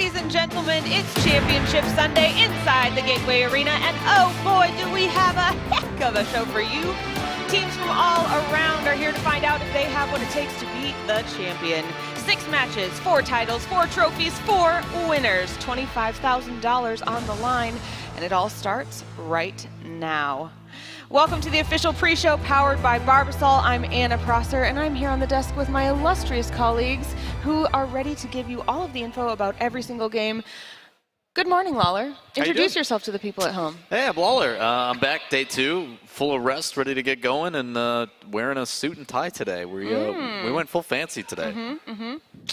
Ladies and gentlemen, it's Championship Sunday inside the Gateway Arena, and oh boy, do we have a heck of a show for you. Teams from all around are here to find out if they have what it takes to beat the champion. 6 matches, 4 titles, 4 trophies, 4 winners, $25,000 on the line, and it all starts right now. Welcome to the official pre-show powered by Barbasol. I'm Anna Prosser, and I'm here on the desk with my illustrious colleagues who are ready to give you all of the info about every single game. Good morning, Lawler. Introduce yourself to the people at home. Hey, I'm Lawler. I'm back day 2, full of rest, ready to get going, and wearing a suit and tie today. We went full fancy today.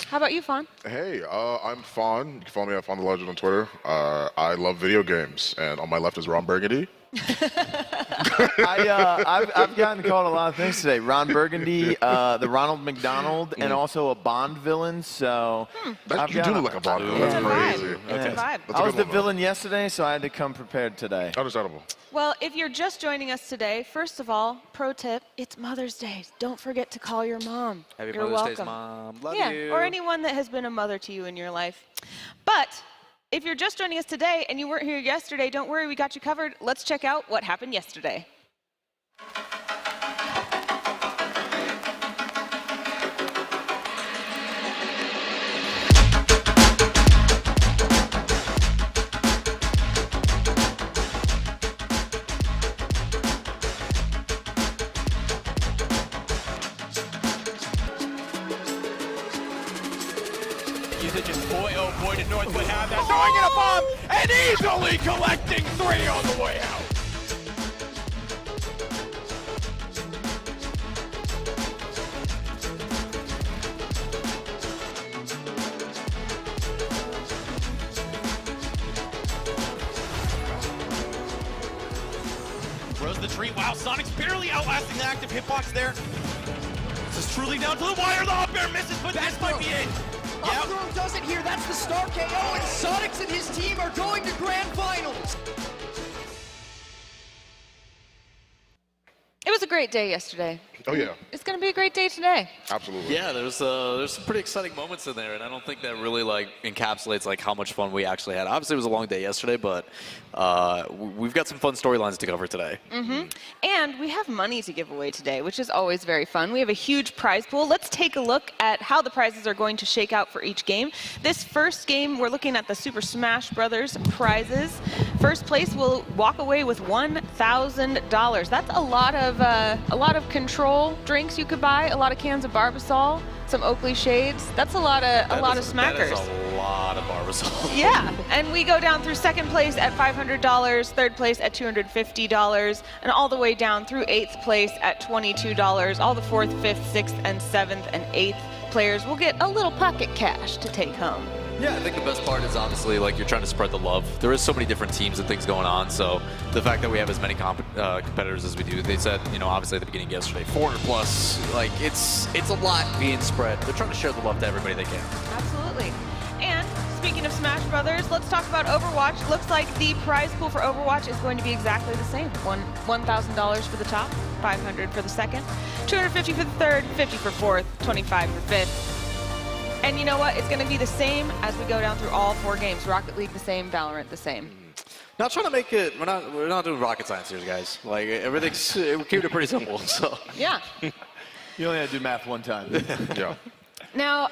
How about you, Fawn? Hey, I'm Fawn. You can follow me at Fawn the Legend on Twitter. I love video games, and on my left is Ron Burgundy. I've gotten called a lot of things today. Ron Burgundy, the Ronald McDonald, and also a Bond villain. So You do look like a Bond villain. It's a That's vibe. crazy. It's a vibe. That's a I was good the one, villain yesterday, so I had to come prepared today. Understandable. Well, if you're just joining us today, first of all, pro tip, it's Mother's Day. Don't forget to call your mom. Happy You're Mother's Day, welcome. Mom. Love Yeah, you. or anyone that has been a mother to you in your life. But if you're just joining us today and you weren't here yesterday, don't worry, we got you covered. Let's check out what happened yesterday. Just boy, oh boy, did Northwood have that. Throwing in a bomb and easily collecting 3 on the way out. Throws the tree. Wow, Sonic's barely outlasting the active hitbox there. This is truly down to the wire. The up air misses, but this might be it. Up throw does it here. That's the star KO, and Sonics and his team are going to grand finals. It was a great day yesterday. Oh, yeah. It's going to be a great day today. Absolutely. Yeah, there's some pretty exciting moments in there, and I don't think that really encapsulates how much fun we actually had. Obviously, it was a long day yesterday, but we've got some fun storylines to cover today. And we have money to give away today, which is always very fun. We have a huge prize pool. Let's take a look at how the prizes are going to shake out for each game. This first game, we're looking at the Super Smash Brothers prizes. First place will walk away with $1,000. That's a lot of control drinks you could buy, a lot of cans of Barbasol, some Oakley shades. That's a lot of smackers. That is a lot of Barbasol. Yeah, and we go down through second place at $500, third place at $250, and all the way down through 8th place at $22. All the 4th, 5th, 6th, and 7th, and 8th players will get a little pocket cash to take home. Yeah, I think the best part is obviously you're trying to spread the love. There is so many different teams and things going on, so the fact that we have as many competitors as we do, they said, obviously at the beginning of yesterday, 400 plus, it's a lot being spread. They're trying to share the love to everybody they can. Absolutely. And speaking of Smash Brothers, let's talk about Overwatch. Looks like the prize pool for Overwatch is going to be exactly the same. $1,000 for the top, $500 for the second, $250 for the third, $50 for fourth, $25 for fifth. And you know what? It's going to be the same as we go down through all 4 games. Rocket League the same, Valorant the same. Not trying to make it. We're not doing rocket science here, guys. Everything's. We keep it pretty simple. So. Yeah. You only had to do math one time. Yeah. Now,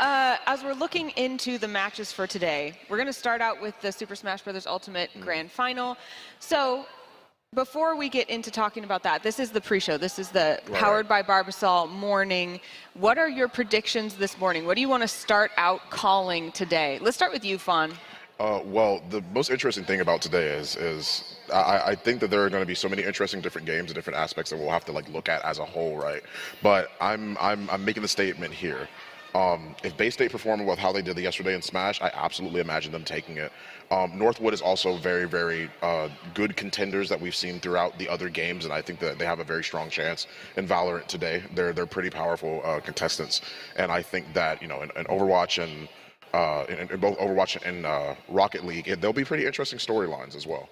as we're looking into the matches for today, we're going to start out with the Super Smash Bros. Ultimate Grand Final. So, before we get into talking about that, this is the pre-show. This is the Powered by Barbasol morning. What are your predictions this morning? What do you want to start out calling today? Let's start with you, Fawn. Well, the most interesting thing about today is I think that there are going to be so many interesting different games and different aspects that we'll have to look at as a whole, right? But I'm making the statement here. If Bay State performed with how they did yesterday in Smash, I absolutely imagine them taking it. Northwood is also very, very good contenders that we've seen throughout the other games, and I think that they have a very strong chance in Valorant today. They're pretty powerful contestants, and I think that in Overwatch and in both Overwatch and Rocket League, there'll be pretty interesting storylines as well.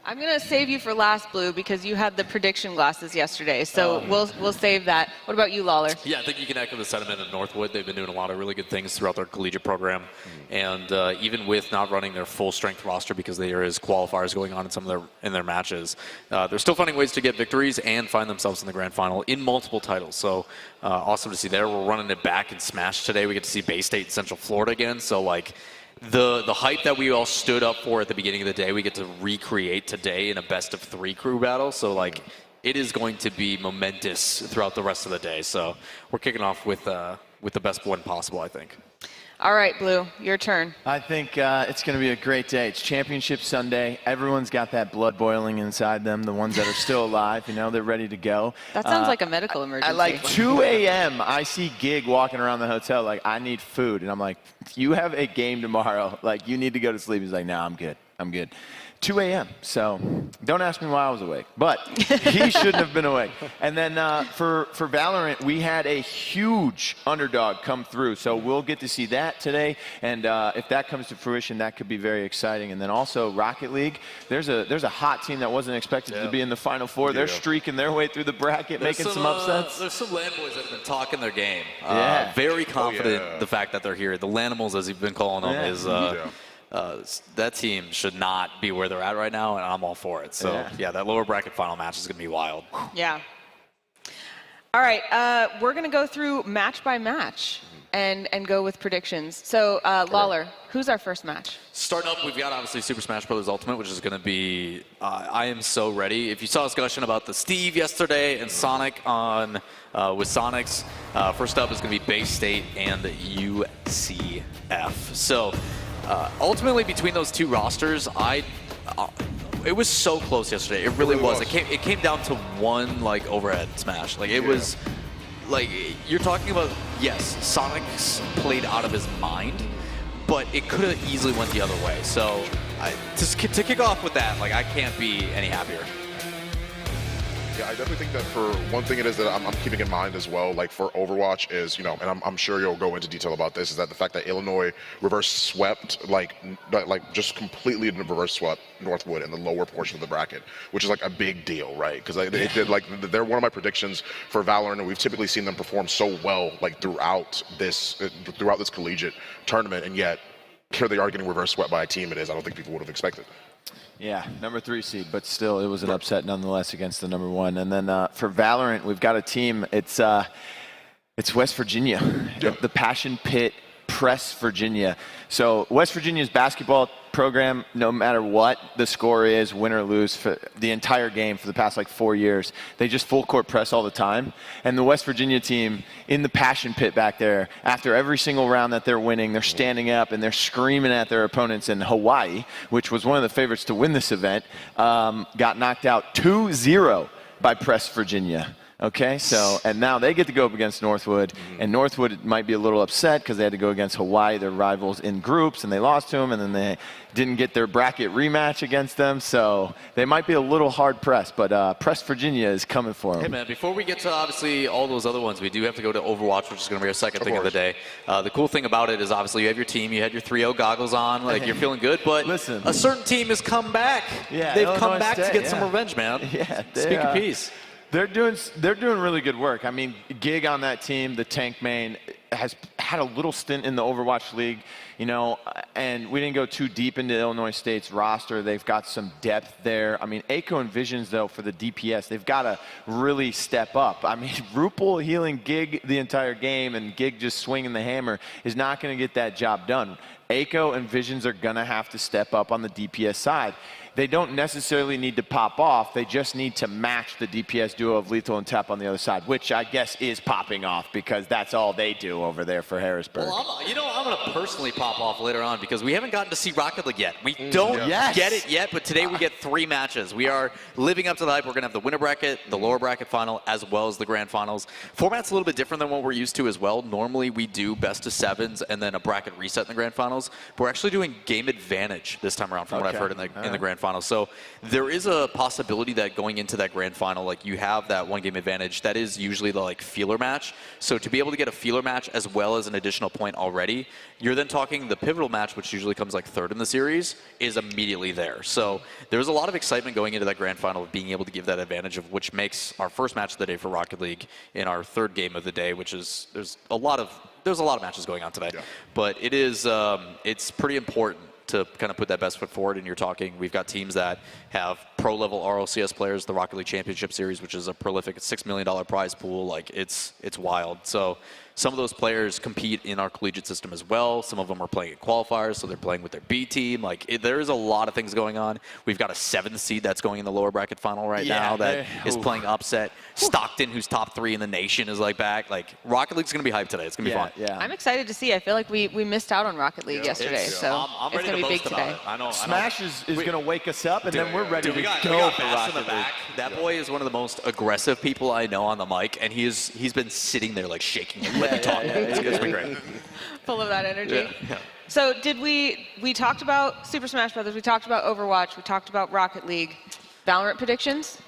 I'm going to save you for last, Blue, because you had the prediction glasses yesterday. So we'll save that. What about you, Lawler? Yeah, I think you can echo the sentiment of Northwood. They've been doing a lot of really good things throughout their collegiate program. And even with not running their full strength roster because there is qualifiers going on in some of their matches, they're still finding ways to get victories and find themselves in the grand final in multiple titles. So awesome to see there. We're running it back in Smash today. We get to see Bay State, Central Florida again. So like, the hype that we all stood up for at the beginning of the day, we get to recreate today in a best-of-3 crew battle. So, like, it is going to be momentous throughout the rest of the day. So we're kicking off with the best one possible, I think. All right, Blue, your turn. I think it's going to be a great day. It's Championship Sunday. Everyone's got that blood boiling inside them, the ones that are still alive, you know, they're ready to go. That sounds like a medical emergency. At like 2 a.m., I see Gig walking around the hotel like, I need food. And I'm like, you have a game tomorrow. Like, you need to go to sleep. He's like, no, I'm good. I'm good. 2 a.m. So don't ask me why I was awake, but he shouldn't have been awake. And then for Valorant, we had a huge underdog come through. So we'll get to see that today. And if that comes to fruition, that could be very exciting. And then also Rocket League, there's a hot team that wasn't expected to be in the Final Four. They're streaking their way through the bracket, making some upsets. There's some land boys that have been talking their game. Yeah. Very confident the fact that they're here. The Lanimals, as you've been calling them, is that team should not be where they're at right now, and I'm all for it. So, yeah, that lower bracket final match is going to be wild. Yeah. All right, we're going to go through match by match and go with predictions. So, Lawler, who's our first match? Starting up, we've got obviously Super Smash Bros. Ultimate, which is going to be, I am so ready. If you saw us gushing about the Steve yesterday and Sonic on with Sonics, first up is going to be Bay State and UCF. So, ultimately, between those two rosters, it was so close yesterday. It really was. It came down to one like overhead smash. Like it was, like you're talking about. Yes, Sonic's played out of his mind, but it could have easily went the other way. So to kick off with that, like I can't be any happier. Yeah, I definitely think that for one thing it is that I'm keeping in mind as well, like for Overwatch is, you know, and I'm sure you'll go into detail about this, is that the fact that Illinois reverse swept, like just completely reverse swept Northwood in the lower portion of the bracket, which is like a big deal, right? Because they did, like, they're one of my predictions for Valorant, and we've typically seen them perform so well, like throughout this collegiate tournament, and yet here they are getting reverse swept by a team I don't think people would have expected. Yeah, number 3 seed, but still, it was an upset nonetheless against the number 1. And then for Valorant, we've got a team. It's West Virginia, the Passion Pit Press Virginia. So West Virginia's basketball program, no matter what the score is, win or lose, for the entire game for the past like 4 years, they just full court press all the time. And the West Virginia team in the Passion Pit back there, after every single round that they're winning, they're standing up and they're screaming at their opponents. In Hawaii, which was one of the favorites to win this event, got knocked out 2-0 by Press Virginia. Okay, so, and now they get to go up against Northwood, and Northwood might be a little upset because they had to go against Hawaii, their rivals, in groups, and they lost to them, and then they didn't get their bracket rematch against them, so they might be a little hard-pressed, but Press Virginia is coming for them. Hey, man, before we get to, obviously, all those other ones, we do have to go to Overwatch, which is going to be our second thing of the day. The cool thing about it is, obviously, you have your team, you had your 3-0 goggles on, like, you're feeling good, but listen, a certain team has come back. Yeah, they've come back to get some revenge, man. Yeah, Speak of peace. They're doing really good work. I mean, Gig on that team, the tank main, has had a little stint in the Overwatch League, you know, and we didn't go too deep into Illinois State's roster. They've got some depth there. I mean, Aiko and Visions, though, for the DPS, they've got to really step up. I mean, Rupel healing Gig the entire game and Gig just swinging the hammer is not going to get that job done. Aiko and Visions are going to have to step up on the DPS side. They don't necessarily need to pop off. They just need to match the DPS duo of Lethal and Tep on the other side, which I guess is popping off because that's all they do over there for Harrisburg. Well, I'm going to personally pop off later on because we haven't gotten to see Rocket League yet. We don't get it yet, but today we get 3 matches. We are living up to the hype. We're going to have the winner bracket, the lower bracket final, as well as the grand finals. Format's a little bit different than what we're used to as well. Normally we do best of 7s and then a bracket reset in the grand finals. But we're actually doing game advantage this time around from what I've heard in the grand final. So there is a possibility that going into that grand final, like you have that 1 game advantage. That is usually the like feeler match. So to be able to get a feeler match as well as an additional point already, you're then talking talking the pivotal match, which usually comes like third in the series, is immediately there. So there's a lot of excitement going into that grand final of being able to give that advantage of which makes our first match of the day for Rocket League in our third game of the day, which is there's a lot of matches going on today. Yeah. But it is it's pretty important to kind of put that best foot forward. And you're talking, we've got teams that have pro-level RLCS players, the Rocket League Championship Series, which is a prolific $6 million prize pool. Like, it's wild. So some of those players compete in our collegiate system as well. Some of them are playing at qualifiers, so they're playing with their B team. Like, there is a lot of things going on. We've got a 7th seed that's going in the lower bracket final right now that is playing upset. Stockton, who's top 3 in the nation, is like back. Like, Rocket League's going to be hyped today. It's going to be fun. Yeah. I'm excited to see. I feel like we missed out on Rocket League yesterday, so I'm it's ready going to be big boast today. about it. Smash is going to wake us up, and then we're ready to go for Rocket League. That boy is one of the most aggressive people I know on the mic, and he's been sitting there like shaking and let me talk. It's been great. Full of that energy. Yeah. So did we talked about Super Smash Brothers, we talked about Overwatch, we talked about Rocket League. Valorant predictions?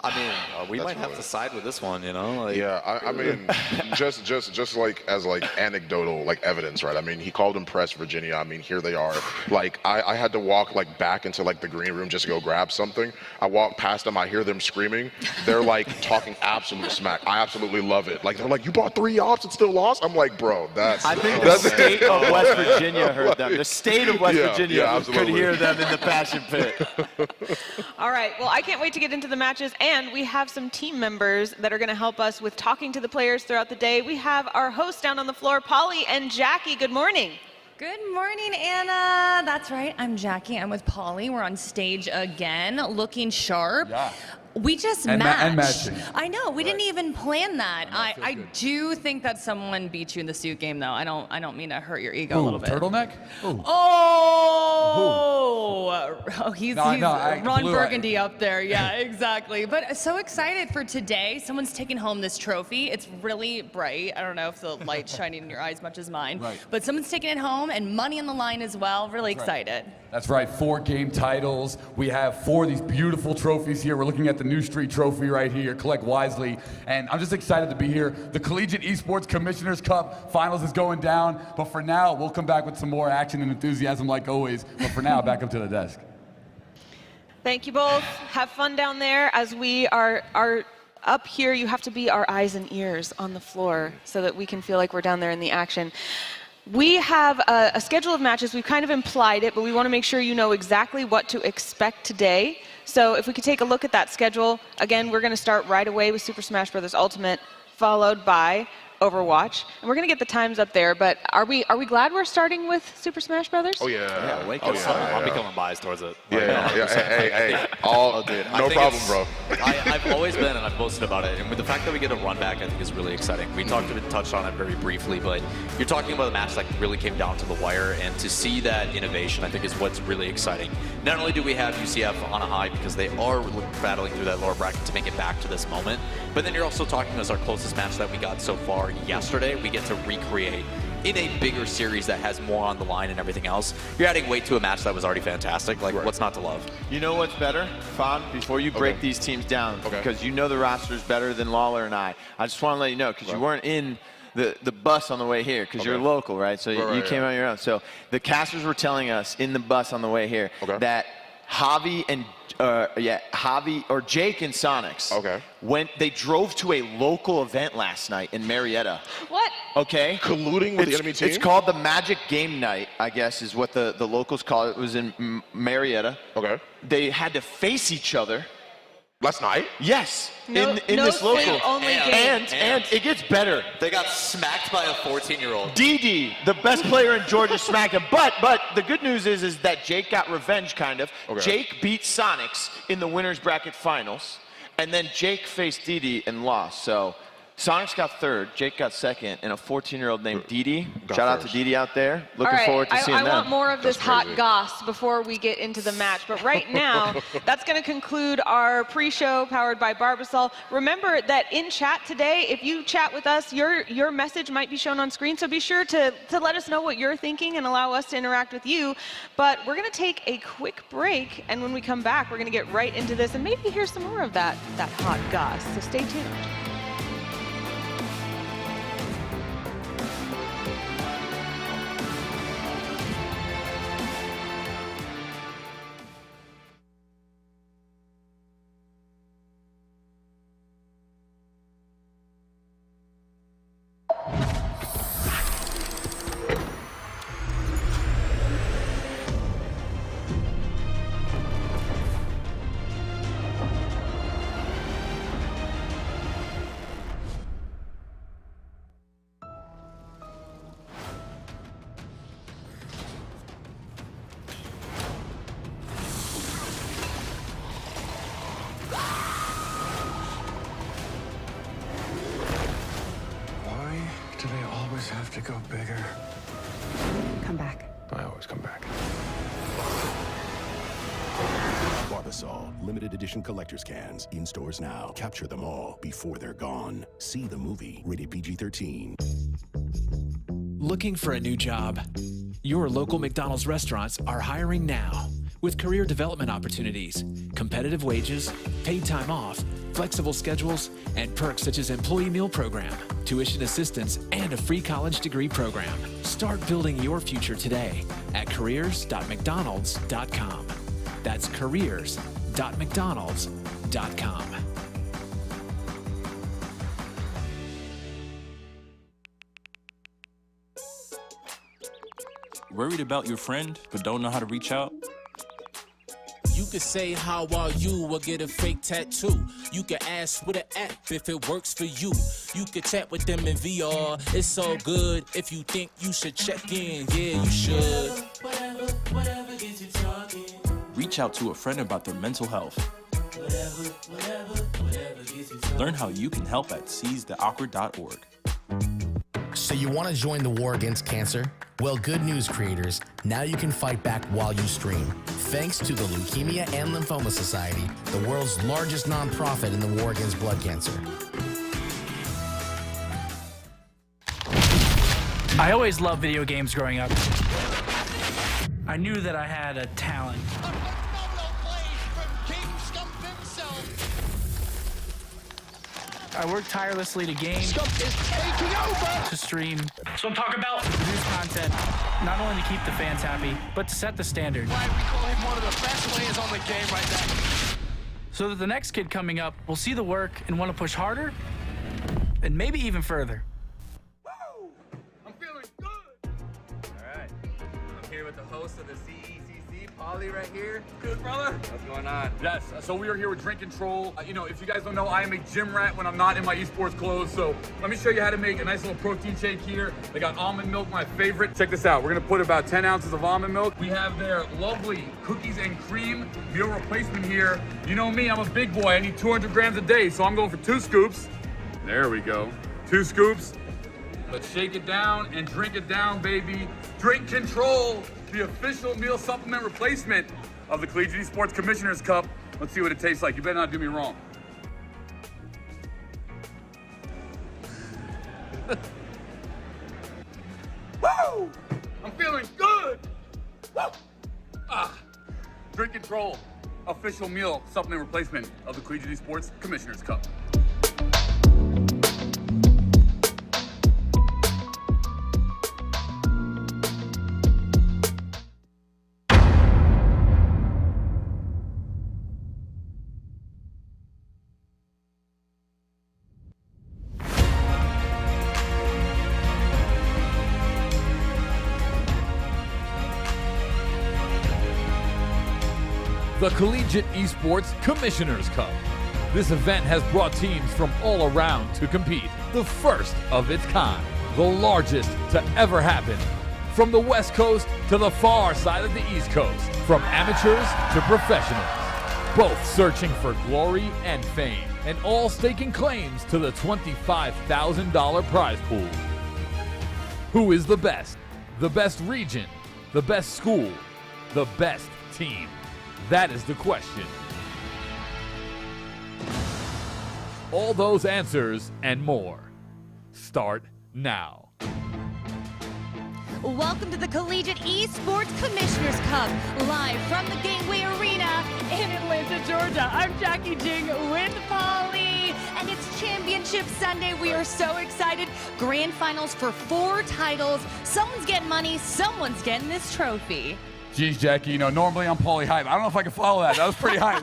I mean, we might have to side with this one, you know? Like, yeah, I mean, just like as like anecdotal like evidence, right? I mean, he called them Press Virginia. I mean, here they are. Like, I had to walk like back into like the green room just to go grab something. I walk past them, I hear them screaming. They're like talking absolute smack. I absolutely love it. Like, they're like, you bought 3 ops and still lost? I'm like, bro, that's. I think the state of West Virginia heard them. The state of West Virginia could hear them in the passion pit. All right, well, I can't wait to get into the matches, and we have some team members that are going to help us with talking to the players throughout the day. We have our hosts down on the floor, Polly and Jackie. Good morning. Good morning, Anna. That's right, I'm Jackie. I'm with Polly. We're on stage again, looking sharp. Yeah. We just matched. And matching. I know, we didn't even plan that. I do think that someone beat you in the suit game, though. I don't mean to hurt your ego a little bit. Turtleneck? Ooh. Oh, he's Ron Burgundy up there. Yeah, exactly. But so excited for today. Someone's taking home this trophy. It's really bright. I don't know if the light's shining in your eyes much as mine. Right. But someone's taking it home and money on the line as well. Really excited. That's right, 4 game titles. We have 4 of these beautiful trophies here. We're looking at the New Street Trophy right here, collect wisely. And I'm just excited to be here. The Collegiate Esports Commissioner's Cup Finals is going down. But for now, we'll come back with some more action and enthusiasm like always. But for now, back up to the desk. Thank you both. Have fun down there. As we are up here, you have to be our eyes and ears on the floor so that we can feel like we're down there in the action. We have a schedule of matches. We've kind of implied it, but we want to make sure you know exactly what to expect today. So if we could take a look at that schedule. Again, we're going to start right away with Super Smash Bros. Ultimate, followed by Overwatch. And we're going to get the times up there, but are we glad we're starting with Super Smash Brothers? Oh, yeah. Wake us up. I'm becoming biased towards it. Yeah. Hey. Dude, no problem, bro. I've always been, and I've boasted about it, and with the fact that we get a run back, I think is really exciting. We touched on it very briefly, but you're talking about a match that really came down to the wire, and to see that innovation, I think, is what's really exciting. Not only do we have UCF on a high because they are battling through that lower bracket to make it back to this moment, but then you're also talking as our closest match that we got so far yesterday, we get to recreate in a bigger series that has more on the line and everything else. You're adding weight to a match that was already fantastic. Like, what's not to love? You know what's better, Fawn? Before you break these teams down, because you know the roster's better than Lawler and I just want to let you know, because you weren't in the bus on the way here, because you're local, right? So you came on your own. So the casters were telling us in the bus on the way here that Javi or Jake and Sonics they drove to a local event last night in Marietta. What? Okay. Colluding with the enemy team? It's called the Magic Game Night, I guess is what the locals call it. It was in Marietta. Okay. They had to face each other. Last night? Yes. No, in this local. And it gets better. They got smacked by a 14-year-old. Didi, the best player in Georgia, smacked him. But the good news is that Jake got revenge, kind of. Jake beat Sonics in the winners bracket finals, and then Jake faced Didi and lost. So Sonics got 3rd, Jake got 2nd, and a 14-year-old named Didi. Shout out to Didi out there. Looking forward to seeing them. I want more of this hot goss before we get into the match. But right now, that's going to conclude our pre-show powered by Barbasol. Remember that in chat today, if you chat with us, your message might be shown on screen. So be sure to let us know what you're thinking and allow us to interact with you. But we're going to take a quick break. And when we come back, we're going to get right into this and maybe hear some more of that hot goss. So stay tuned. Barbasol. Limited edition collector's cans. In stores now. Capture them all before they're gone. See the movie. Rated PG-13. Looking for a new job? Your local McDonald's restaurants are hiring now with career development opportunities, competitive wages, paid time off, flexible schedules, and perks such as employee meal program, tuition assistance, and a free college degree program. Start building your future today at careers.mcdonalds.com. That's careers.mcdonalds.com. Worried about your friend, but don't know how to reach out? You could say, how are you, or get a fake tattoo. You could ask with an app if it works for you. You could chat with them in VR, it's all good. If you think you should check in, yeah, you should. Whatever gets you talking. Reach out to a friend about their mental health. Whatever gets you talking. Learn how you can help at seizetheawkward.org. So you want to join the war against cancer? Well, good news, creators. Now you can fight back while you stream. Thanks to the Leukemia and Lymphoma Society, the world's largest nonprofit in the war against blood cancer. I always loved video games growing up. I knew that I had a talent. I worked tirelessly to game, to stream. So I'm talking about produce content, not only to keep the fans happy, but to set the standard. Why we call him one of the best players on the game right now. So that the next kid coming up will see the work and want to push harder, and maybe even further. Woo! I'm feeling good! All right, I'm here with the host of the CECC, Paulie right here. Good, brother? What's going on? Yes, so we are here with Drink Control. You know, if you guys don't know, I am a gym rat when I'm not in my esports clothes, so let me show you how to make a nice little protein shake here. They got almond milk, my favorite. Check this out. We're gonna put about 10 ounces of almond milk. We have their lovely cookies and cream meal replacement here. You know me, I'm a big boy. I need 200 grams a day, so I'm going for 2 scoops. There we go. 2 scoops. Let's shake it down and drink it down, baby. Drink Control, the official meal supplement replacement of the Collegiate Esports Commissioner's Cup. Let's see what it tastes like. You better not do me wrong. Woo! I'm feeling good! Woo! Ah! Drink Control, official meal supplement replacement of the Collegiate Esports Commissioner's Cup. The Collegiate Esports Commissioner's Cup. This event has brought teams from all around to compete. The first of its kind. The largest to ever happen. From the West Coast to the far side of the East Coast. From amateurs to professionals. Both searching for glory and fame. And all staking claims to the $25,000 prize pool. Who is the best? The best region? The best school? The best team? That is the question. All those answers and more start now. Welcome to the Collegiate Esports Commissioner's Cup, live from the Gateway Arena in Atlanta, Georgia. I'm Jackie Jing with Polly, and it's Championship Sunday. We are so excited. Grand finals for 4 titles. Someone's getting money, someone's getting this trophy. Geez, Jackie, you know, normally I'm Paulie hype. I don't know if I can follow that. That was pretty hype.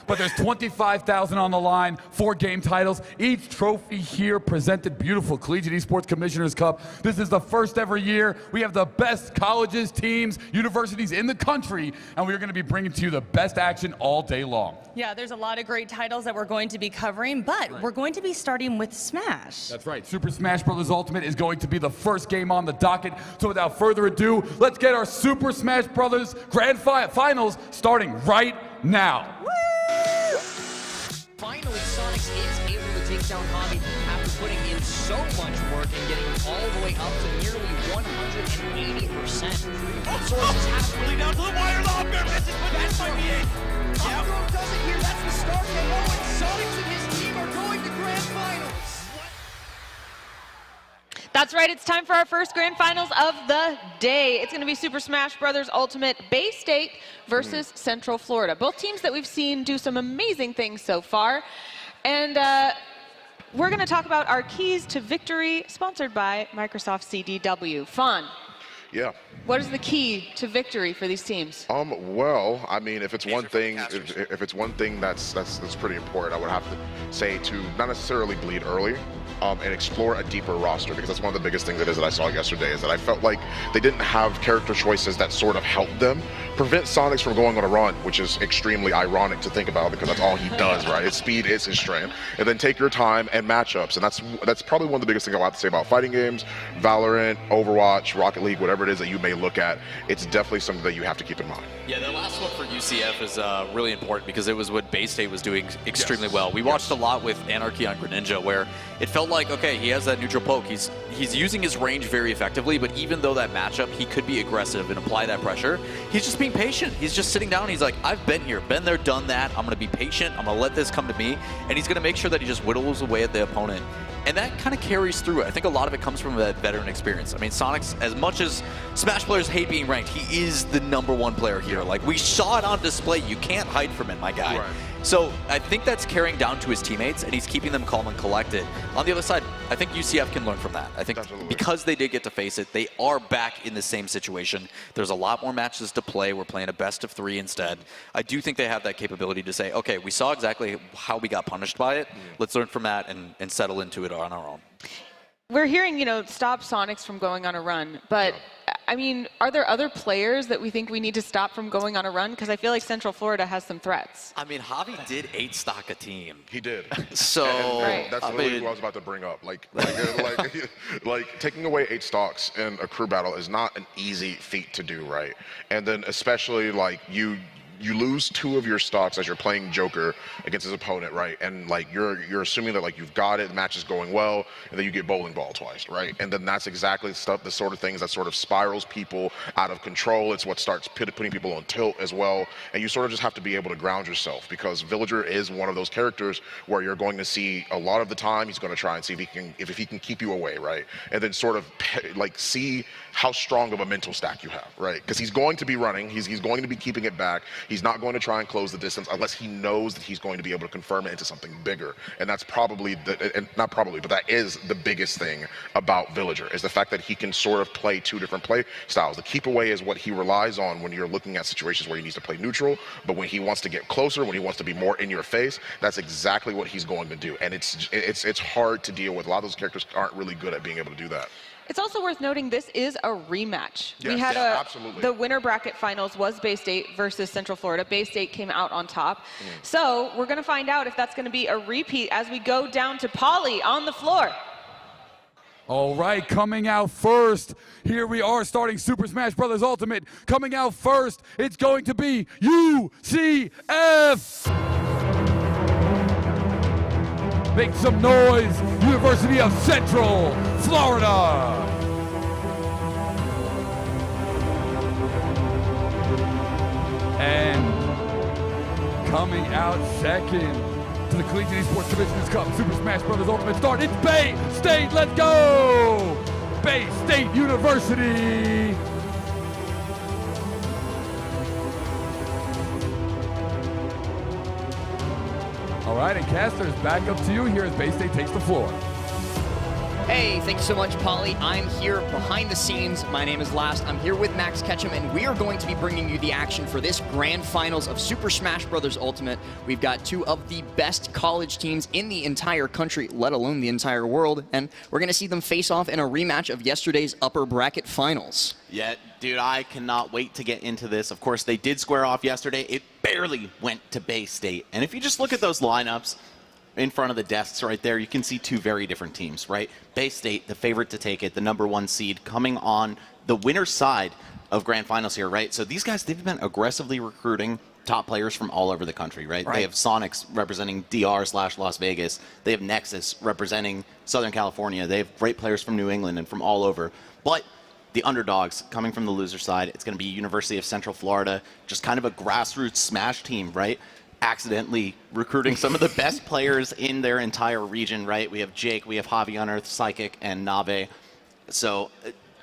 But there's $25,000 on the line, 4 game titles. Each trophy here presented beautiful Collegiate Esports Commissioner's Cup. This is the first ever year. We have the best colleges, teams, universities in the country, and we're going to be bringing to you the best action all day long. Yeah, there's a lot of great titles that we're going to be covering, but we're going to be starting with Smash. That's right. Super Smash Bros. Ultimate is going to be the first game on the docket. So without further ado, let's get our Super Smash Brothers Grand Finals starting right now. Woo! Finally, Sonics is able to take down Hobby after putting in so much work and getting all the way up to nearly 180%. Sources have really down to the wire. The up air misses, but that might be it. Outcome doesn't here. That's the start. And Sonics and his team are going to grand finals. That's right, it's time for our first grand finals of the day. It's going to be Super Smash Bros. Ultimate Bay State versus Central Florida. Both teams that we've seen do some amazing things so far. And we're going to talk about our keys to victory, sponsored by Microsoft CDW. Fawn. Yeah. What is the key to victory for these teams? Well, I mean, if it's one thing, if it's one thing that's pretty important, I would have to say to not necessarily bleed early, and explore a deeper roster, because that's one of the biggest things that I saw yesterday, is that I felt like they didn't have character choices that sort of helped them prevent Sonics from going on a run, which is extremely ironic to think about, because that's all he does, right? His speed is his strength. And then take your time and matchups, and that's probably one of the biggest things I'll have to say about fighting games, Valorant, Overwatch, Rocket League, whatever it is that you may look at. It's definitely something that you have to keep in mind. Yeah, the last one for UCF is really important, because it was what Bay State was doing extremely well. We watched a lot with Anarchy on Greninja, where it felt like, okay, he has that neutral poke. He's using his range very effectively, but even though that matchup, he could be aggressive and apply that pressure, he's just being patient. He's just sitting down. He's like, I've been here, been there, done that. I'm going to be patient. I'm going to let this come to me. And he's going to make sure that he just whittles away at the opponent. And that kind of carries through. I think a lot of it comes from that veteran experience. I mean, Sonics, as much as Smash players hate being ranked, he is the #1 player here. Like, we saw it on display. You can't hide from it, my guy. Right. So I think that's carrying down to his teammates, and he's keeping them calm and collected. On the other side, I think UCF can learn from that. I think because they did get to face it, they are back in the same situation. There's a lot more matches to play. We're playing a best-of-3 instead. I do think they have that capability to say, okay, we saw exactly how we got punished by it. Let's learn from that and settle into it on our own. We're hearing, stop Sonics from going on a run, but I mean, are there other players that we think we need to stop from going on a run? Because I feel like Central Florida has some threats. I mean, Javi did 8-stock a team. He did. So that's literally what I was about to bring up. Like taking away 8 stocks in a crew battle is not an easy feat to do, right? And then especially like you lose 2 of your stocks as you're playing Joker against his opponent, right? And like you're assuming that like you've got it, the match is going well, and then you get bowling ball twice, right? And then that's exactly the sort of things that sort of spirals people out of control. It's what starts putting people on tilt as well. And you sort of just have to be able to ground yourself, because Villager is one of those characters where you're going to see a lot of the time he's going to try and see if he can keep you away, right? And then sort of like see how strong of a mental stack you have, right? Because he's going to be running, he's going to be keeping it back. He's not going to try and close the distance unless he knows that he's going to be able to confirm it into something bigger. And that's probably, not probably, but that is the biggest thing about Villager, is the fact that he can sort of play 2 different play styles. The keep away is what he relies on when you're looking at situations where he needs to play neutral, but when he wants to get closer, when he wants to be more in your face, that's exactly what he's going to do. And it's hard to deal with. A lot of those characters aren't really good at being able to do that. It's also worth noting this is a rematch. Yes, we had absolutely. The winner bracket finals was Bay State versus Central Florida. Bay State came out on top. So we're going to find out if that's going to be a repeat as we go down to Polly on the floor. All right, coming out first, here we are starting Super Smash Bros. Ultimate. Coming out first, it's going to be UCF. Make some noise, University of Central Florida. And coming out second to the Collegiate Esports Commissioners Cup Super Smash Bros. Ultimate start, it's Bay State, let's go! Bay State University. All right, and Casters, back up to you here as Bay State takes the floor. Hey, thank you so much, Polly. I'm here behind the scenes. My name is Last. I'm here with Max Ketchum, and we are going to be bringing you the action for this grand finals of Super Smash Bros. Ultimate. We've got 2 of the best college teams in the entire country, let alone the entire world, and we're going to see them face off in a rematch of yesterday's upper bracket finals. Yeah, dude, I cannot wait to get into this. Of course, they did square off yesterday. It barely went to Bay State. And if you just look at those lineups in front of the desks right there, you can see 2 very different teams, right? Bay State, the favorite to take it, the #1 seed, coming on the winner's side of grand finals here, right? So these guys, they've been aggressively recruiting top players from all over the country, right? They have Sonics representing DR/Las Vegas. They have Nexus representing Southern California. They have great players from New England and from all over. But the underdogs coming from the loser side. It's going to be University of Central Florida, just kind of a grassroots smash team, right? Accidentally recruiting some of the best players in their entire region, right? We have Jake, we have Javi Unearth, Psychic, and Nave. So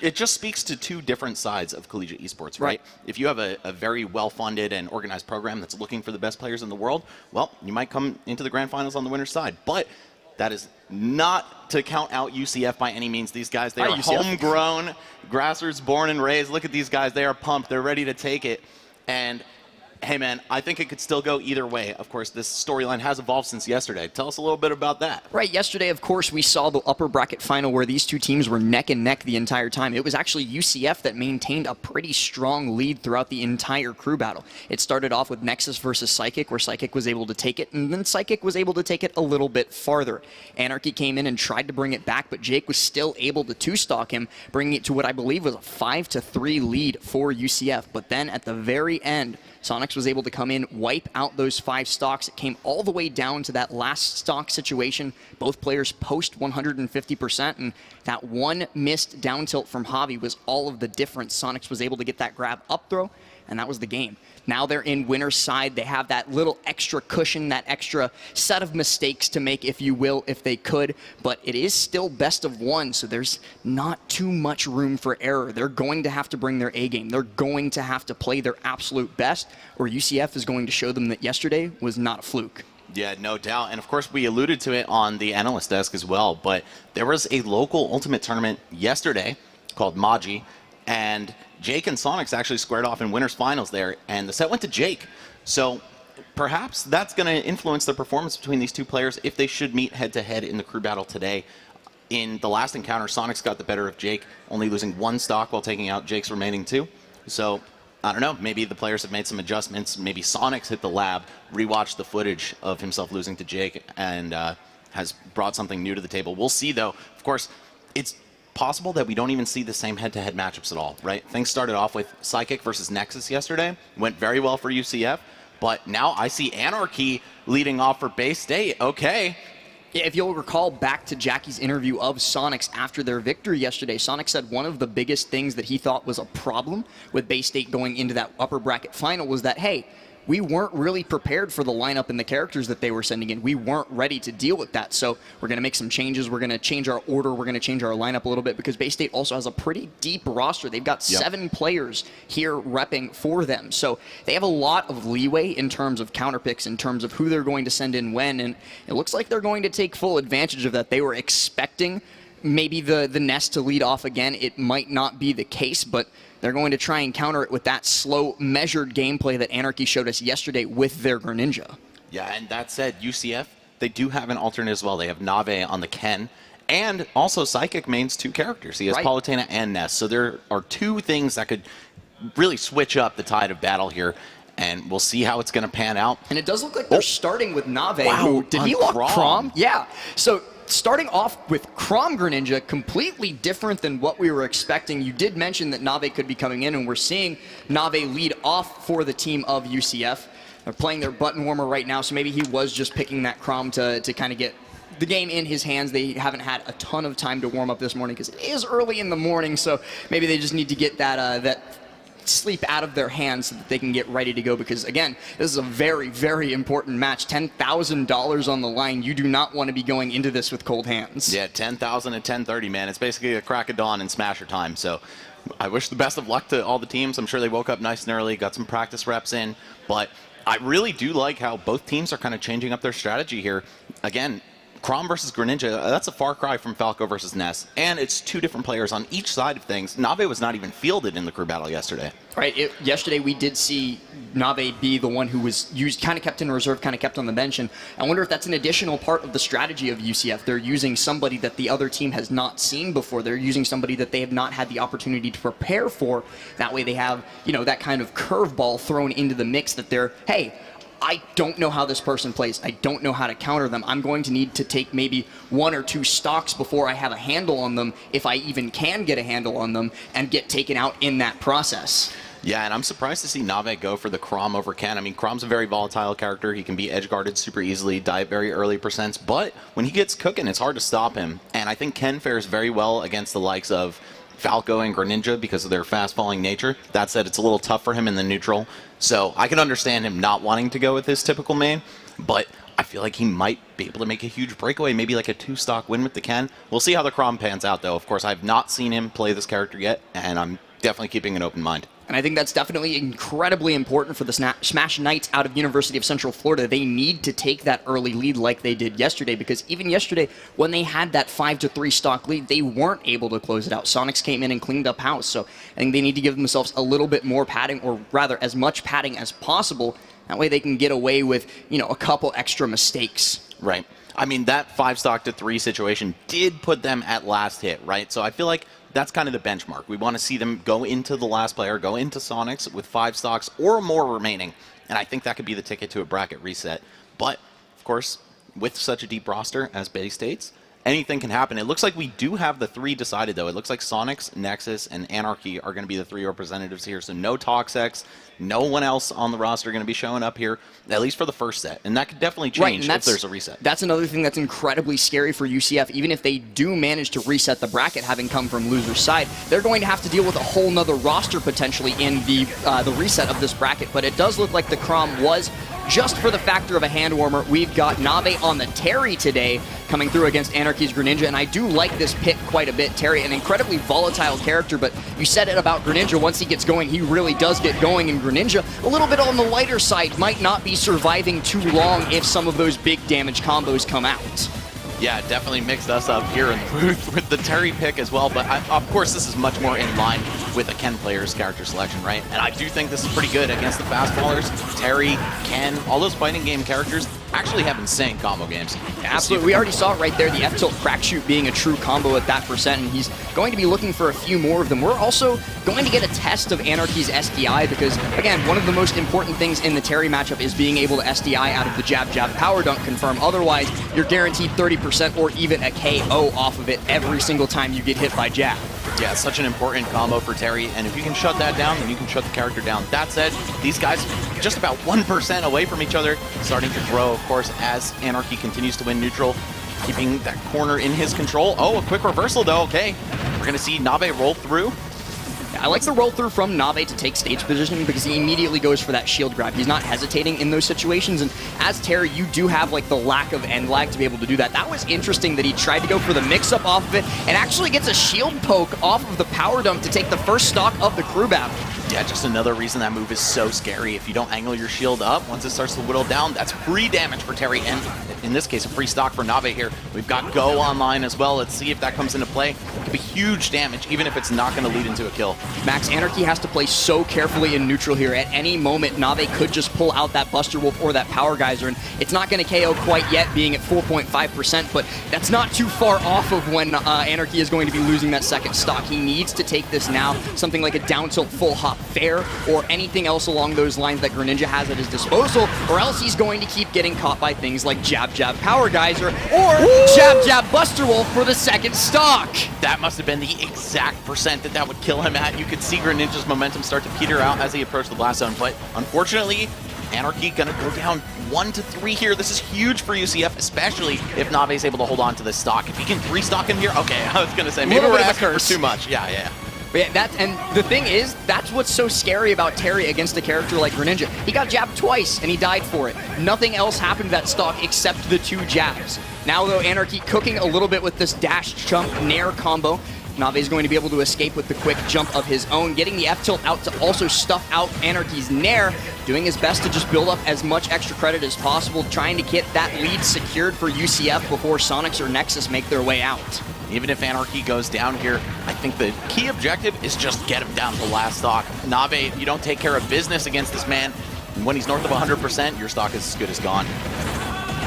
it just speaks to two different sides of collegiate esports, right? If you have a very well-funded and organized program that's looking for the best players in the world, well, you might come into the grand finals on the winner's side. But that is not to count out UCF by any means. These guys, they are homegrown, grassroots, born and raised. Look at these guys. They are pumped. They're ready to take it. And hey, man, I think it could still go either way. Of course, this storyline has evolved since yesterday. Tell us a little bit about that. Right, yesterday, of course, we saw the upper bracket final where these two teams were neck and neck the entire time. It was actually UCF that maintained a pretty strong lead throughout the entire crew battle. It started off with Nexus versus Psychic, where Psychic was able to take it, and then Psychic was able to take it a little bit farther. Anarchy came in and tried to bring it back, but Jake was still able to two-stock him, bringing it to what I believe was a 5-3 lead for UCF. But then at the very end, Sonics was able to come in, wipe out those 5 stocks. It came all the way down to that last stock situation. Both players post 150%, and that one missed down tilt from Javi was all of the difference. Sonics was able to get that grab up throw, and that was the game. Now they're in winner's side. They have that little extra cushion, that extra set of mistakes to make, if you will, if they could. But it is still best of one, so there's not too much room for error. They're going to have to bring their A game. They're going to have to play their absolute best, or UCF is going to show them that yesterday was not a fluke. Yeah, no doubt. And of course, we alluded to it on the analyst desk as well, but there was a local Ultimate tournament yesterday called Maji, and Jake and Sonics actually squared off in winners finals there, and the set went to Jake. So perhaps that's going to influence the performance between these two players if they should meet head-to-head in the crew battle today. In the last encounter, Sonics got the better of Jake, only losing 1 stock while taking out Jake's remaining 2. So I don't know, maybe the players have made some adjustments. Maybe Sonics hit the lab, rewatched the footage of himself losing to Jake, and has brought something new to the table. We'll see, though. Of course, it's possible that we don't even see the same head-to-head matchups at all, right? Things started off with Psychic versus Nexus yesterday. Went very well for UCF, but now I see Anarchy leading off for Bay State. Okay. Yeah, if you'll recall back to Jackie's interview of Sonics after their victory yesterday, Sonics said one of the biggest things that he thought was a problem with Bay State going into that upper bracket final was that, hey, we weren't really prepared for the lineup and the characters that they were sending in. We weren't ready to deal with that. So we're going to make some changes. We're going to change our order. We're going to change our lineup a little bit because Bay State also has a pretty deep roster. They've got 7 players here repping for them. So they have a lot of leeway in terms of counter picks, in terms of who they're going to send in when. And it looks like they're going to take full advantage of that. They were expecting maybe the Nest to lead off again. It might not be the case, but they're going to try and counter it with that slow, measured gameplay that Anarchy showed us yesterday with their Greninja. Yeah, and that said, UCF, they do have an alternate as well. They have Nave on the Ken, and also Psychic mains 2 characters. He has Palutena and Nest. So there are 2 things that could really switch up the tide of battle here, and we'll see how it's going to pan out. And it does look like they're starting with Nave. Wow, Did he lock Chrom? Yeah. So starting off with Chrom Greninja, completely different than what we were expecting. You did mention that Nave could be coming in, and we're seeing Nave lead off for the team of UCF. They're playing their button warmer right now, so maybe he was just picking that Chrom to kind of get the game in his hands. They haven't had a ton of time to warm up this morning because it is early in the morning, so maybe they just need to get that sleep out of their hands so that they can get ready to go, because again, this is a very, very important match. $10,000 on the line. You do not want to be going into this with cold hands. Yeah, 10,000 at 10:30, man. It's basically a crack of dawn and Smasher time. So I wish the best of luck to all the teams. I'm sure they woke up nice and early, got some practice reps in, but I really do like how both teams are kind of changing up their strategy here. Again, Chrom versus Greninja, that's a far cry from Falco versus Ness, and it's 2 different players on each side of things. Nave was not even fielded in the crew battle yesterday. Right, yesterday we did see Nave be the one who was used, kind of kept in reserve, kind of kept on the bench, and I wonder if that's an additional part of the strategy of UCF. They're using somebody that the other team has not seen before. They're using somebody that they have not had the opportunity to prepare for. That way they have, that kind of curveball thrown into the mix that they're, hey, I don't know how this person plays. I don't know how to counter them. I'm going to need to take maybe 1 or 2 stocks before I have a handle on them, if I even can get a handle on them, and get taken out in that process. Yeah, and I'm surprised to see Nave go for the Chrom over Ken. I mean, Chrom's a very volatile character. He can be edge-guarded super easily, die at very early %, but when he gets cooking, it's hard to stop him. And I think Ken fares very well against the likes of Falco and Greninja because of their fast-falling nature. That said, it's a little tough for him in the neutral, so I can understand him not wanting to go with his typical main, but I feel like he might be able to make a huge breakaway, maybe like a 2-stock win with the Ken. We'll see how the Chrom pans out, though. Of course, I've not seen him play this character yet, and I'm definitely keeping an open mind. And I think that's definitely incredibly important for the Smash Knights out of University of Central Florida. They need to take that early lead like they did yesterday, because even yesterday, when they had that 5-3 stock lead, they weren't able to close it out. Sonics came in and cleaned up house, so I think they need to give themselves a little bit more padding, or rather as much padding as possible. That way they can get away with, you know, a couple extra mistakes. Right. I mean, that 5-stock to 3 situation did put them at last hit, right? So I feel like that's kind of the benchmark. We want to see them go into the last player, go into Sonics with 5 stocks or more remaining. And I think that could be the ticket to a bracket reset. But, of course, with such a deep roster as Bay State's, anything can happen. It looks like we do have the 3 decided, though. It looks like Sonics, Nexus, and Anarchy are going to be the 3 representatives here. So no Toxex, no one else on the roster going to be showing up here, at least for the first set. And that could definitely change if there's a reset. That's another thing that's incredibly scary for UCF. Even if they do manage to reset the bracket, having come from loser's side, they're going to have to deal with a whole nother roster potentially in the reset of this bracket. But it does look like the Chrom was just for the factor of a hand warmer. We've got Nave on the Terry today coming through against Anarchy's Greninja, and I do like this pick quite a bit. Terry, an incredibly volatile character, but you said it about Greninja. Once he gets going, he really does get going, and Greninja, a little bit on the lighter side, might not be surviving too long if some of those big damage combos come out. Yeah, definitely mixed us up here in the booth with the Terry pick as well, but of course this is much more in line with a Ken player's character selection, right? And I do think this is pretty good against the fast ballers. Terry, Ken, all those fighting game characters actually have insane combo games. Absolutely, we already saw it right there, the F-tilt crack shoot being a true combo at that percent, and he's going to be looking for a few more of them. We're also going to get a test of Anarchy's SDI because, again, one of the most important things in the Terry matchup is being able to SDI out of the jab-jab power dunk confirm. Otherwise, you're guaranteed 30% or even a KO off of it every single time you get hit by jab. Yeah, it's such an important combo for Terry, and if you can shut that down, then you can shut the character down. That said, these guys just about 1% away from each other, starting to grow, of course, as Anarchy continues to win neutral, keeping that corner in his control. Oh, a quick reversal, though. Okay, we're going to see Nave roll through. I like the roll through from Nave to take stage positioning because he immediately goes for that shield grab. He's not hesitating in those situations, and as Terry, you do have like the lack of end lag to be able to do that. That was interesting that he tried to go for the mix-up off of it and actually gets a shield poke off of the power dunk to take the first stock of the crew battle. Yeah, just another reason that move is so scary. If you don't angle your shield up, once it starts to whittle down, that's free damage for Terry, and in this case, a free stock for Nave here. We've got Go online as well. Let's see if that comes into play. It could be huge damage, even if it's not going to lead into a kill. Max, Anarchy has to play so carefully in neutral here. At any moment, Nave could just pull out that Buster Wolf or that Power Geyser, and it's not going to KO quite yet, being at 4.5%, but that's not too far off of when Anarchy is going to be losing that second stock. He needs to take this now, something like a down tilt full hop fair, or anything else along those lines that Greninja has at his disposal, or else he's going to keep getting caught by things like Jab Jab Power Geyser, or Jab Jab Buster Wolf for the second stock. That must have been the exact percent that would kill him at. You could see Greninja's momentum start to peter out as he approached the blast zone, but unfortunately, Anarchy gonna go down 1-3 here. This is huge for UCF, especially if Nave's able to hold on to this stock. If he can 3-stock him here, okay, I was gonna say, maybe we're asking for too much. Yeah. But yeah, and the thing is, that's what's so scary about Terry against a character like Greninja. He got jabbed twice, and he died for it. Nothing else happened to that stock except the 2 jabs. Now, though, Anarchy cooking a little bit with this dash jump nair combo. Nave is going to be able to escape with the quick jump of his own, getting the F-tilt out to also stuff out Anarchy's nair, doing his best to just build up as much extra credit as possible, trying to get that lead secured for UCF before Sonics or Nexus make their way out. Even if Anarchy goes down here, I think the key objective is just get him down to the last stock. Nave, if you don't take care of business against this man, when he's north of 100%, your stock is as good as gone.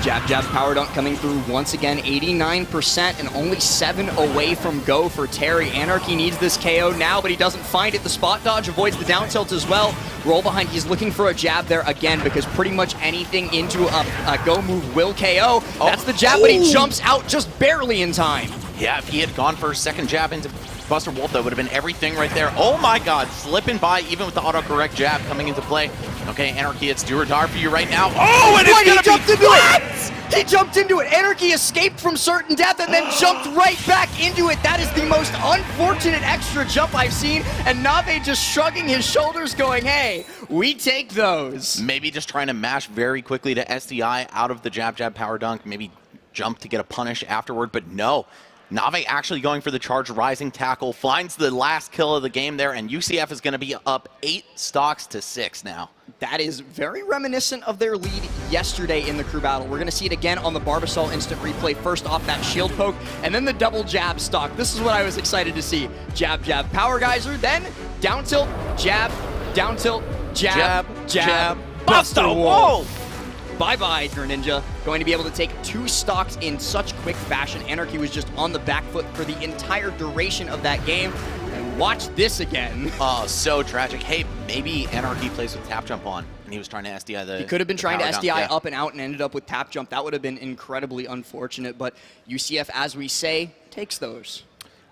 Jab Jab Power Dunk coming through once again, 89% and only 7 away from go for Terry. Anarchy needs this KO now, but he doesn't find it. The spot dodge avoids the down tilt as well. Roll behind, he's looking for a jab there again because pretty much anything into a go move will KO. That's the jab, but he jumps out just barely in time. Yeah, if he had gone for a second jab into Buster Wolf, that would have been everything right there. Oh my god, slipping by even with the autocorrect jab coming into play. Okay, Anarchy, it's do or die for you right now. Oh, and What? it's gonna be It! He jumped into it. Anarchy escaped from certain death and then jumped right back into it. That is the most unfortunate extra jump I've seen. And Nave just shrugging his shoulders going, hey, we take those. Maybe just trying to mash very quickly to SDI out of the jab power dunk. Maybe jump to get a punish afterward, but no. Nave actually going for the charge rising tackle, finds the last kill of the game there, and UCF is going to be up 8 stocks to 6 now. That is very reminiscent of their lead yesterday in the crew battle. We're going to see it again on the Barbasol instant replay. First off, that shield poke, and then the double jab stock. This is what I was excited to see. Jab, power geyser, then down tilt, jab, down tilt, jab, bust the wall. Bye-bye, Greninja. Going to be able to take 2 stocks in such quick fashion. Anarchy was just on the back foot for the entire duration of that game. And watch this again. Oh, so tragic. Hey, maybe Anarchy plays with tap jump on, and he was trying to SDI the... He could have been trying to SDI dunk, up and out and ended up with tap jump. That would have been incredibly unfortunate, but UCF, as we say, takes those.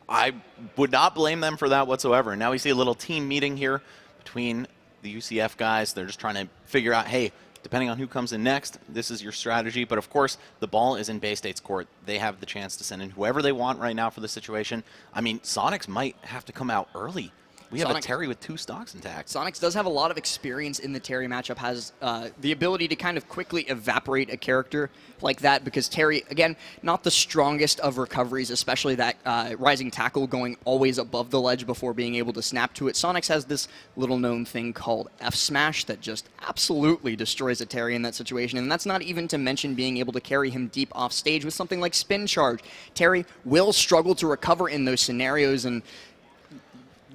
I would not blame them for that whatsoever. Now we see a little team meeting here between the UCF guys. They're just trying to figure out, hey, depending on who comes in next, this is your strategy. But of course, the ball is in Bay State's court. They have the chance to send in whoever they want right now for the situation. I mean, Sonics might have to come out early. We have a Terry with 2 stocks intact. Sonics does have a lot of experience in the Terry matchup, has the ability to kind of quickly evaporate a character like that, because Terry, again, not the strongest of recoveries, especially that rising tackle going always above the ledge before being able to snap to it. Sonics has this little known thing called F smash that just absolutely destroys a Terry in that situation, and that's not even to mention being able to carry him deep off stage with something like spin charge. Terry will struggle to recover in those scenarios, and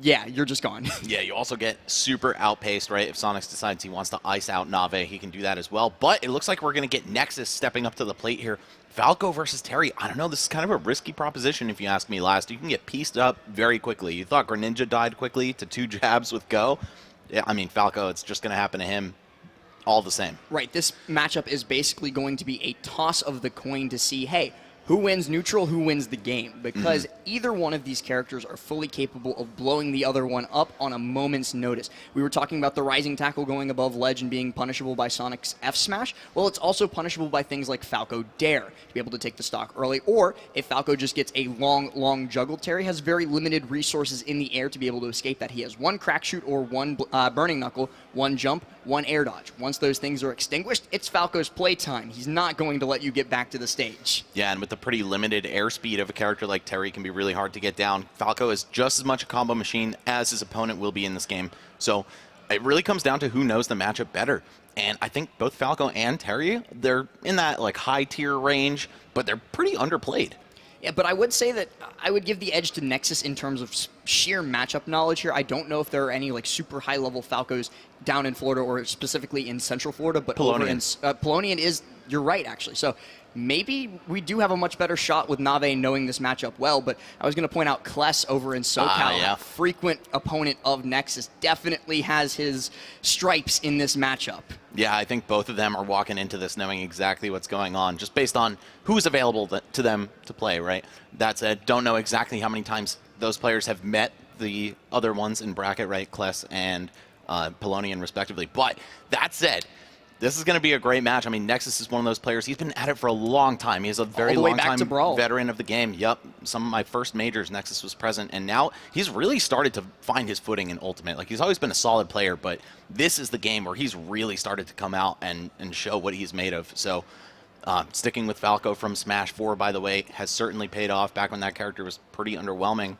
yeah, you're just gone. Yeah, you also get super outpaced, right? If Sonics decides he wants to ice out Nave, he can do that as well. But it looks like we're going to get Nexus stepping up to the plate here. Falco versus Terry. I don't know. This is kind of a risky proposition if you ask me last. You can get pieced up very quickly. You thought Greninja died quickly to 2 jabs with Go. Yeah, I mean, Falco, it's just going to happen to him all the same. Right. This matchup is basically going to be a toss of the coin to see, hey, who wins neutral, who wins the game, because either one of these characters are fully capable of blowing the other one up on a moment's notice. We were talking about the rising tackle going above ledge and being punishable by Sonic's F smash. Well, it's also punishable by things like Falco Dare to be able to take the stock early, or if Falco just gets a long juggle, Terry has very limited resources in the air to be able to escape that. He has 1 crack shoot or 1 burning knuckle, 1 jump, 1 air dodge. Once those things are extinguished, it's Falco's playtime. He's not going to let you get back to the stage. Yeah, and with the pretty limited airspeed of a character like Terry, can be really hard to get down. Falco is just as much a combo machine as his opponent will be in this game. So it really comes down to who knows the matchup better. And I think both Falco and Terry, they're in that like high tier range, but they're pretty underplayed. Yeah, but I would say that I would give the edge to Nexus in terms of sheer matchup knowledge here. I don't know if there are any like super high level Falcos down in Florida or specifically in Central Florida, but over in Polonian is, you're right actually. So maybe we do have a much better shot with Nave knowing this matchup well, but I was going to point out Kless over in SoCal, a frequent opponent of Nexus, definitely has his stripes in this matchup. Yeah, I think both of them are walking into this knowing exactly what's going on, just based on who's available to them to play, right? That said, don't know exactly how many times those players have met the other ones in bracket, right? Kless and Polonian, respectively. But that said, this is going to be a great match. I mean, Nexus is one of those players. He's been at it for a long time. He's a very long time veteran of the game. Yep, some of my first majors, Nexus was present, and now he's really started to find his footing in Ultimate. Like, he's always been a solid player, but this is the game where he's really started to come out and show what he's made of. So sticking with Falco from Smash 4, by the way, has certainly paid off back when that character was pretty underwhelming.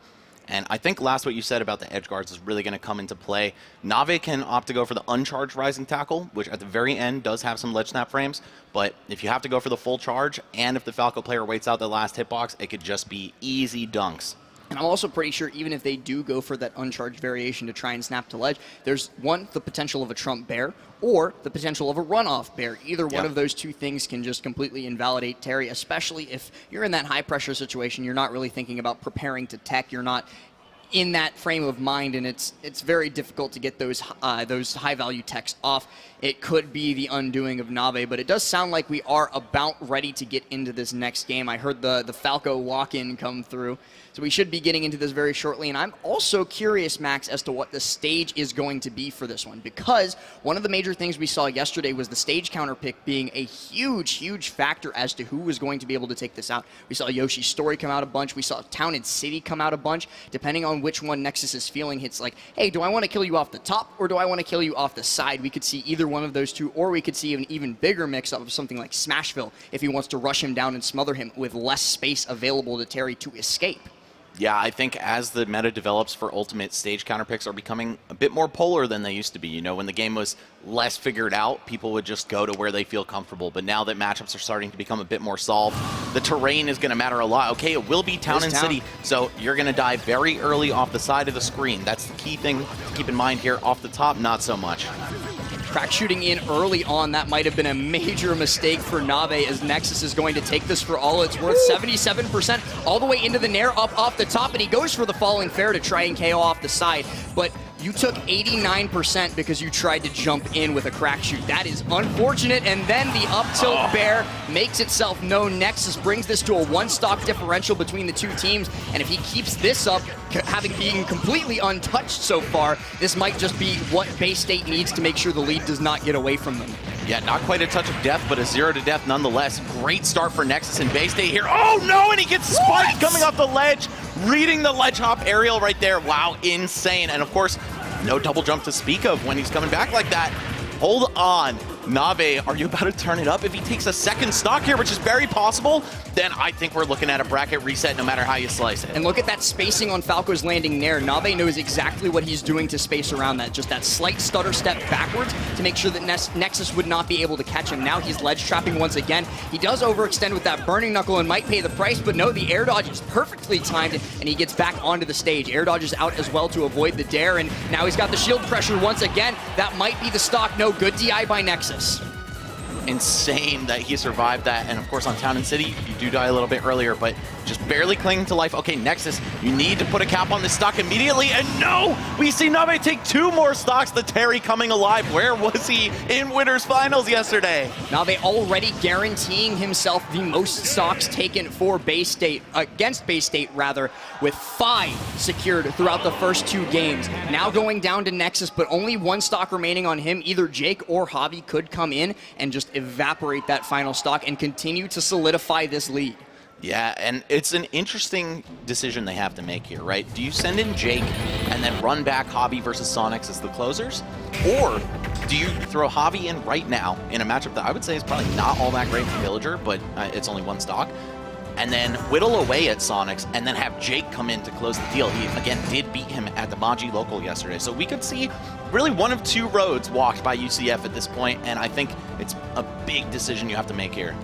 And I think last what you said about the edge guards is really going to come into play. Nave can opt to go for the uncharged rising tackle, which at the very end does have some ledge snap frames. But if you have to go for the full charge, and if the Falco player waits out the last hitbox, it could just be easy dunks. And I'm also pretty sure even if they do go for that uncharged variation to try and snap to ledge, there's one, the potential of a trump bear, or the potential of a runoff bear. Either one of those two things can just completely invalidate Terry, especially if you're in that high pressure situation. You're not really thinking about preparing to tech. You're not in that frame of mind, and it's very difficult to get those high-value techs off. It could be the undoing of Nave, but it does sound like we are about ready to get into this next game. I heard the Falco walk-in come through, so we should be getting into this very shortly. And I'm also curious, Max, as to what the stage is going to be for this one, because one of the major things we saw yesterday was the stage counter pick being a huge factor as to who was going to be able to take this out. We saw Yoshi's Story come out a bunch. We saw Town and City come out a bunch. Depending on which one Nexus is feeling, it's like, hey, do I want to kill you off the top or do I want to kill you off the side? We could see either one of those two, or we could see an even bigger mix-up of something like Smashville if he wants to rush him down and smother him with less space available to Terry to escape. Yeah, I think as the meta develops for Ultimate, stage counter picks are becoming a bit more polar than they used to be. You know, when the game was less figured out, people would just go to where they feel comfortable. But now that matchups are starting to become a bit more solved, the terrain is going to matter a lot. Okay, it will be Town and City, so you're going to die very early off the side of the screen. That's the key thing to keep in mind here. Off the top, not so much. Crack shooting in early on, that might have been a major mistake for Nave, as Nexus is going to take this for all it's worth. 77% all the way into the Nair, up off the top, and he goes for the falling fair to try and KO off the side. But you took 89% because you tried to jump in with a crack shoot. That is unfortunate, and then the up tilt bear makes itself known. Nexus brings this to a one-stock differential between the two teams, and if he keeps this up, having been completely untouched so far, this might just be what Bay State needs to make sure the lead does not get away from them. Yeah, not quite a touch of death, but a 0 to death nonetheless. Great start for Nexus and Bay State here. Oh no, and he gets spiked coming off the ledge, reading the ledge hop aerial right there. Wow, insane. And of course, no double jump to speak of when he's coming back like that. Hold on. Nave, are you about to turn it up? If he takes a second stock here, which is very possible, then I think we're looking at a bracket reset no matter how you slice it. And look at that spacing on Falco's landing Nair. Nave knows exactly what he's doing to space around that. Just that slight stutter step backwards to make sure that Nexus would not be able to catch him. Now he's ledge trapping once again. He does overextend with that burning knuckle and might pay the price, but no, the air dodge is perfectly timed, and he gets back onto the stage. Air dodge is out as well to avoid the dare, and now he's got the shield pressure once again. That might be the stock. No, good DI by Nexus. Insane that he survived that, and of course on Town and City you do die a little bit earlier, but just barely clinging to life. Okay, Nexus, you need to put a cap on this stock immediately, and no! We see Nave take 2 more stocks. The Terry coming alive. Where was he in Winners Finals yesterday? Nave already guaranteeing himself the most stocks taken for Bay State, against Bay State rather, with 5 secured throughout the first 2 games. Now going down to Nexus, but only 1 stock remaining on him. Either Jake or Javi could come in and just evaporate that final stock and continue to solidify this lead. Yeah, and it's an interesting decision they have to make here, right? Do you send in Jake and then run back Javi versus Sonics as the closers? Or do you throw Javi in right now in a matchup that I would say is probably not all that great for Villager, but it's only 1 stock, and then whittle away at Sonics and then have Jake come in to close the deal? He, again, did beat him at the Maji local yesterday. So we could see really one of 2 roads walked by UCF at this point, and I think it's a big decision you have to make here.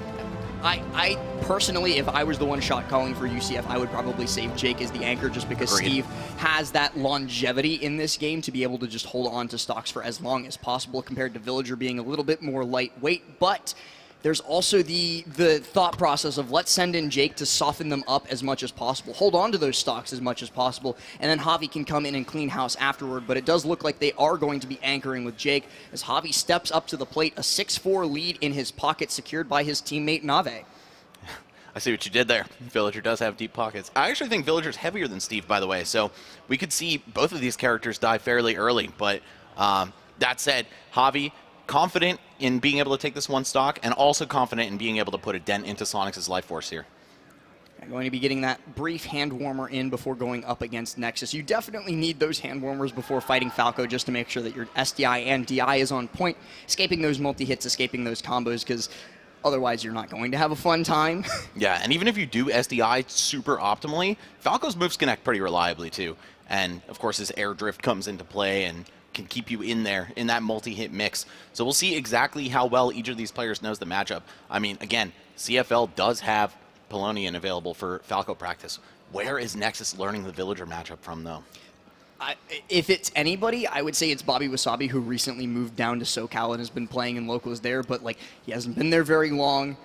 I personally, if I was the one shot calling for UCF, I would probably save Jake as the anchor, just because Agreed. Steve has that longevity in this game to be able to just hold on to stocks for as long as possible, compared to Villager being a little bit more lightweight. But there's also the thought process of let's send in Jake to soften them up as much as possible, hold on to those stocks as much as possible, and then Javi can come in and clean house afterward. But it does look like they are going to be anchoring with Jake as Javi steps up to the plate, a 6-4 lead in his pocket secured by his teammate Nave. I see what you did there. Villager does have deep pockets. I actually think Villager's heavier than Steve, by the way, so we could see both of these characters die fairly early. But that said, Javi, confident in being able to take this 1 stock, and also confident in being able to put a dent into Sonics' life force here. I'm going to be getting that brief hand warmer in before going up against Nexus. You definitely need those hand warmers before fighting Falco, just to make sure that your SDI and DI is on point, escaping those multi-hits, escaping those combos, because otherwise you're not going to have a fun time. Yeah, and even if you do SDI super optimally, Falco's moves connect pretty reliably too. And of course his air drift comes into play and can keep you in there in that multi-hit mix. So we'll see exactly how well each of these players knows the matchup. I mean, again, CFL does have Polonian available for Falco practice. Where is Nexus learning the Villager matchup from, though? If it's anybody, I would say it's Bobby Wasabi, who recently moved down to SoCal and has been playing in locals there, but like he hasn't been there very long.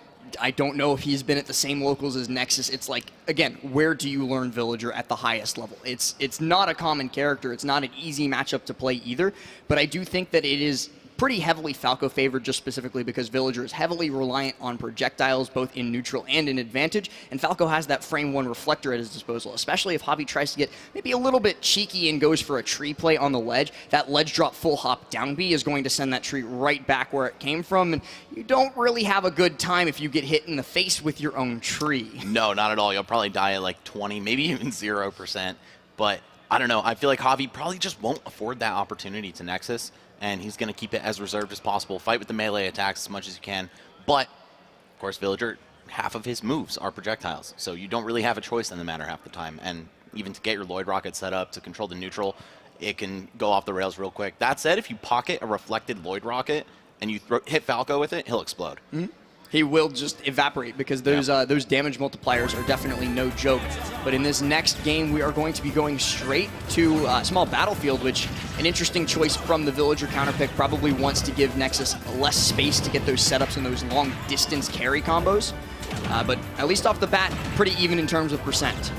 I don't know if he's been at the same locals as Nexus. It's like, again, where do you learn Villager at the highest level? It's not a common character. It's not an easy matchup to play either, but I do think that it is pretty heavily Falco favored, just specifically because Villager is heavily reliant on projectiles, both in neutral and in advantage, and Falco has that frame 1 reflector at his disposal, especially if Javi tries to get maybe a little bit cheeky and goes for a tree play on the ledge. That ledge drop full hop down B is going to send that tree right back where it came from, and you don't really have a good time if you get hit in the face with your own tree. No, not at all. You'll probably die at like 20, maybe even 0%, but I don't know. I feel like Javi probably just won't afford that opportunity to Nexus, and he's going to keep it as reserved as possible. Fight with the melee attacks as much as you can. But, of course, Villager, half of his moves are projectiles, so you don't really have a choice in the matter half the time. And even to get your Lloyd Rocket set up to control the neutral, it can go off the rails real quick. That said, if you pocket a reflected Lloyd Rocket and you hit Falco with it, he'll explode. Mm-hmm. He will just evaporate because those damage multipliers are definitely no joke. But in this next game, we are going to be going straight to Small Battlefield, which an interesting choice from the Villager counterpick, probably wants to give Nexus less space to get those setups and those long distance carry combos. But at least off the bat, pretty even in terms of percent.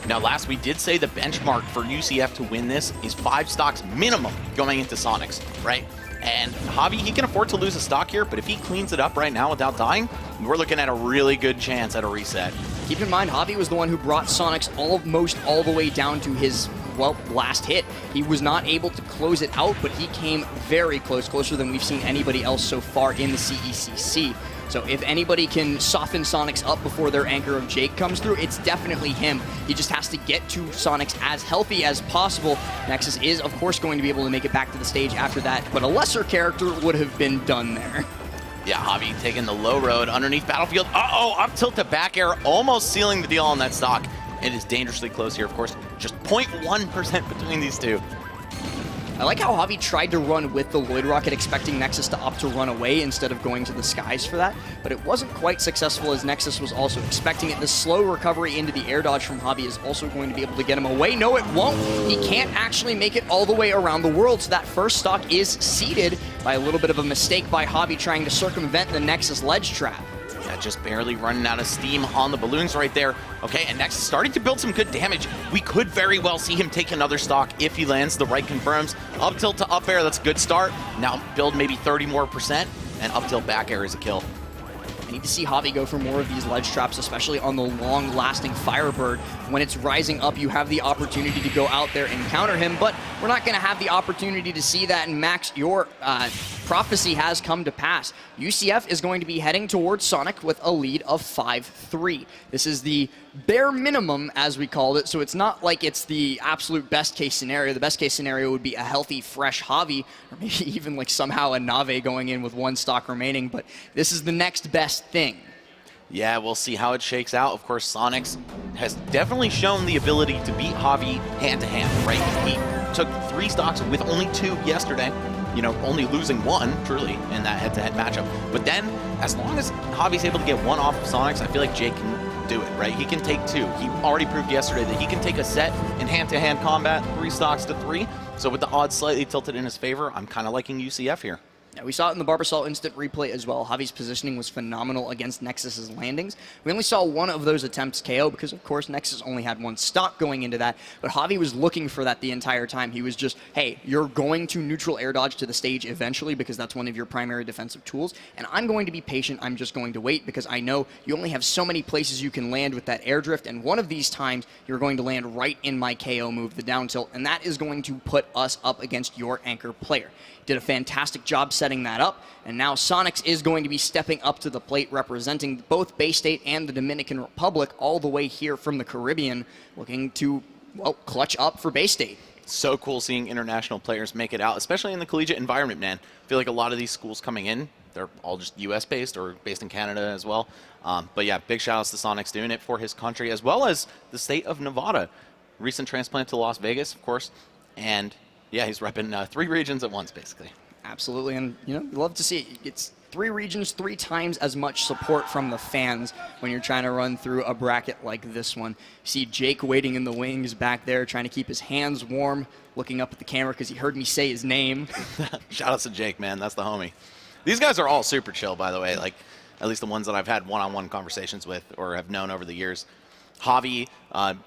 Now, last we did say the benchmark for UCF to win this is 5 stocks minimum going into Sonics, right? And Javi, he can afford to lose a stock here, but if he cleans it up right now without dying, we're looking at a really good chance at a reset. Keep in mind, Javi was the one who brought Sonics almost all the way down to his, well, last hit. He was not able to close it out, but he came very close, closer than we've seen anybody else so far in the CECC. So if anybody can soften Sonics up before their anchor of Jake comes through, it's definitely him. He just has to get to Sonics as healthy as possible. Nexus is, of course, going to be able to make it back to the stage after that, but a lesser character would have been done there. Yeah, Javi taking the low road underneath Battlefield. Uh-oh, up tilt to back air, almost sealing the deal on that stock. It is dangerously close here, of course. Just 0.1% between these two. I like how Javi tried to run with the Lloyd Rocket, expecting Nexus to opt to run away instead of going to the skies for that, but it wasn't quite successful as Nexus was also expecting it. The slow recovery into the air dodge from Javi is also going to be able to get him away. No, it won't. He can't actually make it all the way around the world, so that first stock is seeded by a little bit of a mistake by Javi trying to circumvent the Nexus ledge trap. Yeah, just barely running out of steam on the balloons right there. Okay, and Nexus starting to build some good damage. We could very well see him take another stock if he lands the right confirms. Up tilt to up air, that's a good start. Now build maybe 30 more %, and up tilt back air is a kill. I need to see Javi go for more of these ledge traps, especially on the long-lasting Firebird. When it's rising up, you have the opportunity to go out there and counter him, but we're not going to have the opportunity to see that, and Max, your prophecy has come to pass. UCF is going to be heading towards Sonic with a lead of 5-3. This is the bare minimum, as we called it, so it's not like it's the absolute best-case scenario. The best-case scenario would be a healthy, fresh Javi, or maybe even like somehow a Nave going in with 1 stock remaining, but this is the next best thing. Yeah, we'll see how it shakes out. Of course, Sonics has definitely shown the ability to beat Javi hand-to-hand, right? He took 3 stocks with only 2 yesterday, you know, only losing 1, truly, in that head-to-head matchup. But then, as long as Javi's able to get 1 off of Sonics, I feel like Jake can do it, right? He can take 2. He already proved yesterday that he can take a set in hand-to-hand combat, 3 stocks to 3. So with the odds slightly tilted in his favor, I'm kind of liking UCF here. Yeah, we saw it in the Barbasol instant replay as well. Javi's positioning was phenomenal against Nexus's landings. We only saw 1 of those attempts KO because, of course, Nexus only had 1 stock going into that, but Javi was looking for that the entire time. He was just, hey, you're going to neutral air dodge to the stage eventually because that's one of your primary defensive tools, and I'm going to be patient. I'm just going to wait because I know you only have so many places you can land with that air drift, and one of these times you're going to land right in my KO move, the down tilt, and that is going to put us up against your anchor player. Did a fantastic job setting that up, and now Sonics is going to be stepping up to the plate, representing both Bay State and the Dominican Republic all the way here from the Caribbean, looking to, well, clutch up for Bay State. So cool seeing international players make it out, especially in the collegiate environment, man. I feel like a lot of these schools coming in, they're all just US-based or based in Canada as well. But yeah, big shout-outs to Sonics doing it for his country, as well as the state of Nevada. Recent transplant to Las Vegas, of course, and yeah, he's repping 3 regions at once, basically. Absolutely, and you know, love to see it. It's 3 regions, 3 times as much support from the fans when you're trying to run through a bracket like this one. You see Jake waiting in the wings back there, trying to keep his hands warm, looking up at the camera because he heard me say his name. Shout out to Jake, man. That's the homie. These guys are all super chill, by the way. Like, at least the ones that I've had one-on-one conversations with or have known over the years. Javi,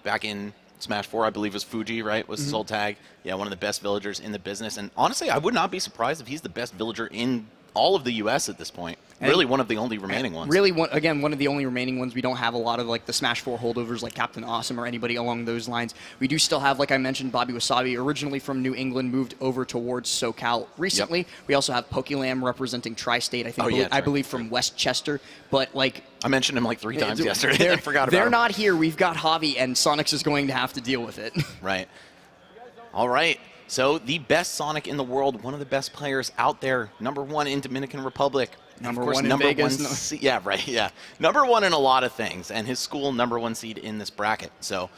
back in Smash 4, I believe was Fuji, right? Was his old tag. Yeah, one of the best villagers in the business. And honestly, I would not be surprised if he's the best villager in all of the U.S. at this point. And really one of the only remaining ones. Really, one of the only remaining ones. We don't have a lot of like the Smash 4 holdovers like Captain Awesome or anybody along those lines. We do still have, like I mentioned, Bobby Wasabi, originally from New England, moved over towards SoCal recently. Yep. We also have Pokelam representing Tri-State, I think. I believe from Westchester. But like I mentioned him like 3 times yesterday. I forgot about They're him. not here. We've got Javi, and Sonics is going to have to deal with it. Right. All right. So the best Sonic in the world, one of the best players out there, #1 in Dominican Republic. Number one in Vegas. Yeah, right, yeah. #1 in a lot of things, and his school #1 seed in this bracket. So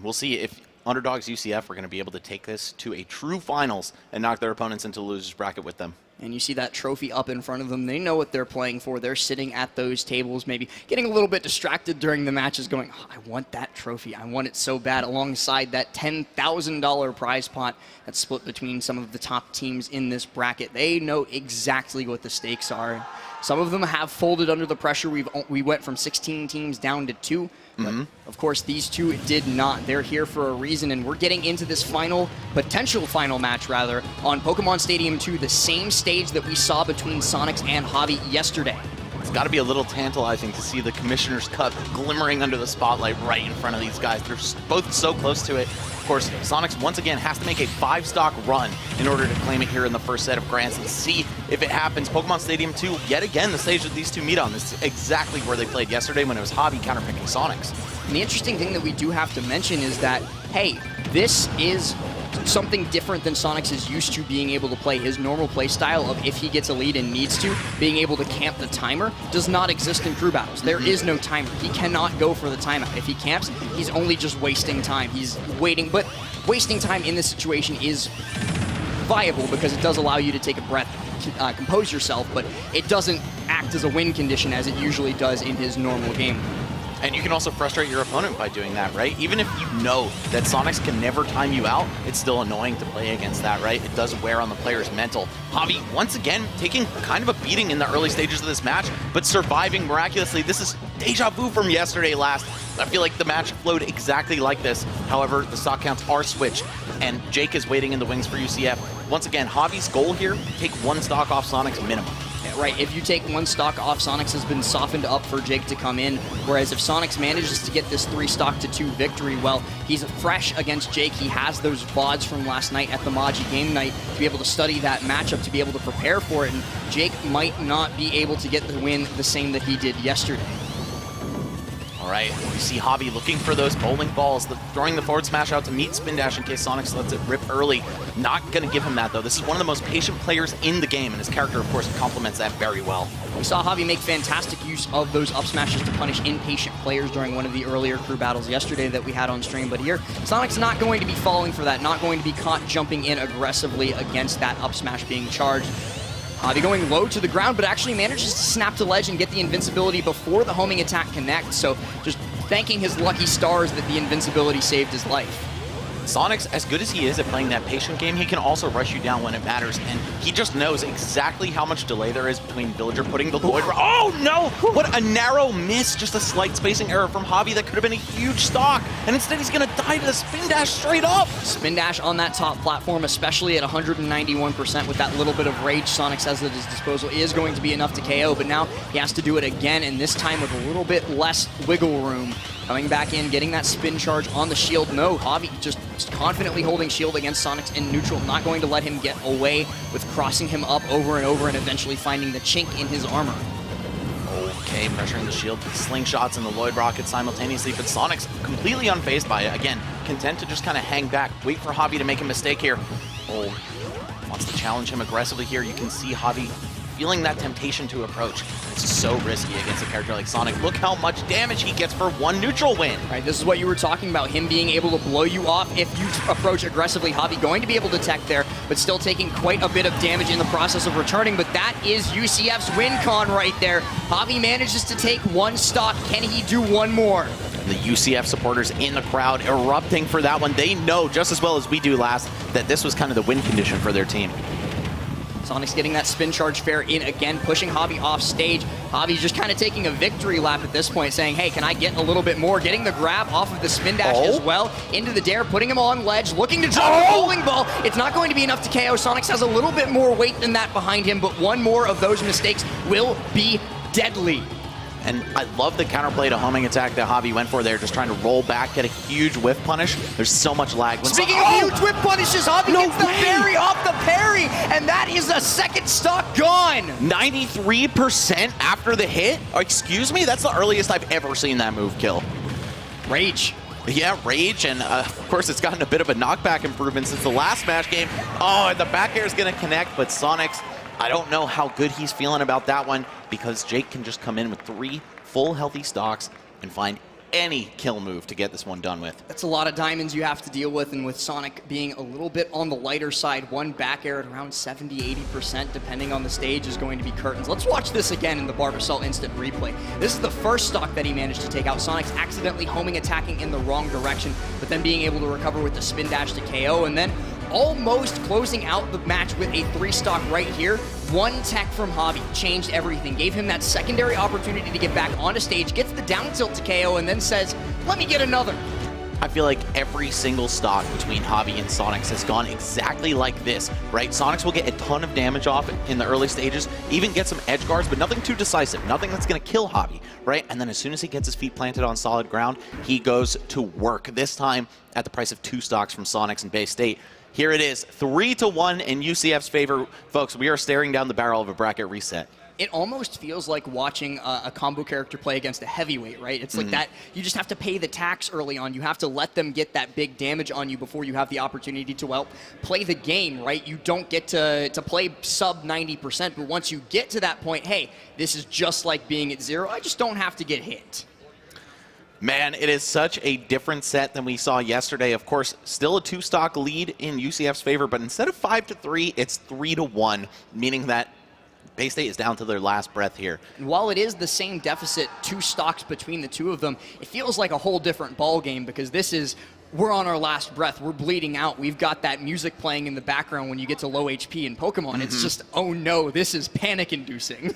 we'll see if Underdogs UCF are going to be able to take this to a true finals and knock their opponents into the loser's bracket with them. And you see that trophy up in front of them. They know what they're playing for. They're sitting at those tables, maybe getting a little bit distracted during the matches, going, oh, I want that trophy. I want it so bad, alongside that $10,000 prize pot that's split between some of the top teams in this bracket. They know exactly what the stakes are. Some of them have folded under the pressure. We went from 16 teams down to 2. But of course, these 2 did not. They're here for a reason, and we're getting into this potential final match, rather, on Pokemon Stadium 2, the same stage that we saw between Sonics and Javi yesterday. It's got to be a little tantalizing to see the Commissioner's Cup glimmering under the spotlight right in front of these guys. They're both so close to it. Of course, Sonics once again has to make a 5-stock run in order to claim it here in the first set of Grants. Let's see if it happens. Pokemon Stadium 2, yet again, the stage that these 2 meet on. This is exactly where they played yesterday when it was Javi counterpicking Sonics. And the interesting thing that we do have to mention is that, hey, this is something different than Sonics is used to being able to play. His normal play style of, if he gets a lead and needs to, being able to camp the timer does not exist in crew battles. There is no timer. He cannot go for the timeout. If he camps, he's only just wasting time. He's waiting, but wasting time in this situation is viable because it does allow you to take a breath, compose yourself, but it doesn't act as a win condition as it usually does in his normal game. And you can also frustrate your opponent by doing that, right? Even if you know that Sonics can never time you out, it's still annoying to play against that, right? It does wear on the player's mental. Javi, once again, taking kind of a beating in the early stages of this match, but surviving miraculously. This is deja vu from yesterday last. I feel like the match flowed exactly like this. However, the stock counts are switched, and Jake is waiting in the wings for UCF. Once again, Javi's goal here, take 1 stock off Sonics minimum. Right, if you take 1 stock off, Sonics has been softened up for Jake to come in, whereas if Sonics manages to get this 3-stock to 2 victory, well, he's fresh against Jake. He has those VODs from last night at the Maji game night to be able to study that matchup, to be able to prepare for it, and Jake might not be able to get the win the same that he did yesterday. All right, you see Javi looking for those bowling balls, throwing the forward smash out to meet Spin Dash in case Sonics lets it rip early. Not going to give him that, though. This is one of the most patient players in the game, and his character, of course, complements that very well. We saw Javi make fantastic use of those up smashes to punish impatient players during one of the earlier crew battles yesterday that we had on stream, but here, Sonic's not going to be falling for that, not going to be caught jumping in aggressively against that up smash being charged. Javi going low to the ground, but actually manages to snap to ledge and get the invincibility before the homing attack connects. So just thanking his lucky stars that the invincibility saved his life. Sonics, as good as he is at playing that patient game, he can also rush you down when it matters, and he just knows exactly how much delay there is between Villager putting the Lloyd... Oh, no! What a narrow miss, just a slight spacing error from Javi that could have been a huge stock, and instead he's going to die to the Spin Dash straight up! Spin Dash on that top platform, especially at 191% with that little bit of rage Sonics has at his disposal, is going to be enough to KO, but now he has to do it again, and this time with a little bit less wiggle room. Coming back in, getting that spin charge on the shield. No, Javi just confidently holding shield against Sonics in neutral, not going to let him get away with crossing him up over and over and eventually finding the chink in his armor. Okay, pressuring the shield with slingshots and the Lloyd Rocket simultaneously, but Sonics completely unfazed by it. Again, content to just kind of hang back, wait for Javi to make a mistake here. Oh, wants to challenge him aggressively here. You can see Javi feeling that temptation to approach. It's so risky against a character like Sonic. Look how much damage he gets for 1 neutral win. Right, this is what you were talking about, him being able to blow you off if you approach aggressively. Javi going to be able to tech there, but still taking quite a bit of damage in the process of returning, but that is UCF's win con right there. Javi manages to take 1 stock. Can he do 1 more? The UCF supporters in the crowd erupting for that one. They know just as well as we do last that this was kind of the win condition for their team. Sonic's getting that spin charge fair in again, pushing Javi off stage. Javi's just kind of taking a victory lap at this point, saying, hey, can I get a little bit more? Getting the grab off of the spin dash as well, into the dare, putting him on ledge, looking to drop a bowling ball. It's not going to be enough to KO. Sonics has a little bit more weight than that behind him, but one more of those mistakes will be deadly. And I love the counterplay to homing attack that Javi went for there, just trying to roll back, get a huge whiff punish. There's so much lag. When Speaking of huge whip punishes, Javi gets the parry off the parry, and that is a second stock gone. 93% after the hit? Oh, excuse me? That's the earliest I've ever seen that move kill. Rage. Yeah, Rage, and of course it's gotten a bit of a knockback improvement since the last Smash game. Oh, and the back air is going to connect, but Sonics, I don't know how good he's feeling about that one, because Jake can just come in with 3 full healthy stocks and find any kill move to get this one done with. That's a lot of diamonds you have to deal with, and with Sonic being a little bit on the lighter side, one back air at around 70-80%, depending on the stage, is going to be curtains. Let's watch this again in the Barbasol instant replay. This is the first stock that he managed to take out. Sonic's accidentally homing attacking in the wrong direction, but then being able to recover with the spin dash to KO, and then almost closing out the match with a 3-stock right here. One tech from Javi changed everything, gave him that secondary opportunity to get back onto stage, gets the down tilt to KO, and then says, let me get another. I feel like every single stock between Javi and Sonics has gone exactly like this, right? Sonics will get a ton of damage off in the early stages, even get some edge guards, but nothing too decisive, nothing that's going to kill Javi, right? And then as soon as he gets his feet planted on solid ground, he goes to work, this time at the price of 2 stocks from Sonics and Bay State. Here it is, 3-1 in UCF's favor. Folks, we are staring down the barrel of a bracket reset. It almost feels like watching a combo character play against a heavyweight, right? It's like that, you just have to pay the tax early on. You have to let them get that big damage on you before you have the opportunity to, well, play the game, right? You don't get to play sub 90%, but once you get to that point, hey, this is just like being at 0. I just don't have to get hit. Man, it is such a different set than we saw yesterday. Of course, still a 2-stock lead in UCF's favor, but instead of 5-3, it's 3-1, meaning that Bay State is down to their last breath here. And while it is the same deficit, 2 stocks between the two of them, it feels like a whole different ball game, because this is, we're on our last breath, we're bleeding out, we've got that music playing in the background when you get to low HP in Pokemon. It's just, oh no, this is panic-inducing.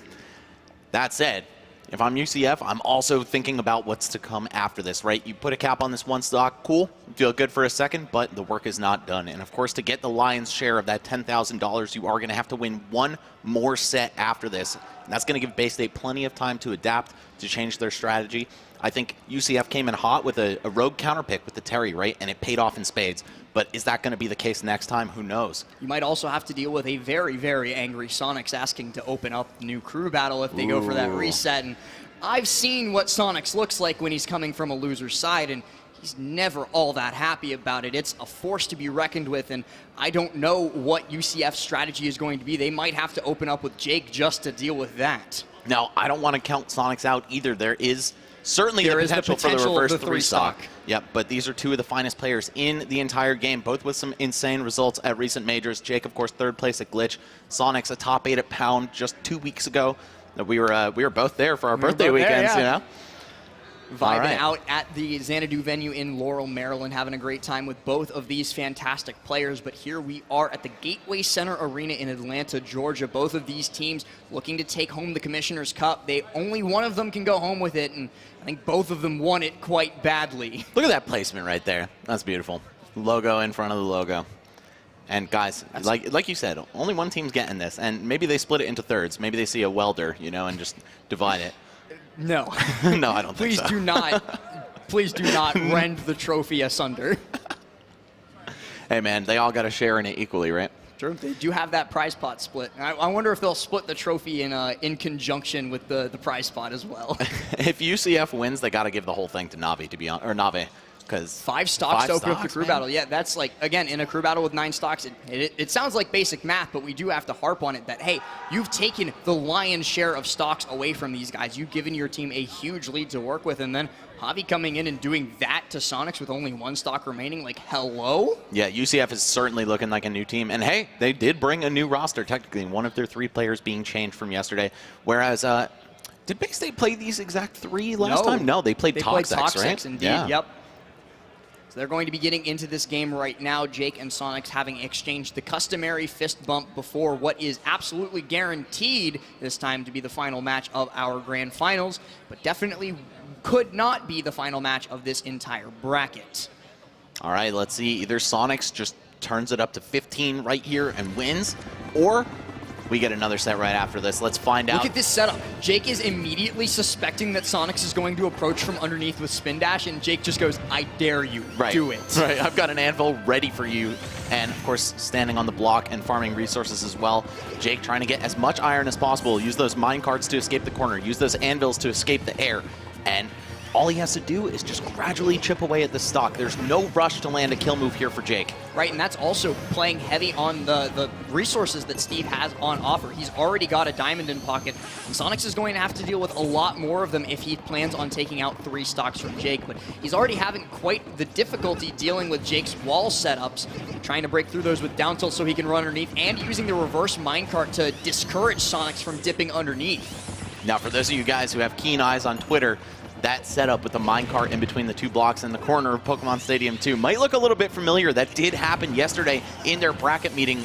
That said, if I'm UCF, I'm also thinking about what's to come after this, right? You put a cap on this 1 stock, cool, feel good for a second, but the work is not done. And of course, to get the lion's share of that $10,000, you are going to have to win 1 more set after this. And that's going to give Bay State plenty of time to adapt, to change their strategy. I think UCF came in hot with a rogue counter pick with the Terry, right? And it paid off in spades. But is that going to be the case next time? Who knows? You might also have to deal with a very, very angry Sonics asking to open up the new crew battle if they go for that reset. And I've seen what Sonics looks like when he's coming from a loser's side, and he's never all that happy about it. It's a force to be reckoned with, and I don't know what UCF's strategy is going to be. They might have to open up with Jake just to deal with that. Now, I don't want to count Sonics out either. There is certainly the potential for the reverse 3-stock. Yep, but these are 2 of the finest players in the entire game, both with some insane results at recent majors. Jake, of course, 3rd place at Glitch. Sonics a top 8 at Pound just 2 weeks ago. We were both there for our birthday weekends, you know? Vibing out at the Xanadu venue in Laurel, Maryland, having a great time with both of these fantastic players. But here we are at the Gateway Center Arena in Atlanta, Georgia. Both of these teams looking to take home the Commissioner's Cup. Only one of them can go home with it, and I think both of them won it quite badly. Look at that placement right there. That's beautiful. Logo in front of the logo. And guys, like you said, only one team's getting this, and maybe they split it into thirds. Maybe they see a welder, you know, and just divide it. No. No, I don't think so. Please do not rend the trophy asunder. Hey, man, they all got to share in it equally, right? True. They do have that prize pot split. I wonder if they'll split the trophy in conjunction with the prize pot as well. If UCF wins, they got to give the whole thing to Navi, to be honest, or Nave. Because 5 stocks to open up the crew battle. Yeah, that's like, again, in a crew battle with 9 stocks, it sounds like basic math, but we do have to harp on it that, hey, you've taken the lion's share of stocks away from these guys. You've given your team a huge lead to work with, and then Javi coming in and doing that to Sonics with only 1 stock remaining, like, hello? Yeah, UCF is certainly looking like a new team. And hey, they did bring a new roster, technically, one of their 3 players being changed from yesterday. Whereas, did Bay State play these exact 3 last time? No, they played Toxics, right? Indeed, yep. So they're going to be getting into this game right now. Jake and Sonics having exchanged the customary fist bump before what is absolutely guaranteed this time to be the final match of our grand finals, but definitely could not be the final match of this entire bracket. All right, let's see. Either Sonics just turns it up to 15 right here and wins, or we get another set right after this. Let's find out. Look at this setup. Jake is immediately suspecting that Sonics is going to approach from underneath with spin dash, and Jake just goes, I dare you, do it. Right, I've got an anvil ready for you. And of course, standing on the block and farming resources as well. Jake trying to get as much iron as possible, use those mine carts to escape the corner, use those anvils to escape the air, and all he has to do is just gradually chip away at the stock. There's no rush to land a kill move here for Jake. Right, and that's also playing heavy on the resources that Steve has on offer. He's already got a diamond in pocket, and Sonics is going to have to deal with a lot more of them if he plans on taking out 3 stocks from Jake, but he's already having quite the difficulty dealing with Jake's wall setups, trying to break through those with down tilt so he can run underneath, and using the reverse minecart to discourage Sonics from dipping underneath. Now, for those of you guys who have keen eyes on Twitter, that setup with the minecart in between the 2 blocks in the corner of Pokemon Stadium 2 might look a little bit familiar. That did happen yesterday in their bracket meeting,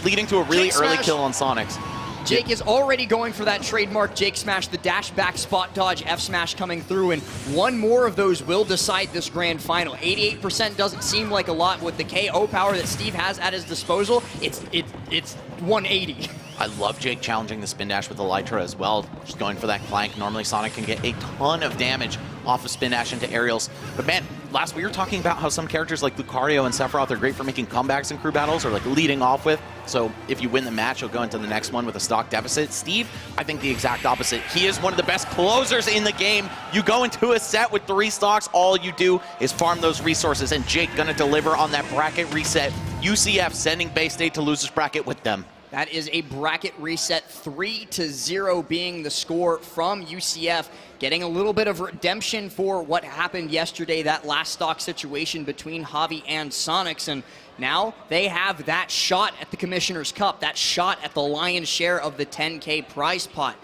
leading to a really early kill on Sonics. Jake is already going for that trademark Jake Smash, the dash back spot dodge F Smash coming through, and one more of those will decide this grand final. 88% doesn't seem like a lot with the KO power that Steve has at his disposal. It's 180. I love Jake challenging the spin dash with Elytra as well, just going for that clank. Normally Sonic can get a ton of damage off of spin dash into aerials. But man, last we were talking about how some characters like Lucario and Sephiroth are great for making comebacks in crew battles or like leading off with. So if you win the match, you'll go into the next one with a stock deficit. Steve, I think the exact opposite. He is one of the best closers in the game. You go into a set with 3 stocks, all you do is farm those resources, and Jake gonna deliver on that bracket reset. UCF sending Bay State to losers bracket with them. That is a bracket reset, 3-0 being the score from UCF, getting a little bit of redemption for what happened yesterday, that last stock situation between Javi and Sonics, and now they have that shot at the Commissioner's Cup, that shot at the lion's share of the 10K prize pot.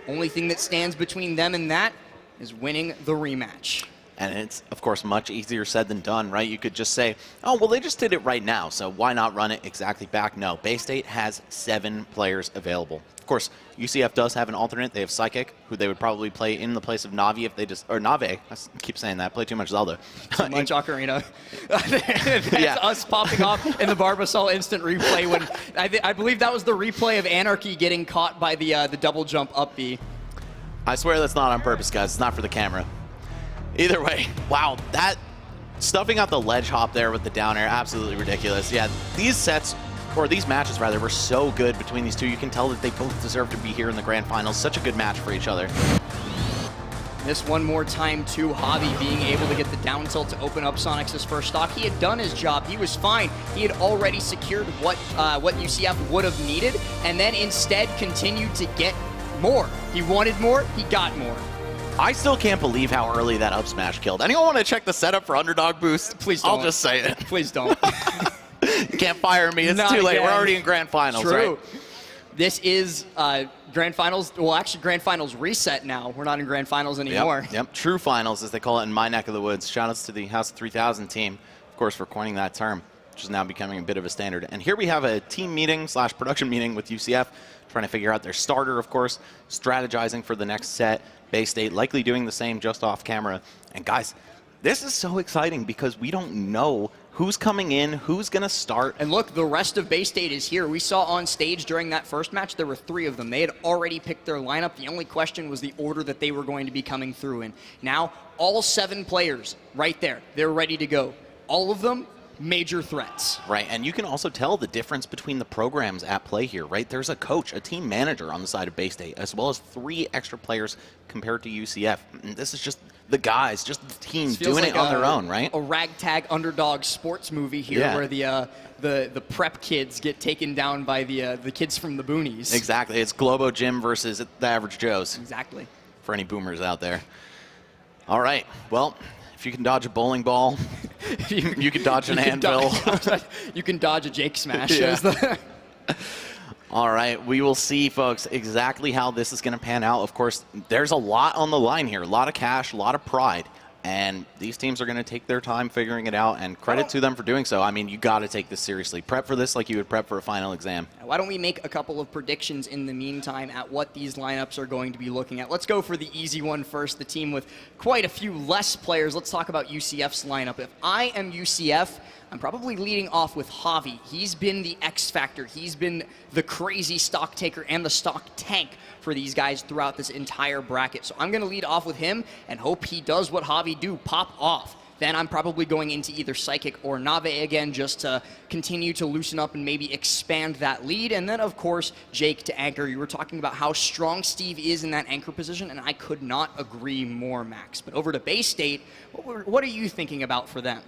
Only thing that stands between them and that is winning the rematch. And it's, of course, much easier said than done, right? You could just say, oh, well, they just did it right now, so why not run it exactly back? No, Bay State has 7 players available. Of course, UCF does have an alternate. They have Psychic, who they would probably play in the place of Navi if they just, or Nave, I keep saying that, play too much Zelda. Too much Ocarina. That's us popping off in the Barbasol instant replay when, I believe that was the replay of Anarchy getting caught by the double jump up B. I swear that's not on purpose, guys. It's not for the camera. Either way, wow, that stuffing out the ledge hop there with the down air, absolutely ridiculous. Yeah, these sets, or these matches rather, were so good between these two. You can tell that they both deserve to be here in the grand finals. Such a good match for each other. This one more time too, Javi being able to get the down tilt to open up Sonics' first stock. He had done his job. He was fine. He had already secured what UCF would have needed, and then instead continued to get more. He wanted more, he got more. I still can't believe how early that up smash killed. Anyone want to check the setup for underdog boost? Please don't. I'll just say it. Please don't. You can't fire me. It's too late. We're already in grand finals, True. right? This is grand finals. Well, actually, grand finals reset now. We're not in grand finals anymore. Yep. True finals, as they call it in my neck of the woods. Shoutouts to the House of 3000 team, of course, for coining that term, which is now becoming a bit of a standard. And here we have a team meeting / production meeting with UCF, trying to figure out their starter, of course, strategizing for the next set. Bay State likely doing the same just off camera. And guys, this is so exciting because we don't know who's coming in, who's going to start. And look, the rest of Bay State is here. We saw on stage during that first match, there were 3 of them. They had already picked their lineup. The only question was the order that they were going to be coming through in. Now, all 7 players right there, they're ready to go. All of them major threats. Right, and you can also tell the difference between the programs at play here, right? There's a coach, a team manager on the side of Bay State, as well as 3 extra players compared to UCF. And this is just the guys, just the team doing like it on their own, right? A ragtag underdog sports movie here where the prep kids get taken down by the kids from the boonies. Exactly, it's Globo Gym versus the Average Joes. Exactly. For any boomers out there. All right, well, if you can dodge a bowling ball, you can dodge an anvil. You can dodge a Jake Smash. Yeah. All right, we will see, folks, exactly how this is going to pan out. Of course, there's a lot on the line here, a lot of cash, a lot of pride. And these teams are going to take their time figuring it out, and credit to them for doing so. I mean, you got to take this seriously. Prep for this like you would prep for a final exam. Why don't we make a couple of predictions in the meantime at what these lineups are going to be looking at? Let's go for the easy one first, the team with quite a few less players. Let's talk about UCF's lineup. If I am UCF, I'm probably leading off with Javi. He's been the X factor. He's been the crazy stock taker and the stock tank for these guys throughout this entire bracket. So I'm going to lead off with him and hope he does what Javi do, pop off. Then I'm probably going into either Psychic or Nave again just to continue to loosen up and maybe expand that lead. And then, of course, Jake to anchor. You were talking about how strong Steve is in that anchor position, and I could not agree more, Max. But over to Bay State, what are you thinking about for them?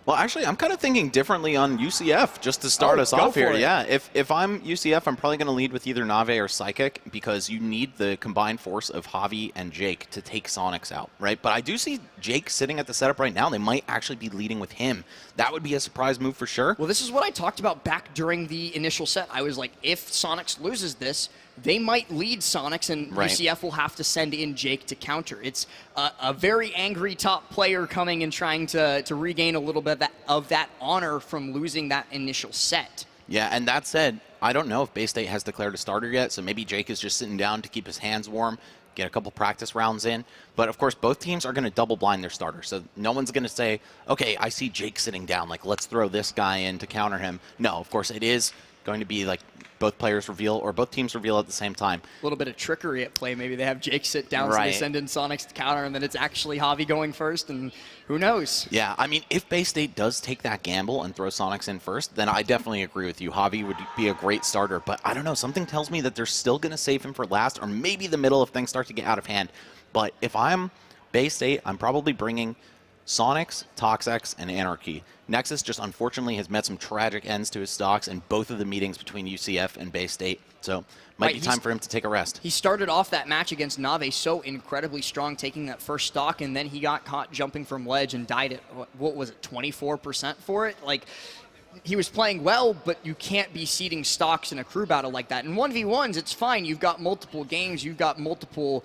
Well, actually, I'm kind of thinking differently on UCF just to start us off here. Yeah, if I'm UCF, I'm probably going to lead with either Nave or Psychic because you need the combined force of Javi and Jake to take Sonics out, right? But I do see Jake sitting at the setup right now. They might actually be leading with him. That would be a surprise move for sure. Well, this is what I talked about back during the initial set. I was like, if Sonics loses this, they might lead Sonics, and UCF will have to send in Jake to counter. It's a very angry top player coming and trying to regain a little bit of that honor from losing that initial set. Yeah, and that said, I don't know if Bay State has declared a starter yet, so maybe Jake is just sitting down to keep his hands warm, get a couple practice rounds in. But, of course, both teams are going to double blind their starter, so no one's going to say, okay, I see Jake sitting down, like, let's throw this guy in to counter him. No, of course, it is going to be like both players reveal or both teams reveal at the same time. A little bit of trickery at play. Maybe they have Jake sit down, so they send in Sonics to counter, and then it's actually Javi going first, and who knows? Yeah, I mean, if Bay State does take that gamble and throw Sonics in first, then I definitely agree with you. Javi would be a great starter, but I don't know. Something tells me that they're still going to save him for last or maybe the middle if things start to get out of hand. But if I'm Bay State, I'm probably bringing Sonics, Toxex, and Anarchy. Nexus just unfortunately has met some tragic ends to his stocks in both of the meetings between UCF and Bay State. So might be time for him to take a rest. He started off that match against Nave so incredibly strong, taking that first stock, and then he got caught jumping from ledge and died at, what was it, 24% for it? Like, he was playing well, but you can't be seeding stocks in a crew battle like that. In 1v1s, it's fine. You've got multiple games. You've got multiple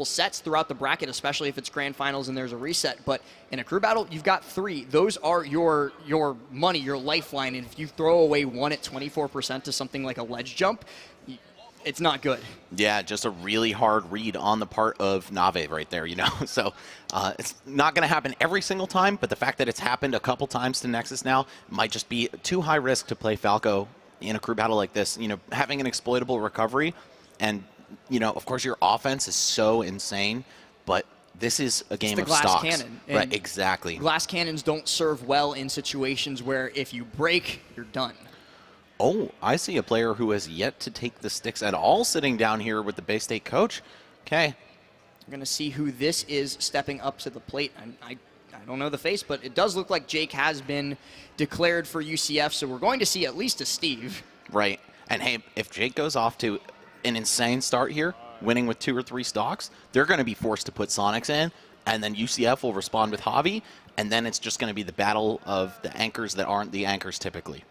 sets throughout the bracket, especially if it's grand finals and there's a reset. But in a crew battle, you've got 3. Those are your money, your lifeline. And if you throw away one at 24% to something like a ledge jump, it's not good. Yeah, just a really hard read on the part of Nave right there, you know. So it's not going to happen every single time, but the fact that it's happened a couple times to Nexus now might just be too high risk to play Falco in a crew battle like this. You know, having an exploitable recovery and, you know, of course your offense is so insane, but this is a game of stocks. Cannon. Right, exactly. Glass cannons don't serve well in situations where if you break, you're done. Oh, I see a player who has yet to take the sticks at all sitting down here with the Bay State coach. Okay. We're going to see who this is stepping up to the plate. I don't know the face, but it does look like Jake has been declared for UCF, so we're going to see at least a Steve. Right. And hey, if Jake goes off to an insane start here, winning with 2 or 3 stocks, they're going to be forced to put Sonics in, and then UCF will respond with Javi, and then it's just going to be the battle of the anchors that aren't the anchors typically.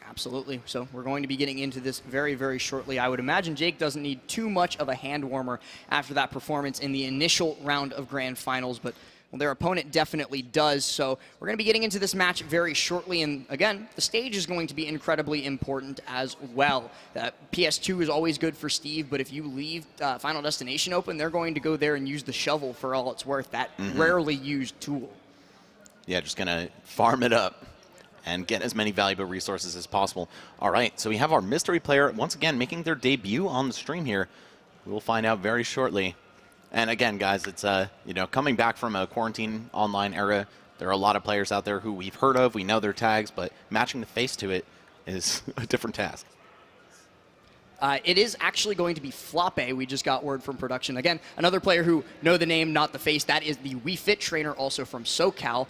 Absolutely. So we're going to be getting into this very, very shortly. I would imagine Jake doesn't need too much of a hand warmer after that performance in the initial round of grand finals, but well, their opponent definitely does. So we're going to be getting into this match very shortly. And again, the stage is going to be incredibly important as well. PS2 is always good for Steve, but if you leave Final Destination open, they're going to go there and use the shovel for all it's worth. That rarely used tool. Yeah, just going to farm it up and get as many valuable resources as possible. All right, so we have our mystery player once again making their debut on the stream here. We'll find out very shortly. And again, guys, it's you know, coming back from a quarantine online era, there are a lot of players out there who we've heard of, we know their tags, but matching the face to it is a different task. It is actually going to be Floppe. We just got word from production. Again, another player who know the name, not the face. That is the Wii Fit trainer, also from SoCal,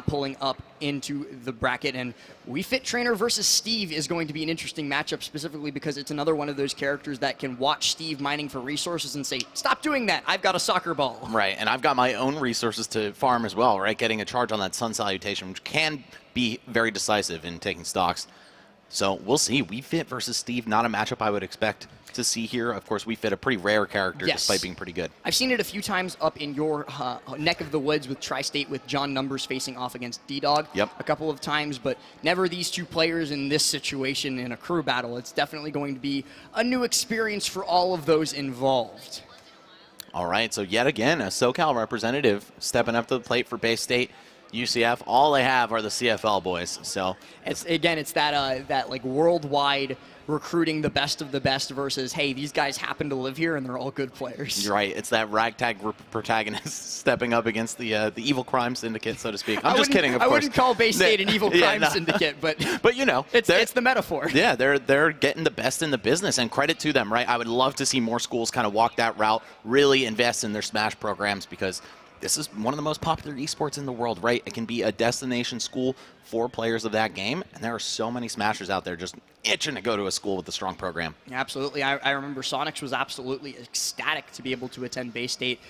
pulling up into the bracket. And Wii Fit trainer versus Steve is going to be an interesting matchup, specifically because it's another one of those characters that can watch Steve mining for resources and say, stop doing that, I've got a soccer ball. Right, and I've got my own resources to farm as well, right? Getting a charge on that Sun Salutation, which can be very decisive in taking stocks. So we'll see. We Fit versus Steve, not a matchup I would expect to see here. Of course, We Fit, a pretty rare character, despite being pretty good. I've seen it a few times up in your neck of the woods with Tri-State, with John Numbers facing off against D-Dog a couple of times, but never these two players in this situation in a crew battle. It's definitely going to be a new experience for all of those involved. All right, so yet again, a SoCal representative stepping up to the plate for Bay State. UCF, all they have are the CFL boys. So it's that like worldwide recruiting the best of the best versus, hey, these guys happen to live here and they're all good players. You're right. It's that ragtag protagonist stepping up against the evil crime syndicate, so to speak. I'm just kidding, of course. I wouldn't call Bay State an evil crime syndicate, but you know, it's the metaphor. Yeah, they're getting the best in the business, and credit to them, right? I would love to see more schools kind of walk that route, really invest in their Smash programs, because this is one of the most popular esports in the world, right? It can be a destination school for players of that game, and there are so many Smashers out there just itching to go to a school with a strong program. Absolutely. I remember Sonics was absolutely ecstatic to be able to attend Bay State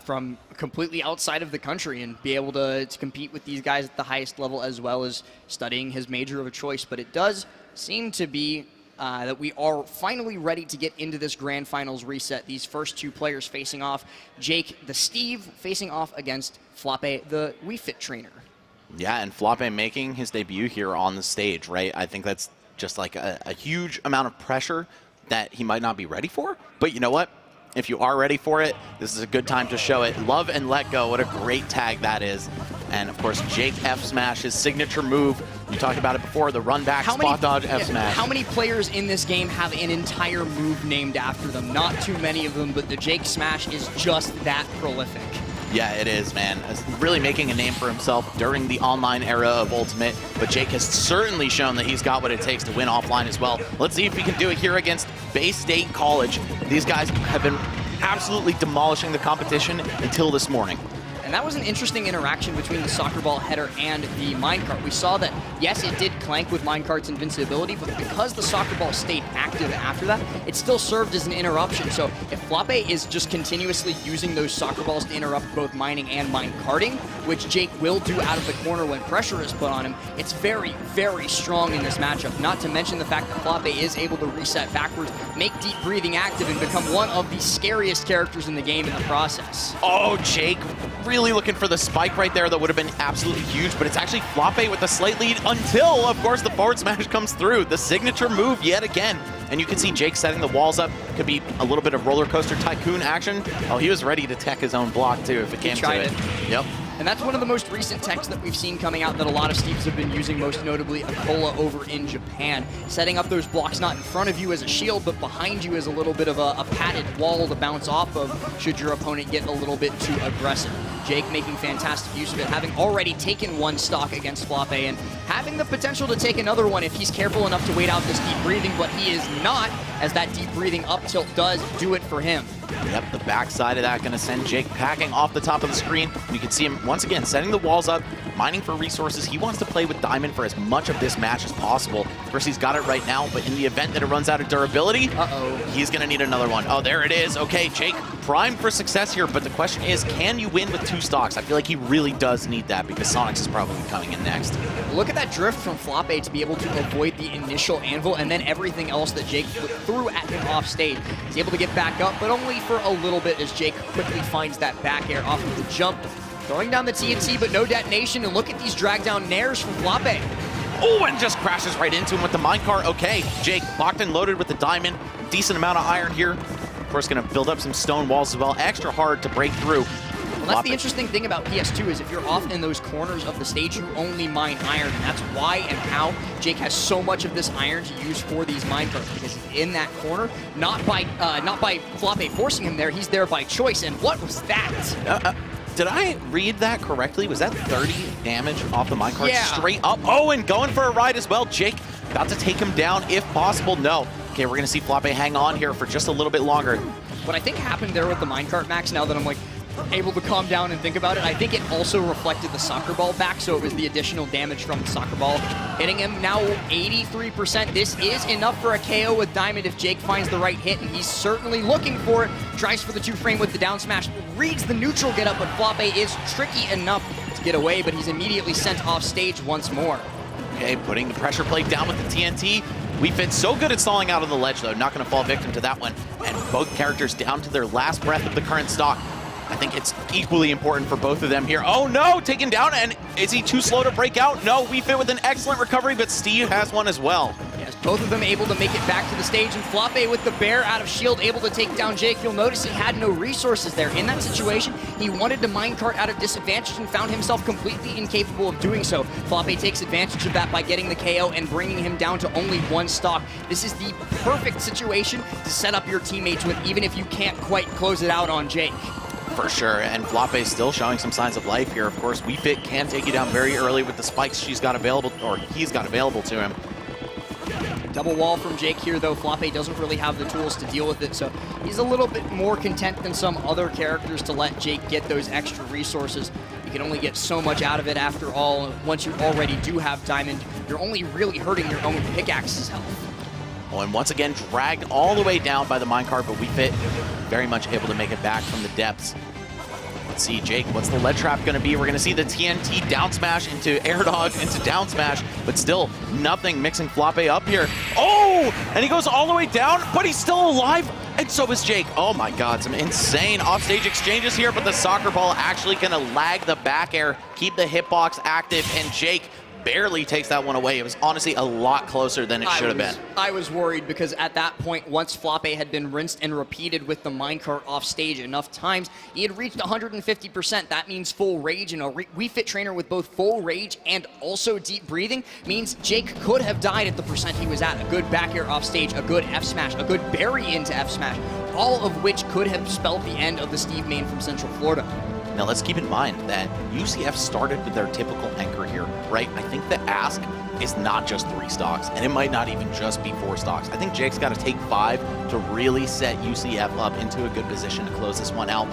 from completely outside of the country and be able to compete with these guys at the highest level, as well as studying his major of a choice. But it does seem to be that we are finally ready to get into this grand finals reset. These first two players facing off. Jake, the Steve, facing off against Flappe, the We Fit trainer. Yeah, and Flappe making his debut here on the stage, right? I think that's just like a huge amount of pressure that he might not be ready for. But you know what? If you are ready for it, this is a good time to show it. Love and Let Go, what a great tag that is. And of course, Jake F Smash, his signature move. You talked about it before, the run back, spot dodge, F Smash. How many players in this game have an entire move named after them? Not too many of them, but the Jake Smash is just that prolific. Yeah, it is, man. Really making a name for himself during the online era of Ultimate, but Jake has certainly shown that he's got what it takes to win offline as well. Let's see if he can do it here against Bay State College. These guys have been absolutely demolishing the competition until this morning. And that was an interesting interaction between the soccer ball header and the minecart. We saw that, yes, it did clank with minecart's invincibility, but because the soccer ball stayed active after that, it still served as an interruption. So if Flappe is just continuously using those soccer balls to interrupt both mining and minecarting, which Jake will do out of the corner when pressure is put on him, it's very, very strong in this matchup. Not to mention the fact that Flappe is able to reset backwards, make deep breathing active, and become one of the scariest characters in the game in the process. Oh, Jake really looking for the spike right there. That would have been absolutely huge, but it's actually Flappe with the slight lead until, of course, the forward smash comes through. The signature move yet again. And you can see Jake setting the walls up. Could be a little bit of roller coaster tycoon action. Oh, he was ready to tech his own block too if it came to it. Yep. And that's one of the most recent techs that we've seen coming out that a lot of Steves have been using, most notably Akola over in Japan. Setting up those blocks not in front of you as a shield, but behind you as a little bit of a padded wall to bounce off of should your opponent get a little bit too aggressive. Jake making fantastic use of it, having already taken one stock against Flappe and having the potential to take another one if he's careful enough to wait out this deep breathing, but he is not, as that deep breathing up tilt does do it for him. Yep, the backside of that going to send Jake packing off the top of the screen. You can see him once again setting the walls up, mining for resources. He wants to play with Diamond for as much of this match as possible. Of course, he's got it right now, but in the event that it runs out of durability, he's going to need another one. Oh, there it is. Okay, Jake primed for success here, but the question is, can you win with two stocks? I feel like he really does need that because Sonics is probably coming in next. Look at that drift from Flappe to be able to avoid the initial anvil and then everything else that Jake threw at him off stage. He's able to get back up, but only for a little bit as Jake quickly finds that back air off of the jump. Throwing down the TNT, but no detonation, and look at these drag down nairs from Flappe. Oh, and just crashes right into him with the minecart. Okay, Jake locked and loaded with the diamond. Decent amount of iron here. Of course, going to build up some stone walls as well. Extra hard to break through. Well, that's the interesting thing about PS2 is if you're off in those corners of the stage, you only mine iron, and that's why and how Jake has so much of this iron to use for these minecarts, because he's in that corner, not by Flappe forcing him there, he's there by choice, and what was that? Did I read that correctly? Was that 30 damage off the minecart straight up? Oh, and going for a ride as well. Jake about to take him down if possible. No. Okay, we're going to see Flappe hang on here for just a little bit longer. What I think happened there with the minecart, Max, now that I'm like able to calm down and think about it, I think it also reflected the soccer ball back, so it was the additional damage from the soccer ball hitting him. Now 83%. This is enough for a KO with Diamond if Jake finds the right hit, and he's certainly looking for it. Tries for the two frame with the down smash, reads the neutral get up, but Flappe is tricky enough to get away, but he's immediately sent off stage once more. Okay, putting the pressure plate down with the TNT. WeFit so good at stalling out on the ledge, though. Not going to fall victim to that one. And both characters down to their last breath of the current stock. I think it's equally important for both of them here. Oh no, taken down, and is he too slow to break out? No, WeFit with an excellent recovery, but Steve has one as well. Yes, both of them able to make it back to the stage, and Floppe with the bear out of shield, able to take down Jake. You'll notice he had no resources there. In that situation, he wanted to minecart out of disadvantage and found himself completely incapable of doing so. Floppe takes advantage of that by getting the KO and bringing him down to only one stock. This is the perfect situation to set up your teammates with, even if you can't quite close it out on Jake. For sure, and Floppe is still showing some signs of life here. Of course, WeFit can take you down very early with the spikes she's got available, or he's got available to him. Double wall from Jake here, though. Floppe doesn't really have the tools to deal with it, so he's a little bit more content than some other characters to let Jake get those extra resources. You can only get so much out of it after all. Once you already do have Diamond, you're only really hurting your own pickaxe's health. Oh, and once again, dragged all the way down by the minecart, but WeFit very much able to make it back from the depths. Let's see, Jake, what's the lead trap going to be? We're going to see the TNT down smash into air dog into down smash, but still nothing mixing Floppe up here. Oh, and he goes all the way down, but he's still alive, and so is Jake. Oh my God, some insane offstage exchanges here, but the soccer ball actually going to lag the back air, keep the hitbox active, and Jake barely takes that one away. It was honestly a lot closer than it should have been. I was worried because at that point, once Floppe had been rinsed and repeated with the minecart off stage enough times, he had reached 150%. That means full rage, and a WeFit trainer with both full rage and also deep breathing means Jake could have died at the percent he was at. A good back air off stage, a good F smash, a good bury into F smash, all of which could have spelled the end of the Steve main from Central Florida. Now let's keep in mind that UCF started with their typical anchor here, right? I think the ask is not just 3 stocks, and it might not even just be 4 stocks. I think Jake's got to take 5 to really set UCF up into a good position to close this one out.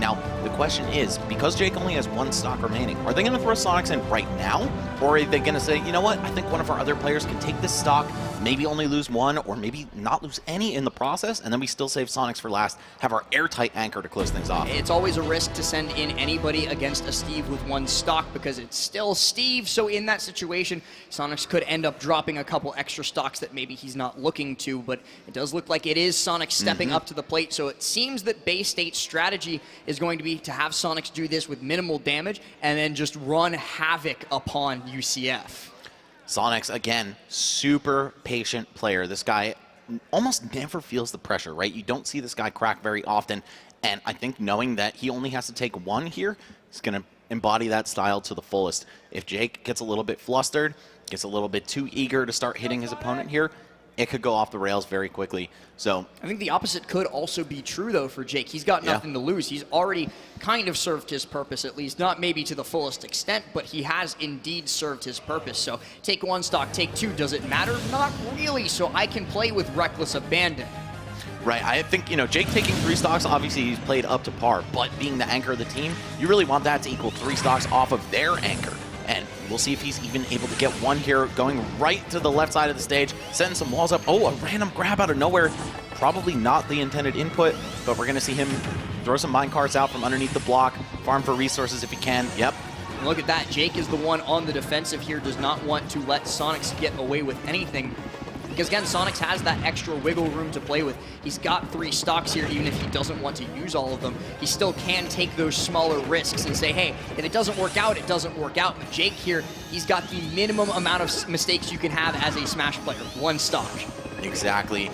Now, the question is, because Jake only has 1 stock remaining, are they going to throw Sonics in right now? Or are they going to say, you know what, I think one of our other players can take this stock, maybe only lose 1, or maybe not lose any in the process, and then we still save Sonics for last, have our airtight anchor to close things off. It's always a risk to send in anybody against a Steve with 1 stock because it's still Steve, so in that situation, Sonics could end up dropping a couple extra stocks that maybe he's not looking to, but it does look like it is Sonics stepping up to the plate, so it seems that Bay State's strategy is going to be to have Sonics do this with minimal damage and then just run havoc upon UCF. Sonics, again, super patient player. This guy almost never feels the pressure, right? You don't see this guy crack very often, and I think knowing that he only has to take 1 here, he's going to embody that style to the fullest. If Jake gets a little bit flustered, gets a little bit too eager to start hitting his opponent here, it could go off the rails very quickly. So I think the opposite could also be true, though, for Jake. He's got nothing to lose. He's already kind of served his purpose, at least. Not maybe to the fullest extent, but he has indeed served his purpose. So take 1 stock, take 2. Does it matter? Not really. So I can play with reckless abandon. Right, I think, you know, Jake taking 3 stocks, obviously he's played up to par, but being the anchor of the team, you really want that to equal 3 stocks off of their anchor. And we'll see if he's even able to get 1 here, going right to the left side of the stage, setting some walls up. Oh, a random grab out of nowhere. Probably not the intended input, but we're going to see him throw some minecarts out from underneath the block, farm for resources if he can. Yep. And look at that. Jake is the one on the defensive here, does not want to let Sonics get away with anything. Because again, Sonics has that extra wiggle room to play with. He's got 3 stocks here, even if he doesn't want to use all of them. He still can take those smaller risks and say, hey, if it doesn't work out, it doesn't work out. But Jake here, he's got the minimum amount of mistakes you can have as a Smash player, 1 stock. Exactly.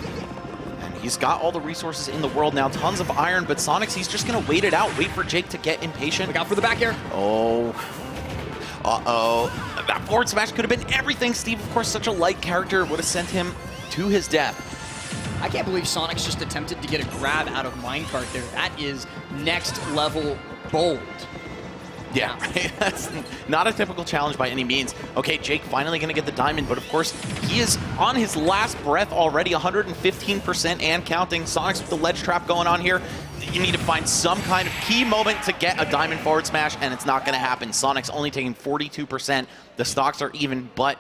And he's got all the resources in the world now, tons of iron, but Sonics, he's just going to wait it out, wait for Jake to get impatient. Look out for the back air. Oh. Uh-oh. That forward smash could have been everything. Steve, of course, such a light character, would have sent him to his death. I can't believe Sonics just attempted to get a grab out of minecart there. That is next level bold. Yeah, that's not a typical challenge by any means. Okay, Jake finally going to get the diamond, but of course, he is on his last breath already, 115% and counting. Sonics with the ledge trap going on here. You need to find some kind of key moment to get a diamond forward smash, and it's not going to happen. Sonics only taking 42%. The stocks are even, but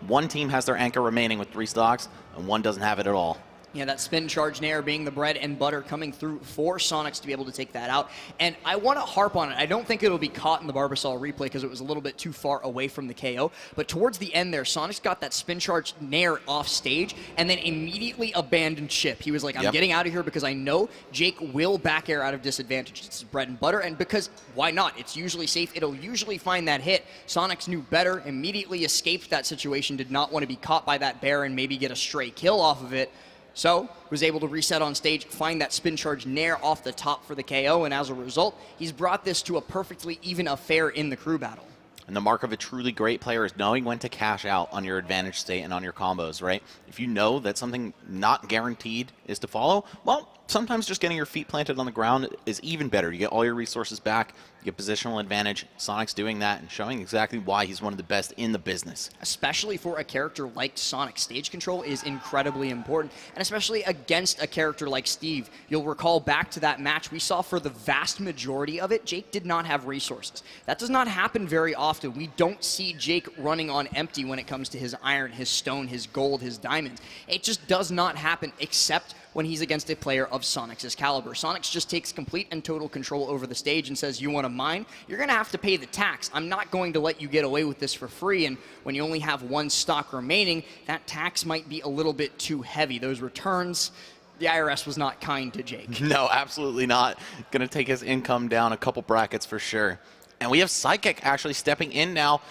1 team has their anchor remaining with 3 stocks, and 1 doesn't have it at all. Yeah, that spin charge nair being the bread and butter coming through for Sonics to be able to take that out. And I want to harp on it. I don't think it'll be caught in the Barbasol replay because it was a little bit too far away from the KO. But towards the end there, Sonics got that spin charge nair off stage and then immediately abandoned ship. He was like, I'm getting out of here because I know Jake will back air out of disadvantage. It's bread and butter. And because why not? It's usually safe. It'll usually find that hit. Sonics knew better, immediately escaped that situation, did not want to be caught by that bear and maybe get a stray kill off of it. So, was able to reset on stage, find that spin charge nair off the top for the KO, and as a result, he's brought this to a perfectly even affair in the crew battle. And the mark of a truly great player is knowing when to cash out on your advantage state and on your combos, right? If you know that something not guaranteed is to follow, well, sometimes just getting your feet planted on the ground is even better. You get all your resources back, you get positional advantage. Sonic's doing that and showing exactly why he's one of the best in the business. Especially for a character like Sonic, stage control is incredibly important, and especially against a character like Steve. You'll recall back to that match we saw for the vast majority of it, Jake did not have resources. That does not happen very often. We don't see Jake running on empty when it comes to his iron, his stone, his gold, his diamonds. It just does not happen except when he's against a player of Sonics' caliber. Sonics just takes complete and total control over the stage and says, you want to mine? You're going to have to pay the tax. I'm not going to let you get away with this for free. And when you only have one stock remaining, that tax might be a little bit too heavy. Those returns, the IRS was not kind to Jake. No, absolutely not. Going to take his income down a couple brackets for sure. And we have Psychic actually stepping in now,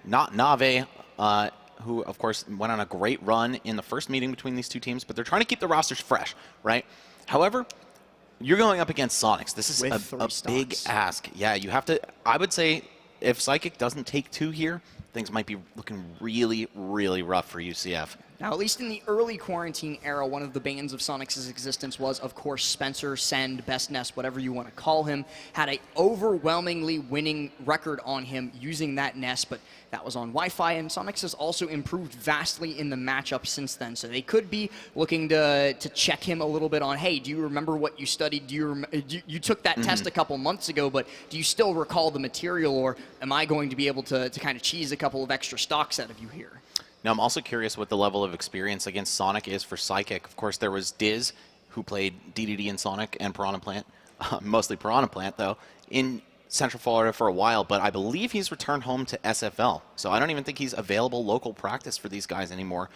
not Nave, who, of course, went on a great run in the first meeting between these two teams, but they're trying to keep the rosters fresh, right? However, you're going up against Sonics. This is a big ask. Yeah, you have to, I would say, if Psychic doesn't take 2 here, things might be looking really, really rough for UCF. Now, at least in the early quarantine era, one of the banes of Sonics' existence was, of course, Spencer, Send, Best Nest, whatever you want to call him, had an overwhelmingly winning record on him using that Nest, but that was on Wi-Fi, and Sonics has also improved vastly in the matchup since then, so they could be looking to check him a little bit on, hey, do you remember what you studied? You took that test a couple months ago, but do you still recall the material, or am I going to be able to kind of cheese a couple of extra stocks out of you here? Now, I'm also curious what the level of experience against Sonic is for Psychic. Of course, there was Diz, who played DDD in Sonic and Piranha Plant, mostly Piranha Plant, though, in Central Florida for a while, but I believe he's returned home to SFL. So I don't even think he's available local practice for these guys anymore.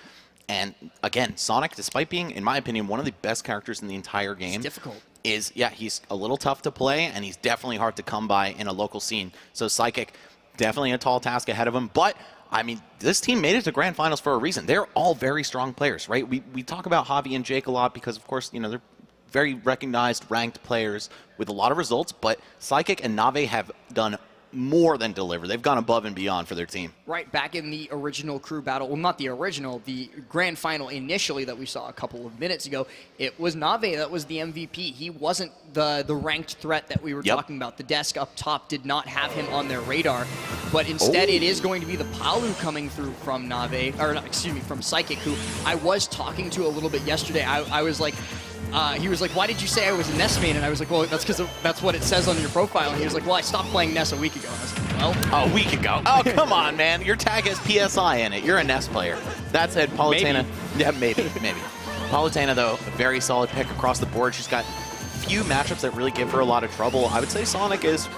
And again, Sonic, despite being, in my opinion, one of the best characters in the entire game, it's difficult. He's a little tough to play, and he's definitely hard to come by in a local scene. So Psychic, definitely a tall task ahead of him, but I mean, this team made it to grand finals for a reason. They're all very strong players, right? We talk about Javi and Jake a lot because, of course, you know, they're very recognized, ranked players with a lot of results, but Psychic and Nave have done more than deliver. They've gone above and beyond for their team. Right, back in the original crew battle, well, not the original, the grand final initially that we saw a couple of minutes ago, it was Nave that was the MVP. He wasn't the ranked threat that we were talking about. The desk up top did not have him on their radar, but instead it is going to be the Palu coming through from Nave, or excuse me, from Psychic, who I was talking to a little bit yesterday. I was like, he was like, why did you say I was a Ness main? And I was like, well, that's because that's what it says on your profile. And he was like, well, I stopped playing Ness a week ago. And I was like, well. A week ago? Oh, come on, man. Your tag has PSI in it. You're a Ness player. That said, Politana. Maybe. Yeah, maybe. Politana, though, a very solid pick across the board. She's got few matchups that really give her a lot of trouble. I would say Sonic is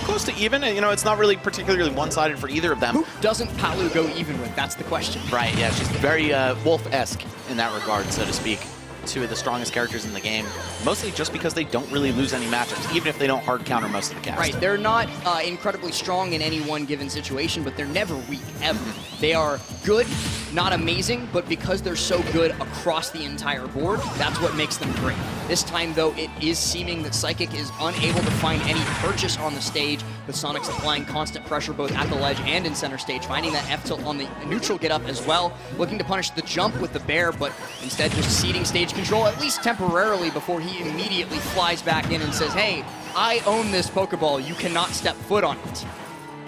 close to even. You know, it's not really particularly one-sided for either of them. Who doesn't Palu go even with? That's the question. Right, yeah. She's very Wolf-esque in that regard, so to speak. 2 of the strongest characters in the game, mostly just because they don't really lose any matchups, even if they don't hard counter most of the cast. Right, they're not incredibly strong in any one given situation, but they're never weak, ever. They are good, not amazing, but because they're so good across the entire board, that's what makes them great. This time, though, it is seeming that Psychic is unable to find any purchase on the stage, with Sonic's applying constant pressure both at the ledge and in center stage, finding that F-tilt on the neutral get up as well, looking to punish the jump with the bear, but instead just ceding stage control, at least temporarily, before he immediately flies back in and says, hey, I own this Pokeball, you cannot step foot on it.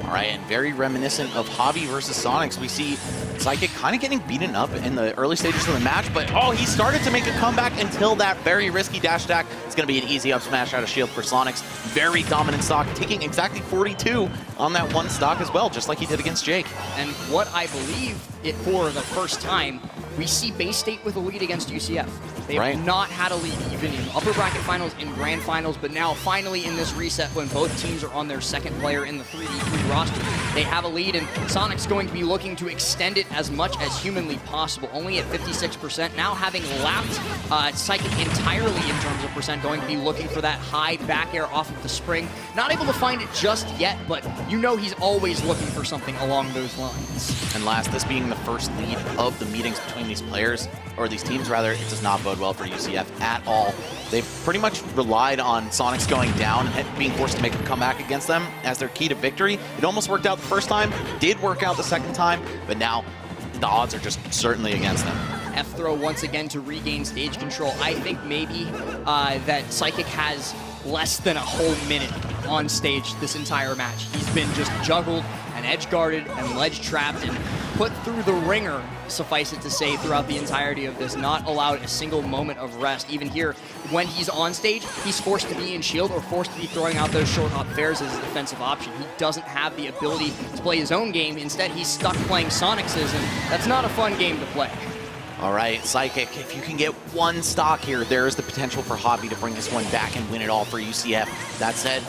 All right, and very reminiscent of Javi versus Sonics, we see Psychic kind of getting beaten up in the early stages of the match, but he started to make a comeback until that very risky dash attack. It's going to be an easy up smash out of shield for Sonics. Very dominant stock, taking exactly 42 on that one stock as well, just like he did against Jake. And what I believe it for the first time, we see Bay State with a lead against UCF. They Right. have not had a lead even in upper bracket finals and grand finals, but now finally in this reset when both teams are on their second player in the 3v3 roster, they have a lead, and Sonic's going to be looking to extend it as much as humanly possible, only at 56%. Now having lapped Psychic entirely in terms of percent, going to be looking for that high back air off of the spring. Not able to find it just yet, but you know he's always looking for something along those lines. And last, this being the first lead of the meetings between these players, or these teams rather, it does not bode well for UCF at all. They've pretty much relied on Sonics going down and being forced to make a comeback against them as their key to victory. It almost worked out the first time, did work out the second time, but now the odds are just certainly against them. F-throw once again to regain stage control. I think maybe that Psychic has less than a whole minute on stage this entire match. He's been just juggled and edge guarded and ledge trapped and put through the ringer, suffice it to say, throughout the entirety of this, not allowed a single moment of rest. Even here, when he's on stage, he's forced to be in shield or forced to be throwing out those short hop fairs as a defensive option. He doesn't have the ability to play his own game. Instead, he's stuck playing Sonic's, and that's not a fun game to play. All right, Psychic, if you can get one stock here, there is the potential for Hobby to bring this one back and win it all for UCF. That said,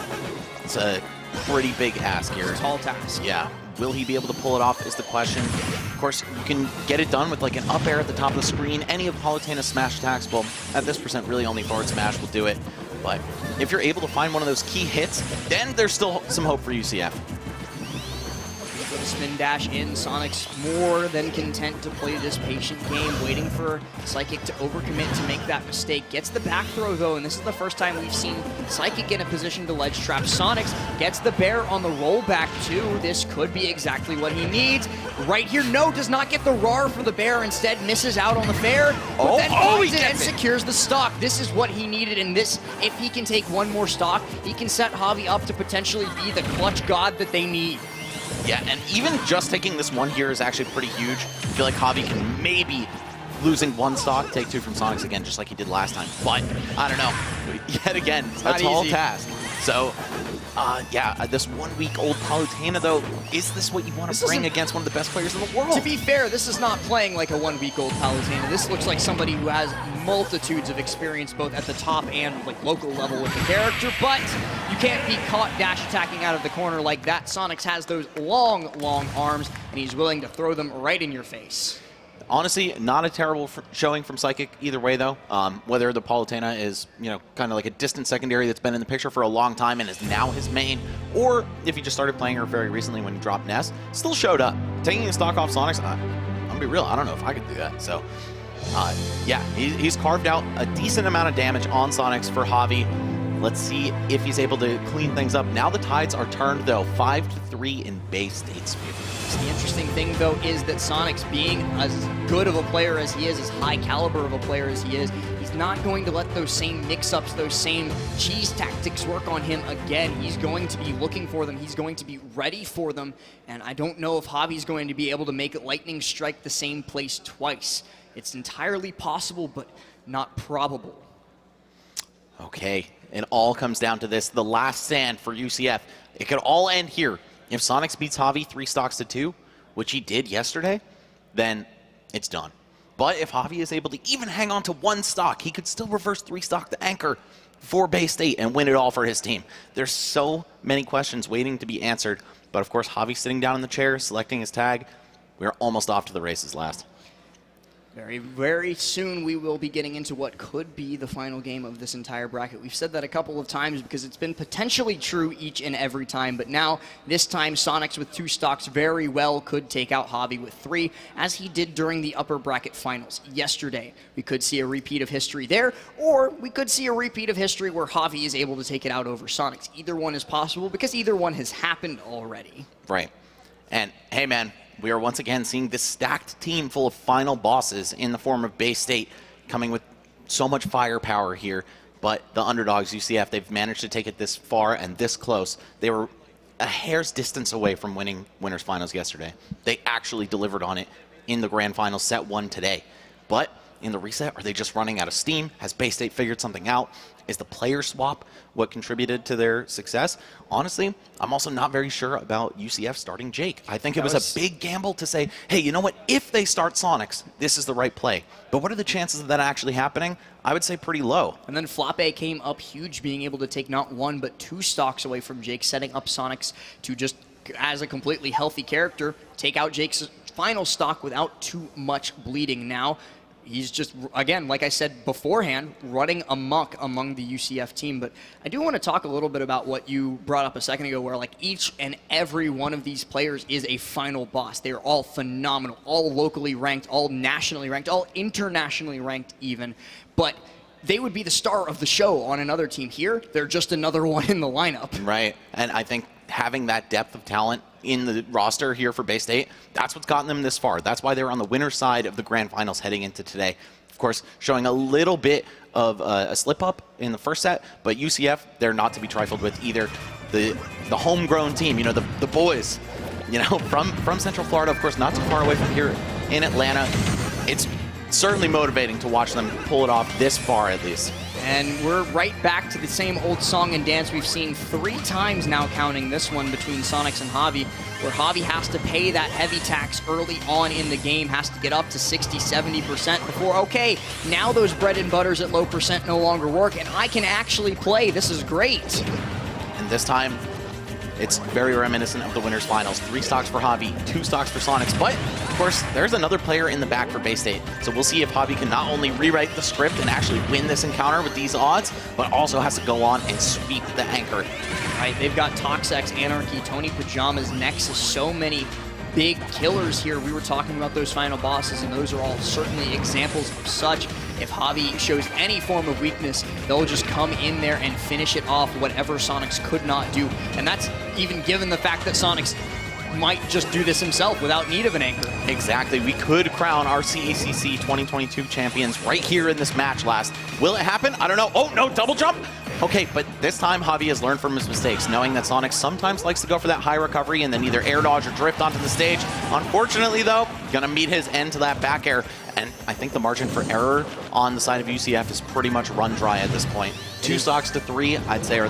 it's a pretty big ask here. It's a tall task. Yeah. Will he be able to pull it off is the question. Of course, you can get it done with like an up air at the top of the screen. Any of Palutena's smash attacks, well, at this percent, really only forward smash will do it. But if you're able to find one of those key hits, then there's still some hope for UCF. With a spin dash in, Sonic's more than content to play this patient game, waiting for Psychic to overcommit to make that mistake. Gets the back throw though, and this is the first time we've seen Psychic in a position to ledge trap. Sonics gets the bear on the rollback too. This could be exactly what he needs. Right here, no, does not get the RAR for the bear, instead misses out on the fair, but then finds it and secures the stock. This is what he needed in this. If he can take one more stock, he can set Javi up to potentially be the clutch god that they need. Yeah, and even just taking this one here is actually pretty huge. I feel like Javi can maybe, losing one stock, take two from Sonics again, just like he did last time. But, I don't know, yet again, a tall task. So, yeah, this 1 week old Palutena though, is this what you want to bring against one of the best players in the world? To be fair, this is not playing like a 1 week old Palutena. This looks like somebody who has multitudes of experience both at the top and like local level with the character, but you can't be caught dash attacking out of the corner like that. Sonics has those long, long arms, and he's willing to throw them right in your face. Honestly, not a terrible showing from Psychic either way, though. Whether the Palutena is, you know, kind of like a distant secondary that's been in the picture for a long time and is now his main, or if he just started playing her very recently when he dropped Ness, still showed up. Taking a stock off Sonics, I'm gonna be real, I don't know if I could do that. So, yeah, he's carved out a decent amount of damage on Sonics for Javi. Let's see if he's able to clean things up. Now the tides are turned, though, 5-3 in Bay State's favor. The interesting thing, though, is that Sonics, being as good of a player as he is, as high caliber of a player as he is, he's not going to let those same mix-ups, those same cheese tactics work on him again. He's going to be looking for them. He's going to be ready for them. And I don't know if Javi's going to be able to make lightning strike the same place twice. It's entirely possible, but not probable. Okay, it all comes down to this. The last stand for UCF. It could all end here. If Sonics beats Javi 3 stocks to 2, which he did yesterday, then it's done. But if Javi is able to even hang on to 1 stock, he could still reverse 3 stock the anchor for Bay State and win it all for his team. There's so many questions waiting to be answered. But of course, Javi sitting down in the chair, selecting his tag. We're almost off to the races last. Very, very soon we will be getting into what could be the final game of this entire bracket. We've said that a couple of times because it's been potentially true each and every time, but now, this time, Sonics with 2 stocks very well could take out Javi with 3, as he did during the upper bracket finals yesterday. We could see a repeat of history there, or we could see a repeat of history where Javi is able to take it out over Sonics. Either one is possible because either one has happened already. Right. And, hey man, we are once again seeing this stacked team full of final bosses in the form of Bay State coming with so much firepower here. But the underdogs, UCF, they've managed to take it this far and this close. They were a hair's distance away from winning winners finals yesterday. They actually delivered on it in the grand finals, set 1 today. But in the reset? Are they just running out of steam? Has Bay State figured something out? Is the player swap what contributed to their success? Honestly, I'm also not very sure about UCF starting Jake. I think it was a big gamble to say, hey, you know what? If they start Sonics, this is the right play. But what are the chances of that actually happening? I would say pretty low. And then Flappe came up huge, being able to take not 1 but 2 stocks away from Jake, setting up Sonics to just, as a completely healthy character, take out Jake's final stock without too much bleeding. Now, he's just, again, like I said beforehand, running amok among the UCF team. But I do want to talk a little bit about what you brought up a second ago, where like each and every one of these players is a final boss. They're all phenomenal, all locally ranked, all nationally ranked, all internationally ranked even. But they would be the star of the show on another team. Here, they're just another one in the lineup. Right, and I think having that depth of talent in the roster here for Bay State, that's what's gotten them this far. That's why they're on the winner's side of the grand finals heading into today. Of course, showing a little bit of a slip up in the first set, but UCF, they're not to be trifled with either. The homegrown team, you know, the boys, you know, from Central Florida, of course, not too far away from here in Atlanta. It's certainly motivating to watch them pull it off this far at least. And we're right back to the same old song and dance we've seen 3 times now, counting this one between Sonics and Javi, where Javi has to pay that heavy tax early on in the game, has to get up to 60-70% before, okay, now those bread and butters at low percent no longer work, and I can actually play. This is great. And this time, it's very reminiscent of the winners finals. 3 stocks for Javi, 2 stocks for Sonics. But, of course, there's another player in the back for Bay State. So we'll see if Javi can not only rewrite the script and actually win this encounter with these odds, but also has to go on and sweep the anchor. Right, they've got Toxex, Anarchy, Tony Pajamas, Nexus, so many big killers here. We were talking about those final bosses, and those are all certainly examples of such. If Javi shows any form of weakness, they'll just come in there and finish it off, whatever Sonics could not do. And that's even given the fact that Sonics might just do this himself without need of an anchor. Exactly. We could crown our CACC 2022 champions right here in this match last. Will it happen? I don't know. Oh, no, double jump. Okay, but this time Javi has learned from his mistakes, knowing that Sonic sometimes likes to go for that high recovery and then either air dodge or drift onto the stage. Unfortunately, though, gonna meet his end to that back air. And I think the margin for error on the side of UCF is pretty much run dry at this point. 2 stocks to 3, I'd say,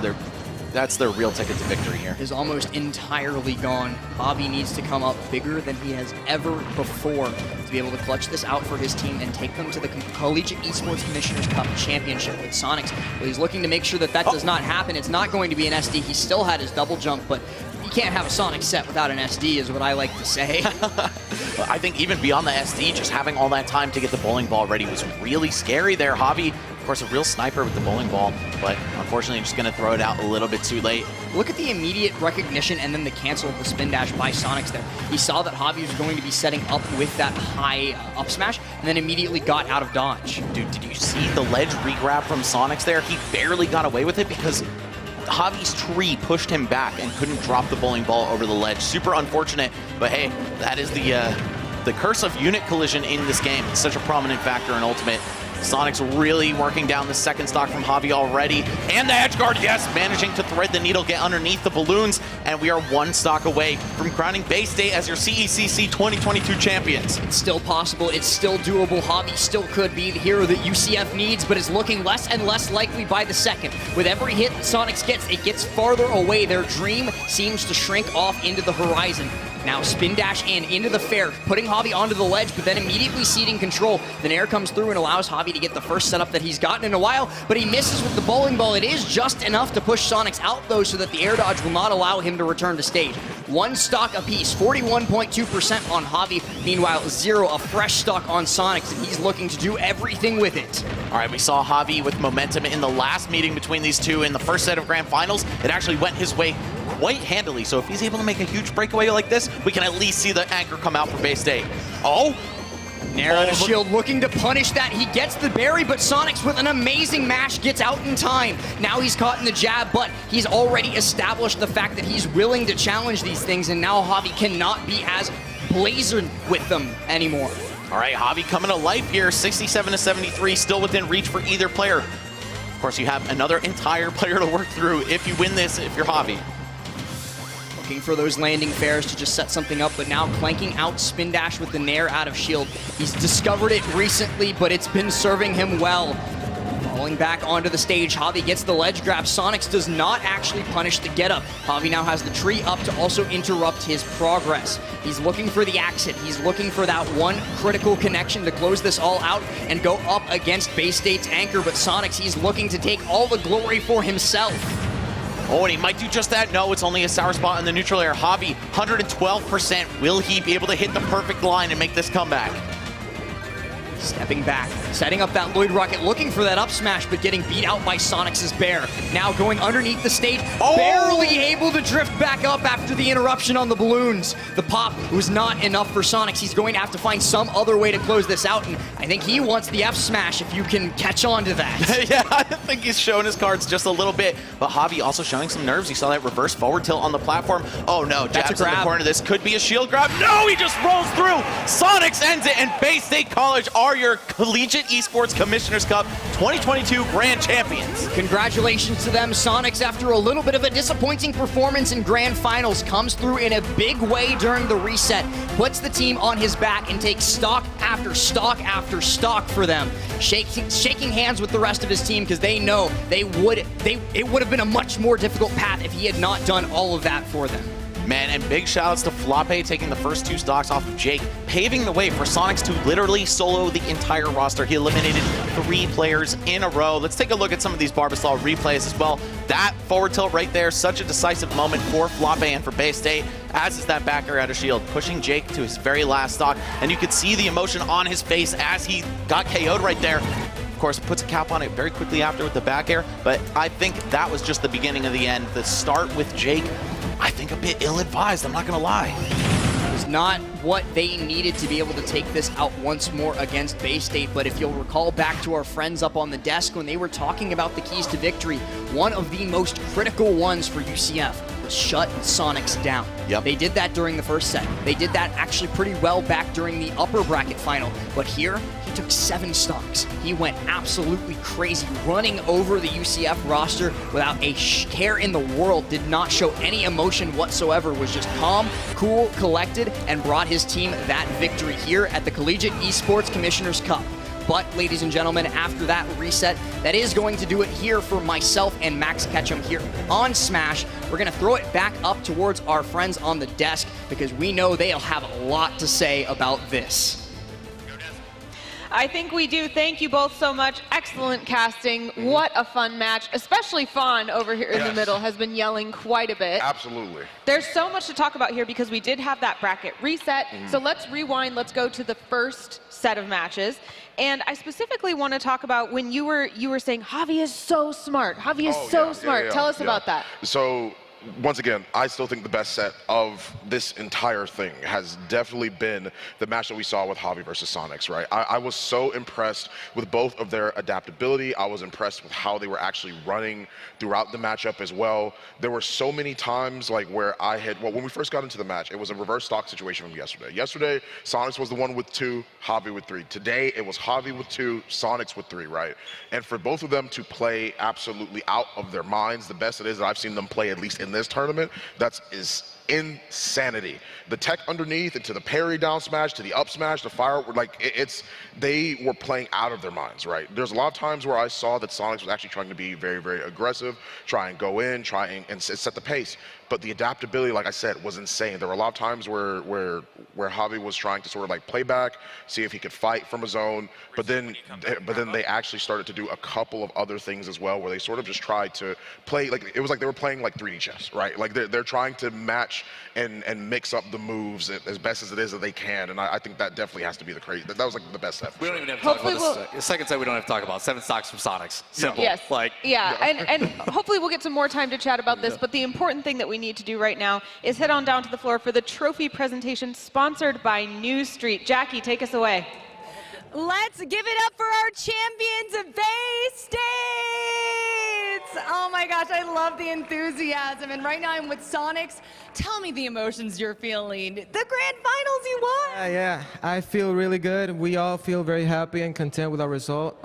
that's their real ticket to victory here. Is almost entirely gone. Javi needs to come up bigger than he has ever before to be able to clutch this out for his team and take them to the Collegiate Esports Commissioners Cup Championship with Sonics. Well, he's looking to make sure that does not happen. It's not going to be an SD. He still had his double jump, but you can't have a Sonic set without an SD is what I like to say. I think even beyond the SD, just having all that time to get the bowling ball ready was really scary there. Javi, of course, a real sniper with the bowling ball, but unfortunately just going to throw it out a little bit too late. Look at the immediate recognition and then the cancel of the spin dash by Sonics there. He saw that Javi was going to be setting up with that high up smash and then immediately got out of dodge. Dude, did you see the ledge regrab from Sonics there? He barely got away with it because Javi's tree pushed him back and couldn't drop the bowling ball over the ledge. Super unfortunate, but hey, that is the curse of unit collision in this game. It's such a prominent factor in Ultimate. Sonics really working down the second stock from Javi already. And the edge guard, yes, managing to thread the needle, get underneath the balloons, and we are 1 stock away from crowning Bay State as your CECC 2022 champions. It's still possible, it's still doable. Javi still could be the hero that UCF needs, but is looking less and less likely by the second. With every hit that Sonics gets, it gets farther away. Their dream seems to shrink off into the horizon. Now spin dash in, into the fair, putting Javi onto the ledge, but then immediately ceding control. Then air comes through and allows Javi to get the first setup that he's gotten in a while, but he misses with the bowling ball. It is just enough to push Sonics out, though, so that the air dodge will not allow him to return to stage. 1 stock apiece, 41.2% on Javi. Meanwhile, 0, a fresh stock on Sonics, and he's looking to do everything with it. All right, we saw Javi with momentum in the last meeting between these two in the first set of grand finals. It actually went his way quite handily, so if he's able to make a huge breakaway like this, we can at least see the anchor come out for Bay State. Oh! Nair on a shield, looking to punish that. He gets the berry, but Sonics with an amazing mash gets out in time. Now he's caught in the jab, but he's already established the fact that he's willing to challenge these things, and now Javi cannot be as blazing with them anymore. All right, Javi coming to life here, 67-73, still within reach for either player. Of course, you have another entire player to work through if you win this, if you're Javi. looking for those landing fares to just set something up, but now clanking out spin dash with the nair out of shield. He's discovered it recently, but it's been serving him well. Falling back onto the stage, Javi gets the ledge grab. Sonics does not actually punish the get up. Javi now has the tree up to also interrupt his progress. He's looking for the exit. He's looking for that one critical connection to close this all out and go up against Bay State's anchor, but Sonics, he's looking to take all the glory for himself. Oh, and he might do just that. No, it's only a sour spot in the neutral air. Javi, 112%. Will he be able to hit the perfect line and make this comeback? Stepping back, setting up that Lloyd Rocket, looking for that up smash, but getting beat out by Sonics' Bear. Now going underneath the stage, barely able to drift back up after the interruption on the balloons. The pop was not enough for Sonics. He's going to have to find some other way to close this out, and I think he wants the F smash if you can catch on to that. Yeah, I think he's showing his cards just a little bit, but Javi also showing some nerves. You saw that reverse forward tilt on the platform. Oh no, jabs in the corner. This could be a shield grab. No, he just rolls through. Sonics ends it, and Bay State College are your Collegiate Esports Commissioners Cup 2022 Grand Champions. Congratulations to them. Sonics, after a little bit of a disappointing performance in Grand Finals, comes through in a big way during the reset, puts the team on his back, and takes stock after stock after stock for them. Shaking hands with the rest of his team because they know it would have been a much more difficult path if he had not done all of that for them. Man, and big shoutouts to Floppe taking the first 2 stocks off of Jake, paving the way for Sonics to literally solo the entire roster. He eliminated 3 players in a row. Let's take a look at some of these Barbasol replays as well. That forward tilt right there, such a decisive moment for Floppe and for Bay State, as is that back air out of shield, pushing Jake to his very last stock. And you could see the emotion on his face as he got KO'd right there. Of course, puts a cap on it very quickly after with the back air, but I think that was just the beginning of the end. The start with Jake, I think a bit ill-advised, I'm not gonna lie. It was not what they needed to be able to take this out once more against Bay State, but if you'll recall back to our friends up on the desk when they were talking about the keys to victory, one of the most critical ones for UCF was shut Sonics down. Yep. They did that during the first set. They did that actually pretty well back during the upper bracket final, but here, he took 7 stocks. He went absolutely crazy, running over the UCF roster without a care in the world, did not show any emotion whatsoever, was just calm, cool, collected, and brought his team that victory here at the Collegiate Esports Commissioners Cup. But, ladies and gentlemen, after that reset, that is going to do it here for myself and Max Ketchum here on Smash. We're going to throw it back up towards our friends on the desk because we know they'll have a lot to say about this. I think we do. Thank you both so much. Excellent casting. What a fun match. Especially Fawn over here in the middle has been yelling quite a bit. Absolutely. There's so much to talk about here because we did have that bracket reset. So let's rewind. Let's go to the first set of matches. And I specifically want to talk about when you were saying Javi is so smart. Javi is so smart. Tell us about that. So once again, I still think the best set of this entire thing has definitely been the match that we saw with Javi versus Sonics, right? I was so impressed with both of their adaptability. I was impressed with how they were actually running throughout the matchup as well. There were so many times like where when we first got into the match, it was a reverse stock situation from yesterday. Yesterday, Sonics was the one with 2, Javi with 3. Today, it was Javi with 2, Sonics with 3, right? And for both of them to play absolutely out of their minds, the best it is that I've seen them play, at least in this tournament, is insanity. The tech underneath and to the parry down smash, to the up smash, the fire, they were playing out of their minds, right? There's a lot of times where I saw that Sonics was actually trying to be very, very aggressive, try and go in, and set the pace. But the adaptability, like I said, was insane. There were a lot of times where Javi was trying to sort of like play back, see if he could fight from a zone, but then they actually started to do a couple of other things as well, where they sort of just tried to play, like it was like they were playing like 3D chess, right? Like they're trying to match and mix up the moves as best as it is that they can, and I think that definitely has to be that was like the best set. We don't even have to talk about the second set. We don't have to talk about 7 stocks from Sonics. Simple. Yes. Yeah. And hopefully we'll get some more time to chat about this. But the important thing that we need to do right now is head on down to the floor for the trophy presentation sponsored by New Street. Jackie, take us away. Let's give it up for our champions, Bay State! Oh my gosh, I love the enthusiasm. And right now I'm with Sonics. Tell me the emotions you're feeling. The grand finals you won! Yeah, I feel really good. We all feel very happy and content with our result.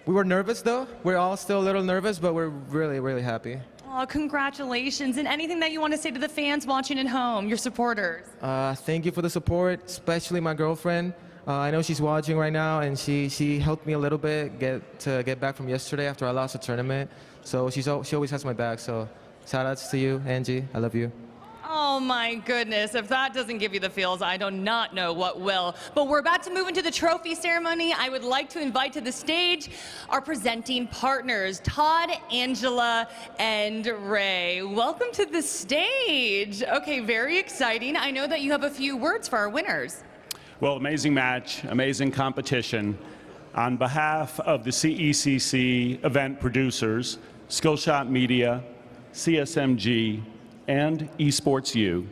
We were nervous though. We're all still a little nervous, but we're really, really happy. Oh, congratulations. And anything that you want to say to the fans watching at home, your supporters? Thank you for the support, especially my girlfriend. I know she's watching right now, and she helped me a little bit get back from yesterday after I lost the tournament. So she always has my back. So shout outs to you, Angie. I love you. Oh my goodness, if that doesn't give you the feels, I do not know what will. But we're about to move into the trophy ceremony. I would like to invite to the stage our presenting partners, Todd, Angela, and Ray. Welcome to the stage. Okay, very exciting. I know that you have a few words for our winners. Well, amazing match, amazing competition. On behalf of the CECC event producers, Skillshot Media, CSMG, and Esports U,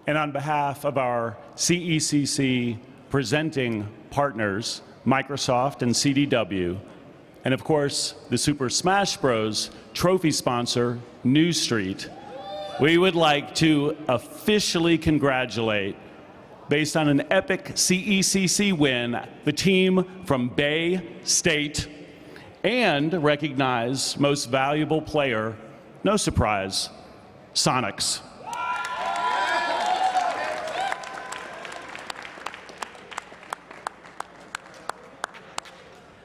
and on behalf of our CECC presenting partners, Microsoft and CDW, and of course, the Super Smash Bros. Trophy sponsor, New Street, we would like to officially congratulate, based on an epic CECC win, the team from Bay State, and recognize Most Valuable Player, no surprise, Sonics.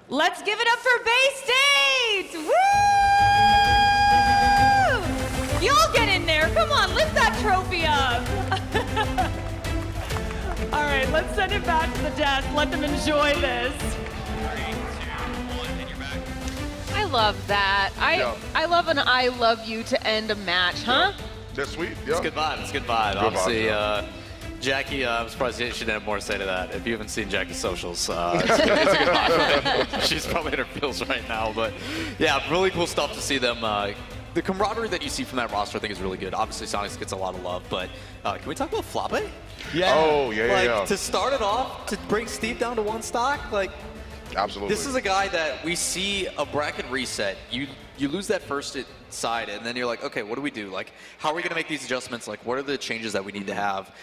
Let's give it up for Bay State! Woo! Y'all get in there. Come on, lift that trophy up. All right, let's send it back to the desk. Let them enjoy this. I love that. I love an I love you to end a match, huh? That's sweet. It's a good vibe. It's a good vibe. Good Obviously, vibe, Jackie, I'm surprised she didn't have more to say to that. If you haven't seen Jackie's socials, it's a good vibe. She's probably in her feels right now. But yeah, really cool stuff to see them. The camaraderie that you see from that roster, I think, is really good. Obviously, Sonics gets a lot of love, but can we talk about Floppe? Yeah. Oh, yeah. To start it off, to bring Steve down to one stock, absolutely. This is a guy that we see a bracket reset. You lose that first side, and then you're like, okay, what do we do? How are we going to make these adjustments? What are the changes that we need to have?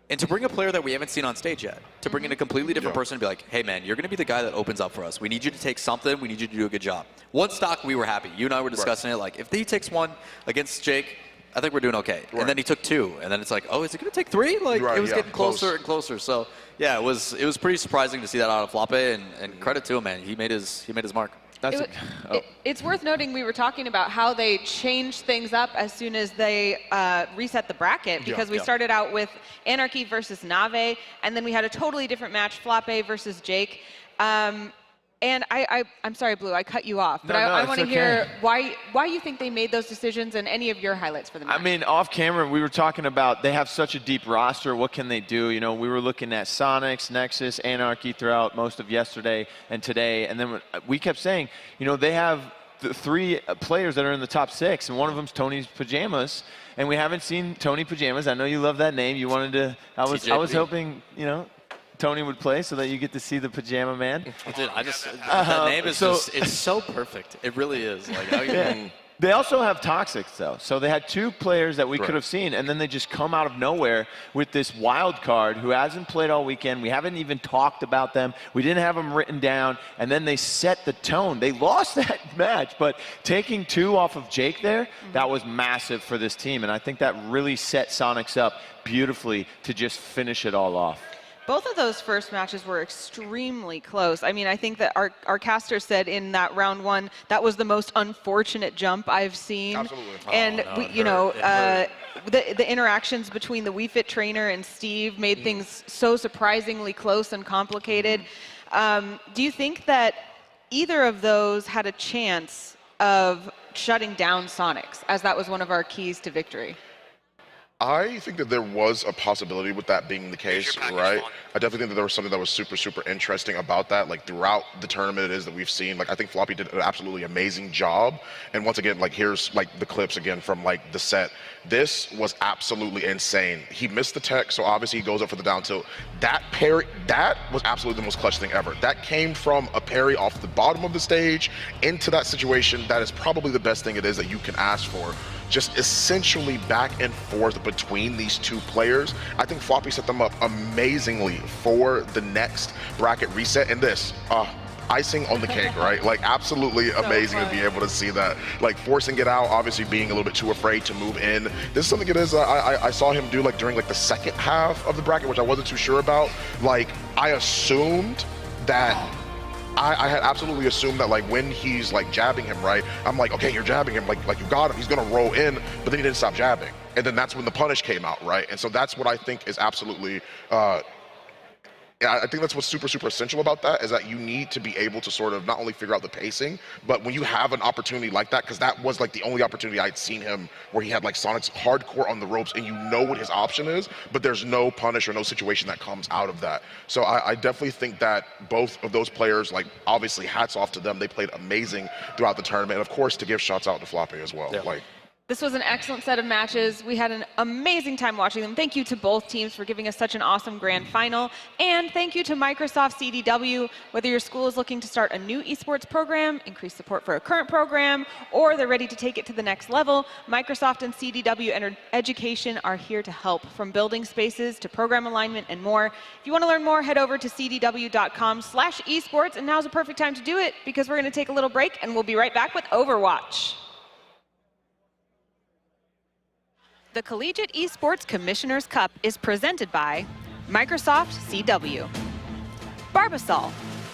And to bring a player that we haven't seen on stage yet, to bring in a completely different person and be like, hey, man, you're going to be the guy that opens up for us. We need you to take something. We need you to do a good job. One stock, we were happy. You and I were discussing it. If he takes one against Jake, I think we're doing okay. Right. And then he took two. And then it's like, oh, is it going to take three? It was getting closer and closer. So, yeah, it was pretty surprising to see that out of Floppe. And credit to him, man. He made his mark. It's worth noting we were talking about how they changed things up as soon as they reset the bracket, because we started out with Anarchy versus Nave, and then we had a totally different match, Floppe versus Jake. And I'm sorry, Blue, I cut you off, but I want to hear why you think they made those decisions and any of your highlights for the match. I mean, off camera, we were talking about they have such a deep roster. What can they do? You know, we were looking at Sonics, Nexus, Anarchy throughout most of yesterday and today, and then we kept saying, you know, they have the three players that are in the top 6, and one of them's Tony's Pajamas, and we haven't seen Tony Pajamas. I know you love that name. You wanted to. I was hoping, you know, Tony would play so that you get to see the Pajama Man. Dude, that name is it's so perfect. It really is. They also have Toxics, though. So they had 2 players that we could have seen, and then they just come out of nowhere with this wild card who hasn't played all weekend. We haven't even talked about them. We didn't have them written down, and then they set the tone. They lost that match, but taking 2 off of Jake there, that was massive for this team, and I think that really set Sonics up beautifully to just finish it all off. Both of those first matches were extremely close. I mean, I think that our caster said in that round 1, that was the most unfortunate jump I've seen. Absolutely. And the interactions between the Wii Fit trainer and Steve made things so surprisingly close and complicated. Do you think that either of those had a chance of shutting down Sonics, as that was one of our keys to victory? I think that there was a possibility with that being the case, right? I definitely think that there was something that was super, super interesting about that. Throughout the tournament, it is that we've seen. I think Floppy did an absolutely amazing job. And once again, here's the clips again from the set. This was absolutely insane. He missed the tech, so obviously he goes up for the down tilt. That parry, that was absolutely the most clutch thing ever. That came from a parry off the bottom of the stage into that situation. That is probably the best thing it is that you can ask for. Just essentially back and forth between these 2 players. I think Floppy set them up amazingly for the next bracket reset. And this, icing on the cake, right? Like, absolutely amazing to be able to see that. Like, forcing it out, obviously being a little bit too afraid to move in. This is something it is, I saw him do, like, during, like, the second half of the bracket, which I wasn't too sure about. Like, I assumed that I had absolutely assumed that, like, when he's, like, jabbing him, right, I'm like, okay, you're jabbing him, like you got him, he's gonna roll in, but then he didn't stop jabbing. And then that's when the punish came out, right? And so that's what I think is absolutely, I think that's what's super, super essential about that, is that you need to be able to sort of not only figure out the pacing, but when you have an opportunity like that, because that was like the only opportunity I'd seen him where he had like Sonic's hardcore on the ropes and you know what his option is, but there's no punish or no situation that comes out of that. So I definitely think that both of those players, like, obviously hats off to them. They played amazing throughout the tournament. And of course, to give shots out to Floppy as well. Like, This was an excellent set of matches. We had an amazing time watching them. Thank you to both teams for giving us such an awesome grand final. And thank you to Microsoft CDW. Whether your school is looking to start a new esports program, increase support for a current program, or they're ready to take it to the next level, Microsoft and CDW Education are here to help, from building spaces to program alignment and more. If you want to learn more, head over to cdw.com/esports. And now's a perfect time to do it, because we're going to take a little break and we'll be right back with Overwatch. The Collegiate Esports Commissioner's Cup is presented by Microsoft CW. Barbasol.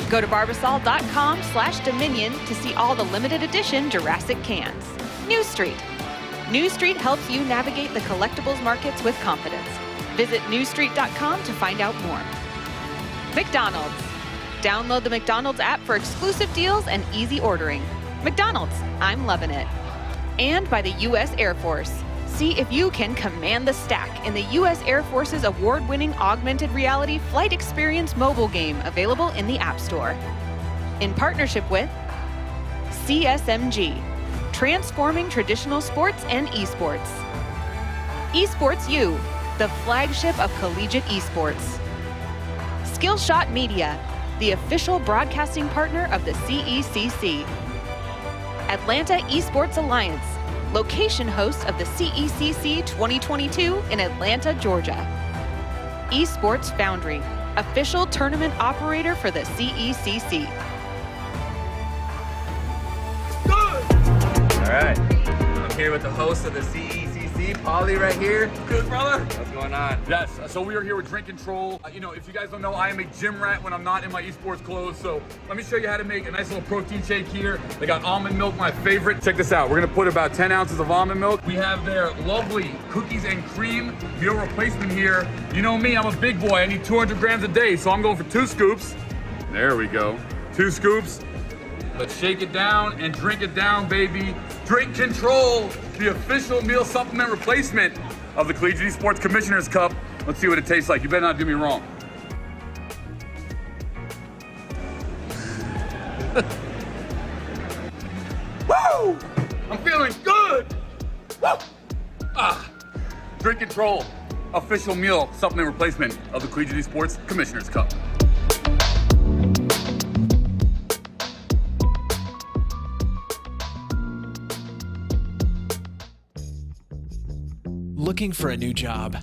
Go to barbasol.com/Dominion to see all the limited edition Jurassic cans. New Street. New Street helps you navigate the collectibles markets with confidence. Visit newstreet.com to find out more. McDonald's. Download the McDonald's app for exclusive deals and easy ordering. McDonald's, I'm loving it. And by the U.S. Air Force. See if you can command the stack in the U.S. Air Force's award-winning augmented reality flight experience mobile game, available in the App Store. In partnership with CSMG, transforming traditional sports and esports. Esports U, the flagship of Collegiate Esports. Skillshot Media, the official broadcasting partner of the CECC. Atlanta Esports Alliance, location host of the CECC 2022 in Atlanta, Georgia. Esports Foundry, official tournament operator for the CECC. All right, I'm here with the host of the CECC, Paulie, right here. Good, brother. What's going on? Yes, so we are here with Drink Control. You know, if you guys don't know, I am a gym rat when I'm not in my esports clothes. So let me show you how to make a nice little protein shake here. They got almond milk, my favorite. Check this out. We're gonna put about 10 ounces of almond milk. We have their lovely cookies and cream meal replacement here. You know me, I'm a big boy. I need 200 grams a day, so I'm going for 2 scoops. There we go. 2 scoops. Let's shake it down and drink it down, baby. Drink Control, the official meal supplement replacement of the Collegiate Esports Commissioner's Cup. Let's see what it tastes like. You better not do me wrong. Woo! I'm feeling good! Woo! Ah! Drink Control, official meal supplement replacement of the Collegiate Esports Commissioner's Cup. Looking for a new job?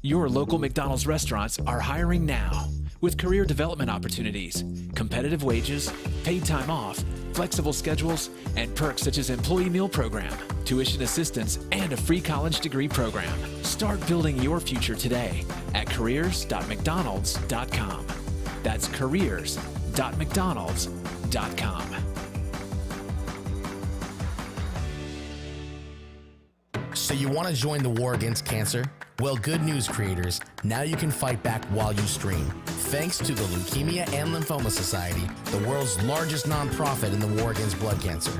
Your local McDonald's restaurants are hiring now, with career development opportunities, competitive wages, paid time off, flexible schedules, and perks such as employee meal program, tuition assistance, and a free college degree program. Start building your future today at careers.mcdonalds.com. That's careers.mcdonalds.com. So you want to join the war against cancer? Well, good news, creators. Now you can fight back while you stream. Thanks to the Leukemia and Lymphoma Society, the world's largest nonprofit in the war against blood cancer.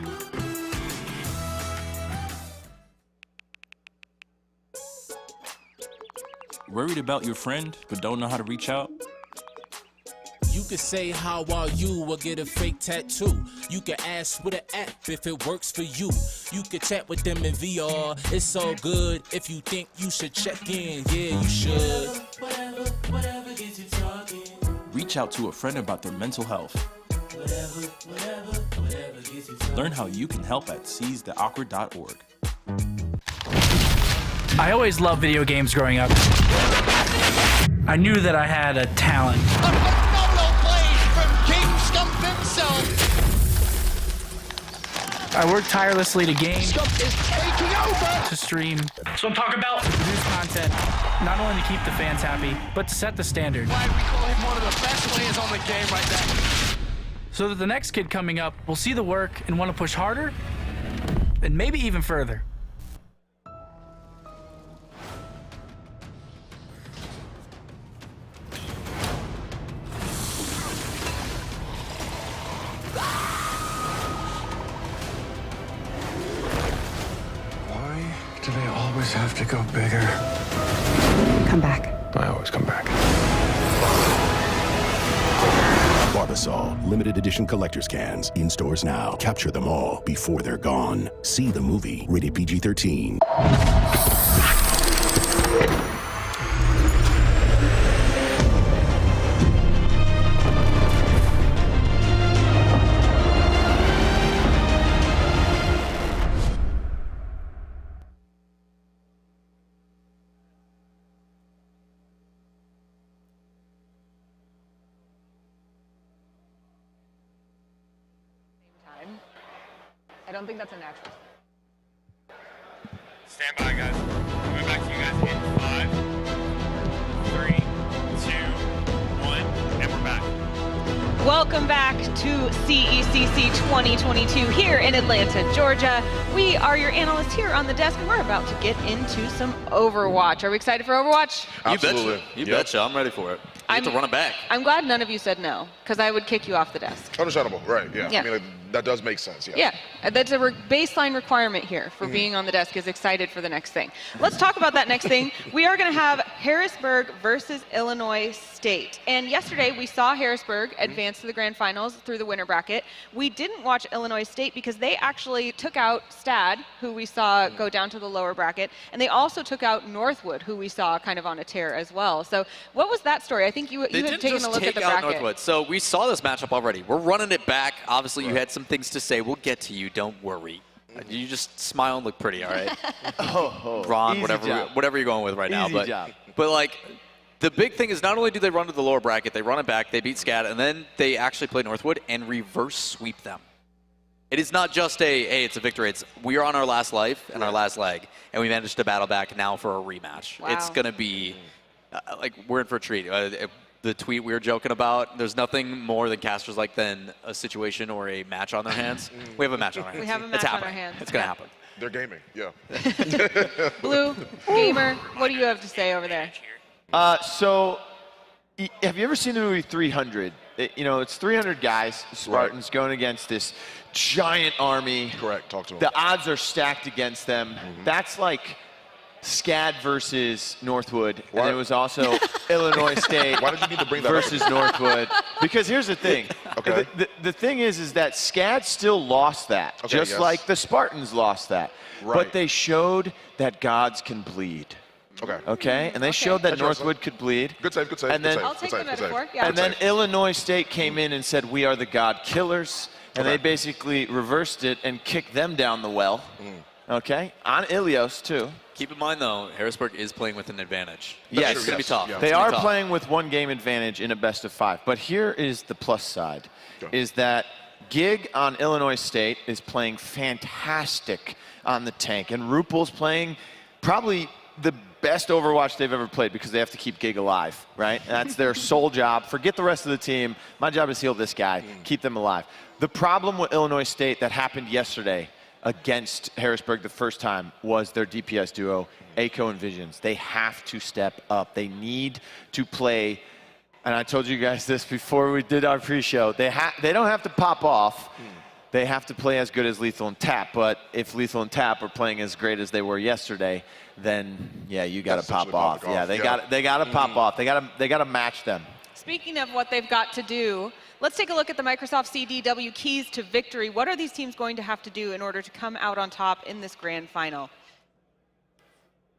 Worried about your friend, but don't know how to reach out? You could say how are you or get a fake tattoo. You could ask with an app if it works for you. You could chat with them in VR. It's so good. If you think you should check in, yeah, you should. Whatever gets you talking. Reach out to a friend about their mental health. Whatever gets you talking. Learn how you can help at seizetheawkward.org. I always loved video games growing up. I knew that I had a talent. King Stump himself. I work tirelessly to game, to stream. So I'm talking about produce content, not only to keep the fans happy, but to set the standard. Why we call him one of the best players on the game right now. So that the next kid coming up will see the work and want to push harder, and maybe even further. Do they always have to go bigger? Come back. I always come back. Barbasol, limited edition collector's cans. In stores now. Capture them all before they're gone. See the movie. Rated PG-13. I don't think that's a natural. Stand by, guys. Coming back to you guys in 5, 3, 2, 1, and we're back. Welcome back to CECC 2022 here in Atlanta, Georgia. We are your analysts here on the desk, and we're about to get into some Overwatch. Are we excited for Overwatch? Absolutely. You betcha. I'm ready for it. You have to run it back. I'm glad none of you said no, because I would kick you off the desk. Understandable, right? Yeah. Yeah. I mean, like, that does make sense. Yeah, that's a baseline requirement here for being on the desk, is excited for the next thing. Let's talk about that next thing. We are going to have Harrisburg versus Illinois State. And yesterday we saw Harrisburg advance to the grand finals through the winner bracket. We didn't watch Illinois State because they actually took out Stad, who we saw go down to the lower bracket, and they also took out Northwood, who we saw kind of on a tear as well. So what was that story? I think you had taken a look at the bracket. Northwood. So we saw this matchup already. We're running it back. Obviously, you had some things to say. We'll get to you. Don't worry. You just smile and look pretty, all right? Ron, whatever you're going with right now. But like, the big thing is not only do they run to the lower bracket, they run it back, they beat Scat, and then they actually play Northwood and reverse sweep them. It is not just hey, it's a victory. It's we are on our last life and our last leg, and we managed to battle back now for a rematch. Wow. It's going to be, like, we're in for a treat. The tweet we were joking about, there's nothing more than casters like than a situation or a match on their hands. We have a match on our hands. We have a match on our hands. It's going to happen. They're gaming, yeah. Blue, Gamer, what do you have to say over there? So, have you ever seen the movie 300? It's 300 guys, Spartans, going against this giant army. Correct, talk to them. The odds are stacked against them. That's like Scad versus Northwood, and it was also Illinois State Why did you need to bring that versus up? Northwood. Because here's the thing. Okay. The thing is that Scad still lost that, just like the Spartans lost that. Right. But they showed that gods can bleed. Okay? And they showed that Northwood could bleed. Good save, good save. And then, I'll take the metaphor. Yeah. and then Illinois State came in and said, we are the god killers. And they basically reversed it and kicked them down the well. Okay? On Ilios, too. Keep in mind, though, Harrisburg is playing with an advantage. Yes. It's going to be tough. They are playing with one game advantage in a best of 5. But here is the plus side, is that Gig on Illinois State is playing fantastic on the tank. And Rupel's playing probably the best Overwatch they've ever played because they have to keep Gig alive, right? That's their sole job. Forget the rest of the team. My job is heal this guy, keep them alive. The problem with Illinois State that happened yesterday against Harrisburg the first time was their DPS duo, Aiko and Visions. They have to step up. They need to play, and I told you guys this before we did our pre-show, they don't have to pop off. They have to play as good as Lethal and Tap, but if Lethal and Tap are playing as great as they were yesterday, then yeah, you got to pop off. Yeah, they got to pop off. They got to match them. Speaking of what they've got to do, let's take a look at the Microsoft CDW keys to victory. What are these teams going to have to do in order to come out on top in this grand final?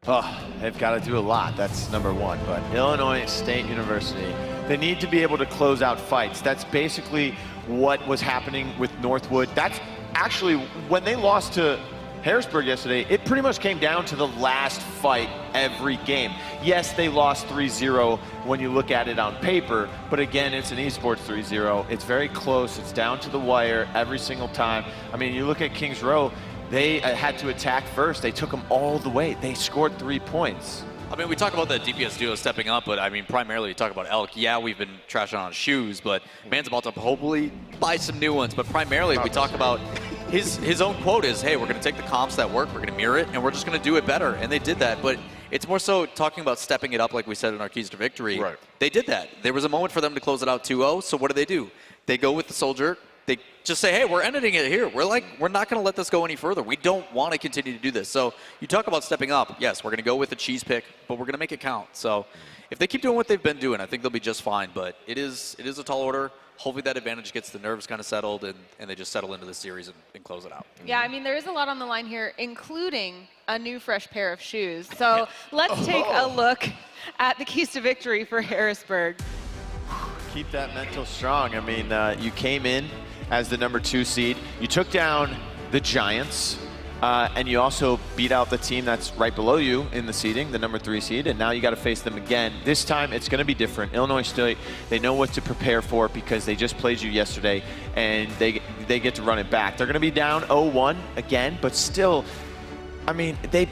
Oh, they've got to do a lot. That's number one. But Illinois State University, they need to be able to close out fights. That's basically what was happening with Northwood. That's actually when they lost to Harrisburg yesterday, it pretty much came down to the last fight every game. Yes, they lost 3-0 when you look at it on paper, but again, it's an esports 3-0. It's very close. It's down to the wire every single time. I mean, you look at Kings Row, they had to attack first. They took them all the way. They scored 3 points. I mean, we talk about the DPS duo stepping up, but I mean, primarily we talk about Elk. Yeah, we've been trashing on shoes, but man's about to hopefully buy some new ones. But primarily we talk about his own quote is, hey, we're going to take the comps that work, we're going to mirror it, and we're just going to do it better. And they did that. But it's more so talking about stepping it up like we said in our Keys to Victory. Right. They did that. There was a moment for them to close it out 2-0, so what do? They go with the soldier. They just say, hey, we're ending it here. We're not going to let this go any further. We don't want to continue to do this. So you talk about stepping up. Yes, we're going to go with a cheese pick, but we're going to make it count. So if they keep doing what they've been doing, I think they'll be just fine. But it is a tall order. Hopefully that advantage gets the nerves kind of settled and they just settle into the series and close it out. Yeah, I mean, there is a lot on the line here, including a new fresh pair of shoes. So let's take a look at the Keys to Victory for Harrisburg. Keep that mental strong. I mean, you came in as the number 2 seed. You took down the Giants, and you also beat out the team that's right below you in the seeding, the number 3 seed, and now you got to face them again. This time, it's going to be different. Illinois State, they know what to prepare for because they just played you yesterday, and they get to run it back. They're going to be down 0-1 again, but still, I mean, they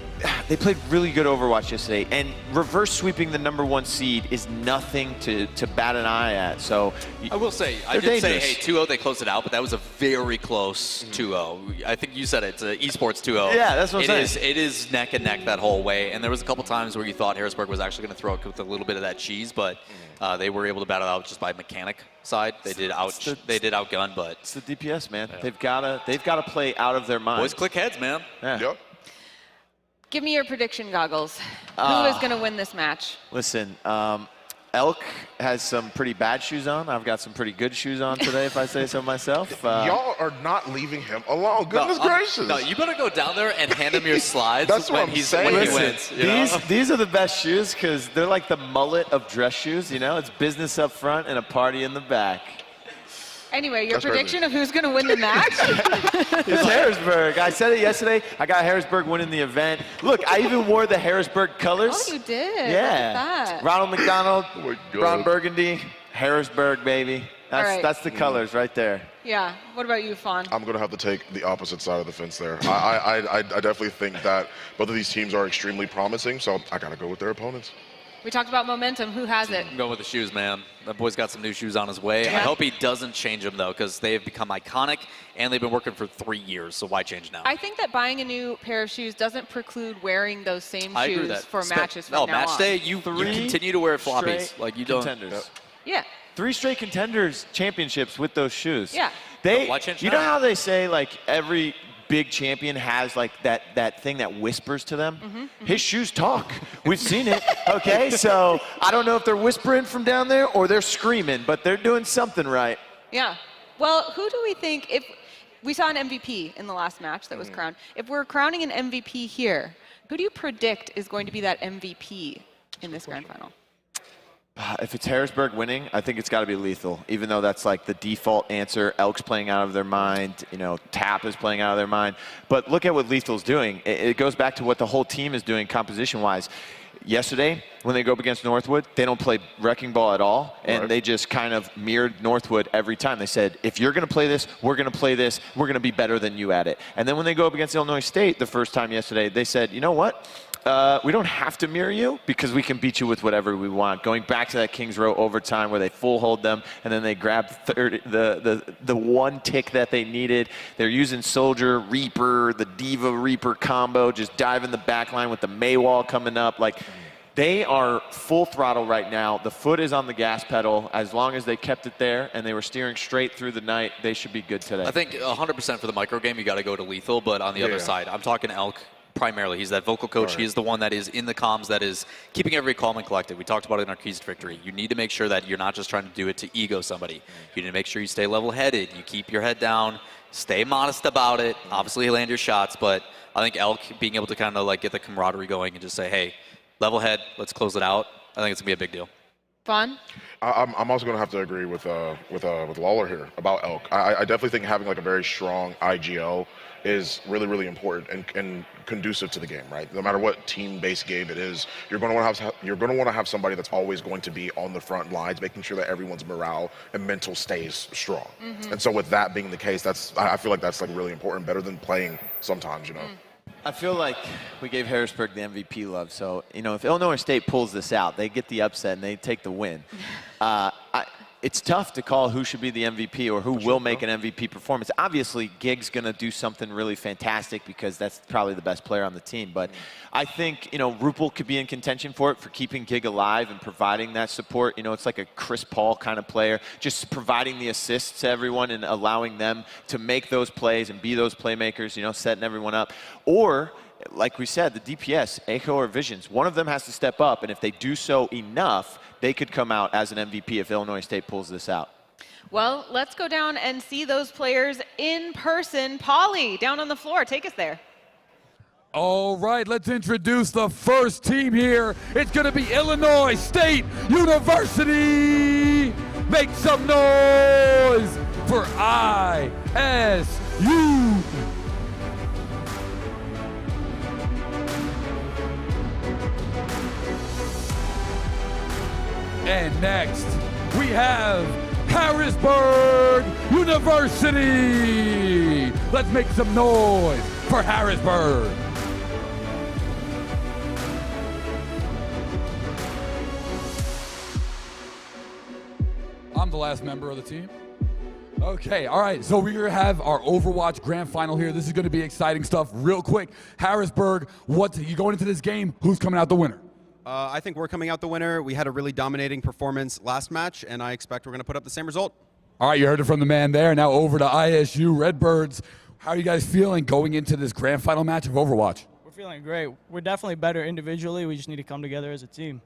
played really good Overwatch yesterday, and reverse sweeping the number 1 seed is nothing to bat an eye at. So I will say, I did say, hey, 2-0, they closed it out, but that was a very close 2-0. I think you said it's an esports 2-0. Yeah, that's what I'm saying. It is neck and neck that whole way, and there was a couple times where you thought Harrisburg was actually going to throw it with a little bit of that cheese, but they were able to battle out just by mechanic side. They did outgun, but it's the DPS, man. Yeah. They've gotta play out of their mind. Boys click heads, man. Yeah. Yep. Give me your prediction goggles. Who is going to win this match? Listen, Elk has some pretty bad shoes on. I've got some pretty good shoes on today, if I say so myself. Y'all are not leaving him alone. Goodness gracious. No, you better go down there and hand him your slides. That's what I'm saying. When he wins. These are the best shoes because they're like the mullet of dress shoes. You know, it's business up front and a party in the back. Anyway, your prediction of who's going to win the match? It's Harrisburg. I said it yesterday. I got Harrisburg winning the event. Look, I even wore the Harrisburg colors. Oh, you did? Yeah. Look at that. Ronald McDonald, Brown Burgundy, Harrisburg, baby. That's the colors right there. Yeah. What about you, Fawn? I'm going to have to take the opposite side of the fence there. I definitely think that both of these teams are extremely promising, so I got to go with their opponents. We talked about momentum. Who has it? I'm going with the shoes, man. That boy's got some new shoes on his way. Yeah. I hope he doesn't change them, though, because they have become iconic, and they've been working for 3 years, so why change now? I think that buying a new pair of shoes doesn't preclude wearing those same I agree shoes with that. for matches from now match on. day, you continue to wear floppies. Like you don't. Contenders. Yeah. 3 straight contenders championships with those shoes. Yeah. Why change You now? know how they say, like, every big champion has like that thing that whispers to them? His shoes talk. We've seen it, okay? So I don't know if they're whispering from down there or they're screaming, but they're doing something right. Yeah. Well, who do we think, if we saw an MVP in the last match that was crowned, if we're crowning an MVP here, who do you predict is going to be that MVP in this grand final? If it's Harrisburg winning, I think it's got to be Lethal, even though that's like the default answer. Elk's playing out of their mind. You know, Tap is playing out of their mind. But look at what Lethal's doing. It goes back to what the whole team is doing composition-wise. Yesterday, when they go up against Northwood, they don't play wrecking ball at all, and they just kind of mirrored Northwood every time. They said, if you're going to play this, we're going to play this. We're going to be better than you at it. And then when they go up against Illinois State the first time yesterday, they said, you know what? We don't have to mirror you because we can beat you with whatever we want. Going back to that Kings Row overtime where they full hold them and then they grab the one tick that they needed. They're using Soldier, Reaper, the Diva Reaper combo, just dive in the back line with the Maywall coming up. Like, they are full throttle right now. The foot is on the gas pedal. As long as they kept it there and they were steering straight through the night, they should be good today. I think 100% for the micro game, you got to go to Lethal, but on the other side, I'm talking Elk. Primarily, he's that vocal coach. He is the one that is in the comms, that is keeping everybody calm and collected. We talked about it in our Keys to Victory. You need to make sure that you're not just trying to do it to ego somebody. You need to make sure you stay level-headed. You keep your head down. Stay modest about it. Obviously, land your shots, but I think Elk being able to kind of like get the camaraderie going and just say, hey, level head, let's close it out. I think it's going to be a big deal. Fun? I'm also going to have to agree with Lawler here about Elk. I definitely think having like a very strong IGL is really, really important and conducive to the game, right? No matter what team-based game it is, you're going to want to have somebody that's always going to be on the front lines, making sure that everyone's morale and mental stays strong. And so with that being the case, I feel like that's like really important, better than playing sometimes, you know. I feel like we gave Harrisburg the MVP love. So, you know, if Illinois State pulls this out, they get the upset and they take the win. It's tough to call who should be the MVP or who will make an MVP performance. Obviously, Gig's going to do something really fantastic because that's probably the best player on the team. But I think, you know, Rupel could be in contention for it, for keeping Gig alive and providing that support. You know, it's like a Chris Paul kind of player, just providing the assists to everyone and allowing them to make those plays and be those playmakers, you know, setting everyone up. Or, like we said, the DPS, Echo or Visions, one of them has to step up, and if they do so enough, they could come out as an MVP if Illinois State pulls this out. Well, let's go down and see those players in person. Polly, down on the floor, take us there. All right, let's introduce the first team here. It's going to be Illinois State University. Make some noise for ISU. And next, we have Harrisburg University. Let's make some noise for Harrisburg. I'm the last member of the team. Okay, all right, so we're going to have our Overwatch Grand Final here. This is going to be exciting stuff. Real quick, Harrisburg, you going into this game, who's coming out the winner? I think we're coming out the winner. We had a really dominating performance last match, and I expect we're going to put up the same result. All right, you heard it from the man there. Now over to ISU Redbirds. How are you guys feeling going into this grand final match of Overwatch? We're feeling great. We're definitely better individually. We just need to come together as a team.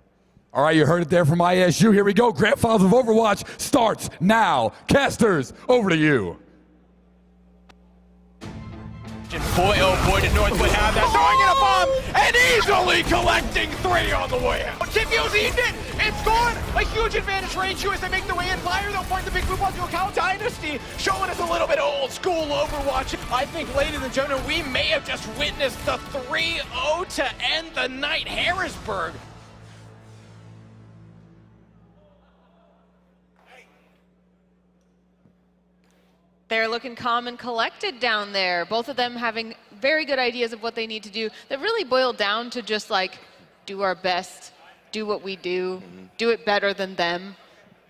All right, you heard it there from ISU. Here we go. Grand finals of Overwatch starts now. Casters, over to you. Boy, oh boy, did Northwood have that. Throwing in a bomb and easily collecting 3 on the way out. Chipio's eaten it. It's gone. A huge advantage for HU as they make their way in. Fire, they'll find the big move onto account. Dynasty showing us a little bit of old school Overwatch. I think, ladies and gentlemen, we may have just witnessed the 3-0 to end the night. Harrisburg. They're looking calm and collected down there. Both of them having very good ideas of what they need to do that really boil down to just like, do our best, do what we do, do it better than them.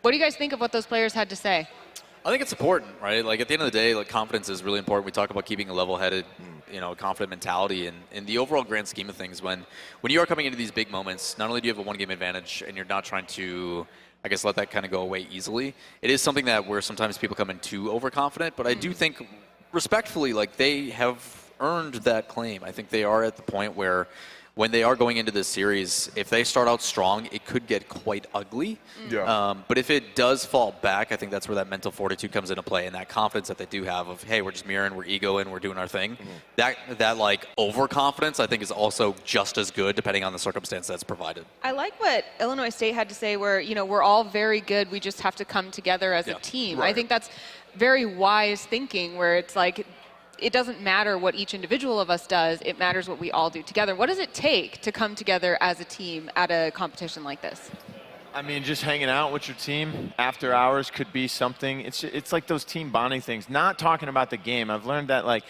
What do you guys think of what those players had to say? I think it's important, right? Like at the end of the day, like confidence is really important. We talk about keeping a level-headed, you know, confident mentality, and in the overall grand scheme of things, when you are coming into these big moments, not only do you have a one-game advantage, and you're not trying to, I guess, let that kind of go away easily. It is something that where sometimes people come in too overconfident, but I do think, respectfully, like they have earned that claim. I think they are at the point where when they are going into this series, if they start out strong, it could get quite ugly. Yeah. But if it does fall back, I think that's where that mental fortitude comes into play, and that confidence that they do have of, hey, we're just mirroring, we're egoing, we're doing our thing. That like overconfidence, I think, is also just as good depending on the circumstance that's provided. I like what Illinois State had to say where, you know, we're all very good, we just have to come together as a team. Right. I think that's very wise thinking where it's like, it doesn't matter what each individual of us does, it matters what we all do together. What does it take to come together as a team at a competition like this? I mean, just hanging out with your team after hours could be something. It's like those team bonding things. Not talking about the game. I've learned that, like,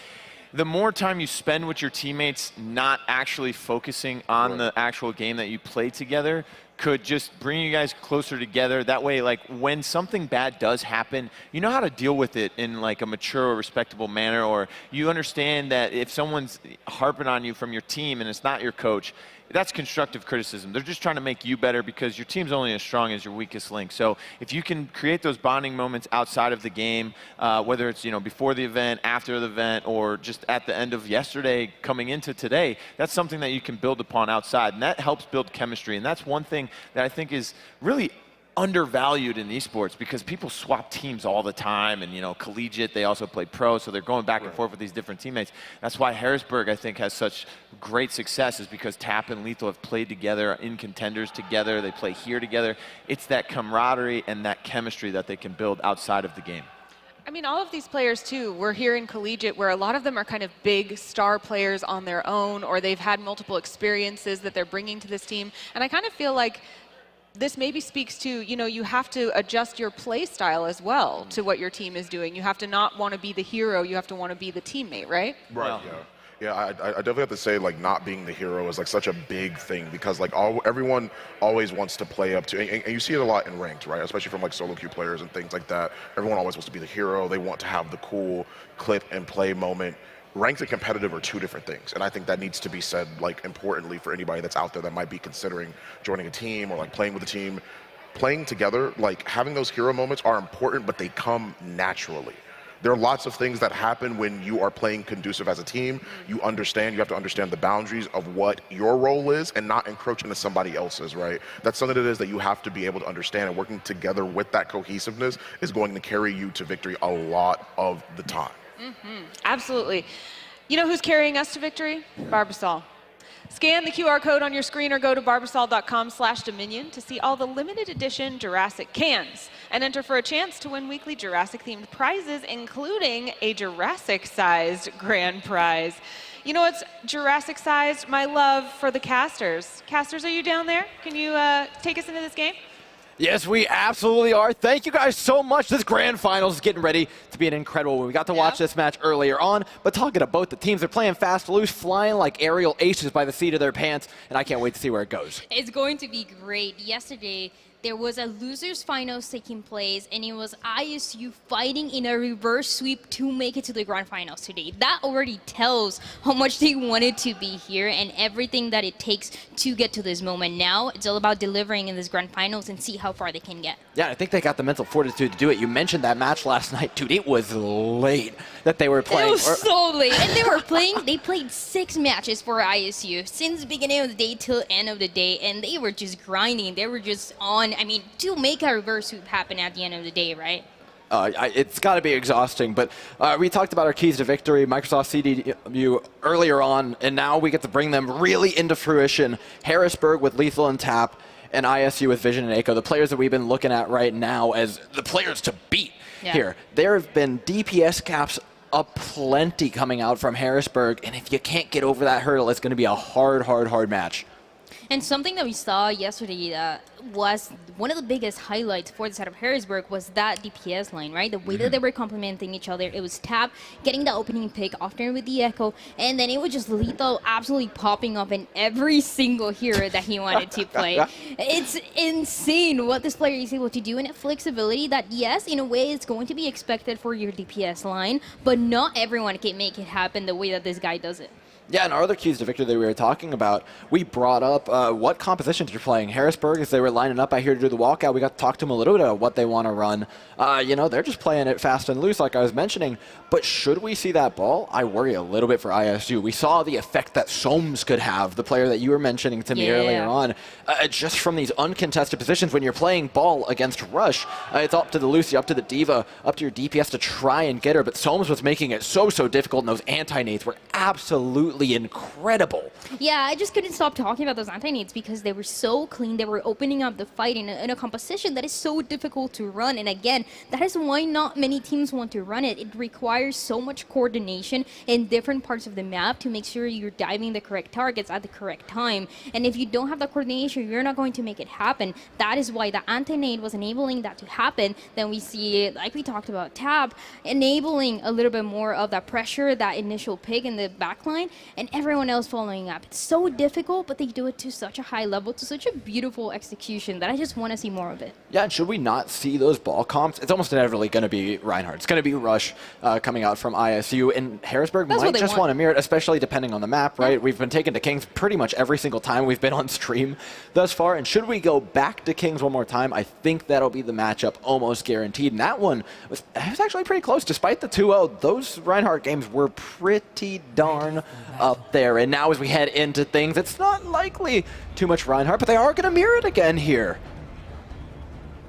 the more time you spend with your teammates not actually focusing on the actual game that you play together could just bring you guys closer together. That way, like, when something bad does happen, you know how to deal with it in, like, a mature or respectable manner, or you understand that if someone's harping on you from your team and it's not your coach, that's constructive criticism. They're just trying to make you better because your team's only as strong as your weakest link. So if you can create those bonding moments outside of the game, whether it's, you know, before the event, after the event, or just at the end of yesterday coming into today, that's something that you can build upon outside, and that helps build chemistry. And that's one thing that I think is really undervalued in esports because people swap teams all the time, and collegiate, they also play pro, so they're going back and forth with these different teammates. That's why Harrisburg, I think, has such great success, is because Tap and Lethal have played together in contenders together. They play here together. It's that camaraderie and that chemistry that they can build outside of the game. I mean, all of these players, too, we're here in Collegiate where a lot of them are kind of big star players on their own, or they've had multiple experiences that they're bringing to this team. And I kind of feel like this maybe speaks to, you have to adjust your play style as well to what your team is doing. You have to not want to be the hero. You have to want to be the teammate, right? Right, yeah. Yeah, I definitely have to say, like, not being the hero is, like, such a big thing because, like, everyone always wants to play up to, and you see it a lot in ranked, right? Especially from, like, solo queue players and things like that. Everyone always wants to be the hero. They want to have the cool clip and play moment. Ranked and competitive are two different things, and I think that needs to be said, like, importantly for anybody that's out there that might be considering joining a team or, like, playing with a team. Playing together, like, having those hero moments are important, but they come naturally. There are lots of things that happen when you are playing conducive as a team. You have to understand the boundaries of what your role is and not encroach into somebody else's, right? That's something that is that you have to be able to understand, and working together with that cohesiveness is going to carry you to victory a lot of the time. Absolutely. You know who's carrying us to victory? Barbasol. Scan the QR code on your screen or go to barbasol.com/Dominion to see all the limited edition Jurassic cans and enter for a chance to win weekly Jurassic-themed prizes, including a Jurassic-sized grand prize. You know what's Jurassic-sized? My love for the casters. Casters, are you down there? Can you take us into this game? Yes, we absolutely are. Thank you guys so much. This grand finals is getting ready to be an incredible one. We got to watch this match earlier on, but talking about both the teams, they're playing fast, loose, flying like aerial aces by the seat of their pants, and I can't wait to see where it goes. It's going to be great. Yesterday, there was a losers finals taking place, and it was ISU fighting in a reverse sweep to make it to the grand finals today. That already tells how much they wanted to be here and everything that it takes to get to this moment. Now it's all about delivering in this grand finals and see how far they can get. Yeah, I think they got the mental fortitude to do it. You mentioned that match last night, dude. It was late that they were playing. It was so late, and they played 6 matches for ISU since the beginning of the day till end of the day, and they were just grinding. They were just on. I mean, to make a reverse sweep happen at the end of the day, right? It's got to be exhausting, but we talked about our keys to victory, Microsoft CDU earlier on, and now we get to bring them really into fruition. Harrisburg with Lethal and Tap, and ISU with Vision and Echo, the players that we've been looking at right now as the players to beat here. There have been DPS caps aplenty coming out from Harrisburg, and if you can't get over that hurdle, it's going to be a hard match. And something that we saw yesterday was one of the biggest highlights for the side of Harrisburg was that DPS line, right? The way that they were complementing each other. It was Tap getting the opening pick, often with the Echo, and then it was just Lethal absolutely popping up in every single hero that he wanted to play. It's insane what this player is able to do, and a flexibility that, yes, in a way it's going to be expected for your DPS line, but not everyone can make it happen the way that this guy does it. Yeah, and our other keys to victory that we were talking about, we brought up what compositions you're playing. Harrisburg, as they were lining up out here to do the walkout, we got to talk to them a little bit about what they want to run. They're just playing it fast and loose like I was mentioning, but should we see that ball? I worry a little bit for ISU. We saw the effect that Soames could have, the player that you were mentioning to me earlier on, just from these uncontested positions when you're playing ball against Rush. It's up to the Lucy, up to the Diva, up to your DPS to try and get her, but Soames was making it so difficult, and those anti-nades were absolutely incredible. Yeah, I just couldn't stop talking about those anti-nades because they were so clean. They were opening up the fight in a composition that is so difficult to run. And again, that is why not many teams want to run it. It requires so much coordination in different parts of the map to make sure you're diving the correct targets at the correct time. And if you don't have the coordination, you're not going to make it happen. That is why the anti-nade was enabling that to happen. Then we see, like we talked about, Tab enabling a little bit more of that pressure, that initial pick in the backline, and everyone else following up. It's so difficult, but they do it to such a high level, to such a beautiful execution that I just want to see more of it. Yeah, and should we not see those ball comps? It's almost inevitably going to be Reinhardt. It's going to be Rush coming out from ISU, and Harrisburg might just want to mirror it, especially depending on the map, right? We've been taken to Kings pretty much every single time we've been on stream thus far, and should we go back to Kings one more time, I think that'll be the matchup almost guaranteed, and that one was actually pretty close. Despite the 2-0, those Reinhardt games were pretty darn up there, and now as we head into things, it's not likely too much Reinhardt, but they are going to mirror it again here.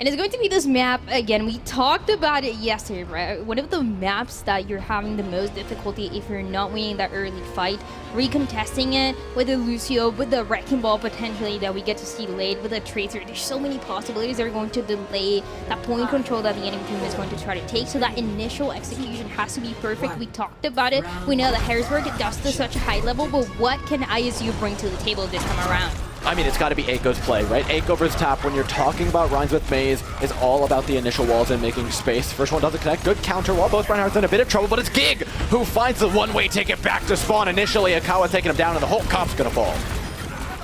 And it's going to be this map again. We talked about it yesterday, right? One of the maps that you're having the most difficulty if you're not winning that early fight, recontesting it with the Lucio, with the Wrecking Ball potentially that we get to see late, with the Tracer. There's so many possibilities that are going to delay that point control that the enemy team is going to try to take. So that initial execution has to be perfect. We talked about it. We know that Harrisburg does to such a high level, but what can ISU bring to the table this time around? I mean, it's got to be Aiko's play, right? Aiko versus Tap, when you're talking about Rhymes with Maze, is all about the initial walls and making space. First one doesn't connect. Good counter wall. Both Reinhardt's in a bit of trouble, but it's Gig who finds the one-way ticket back to spawn initially. Akawa taking him down, and the whole comp's going to fall.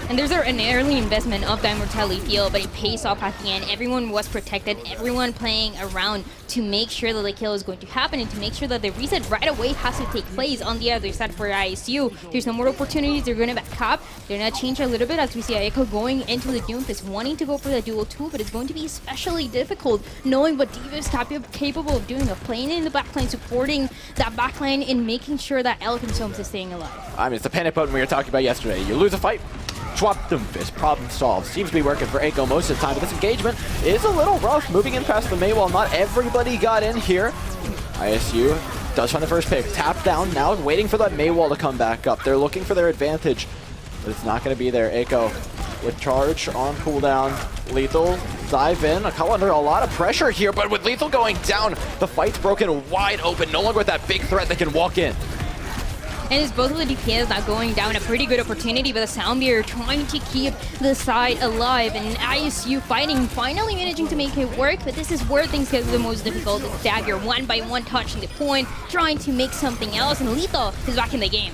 And there's an early investment of the Immortality field, but it pays off at the end. Everyone was protected, everyone playing around to make sure that the kill is going to happen and to make sure that the reset right away has to take place on the other side for ISU. There's no more opportunities, they're going to back up. They're going to change a little bit as we see Aiko going into the Doomfist, wanting to go for the dual 2, but it's going to be especially difficult knowing what Diva is capable of doing, of playing in the backline, supporting that backline and making sure that Elkin Soames is staying alive. I mean, it's the panic button we were talking about yesterday. You lose a fight, swap Doomfist, problem solved. Seems to be working for Aiko most of the time, but this engagement is a little rough. Moving in past the Maywall, not everybody got in here. ISU does find the first pick. Tap down now, waiting for that Maywall to come back up. They're looking for their advantage, but it's not going to be there. Aiko with charge on cooldown. Lethal, dive in. Akawa under a lot of pressure here, but with Lethal going down, the fight's broken wide open. No longer with that big threat that can walk in. And it's both of the DPS not going down, a pretty good opportunity, but the Soundbearer trying to keep the side alive, and ISU fighting, finally managing to make it work, but this is where things get the most difficult. It's Dagger, one by one touching the point, trying to make something else, and Lethal is back in the game.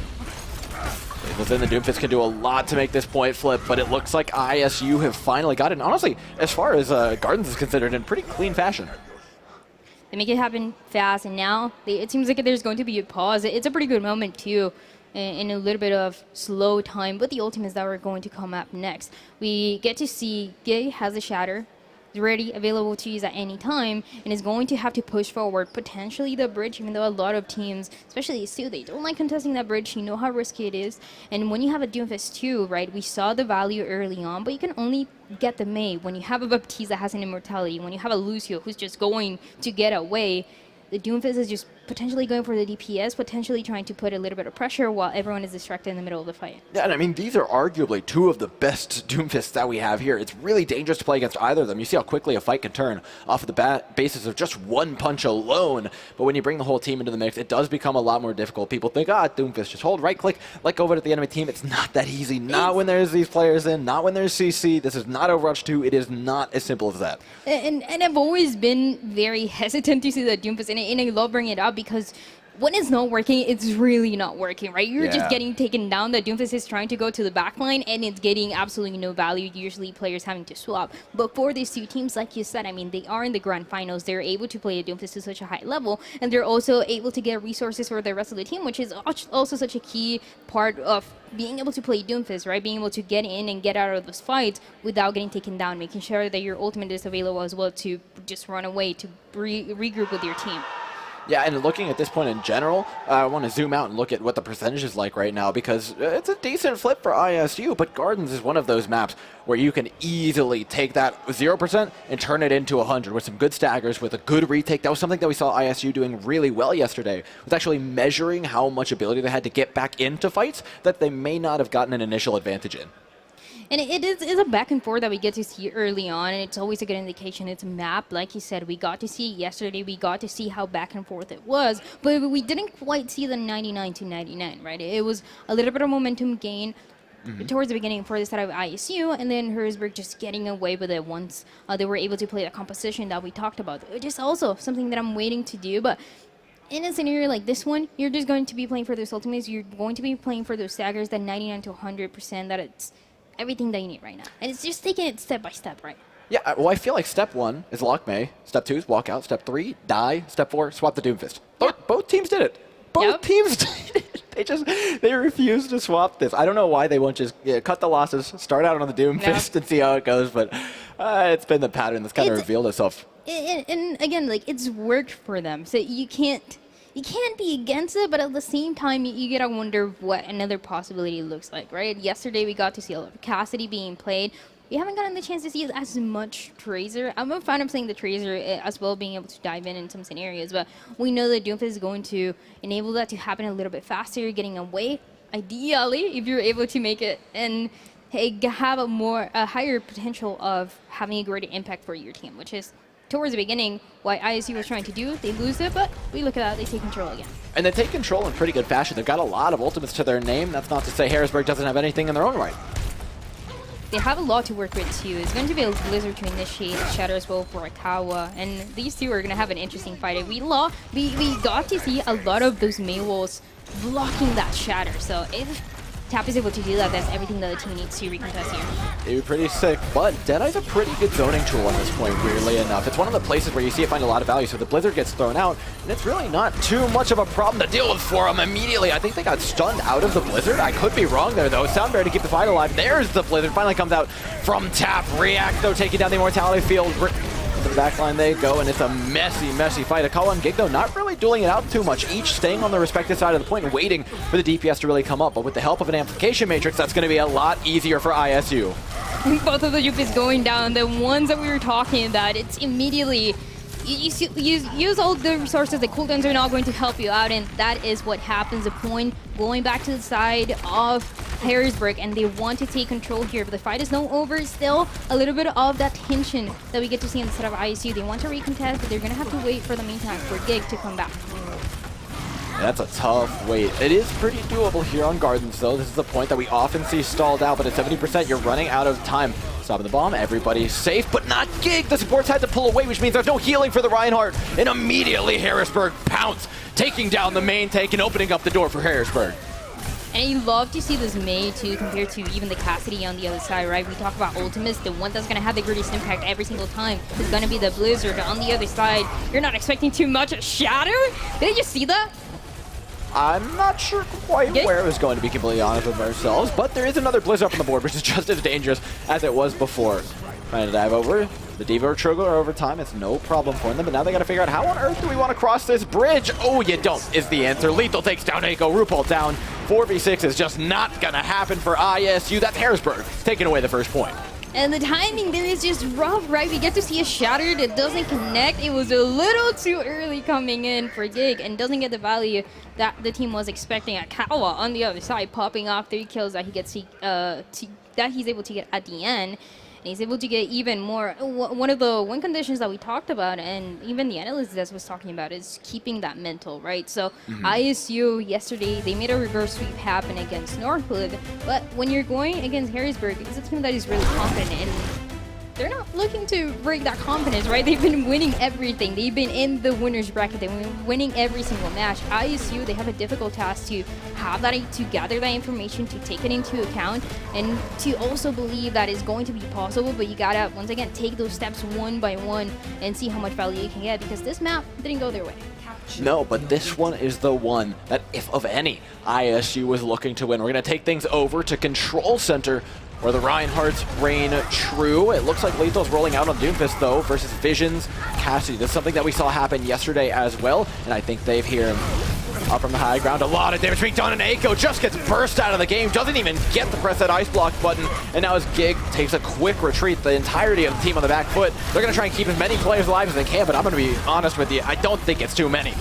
Within the Doomfist can do a lot to make this point flip, but it looks like ISU have finally got it. And honestly, as far as Gardens is considered, in pretty clean fashion. They make it happen fast, and now it seems like there's going to be a pause. It's a pretty good moment, too, in a little bit of slow time, but the ultimates that are going to come up next. We get to see Gay has a Shatter. Is ready, available to use at any time, and is going to have to push forward, potentially the bridge, even though a lot of teams, especially SU, they don't like contesting that bridge. You know how risky it is. And when you have a Doomfist too, right, we saw the value early on, but you can only get the May when you have a Baptiste that has an immortality, when you have a Lucio who's just going to get away. The Doomfist is just potentially going for the DPS, potentially trying to put a little bit of pressure while everyone is distracted in the middle of the fight. Yeah, and I mean, these are arguably two of the best Doomfists that we have here. It's really dangerous to play against either of them. You see how quickly a fight can turn off of the basis of just one punch alone. But when you bring the whole team into the mix, it does become a lot more difficult. People think, Doomfist, just hold right click, let go of it at the enemy team. It's not that easy. Not when there's these players in, not when there's CC. This is not Overwatch 2. It is not as simple as that. And I've always been very hesitant to see the Doomfist, and I love bringing it up because when it's not working, it's really not working, right? You're just getting taken down. The Doomfist is trying to go to the backline, and it's getting absolutely no value. Usually players having to swap. But for these two teams, like you said, I mean, they are in the grand finals. They're able to play a Doomfist to such a high level, and they're also able to get resources for the rest of the team, which is also such a key part of being able to play Doomfist, right? Being able to get in and get out of those fights without getting taken down, making sure that your ultimate is available as well to just run away, to regroup with your team. Yeah, and looking at this point in general, I want to zoom out and look at what the percentage is like right now, because it's a decent flip for ISU, but Gardens is one of those maps where you can easily take that 0% and turn it into 100 with some good staggers, with a good retake. That was something that we saw ISU doing really well yesterday, was actually measuring how much ability they had to get back into fights that they may not have gotten an initial advantage in. And it's a back and forth that we get to see early on, and it's always a good indication. It's a map, like you said, we got to see yesterday, we got to see how back and forth it was, but we didn't quite see the 99 to 99, right? It was a little bit of momentum gain towards the beginning for the side of ISU, and then Harrisburg just getting away with it once they were able to play the composition that we talked about. Which is also something that I'm waiting to do, but in a scenario like this one, you're just going to be playing for those ultimates, you're going to be playing for those staggers, that 99 to 100%, that it's everything that you need right now. And it's just taking it step by step, right? Yeah, well, I feel like step 1 is lock May, step 2 is walk out, step 3, die, step 4, swap the Doomfist. Both teams did it. Both teams did it. They refused to swap this. I don't know why they won't just cut the losses, start out on the Doomfist and see how it goes, but it's been the pattern that's kind of revealed itself. And again, like, it's worked for them, so you can't be against it, but at the same time, you gotta wonder what another possibility looks like, right? Yesterday, we got to see a lot of Cassidy being played. we haven't gotten the chance to see as much Tracer. I'm a fan of playing the Tracer as well, being able to dive in some scenarios, but we know that Doomfist is going to enable that to happen a little bit faster, getting away, ideally, if you're able to make it, and have a higher potential of having a greater impact for your team, which is towards the beginning what ISU was trying to do. They lose it, but we look at that, they take control again. And they take control in pretty good fashion. They've got a lot of ultimates to their name. That's not to say Harrisburg doesn't have anything in their own right. They have a lot to work with too. It's going to be a Blizzard to initiate, Shatter as well for Akawa, and these two are going to have an interesting fight. We got to see a lot of those Mei walls blocking that Shatter, so if Tap is able to do that, that's everything that the team needs to recontest here. It'd be pretty sick, but Deadeye's a pretty good zoning tool at this point, weirdly enough. It's one of the places where you see it find a lot of value, so the Blizzard gets thrown out, and it's really not too much of a problem to deal with for them immediately. I think they got stunned out of the Blizzard. I could be wrong there, though. Soundbear to keep the fight alive. There's the Blizzard. Finally comes out from Tap. React, though, taking down the Immortality Field. To the back line they go, and it's a messy, messy fight. Akawa and Gig, though, not really dueling it out too much, each staying on their respective side of the point and waiting for the DPS to really come up. But with the help of an amplification matrix, that's going to be a lot easier for ISU. Both of the Jupes going down. The ones that we were talking about, it's immediately use all the resources. The cooldowns are not going to help you out, and that is what happens. The point going back to the side of Harrisburg, and they want to take control here, but the fight is not over. Still a little bit of that tension that we get to see in the set of ISU. They want to recontest, but they're going to have to wait for the meantime for Gig to come back. That's a tough wait. It is pretty doable here on Gardens, though. This is a point that we often see stalled out, but at 70%, you're running out of time. Stopping the bomb, everybody's safe, but not Gig. The supports had to pull away, which means there's no healing for the Reinhardt, and immediately Harrisburg pounce, taking down the main tank and opening up the door for Harrisburg. And you love to see this Mei too, compared to even the Cassidy on the other side, right? We talk about ultimates, the one that's going to have the greatest impact every single time is going to be the Blizzard. On the other side, you're not expecting too much. Shatter? Did you see that? I'm not sure quite where it was going, to be completely honest with ourselves, but there is another Blizzard up on the board, which is just as dangerous as it was before. Trying to dive over. The Diva trigger over time, it's no problem for them, but now they got to figure out how on earth do we want to cross this bridge? Oh, you don't, is the answer. Lethal takes down Eiko, RuPaul down. 4v6 is just not going to happen for ISU. That's Harrisburg taking away the first point. And the timing there is just rough, right? We get to see a Shatter that doesn't connect. It was a little too early coming in for Gig and doesn't get the value that the team was expecting. Akawa on the other side popping off 3 kills that he gets that he's able to get at the end. And he's able to get even more. One of the win conditions that we talked about, and even the analyst that was talking about, is keeping that mental, right? So ISU yesterday, they made a reverse sweep happen against Northwood, but when you're going against Harrisburg, it's a team that is really confident, and they're not looking to break that confidence, right? They've been winning everything. They've been in the winner's bracket. They've been winning every single match. ISU, they have a difficult task to have that, to gather that information, to take it into account, and to also believe that it's going to be possible, but you gotta, once again, take those steps one by one and see how much value you can get, because this map didn't go their way. No, but this one is the one that, if of any, ISU was looking to win. We're going to take things over to Control Center, where the Reinhardts reign true. It looks like Lethal's rolling out on Doomfist, though, versus Visions. Cassidy, that's something that we saw happen yesterday as well, and I think they've here up from the high ground. A lot of damage being done, and Eiko just gets burst out of the game, doesn't even get to press that ice block button, and now as Gig takes a quick retreat, the entirety of the team on the back foot. They're going to try and keep as many players alive as they can, but I'm going to be honest with you, I don't think it's too many.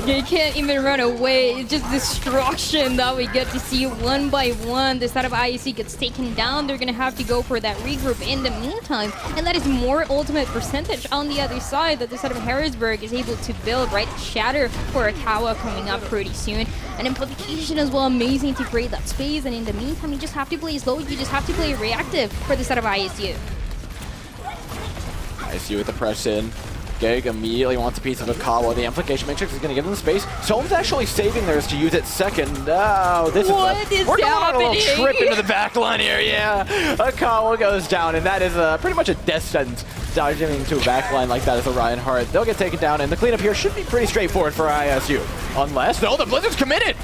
They can't even run away. It's just destruction that we get to see one by one. The side of IEC gets taken down. They're going to have to go for that regroup in the meantime. And that is more ultimate percentage on the other side that the side of Harrisburg is able to build, right? Shatter for Akawa coming up pretty soon. And amplification as well, amazing to create that space. And in the meantime, you just have to play slow. You just have to play reactive for the side of ISU. ISU with the press in. Gig immediately wants a piece of Akawa. The amplification matrix is going to give them the space. Someone's actually saving theirs to use it second. Oh, this is we're going on a little trip into the back line here. Yeah, Akawa goes down, and that is pretty much a death sentence. Dodging into a back line like that is the Reinhardt. They'll get taken down, and the cleanup here should be pretty straightforward for ISU. Unless, no, the Blizzard's committed.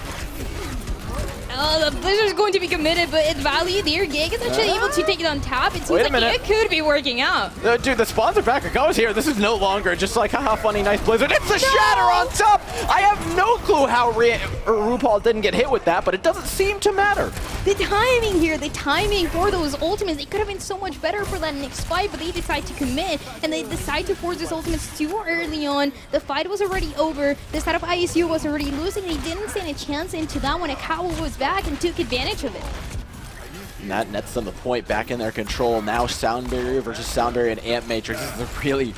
The Blizzard's going to be committed, but it's value there. Gig is actually able to take it on tap. It seems like it could be working out. Dude, the spawns are back. Akawa's here. This is no longer just like, haha, funny, nice Blizzard. It's a shatter on top. I have no clue how RuPaul didn't get hit with that, but it doesn't seem to matter. The timing here, the timing for those ultimates, it could have been so much better for that next fight, but they decide to commit, and they decide to force those ultimates too early on. The fight was already over. The side of ISU was already losing. They didn't stand a chance into that when Akawa was back and took advantage of it. And that nets them a point back in their control. Now Sound Barrier versus Sound Barrier and Amp Matrix. This is a really,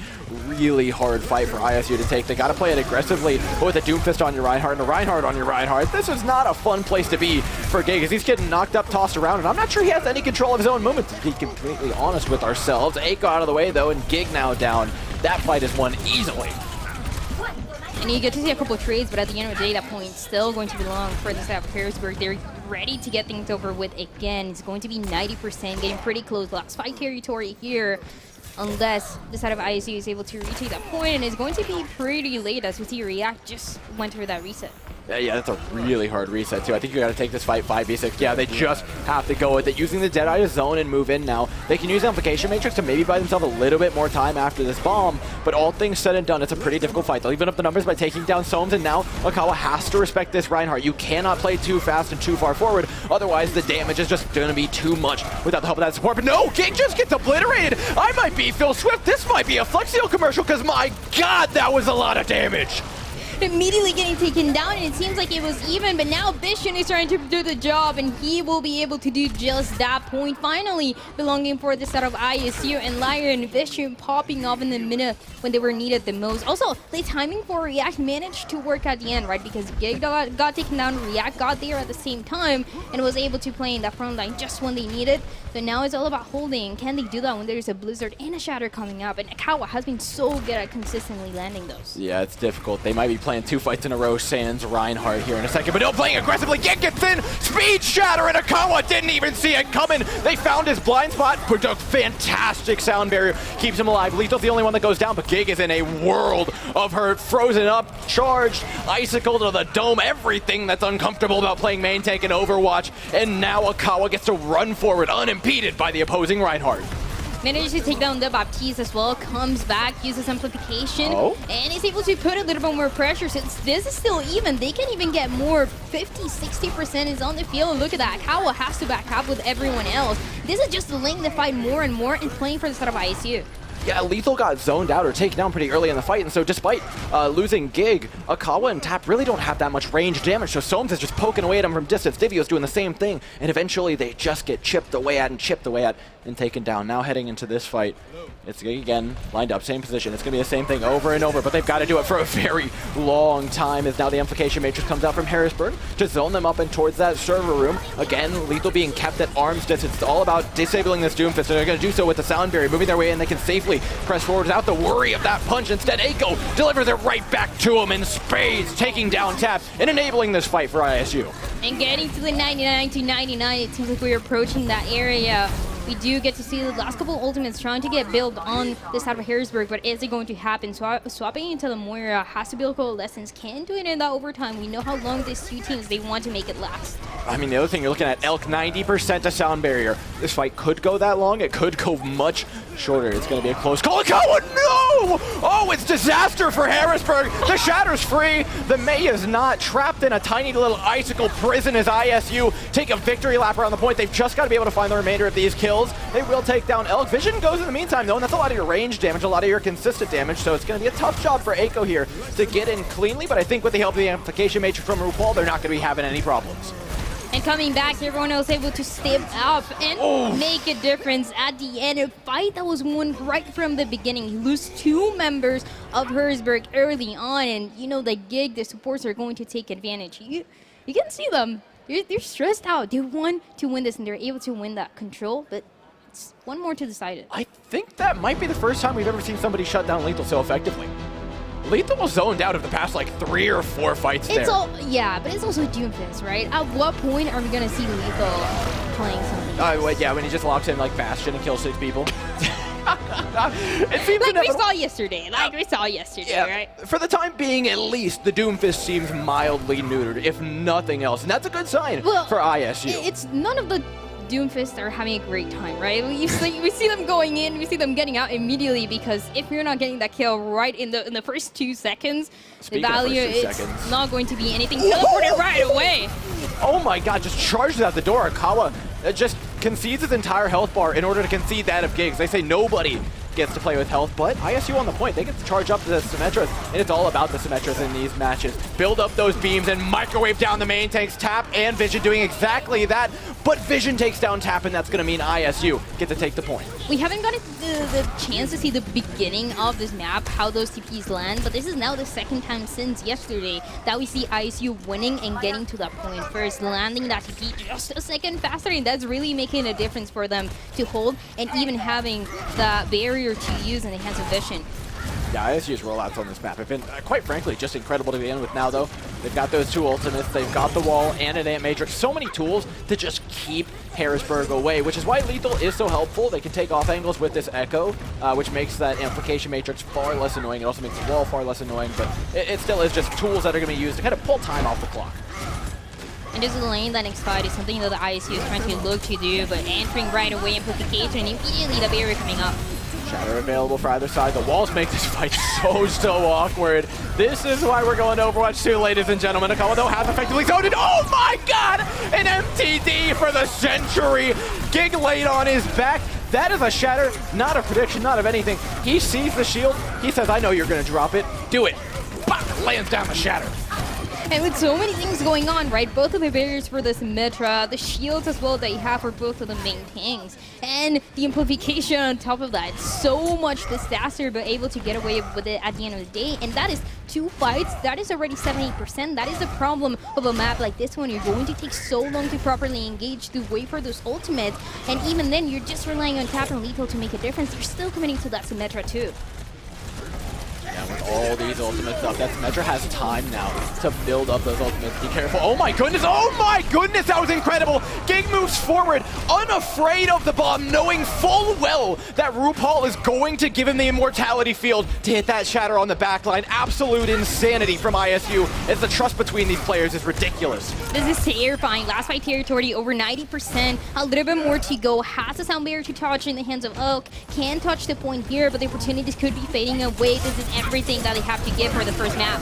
really hard fight for ISU to take. They got to play it aggressively, but with a Doomfist on your Reinhardt and a Reinhardt on your Reinhardt. This is not a fun place to be for Gig, as he's getting knocked up, tossed around, and I'm not sure he has any control of his own movements, to be completely honest with ourselves. Aiko out of the way, though, and Gig now down. That fight is won easily. And you get to see a couple of trades, but at the end of the day, that point's still going to belong for the side of Harrisburg. They're ready to get things over with again. It's going to be 90%, getting pretty close. Last fight territory here, unless the side of ISU is able to retake that point, and it's going to be pretty late as we see React just went for that reset. Yeah, that's a really hard reset, too. I think you got to take this fight 5v6. Yeah, they just have to go with it. Using the Deadeye to zone and move in now. They can use Amplification Matrix to maybe buy themselves a little bit more time after this bomb, but all things said and done, it's a pretty difficult fight. They'll even up the numbers by taking down Soames, and now Akawa has to respect this Reinhardt. You cannot play too fast and too far forward, otherwise the damage is just going to be too much without the help of that support. But no, King just gets obliterated. I might be Phil Swift. This might be a Flex Seal commercial, because my God, that was a lot of damage. Immediately getting taken down, and it seems like it was even, but now Vision is trying to do the job, and he will be able to do just that point, finally belonging for the set of ISU, and Liar and Vision popping off in the minute when they were needed the most. Also, the timing for React managed to work at the end, right? Because Gig got taken down, React got there at the same time, and was able to play in that front line just when they needed. So now it's all about holding. Can they do that when there's a Blizzard and a Shatter coming up? And Akawa has been so good at consistently landing those. Yeah, it's difficult. They might be playing 2 fights in a row, Sans Reinhardt here in a second, but no, playing aggressively. Gig gets in, speed Shatter, and Akawa didn't even see it coming. They found his blind spot, put a fantastic Sound Barrier, keeps him alive. Lethal's the only one that goes down, but Gig is in a world of hurt, frozen up, charged, icicle to the dome, everything that's uncomfortable about playing main tank in Overwatch, and now Akawa gets to run forward unimpeded by the opposing Reinhardt. Manages to take down the Baptiste as well, comes back, uses amplification, and is able to put a little bit more pressure. Since this is still even, they can even get more. 50-60% is on the field. Look at that. Akawa has to back up with everyone else. This is just delaying the fight more and more and playing for the side of ISU. Yeah, Lethal got zoned out or taken down pretty early in the fight, and so despite losing Gig, Akawa and Tap really don't have that much range damage, so Soames is just poking away at him from distance. Divio's doing the same thing, and eventually they just get chipped away at and taken down. Now heading into this fight, it's Gig again, lined up, same position. It's going to be the same thing over and over, but they've got to do it for a very long time, as now the Amplification Matrix comes out from Harrisburg to zone them up and towards that server room. Again, Lethal being kept at arm's distance. It's all about disabling this Doomfist, and they're going to do so with the Sound Barrier, moving their way in. They can safely press forward without the worry of that punch. Instead, Aiko delivers it right back to him in spades, taking down Tap and enabling this fight for ISU. And getting to the 99 to 99, it seems like we're approaching that area. We do get to see the last couple of ultimates trying to get built on this side of Harrisburg, but is it going to happen? Swapping into the Moira has to build coalescence, can do it in that overtime. We know how long these two teams, they want to make it last. I mean, the other thing you're looking at, Elk 90% to Sound Barrier. This fight could go that long. It could go much shorter. It's going to be a close call. Akawa, no! Oh, it's disaster for Harrisburg. The Shatter's free. The May is not, trapped in a tiny little icicle prison as ISU take a victory lap around the point. They've just got to be able to find the remainder of these kills. They will take down Elk. Vision goes in the meantime, though, and that's a lot of your range damage, a lot of your consistent damage, so it's going to be a tough job for Aiko here to get in cleanly, but I think with the help of the Amplification Matrix from RuPaul, they're not going to be having any problems. And coming back, everyone was able to step up and make a difference at the end. A fight that was won right from the beginning. You lose 2 members of Harrisburg early on, and you know the Gig, the supports are going to take advantage. You can see them. They're stressed out. They want to win this, and they're able to win that control, but it's one more to decide it. I think that might be the first time we've ever seen somebody shut down Lethal so effectively. Lethal was zoned out of the past like 3 or 4 fights there. Yeah, but it's also Doomfist, right? At what point are we going to see Lethal playing something. Yeah, when he just locks in like Bastion and kills 6 people. It seems like we saw yesterday. Right? For the time being, at least, the Doomfist seems mildly neutered, if nothing else. And that's a good sign for ISU. It's none of the Doomfist are having a great time, right? We see them going in, we see them getting out immediately, because if you're not getting that kill right in the first 2 seconds, the value is not going to be anything teleported right away. Oh my god, just charges out the door. Akawa just concedes his entire health bar in order to concede that of Giggs. They say nobody gets to play with health, but ISU on the point. They get to charge up the Symmetras, and it's all about the Symmetras in these matches. Build up those beams and microwave down the main tanks. Tap and Vision doing exactly that, but Vision takes down Tap, and that's going to mean ISU get to take the point. We haven't gotten the chance to see the beginning of this map, how those TPs land, but this is now the second time since yesterday that we see ISU winning and getting to that point first, landing that TP just a second faster, and that's really making a difference for them to hold, and even having the barrier to use in the hands of Vision. Yeah, ISU's rollouts on this map have been, quite frankly, just incredible to begin with now, though. They've got those 2 ultimates, they've got the wall and an Ant Matrix. So many tools to just keep Harrisburg away, which is why Lethal is so helpful. They can take off angles with this Echo, which makes that Amplification Matrix far less annoying. It also makes the wall far less annoying, but it still is just tools that are going to be used to kind of pull time off the clock. And this lane that X5 is something that the ISU is trying to look to do, but entering right away Amplification, and immediately the barrier coming up. Shatter available for either side. The walls make this fight so awkward. This is why we're going to Overwatch 2, ladies and gentlemen. Akawa, though, has effectively zoned it. Oh my god! An MTD for the century. Gig laid on his back. That is a Shatter, not a prediction, not of anything. He sees the shield. He says, I know you're going to drop it. Do it. Bop! Lands down the Shatter. And with so many things going on, right? Both of the barriers for the Symmetra, the shields as well that you have for both of the main tanks, and the amplification on top of that. So much disaster, but able to get away with it at the end of the day. And that is 2 fights. That is already 70%. That is the problem of a map like this one. You're going to take so long to properly engage, to wait for those ultimates. And even then, you're just relying on Tap and Lethal to make a difference. You're still committing to that Symmetra too. Yeah, with all these ultimates up, that Symmetra has time now to build up those ultimates. Be careful. Oh my goodness, that was incredible. Gig moves forward, unafraid of the bomb, knowing full well that RuPaul is going to give him the immortality field to hit that Shatter on the backline. Absolute insanity from ISU, as the trust between these players is ridiculous. This is terrifying. Last fight territory, over 90%, a little bit more to go. Has a sound barrier to touch in the hands of Oak. Can touch the point here, but the opportunities could be fading away. This is everything that they have to give for the first map.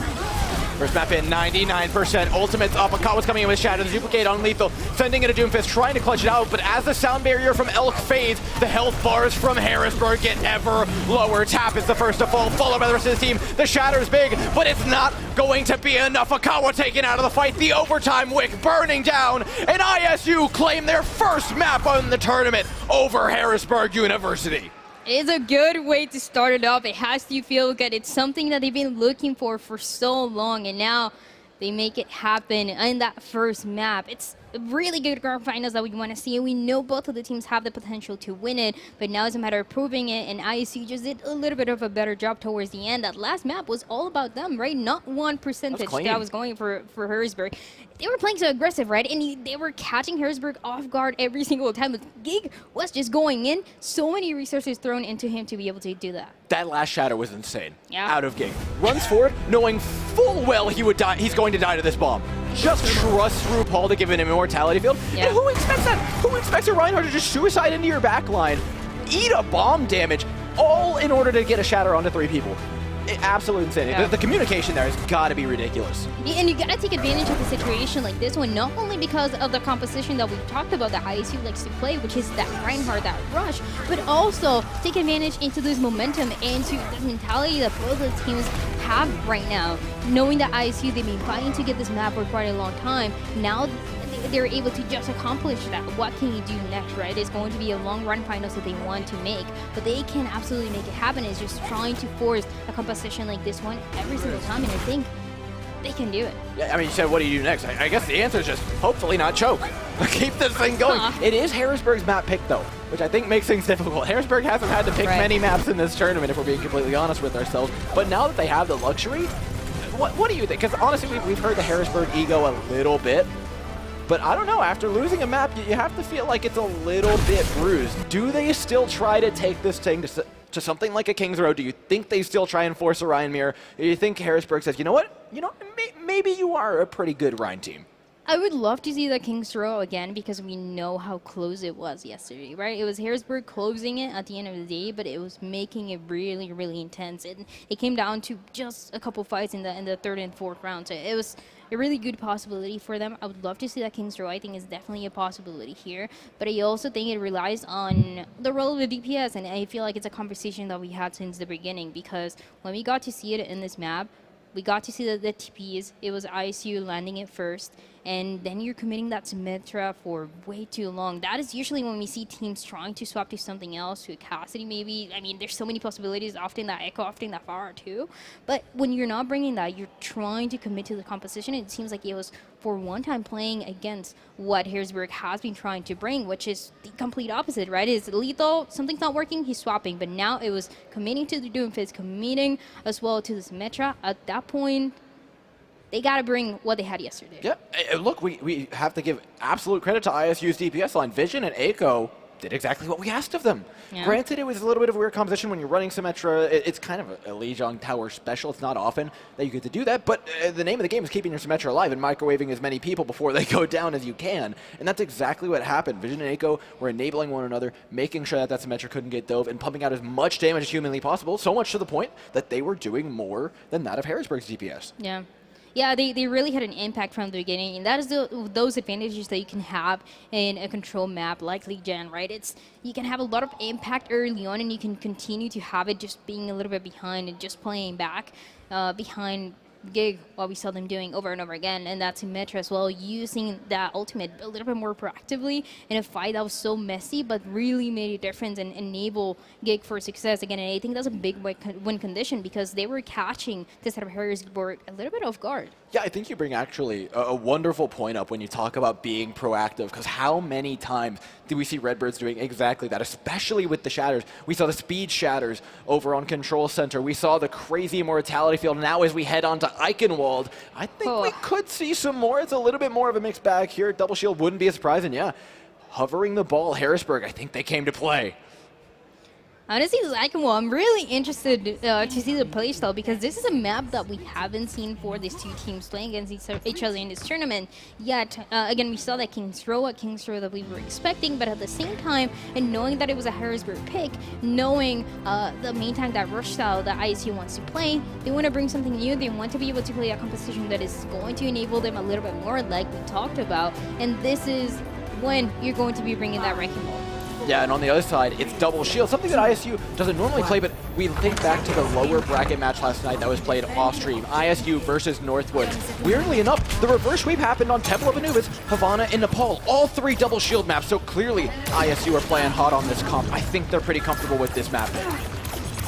First map in, 99%. Ultimate's up. Akawa's coming in with Shadow. The duplicate on Lethal, sending in a Doomfist, trying to clutch it out. But as the sound barrier from Elk fades, the health bars from Harrisburg get ever lower. Tap is the first to fall, followed by the rest of the team. The Shatter's big, but it's not going to be enough. Akawa taken out of the fight. The overtime wick burning down. And ISU claim their first map on the tournament over Harrisburg University. It is a good way to start it off. It has to feel good. It's something that they've been looking for so long, and now they make it happen in that first map. It's a really good grand finals that we want to see, and we know both of the teams have the potential to win it, but now it's a matter of proving it, and ISU just did a little bit of a better job towards the end. That last map was all about them, right? Not one percentage that was going for Harrisburg. They were playing so aggressive, right? And they were catching Harrisburg off guard every single time. But Gig was just going in. So many resources thrown into him to be able to do that. That last Shadow was insane. Yeah. Out of Gig. Runs forward, knowing full well he would die. He's going to die to this bomb. Just trust RuPaul to give him an immortality field. Yeah. And who expects that? Who expects a Reinhardt to just suicide into your backline, eat a bomb damage, all in order to get a Shatter onto 3 people? Absolute insanity. Yeah. The communication there has got to be ridiculous. And you got to take advantage of a situation like this one, not only because of the composition that we've talked about that ISU likes to play, which is that Reinhardt, that rush, but also take advantage into this momentum and to the mentality that both of the teams have right now. Knowing that ISU, they've been fighting to get this map for quite a long time. Now they're able to just accomplish that. What can you do next, right? It's going to be a long run finals that they want to make, but they can absolutely make it happen. It's just trying to force a composition like this one every single time, and I think they can do it. Yeah, I mean, you said, what do you do next? I guess the answer is just hopefully not choke. Keep this thing going. It is Harrisburg's map pick, though, which I think makes things difficult. Harrisburg hasn't had to pick many maps in this tournament, if we're being completely honest with ourselves. But now that they have the luxury, what do you think? Because honestly, we've heard the Harrisburg ego a little bit. But I don't know, after losing a map, you have to feel like it's a little bit bruised. Do they still try to take this thing to something like a King's Row? Do you think they still try and force a Ryan mirror? Or do you think Harrisburg says, you know what? Maybe you are a pretty good Ryan team? I would love to see the King's Row again because we know how close it was yesterday, right? It was Harrisburg closing it at the end of the day, but it was making it really, really intense. It came down to just a couple fights in the third and fourth round. So it was a really good possibility for them. I would love to see that King's Row. I think is definitely a possibility here, but I also think it relies on the role of the DPS, and I feel like it's a conversation that we had since the beginning because when we got to see it in this map, we got to see the TPs. It was ISU landing it first, and then you're committing that Symmetra for way too long. That is usually when we see teams trying to swap to something else, to a Cassidy maybe. I mean, there's so many possibilities, often that Echo, often that Farah too. But when you're not bringing that, you're trying to commit to the composition. It seems like it was for one time playing against what Harrisburg has been trying to bring, which is the complete opposite, right? It's lethal, something's not working, he's swapping. But now it was committing to the Doomfist, committing as well to the Symmetra. At that point, they got to bring what they had yesterday. Yeah, look, we have to give absolute credit to ISU's DPS line. Vision and Echo did exactly what we asked of them. Yeah. Granted, it was a little bit of a weird composition when you're running Symmetra. It's kind of a Lijiang Tower special. It's not often that you get to do that, but the name of the game is keeping your Symmetra alive and microwaving as many people before they go down as you can, and that's exactly what happened. Vision and Echo were enabling one another, making sure that Symmetra couldn't get dove, and pumping out as much damage as humanly possible, so much to the point that they were doing more than that of Harrisburg's DPS. Yeah. Yeah, they really had an impact from the beginning, and that is those advantages that you can have in a control map like League Gen, right? You can have a lot of impact early on, and you can continue to have it just being a little bit behind and just playing back behind Gig, what we saw them doing over and over again, and that's Symmetra as well, using that ultimate a little bit more proactively in a fight that was so messy, but really made a difference and enable Gig for success again. And I think that's a big win condition because they were catching this out of Harrisburg a little bit off guard. Yeah, I think you bring actually a wonderful point up when you talk about being proactive, because how many times do we see Redbirds doing exactly that, especially with the shatters? We saw the speed shatters over on Control Center. We saw the crazy Immortality Field. Now as we head on to Eichenwald, I think we could see some more. It's a little bit more of a mixed bag here. Double Shield wouldn't be a surprise, and yeah, hovering the ball, Harrisburg, I think they came to play. Honestly, Eichenwald, I'm really interested to see the playstyle because this is a map that we haven't seen for these two teams playing against each other in this tournament. Yet, again, we saw that King's Row that we were expecting, but at the same time, and knowing that it was a Harrisburg pick, knowing the main tank, that rush style that ISU wants to play, they want to bring something new. They want to be able to play a composition that is going to enable them a little bit more, like we talked about. And this is when you're going to be bringing that ranking ball. Yeah, and on the other side, it's Double Shield, something that ISU doesn't normally play, but we think back to the lower bracket match last night that was played off-stream, ISU versus Northwood. Weirdly enough, the reverse sweep happened on Temple of Anubis, Havana, and Nepal, all three Double Shield maps, so clearly ISU are playing hot on this comp. I think they're pretty comfortable with this map.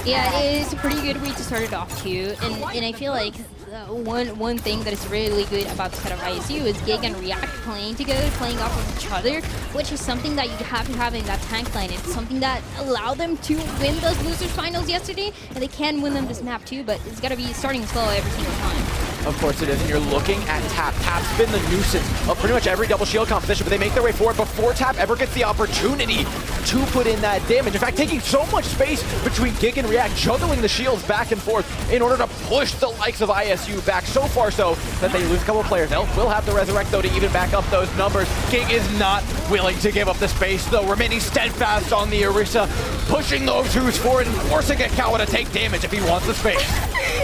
Yeah, it is a pretty good way to start it off too, and I feel like one thing that is really good about the set of ISU is Gig and React playing together, playing off of each other, which is something that you have to have in that tank line. It's something that allowed them to win those losers finals yesterday, and they can win them this map too, but it's got to be starting slow every single time. Of course it is, and you're looking at Tap. Tap's been the nuisance of pretty much every Double Shield composition, but they make their way forward before Tap ever gets the opportunity to put in that damage. In fact, taking so much space between Gig and React, juggling the shields back and forth in order to push the likes of ISU back, so far so that they lose a couple of players. Elf will have to resurrect, though, to even back up those numbers. Gig is not willing to give up the space, though, remaining steadfast on the Orisa, pushing those twos forward and forcing Akawa to take damage if he wants the space.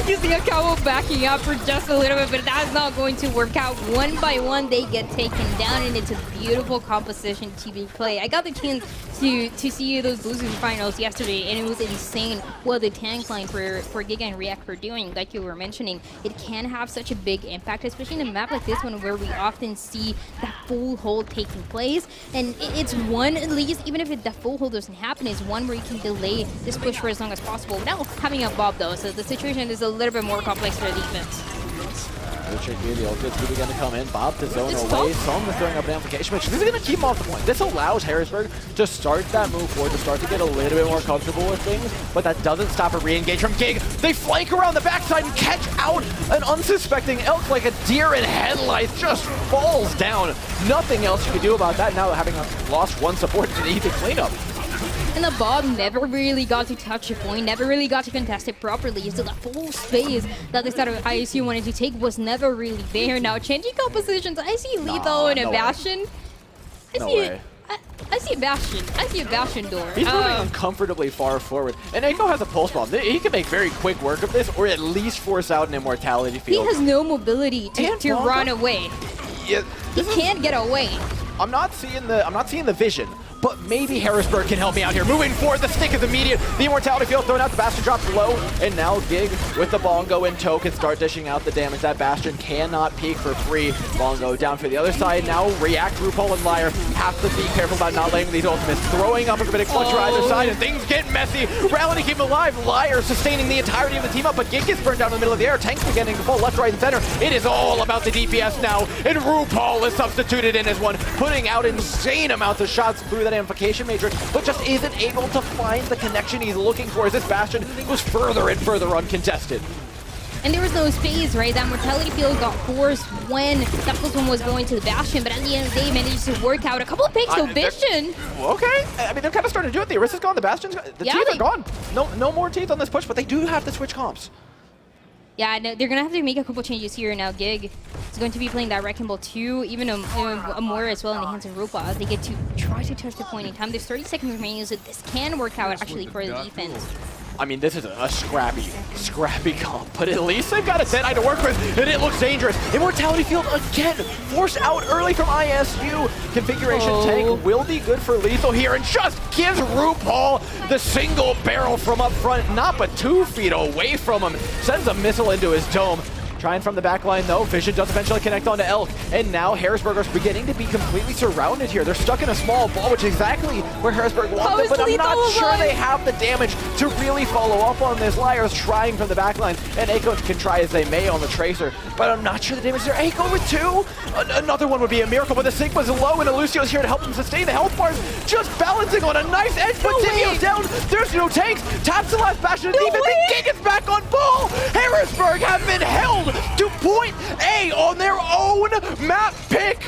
You see Akawa backing up for just a little bit, but that's not going to work out. One by one, they get taken down, and it's a beautiful composition to be played. I got the chance to see those losers finals yesterday, and it was insane what the tank line for Giga and React were doing. Like you were mentioning, it can have such a big impact, especially in a map like this one where we often see that full hold taking place. And it's one, at least, even if that full hold doesn't happen, is one where you can delay this push for as long as possible without having a Bob, though. So the situation is a little bit more complex for the defense. The trick here, the ult is going to come in. Bob to zone away. Song is throwing up an amplification, which is going to keep him off the point. This allows Harrisburg to start that move forward, to start to get a little bit more comfortable with things, but that doesn't stop a re-engage from Gig. They flank around the backside and catch out an unsuspecting Elk like a deer in headlights, just falls down. Nothing else you can do about that now, having lost one support to the easy cleanup. And the Bob never really got to touch a point, never really got to contest it properly. So the full space that the side of ISU wanted to take was never really there. Now changing compositions, I see Lethal and a Bastion. I see a Bastion. I see a Bastion door. He's moving uncomfortably far forward. And Echo has a pulse bomb. He can make very quick work of this, or at least force out an immortality field. He has no mobility to run away. Yeah, he can't get away. I'm not seeing the vision. But maybe Harrisburg can help me out here. Moving forward, the stick is immediate. The immortality field thrown out, the Bastion drops low. And now Gig with the Bongo and Toe can start dishing out the damage. That Bastion cannot peek for free. Bongo down for the other side. Now React, RuPaul, and Liar have to be careful about not letting these ultimates. Throwing up a bit of clutch to either side, and things get messy. Rally to keep him alive. Liar sustaining the entirety of the team up, but Gig gets burned down in the middle of the air. Tanks beginning to fall left, right, and center. It is all about the DPS now, and RuPaul is substituted in as one, putting out insane amounts of shots through that amplification matrix, but just isn't able to find the connection he's looking for as this Bastion was further and further uncontested. And there was no space, right? That mortality field got forced when that first one was going to the Bastion, but at the end of the day, managed to work out a couple of picks, so Vision. Okay, I mean, they're kind of starting to do it. The Orisa's gone, the Bastion's gone. The teeth are gone. No more teeth on this push, but they do have to switch comps. Yeah, no, they're going to have to make a couple changes here now. Gig is going to be playing that Wrecking Ball 2, even a more as well in the hands of Rupa as they get to try to touch the point in time. There's 30 seconds remaining, so this can work out actually for the defense. I mean, this is a scrappy comp, but at least they've got a Deadeye to work with, and it looks dangerous. Immortality field again, forced out early from ISU. Configuration tank will be good for Lethal here, and just gives RuPaul the single barrel from up front, not but 2 feet away from him. Sends a missile into his dome. Trying from the back line though, Vision does eventually connect onto Elk, and now Harrisburg are beginning to be completely surrounded here. They're stuck in a small ball, which is exactly where Harrisburg wants it, but I'm not sure they have the damage to really follow up on this. Liar's trying from the back line, and Echo can try as they may on the Tracer, but I'm not sure the damage there. Echo with 2? Another one would be a miracle, but the Sigma's low, and Elucio's here to help him sustain the health bars, just balancing on a nice edge, but Timio's down. There's no tanks. Taps the last Bastion of defense, and Gig is back on ball. Harrisburg have been held to point A on their own map pick.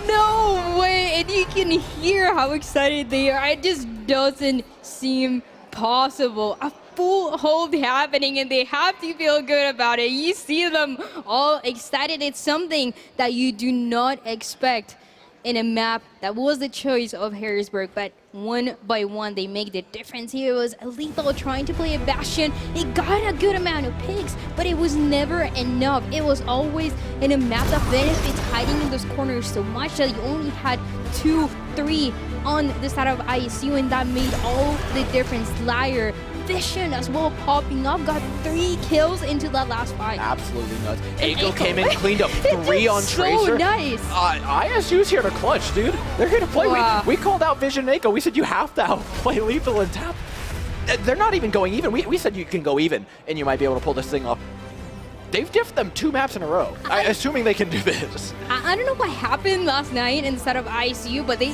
No way, and you can hear how excited they are. It just doesn't seem possible. A full hold happening, and they have to feel good about it. You see them all excited. It's something that you do not expect in a map that was the choice of Harrisburg, but one by one they make the difference. Here was Lethal trying to play a Bastion. He got a good amount of picks, but it was never enough. It was always in a map that benefits hiding in those corners so much that you only had 2, 3 on the side of ISU, and that made all the difference. Liar, Vision as well popping up, got 3 kills into that last fight. Absolutely nuts. Echo came in, cleaned up 3 on Tracer. So nice. ISU's here to clutch, dude. They're here to play. Wow. We called out Vision and Echo. We said you have to outplay Lethal and Tap. They're not even going even. We said you can go even, and you might be able to pull this thing off. They've diffed them 2 maps in a row, assuming they can do this. I don't know what happened last night instead of ISU, but they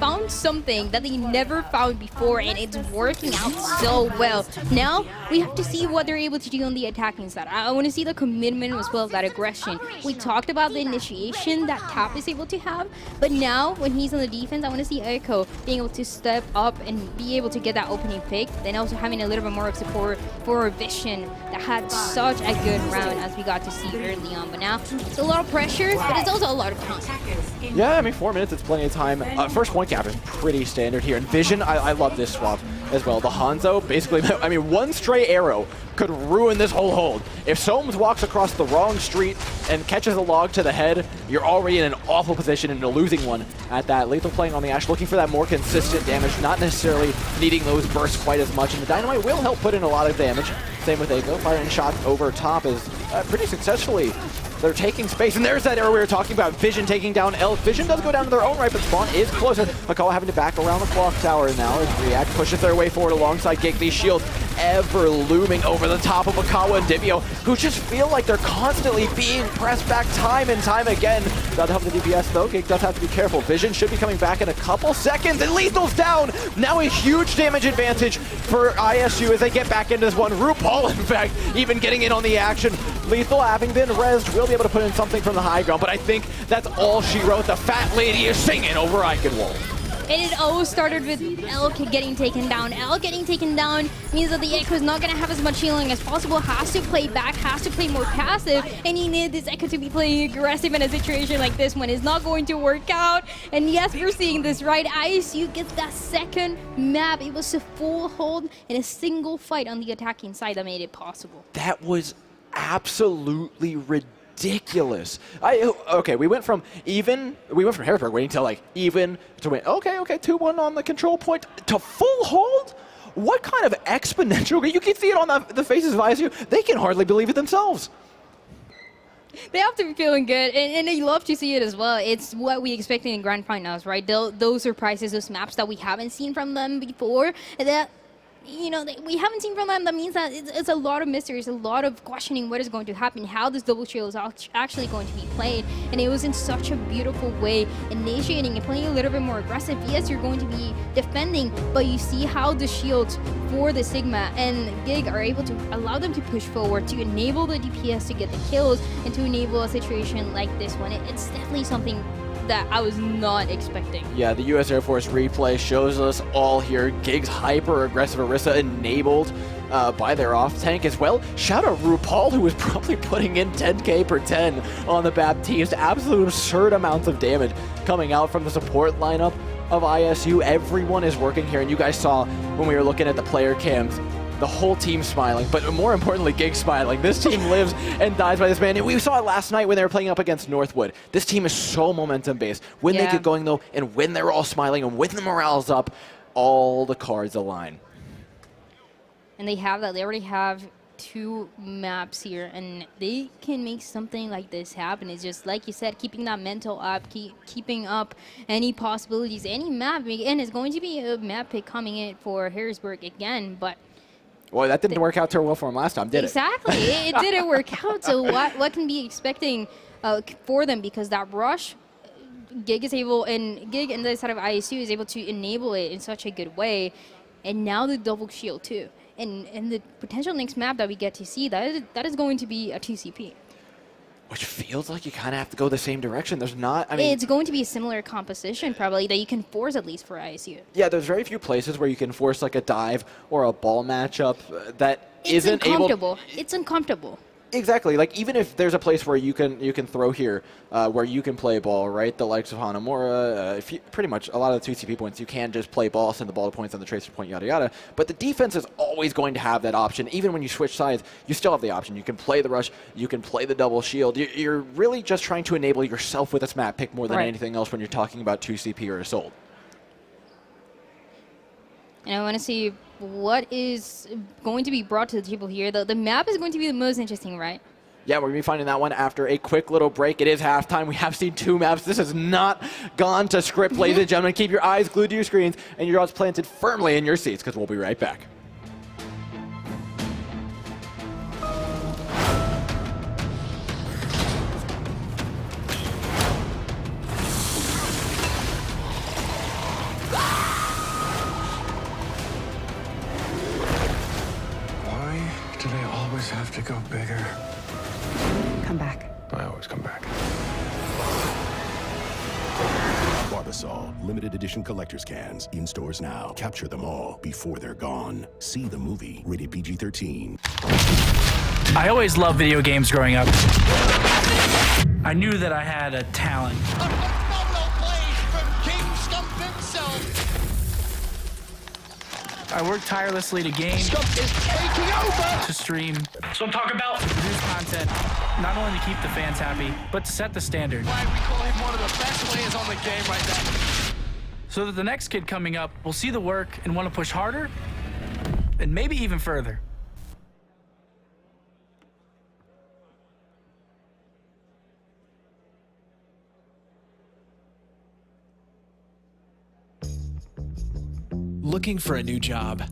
found something that they never found before, and it's working out so well. Now we have to see what they're able to do on the attacking side. I want to see the commitment as well as that aggression. We talked about the initiation that Cap is able to have, but now when he's on the defense, I want to see Echo being able to step up and be able to get that opening pick, then also having a little bit more of support for Vision that had such a good round as we got to see early on. But now it's a lot of pressure, but it's also a lot of time. Yeah, I mean, 4 minutes, it's plenty of time. First point gap is pretty standard here. And Vision, I love this swap as well. The Hanzo, basically, I mean, one stray arrow could ruin this whole hold. If Soames walks across the wrong street and catches a log to the head, you're already in an awful position and a losing one at that. Lethal playing on the Ashe, looking for that more consistent damage, not necessarily needing those bursts quite as much. And the Dynamite will help put in a lot of damage. Same with Echo, firing shots over top is pretty successfully. They're taking space, and there's that arrow we were talking about. Vision taking down Elk. Vision does go down to their own right, but spawn is closer. McCall having to back around the clock tower now as React pushes their way forward alongside Gig. These shields ever looming over the top of Akawa and Divio, who just feel like they're constantly being pressed back time and time again. Got to help the DPS though. Gig does have to be careful. Vision should be coming back in a couple seconds, and Lethal's down. Now a huge damage advantage for ISU as they get back into this one. RuPaul, in fact, even getting in on the action. Lethal, having been rezzed, will be able to put in something from the high ground, but I think that's all she wrote. The fat lady is singing over Eichenwald. And it all started with Elk getting taken down. Elk getting taken down means that the Echo is not going to have as much healing as possible, has to play back, has to play more passive, and you need this Echo to be playing aggressive in a situation like this one. Is not going to work out. And yes, we're seeing this, right? ISU gets that second map. It was a full hold in a single fight on the attacking side that made it possible. That was absolutely ridiculous. Okay, we went from Harrisburg waiting till like even to win. Okay, 2-1 on the control point to full hold. What kind of exponential? You can see it on the faces of ISU. They can hardly believe it themselves. They have to be feeling good, and they love to see it as well. It's what we expected in grand finals, right? Those surprises, those maps that we haven't seen from them before, that we haven't seen from them. That means that it's a lot of mysteries, a lot of questioning what is going to happen, how this double shield is actually going to be played. And it was in such a beautiful way, initiating and playing a little bit more aggressive. Yes, you're going to be defending, but you see how the shields for the Sigma and Gig are able to allow them to push forward, to enable the DPS to get the kills, and to enable a situation like this one. It's definitely something that I was not expecting. Yeah, the U.S. Air Force replay shows us all here. Gig's hyper-aggressive Orisa enabled by their off-tank as well. Shout out RuPaul, who was probably putting in 10k per 10 on the Baptiste. Absolute absurd amounts of damage coming out from the support lineup of ISU. Everyone is working here, and you guys saw when we were looking at the player cams, the whole team smiling, but more importantly, Gig smiling. This team lives and dies by this man. And we saw it last night when they were playing up against Northwood. This team is so momentum-based. When they get going, though, and when they're all smiling and when the morale's up, all the cards align. And they have that. They already have 2 maps here, and they can make something like this happen. It's just, like you said, keeping that mental up, keeping up any possibilities, any map. And it's going to be a map pick coming in for Harrisburg again, but well, that didn't work out too well for him last time, did it? Exactly. It didn't work out. So what can be expecting for them? Because that rush, Gig is able, and Gig and the side of ISU is able to enable it in such a good way. And now the double shield too. And the potential next map that we get to see, that is going to be a TCP. Which feels like you kind of have to go the same direction. There's not, I mean, it's going to be a similar composition probably that you can force, at least for ISU. Yeah, there's very few places where you can force like a dive or a ball matchup that it's isn't uncomfortable. It's uncomfortable. Exactly. Like, even if there's a place where you can throw here, where you can play ball, right? The likes of Hanamura, pretty much a lot of the 2CP points, you can just play ball, send the ball to points on the tracer point, yada yada. But the defense is always going to have that option. Even when you switch sides, you still have the option. You can play the rush, you can play the double shield. You're really just trying to enable yourself with this map pick more than anything else when you're talking about 2CP or Assault. And I want to see what is going to be brought to the table here. The map is going to be the most interesting, right? Yeah, we're going to be finding that one after a quick little break. It is halftime. We have seen 2 maps. This has not gone to script, ladies and gentlemen. Keep your eyes glued to your screens and your jaws planted firmly in your seats, because we'll be right back. Have to go bigger. Come back. I always come back. Barbasol, limited edition collector's cans. In stores now. Capture them all before they're gone. See the movie. Rated PG-13. I always loved video games growing up. I knew that I had a talent. I worked tirelessly to game, to stream. So I'm talking about produce content, not only to keep the fans happy, but to set the standard. Why we call him one of the best players on the game right now. So that the next kid coming up will see the work and want to push harder, and maybe even further. Looking for a new job?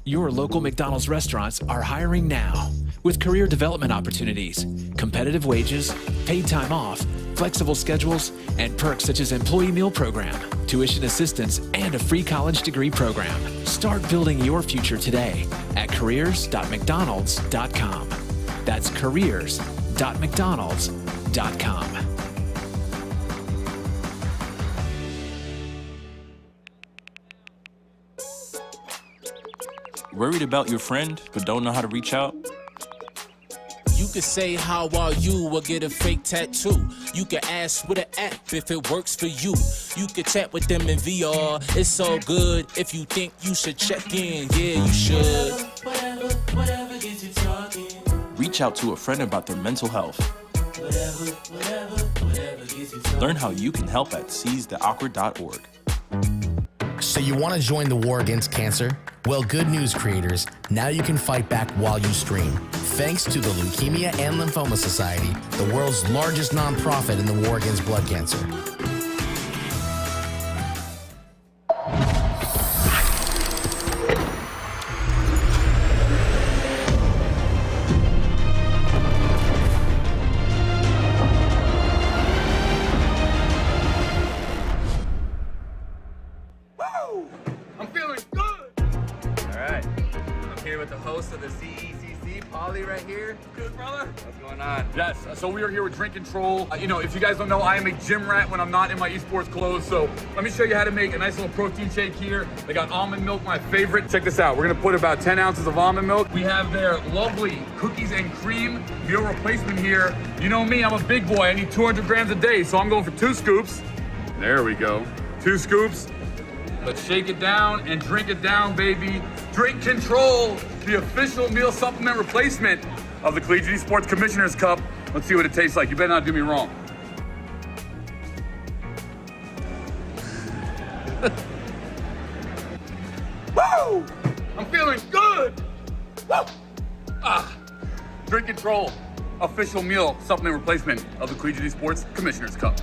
Your local McDonald's restaurants are hiring now with career development opportunities, competitive wages, paid time off, flexible schedules, and perks such as employee meal program, tuition assistance, and a free college degree program. Start building your future today at careers.mcdonalds.com. That's careers.mcdonalds.com. Worried about your friend, but don't know how to reach out? You could say how are you or get a fake tattoo. You could ask with an app if it works for you. You could chat with them in VR. It's so good. If you think you should check in, yeah, you should. Whatever gets you talking. Reach out to a friend about their mental health. Whatever gets you talking. Learn how you can help at seizetheawkward.org. So you want to join the war against cancer? Well, good news, creators. Now you can fight back while you stream. Thanks to the Leukemia and Lymphoma Society, the world's largest nonprofit in the war against blood cancer. I'm feeling good. All right. I'm here with the host of the CECC, Polly, right here. Good, brother. What's going on? Yes, so we are here with Drink Control. You know, if you guys don't know, I am a gym rat when I'm not in my esports clothes. So let me show you how to make a nice little protein shake here. They got almond milk, my favorite. Check this out. We're gonna put about 10 ounces of almond milk. We have their lovely cookies and cream meal replacement here. You know me, I'm a big boy. I need 200 grams a day, so I'm going for 2 scoops. There we go. 2 scoops. Let's shake it down and drink it down, baby. Drink Control, the official meal supplement replacement of the Collegiate Esports Commissioner's Cup. Let's see what it tastes like. You better not do me wrong. Woo! I'm feeling good. Woo! Drink Control, official meal supplement replacement of the Collegiate Esports Commissioner's Cup.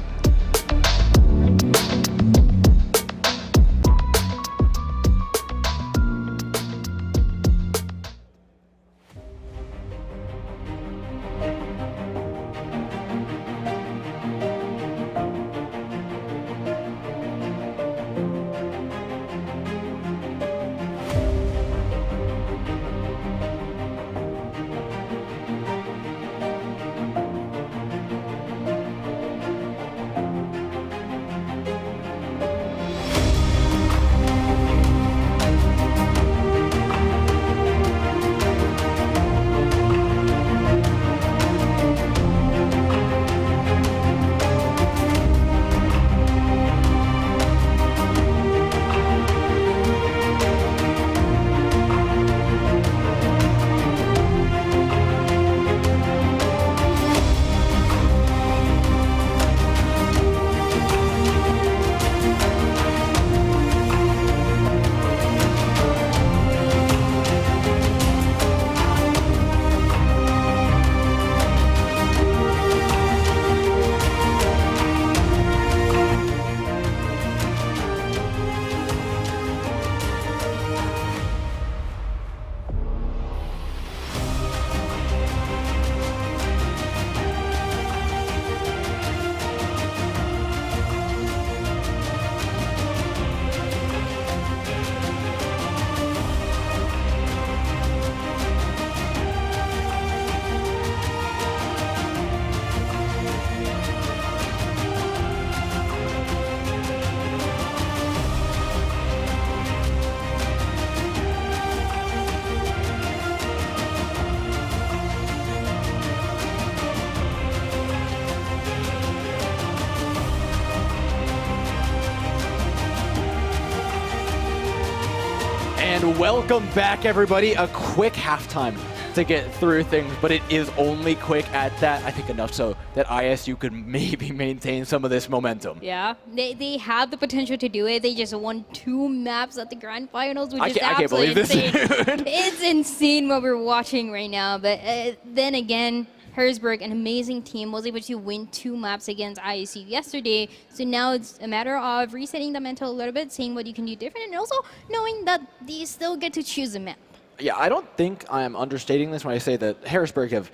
And welcome back, everybody. A quick halftime to get through things, but it is only quick at that. I think enough so that ISU could maybe maintain some of this momentum. Yeah, they have the potential to do it. They just won 2 maps at the grand finals, which is I can't believe absolutely this, insane. dude. It's insane what we're watching right now. But then again, Harrisburg, an amazing team, was able to win 2 maps against ISU yesterday. So now it's a matter of resetting the mental a little bit, seeing what you can do different, and also knowing that you still get to choose a map. Yeah, I don't think I am understating this when I say that Harrisburg have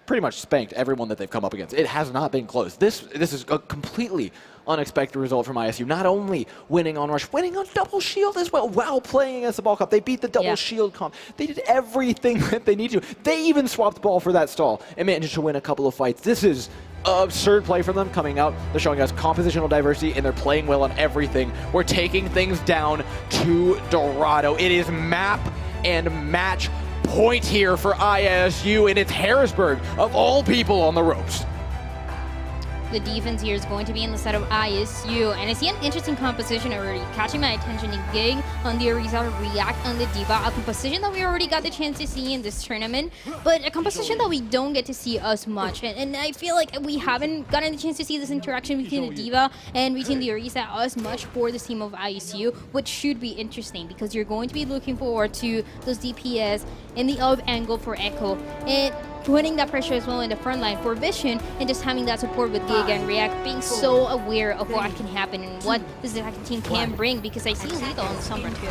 pretty much spanked everyone that they've come up against. It has not been close. This is a completely unexpected result from ISU. Not only winning on Rush, winning on double shield as well while playing against the ball comp. They beat the double shield comp. They did everything that they need to. They even swapped the ball for that stall and managed to win a couple of fights. This is absurd play from them coming out. They're showing us compositional diversity, and they're playing well on everything. We're taking things down to Dorado. It is map and match point here for ISU, and it's Harrisburg, of all people, on the ropes. The defense here is going to be in the side of ISU, and I see an interesting composition already catching my attention in Gig on the Ariza, React on the Diva, a composition that we already got the chance to see in this tournament, but a composition that we don't get to see as much, and I feel like we haven't gotten the chance to see this interaction between the Diva and between the Ariza as much for this team of ISU, which should be interesting because you're going to be looking forward to those DPS in the up angle for Echo, and putting that pressure as well in the front line for Vision, and just having that support with Giga and React, being so aware of what can happen and what this attacking team can bring, because I see Lethal on the summer too.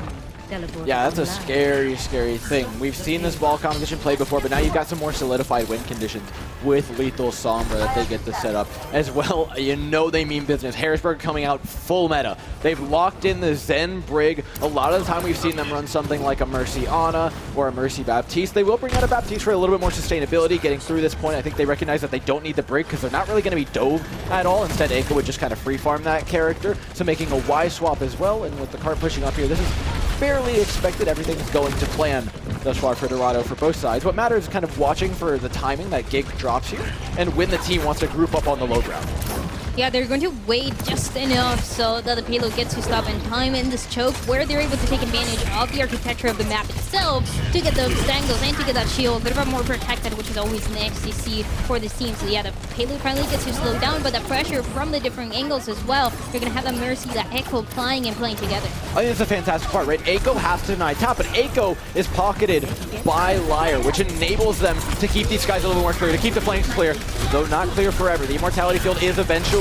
Yeah, that's a scary, scary thing. We've seen this ball competition played before, but now you've got some more solidified win conditions with Lethal Sombra that they get to set up as well. You know they mean business. Harrisburg coming out full meta. They've locked in the Zen Brig. A lot of the time we've seen them run something like a Mercy Ana or a Mercy Baptiste. They will bring out a Baptiste for a little bit more sustainability getting through this point. I think they recognize that they don't need the Brig because they're not really going to be dove at all. Instead, Eiko would just kind of free farm that character. So making a Y swap as well, and with the cart pushing up here, this is fairly expected. Everything's going to plan thus far for Dorado for both sides. What matters is kind of watching for the timing that Gig drops here and when the team wants to group up on the low ground. Yeah, they're going to wait just enough so that the payload gets to stop in time in this choke, where they're able to take advantage of the architecture of the map itself to get those angles and to get that shield a little bit more protected, which is always nice to see for this team. So yeah, the payload finally gets to slow down, but the pressure from the different angles as well, you're going to have that Mercy, that Echo flying and playing together. I think it's a fantastic part, right? Eiko has to deny top, but Eiko is pocketed by Liar, which enables them to keep these guys a little more clear, to keep the flanks clear, though not clear forever. The Immortality field is eventually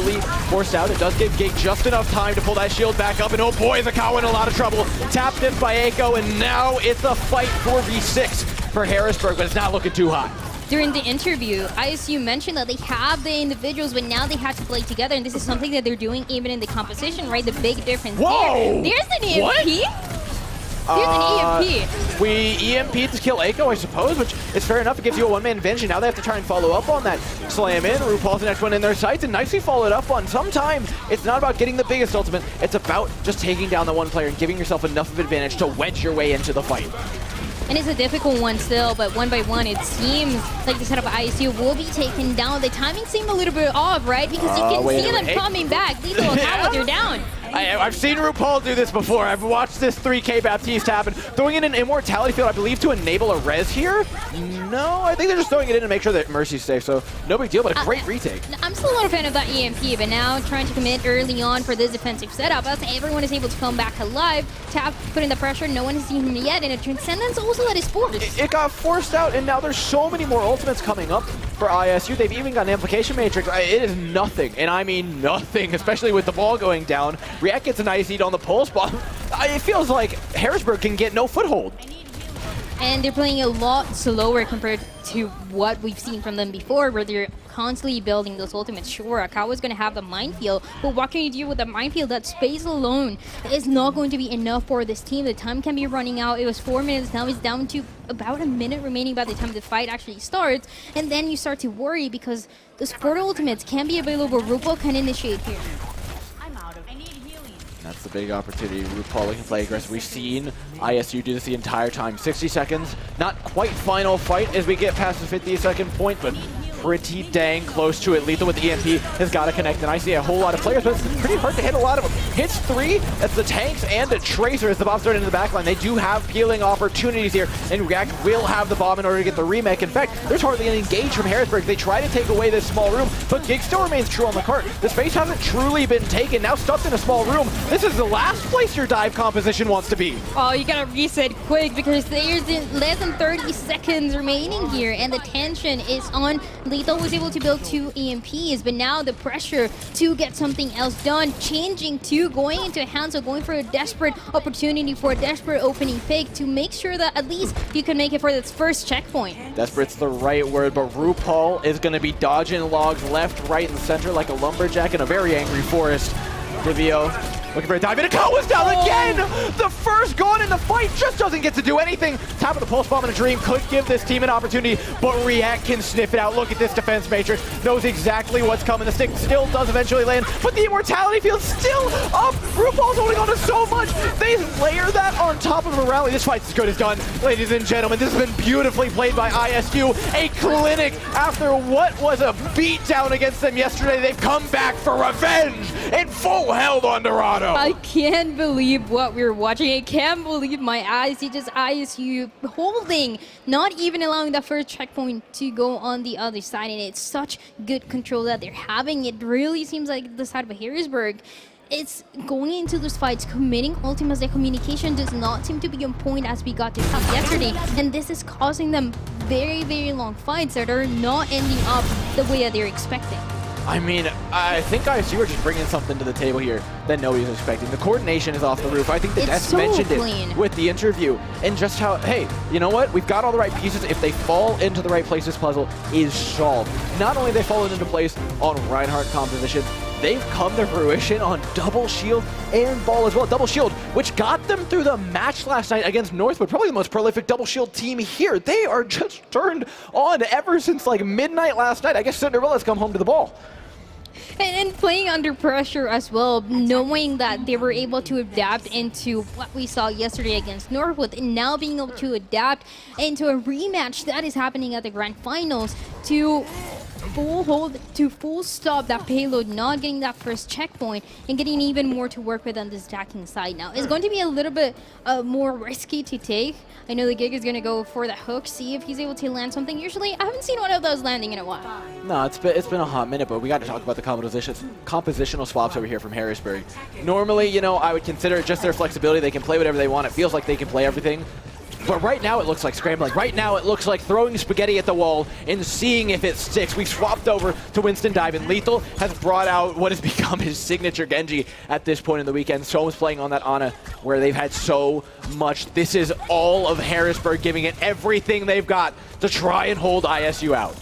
forced out. It does give Gig just enough time to pull that shield back up, and oh boy, is Akawa in a lot of trouble. Tap dipped by Eiko, and now it's a fight 4v6 for Harrisburg, but it's not looking too hot. During the interview, ISU mentioned that they have the individuals, but now they have to play together, and this is something that they're doing even in the composition, right? The big difference Whoa! There's an EMP. What? There's an EMP. We EMP'd to kill Eiko, I suppose, which is fair enough. It gives you a one-man advantage, and now they have to try and follow up on that. Slam in, RuPaul's the next one in their sights, and nicely followed up on. Sometimes it's not about getting the biggest ultimate, it's about just taking down the one player and giving yourself enough of advantage to wedge your way into the fight. And it's a difficult one still, but one by one, it seems like the setup of ISU will be taken down. The timing seemed a little bit off, right? Because you can see them coming back. Lethal Akawa, they're down. I've seen RuPaul do this before. I've watched this 3K Baptiste happen. Throwing in an Immortality field, I believe, to enable a res here? No, I think they're just throwing it in to make sure that Mercy's safe, so no big deal, but a great retake. I'm still not a fan of that EMP, but now trying to commit early on for this defensive setup as everyone is able to come back alive. Tap putting the pressure, no one has seen him yet, and a Transcendence also that is forced. It got forced out, and now there's so many more ultimates coming up for ISU. They've even got an Amplification Matrix. It is nothing, and I mean nothing, especially with the ball going down. React gets a nice eat on the pulse bomb. It feels like Harrisburg can get no foothold. And they're playing a lot slower compared to what we've seen from them before, where they're constantly building those ultimates. Sure, Akawa's going to have the minefield, but what can you do with the minefield? That space alone is not going to be enough for this team. The time can be running out. It was 4 minutes, now it's down to about a minute remaining by the time the fight actually starts, and then you start to worry because the support ultimates can be available. RuPaul can initiate here. That's the big opportunity. RuPaul can play aggressive. We've seen ISU do this the entire time. 60 seconds, not quite final fight as we get past the 50-second point, but pretty dang close to it. Lethal with the EMP has got to connect, and I see a whole lot of players, but it's pretty hard to hit a lot of them. Hits 3, that's the tanks and a Tracer as the bomb started into the backline. They do have peeling opportunities here, and React will have the bomb in order to get the remake. In fact, there's hardly an engage from Harrisburg. They try to take away this small room, but Gig still remains true on the cart. The space hasn't truly been taken. Now stuck in a small room. This is the last place your dive composition wants to be. Oh, you gotta reset quick because there's less than 30 seconds remaining here, and the tension is on. Lethal was able to build 2 EMPs, but now the pressure to get something else done, changing to SJSU going into Hansel, going for a desperate opportunity for a desperate opening pick to make sure that at least you can make it for this first checkpoint. Desperate's the right word, but RuPaul is going to be dodging logs left, right, and center like a lumberjack in a very angry forest. Divio looking for a dive, and a cut was down again! The first gone in the fight just doesn't get to do anything. Top of the pulse bomb in a dream could give this team an opportunity, but React can sniff it out. Look at this defense matrix, knows exactly what's coming. The stick still does eventually land, but the immortality field's still up. RuPaul's holding on to so much. They layer that on top of a rally. This fight's as good as done, ladies and gentlemen. This has been beautifully played by ISU. A clinic after what was a beatdown against them yesterday. They've come back for revenge in full held on Dorado. I can't believe what we're watching. I can't believe my eyes. It just ISU holding, not even allowing that first checkpoint to go on the other side. And it's such good control that they're having. It really seems like the side of Harrisburg, it's going into those fights, committing ultimates. Their communication does not seem to be on point as we got to top yesterday. And this is causing them very, very long fights that are not ending up the way that they're expecting. I mean, I think ISU are just bringing something to the table here that nobody was expecting. The coordination is off the roof. I think the Nets mentioned it with the interview, and just how, hey, you know what? We've got all the right pieces. If they fall into the right place, this puzzle is solved. Not only they fallen into place on Reinhardt composition, they've come to fruition on double shield and ball as well. Double shield, which got them through the match last night against Northwood, probably the most prolific double shield team here. They are just turned on ever since like midnight last night. I guess Cinderella's come home to the ball. And playing under pressure as well, knowing that they were able to adapt into what we saw yesterday against Northwood, and now being able to adapt into a rematch that is happening at the grand finals to full hold, to full stop that payload, not getting that first checkpoint, and getting even more to work with on this attacking side. Now, it's going to be a little bit more risky to take. I know the Gig is going to go for the hook, see if he's able to land something. Usually, I haven't seen one of those landing in a while. No, it's been a hot minute, but we got to talk about the compositional swaps over here from Harrisburg. Normally, you know, I would consider it just their flexibility. They can play whatever they want. It feels like they can play everything. But right now it looks like scrambling. Right now it looks like throwing spaghetti at the wall and seeing if it sticks. We've swapped over to Winston Dive, and Lethal has brought out what has become his signature Genji at this point in the weekend. Some's playing on that Ana where they've had so much. This is all of Harrisburg giving it everything they've got to try and hold ISU out.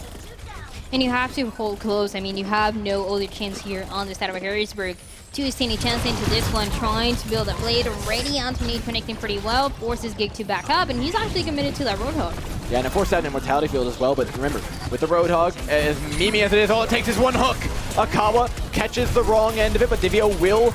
And you have to hold close. I mean, you have no other chance here on the side of Harrisburg to stand a chance into this one, trying to build a blade. Already Anthony connecting pretty well, forces Gig to back up, and he's actually committed to that Roadhog. Yeah, and of course that immortality field as well, but remember, with the Roadhog, as Mimi as it is, all it takes is one hook. Akawa catches the wrong end of it, but Divio will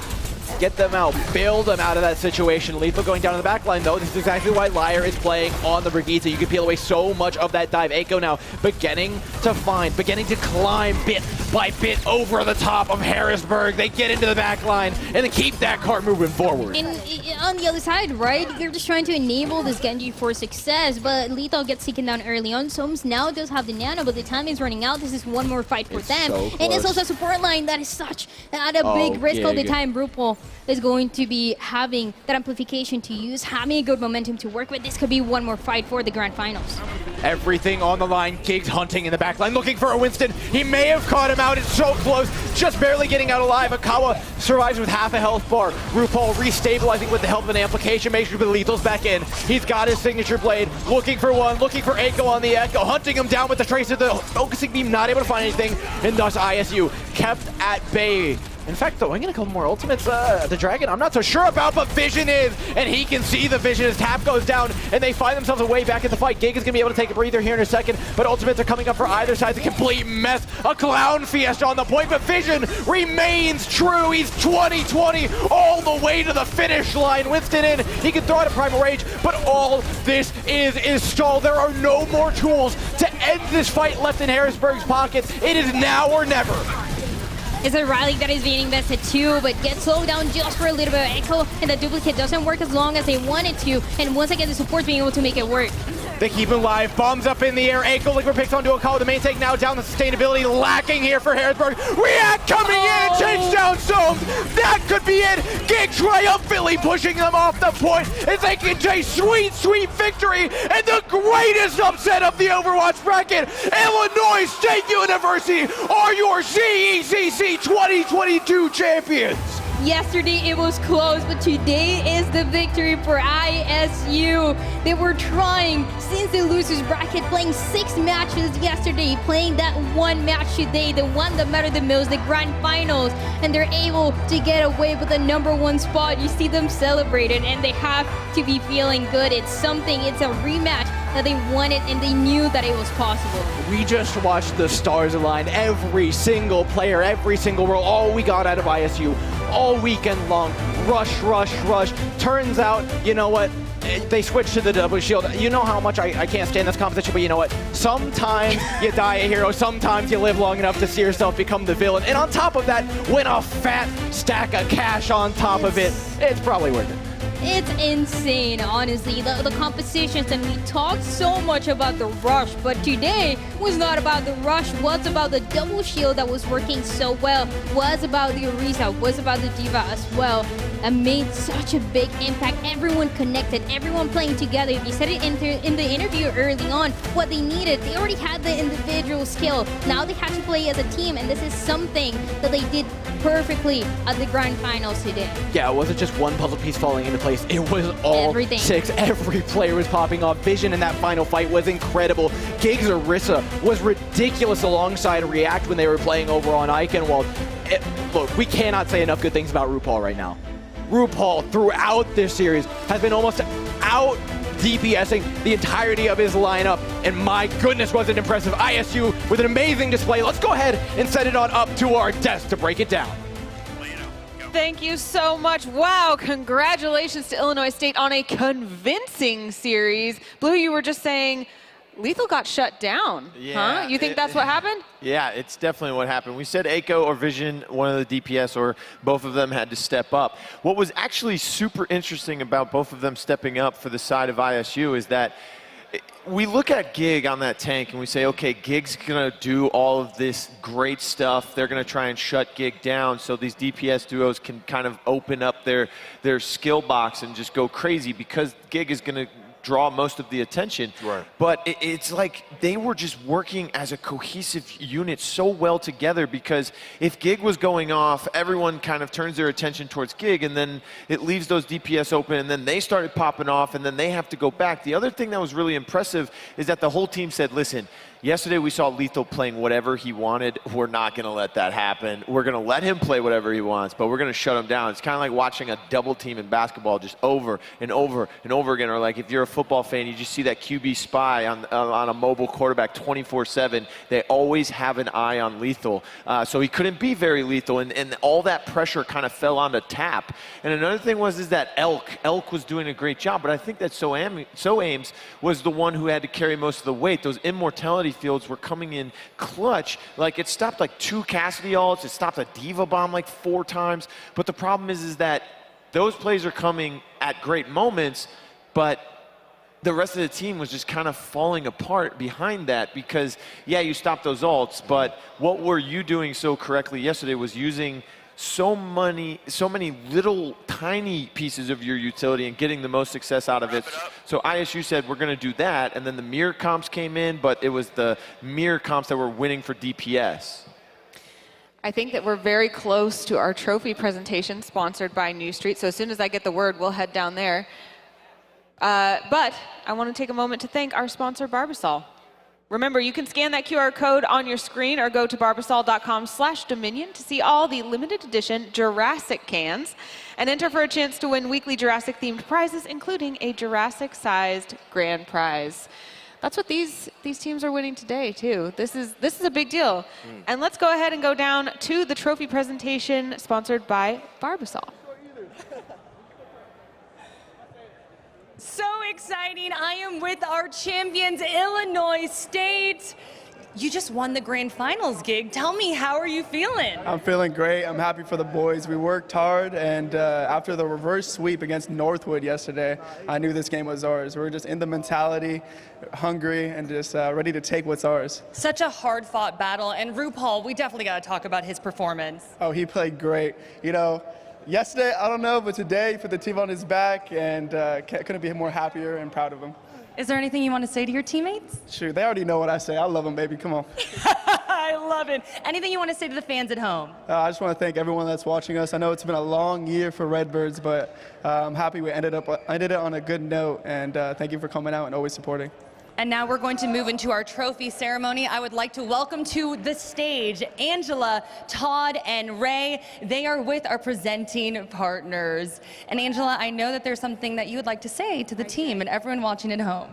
get them out, build them out of that situation. Lethal going down in the back line, though. This is exactly why Liar is playing on the Brigitte. You can peel away so much of that dive. Echo now beginning to climb bit by bit over the top of Harrisburg. They get into the back line and they keep that cart moving forward. And on the other side, right, you're just trying to enable this Genji for success, but Lethal gets taken down early on. Soms now does have the nano, but the time is running out. This is one more fight for them. So and it's also a support line that is such at a big risk all the time. RuPaul is going to be having that amplification to use, having a good momentum to work with. This could be one more fight for the grand finals. Everything on the line. Giggs hunting in the back line, looking for a Winston. He may have caught him out. It's so close, just barely getting out alive. Akawa survives with half a health bar. RuPaul restabilizing with the help of an amplification. Make sure the Lethal's back in. He's got his signature blade, looking for one, looking for Echo on the Echo, hunting him down with the tracer. The focusing beam not able to find anything, and thus ISU kept at bay. In fact, throwing in a couple more ultimates, the Dragon, I'm not so sure about, but Vision is, and he can see the Vision as tap goes down, and they find themselves a way back in the fight. Gig is going to be able to take a breather here in a second, but ultimates are coming up for either side. It's a complete mess, a clown fiesta on the point, but Vision remains true. He's 20-20 all the way to the finish line. Winston in, he can throw out a Primal Rage, but all this is stalled. There are no more tools to end this fight left in Harrisburg's pockets. It is now or never. It's a Riley that is being invested too, but gets slowed down just for a little bit. Echo and the duplicate doesn't work as long as they want it to, and once again the support's being able to make it work. They keep him live, bombs up in the air. Echo Liquid picks onto a call. The main take now down. The sustainability lacking here for Harrisburg. React coming in, takes down Soames. That could be it. Gig triumphantly pushing them off the point as they can chase sweet, sweet victory and the greatest upset of the Overwatch bracket. Illinois State University are your CECC 2022 champions. Yesterday it was close, but today is the victory for ISU. They were trying since the losers bracket, playing 6 matches yesterday, playing that one match today, the one that mattered the most, the grand finals, and they're able to get away with the #1 spot. You see them celebrating, and they have to be feeling good. It's something, it's a rematch that they wanted, and they knew that it was possible. We just watched the stars align. Every single player, every single role, all we got out of ISU all weekend long. Rush, rush, rush. Turns out, you know what? They switched to the double shield. You know how much I can't stand this competition, but you know what? Sometimes you die a hero, sometimes you live long enough to see yourself become the villain. And on top of that, win a fat stack of cash on top of it. It's probably worth it. It's insane, honestly, the competitions, and we talked so much about the rush, but today was not about the rush, was about the double shield that was working so well, was about the Orisa, was about the Diva as well, and made such a big impact. Everyone connected, everyone playing together. You said it in the interview early on, what they needed. They already had the individual skill. Now they have to play as a team, and this is something that they did perfectly at the grand finals today. Yeah, it wasn't just one puzzle piece falling into place. It was all everything. 6. Every player was popping off. Vision in that final fight was incredible. Giggs Orisa was ridiculous alongside React when they were playing over on Eichenwald. Look, we cannot say enough good things about RuPaul right now. RuPaul, throughout this series, has been almost out DPSing the entirety of his lineup, and my goodness, was it impressive. ISU with an amazing display. Let's go ahead and set it on up to our desk to break it down. Thank you so much. Wow, congratulations to Illinois State on a convincing series. Blue, you were just saying Lethal got shut down, huh? You think that's what happened? Yeah, it's definitely what happened. We said Eiko or Vision, one of the DPS, or both of them had to step up. What was actually super interesting about both of them stepping up for the side of ISU is that we look at Gig on that tank and we say, okay, Gig's going to do all of this great stuff. They're going to try and shut Gig down so these DPS duos can kind of open up their skill box and just go crazy, because Gig is going to draw most of the attention. Right. But it's like they were just working as a cohesive unit so well together, because if Gig was going off, everyone kind of turns their attention towards Gig, and then it leaves those DPS open, and then they started popping off, and then they have to go back. The other thing that was really impressive is that the whole team said, listen, yesterday we saw Lethal playing whatever he wanted. We're not going to let that happen. We're going to let him play whatever he wants, but we're going to shut him down. It's kind of like watching a double team in basketball just over and over and over again. Or like if you're a football fan, you just see that QB spy on a mobile quarterback 24/7. They always have an eye on Lethal. So he couldn't be very lethal, and all that pressure kind of fell onto Tap. And another thing is that Elk was doing a great job, but I think that So Ames was the one who had to carry most of the weight. Those immortality fields were coming in clutch. Like, it stopped like 2 Cassidy ults, it stopped a Diva bomb like 4 times. But the problem is that those plays are coming at great moments, but the rest of the team was just kind of falling apart behind that, because yeah, you stopped those ults, but what were you doing so correctly yesterday was using so many little tiny pieces of your utility and getting the most success out of it. So ISU said, we're going to do that, and then the mirror comps came in, but it was the mirror comps that were winning for DPS. I think that we're very close to our trophy presentation sponsored by New Street, so as soon as I get the word, we'll head down there. But I want to take a moment to thank our sponsor, Barbasol. Remember, you can scan that QR code on your screen or go to barbasol.com/Dominion to see all the limited edition Jurassic cans and enter for a chance to win weekly Jurassic-themed prizes, including a Jurassic-sized grand prize. That's what these teams are winning today, too. This is a big deal. And let's go ahead and go down to the trophy presentation sponsored by Barbasol. So exciting. I am with our champions, Illinois State. You just won the grand finals, Gig. Tell me, how are you feeling? I'm feeling great. I'm happy for the boys. We worked hard, and after the reverse sweep against Northwood yesterday, I knew this game was ours. We were just in the mentality, hungry, and just ready to take what's ours. Such a hard-fought battle, and RuPaul, we definitely got to talk about his performance. Oh, he played great. You know, yesterday, I don't know, but today, he put the team on his back, and couldn't be more happier and proud of him. Is there anything you want to say to your teammates? Sure, they already know what I say. I love them, baby. Come on. I love it. Anything you want to say to the fans at home? I just want to thank everyone that's watching us. I know it's been a long year for Redbirds, but I'm happy we ended it on a good note, and thank you for coming out and always supporting. And now we're going to move into our trophy ceremony. I would like to welcome to the stage Angela, Todd, and Ray. They are with our presenting partners. And Angela, I know that there's something that you would like to say to the team and everyone watching at home.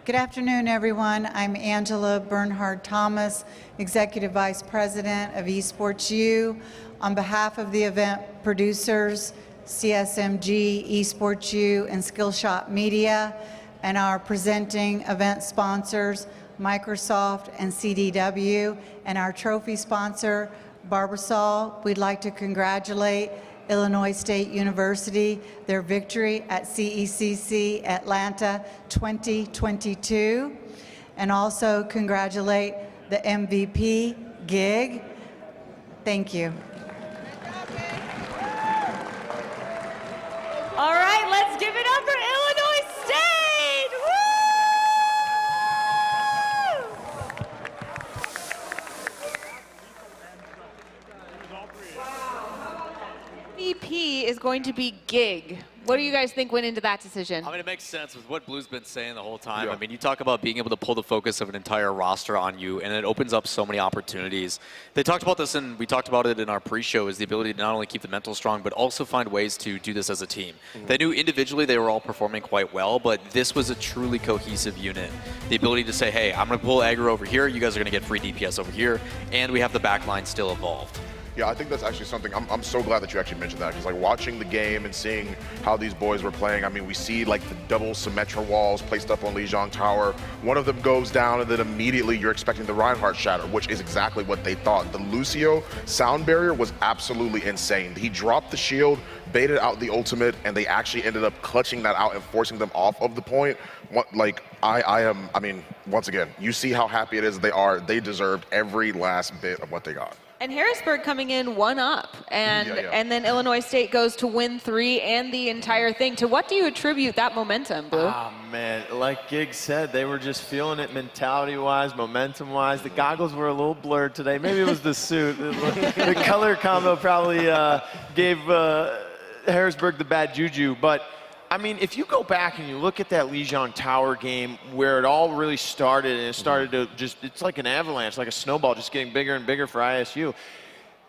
Good afternoon, everyone. I'm Angela Bernhard-Thomas, Executive Vice President of Esports U. On behalf of the event producers, CSMG, Esports U, and Skillshot Media, and our presenting event sponsors, Microsoft and CDW, and our trophy sponsor, Barbasol, we'd like to congratulate Illinois State University, their victory at CECC Atlanta 2022, and also congratulate the MVP, Gig. Thank you. All right, let's give it up for Illinois State! MVP is going to be Gig. What do you guys think went into that decision? I mean, it makes sense with what Blue's been saying the whole time. Yeah. I mean, you talk about being able to pull the focus of an entire roster on you, and it opens up so many opportunities. They talked about this, and we talked about it in our pre-show, is the ability to not only keep the mental strong, but also find ways to do this as a team. They knew individually they were all performing quite well, but this was a truly cohesive unit. The ability to say, hey, I'm going to pull aggro over here, you guys are going to get free DPS over here, and we have the backline still evolved. Yeah, I think that's actually something, I'm so glad that you actually mentioned that, because like watching the game and seeing how these boys were playing, I mean, we see like the double Symmetra walls placed up on Lijiang Tower. One of them goes down and then immediately you're expecting the Reinhardt shatter, which is exactly what they thought. The Lucio sound barrier was absolutely insane. He dropped the shield, baited out the ultimate, and they actually ended up clutching that out and forcing them off of the point. Like, I mean, once again, you see how happy it is they deserved every last bit of what they got. And Harrisburg coming in 1-up, and then Illinois State goes to win 3 and the entire thing. To what do you attribute that momentum, Blue? Oh, man, like Gig said, they were just feeling it mentality-wise, momentum-wise. The goggles were a little blurred today. Maybe it was the suit. The color combo probably gave Harrisburg the bad juju, but I mean, if you go back and you look at that Lijiang Tower game where it all really started, and it started to just, it's like an avalanche, like a snowball just getting bigger and bigger for ISU.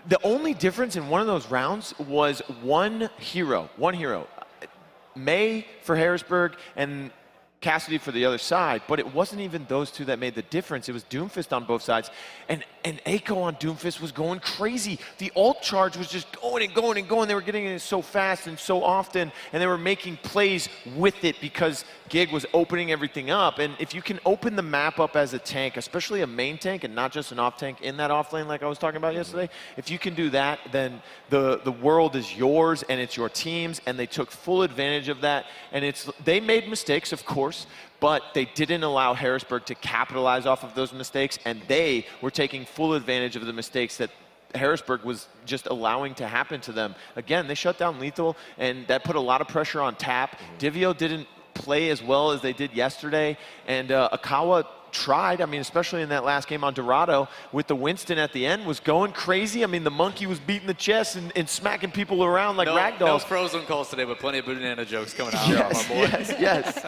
The only difference in one of those rounds was one hero. May for Harrisburg and Cassidy for the other side, but it wasn't even those two that made the difference. It was Doomfist on both sides, and Echo on Doomfist was going crazy. The ult charge was just going and going and going. They were getting it so fast and so often, and they were making plays with it because Gig was opening everything up. And if you can open the map up as a tank, especially a main tank and not just an off tank in that off lane like I was talking about yesterday, if you can do that, then the world is yours and it's your team's, and they took full advantage of that. And they made mistakes, of course, but they didn't allow Harrisburg to capitalize off of those mistakes, and they were taking full advantage of the mistakes that Harrisburg was just allowing to happen to them. Again, they shut down Lethal, and that put a lot of pressure on Tap. Divio didn't play as well as they did yesterday, and Akawa tried, I mean, especially in that last game on Dorado with the Winston at the end, was going crazy. I mean, the monkey was beating the chest and smacking people around like ragdolls. No frozen calls today, but plenty of banana jokes coming out from my boy. Yes.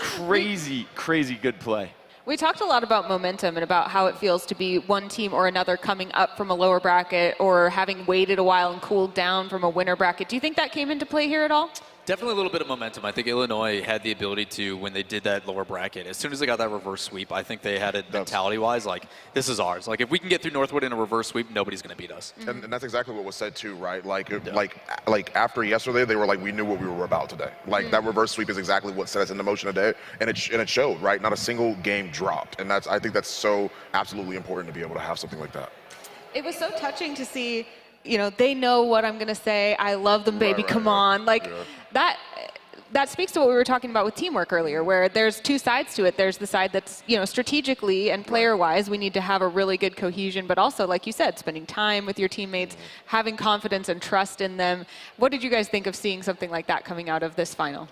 Crazy good play. We talked a lot about momentum and about how it feels to be one team or another coming up from a lower bracket or having waited a while and cooled down from a winner bracket. Do you think that came into play here at all? Definitely a little bit of momentum. I think Illinois had the ability to, when they did that lower bracket, as soon as they got that reverse sweep, I think they had it mentality-wise, like, this is ours. Like, if we can get through Northwood in a reverse sweep, nobody's going to beat us. And that's exactly what was said, too, right? Like after yesterday, they were like, we knew what we were about today. Like, that reverse sweep is exactly what set us into motion today, and it showed, right? Not a single game dropped. And I think that's so absolutely important to be able to have something like that. It was so touching to see, you know, they know what I'm going to say. I love them, baby. Come on. Like, that speaks to what we were talking about with teamwork earlier, where there's two sides to it. There's the side that's, you know, strategically and player-wise, we need to have a really good cohesion, but also, like you said, spending time with your teammates, having confidence and trust in them. What did you guys think of seeing something like that coming out of this final?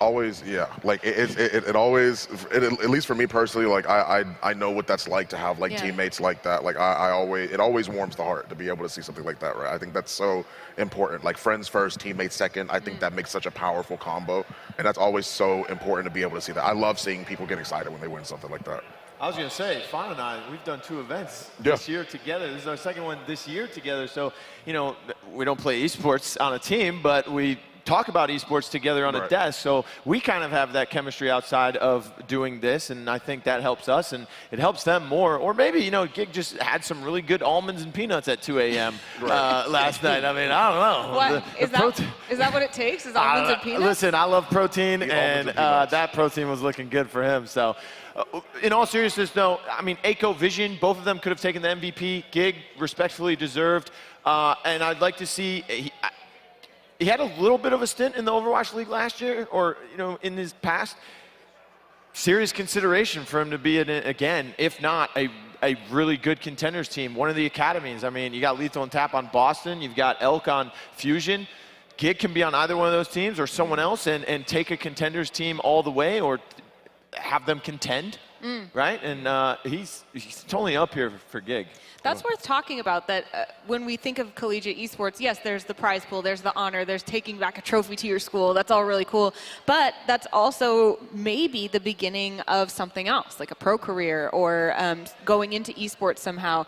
Always, yeah. Like it always, at least for me personally, like I know what that's like to have like teammates like that. Like it always warms the heart to be able to see something like that, right? I think that's so important. Like friends first, teammates second. I think that makes such a powerful combo, and that's always so important to be able to see that. I love seeing people get excited when they win something like that. I was going to say, Fawn and I, we've done 2 events this year together. This is our second one this year together. So, you know, we don't play esports on a team, but we talk about esports together on a desk. So we kind of have that chemistry outside of doing this, and I think that helps us, and it helps them more. Or maybe, you know, Gig just had some really good almonds and peanuts at 2 a.m. Last night. I mean, I don't know. What? Is that what it takes? Is almonds and peanuts? Listen, I love protein, and that protein was looking good for him. So in all seriousness, though, I mean, Aiko, Vision, both of them could have taken the MVP. Gig, respectfully deserved. And I'd like to see... He had a little bit of a stint in the Overwatch League last year, or, you know, in his past. Serious consideration for him to be in it again, if not a really good contenders team. One of the academies. I mean, you got Lethal and Tap on Boston. You've got Elk on Fusion. Gig can be on either one of those teams or someone else and take a contenders team all the way, or have them contend, right? And he's totally up here for Gig. That's worth talking about, that when we think of collegiate esports, yes, there's the prize pool, there's the honor, there's taking back a trophy to your school. That's all really cool. But that's also maybe the beginning of something else, like a pro career or going into esports somehow.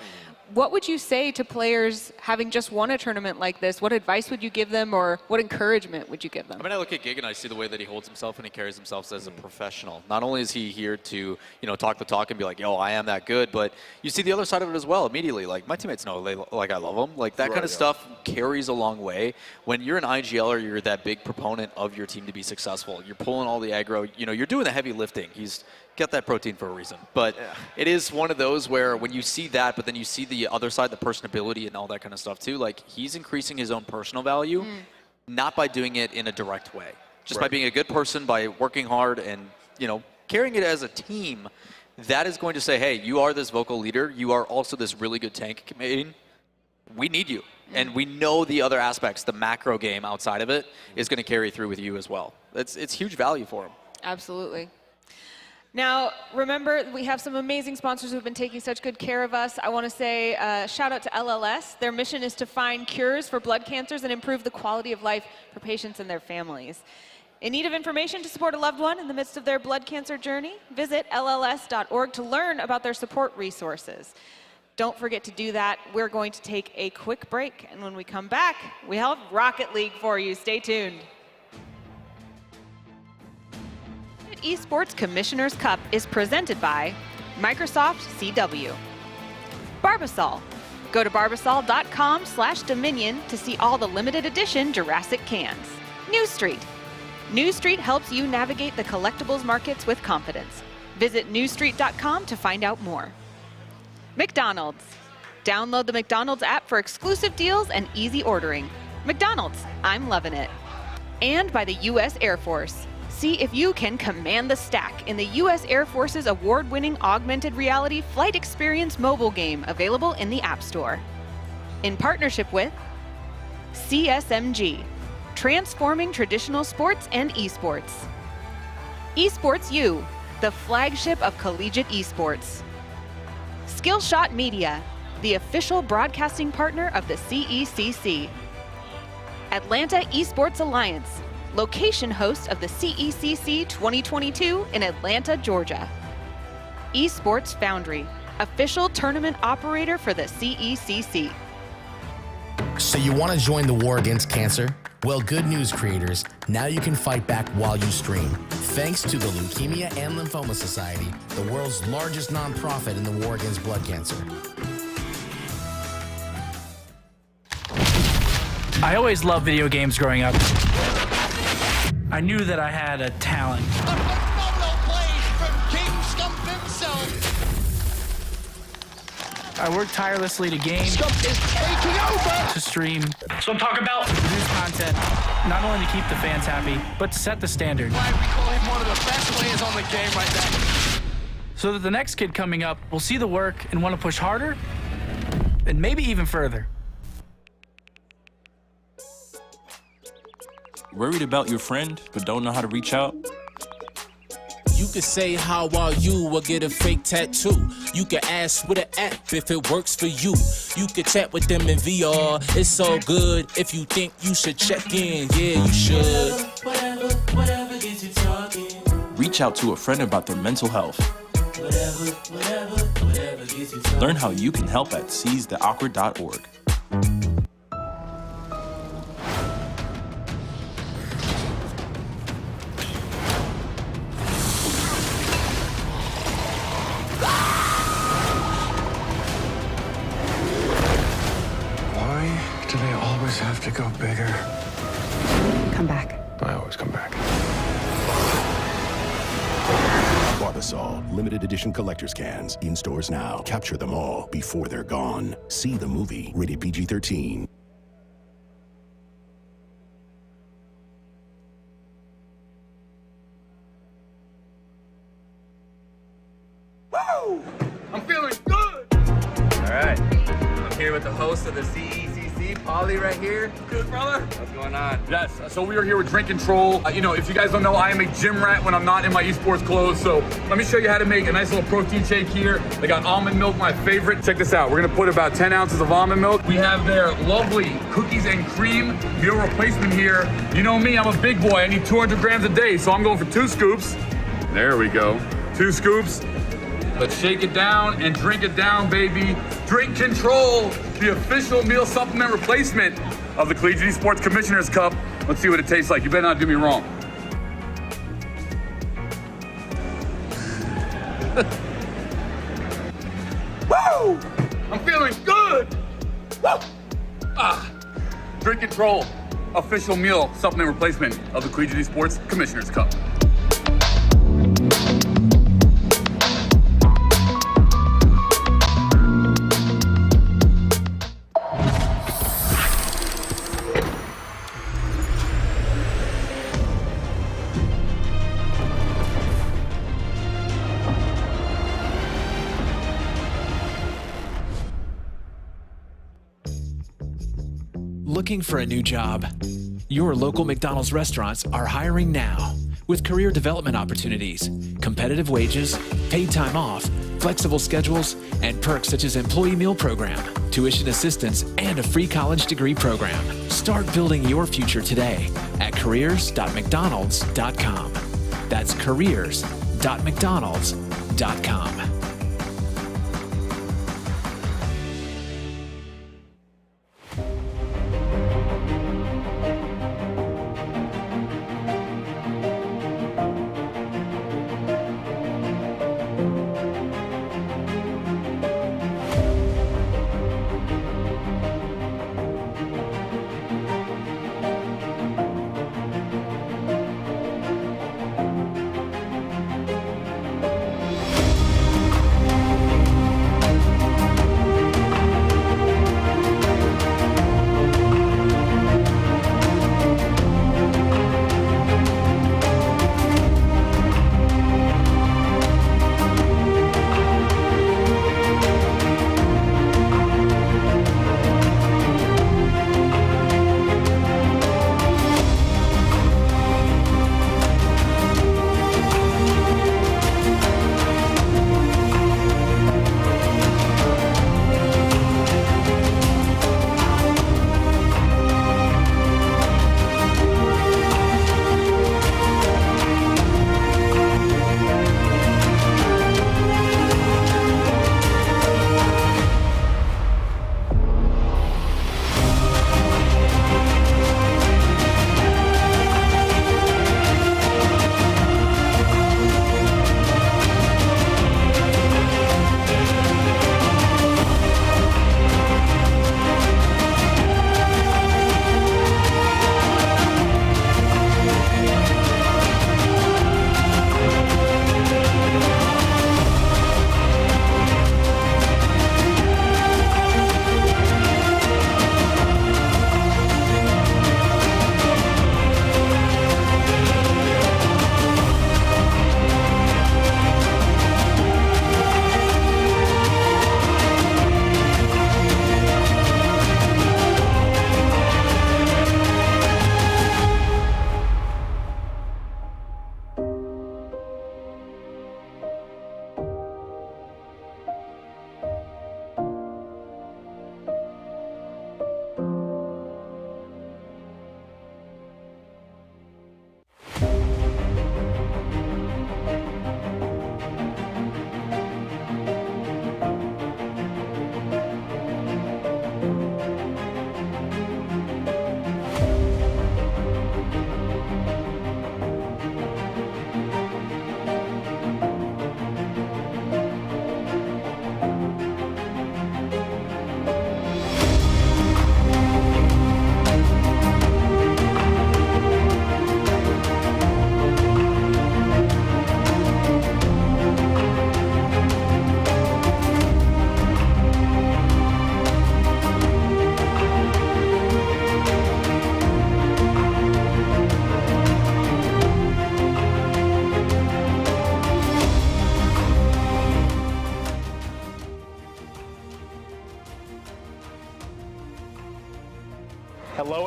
What would you say to players having just won a tournament like this? What advice would you give them, or what encouragement would you give them? I mean, I look at Gig and I see the way that he holds himself and he carries himself as a professional. Not only is he here to, you know, talk the talk and be like, yo, I am that good, but you see the other side of it as well immediately. Like, my teammates know, like, I love them. Like, that kind of stuff carries a long way. When you're an IGL or you're that big proponent of your team to be successful, you're pulling all the aggro, you know, you're doing the heavy lifting. He's got that protein for a reason. But it is one of those where when you see that, but then you see the other side, the personability and all that kind of stuff too, like, he's increasing his own personal value, not by doing it in a direct way. Just by being a good person, by working hard and, you know, carrying it as a team, that is going to say, hey, you are this vocal leader. You are also this really good tank main. We need you. And we know the other aspects, the macro game outside of it, is going to carry through with you as well. It's huge value for him. Absolutely. Now, remember, we have some amazing sponsors who have been taking such good care of us. I want to say shout out to LLS. Their mission is to find cures for blood cancers and improve the quality of life for patients and their families. In need of information to support a loved one in the midst of their blood cancer journey, visit lls.org to learn about their support resources. Don't forget to do that. We're going to take a quick break, and when we come back, we have Rocket League for you. Stay tuned. Esports Commissioner's Cup is presented by Microsoft CW. Barbasol. Go to barbasol.com/Dominion to see all the limited edition Jurassic cans. New Street. New Street helps you navigate the collectibles markets with confidence. Visit newstreet.com to find out more. McDonald's. Download the McDonald's app for exclusive deals and easy ordering. McDonald's, I'm loving it. And by the U.S. Air Force. See if you can command the stack in the U.S. Air Force's award-winning augmented reality flight experience mobile game, available in the App Store. In partnership with CSMG, transforming traditional sports and esports. Esports U, the flagship of collegiate esports. Skillshot Media, the official broadcasting partner of the CECC. Atlanta Esports Alliance, location host of the CECC 2022 in Atlanta, Georgia. Esports Foundry, official tournament operator for the CECC. So you want to join the war against cancer? Well, good news, creators. Now you can fight back while you stream. Thanks to the Leukemia and Lymphoma Society, the world's largest nonprofit in the war against blood cancer. I always loved video games growing up. I knew that I had a talent. I worked tirelessly to game, to stream. So I'm talking about produce content, not only to keep the fans happy, but to set the standard. Why we call him one of the best players on the game right now. So that the next kid coming up will see the work and want to push harder, and maybe even further. Worried about your friend, but don't know how to reach out? You could say how are you or get a fake tattoo. You could ask with an app if it works for you. You could chat with them in VR. It's so good. If you think you should check in, yeah, you should. Whatever gets you talking. Reach out to a friend about their mental health. Whatever gets you talking. Learn how you can help at seizetheawkward.org. Do they always have to go bigger? Come back. I always come back. Barbasol, limited edition collector's cans. In stores now. Capture them all before they're gone. See the movie. Rated PG-13. Woo! I'm feeling good! All right. I'm here with the host of the CECC, Polly, right here. Good, brother? What's going on? Yes, so we are here with Drink Control. If you guys don't know, I am a gym rat when I'm not in my esports clothes. So let me show you how to make a nice little protein shake here. They got almond milk, my favorite. Check this out. We're gonna put about 10 ounces of almond milk. We have their lovely cookies and cream meal replacement here. You know me, I'm a big boy. I need 200 grams a day, so I'm going for 2 scoops. There we go. 2 scoops. Let's shake it down and drink it down, baby. Drink Control, the official meal supplement replacement of the Collegiate Esports Commissioner's Cup. Let's see what it tastes like. You better not do me wrong. Woo! I'm feeling good! Woo! Drink Control, official meal supplement replacement of the Collegiate Esports Commissioner's Cup. Looking for a new job? Your local McDonald's restaurants are hiring now with career development opportunities, competitive wages, paid time off, flexible schedules, and perks such as employee meal program, tuition assistance, and a free college degree program. Start building your future today at careers.mcdonalds.com. That's careers.mcdonalds.com.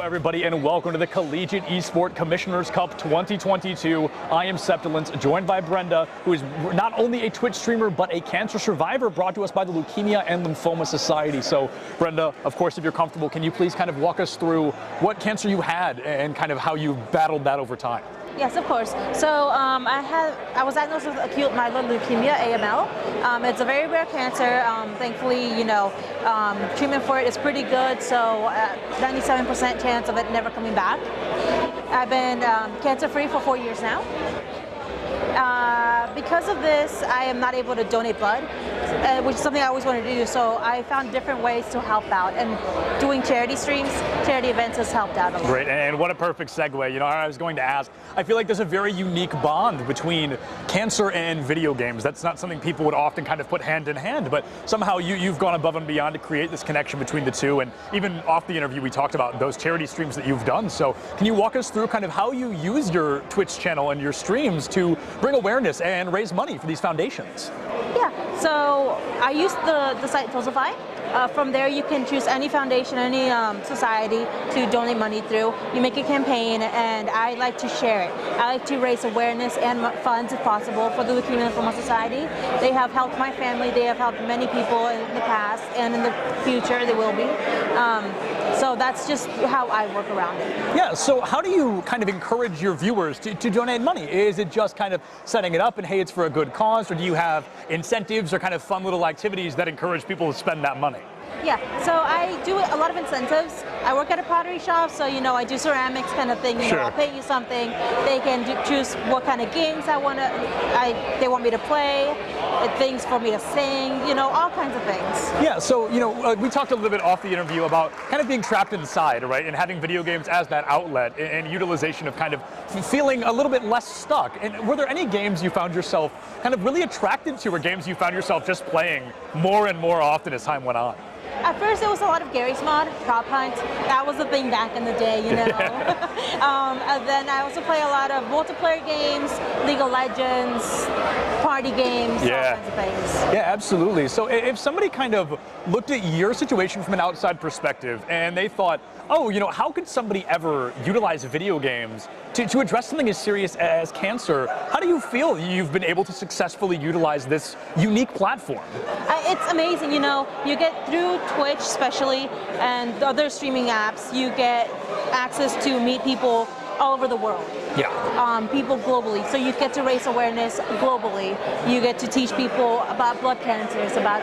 everybody, and welcome to the Collegiate Esports Commissioners Cup 2022. I am Septilence, joined by Brenda, who is not only a Twitch streamer, but a cancer survivor, brought to us by the Leukemia and Lymphoma Society. So, Brenda, of course, if you're comfortable, can you please kind of walk us through what cancer you had and kind of how you battled that over time? Yes, of course. So I was diagnosed with acute myeloid leukemia, AML. It's a very rare cancer. Thankfully, treatment for it is pretty good. So 97% chance of it never coming back. I've been cancer-free for 4 years now. Because of this, I am not able to donate blood, which is something I always wanted to do. So I found different ways to help out, and doing charity streams, charity events has helped out a lot. Great, and what a perfect segue. I was going to ask, I feel like there's a very unique bond between cancer and video games. That's not something people would often kind of put hand in hand, but somehow you've gone above and beyond to create this connection between the two. And even off the interview, we talked about those charity streams that you've done. So can you walk us through kind of how you use your Twitch channel and your streams to bring awareness and raise money for these foundations? Yeah, so I use the site Tosify. From there, you can choose any foundation, any society to donate money through. You make a campaign, and I like to share it. I like to raise awareness and funds, if possible, for the Leukemia and Lymphoma Society. They have helped my family. They have helped many people in the past, and in the future, they will be. So that's just how I work around it. Yeah, so how do you kind of encourage your viewers to donate money? Is it just kind of setting it up and, hey, it's for a good cause, or do you have incentives or kind of fun little activities that encourage people to spend that money? Yeah, so I do a lot of incentives. I work at a pottery shop, so I do ceramics kind of thing. Sure. I'll pay you something. They can choose what kind of games they want me to play, things for me to sing, all kinds of things. Yeah, so we talked a little bit off the interview about kind of being trapped inside, right, and having video games as that outlet and utilization of kind of feeling a little bit less stuck. And were there any games you found yourself kind of really attracted to, or games you found yourself just playing more and more often as time went on? At first, it was a lot of Gary's Mod, Prop Hunt. That was the thing back in the day, And then I also play a lot of multiplayer games, League of Legends, party games, all kinds of things. Yeah, absolutely. So if somebody kind of looked at your situation from an outside perspective and they thought, oh, how could somebody ever utilize video games to address something as serious as cancer? How do you feel you've been able to successfully utilize this unique platform? It's amazing, you get through Twitch especially and other streaming apps, you get access to meet people all over the world. Yeah. People globally. So you get to raise awareness globally. You get to teach people about blood cancers, about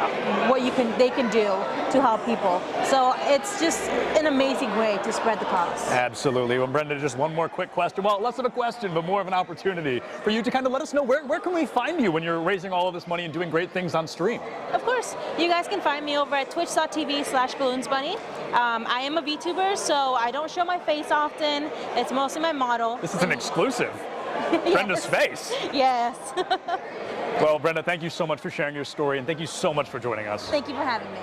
what they can do to help people. So it's just an amazing way to spread the cause. Absolutely. Well, Brenda, just one more quick question. Well, less of a question, but more of an opportunity for you to kind of let us know where can we find you when you're raising all of this money and doing great things on stream? Of course. You guys can find me over at twitch.tv/balloonsbunny. I am a VTuber, so I don't show my face often. It's mostly my model. This is an exclusive. Brenda's face. Yes. Well, Brenda, thank you so much for sharing your story, and thank you so much for joining us. Thank you for having me.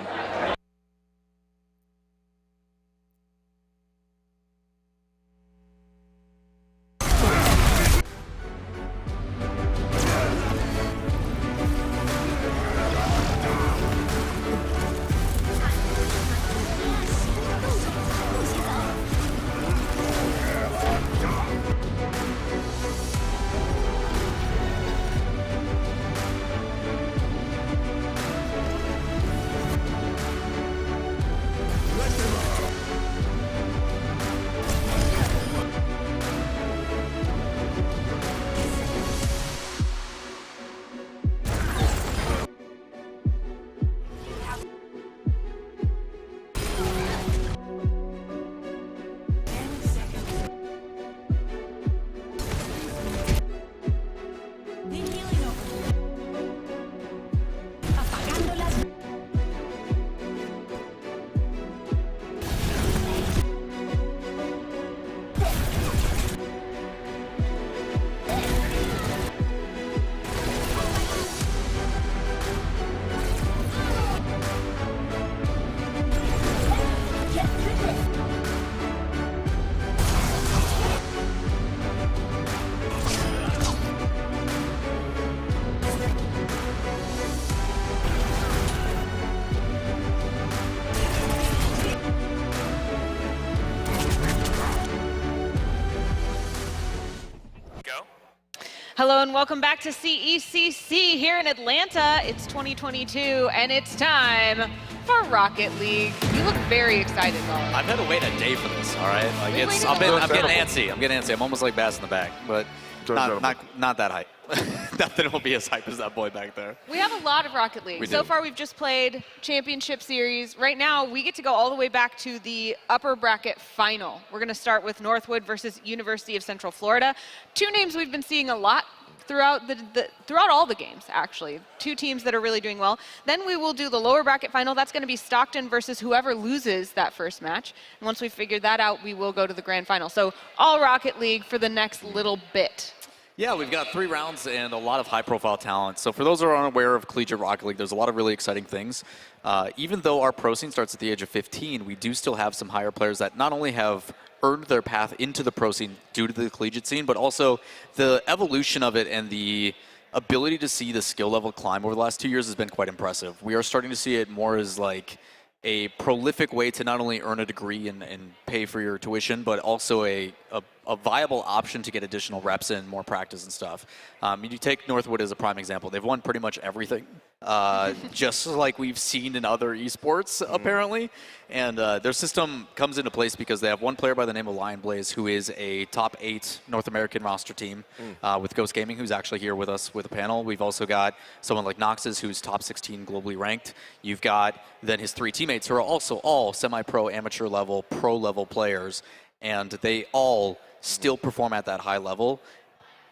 Hello and welcome back to CECC here in Atlanta. It's 2022 and it's time for Rocket League. You look very excited, Laura. I've had to wait a day for this, all right? Like I'm getting antsy. I'm getting antsy. I'm almost like Bass in the back, but not that hype. Nothing will be as hype as that boy back there. We have a lot of Rocket League. So far we've just played Championship Series. Right now we get to go all the way back to the upper bracket final. We're going to start with Northwood versus University of Central Florida. Two names we've been seeing a lot throughout throughout all the games, actually. Two teams that are really doing well. Then we will do the lower bracket final. That's going to be Stockton versus whoever loses that first match. And once we figure that out, we will go to the grand final. So all Rocket League for the next little bit. Yeah, we've got 3 rounds and a lot of high-profile talent. So for those who are unaware of Collegiate Rocket League, there's a lot of really exciting things. Even though our pro scene starts at the age of 15, we do still have some higher players that not only have earned their path into the pro scene due to the collegiate scene, but also the evolution of it and the ability to see the skill level climb over the last 2 years has been quite impressive. We are starting to see it more as like a prolific way to not only earn a degree and pay for your tuition, but also a viable option to get additional reps in, more practice and stuff. You take Northwood as a prime example. They've won pretty much everything, just like we've seen in other esports, apparently. And their system comes into place because they have one player by the name of Lion Blaze, who is a top 8 North American roster team with Ghost Gaming, who's actually here with us with a panel. We've also got someone like Nox's, who's top 16 globally ranked. You've got then his 3 teammates, who are also all semi-pro, amateur level, pro level players, and they all still perform at that high level.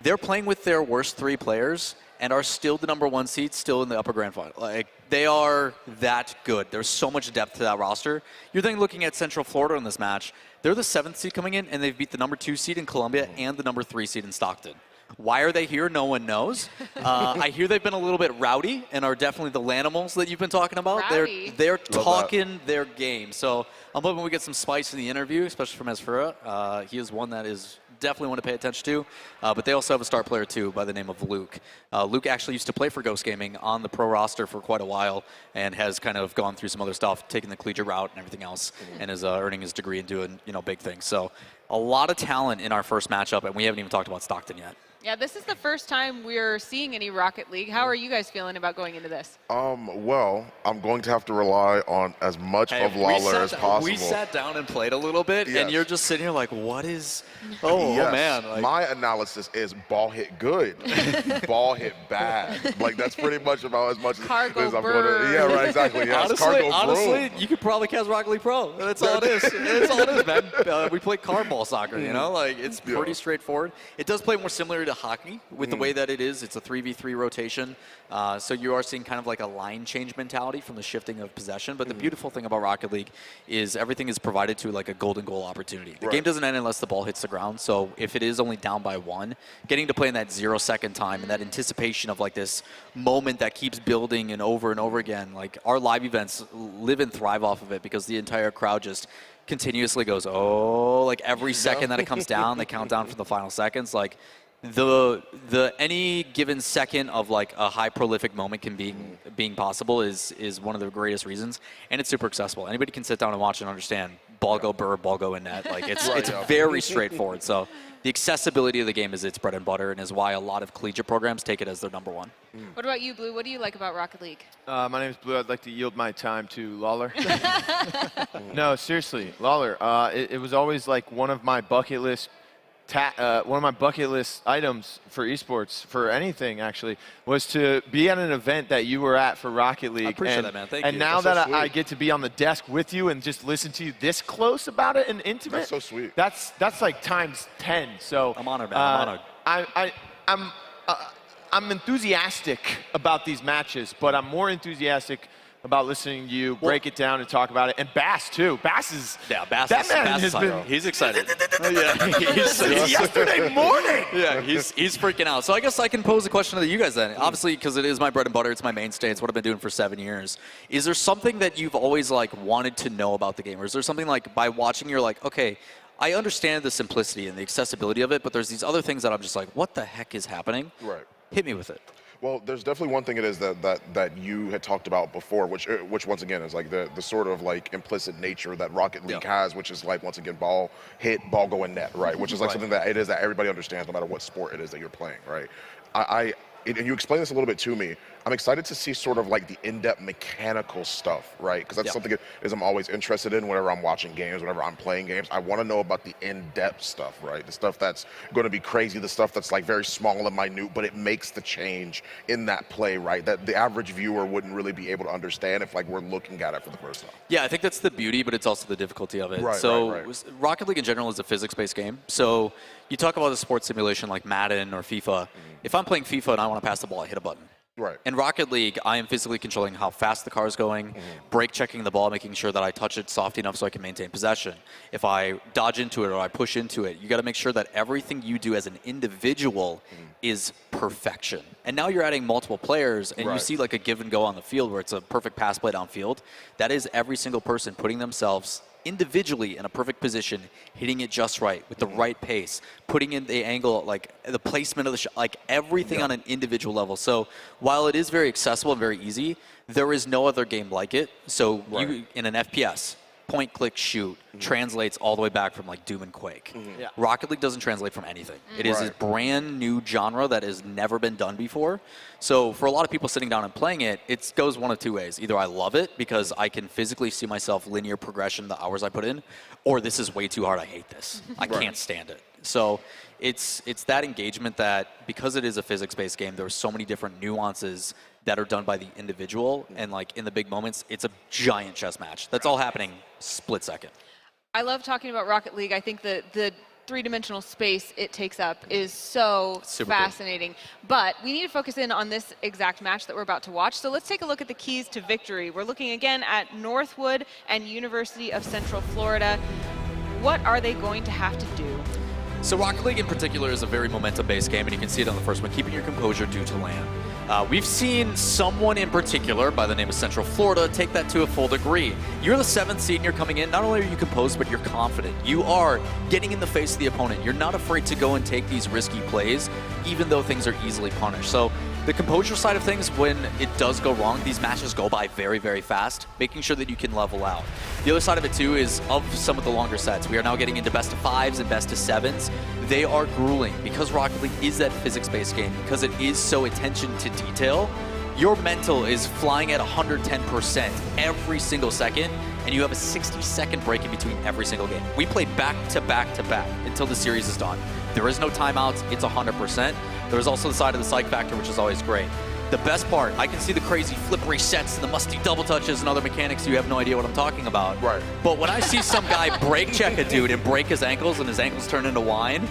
They're playing with their worst 3 players and are still the #1 seed, still in the upper grand final. Like, they are that good. There's so much depth to that roster. You're then looking at Central Florida in this match. They're the 7th seed coming in, and they've beat the #2 seed in Columbia and the #3 seed in Stockton. Why are they here? No one knows. I hear they've been a little bit rowdy and are definitely the Lanimals that you've been talking about. Rowdy. They're talking their game. So I'm hoping we get some spice in the interview, especially from Esfera. He is one that is definitely one to pay attention to. But they also have a star player, too, by the name of Luke. Luke actually used to play for Ghost Gaming on the pro roster for quite a while and has kind of gone through some other stuff, taking the collegiate route and everything else, and is earning his degree and doing big things. So a lot of talent in our first matchup, and we haven't even talked about Stockton yet. Yeah, this is the first time we're seeing any Rocket League. How are you guys feeling about going into this? Well, I'm going to have to rely on as much of Lawler as possible. We sat down and played a little bit, and you're just sitting here like, what is... Oh, yes. Oh man. Like... My analysis is ball hit good, ball hit bad. Like, that's pretty much about as much Cargo as I'm going to... Yeah, right, exactly. Yes, honestly, you could probably cast Rocket League Pro. That's all it is. That's all it is, man. We play cardball soccer, Like, it's pretty straightforward. It does play more similar to hockey with the way that it is. It's a 3v3 rotation. So you are seeing kind of like a line change mentality from the shifting of possession. But the beautiful thing about Rocket League is everything is provided to like a golden goal opportunity. The game doesn't end unless the ball hits the ground. So if it is only down by 1, getting to play in that 0-second time and that anticipation of like this moment that keeps building and over again, like our live events live and thrive off of it because the entire crowd just continuously goes, oh, like every second that it comes down, they count down for the final seconds. Like, the any given second of like a high prolific moment can being possible is one of the greatest reasons, and it's super accessible. Anybody can sit down and watch and understand ball go burr, ball go in net. Like it's very straightforward. So the accessibility of the game is its bread and butter, and is why a lot of collegiate programs take it as their #1. What about you, Blue? What do you like about Rocket League? My name is Blue. I'd like to yield my time to Lawler. No, seriously, Lawler. It was always like one of my bucket list items for esports, for anything actually, was to be at an event that you were at for Rocket League. I appreciate that, man. Thank you. And now that I get to be on the desk with you and just listen to you this close about it and intimate. That's so sweet. That's like times 10. So I'm honored, man. I'm honored. I'm enthusiastic about these matches, but I'm more enthusiastic about listening to you break it down and talk about it. And Bass, too. Bass is... Yeah, Bass has been... He's excited. Yesterday morning! Yeah, he's freaking out. So I guess I can pose a question to you guys then. Obviously, because it is my bread and butter, it's my mainstay, it's what I've been doing for 7 years. Is there something that you've always like wanted to know about the game? Or is there something like by watching you're like, okay, I understand the simplicity and the accessibility of it, but there's these other things that I'm just like, what the heck is happening? Right. Hit me with it. Well, there's definitely one thing it is that you had talked about before, which once again is like the sort of like implicit nature that Rocket League has, which is like, once again, ball hit, ball go in net, right? Which is like something that it is that everybody understands no matter what sport it is that you're playing, right? and you explained this a little bit to me. I'm excited to see sort of like the in-depth mechanical stuff, right? Because that's something that I'm always interested in whenever I'm watching games, whenever I'm playing games. I want to know about the in-depth stuff, right? The stuff that's going to be crazy, the stuff that's like very small and minute, but it makes the change in that play, right? That the average viewer wouldn't really be able to understand if like we're looking at it for the first time. Yeah, I think that's the beauty, but it's also the difficulty of it. Right, so Rocket League in general is a physics-based game. So you talk about a sports simulation like Madden or FIFA. If I'm playing FIFA and I want to pass the ball, I hit a button. Right. In Rocket League, I am physically controlling how fast the car is going, brake checking the ball, making sure that I touch it soft enough so I can maintain possession. If I dodge into it or I push into it, you got to make sure that everything you do as an individual is perfection. And now you're adding multiple players, and you see like a give and go on the field where it's a perfect pass play downfield. That is every single person putting themselves individually in a perfect position, hitting it just right with the right pace, putting in the angle, like the placement of the shot, like everything on an individual level. So while it is very accessible and very easy, there is no other game like it. So you, in an FPS, point, click, shoot, translates all the way back from like Doom and Quake. Rocket League doesn't translate from anything. It is a brand new genre that has never been done before. So for a lot of people sitting down and playing it, it goes one of two ways. Either I love it because I can physically see myself linear progression the hours I put in, or this is way too hard, I hate this. I can't stand it. So it's that engagement that, because it is a physics-based game, there are so many different nuances that are done by the individual, and like in the big moments, it's a giant chess match. That's all happening split second. I love talking about Rocket League. I think the three-dimensional space it takes up is so fascinating. But we need to focus in on this exact match that we're about to watch. So let's take a look at the keys to victory. We're looking again at Northwood and University of Central Florida. What are they going to have to do? So Rocket League in particular is a very momentum-based game, and you can see it on the first one, keeping your composure due to land. We've seen someone in particular by the name of Central Florida take that to a full degree. You're the 7th seed and you're coming in. Not only are you composed, but you're confident. You are getting in the face of the opponent. You're not afraid to go and take these risky plays, even though things are easily punished. So the composure side of things, when it does go wrong, these matches go by very, very fast, making sure that you can level out. The other side of it, too, is of some of the longer sets. We are now getting into best of 5s and best of 7s. They are grueling because Rocket League is that physics-based game, because it is so attention to detail. Your mental is flying at 110% every single second, and you have a 60-second break in between every single game. We play back to back to back until the series is done. There is no timeouts. It's 100%. There's also the side of the psych factor, which is always great. The best part, I can see the crazy flip resets and the musty double touches and other mechanics. You have no idea what I'm talking about. Right. But when I see some guy break check a dude and break his ankles and his ankles turn into wine,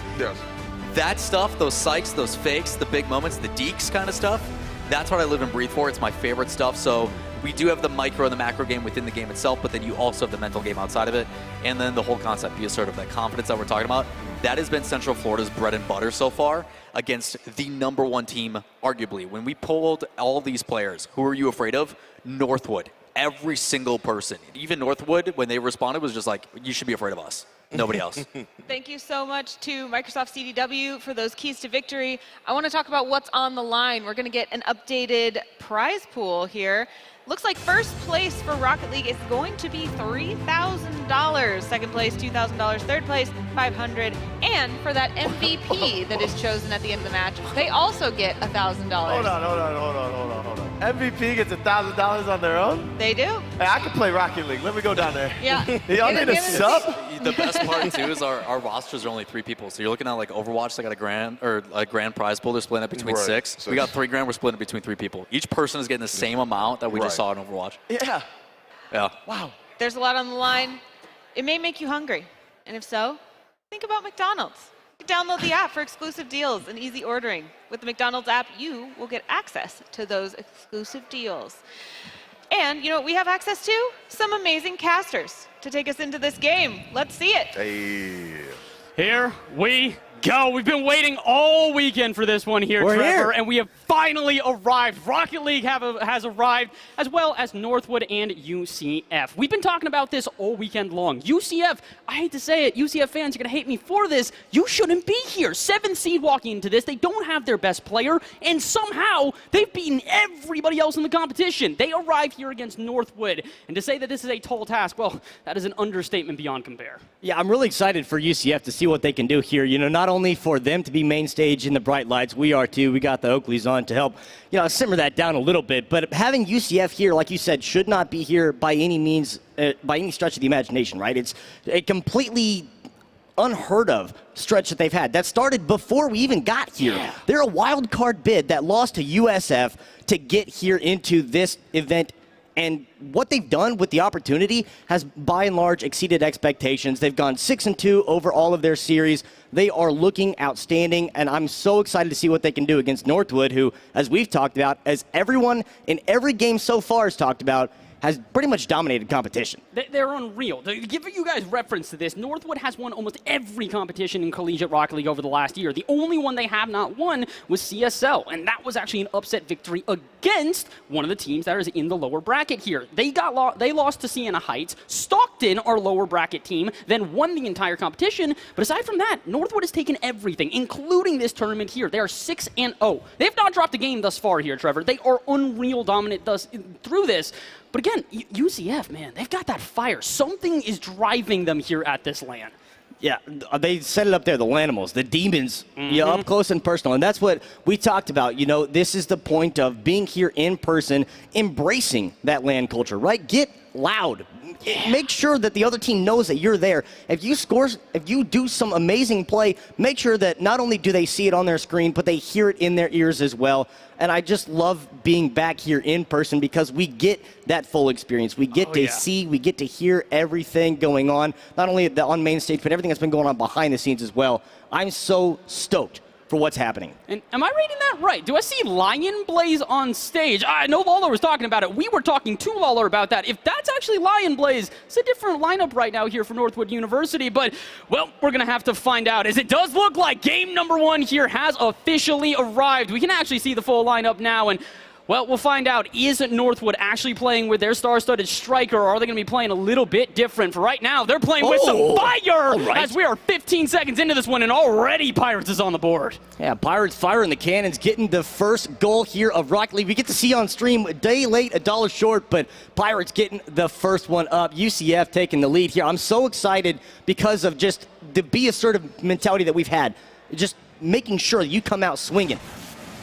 that stuff, those psychs, those fakes, the big moments, the deeks kind of stuff, that's what I live and breathe for. It's my favorite stuff. So we do have the micro and the macro game within the game itself, but then you also have the mental game outside of it. And then the whole concept, be assertive, that confidence that we're talking about, that has been Central Florida's bread and butter so far against the #1 team, arguably. When we polled all these players, who are you afraid of? Northwood. Every single person. Even Northwood, when they responded, was just like, you should be afraid of us. Nobody else. Thank you so much to Microsoft CDW for those keys to victory. I want to talk about what's on the line. We're going to get an updated prize pool here. Looks like first place for Rocket League is going to be $3,000. Second place, $2,000. Third place, $500. And for that MVP that is chosen at the end of the match, they also get $1,000. Hold on. MVP gets $1,000 on their own? They do. Hey, I can play Rocket League. Let me go down there. Yeah. Y'all need a sub? The best part, too, is our rosters are only 3 people. So you're looking at like Overwatch, they got a grand prize pool. They're splitting it between 6. We got $3 grand. We're splitting it between 3 people. Each person is getting the same amount that we just saw in Overwatch. Yeah. Yeah. Wow. There's a lot on the line. It may make you hungry. And if so, think about McDonald's. You can download the app for exclusive deals and easy ordering. With the McDonald's app, you will get access to those exclusive deals. And you know what we have access to? Some amazing casters to take us into this game. Let's see it. Hey. Here we go. We've been waiting all weekend for this one here, Trevor, and we have finally arrived. Rocket League has arrived, as well as Northwood and UCF. We've been talking about this all weekend long. UCF, I hate to say it, UCF fans are going to hate me for this. You shouldn't be here. 7th seed walking into this. They don't have their best player, and somehow they've beaten everybody else in the competition. They arrive here against Northwood, and to say that this is a tall task, well, that is an understatement beyond compare. Yeah, I'm really excited for UCF to see what they can do here. You know, not only for them to be main stage in the bright lights, we are too. We got the Oakleys on to help, simmer that down a little bit. But having UCF here, like you said, should not be here by any means, by any stretch of the imagination, right? It's a completely unheard of stretch that they've had. That started before we even got here. Yeah. They're a wild card bid that lost to USF to get here into this event. And what they've done with the opportunity has, by and large, exceeded expectations. They've gone 6-2 over all of their series. They are looking outstanding, and I'm so excited to see what they can do against Northwood, who, as we've talked about, as everyone in every game so far has talked about, has pretty much dominated competition. They're unreal. To give you guys reference to this, Northwood has won almost every competition in Collegiate Rocket League over the last year. The only one they have not won was CSL, and that was actually an upset victory against one of the teams that is in the lower bracket here. They lost to Siena Heights. Stockton, our lower bracket team, then won the entire competition. But aside from that, Northwood has taken everything, including this tournament here. They are 6-0. They have not dropped a game thus far here, Trevor. They are unreal dominant through this. But again, UCF, man, they've got that fire. Something is driving them here at this LAN. Yeah, they set it up there, the Lanimals, the demons, up close and personal. And that's what we talked about. This is the point of being here in person, embracing that LAN culture, right? Get loud. Make sure that the other team knows that you're there. If you do some amazing play, make sure that not only do they see it on their screen, but they hear it in their ears as well. And I just love being back here in person because we get that full experience. We get to see, we get to hear everything going on, not only on main stage, but everything that's been going on behind the scenes as well. I'm so stoked for what's happening. And am I reading that right? Do I see Lion Blaze on stage? I know Lawler was talking about it. We were talking to Lawler about that. If that's actually Lion Blaze, it's a different lineup right now here for Northwood University. But, well, we're going to have to find out, as it does look like game number 1 here has officially arrived. We can actually see the full lineup now, and well, we'll find out. Is Northwood actually playing with their star-studded striker, or are they going to be playing a little bit different? For right now, they're playing with some fire, as we are 15 seconds into this one, and already Pirates is on the board. Yeah, Pirates firing the cannons, getting the first goal here of Rocket League. We get to see on stream, a day late, $1 short, but Pirates getting the first one up. UCF taking the lead here. I'm so excited because of just the be assertive mentality that we've had. Just making sure that you come out swinging.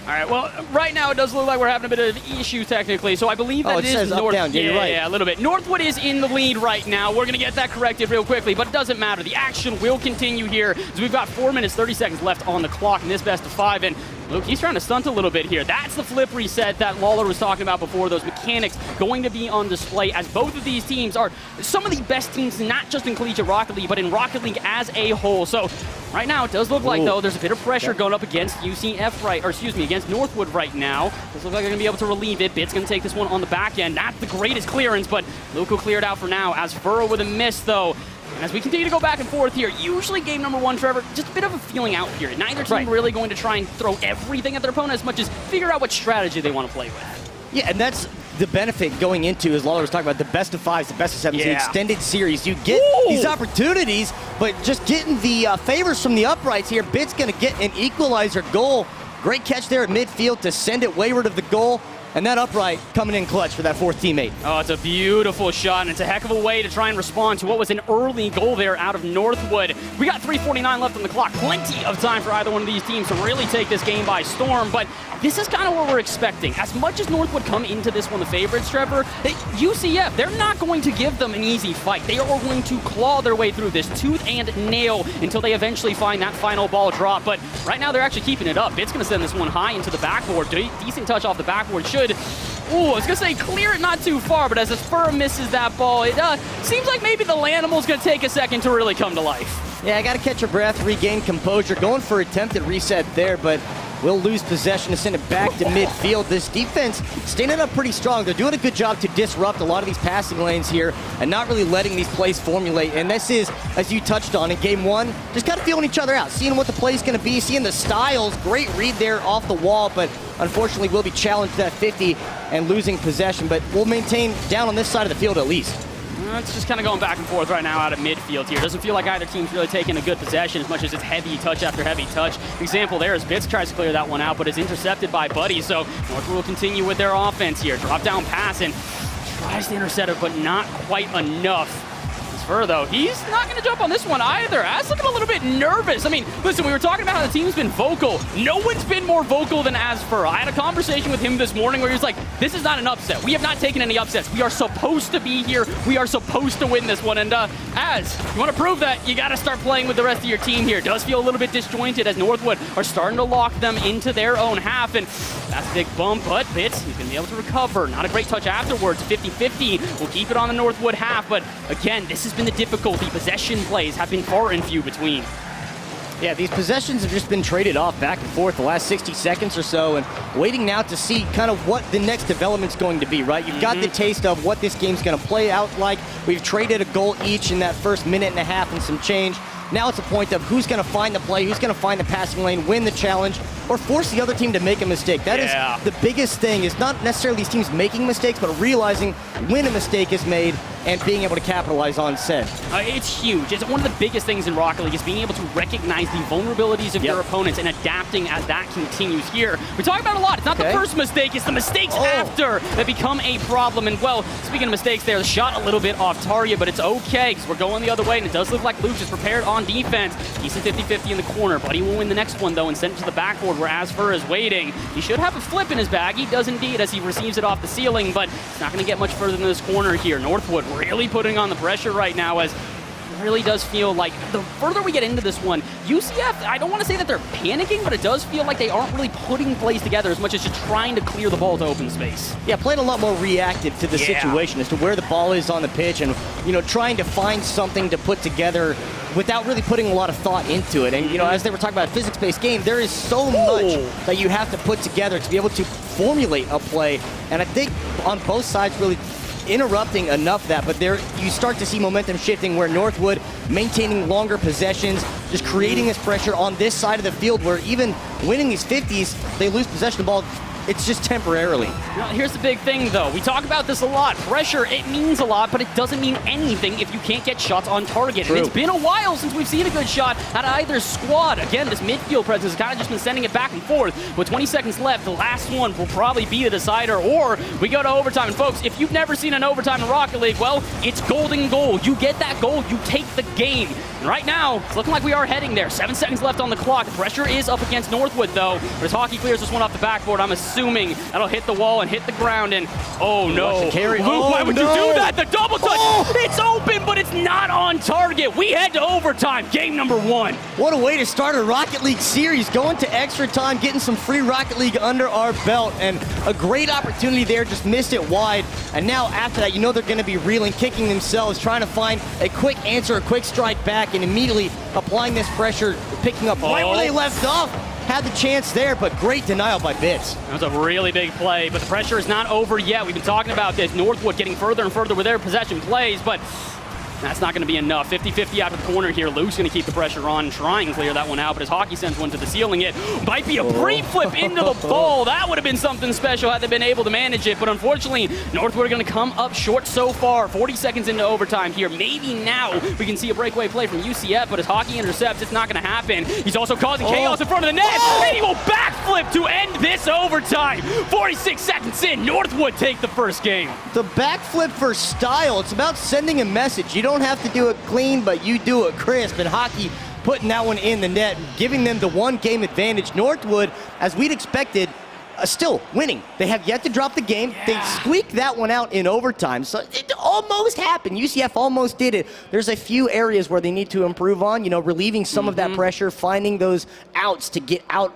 All right, well, right now it does look like we're having a bit of issue technically, so I believe that it is Northwood. Down. Yeah, you're right. Yeah, a little bit. Northwood is in the lead right now. We're going to get that corrected real quickly, but it doesn't matter. The action will continue here, as we've got 4 minutes, 30 seconds left on the clock in this best of 5, and Luke, he's trying to stunt a little bit here. That's the flip reset that Lawler was talking about before. Those mechanics going to be on display, as both of these teams are some of the best teams, not just in Collegiate Rocket League, but in Rocket League as a whole. So right now, it does look like, though, there's a bit of pressure going up against against Northwood right now. Does look like they're going to be able to relieve it. Bit's going to take this one on the back end. Not the greatest clearance, but Luke will clear it out for now, as Furrow with a miss, though. And as we continue to go back and forth here, usually game number 1, Trevor, just a bit of a feeling out period. Neither team really going to try and throw everything at their opponent as much as figure out what strategy they want to play with. Yeah, and that's the benefit going into, as Lawler was talking about, the best of 5s, the best of 7s, the extended series. You get these opportunities, but just getting the favors from the uprights here. Bit's going to get an equalizer goal. Great catch there at midfield to send it wayward of the goal. And that upright coming in clutch for that 4th teammate. Oh, it's a beautiful shot, and it's a heck of a way to try and respond to what was an early goal there out of Northwood. We got 3:49 left on the clock. Plenty of time for either one of these teams to really take this game by storm, but this is kind of what we're expecting. As much as Northwood come into this one the favorites, Trevor, UCF, they're not going to give them an easy fight. They are going to claw their way through this tooth and nail until they eventually find that final ball drop. But right now, they're actually keeping it up. It's going to send this one high into the backboard. Decent touch off the backboard. I was going to say clear it not too far, but as Furrow misses that ball, it seems like maybe the Lanimal's going to take a second to really come to life. Yeah, I got to catch your breath, regain composure. Going for attempted reset there, but will lose possession to send it back to midfield. This defense standing up pretty strong. They're doing a good job to disrupt a lot of these passing lanes here and not really letting these plays formulate. And this is, as you touched on in game 1, just kind of feeling each other out, seeing what the play's going to be, seeing the styles. Great read there off the wall, but unfortunately will be challenged at 50 and losing possession. But we'll maintain down on this side of the field at least. It's just kind of going back and forth right now out of midfield here. Doesn't feel like either team's really taking a good possession as much as it's heavy touch after heavy touch. Example there is Bits tries to clear that one out, but is intercepted by Buddy. So Northwood will continue with their offense here. Drop down pass and tries to intercept it, but not quite enough. As Fur, though, he's not going to jump on this one either. Az looking a little bit nervous. I mean, listen, we were talking about how the team's been vocal. No one's been more vocal than Az Fur. I had a conversation with him this morning where he was like, this is not an upset. We have not taken any upsets. We are supposed to be here. We are supposed to win this one. And Az, you want to prove that, you got to start playing with the rest of your team here. Does feel a little bit disjointed as Northwood are starting to lock them into their own half. And that's a big bump, but Bits, he's going to be able to recover. Not a great touch afterwards. 50-50. We'll keep it on the Northwood half. But again, this has been the difficulty. Possession plays have been far and few between. Yeah, these possessions have just been traded off back and forth the last 60 seconds or so, and waiting now to see kind of what the next development's going to be, right? You've got the taste of what this game's going to play out like. We've traded a goal each in that first minute and a half and some change. Now it's a point of who's going to find the play, who's going to find the passing lane, win the challenge, or force the other team to make a mistake. That is the biggest thing, is not necessarily these teams making mistakes, but realizing when a mistake is made and being able to capitalize on said. It's huge. It's one of the biggest things in Rocket League is being able to recognize the vulnerabilities of your opponents and adapting as that continues here. We talk about it a lot. It's not the first mistake, it's the mistakes after that become a problem. And well, speaking of mistakes there, the shot a little bit off target, but it's okay because we're going the other way, and it does look like Luke is prepared on defense. Decent 50-50 in the corner. Buddy will win the next one though and send it to the backboard where Az Fur is waiting. He should have a flip in his bag. He does indeed as he receives it off the ceiling, but it's not going to get much further than this corner here. Northwood really putting on the pressure right now, as it really does feel like the further we get into this one, UCF, I don't want to say that they're panicking, but it does feel like they aren't really putting plays together as much as just trying to clear the ball to open space. Yeah, playing a lot more reactive to the situation as to where the ball is on the pitch, and trying to find something to put together without really putting a lot of thought into it. And as they were talking about a physics-based game, there is so much that you have to put together to be able to formulate a play. And I think on both sides really interrupting enough of that, but there you start to see momentum shifting where Northwood maintaining longer possessions, just creating this pressure on this side of the field where even winning these 50s, they lose possession of the ball. It's just temporarily. Now, here's the big thing, though. We talk about this a lot. Pressure, it means a lot, but it doesn't mean anything if you can't get shots on target. True. And it's been a while since we've seen a good shot out of either squad. Again, this midfield presence has kind of just been sending it back and forth. With 20 seconds left, the last one will probably be the decider, or we go to overtime. And folks, if you've never seen an overtime in Rocket League, well, it's golden goal. You get that goal, you take the game. And right now, it's looking like we are heading there. 7 seconds left on the clock. The pressure is up against Northwood, though. But as Hockey clears this one off the backboard, I'm assuming that'll hit the wall and hit the ground, and oh no. Carry. Luke, why would you do that? The double touch, it's open, but it's not on target. We head to overtime, game number 1. What a way to start a Rocket League series, going to extra time, getting some free Rocket League under our belt, and a great opportunity there, just missed it wide. And now after that, they're going to be reeling, kicking themselves, trying to find a quick answer, a quick strike back, and immediately applying this pressure, picking up right where they left off. Had the chance there, but great denial by Bits. That was a really big play, but the pressure is not over yet. We've been talking about this. Northwood getting further and further with their possession plays, but that's not going to be enough. 50-50 out of the corner here. Luke's going to keep the pressure on, try and clear that one out, but as Hockey sends one to the ceiling, it might be a pre-flip into the ball. That would have been something special had they been able to manage it, but unfortunately, Northwood are going to come up short so far. 40 seconds into overtime here. Maybe now we can see a breakaway play from UCF, but as Hockey intercepts, it's not going to happen. He's also causing chaos in front of the net, and he will backflip to end this overtime. 46 seconds in, Northwood take the first game. The backflip for style, it's about sending a message. You don't have to do it clean, but you do it crisp, and Hockey putting that one in the net, giving them the 1-game advantage. Northwood, as we'd expected, still winning. They have yet to drop the game. They squeaked that one out in overtime, so it almost happened. UCF almost did it. There's a few areas where they need to improve on, relieving some of that pressure, finding those outs to get out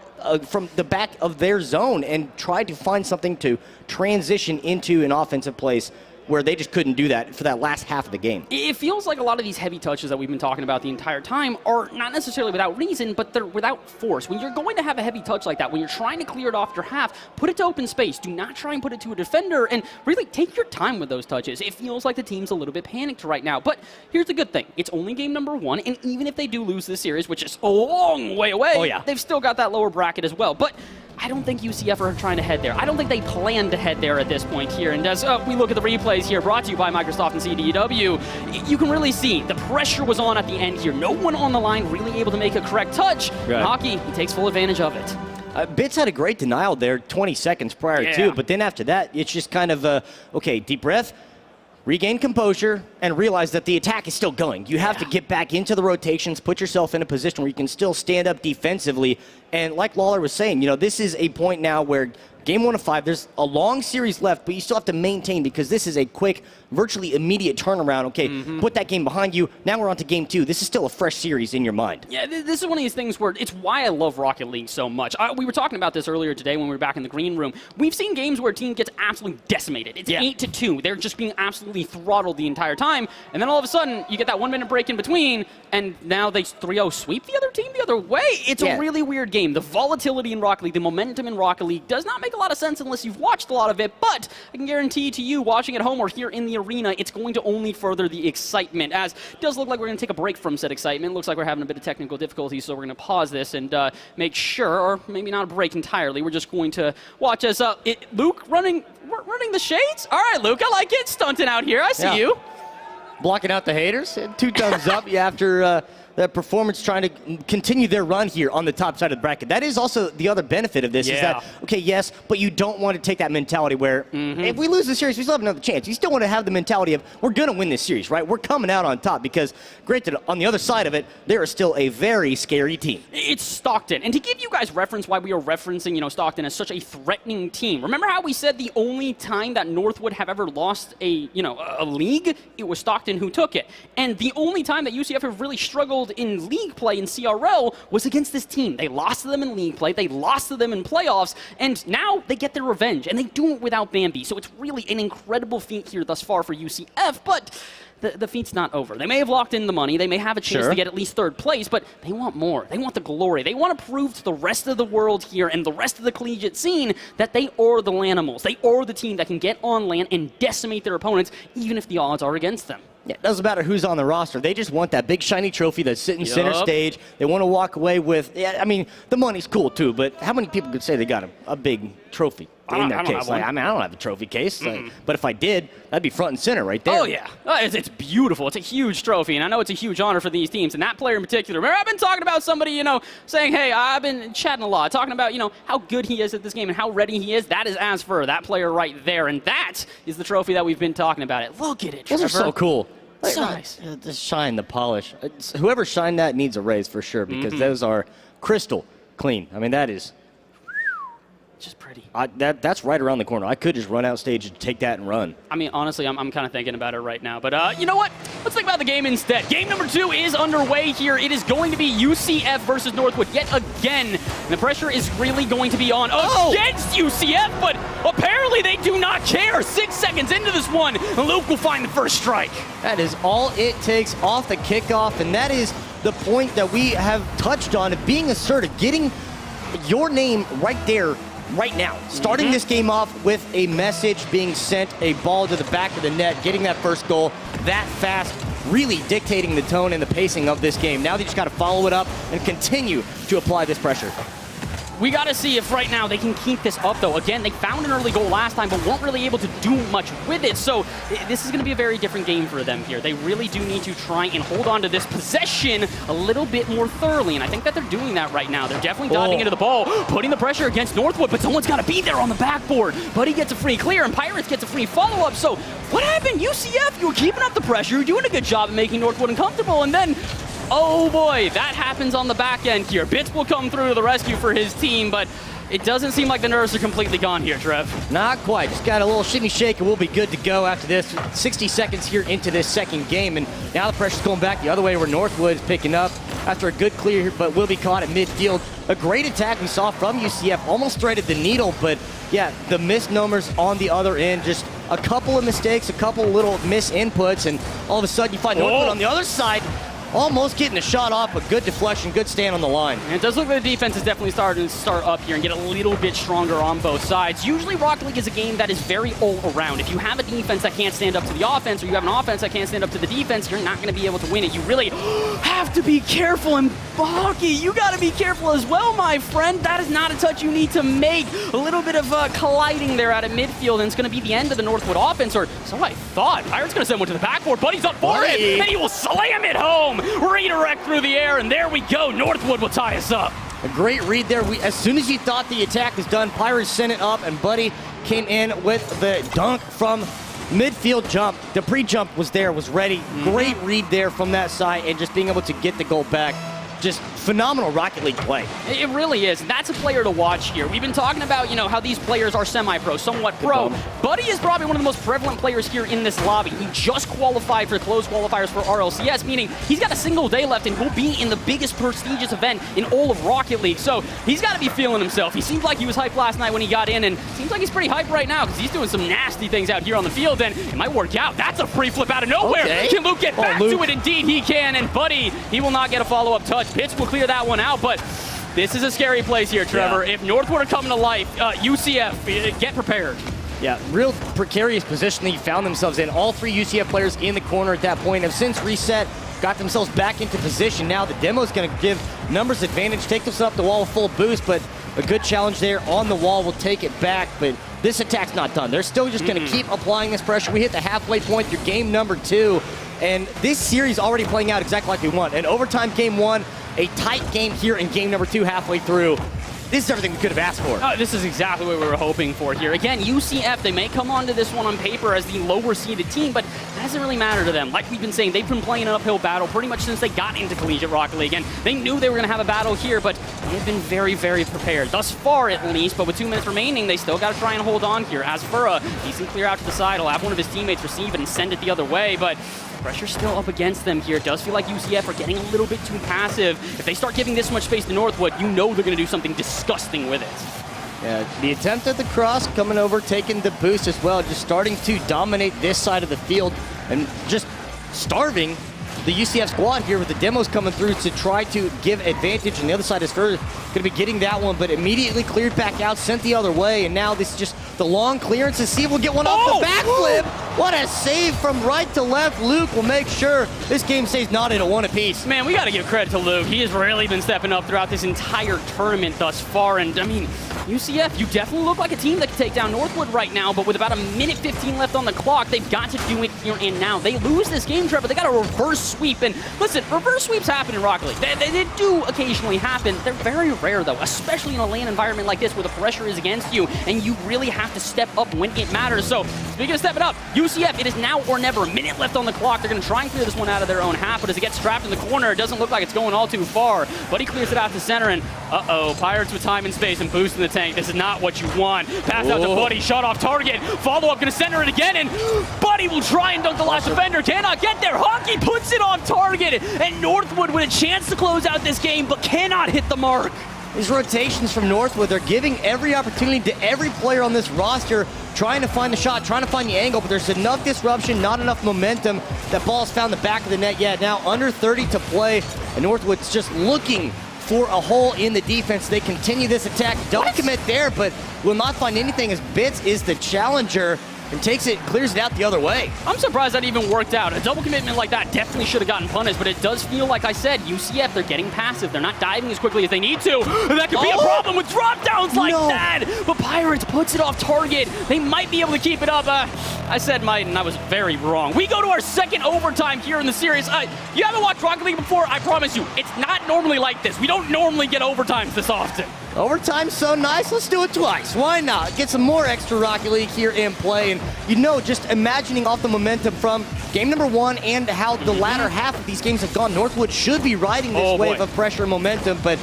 from the back of their zone and try to find something to transition into an offensive place, where they just couldn't do that for that last half of the game. It feels like a lot of these heavy touches that we've been talking about the entire time are not necessarily without reason, but they're without force. When you're going to have a heavy touch like that, when you're trying to clear it off your half, put it to open space. Do not try and put it to a defender, and really take your time with those touches. It feels like the team's a little bit panicked right now, but here's the good thing. It's only game number 1, and even if they do lose this series, which is a long way away, they've still got that lower bracket as well. But I don't think UCF are trying to head there. I don't think they plan to head there at this point here. And as we look at the replays here, brought to you by Microsoft and CDW, you can really see the pressure was on at the end here. No one on the line really able to make a correct touch. Right. Hockey, he takes full advantage of it. Bits had a great denial there 20 seconds prior to, but then after that, it's just kind of, okay, deep breath. regain composure, and realize that the attack is still going. You have to get back into the rotations, put yourself in a position where you can still stand up defensively. And like Lawler was saying, this is a point now where Game 1 of 5, there's a long series left, but you still have to maintain because this is a quick, virtually immediate turnaround. Okay, put that game behind you. Now we're on to Game 2. This is still a fresh series in your mind. Yeah, this is one of these things where it's why I love Rocket League so much. We were talking about this earlier today when we were back in the green room. We've seen games where a team gets absolutely decimated. It's 8-2. They're just being absolutely throttled the entire time. And then all of a sudden, you get that 1 minute break in between, and now they 3-0 sweep the other team the other way. It's a really weird game. The volatility in Rocket League, the momentum in Rocket League does not make a lot of sense unless you've watched a lot of it, but I can guarantee to you watching at home or here in the arena, it's going to only further the excitement, as it does look like we're going to take a break from said excitement. Looks like we're having a bit of technical difficulties, so we're going to pause this and make sure, or maybe not a break entirely, we're just going to watch as Luke running the shades? All right, Luke, I like it. Stunting out here. I see you. Blocking out the haters. 2 thumbs up after that performance, trying to continue their run here on the top side of the bracket. That is also the other benefit of this is that, okay, yes, but you don't want to take that mentality where if we lose the series, we still have another chance. You still want to have the mentality of we're going to win this series, right? We're coming out on top because, granted, on the other side of it, there is still a very scary team. It's Stockton. And to give you guys reference why we are referencing, Stockton as such a threatening team, remember how we said the only time that Northwood have ever lost a league, it was Stockton who took it. And the only time that UCF have really struggled in league play in CRL was against this team. They lost to them in league play, they lost to them in playoffs, and now they get their revenge, and they do it without Bambi. So it's really an incredible feat here thus far for UCF, but the feat's not over. They may have locked in the money, they may have a chance to get at least 3rd place, but they want more. They want the glory. They want to prove to the rest of the world here and the rest of the collegiate scene that they are the Lanimals. They are the team that can get on land and decimate their opponents, even if the odds are against them. Yeah, it doesn't matter who's on the roster. They just want that big shiny trophy that's sitting center stage. They want to walk away with, the money's cool too, but how many people could say they got a big trophy in their case? I don't have a trophy case, but if I did, that'd be front and center right there. Oh, yeah. It's beautiful. It's a huge trophy, and I know it's a huge honor for these teams, and that player in particular. Remember, I've been talking about somebody, saying, hey, I've been chatting a lot, talking about, how good he is at this game and how ready he is. That is as for that player right there, and that is the trophy that we've been talking about. Look at it, Trevor. Those are so cool. So nice. The shine, the polish. Whoever shined that needs a raise for sure because those are crystal clean. that is just pretty. That's right around the corner. I could just run out stage and take that and run. Honestly, I'm kind of thinking about it right now. But you know what? Let's think about the game instead. Game number 2 is underway here. It is going to be UCF versus Northwood yet again. And the pressure is really going to be on against UCF, but apparently they do not care. 6 seconds into this one, Luke will find the first strike. That is all it takes off the kickoff, and that is the point that we have touched on of being assertive, getting your name right there right now. Starting this game off with a message being sent, a ball to the back of the net, getting that first goal that fast, really dictating the tone and the pacing of this game. Now they just got to follow it up and continue to apply this pressure. We got to see if right now they can keep this up, though. Again, they found an early goal last time, but weren't really able to do much with it. So this is going to be a very different game for them here. They really do need to try and hold on to this possession a little bit more thoroughly, and I think that they're doing that right now. They're definitely diving into the ball, putting the pressure against Northwood, but someone's got to be there on the backboard. Buddy gets a free clear, and Pirates gets a free follow-up. So what happened? UCF, you were keeping up the pressure. You're doing a good job of making Northwood uncomfortable, and then oh boy, that happens on the back end here. Bits will come through to the rescue for his team, but it doesn't seem like the nerves are completely gone here, Trev. Not quite. Just got a little shimmy shake and we'll be good to go after this. 60 seconds here into this second game, and now the pressure's going back the other way where Northwood is picking up after a good clear here, but will be caught at midfield. A great attack we saw from UCF, almost threaded the needle, but yeah, the misnomers on the other end, just a couple of mistakes, a couple little misinputs, and all of a sudden you find Northwood on the other side, almost getting a shot off, but good deflection, good stand on the line. And it does look like the defense is definitely starting to start up here and get a little bit stronger on both sides. Usually Rocket League is a game that is very all around. If you have a defense that can't stand up to the offense, or you have an offense that can't stand up to the defense, you're not going to be able to win it. You really have to be careful. And Hockey, you got to be careful as well, my friend. That is not a touch you need to make. A little bit of colliding there out of midfield, and it's going to be the end of the Northwood offense, or so I thought. Pirate's going to send one to the backboard. Buddy's up for it, and he will slam it home. Redirect through the air, and there we go. Northwood will tie us up. A great read there. As soon as you thought the attack was done, Pirates sent it up, and Buddy came in with the dunk from midfield jump, the pre-jump was there, was ready. Great read there from that side, and just being able to get the goal back. Just phenomenal Rocket League play. It really is. That's a player to watch here. We've been talking about, how these players are semi-pro, somewhat pro. Buddy is probably one of the most prevalent players here in this lobby. He just qualified for closed qualifiers for RLCS, meaning he's got a single day left and he'll be in the biggest prestigious event in all of Rocket League. So he's got to be feeling himself. He seemed like he was hyped last night when he got in, and seems like he's pretty hyped right now because he's doing some nasty things out here on the field, and it might work out. That's a free flip out of nowhere. Okay. Can Luke get back to it? Indeed he can, and Buddy, he will not get a follow-up touch. Pitch will clear that one out, but this is a scary place here, Trevor. Yeah. If Northwood are coming to life, UCF, get prepared. Yeah, real precarious position they found themselves in. All three UCF players in the corner at that point have since reset, got themselves back into position. Now the demo's going to give numbers advantage, take themselves up the wall with full boost, but a good challenge there on the wall will take it back. But this attack's not done. They're still just going to keep applying this pressure. We hit the halfway point through game number 2, and this series already playing out exactly like we want. An overtime game 1, a tight game here in game number 2 halfway through. This is everything we could have asked for. This is exactly what we were hoping for here. Again, UCF, they may come onto this one on paper as the lower-seeded team, but that doesn't really matter to them. Like we've been saying, they've been playing an uphill battle pretty much since they got into Collegiate Rocket League, and they knew they were going to have a battle here, but they've been very, very prepared. Thus far, at least, but with 2 minutes remaining, they still got to try and hold on here. As for a decent clear out to the side, he'll have one of his teammates receive it and send it the other way, but pressure's still up against them here. It does feel like UCF are getting a little bit too passive. If they start giving this much space to Northwood, you know they're going to do something disgusting with it. Yeah, the attempt at the cross coming over, taking the boost as well, just starting to dominate this side of the field and just starving the UCF squad here with the demos coming through to try to give advantage. And the other side is going to be getting that one, but immediately cleared back out, sent the other way. And now this is just the long clearance to see if we'll get one off the backflip. What a save from right to left. Luke will make sure this game stays knotted at 1 apiece. Man, we got to give credit to Luke. He has really been stepping up throughout this entire tournament thus far. And I mean, UCF, you definitely look like a team that can take down Northwood right now, but with about 1:15 left on the clock, they've got to do it here and now. They lose this game, Trevor. They got a reverse sweep. And listen, reverse sweeps happen in Rocket League. They do occasionally happen. They're very rare, though, especially in a LAN environment like this where the pressure is against you and you really have to step up when it matters. So, speaking of stepping up, UCF, it is now or never. 1 minute left on the clock. They're going to try and clear this one out of their own half, but as it gets trapped in the corner, it doesn't look like it's going all too far. But he clears it out to center, and Pirates with time and space and boost in the tank. This is not what you want. Pass out to Buddy, shot off target. Follow-up, going to center it again, and Buddy will try and dunk the last defender. Cannot get there. Hockey puts it on target, and Northwood with a chance to close out this game, but cannot hit the mark. These rotations from Northwood, they're giving every opportunity to every player on this roster, trying to find the shot, trying to find the angle, but there's enough disruption, not enough momentum. That ball's found the back of the net yet. Now under 30 to play, and Northwood's just looking for a hole in the defense. They continue this attack. Don't commit there, but will not find anything as Bits is the challenger and takes it, clears it out the other way. I'm surprised that even worked out. A double commitment like that definitely should have gotten punished, but it does feel like I said, UCF, they're getting passive. They're not diving as quickly as they need to. That could be a problem with drop downs like that. But Pirates puts it off target. They might be able to keep it up. I said might, and I was very wrong. We go to our second overtime here in the series. You haven't watched Rocket League before? I promise you, it's not normally like this. We don't normally get overtimes this often. Overtime's so nice, let's do it twice. Why not? Get some more extra Rocket League here in play. And you know, just imagining off the momentum from game number 1 and how the latter half of these games have gone, Northwood should be riding this wave of pressure and momentum, but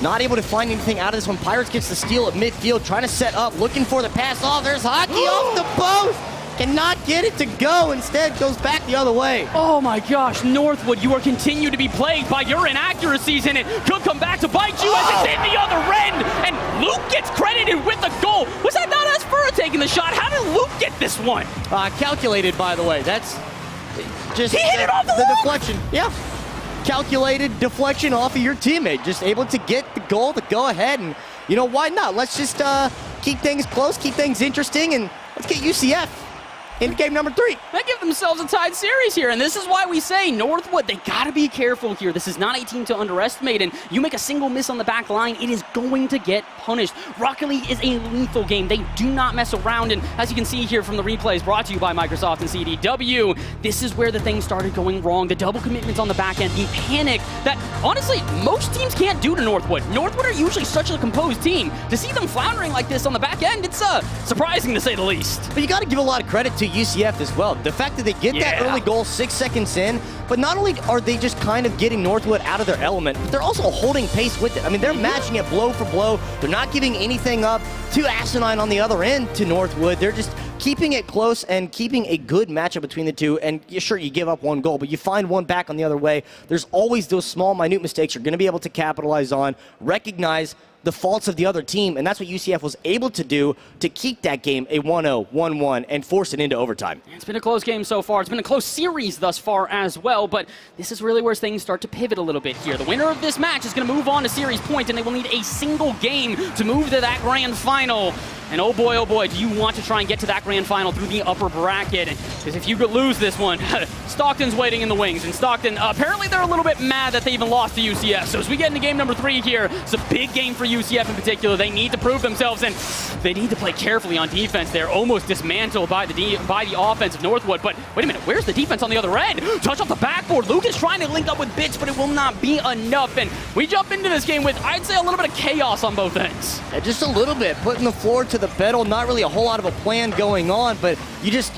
not able to find anything out of this one. Pirates gets the steal at midfield, trying to set up, looking for the pass off. There's Hockey off the post. Cannot get it to go. Instead, goes back the other way. Oh my gosh, Northwood, you are continued to be plagued by your inaccuracies, and it could come back to bite you as it's in the other end. And Luke gets credited with the goal. Was that not Asfura taking the shot? How did Luke get this one? Calculated, by the way. That's just he hit it off the deflection. Yeah. Calculated deflection off of your teammate. Just able to get the goal to go ahead. And, you know, why not? Let's just keep things close, keep things interesting, and let's get UCF in game number 3. They give themselves a tied series here, and this is why we say Northwood, they gotta be careful here. This is not a team to underestimate, and you make a single miss on the back line, it is going to get punished. Rocket League is a lethal game. They do not mess around, and as you can see here from the replays brought to you by Microsoft and CDW, this is where the thing started going wrong. The double commitments on the back end, the panic that, honestly, most teams can't do to Northwood. Northwood are usually such a composed team. To see them floundering like this on the back end, it's surprising to say the least. But you gotta give a lot of credit to UCF as well. The fact that they get that early goal 6 seconds in, but not only are they just kind of getting Northwood out of their element, but they're also holding pace with it. I mean, they're matching it blow for blow. They're not giving anything up too asinine on the other end to Northwood. They're just keeping it close and keeping a good matchup between the two. And sure, you give up one goal, but you find one back on the other way. There's always those small, minute mistakes you're going to be able to capitalize on, recognize the faults of the other team, and that's what UCF was able to do to keep that game a 1-0, 1-1, and force it into overtime. It's been a close game so far. It's been a close series thus far as well, but this is really where things start to pivot a little bit here. The winner of this match is going to move on to series point, and they will need a single game to move to that grand final. And oh boy, do you want to try and get to that grand final through the upper bracket. Because if you could lose this one, Stockton's waiting in the wings. And Stockton, apparently they're a little bit mad that they even lost to UCF. So as we get into game number 3 here, it's a big game for UCF in particular. They need to prove themselves, and they need to play carefully on defense. They're almost dismantled by the offense of Northwood. But wait a minute, where's the defense on the other end? Touch off the backboard. Luke is trying to link up with Bits, but it will not be enough. And we jump into this game with, I'd say, a little bit of chaos on both ends. Yeah, just a little bit, putting the floor to the pedal. Not really a whole lot of a plan going on, but you just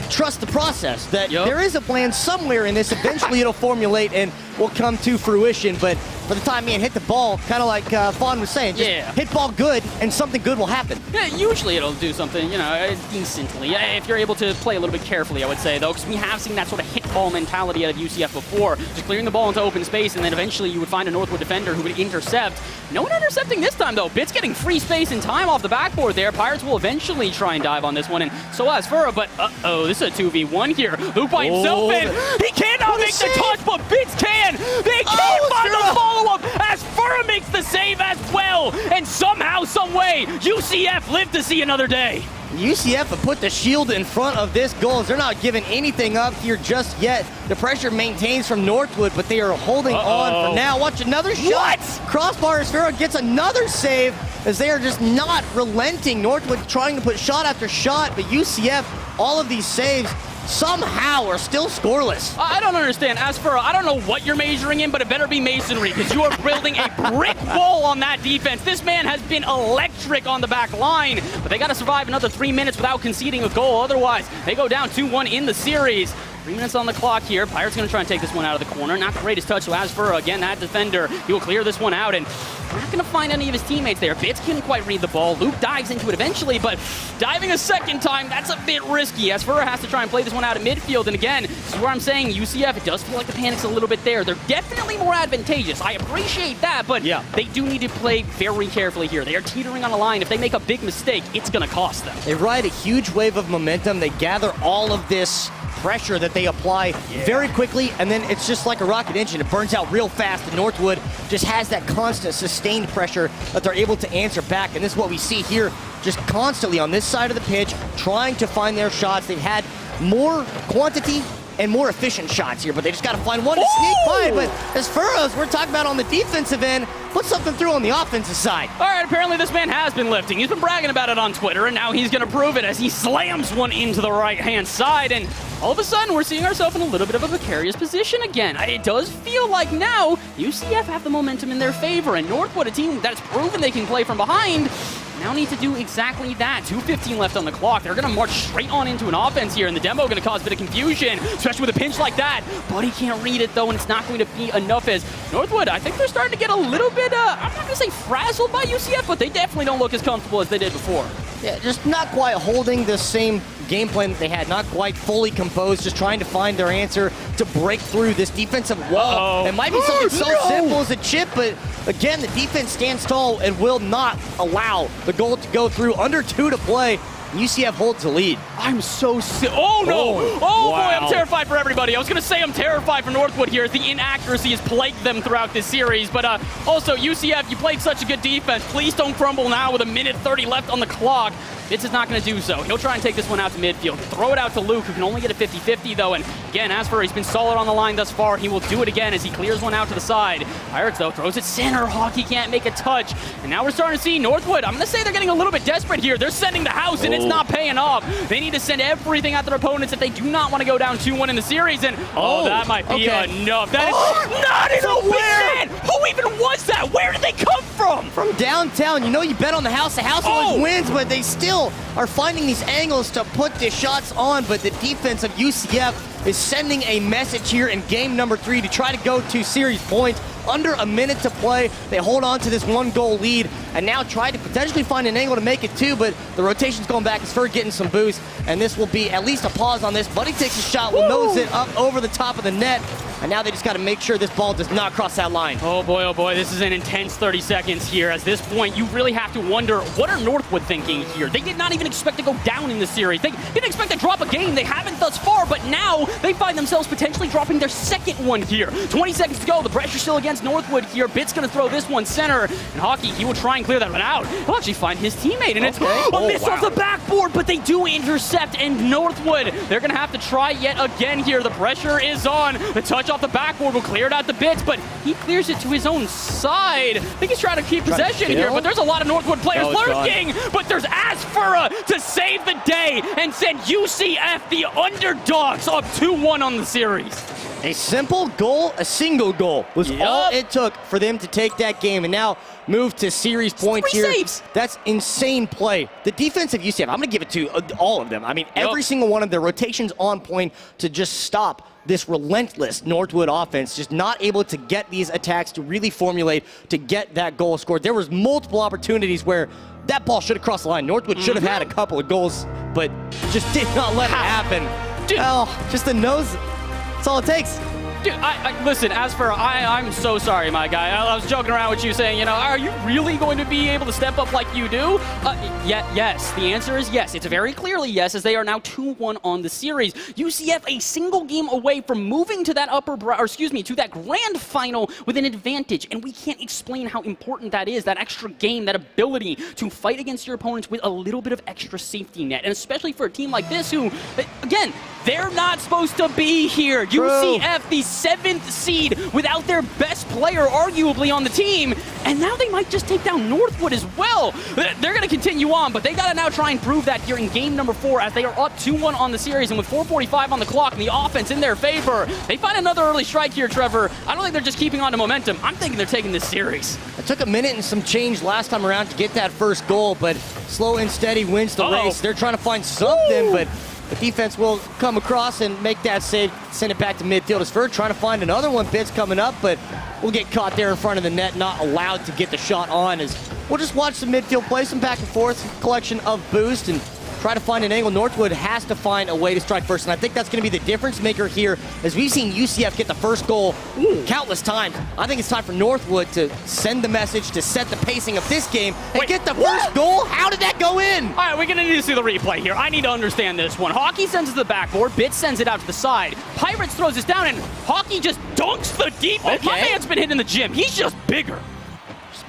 trust the process that there is a plan somewhere in this. Eventually it'll formulate and will come to fruition, but for the time being, hit the ball, kind of like Fawn was saying, just hit ball good and something good will happen. Yeah, usually it'll do something, decently. If you're able to play a little bit carefully, I would say, though, because we have seen that sort of hit ball mentality out of UCF before, just clearing the ball into open space, and then eventually you would find a Northwood defender who would intercept. No one intercepting this time, though. Bits getting free space and time off the backboard there. Pirates will eventually try and dive on this one, and so has Furra, but this is a 2v1 here. Luke by himself, and he cannot make the touch, but Bits can! They can't find the follow-up as Furra makes the save as well, and somehow, some way, UCF live to see another day. UCF have put the shield in front of this goal. They're not giving anything up here just yet. The pressure maintains from Northwood, but they are holding on for now. Watch another shot. Crossbar as Farrah gets another save as they are just not relenting. Northwood trying to put shot after shot, but UCF, all of these saves, somehow are still scoreless. I don't understand. As for, I don't know what you're measuring in, but it better be masonry, because you are building a brick wall on that defense. This man has been electric on the back line, but they got to survive another 3 minutes without conceding a goal. Otherwise, they go down 2-1 in the series. 3 minutes on the clock here. Pirates going to try and take this one out of the corner. Not the greatest touch, so as for, again, that defender, he will clear this one out, and not going to find any of his teammates there. Bits couldn't quite read the ball. Luke dives into it eventually, but diving a second time, that's a bit risky, as Furra has to try and play this one out at midfield. And again, this is where I'm saying UCF, it does feel like the panic's a little bit there. They're definitely more advantageous. I appreciate that, but they do need to play very carefully here. They are teetering on a line. If they make a big mistake, it's going to cost them. They ride a huge wave of momentum. They gather all of this pressure that they apply very quickly, and then it's just like a rocket engine. It burns out real fast, and Northwood just has that constant sustained pressure that they're able to answer back, and this is what we see here, just constantly on this side of the pitch, trying to find their shots. They've had more quantity and more efficient shots here, but they just got to find one to sneak by. But as Furrows, we're talking about on the defensive end, put something through on the offensive side. All right, apparently this man has been lifting. He's been bragging about it on Twitter, and now he's going to prove it as he slams one into the right-hand side, and all of a sudden, we're seeing ourselves in a little bit of a precarious position again. It does feel like now UCF have the momentum in their favor, and Northwood, a team that's proven they can play from behind, now need to do exactly that. 2:15 left on the clock. They're going to march straight on into an offense here, and the demo going to cause a bit of confusion, especially with a pinch like that. But he can't read it, though, and it's not going to be enough as Northwood, I think they're starting to get a little bit, I'm not going to say frazzled by UCF, but they definitely don't look as comfortable as they did before. Yeah, just not quite holding the same game plan that they had, not quite fully composed, just trying to find their answer to break through this defensive wall. It might be something so simple as a chip, but again, the defense stands tall and will not allow the goal to go through. Under 2 to play. UCF holds the lead. I'm so sick. Oh, no. Oh, boy, I'm terrified for everybody. I was going to say I'm terrified for Northwood here as the inaccuracy has plagued them throughout this series. But also, UCF, you played such a good defense. Please don't crumble now with 1:30 left on the clock. Bits is not going to do so. He'll try and take this one out to midfield. Throw it out to Luke, who can only get a 50-50, though. And again, as for he's been solid on the line thus far, he will do it again as he clears one out to the side. Pirates, though, throws it center. Hockey can't make a touch. And now we're starting to see Northwood. I'm going to say they're getting a little bit desperate here. They're sending the house, and it's not paying off. They need to send everything at their opponents if they do not want to go down 2-1 in the series. And, that might be enough. That is not enough. Who even was that? Where did they come from? From downtown. You know you bet on the house. The house always wins, but they still still are finding these angles to put the shots on, but the defense of UCF is sending a message here in game number 3 to try to go to series points. Under a minute to play, they hold on to this 1-goal lead and now try to potentially find an angle to make it 2, but the rotation's going back. It's for getting some boost, and this will be at least a pause on this. Buddy takes a shot, will nose it up over the top of the net, and now they just got to make sure this ball does not cross that line. Oh boy, this is an intense 30 seconds here. At this point, you really have to wonder, what are Northwood thinking here? They did not even expect to go down in the series. They didn't expect to drop a game. They haven't thus far, but now they find themselves potentially dropping their second one here. 20 seconds to go. The pressure still against Northwood here. Bit's going to throw this one center, and Hockey, he will try and clear that one out. He'll actually find his teammate, and it's a miss off the backboard, but they do intercept, and Northwood, they're going to have to try yet again here. The pressure is on. The touch off the backboard will clear it out the Bits, but he clears it to his own side. I think he's trying to keep possession here, but there's a lot of Northwood players lurking, but there's Asfura to save the day and send UCF, the underdogs, up 2-1 on the series. A simple goal, a single goal was all it took for them to take that game and now move to series points here. Saves. That's insane play. The defense of UCF, I'm going to give it to all of them. I mean, every single one of their rotations on point to just stop this relentless Northwood offense, just not able to get these attacks to really formulate to get that goal scored. There was multiple opportunities where that ball should have crossed the line. Northwood should have had a couple of goals, but just did not let it happen. Dude. Oh, just the nose. That's all it takes. Dude, listen, as for, I'm so sorry, my guy. I was joking around with you saying, you know, are you really going to be able to step up like you do? Yes. The answer is yes. It's very clearly yes, as they are now 2-1 on the series. UCF a single game away from moving to that to that grand final with an advantage. And we can't explain how important that is, that extra game, that ability to fight against your opponents with a little bit of extra safety net. And especially for a team like this who, again, they're not supposed to be here. True. UCF, the 7th seed, without their best player arguably on the team, and now they might just take down Northwood as well. They're going to continue on, but they got to now try and prove that here in game number 4 as they are up 2-1 on the series, and with 4:45 on the clock and the offense in their favor, they find another early strike here, Trevor. I don't think they're just keeping on to momentum. I'm thinking they're taking this series. It took a minute and some change last time around to get that first goal, but slow and steady wins the race. They're trying to find something, but the defense will come across and make that save, send it back to midfield. As Ferd trying to find another one. Bit's coming up, but we'll get caught there in front of the net, not allowed to get the shot on. As we'll just watch the midfield play some back and forth, collection of boost, and try to find an angle. Northwood has to find a way to strike first, and I think that's going to be the difference maker here, as we've seen UCF get the first goal countless times. I think it's time for Northwood to send the message to set the pacing of this game and get the first goal. How did that go in? All right, we're going to need to see the replay here. I need to understand this one. Hockey sends it to the backboard. Bit sends it out to the side. Pirates throws this down, and Hockey just dunks the defense. My man's been hitting the gym. He's just bigger.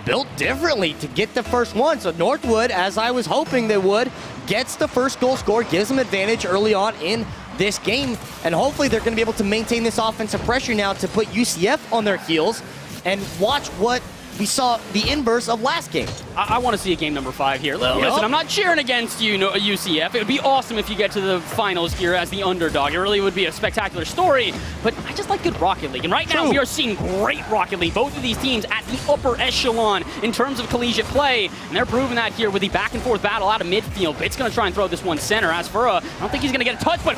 Built differently to get the first one. So Northwood, as I was hoping they would, gets the first goal scored, gives them advantage early on in this game, and hopefully they're going to be able to maintain this offensive pressure now to put UCF on their heels and watch what we saw the inverse of last game. I want to see a game number 5 here. Listen, I'm not cheering against you, UCF. It would be awesome if you get to the finals here as the underdog. It really would be a spectacular story, but I just like good Rocket League. And right now we are seeing great Rocket League. Both of these teams at the upper echelon in terms of collegiate play, and they're proving that here with the back and forth battle out of midfield. Bit's going to try and throw this one center. As for I don't think he's going to get a touch, but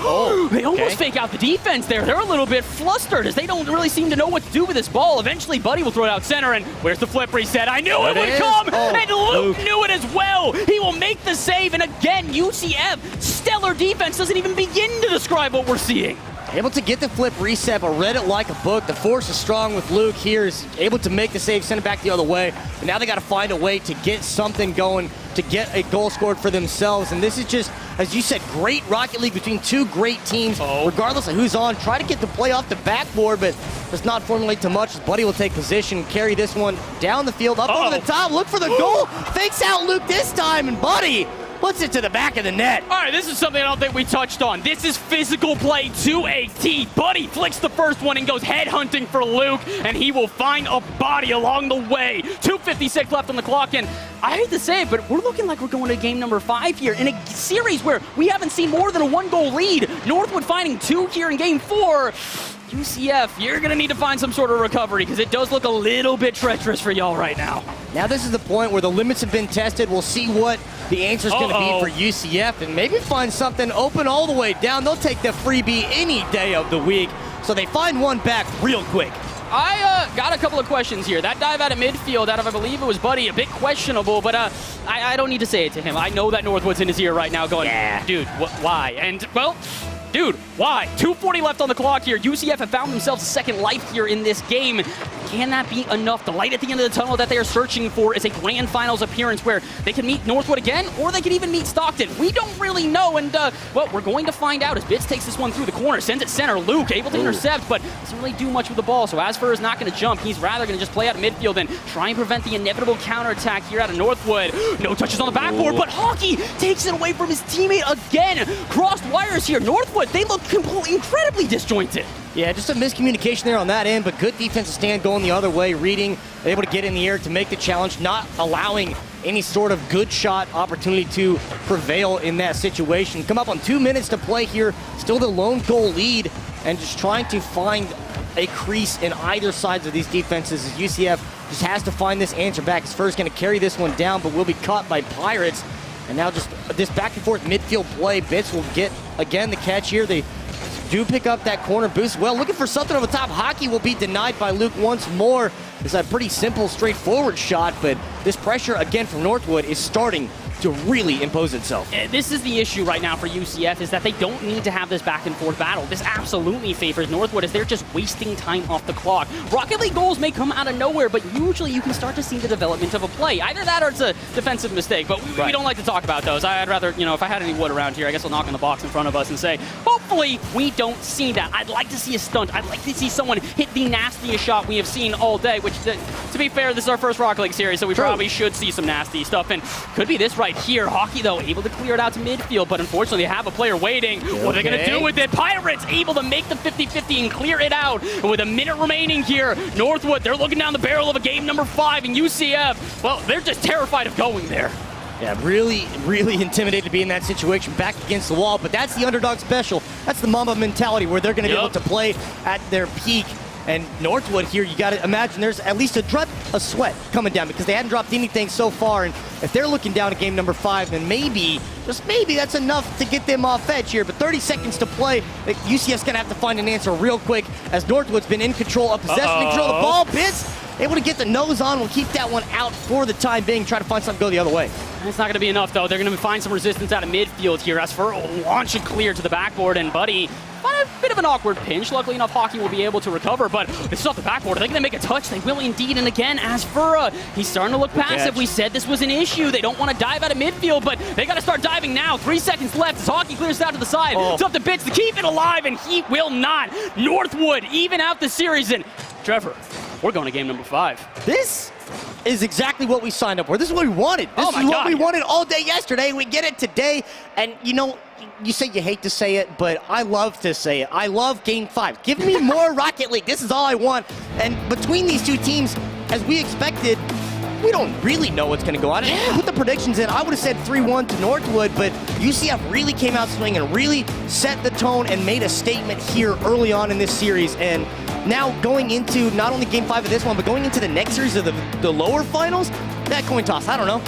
they almost fake out the defense there. They're a little bit flustered as they don't really seem to know what to do with this ball. Eventually, Buddy will throw it out center, and where's the flip reset? I knew it would come, and Luke knew it as well. He will make the save, and again, UCF, stellar defense doesn't even begin to describe what we're seeing. Able to get the flip reset, but read it like a book. The force is strong with Luke here. Is able to make the save, send it back the other way. But now they got to find a way to get something going, to get a goal scored for themselves. And this is just, as you said, great Rocket League between two great teams, regardless of who's on. Try to get the play off the backboard, but does not formulate too much. Buddy will take position, carry this one down the field, up over the top, look for the goal. Fakes out Luke this time, and Buddy puts it to the back of the net. All right, this is something I don't think we touched on. This is physical play to a T. Buddy flicks the first one and goes head hunting for Luke, and he will find a body along the way. 2:56 left on the clock, and I hate to say it, but we're looking like we're going to game number 5 here in a series where we haven't seen more than a 1-goal lead. Northwood finding 2 here in game 4. UCF, you're going to need to find some sort of recovery because it does look a little bit treacherous for y'all right now. Now this is the point where the limits have been tested. We'll see what the answer's going to be for UCF, and maybe find something open all the way down. They'll take the freebie any day of the week. So they find one back real quick. I got a couple of questions here. That dive out of midfield, out of I believe it was Buddy, a bit questionable, but I don't need to say it to him. I know that Northwood's in his ear right now going, dude, why? And, well, dude, why? 2:40 left on the clock here. UCF have found themselves a second life here in this game. Can that be enough? The light at the end of the tunnel that they are searching for is a grand finals appearance where they can meet Northwood again, or they can even meet Stockton. We don't really know, and, well, we're going to find out as Bits takes this one through the corner, sends it center. Luke able to intercept, but doesn't really do much with the ball, so Asfer is not going to jump. He's rather going to just play out of midfield and try and prevent the inevitable counterattack here out of Northwood. No touches on the backboard, but Hockey takes it away from his teammate again. Crossed wires here. Northwood, they look completely incredibly disjointed. Yeah, just a miscommunication there on that end, but good defensive stand going the other way, reading, able to get in the air to make the challenge, not allowing any sort of good shot opportunity to prevail in that situation. Come up on 2 minutes to play here, still the lone goal lead, and just trying to find a crease in either sides of these defenses as UCF just has to find this answer back. His first going to carry this one down, but will be caught by Pirates. And now just this back and forth midfield play. Bits will get, again, the catch here. They do pick up that corner boost. Well, looking for something over top. Hockey will be denied by Luke once more. It's a pretty simple, straightforward shot, but this pressure, again, from Northwood is starting to really impose itself. This is the issue right now for UCF, is that they don't need to have this back and forth battle. This absolutely favors Northwood as they're just wasting time off the clock. Rocket League goals may come out of nowhere, but usually you can start to see the development of a play. Either that or it's a defensive mistake, but we don't like to talk about those. I'd rather, you know, if I had any wood around here, I guess I'll knock on the box in front of us and say, hopefully we don't see that. I'd like to see a stunt. I'd like to see someone hit the nastiest shot we have seen all day, which, to be fair, this is our first Rocket League series, so we probably should see some nasty stuff, and could be this right here. Hockey, though, able to clear it out to midfield, but unfortunately they have a player waiting. What are they going to do with it? Pirates able to make the 50-50 and clear it out. And with a minute remaining here, Northwood, they're looking down the barrel of a game number 5, and UCF, well, they're just terrified of going there. Yeah, really, really intimidated to be in that situation, back against the wall, but that's the underdog special. That's the Mamba mentality where they're going to be able to play at their peak. And Northwood here, you got to imagine there's at least a drip of sweat coming down because they hadn't dropped anything so far. And if they're looking down at game number 5, then maybe, just maybe, that's enough to get them off edge here. But 30 seconds to play. UCF's going to have to find an answer real quick as Northwood's been in control of possession, control of the ball. Bits able to get the nose on. We'll keep that one out for the time being. Try to find something to go the other way. It's not going to be enough, though. They're going to find some resistance out of midfield here. As for launch and clear to the backboard, and Buddy, a bit of an awkward pinch. Luckily enough, Hockey will be able to recover, but this is off the backboard. Are they going to make a touch? They will indeed. And again, as for he's starting to look passive. We said this was an issue. They don't want to dive out of midfield, but they got to start diving now. 3 seconds left as Hockey clears out to the side. It's up to Bits to keep it alive, and he will not. Northwood even out the series, and Trevor, we're going to game number 5. This is exactly what we signed up for. This is what we wanted. This is what we wanted all day yesterday. We get it today. And, you know, you say you hate to say it, but I love to say it. I love Game 5. Give me more Rocket League. This is all I want. And between these two teams, as we expected, we don't really know what's going to go on. Put the predictions in. I would have said 3-1 to Northwood, but UCF really came out swinging and really set the tone and made a statement here early on in this series. And now going into not only Game 5 of this one, but going into the next series of the lower finals, that coin toss, I don't know.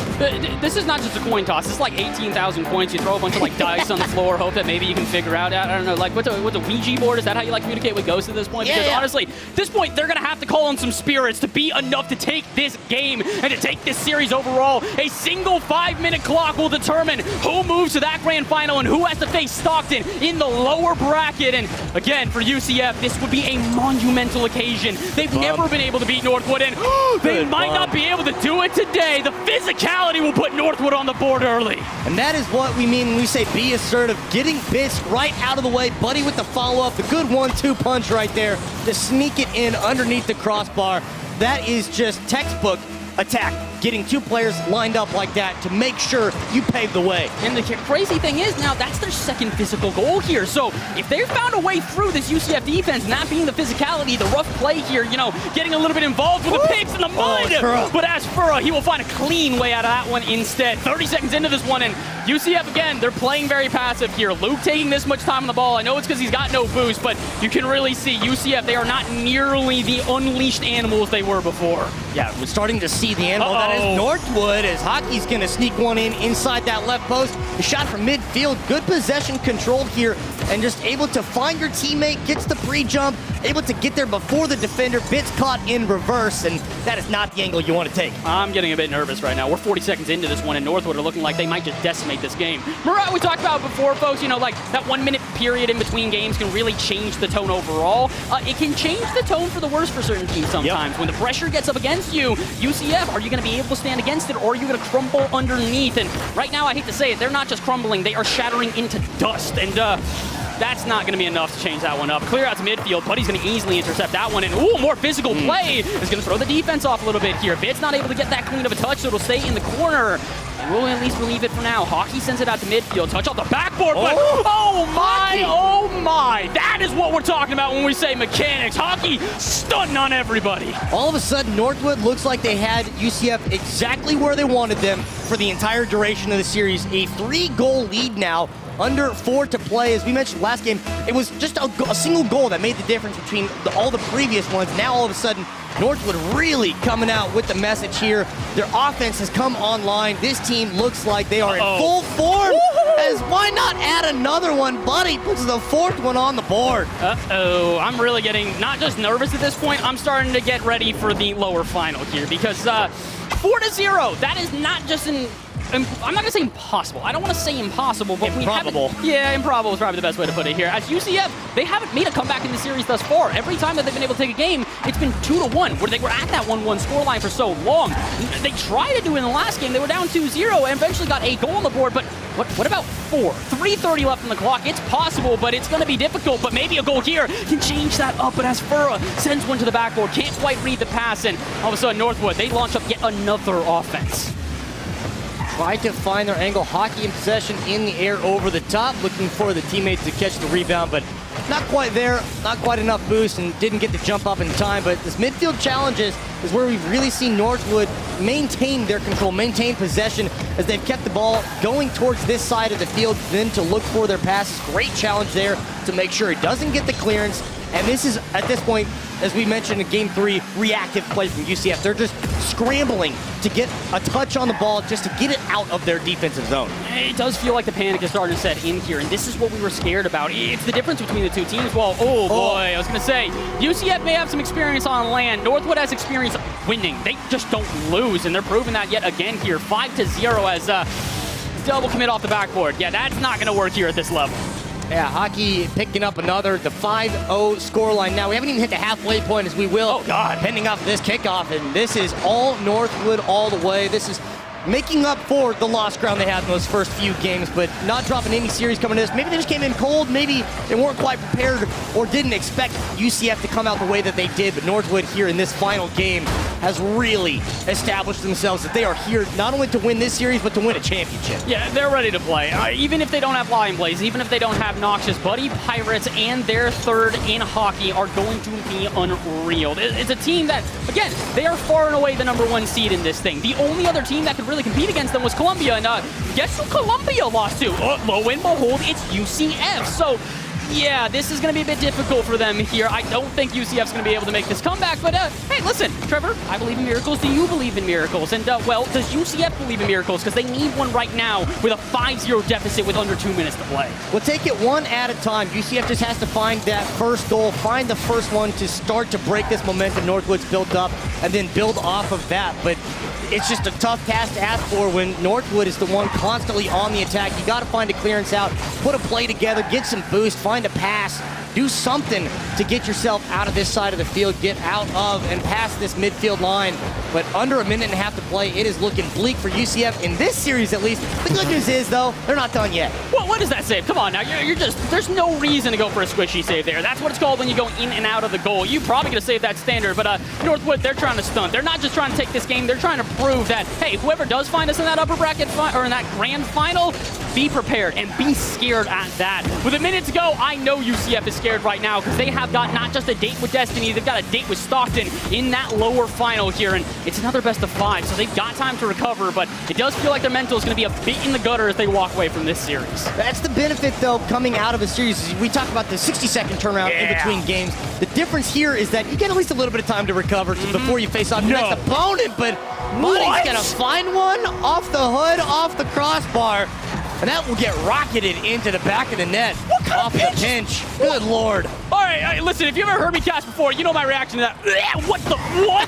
This is not just a coin toss. It's like 18,000 coins. You throw a bunch of like dice on the floor, hope that maybe you can figure out. I don't know, like what's a Ouija board? Is that how you like communicate with ghosts at this point? Because honestly, at this point, they're going to have to call on some spirits to be enough to take this game and to take this series overall. A single 5-minute clock will determine who moves to that grand final and who has to face Stockton in the lower bracket. And again, for UCF, this would be a monumental occasion. They've never been able to beat Northwood, and they might not be able to do it today. The physicality will put Northwood on the board early. And that is what we mean when we say be assertive. Getting Bits right out of the way. Buddy with the follow-up. The good 1-2 punch right there to sneak it in underneath the crossbar. That is just textbook attack. Getting two players lined up like that to make sure you pave the way. And the crazy thing is now that's their second physical goal here. So if they found a way through this UCF defense, not being the physicality, the rough play here, you know, getting a little bit involved with the picks and the mud. But as for he will find a clean way out of that one instead. 30 seconds into this one, and UCF again, they're playing very passive here. Luke taking this much time on the ball. I know it's because he's got no boost, but you can really see UCF, they are not nearly the unleashed animals they were before. Yeah, we're starting to see the animal that Not as Northwood, as Hockey's going to sneak one in inside that left post. A shot from midfield, good possession controlled here, and just able to find your teammate, gets the pre-jump, able to get there before the defender, bits caught in reverse, and that is not the angle you want to take. I'm getting a bit nervous right now. We're 40 seconds into this one, and Northwood are looking like they might just decimate this game. Remember we talked about before, folks, you know, like that 1 minute period in between games can really change the tone overall. It can change the tone for the worse for certain teams sometimes. When the pressure gets up against you, UCF, are you going to be able to stand against it, or are you going to crumble underneath? And right now, I hate to say it, they're not just crumbling, they are shattering into dust. And that's not going to be enough to change that one up. Clear out to midfield. Buddy's going to easily intercept that one. And, ooh, more physical play is going to throw the defense off a little bit here. Bit's not able to get that clean of a touch, so it'll stay in the corner. And we'll at least relieve it for now. Hockey sends it out to midfield. Touch off the backboard, but oh my. That is what we're talking about when we say mechanics. Hockey stunting on everybody. All of a sudden, Northwood looks like they had UCF exactly where they wanted them for the entire duration of the series. A 3-goal lead now. Under 4 to play. As we mentioned last game, it was just a single goal that made the difference between all the previous ones. Now all of a sudden, Northwood really coming out with the message here. Their offense has come online. This team looks like they are in full form. As why not add another one? Buddy puts the 4th one on the board. I'm really getting not just nervous at this point, I'm starting to get ready for the lower final here because 4-0, that is not just an I'm not going to say impossible. I don't want to say impossible, but improbable. Improbable is probably the best way to put it here. As UCF, they haven't made a comeback in the series thus far. Every time that they've been able to take a game, it's been 2-1, where they were at that 1-1 scoreline for so long. They tried to do it in the last game. They were down 2-0 and eventually got a goal on the board, but what about 4? 3:30 left on the clock. It's possible, but it's going to be difficult, but maybe a goal here can change that up. But as Furra sends one to the backboard, can't quite read the pass, and all of a sudden Northwood, they launch up yet another offense. Try to find their angle. Hockey in possession in the air over the top, looking for the teammates to catch the rebound, but not quite there, not quite enough boost, and didn't get the jump up in time. But this midfield challenges is where we've really seen Northwood maintain their control, maintain possession as they've kept the ball going towards this side of the field, then to look for their passes. Great challenge there to make sure it doesn't get the clearance. And this is, at this point, as we mentioned in Game 3, reactive play from UCF. They're just scrambling to get a touch on the ball just to get it out of their defensive zone. It does feel like the panic is starting to set in here, and this is what we were scared about. It's the difference between the two teams. Well, oh boy, I was going to say, UCF may have some experience on land. Northwood has experience winning. They just don't lose, and they're proving that yet again here. 5-0 as double commit off the backboard. Yeah, that's not going to work here at this level. Yeah, Hockey picking up the 5-0 scoreline. Now, we haven't even hit the halfway point as we will. Pending off this kickoff, and this is all Northwood all the way. This is making up for the lost ground they had in those first few games, but not dropping any series coming to this. Maybe they just came in cold. Maybe they weren't quite prepared or didn't expect UCF to come out the way that they did. But Northwood here in this final game has really established themselves that they are here not only to win this series, but to win a championship. Yeah, they're ready to play. Even if they don't have line plays, even if they don't have Noxious, Buddy Pirates and their third in Hockey are going to be unreal. It's a team that, again, they are far and away the #1 seed in this thing. The only other team that could really compete against them was Columbia, and guess who Columbia lost to? Lo and behold, it's UCF. So, yeah, this is going to be a bit difficult for them here. I don't think UCF's going to be able to make this comeback, but hey, listen, Trevor, I believe in miracles. Do you believe in miracles? And, well, does UCF believe in miracles? Because they need one right now with a 5-0 deficit with under 2 minutes to play. We'll take it one at a time. UCF just has to find that first goal, find the first one to start to break this momentum Northwood's built up, and then build off of that. But it's just a tough task to ask for when Northwood is the one constantly on the attack. You got to find a clearance out, put a play together, get some boost, find a pass, do something to get yourself out of this side of the field, get out of and past this midfield line. But under a minute and a half to play, it is looking bleak for UCF in this series at least. The good news is, though, they're not done yet. Well, what is that save? Come on now, you're just, there's no reason to go for a squishy save there. That's what it's called when you go in and out of the goal. You probably gonna save that standard, but Northwood, they're trying to stunt. They're not just trying to take this game, they're trying to prove that, hey, whoever does find us in that upper bracket or in that grand final, be prepared and be scared at that. With a minute to go, I know UCF is scared right now because they have got not just a date with Destiny, they've got a date with Stockton in that lower final here, and it's another best of 5, so they've got time to recover, but it does feel like their mental is going to be a bit in the gutter as they walk away from this series. That's the benefit, though, coming out of a series. We talk about the 60-second turnaround in between games. The difference here is that you get at least a little bit of time to recover before you face off your next opponent, but Money's going to find one off the hood, off the crossbar, and that will get rocketed into the back of the net. What kind off of the pinch? Good Lord. All right, listen, if you've ever heard me cast before, you know my reaction to that. What?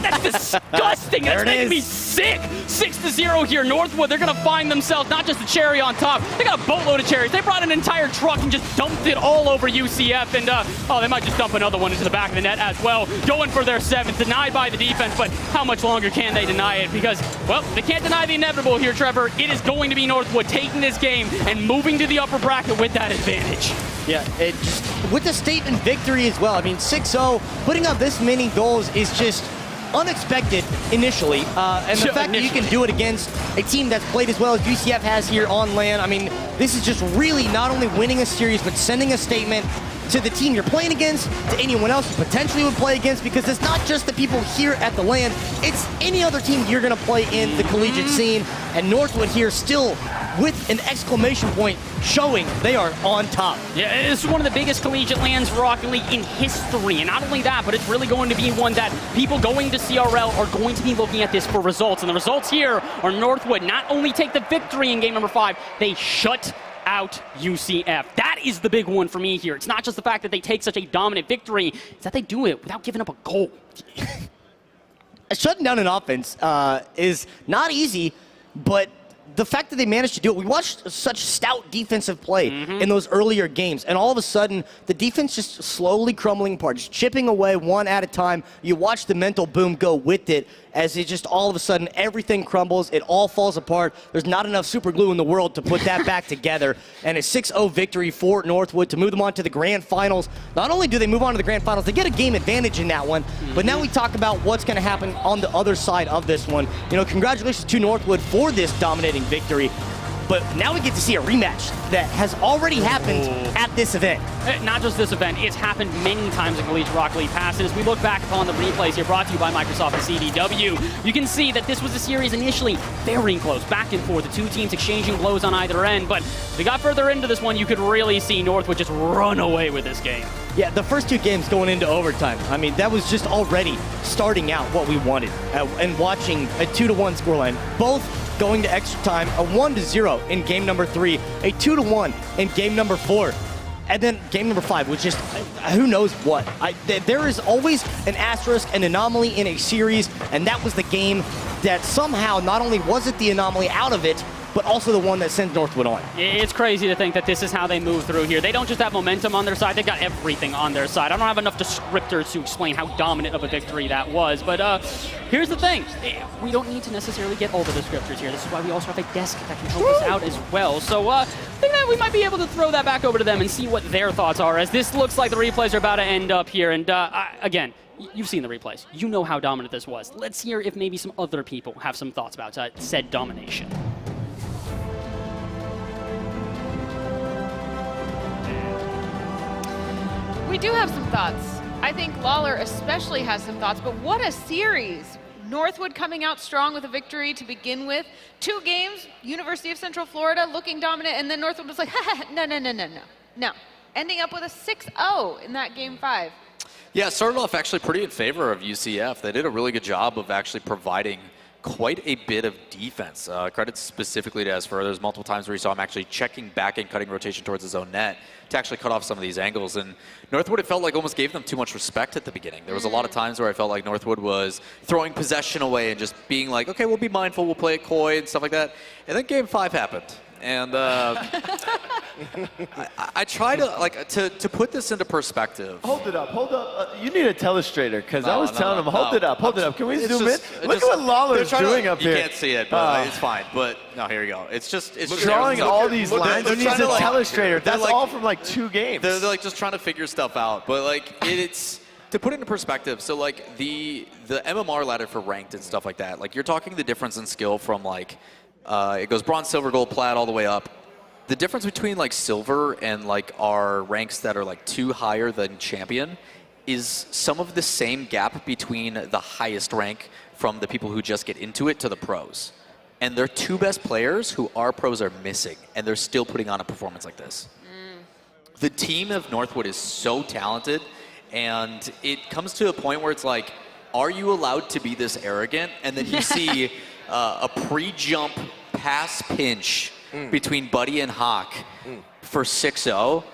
That's disgusting. That's making me sick. 6-0 here. Northwood, they're going to find themselves not just a cherry on top. They got a boatload of cherries. They brought an entire truck and just dumped it all over UCF. And, they might just dump another one into the back of the net as well. Going for their 7th. Denied by the defense, but how much longer can they deny it? Because, well, they can't deny the inevitable here, Trevor. It is going to be Northwood taking this game and moving to the upper bracket with that advantage. Yeah, it just, with the Staten victory as well. I mean, 6-0, putting up this many goals is just unexpected initially. And the fact that you can do it against a team that's played as well as UCF has here on land, I mean, this is just really not only winning a series, but sending a statement to the team you're playing against, to anyone else you potentially would play against, because it's not just the people here at the land, it's any other team you're going to play in the collegiate scene. And Northwood here still with an exclamation point showing they are on top. Yeah, this is one of the biggest collegiate lands for Rocket League in history. And not only that, but it's really going to be one that people going to CRL are going to be looking at this for results. And the results here are Northwood not only take the victory in game number 5, they shut out UCF. That is the big one for me here. It's not just the fact that they take such a dominant victory, it's that they do it without giving up a goal. Shutting down an offense is not easy, but the fact that they managed to do it, we watched such stout defensive play in those earlier games, and all of a sudden, the defense just slowly crumbling apart, just chipping away one at a time. You watch the mental boom go with it, as it just all of a sudden, everything crumbles, it all falls apart. There's not enough super glue in the world to put that back together, and a 6-0 victory for Northwood to move them on to the grand finals. Not only do they move on to the grand finals, they get a game advantage in that one, but now we talk about what's going to happen on the other side of this one. You know, congratulations to Northwood for this dominating victory, but now we get to see a rematch that has already happened at this event. Not just this event, it's happened many times in Collegiate Rocket League past, and as we look back upon the replays here brought to you by Microsoft and CDW, you can see that this was a series initially very close, back and forth, the two teams exchanging blows on either end, but as we got further into this one, you could really see Northwood just run away with this game. Yeah, the first 2 games going into overtime, I mean, that was just already starting out what we wanted, and watching a 2-1 scoreline, both going to extra time, a 1-0 in game number 3, a 2-1 in game number 4, and then game number 5 was just who knows what. There is always an asterisk, an anomaly in a series, and that was the game that somehow not only was it the anomaly out of it, but also the one that sends Northwood on. It's crazy to think that this is how they move through here. They don't just have momentum on their side, they've got everything on their side. I don't have enough descriptors to explain how dominant of a victory that was, but here's the thing. We don't need to necessarily get all the descriptors here. This is why we also have a desk that can help us out as well. So I think that we might be able to throw that back over to them and see what their thoughts are, as this looks like the replays are about to end up here. And again, you've seen the replays. You know how dominant this was. Let's hear if maybe some other people have some thoughts about said domination. We do have some thoughts. I think Lawler especially has some thoughts, but what a series. Northwood coming out strong with a victory to begin with. 2 games, University of Central Florida looking dominant, and then Northwood was like, no. Ending up with a 6-0 in that game 5. Yeah, it started off actually pretty in favor of UCF. They did a really good job of actually providing quite a bit of defense. Credit specifically to Esfer. There's multiple times where you saw him actually checking back and cutting rotation towards his own net to actually cut off some of these angles. And Northwood, it felt like almost gave them too much respect at the beginning. There was a lot of times where I felt like Northwood was throwing possession away and just being like, okay, we'll be mindful, we'll play it coy and stuff like that. And then game 5 happened. And I try to put this into perspective. Hold it up. You need a telestrator, because I was telling him, hold it up. Can we zoom in? Look at what Lawler's doing up here. You can't see it, but it's fine. But no, here we go. It's drawing all these lines. He needs a telestrator. That's all from like 2 games. They're like just trying to figure stuff out. But like it's to put it into perspective. So like the MMR ladder for ranked and stuff like that. Like you're talking the difference in skill from like. It goes bronze, silver, gold, plat, all the way up. the difference between like silver and like our ranks that are like 2 higher than champion is some of the same gap between the highest rank from the people who just get into it to the pros. And their 2 best players who are pros are missing, and they're still putting on a performance like this. The team of Northwood is so talented, and it comes to a point where it's like, are you allowed to be this arrogant? And then you see a pre-jump pass pinch between Buddy and Hawk for 6-0.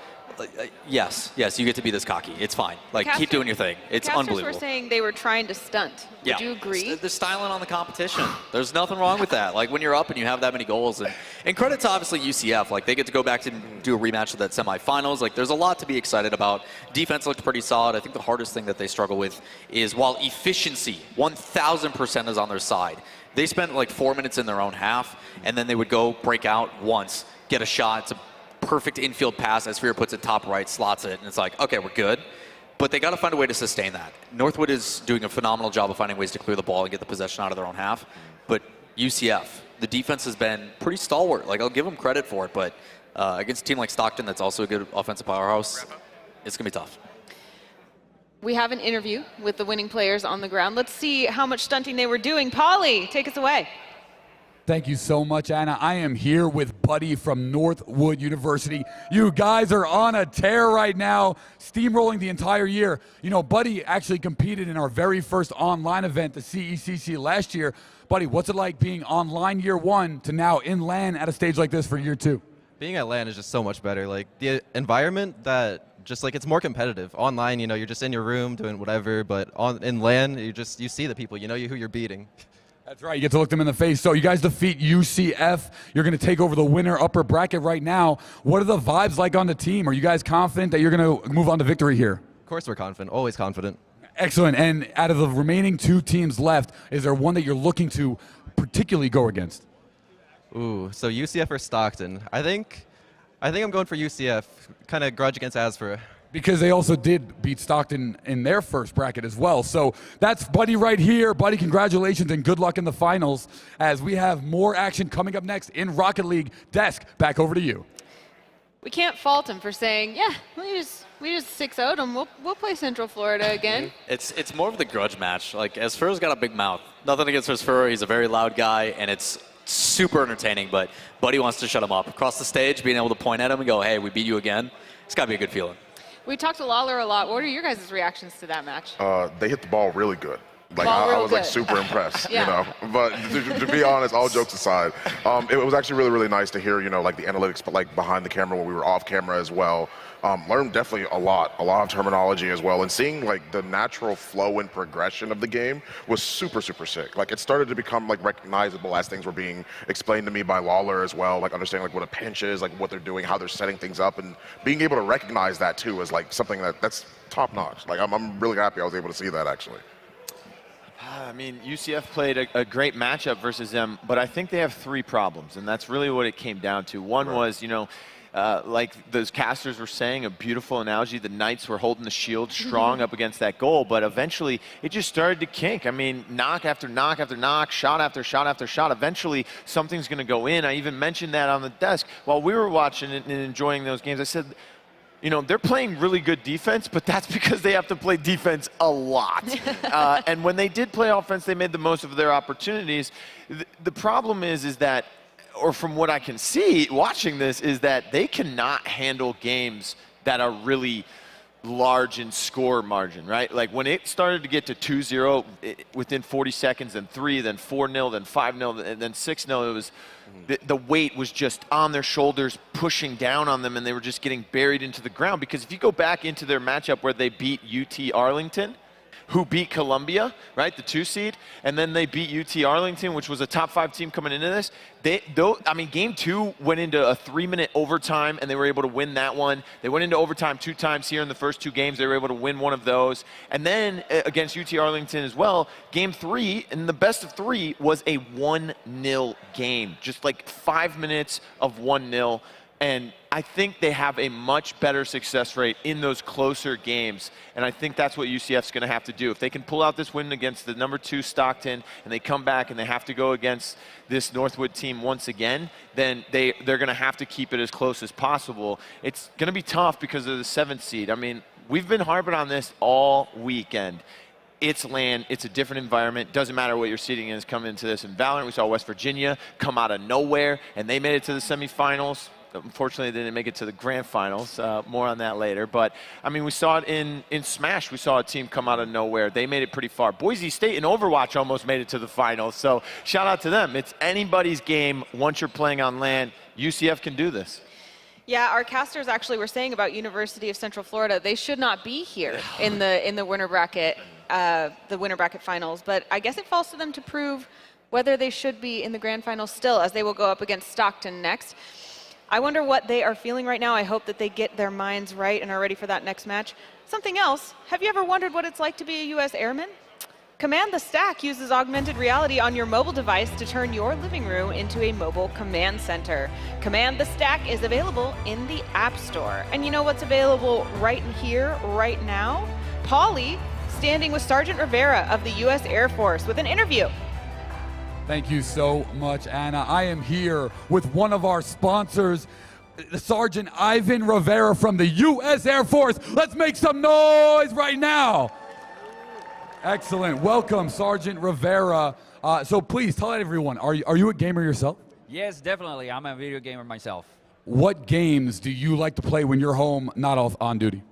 Yes, you get to be this cocky. It's fine. Like, keep doing your thing. It's unbelievable. Casters were saying they were trying to stunt. Would you agree? They're styling on the competition. There's nothing wrong with that. Like, when you're up and you have that many goals. And credit to, obviously, UCF. Like, they get to go back to do a rematch of that semifinals. Like, there's a lot to be excited about. Defense looked pretty solid. I think the hardest thing that they struggle with is, while efficiency, 1,000% is on their side, they spent, like, 4 minutes in their own half, and then they would go break out once, get a shot. It's a perfect infield pass as Fear puts it top right, slots it, and it's like, okay, we're good. But they got to find a way to sustain that. Northwood is doing a phenomenal job of finding ways to clear the ball and get the possession out of their own half. But UCF, the defense has been pretty stalwart. Like, I'll give them credit for it, but against a team like Stockton that's also a good offensive powerhouse, it's going to be tough. We have an interview with the winning players on the ground. Let's see how much stunting they were doing. Polly, take us away. Thank you so much, Anna. I am here with Buddy from Northwood University. You guys are on a tear right now, steamrolling the entire year. You know, Buddy actually competed in our very first online event, the CECC, last year. Buddy, what's it like being online year 1 to now in LAN at a stage like this for year 2? Being at LAN is just so much better. Like, the environment that just, like, it's more competitive. Online, you know, you're just in your room doing whatever, but in LAN, you see the people, you know who you're beating. That's right, you get to look them in the face. So you guys defeat UCF. You're going to take over the winner upper bracket right now. What are the vibes like on the team? Are you guys confident that you're going to move on to victory here? Of course we're confident, always confident. Excellent, and out of the remaining 2 teams left, is there one that you're looking to particularly go against? Ooh, so UCF or Stockton? I think I'm going for UCF, kind of grudge against Asper. Because they also did beat Stockton in their first bracket as well. So that's Buddy right here. Buddy, congratulations and good luck in the finals as we have more action coming up next in Rocket League. Desk, back over to you. We can't fault him for saying, yeah, we just 6-0'd them. We'll play Central Florida again. It's more of the grudge match. Like, Asfero's got a big mouth. Nothing against Asfero. He's a very loud guy, and it's super entertaining, but Buddy wants to shut him up. Across the stage, being able to point at him and go, hey, we beat you again, it's got to be a good feeling. We talked to Lawler a lot. What are your guys' reactions to that match? They hit the ball really good. Like, I was like super impressed, you know. But to be honest, all jokes aside, it was actually really, really nice to hear, you know, like the analytics, but like behind the camera when we were off camera as well. Learned definitely a lot of terminology as well, and seeing like the natural flow and progression of the game was super, super sick. Like, it started to become like recognizable as things were being explained to me by Lawler as well, like understanding like what a pinch is, like what they're doing, how they're setting things up, and being able to recognize that too is like something that's top notch. Like, I'm really happy I was able to see that actually. I mean, UCF played a great matchup versus them, but I think they have 3 problems, and that's really what it came down to. One was, you know, like those casters were saying, a beautiful analogy, the Knights were holding the shield strong up against that goal, but eventually it just started to kink. I mean, knock after knock after knock, shot after shot after shot. Eventually, something's going to go in. I even mentioned that on the desk. While we were watching it and enjoying those games, I said, you know, they're playing really good defense, but that's because they have to play defense a lot. And when they did play offense, they made the most of their opportunities. The problem is that, or from what I can see watching this, is that they cannot handle games that are really large in score margin, right? Like, when it started to get to 2-0 within 40 seconds, then 3, then 4-0, then 5-0, and then 6-0, it was the weight was just on their shoulders, pushing down on them, and they were just getting buried into the ground. Because if you go back into their matchup where they beat UT Arlington, who beat Columbia, right, the 2 seed, and then they beat UT Arlington, which was a top 5 team coming into this. I mean, game 2 went into a 3-minute overtime, and they were able to win that one. They went into overtime 2 times here in the first 2 games. They were able to win one of those. And then against UT Arlington as well, game 3, and the best of 3 was a 1-0 game. Just like 5 minutes of 1-0. And I think they have a much better success rate in those closer games, and I think that's what UCF's going to have to do. If they can pull out this win against the number 2 Stockton, and they come back and they have to go against this Northwood team once again, then they're going to have to keep it as close as possible. It's going to be tough because of the 7th seed. I mean, we've been harping on this all weekend. It's LAN, it's a different environment. Doesn't matter what your seeding is coming into this. In Valorant, we saw West Virginia come out of nowhere, and they made it to the semifinals. Unfortunately, they didn't make it to the grand finals. More on that later. But, I mean, we saw it in Smash. We saw a team come out of nowhere. They made it pretty far. Boise State in Overwatch almost made it to the finals. So shout out to them. It's anybody's game once you're playing on LAN. UCF can do this. Yeah, our casters actually were saying about University of Central Florida, they should not be here in the winter bracket, finals. But I guess it falls to them to prove whether they should be in the grand finals still, as they will go up against Stockton next. I wonder what they are feeling right now. I hope that they get their minds right and are ready for that next match. Something else, have you ever wondered what it's like to be a U.S. Airman? Command the Stack uses augmented reality on your mobile device to turn your living room into a mobile command center. Command the Stack is available in the App Store. And you know what's available right here, right now? Pauly standing with Sergeant Rivera of the U.S. Air Force with an interview. Thank you so much, Anna. I am here with one of our sponsors, Sergeant Ivan Rivera from the U.S. Air Force. Let's make some noise right now. Excellent. Welcome, Sergeant Rivera. So please tell everyone, are you a gamer yourself? Yes, definitely. I'm a video gamer myself. What games do you like to play when you're home, not on duty?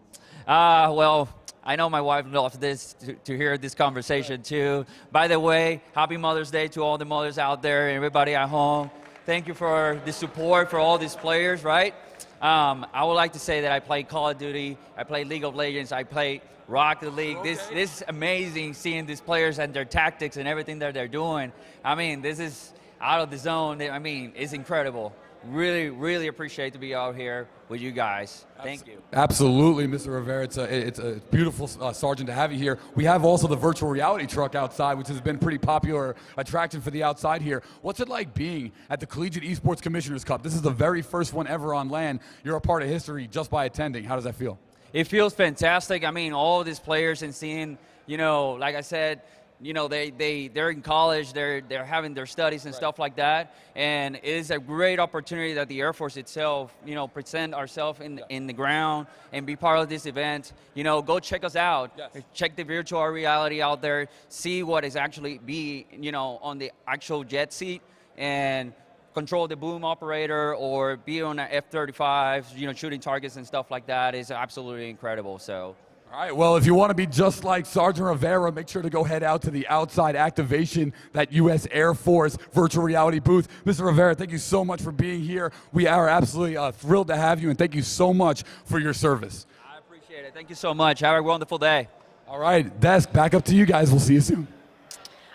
Well, I know my wife loves this, to hear this conversation too. By the way, happy Mother's Day to all the mothers out there and everybody at home. Thank you for the support for all these players, right? I would like to say that I play Call of Duty, I play League of Legends, I play Rocket League. Okay. This is amazing seeing these players and their tactics and everything that they're doing. I mean, this is out of the zone. I mean, it's incredible. Really, really appreciate to be out here with you guys. Thank you. Absolutely, Mr. Rivera. It's a beautiful, Sergeant, to have you here. We have also the virtual reality truck outside, which has been pretty popular attraction for the outside here. What's it like being at the Collegiate Esports Commissioners Cup? This is the very first one ever on LAN. You're a part of history just by attending. How does that feel? It feels fantastic. I mean, all these players and seeing, you know, like I said, you know, they're in college, they're having their studies and stuff like that, and it is a great opportunity that the Air Force itself, you know, present ourselves in the ground and be part of this event. You know, go check us out. Yes. Check the virtual reality out there, see what is actually you know, on the actual jet seat, and control the boom operator or be on an F-35, you know, shooting targets and stuff like that is absolutely incredible. So. All right, well, if you want to be just like Sergeant Rivera, make sure to go head out to the outside activation, that U.S. Air Force virtual reality booth. Mr. Rivera, thank you so much for being here. We are absolutely thrilled to have you, and thank you so much for your service. I appreciate it. Thank you so much. Have a wonderful day. All right, desk, back up to you guys. We'll see you soon.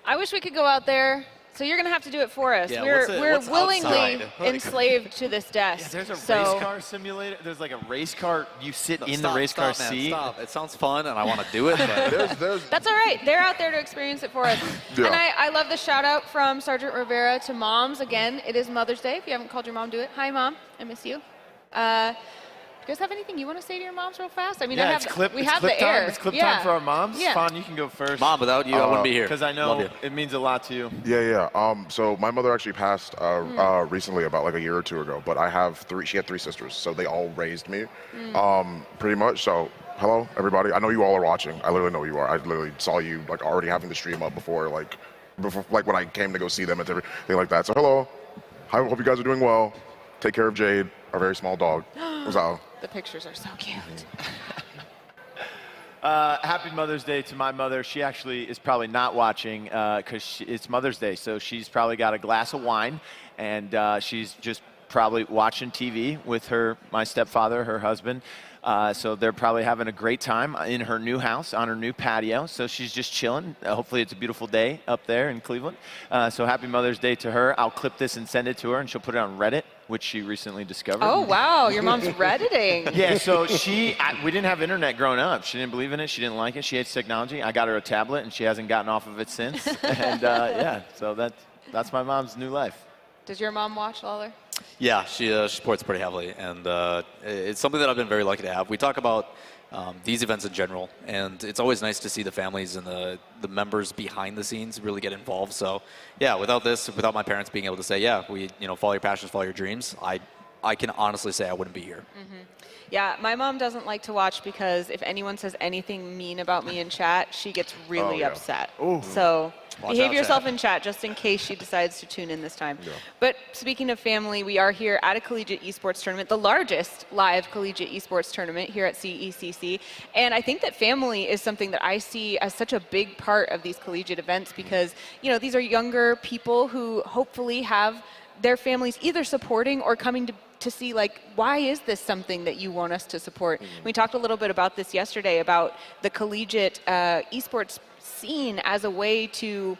I wish we could go out there. So you're going to have to do it for us. Yeah, we're willingly enslaved to this desk. Yeah, there's a race car simulator. There's like a race car. You sit in the race car seat. Stop. It sounds fun, and I want to do it. But That's all right. They're out there to experience it for us. Yeah. And I love the shout out from Sergeant Rivera to moms. Again, it is Mother's Day. If you haven't called your mom, do it. Hi, Mom. I miss you. Do you guys have anything you want to say to your moms real fast? I mean, yeah, we have the air. It's clip time for our moms. Yeah. Fawn, you can go first. Mom, without you, I wouldn't be here. Because I know it means a lot to you. Yeah. So my mother actually passed recently, about like a year or two ago. But I have she had 3 sisters, so they all raised me, pretty much. So hello, everybody. I know you all are watching. I literally know you are. I literally saw you like already having the stream up before when I came to go see them and everything like that. So hello. I hope you guys are doing well. Take care of Jade, our very small dog. The pictures are so cute. Happy Mother's Day to my mother. She actually is probably not watching because it's Mother's Day, so she's probably got a glass of wine, and she's just probably watching TV with my stepfather, her husband. So they're probably having a great time in her new house, on her new patio. So she's just chilling. Hopefully it's a beautiful day up there in Cleveland. So happy Mother's Day to her. I'll clip this and send it to her, and she'll put it on Reddit, which she recently discovered. Oh, wow. Your mom's Redditing. Yeah, so we didn't have internet growing up. She didn't believe in it. She didn't like it. She hates technology. I got her a tablet, and she hasn't gotten off of it since. And yeah, so that's my mom's new life. Does your mom watch, Lawler? Yeah, she supports pretty heavily, and it's something that I've been very lucky to have. We talk about these events in general, and it's always nice to see the families and the members behind the scenes really get involved. So, yeah, without my parents being able to say, yeah, follow your passions, follow your dreams, I can honestly say I wouldn't be here. Mm-hmm. Yeah, my mom doesn't like to watch because if anyone says anything mean about me in chat, she gets really upset. Ooh. So Watch behave out, yourself chat. in chat just in case she decides to tune in this time. Yeah. But speaking of family, we are here at a Collegiate Esports tournament, the largest live Collegiate Esports tournament here at CECC. And I think that family is something that I see as such a big part of these collegiate events because, these are younger people who hopefully have their families either supporting or coming to see, like, why is this something that you want us to support? We talked a little bit about this yesterday, about the collegiate esports scene as a way to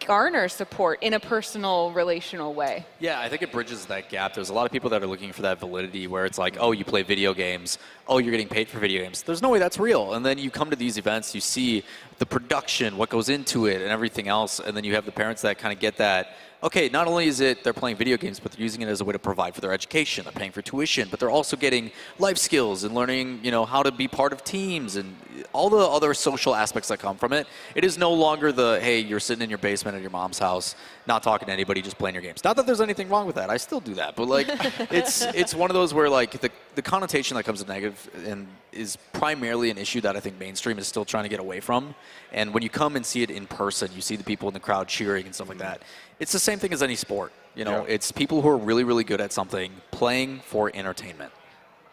garner support in a personal, relational way. Yeah, I think it bridges that gap. There's a lot of people that are looking for that validity where it's like, oh, you play video games. Oh, you're getting paid for video games. There's no way that's real. And then you come to these events, you see the production, what goes into it, and everything else. And then you have the parents that kind of get that, okay, not only is it they're playing video games, but they're using it as a way to provide for their education. They're paying for tuition, but they're also getting life skills and learning, how to be part of teams and all the other social aspects that come from it. It is no longer the, hey, you're sitting in your basement at your mom's house, not talking to anybody, just playing your games. Not that there's anything wrong with that. I still do that. But, like, it's one of those where, like, the connotation that comes to negative and is primarily an issue that I think mainstream is still trying to get away from. And when you come and see it in person, you see the people in the crowd cheering and stuff like that. It's the same thing as any sport. It's people who are really, really good at something playing for entertainment.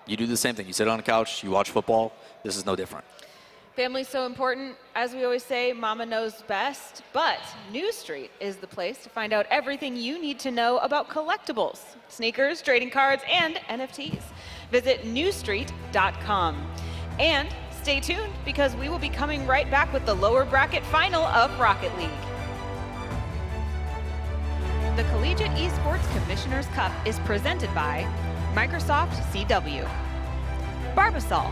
You do the same thing. You sit on a couch, you watch football. This is no different. Family's so important. As we always say, mama knows best, but New Street is the place to find out everything you need to know about collectibles, sneakers, trading cards, and NFTs. Visit newstreet.com. And stay tuned because we will be coming right back with the lower bracket final of Rocket League. The Collegiate Esports Commissioner's Cup is presented by Microsoft CW. Barbasol.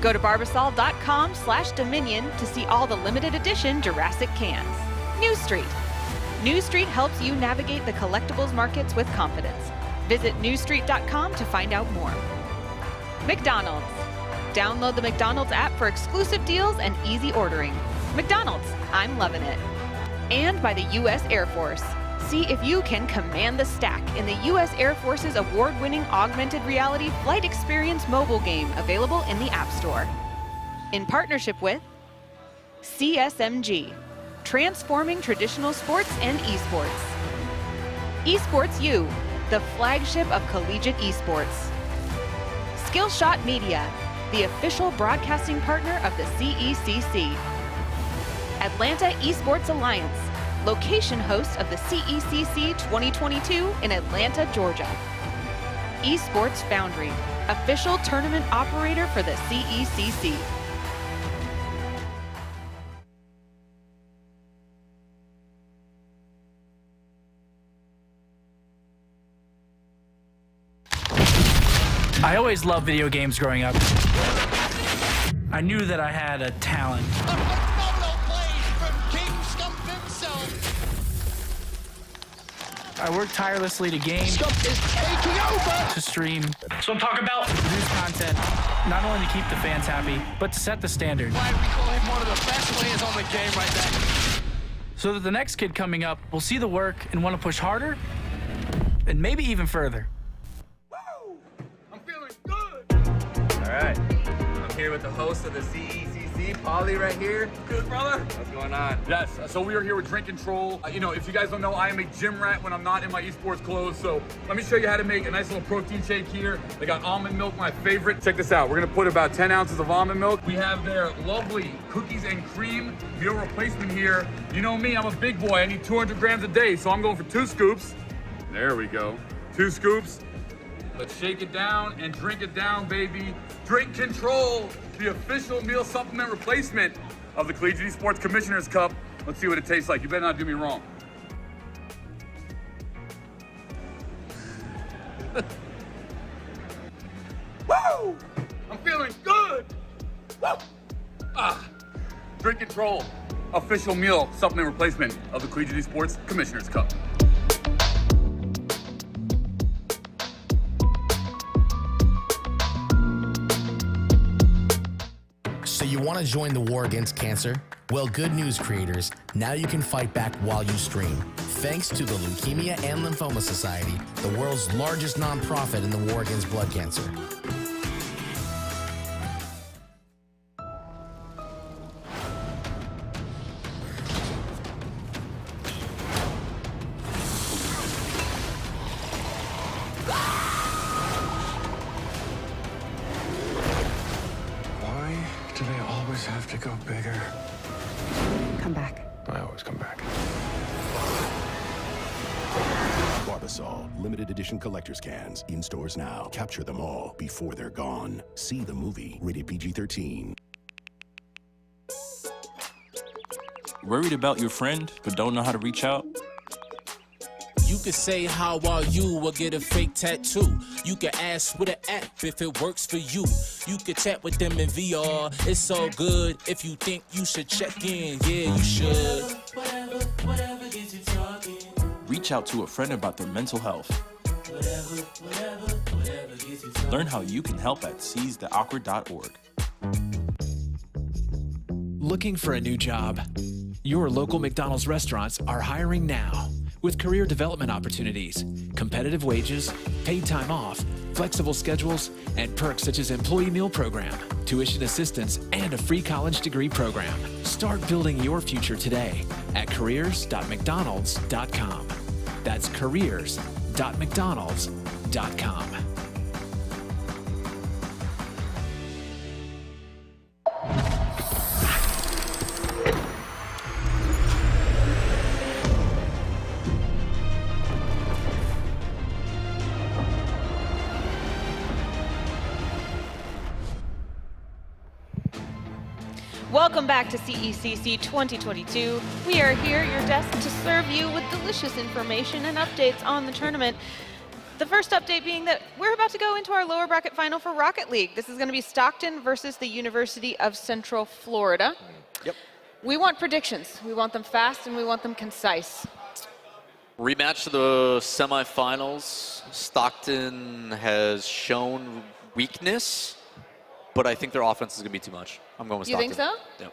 Go to barbasol.com/Dominion to see all the limited edition Jurassic cans. New Street. New Street helps you navigate the collectibles markets with confidence. Visit newstreet.com to find out more. McDonald's. Download the McDonald's app for exclusive deals and easy ordering. McDonald's, I'm loving it. And by the U.S. Air Force. See if you can command the stack in the U.S. Air Force's award-winning augmented reality flight experience mobile game available in the App Store. In partnership with CSMG, transforming traditional sports and esports. Esports U, the flagship of Collegiate Esports. Skillshot Media, the official broadcasting partner of the CECC. Atlanta Esports Alliance, location host of the CECC 2022 in Atlanta, Georgia. Esports Foundry, official tournament operator for the CECC. I always loved video games growing up. I knew that I had a talent. I worked tirelessly to game, to stream, so I'm talking about produce content, not only to keep the fans happy, but to set the standard. Why we call him one of the best players on the game right there. So that the next kid coming up will see the work and want to push harder, and maybe even further. Woo! I'm feeling good. All right, I'm here with the host of the CECC, Paulie right here. Good, brother. What's going on? Yes, so we are here with Drink Control. If you guys don't know, I am a gym rat when I'm not in my esports clothes. So let me show you how to make a nice little protein shake here. They got almond milk, my favorite. Check this out. We're gonna put about 10 ounces of almond milk. We have their lovely cookies and cream meal replacement here. You know me, I'm a big boy. I need 200 grams a day, so I'm going for 2 scoops. There we go. 2 scoops. Let's shake it down and drink it down, baby. Drink Control, the official meal supplement replacement of the Collegiate Esports Commissioner's Cup. Let's see what it tastes like. You better not do me wrong. Woo! I'm feeling good. Woo! Drink Control, official meal supplement replacement of the Collegiate Esports Commissioner's Cup. you want to join the war against cancer? Well, good news, creators. Now you can fight back while you stream. Thanks to the Leukemia and Lymphoma Society, the world's largest nonprofit in the war against blood cancer. Why do they always have to go bigger? Come back. I always come back. Barbasol, limited edition collector's cans. In stores now. Capture them all before they're gone. See the movie. Rated PG-13. Worried about your friend, but don't know how to reach out? You could say how are you or get a fake tattoo. You could ask with an app if it works for you. You could chat with them in VR. It's so good. If you think you should check in, yeah, you should. Whatever gets you talking. Reach out to a friend about their mental health. Whatever gets you talking. Learn how you can help at seizetheawkward.org. Looking for a new job? Your local McDonald's restaurants are hiring now with career development opportunities, competitive wages, paid time off, flexible schedules, and perks such as employee meal program, tuition assistance, and a free college degree program. Start building your future today at careers.mcdonalds.com. That's careers.mcdonalds.com. Welcome back to CECC 2022. We are here at your desk to serve you with delicious information and updates on the tournament. The first update being that we're about to go into our lower bracket final for Rocket League. This is going to be Stockton versus the University of Central Florida. Yep. We want predictions. We want them fast and we want them concise. Rematch to the semifinals. Stockton has shown weakness, but I think their offense is going to be too much. I'm going with You Stockton. think so? Yep.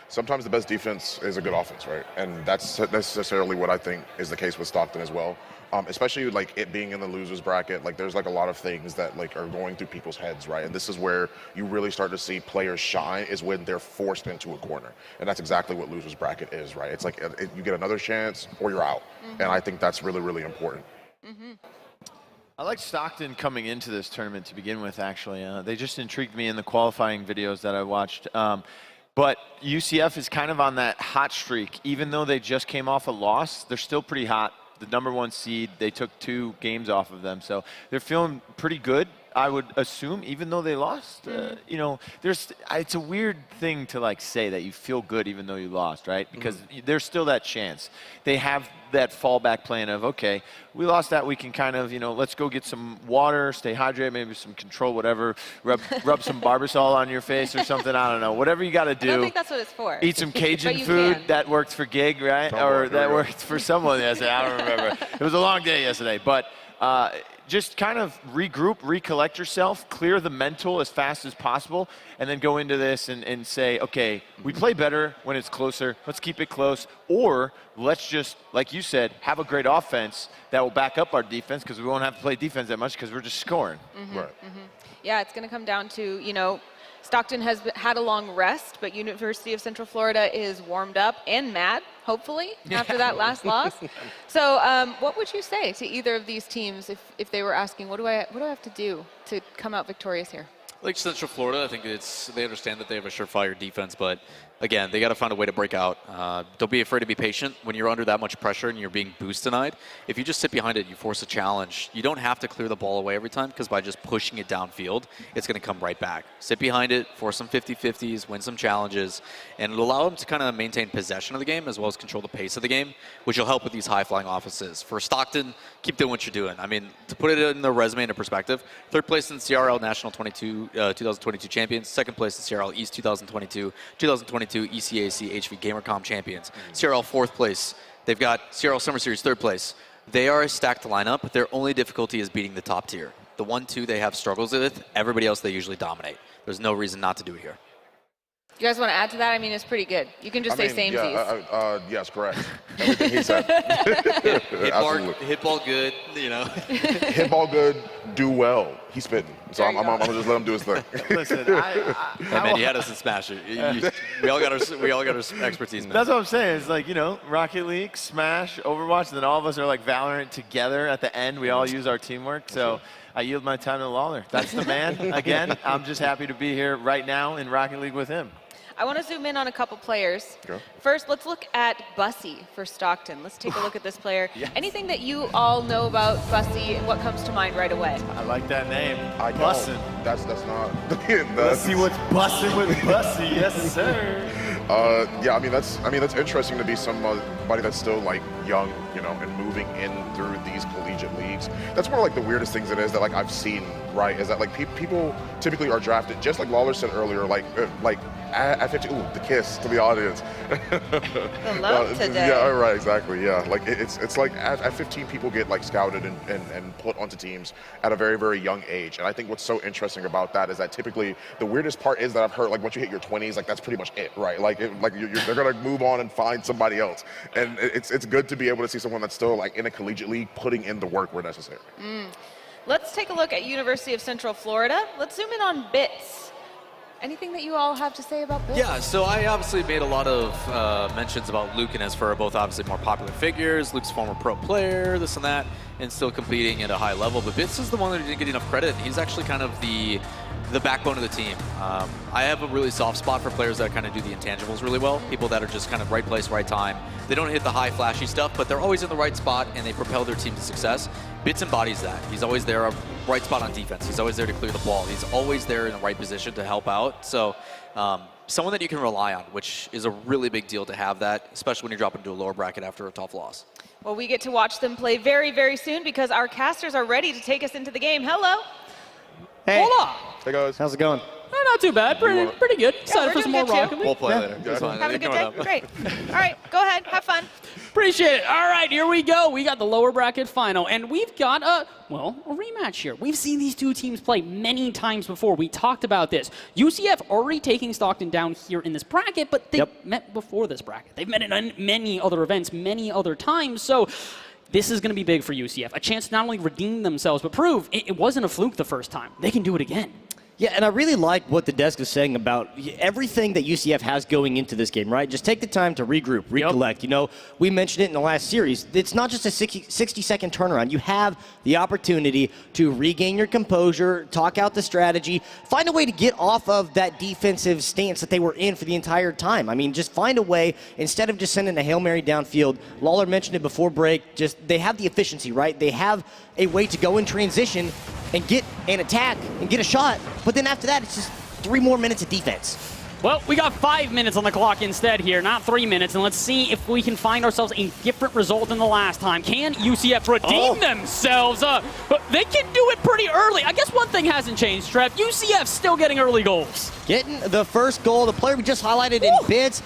Sometimes the best defense is a good offense, right? And that's necessarily what I think is the case with Stockton as well. Especially like it being in the losers bracket, like there's like a lot of things that like are going through people's heads, right? And this is where you really start to see players shine, is when they're forced into a corner. And that's exactly what losers bracket is, right? It's like you get another chance or you're out. And I think that's really, really important. I like Stockton coming into this tournament to begin with, actually. They just intrigued me in the qualifying videos that I watched. But UCF is kind of on that hot streak. Even though they just came off a loss, they're still pretty hot. The #1 seed, they took 2 games off of them. So they're feeling pretty good, I would assume, even though they lost. You know, it's a weird thing to like say that you feel good even though you lost, right? Because there's still that chance. They have that fallback plan of, okay, we lost that, we can kind of, you know, let's go get some water, stay hydrated, maybe some control, whatever, rub some Barbasol on your face or something, I don't know, whatever you got to do. I don't think that's what it's for. Eat some Cajun food, that worked for Gig, right? Or that worked for someone yesterday, I don't remember. It was a long day yesterday, but just kind of regroup, recollect yourself, clear the mental as fast as possible, and then go into this and say, okay, we play better when it's closer. Let's keep it close. Or let's just, like you said, have a great offense that will back up our defense, because we won't have to play defense that much because we're just scoring. Right. Yeah, it's going to come down to, you know, Stockton has had a long rest, but University of Central Florida is warmed up and mad, hopefully, after that last loss. So what would you say to either of these teams if they were asking, what do I have to do to come out victorious here? Like Central Florida, I think they understand that they have a surefire defense, but again, they got to find a way to break out. Don't be afraid to be patient when you're under that much pressure and you're being boosted tonight. If you just sit behind it, you force a challenge. You don't have to clear the ball away every time, because by just pushing it downfield, it's going to come right back. Sit behind it, force some 50-50s, win some challenges, and it'll allow them to kind of maintain possession of the game as well as control the pace of the game, which will help with these high-flying offenses. For Stockton, keep doing what you're doing. I mean, to put it in the resume into perspective, 3rd place in CRL National 2022 champions, 2nd place in CRL East 2022 ECAC HV Gamercom champions, CRL 4th place. They've got CRL Summer Series 3rd place. They are a stacked lineup. Their only difficulty is beating the top tier. The 1-2 they have struggles with. Everybody else they usually dominate. There's no reason not to do it here. You guys want to add to that? I mean, it's pretty good. You can just say samesies. Yes, correct. Everything he said. Hit ball good, you know. Hit ball good, do well. He's spitting. So I'm gonna just let him do his thing. Listen, man, you had us in Smash. We all got our expertise. That's what I'm saying. It's like, you know, Rocket League, Smash, Overwatch, and then all of us are like Valorant together at the end. We all use our teamwork. So I yield my time to Lawler. That's the man. Again, I'm just happy to be here right now in Rocket League with him. I want to zoom in on a couple players. Okay. First, let's look at Bussy for Stockton. Let's take a look at this player. Yes. Anything that you all know about Bussy and what comes to mind right away? I like that name. Bussin'. That's not. Let's see what's bussin' with Bussy. Yes, sir. Yeah, I mean that's interesting to be somebody that's still like young, you know, and moving in through these collegiate leagues. That's one of like the weirdest things it is that like I've seen, right? Is that like people typically are drafted, just like Lawler said earlier, like at 50. Ooh, the kiss to the audience. The love today. Yeah, right, exactly. Yeah, like it's like at 15 people get like scouted and put onto teams at a very, very young age. And I think what's so interesting about that is that typically the weirdest part is that I've heard like once you hit your 20s, like that's pretty much it, right? Like they're gonna move on and find somebody else. And it's good to be able to see someone that's still like in a collegiate league putting in the work where necessary. Let's take a look at University of Central Florida. Let's zoom in on Bits. Anything that you all have to say about Bits? Yeah, so I obviously made a lot of mentions about Luke and Esfer, both obviously more popular figures. Luke's a former pro player, this and that, and still competing at a high level. But Bits is the one that didn't get enough credit. He's actually kind of the backbone of the team. I have a really soft spot for players that kind of do the intangibles really well. People that are just kind of right place, right time. They don't hit the high flashy stuff, but they're always in the right spot and they propel their team to success. Bits embodies that. He's always there, a right spot on defense. He's always there to clear the ball. He's always there in the right position to help out. So someone that you can rely on, which is a really big deal to have that, especially when you're dropping into a lower bracket after a tough loss. Well, we get to watch them play very, very soon because our casters are ready to take us into the game. Hello. Hey. Hola. Hey guys. How's it going? Not too bad. Pretty good. Excited for some more Rocket League. We'll play later. Having a good day? Great. All right, go ahead. Have fun. Appreciate it. All right, here we go. We got the lower bracket final, and we've got a rematch here. We've seen these two teams play many times before. We talked about this. UCF already taking Stockton down here in this bracket, but they met before this bracket. They've met in many other events, many other times, so this is going to be big for UCF. A chance to not only redeem themselves, but prove it wasn't a fluke the first time. They can do it again. Yeah, and I really like what the desk is saying about everything that UCF has going into this game, right? Just take the time to regroup, recollect. You know, we mentioned it in the last series. It's not just a 60-second turnaround. You have the opportunity to regain your composure, talk out the strategy, find a way to get off of that defensive stance that they were in for the entire time. I mean, just find a way, instead of just sending a Hail Mary downfield. Lawler mentioned it before break, just they have the efficiency, right? They have a way to go in transition and get an attack and get a shot, but then after that, it's just 3 more minutes of defense. Well, we got 5 minutes on the clock instead here, not 3 minutes, and let's see if we can find ourselves a different result than the last time. Can UCF redeem themselves? But they can do it pretty early. I guess one thing hasn't changed, Trev. UCF still getting early goals. Getting the first goal, the player we just highlighted in Bids,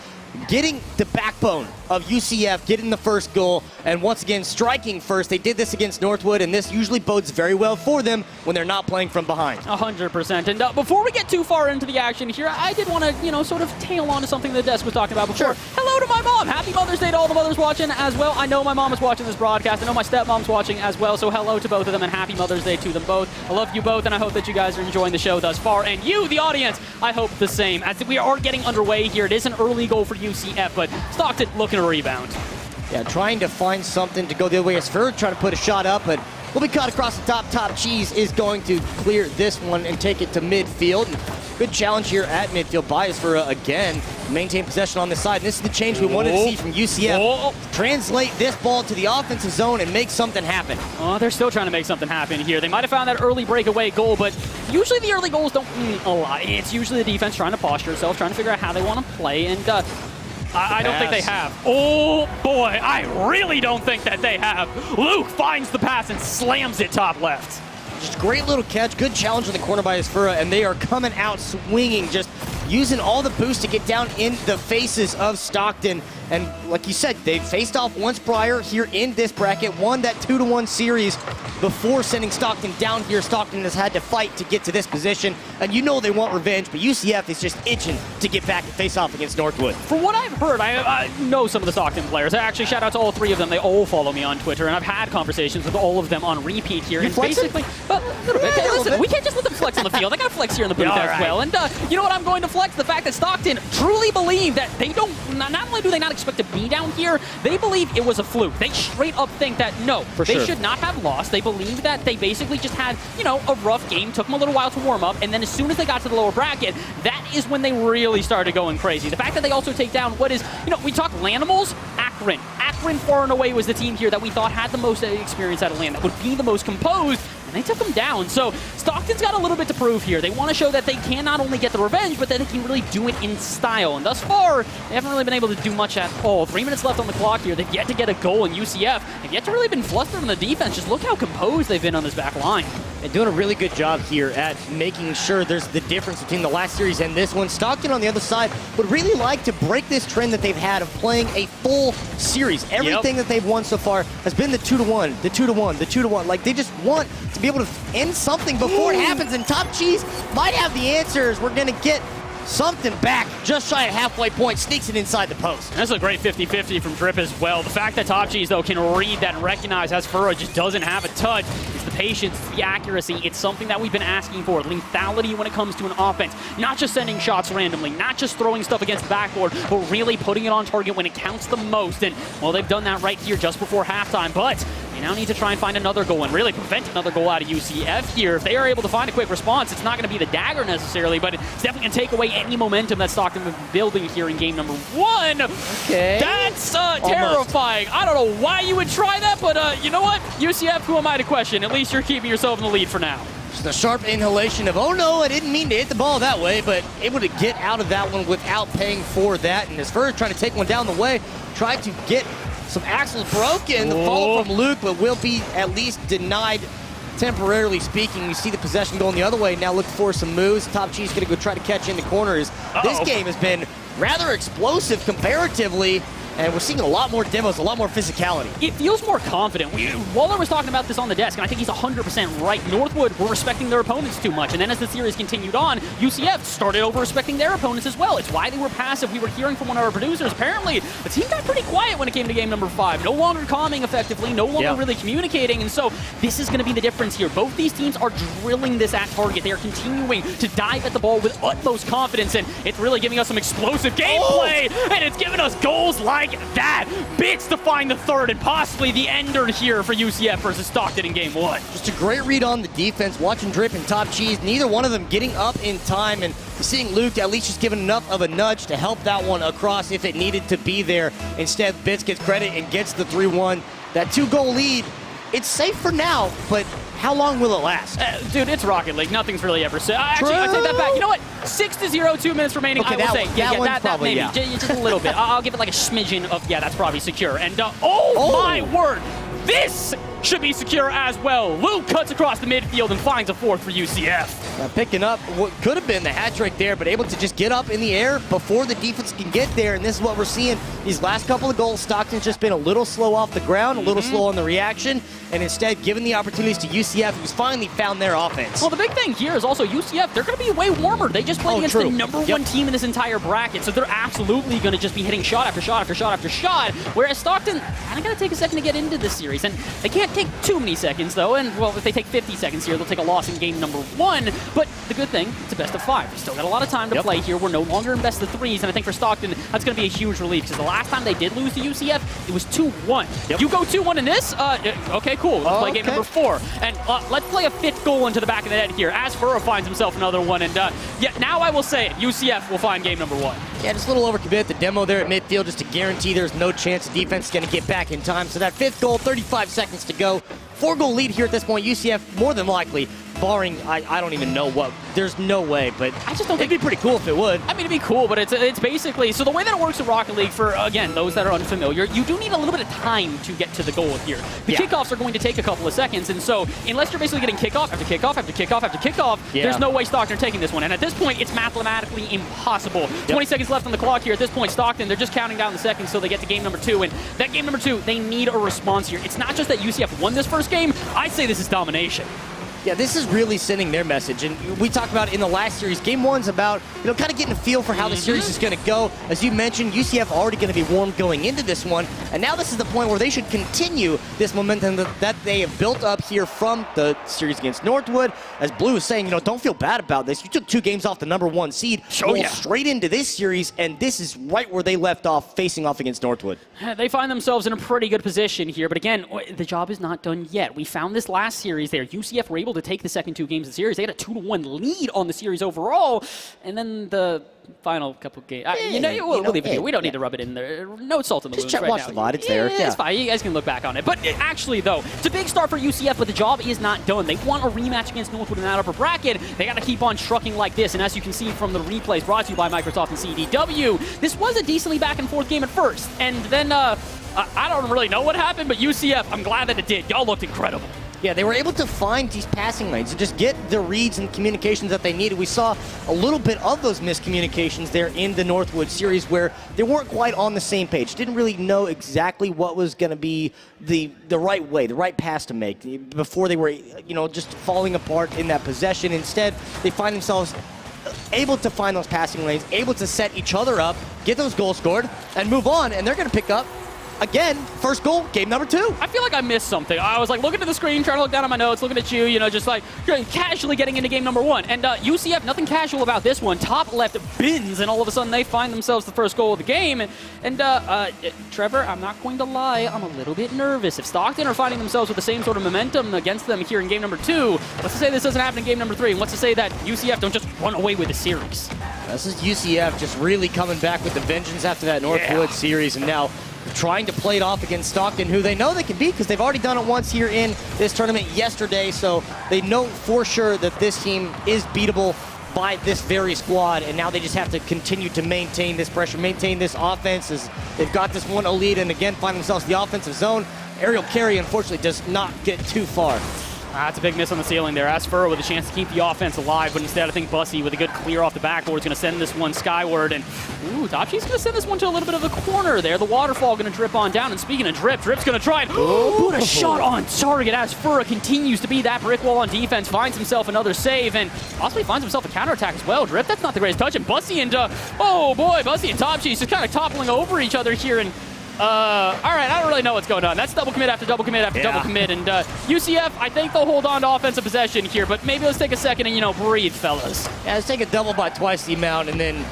getting the backbone of UCF, getting the first goal, and once again, striking first. They did this against Northwood, and this usually bodes very well for them when they're not playing from behind. 100%. And before we get too far into the action here, I did want to, sort of tail on to something the desk was talking about before. Sure. Hello to my mom. Happy Mother's Day to all the mothers watching as well. I know my mom is watching this broadcast. I know my stepmom's watching as well, so hello to both of them, and happy Mother's Day to them both. I love you both, and I hope that you guys are enjoying the show thus far. And you, the audience, I hope the same. As we are getting underway here, it is an early goal for UCF, but Stockton looking to rebound. Yeah, trying to find something to go the other way. Esfer trying to put a shot up, but will be caught across the top. Top Cheese is going to clear this one and take it to midfield. Good challenge here at midfield by Esfer again. Maintain possession on this side. And this is the change we wanted to see from UCF. Translate this ball to the offensive zone and make something happen. Oh, they're still trying to make something happen here. They might have found that early breakaway goal, but usually the early goals don't mean a lot. It's usually the defense trying to posture itself, trying to figure out how they want to play, and I don't think they have. Oh, boy, I really don't think that they have. Luke finds the pass and slams it top left. Just a great little catch. Good challenge in the corner by Esfura, and they are coming out swinging, just using all the boost to get down in the faces of Stockton. And like you said, they faced off once prior here in this bracket, won that 2-1 series before sending Stockton down here. Stockton has had to fight to get to this position, and you know they want revenge, but UCF is just itching to get back and face off against Northwood. From what I've heard, I know some of the Stockton players. I actually shout out to all 3 of them. They all follow me on Twitter, and I've had conversations with all of them on repeat here. And basically, a little bit. Hey, listen, we can't just let them flex on the field. I got to flex here in the booth as well. And you know what? I'm going to flex the fact that Stockton truly believe that they don't. Not only do they not expect to be down here, they believe it was a fluke. They straight up think that no, they should not have lost. They believe that they basically just had, you know, a rough game. Took them a little while to warm up, and then as soon as they got to the lower bracket, that is when they really started going crazy. The fact that they also take down what is, you know, we talk Lanimals, Akron. Akron far and away was the team here that we thought had the most experience out of LAN, that would be the most composed, and they took them down. So Stockton's got a little bit to prove here. They want to show that they can not only get the revenge, but that they can really do it in style. And thus far, they haven't really been able to do much at all. 3 minutes left on the clock here. They've yet to get a goal in UCF. They've yet to really been flustered on the defense. Just look how composed they've been on this back line. And doing a really good job here at making sure there's the difference between the last series and this one. Stockton on the other side would really like to break this trend that they've had of playing a full series. Everything that they've won so far has been the 2-1, the 2-1, the 2-1. Like, they just want to be able to end something before it happens, and Top Cheese might have the answers. We're going to get something back just shy of halfway point, sneaks it inside the post. That's a great 50-50 from Drip as well. The fact that Top Cheese, though, can read that and recognize Asfura just doesn't have a touch. It's the patience, it's the accuracy. It's something that we've been asking for. Lethality when it comes to an offense. Not just sending shots randomly, not just throwing stuff against the backboard, but really putting it on target when it counts the most. And, well, they've done that right here just before halftime, but they now need to try and find another goal and really prevent another goal out of UCF here. If they are able to find a quick response, it's not going to be the dagger necessarily, but it's definitely going to take away any momentum that Stockton has been building here in game number 1. Okay. That's terrifying. I don't know why you would try that, but you know what? UCF, who am I to question? At least you're keeping yourself in the lead for now. Just a sharp inhalation of, oh no, I didn't mean to hit the ball that way, but able to get out of that one without paying for that. And as far as trying to take one down the way, tried to get some axles broken. The fall from Luke, but will be at least denied temporarily speaking. You see the possession going the other way. Now look for some moves. Top Cheese going to go try to catch in the corners. This game has been rather explosive comparatively, and we're seeing a lot more demos, a lot more physicality. It feels more confident. Waller was talking about this on the desk, and I think he's 100% right. Northwood were respecting their opponents too much, and then as the series continued on, UCF started over-respecting their opponents as well. It's why they were passive. We were hearing from one of our producers, apparently the team got pretty quiet when it came to game number 5. No longer calming effectively, no longer really communicating, and so this is going to be the difference here. Both these teams are drilling this at target. They are continuing to dive at the ball with utmost confidence, and it's really giving us some explosive gameplay, and it's giving us goals like that. Bits to find the third and possibly the ender here for UCF versus Stockton in game 1. Just a great read on the defense, watching Drip and Top Cheese, neither one of them getting up in time, and seeing Luke at least just given enough of a nudge to help that one across if it needed to be there. Instead, Bits gets credit and gets the 3-1. That 2-goal lead, it's safe for now, but how long will it last? Dude, it's Rocket League. Nothing's really ever said. Actually, I take that back. You know what? 6-0, 2 minutes remaining. Okay, I will say, that maybe. Yeah. Just a little bit. I'll give it like a smidgen of, that's probably secure. And my word, this should be secure as well. Luke cuts across the midfield and finds a fourth for UCF. Picking up what could have been the hat trick there, but able to just get up in the air before the defense can get there. And this is what we're seeing. These last couple of goals, Stockton's just been a little slow off the ground, a little slow on the reaction, and instead given the opportunities to UCF, who's finally found their offense. Well, the big thing here is also UCF, they're going to be way warmer. They just played against the number 1 team in this entire bracket, so they're absolutely going to just be hitting shot after shot after shot after shot, whereas Stockton kind of got to take a second to get into this series, and they can't take too many seconds, though, and, well, if they take 50 seconds here, they'll take a loss in game number 1, but the good thing, it's a best of 5. We've still got a lot of time to play here. We're no longer in best of 3s, and I think for Stockton, that's going to be a huge relief, because the last time they did lose to UCF, it was 2-1. You go 2-1 in this, okay, cool. Let's play game number 4, and let's play a 5th goal into the back of the net here, as Burrow finds himself another one, and now I will say it, UCF will find game number 1. Yeah, just a little overcommit the demo there at midfield just to guarantee there's no chance the defense is going to get back in time. So that 5th goal, 35 seconds to go. 4-goal lead here at this point. UCF more than likely barring, I don't even know what. There's no way, but I just don't think it'd be pretty cool if it would. I mean, it'd be cool, but it's basically, so the way that it works in Rocket League, for, again, those that are unfamiliar, you do need a little bit of time to get to the goal here. The kickoffs are going to take a couple of seconds, and so unless you're basically getting kickoff after kickoff after kickoff after kickoff, there's no way Stockton are taking this one. And at this point, it's mathematically impossible. 20 seconds left on the clock here. At this point, Stockton, they're just counting down the seconds so they get to game number 2. And that game number 2, they need a response here. It's not just that UCF won this first game. I'd say this is domination. Yeah, this is really sending their message. And we talked about it in the last series. Game 1's about, kind of getting a feel for how the series is going to go. As you mentioned, UCF already going to be warm going into this one. And now this is the point where they should continue this momentum that they have built up here from the series against Northwood. As Blue is saying, don't feel bad about this. You took 2 games off the #1 seed, straight into this series, and this is right where they left off, facing off against Northwood. They find themselves in a pretty good position here. But again, the job is not done yet. We found this last series there. UCF were able to take the second 2 games of the series. They had a 2-1 lead on the series overall, and then the final couple games. We'll leave it here. We don't need to rub it in there. No salt in the wounds right now. Watch the VOD. It's there. It's fine. You guys can look back on it. But actually, though, it's a big start for UCF, but the job is not done. They want a rematch against Northwood in that upper bracket. They got to keep on trucking like this. And as you can see from the replays brought to you by Microsoft and CDW, this was a decently back and forth game at first. And then I don't really know what happened, but UCF, I'm glad that it did. Y'all looked incredible. Yeah, they were able to find these passing lanes and just get the reads and communications that they needed. We saw a little bit of those miscommunications there in the Northwood series where they weren't quite on the same page. Didn't really know exactly what was going to be the right way, the right pass to make before they were, just falling apart in that possession. Instead, they find themselves able to find those passing lanes, able to set each other up, get those goals scored, and move on. And they're going to pick up, again, first goal, game number 2. I feel like I missed something. I was like looking at the screen, trying to look down at my notes, looking at you, just like casually getting into game number 1. And UCF, nothing casual about this one. Top left bins, and all of a sudden they find themselves the first goal of the game. And Trevor, I'm not going to lie, I'm a little bit nervous. If Stockton are finding themselves with the same sort of momentum against them here in game number 2, what's to say this doesn't happen in game number 3? And what's to say that UCF don't just run away with the series? This is UCF just really coming back with the vengeance after that Northwood series, and now trying to play it off against Stockton, who they know they can beat because they've already done it once here in this tournament yesterday. So they know for sure that this team is beatable by this very squad, and now they just have to continue to maintain this pressure, maintain this offense as they've got this 1-0 lead, and again find themselves in the offensive zone. Aerial carry, unfortunately, does not get too far. That's a big miss on the ceiling there. Asfura with a chance to keep the offense alive, but instead I think Boise with a good clear off the backboard is going to send this one skyward. And Topshi's going to send this one to a little bit of a corner there. The waterfall going to drip on down. And speaking of drip, Drip's going to try and put a shot on target. Asfura continues to be that brick wall on defense, finds himself another save, and possibly finds himself a counterattack as well. Drip, that's not the greatest touch. And Boise and, Boise and Topshi's just kind of toppling over each other here. And all right, I don't really know what's going on. That's double commit after double commit after double commit. And UCF, I think they'll hold on to offensive possession here, but maybe let's take a second and, breathe, fellas. Yeah, let's take a double by twice the amount and then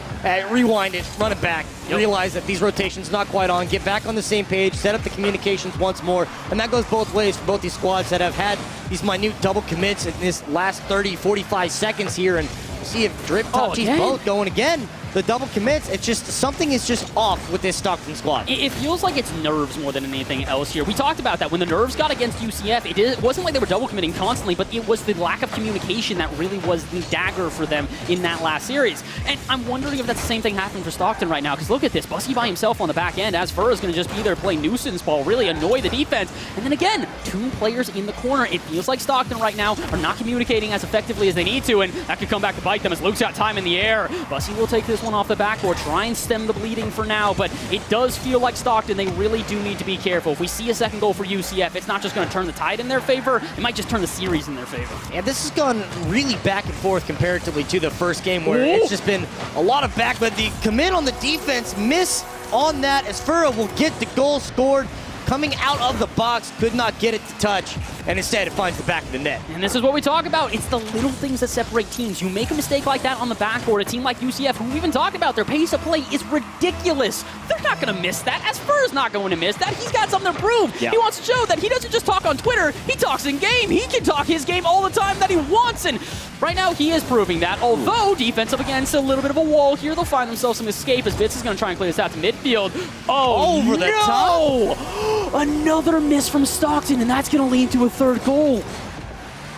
rewind it, run it back, realize that these rotations not quite on, get back on the same page, set up the communications once more. And that goes both ways for both these squads that have had these minute double commits in this last 30, 45 seconds here. And see if Drip, Topshi's both going again. The double commits, it's just, something is just off with this Stockton squad. It feels like it's nerves more than anything else here. We talked about that. When the nerves got against UCF, it wasn't like they were double committing constantly, but it was the lack of communication that really was the dagger for them in that last series. And I'm wondering if that's the same thing happening for Stockton right now, because look at this. Boise by himself on the back end. Asfura is going to just be there to play nuisance ball, really annoy the defense. And then again, 2 players in the corner. It feels like Stockton right now are not communicating as effectively as they need to, and that could come back to bite them as Luke's got time in the air. Boise will take this one off the backboard, try and stem the bleeding for now, but it does feel like Stockton, they really do need to be careful. If we see a second goal for UCF, it's not just going to turn the tide in their favor, it might just turn the series in their favor. Yeah, this has gone really back and forth comparatively to the first game where it's just been a lot of back, but the commit on the defense, miss on that. Asfura will get the goal scored. Coming out of the box, could not get it to touch, and instead it finds the back of the net. And this is what we talk about. It's the little things that separate teams. You make a mistake like that on the backboard, a team like UCF, who we even talked about, their pace of play is ridiculous. They're not going to miss that. Asfura's not going to miss that. He's got something to prove. Yeah. He wants to show that he doesn't just talk on Twitter, he talks in game. He can talk his game all the time that he wants, and right now he is proving that. Although defensive against a little bit of a wall here, they'll find themselves some escape as Vitz is going to try and clear this out to midfield. Oh, over the top. Another miss from Stockton, and that's going to lead to a third goal.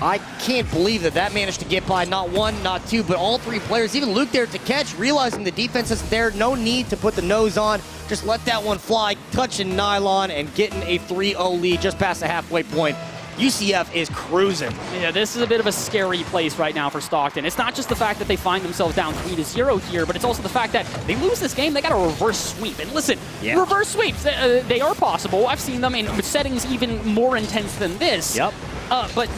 I can't believe that managed to get by not one, not two, but all three players. Even Luke there to catch, realizing the defense is there. No need to put the nose on. Just let that one fly, touching nylon and getting a 3-0 lead just past the halfway point. UCF is cruising. Yeah, this is a bit of a scary place right now for Stockton. It's not just the fact that they find themselves down 3-0 here, but it's also the fact that they lose this game, they got a reverse sweep. And listen, reverse sweeps, they are possible. I've seen them in settings even more intense than this. Yep. But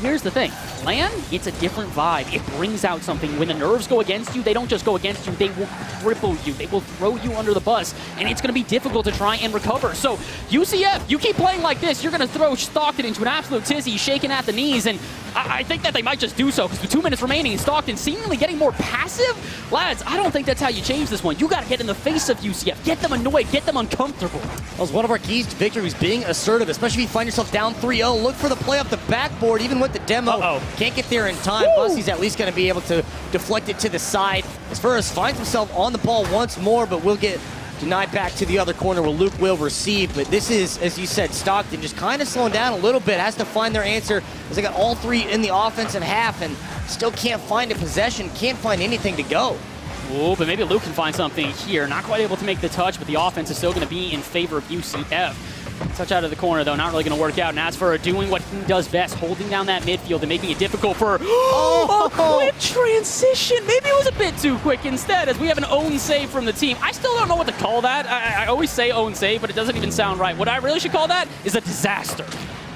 here's the thing. LAN, it's a different vibe. It brings out something. When the nerves go against you, they don't just go against you, they will cripple you. They will throw you under the bus, and it's going to be difficult to try and recover. So, UCF, you keep playing like this, you're going to throw Stockton into an absolute tizzy, shaking at the knees, and I think that they might just do so, because with 2 minutes remaining, Stockton seemingly getting more passive. Lads, I don't think that's how you change this one. You got to get in the face of UCF, get them annoyed, get them uncomfortable. That was one of our keys to victory, was being assertive, especially if you find yourself down 3-0. Look for the play up the backboard, even with the demo. Can't get there in time. Busty's at least going to be able to deflect it to the side. As far as finds himself on the ball once more, but will get denied back to the other corner where Luke will receive. But this is, as you said, Stockton just kind of slowing down a little bit, has to find their answer as they got all three in the offensive half and still can't find a possession, can't find anything to go. Oh, but maybe Luke can find something here. Not quite able to make the touch, but the offense is still going to be in favor of UCF. Touch out of the corner, though, not really going to work out. And as for doing what he does best, holding down that midfield and making it difficult for a quick transition. Maybe it was a bit too quick instead, as we have an own save from the team. I still don't know what to call that. I always say own save, but it doesn't even sound right. What I really should call that is a disaster.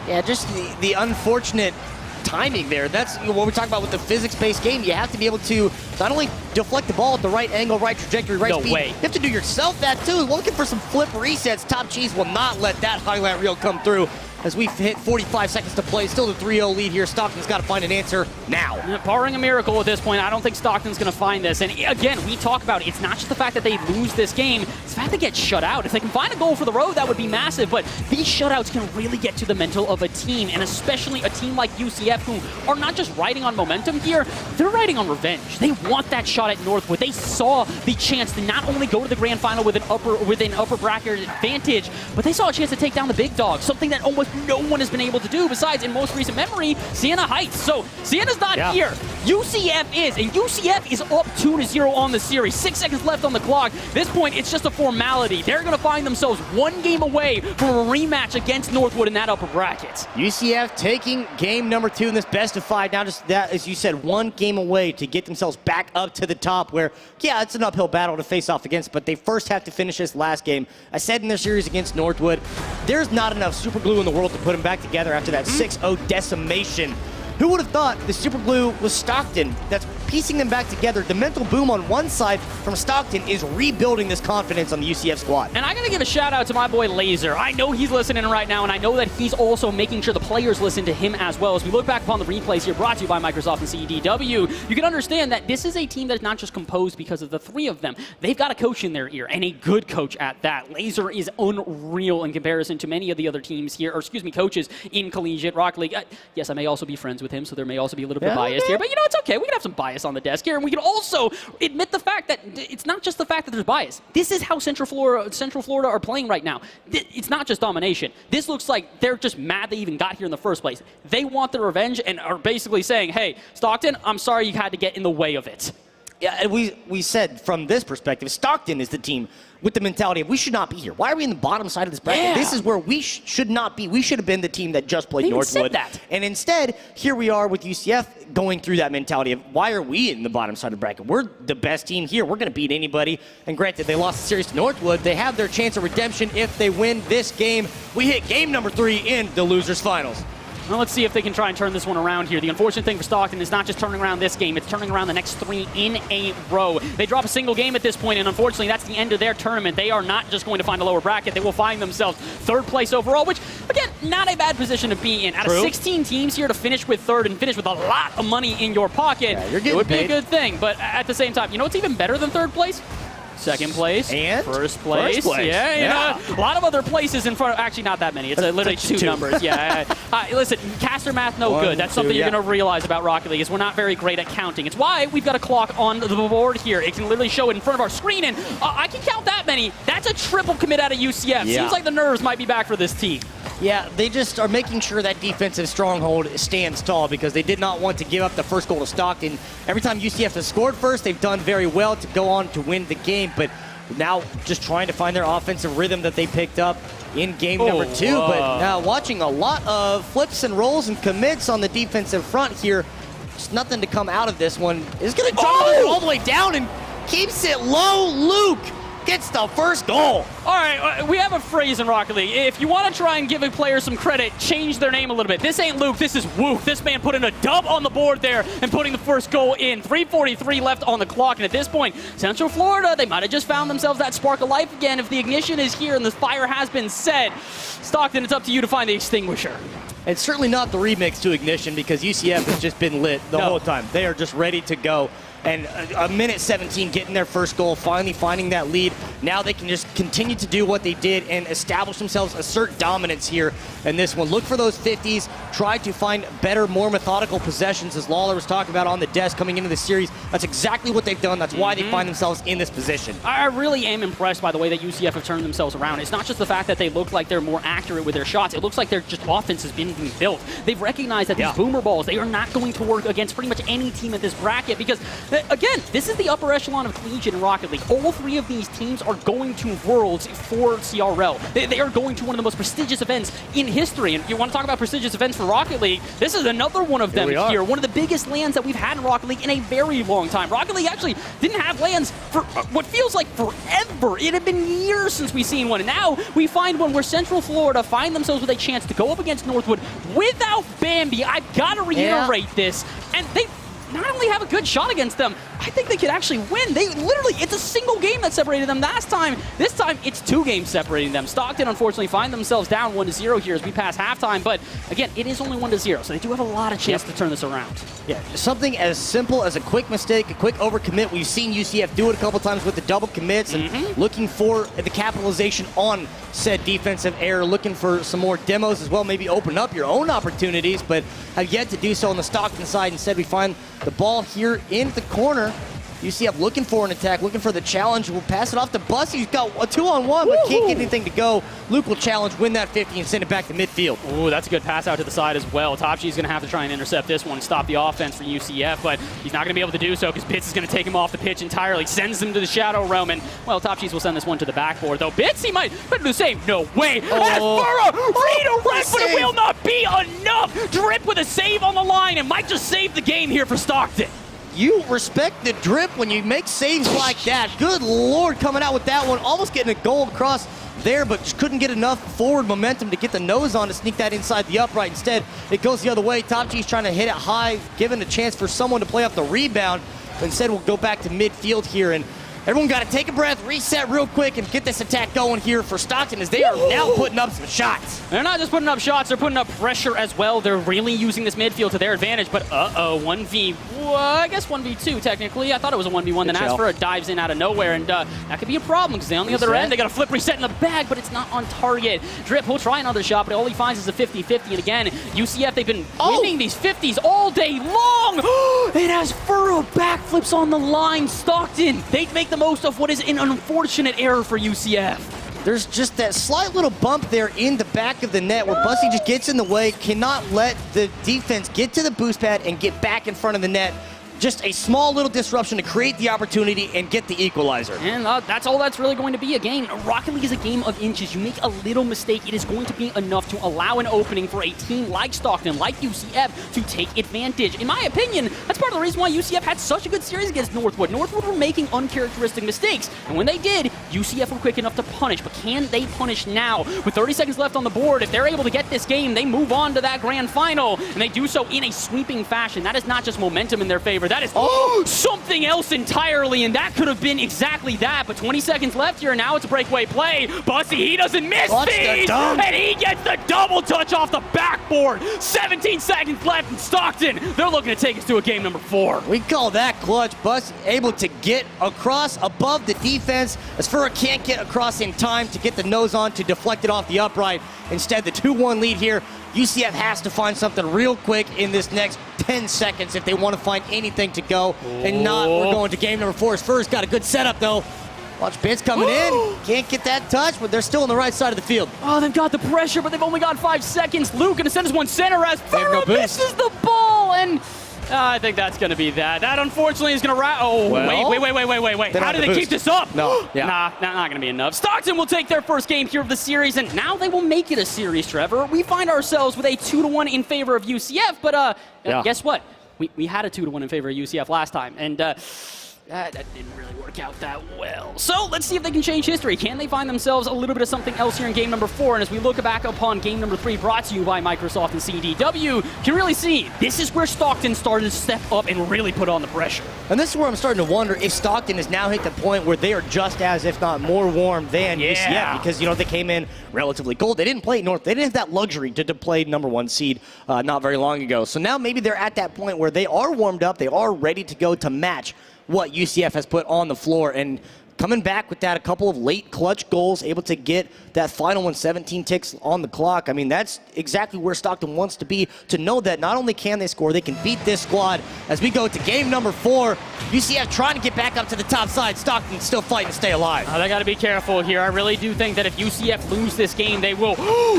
Yeah, just the unfortunate timing there. That's what we talk about with the physics-based game. You have to be able to not only deflect the ball at the right angle, right trajectory, right speed. You have to do yourself that too. Looking for some flip resets. Top Cheese will not let that highlight reel come through. As we've hit 45 seconds to play, still the 3-0 lead here. Stockton's got to find an answer now. Yeah, barring a miracle at this point, I don't think Stockton's going to find this. And again, we talk about it's not just the fact that they lose this game, it's the fact they get shut out. If they can find a goal for the road, that would be massive. But these shutouts can really get to the mental of a team, and especially a team like UCF, who are not just riding on momentum here, they're riding on revenge. They want that shot at Northwood. They saw the chance to not only go to the grand final with an upper bracket advantage, but they saw a chance to take down the big dog, something that almost no one has been able to do besides, in most recent memory, Siena Heights. So Siena's not here. UCF is, and UCF is up 2-0 on the series. 6 seconds left on the clock. At this point, it's just a formality. They're going to find themselves one game away from a rematch against Northwood in that upper bracket. UCF taking game number 2 in this best of 5. Now just that, as you said, one game away to get themselves back up to the top where, yeah, it's an uphill battle to face off against, but they first have to finish this last game. I said in their series against Northwood, there's not enough super glue in the world to put them back together after that 6-0 decimation. Who would have thought the super glue was Stockton that's piecing them back together? The mental boom on one side from Stockton is rebuilding this confidence on the UCF squad. And I gotta give a shout out to my boy Laser. I know he's listening right now, and I know that he's also making sure the players listen to him as well. As we look back upon the replays here brought to you by Microsoft and CEDW, you can understand that this is a team that's not just composed because of the three of them. They've got a coach in their ear, and a good coach at that. Laser is unreal in comparison to many of the other teams here, or excuse me, coaches in Collegiate Rocket League. Yes, I may also be friends with him, so there may also be a little bit of bias here, but you know, it's okay. We can have some bias on the desk here, and we can also admit the fact that it's not just the fact that there's bias. This is how Central Florida are playing right now. It's not just domination. This looks like they're just mad they even got here in the first place. They want their revenge and are basically saying, hey, Stockton, I'm sorry you had to get in the way of it. Yeah, and we said from this perspective, Stockton is the team with the mentality of we should not be here. Why are we in the bottom side of this bracket? Yeah. This is where we should not be. We should have been the team that just played Northwood. Said that. And instead, here we are with UCF going through that mentality of why are we in the bottom side of the bracket? We're the best team here. We're going to beat anybody. And granted, they lost the series to Northwood. They have their chance of redemption if they win this game. We hit game number 3 in the losers finals. Well, let's see if they can try and turn this one around here. The unfortunate thing for Stockton is not just turning around this game, it's turning around the next 3 in a row. They drop a single game at this point, and unfortunately, that's the end of their tournament. They are not just going to find a lower bracket. They will find themselves 3rd place overall, which, again, not a bad position to be in. Out of 16 teams here to finish with 3rd and finish with a lot of money in your pocket, it would be a good thing. But at the same time, you know what's even better than 3rd place? 2nd place, and first place. Yeah, you know, a lot of other places in front of, actually not that many. It's literally 2 numbers. Yeah. Listen, caster math, no good. That's something you're going to realize about Rocket League is we're not very great at counting. It's why we've got a clock on the board here. It can literally show it in front of our screen, and I can count that many. That's a triple commit out of UCF. Seems like the nerves might be back for this team. Yeah, they just are making sure that defensive stronghold stands tall because they did not want to give up the first goal to Stockton. Every time UCF has scored first, they've done very well to go on to win the game, but now just trying to find their offensive rhythm that they picked up in game number 2. But now watching a lot of flips and rolls and commits on the defensive front here. Just nothing to come out of this one. Is going to drop it all the way down and keeps it low. Luke gets the first goal. All right, we have a phrase in Rocket League. If you want to try and give a player some credit, change their name a little bit. This ain't Luke, this is Wook. This man put in a dub on the board there and putting the first goal in. 3:43 left on the clock, and at this point, Central Florida, they might have just found themselves that spark of life again. If the ignition is here and the fire has been set, Stockton, it's up to you to find the extinguisher. It's certainly not the remix to Ignition because UCF has just been lit the whole time. They are just ready to go. And a minute 17 getting their first goal, finally finding that lead. Now they can just continue to do what they did and establish themselves, assert dominance here in this one. Look for those 50s, try to find better, more methodical possessions, as Lawler was talking about on the desk coming into the series. That's exactly what they've done. That's why they find themselves in this position. I really am impressed by the way that UCF have turned themselves around. It's not just the fact that they look like they're more accurate with their shots. It looks like their just offense has been built. They've recognized that these boomer balls, they are not going to work against pretty much any team in this bracket because again, this is the upper echelon of Collegiate and Rocket League. All three of these teams are going to Worlds for CRL. They are going to one of the most prestigious events in history. And you want to talk about prestigious events for Rocket League, this is another one of them here. One of the biggest lands that we've had in Rocket League in a very long time. Rocket League actually didn't have lands for what feels like forever. It had been years since we've seen one. And now we find one where Central Florida find themselves with a chance to go up against Northwood without Bambi. I've got to reiterate this. And they not only have a good shot against them, I think they could actually win. They literally, it's a single game that separated them last time. This time, it's 2 games separating them. Stockton, unfortunately, find themselves down 1-0 here as we pass halftime. But again, it is only 1-0, so they do have a lot of chance to turn this around. Yeah, something as simple as a quick mistake, a quick overcommit. We've seen UCF do it a couple times with the double commits and looking for the capitalization on said defensive error, looking for some more demos as well, maybe open up your own opportunities, but have yet to do so on the Stockton side. Instead, we find the ball here in the corner. UCF looking for an attack, looking for the challenge. We'll pass it off to Bussy. He's got a 2-on-1, but can't get anything to go. Luke will challenge, win that 50, and send it back to midfield. Ooh, that's a good pass out to the side as well. Topshi's going to have to try and intercept this one, stop the offense for UCF, but he's not going to be able to do so because Bits is going to take him off the pitch entirely, sends him to the shadow realm, and, well, Topshi's will send this one to the backboard, though Bits, he might do the same. No way. That's Furrow! Redirect, but it will not be enough. Drip with a save on the line, and might just save the game here for Stockton. You respect the drip when you make saves like that. Good Lord, coming out with that one. Almost getting a goal across there, but just couldn't get enough forward momentum to get the nose on to sneak that inside the upright. Instead, it goes the other way. Top G's trying to hit it high, giving a chance for someone to play off the rebound. But instead, we'll go back to midfield here, and everyone got to take a breath, reset real quick, and get this attack going here for Stockton as they are now putting up some shots. They're not just putting up shots, they're putting up pressure as well. They're really using this midfield to their advantage, but 1v2 technically. I thought it was a 1v1, then Asfura dives in out of nowhere, and that could be a problem because on the other end, they got a flip reset in the bag, but it's not on target. Drip will try another shot, but all he finds is a 50-50, and again, UCF, they've been winning these 50s all day long. It has Furrow backflips on the line. Stockton, they make the most of what is an unfortunate error for UCF. There's just that slight little bump there in the back of the net where Bussy just gets in the way, cannot let the defense get to the boost pad and get back in front of the net. Just a small little disruption to create the opportunity and get the equalizer. And that's all that's really going to be. Again, Rocket League is a game of inches. You make a little mistake, it is going to be enough to allow an opening for a team like Stockton, like UCF, to take advantage. In my opinion, that's part of the reason why UCF had such a good series against Northwood. Northwood were making uncharacteristic mistakes, and when they did, UCF were quick enough to punish. But can they punish now? With 30 seconds left on the board, if they're able to get this game, they move on to that grand final, and they do so in a sweeping fashion. That is not just momentum in their favor. That is something else entirely, and that could have been exactly that. But 20 seconds left here, and now it's a breakaway play. Bussy, he doesn't miss feed, and he gets the double touch off the backboard. 17 seconds left in Stockton. They're looking to take us to a game number 4. We call that clutch. Bussy able to get across above the defense. As Furrow can't get across in time to get the nose on to deflect it off the upright. Instead, the 2-1 lead here. UCF has to find something real quick in this next 10 seconds if they want to find anything to go. And not, we're going to game number 4. As Furrow's got a good setup, though. Watch Bits coming in. Can't get that touch, but they're still on the right side of the field. Oh, they've got the pressure, but they've only got 5 seconds. Luke gonna send us one center as Faro misses the ball, and I think that's gonna be that. That unfortunately is gonna wait. How did they keep this up? No. Yeah. Nah, not gonna be enough. Stockton will take their first game here of the series, and now they will make it a series, Trevor. We find ourselves with a 2-1 in favor of UCF, but guess what? We had a 2-1 in favor of UCF last time, and that didn't really work out that well. So let's see if they can change history. Can they find themselves a little bit of something else here in game number 4? And as we look back upon game number 3, brought to you by Microsoft and CDW, you can really see this is where Stockton started to step up and really put on the pressure. And this is where I'm starting to wonder if Stockton has now hit the point where they are just as, if not more warm than UCF, because, you know, they came in relatively cold. They didn't play North. They didn't have that luxury to play number 1 seed not very long ago. So now maybe they're at that point where they are warmed up. They are ready to go to match what UCF has put on the floor, and coming back with that, a couple of late clutch goals, able to get that final one, 17 ticks on the clock. I mean, that's exactly where Stockton wants to be, to know that not only can they score, they can beat this squad. As we go to game number 4, UCF trying to get back up to the top side. Stockton still fighting to stay alive. They got to be careful here. I really do think that if UCF lose this game, they will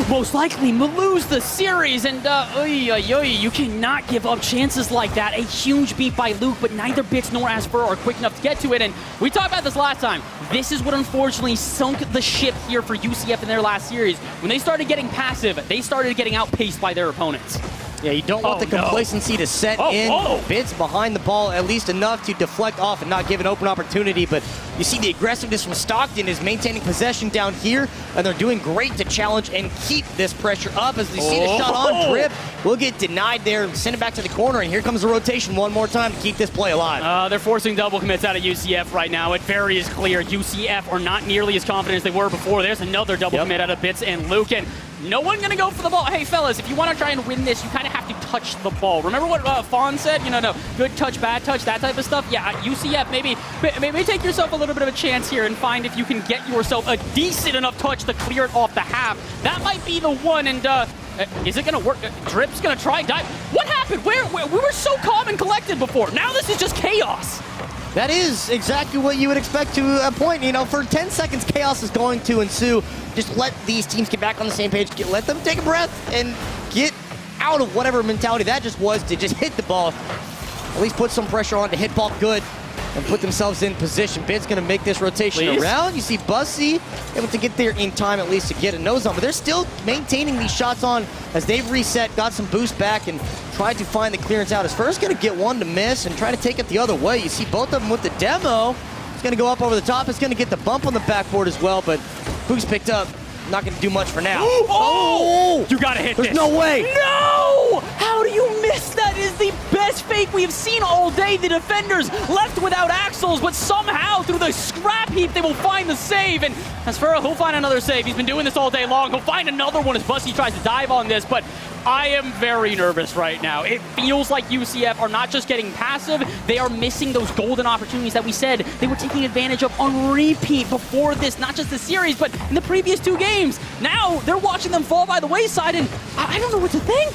most likely lose the series. And you cannot give up chances like that. A huge beat by Luke, but neither Bits nor Asper are quick enough to get to it. And we talked about this last time. This is what unfortunately sunk the ship here for UCF in their last series. When they started getting passive, they started getting outpaced by their opponents. Yeah, you don't want the complacency to set in. Bits behind the ball at least enough to deflect off and not give an open opportunity, but you see the aggressiveness from Stockton is maintaining possession down here, and they're doing great to challenge and keep this pressure up. As we see the shot on Drip, will get denied there, send it back to the corner, and here comes the rotation one more time to keep this play alive. They're forcing double commits out of UCF right now. It very is clear UCF are not nearly as confident as they were before. There's another double commit out of Bits and Luke, and no one gonna go for the ball. Hey, fellas, if you want to try and win this, you kind of have to touch the ball. Remember what Fawn said? You know, no, good touch, bad touch, that type of stuff. Yeah, UCF, maybe take yourself a little bit of a chance here and find if you can get yourself a decent enough touch to clear it off the half. That might be the one, and is it gonna work? Drip's gonna try and dive. What happened? We were so calm and collected before. Now this is just chaos. That is exactly what you would expect to a point. You know, for 10 seconds, chaos is going to ensue. Just let these teams get back on the same page. Let them take a breath and get out of whatever mentality that just was to just hit the ball. At least put some pressure on to hit ball good and put themselves in position. Bit's going to make this rotation around. You see Bussy able to get there in time at least to get a nose on, but they're still maintaining these shots on as they've reset, got some boost back, and tried to find the clearance out. Is first going to get one to miss and try to take it the other way. You see both of them with the demo. It's going to go up over the top. It's going to get the bump on the backboard as well, but boost picked up. Not going to do much for now. You got to hit this. There's no way. No! How do you miss that? Is the best fake we have seen all day. The defenders left without axles, but somehow through the scrap heap they will find the save. And as Farrell, he'll find another save. He's been doing this all day long. He'll find another one as Bussy tries to dive on this, but I am very nervous right now. It feels like UCF are not just getting passive, they are missing those golden opportunities that we said they were taking advantage of on repeat before this, not just the series, but in the previous 2 games. Now they're watching them fall by the wayside, and I don't know what to think.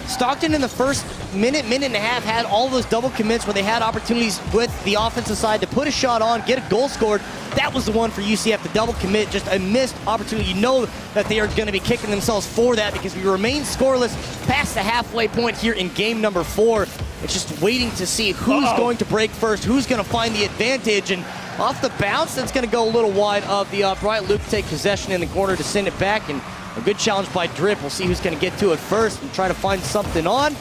Stockton in the first minute and a half had all those double commits where they had opportunities with the offensive side to put a shot on, get a goal scored. That was the one for UCF, the double commit, just a missed opportunity. You know that they are going to be kicking themselves for that because we remain scoreless past the halfway point here in game number 4. It's just waiting to see who's going to break first, who's going to find the advantage, and off the bounce, that's going to go a little wide of the upright. Luke take possession in the corner to send it back, and a good challenge by Drip. We'll see who's going to get to it first and try to find something on.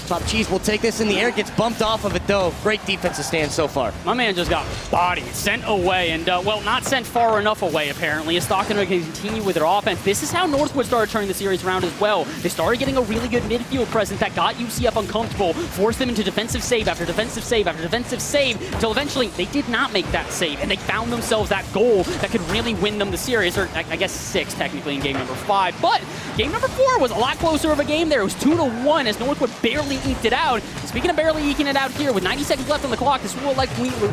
Top Cheese will take this in the air, gets bumped off of it though. Great defensive stand so far. My man just got bodied, sent away, and well, not sent far enough away apparently. As Stockton can continue with their offense. This is how Northwood started turning the series around as well. They started getting a really good midfield presence that got UCF uncomfortable, forced them into defensive save after defensive save after defensive save, until eventually they did not make that save, and they found themselves that goal that could really win them the series, or I guess 6 technically in game number 5. But game number 4 was a lot closer of a game there. It was 2-1 as Northwood barely eked it out. Speaking of barely eking it out here, with 90 seconds left on the clock, this is what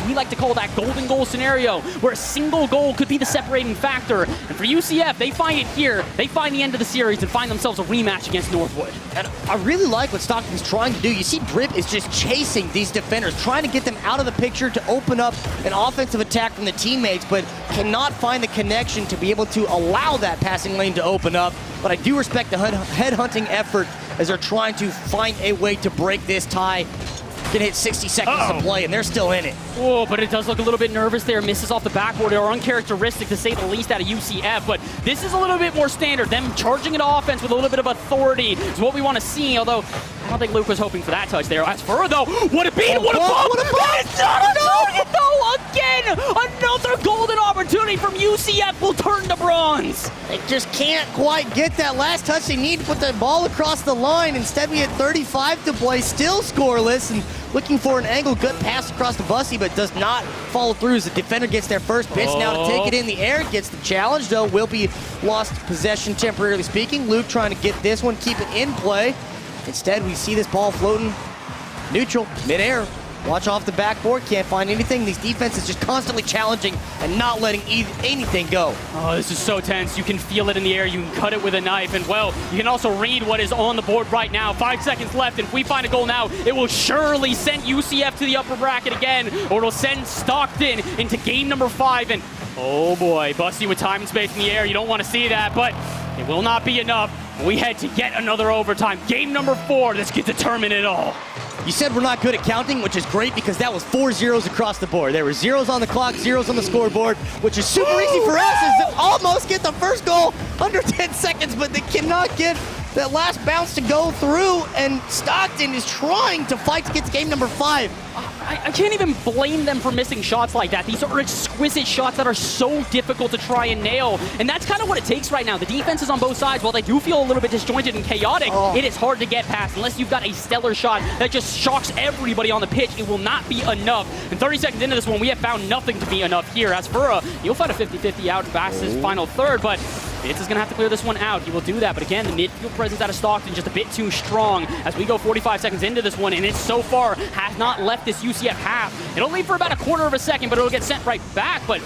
we like to call that golden goal scenario, where a single goal could be the separating factor. And for UCF, they find it here. They find the end of the series and find themselves a rematch against Northwood. And I really like what Stockton's trying to do. You see Drip is just chasing these defenders, trying to get them out of the picture to open up an offensive attack from the teammates, but cannot find the connection to be able to allow that passing lane to open up. But I do respect the headhunting effort as they're trying to find a way to break this tie. Gonna hit 60 seconds to play, and they're still in it. Oh, but it does look a little bit nervous there. Misses off the backboard, or uncharacteristic to say the least out of UCF. But this is a little bit more standard. Them charging into offense with a little bit of authority is what we want to see, although I don't think Luke was hoping for that touch there. As for though, what a beat, what a ball! It's not a target though! Again, another golden opportunity from UCF will turn to bronze. They just can't quite get that last touch they need to put the ball across the line. Instead, we had 35 to play, still scoreless, and looking for an angle, good pass across the Boise, but does not follow through as the defender gets their first pitch. Now to take it in the air, gets the challenge, though will be lost possession temporarily speaking. Luke trying to get this one, keep it in play. Instead, we see this ball floating neutral, midair. Watch off the backboard, can't find anything. These defenses just constantly challenging and not letting anything go. Oh, this is so tense. You can feel it in the air. You can cut it with a knife. And, well, you can also read what is on the board right now. 5 seconds left. If we find a goal now, it will surely send UCF to the upper bracket again, or it'll send Stockton into game number 5. And, oh, boy, Boise with time and space in the air. You don't want to see that, but it will not be enough. We head to yet another overtime. Game number 4. This could determine it all. You said we're not good at counting, which is great because that was 4 zeros across the board. There were zeros on the clock, zeros on the scoreboard, which is super easy for us as they almost get the first goal under 10 seconds, but they cannot get that last bounce to go through, and Stockton is trying to fight to get to game number 5. I can't even blame them for missing shots like that. These are exquisite shots that are so difficult to try and nail, and that's kind of what it takes right now. The defenses on both sides, while they do feel a little bit disjointed and chaotic, it is hard to get past unless you've got a stellar shot that just shocks everybody on the pitch. It will not be enough. And 30 seconds into this one, we have found nothing to be enough here. As for you'll find a 50-50 out past his final third, but Fitz is going to have to clear this one out. He will do that, but again, the midfield presence out of Stockton just a bit too strong as we go 45 seconds into this one, and it so far has not left this UCF half. It'll leave for about a quarter of a second, but it'll get sent right back. But,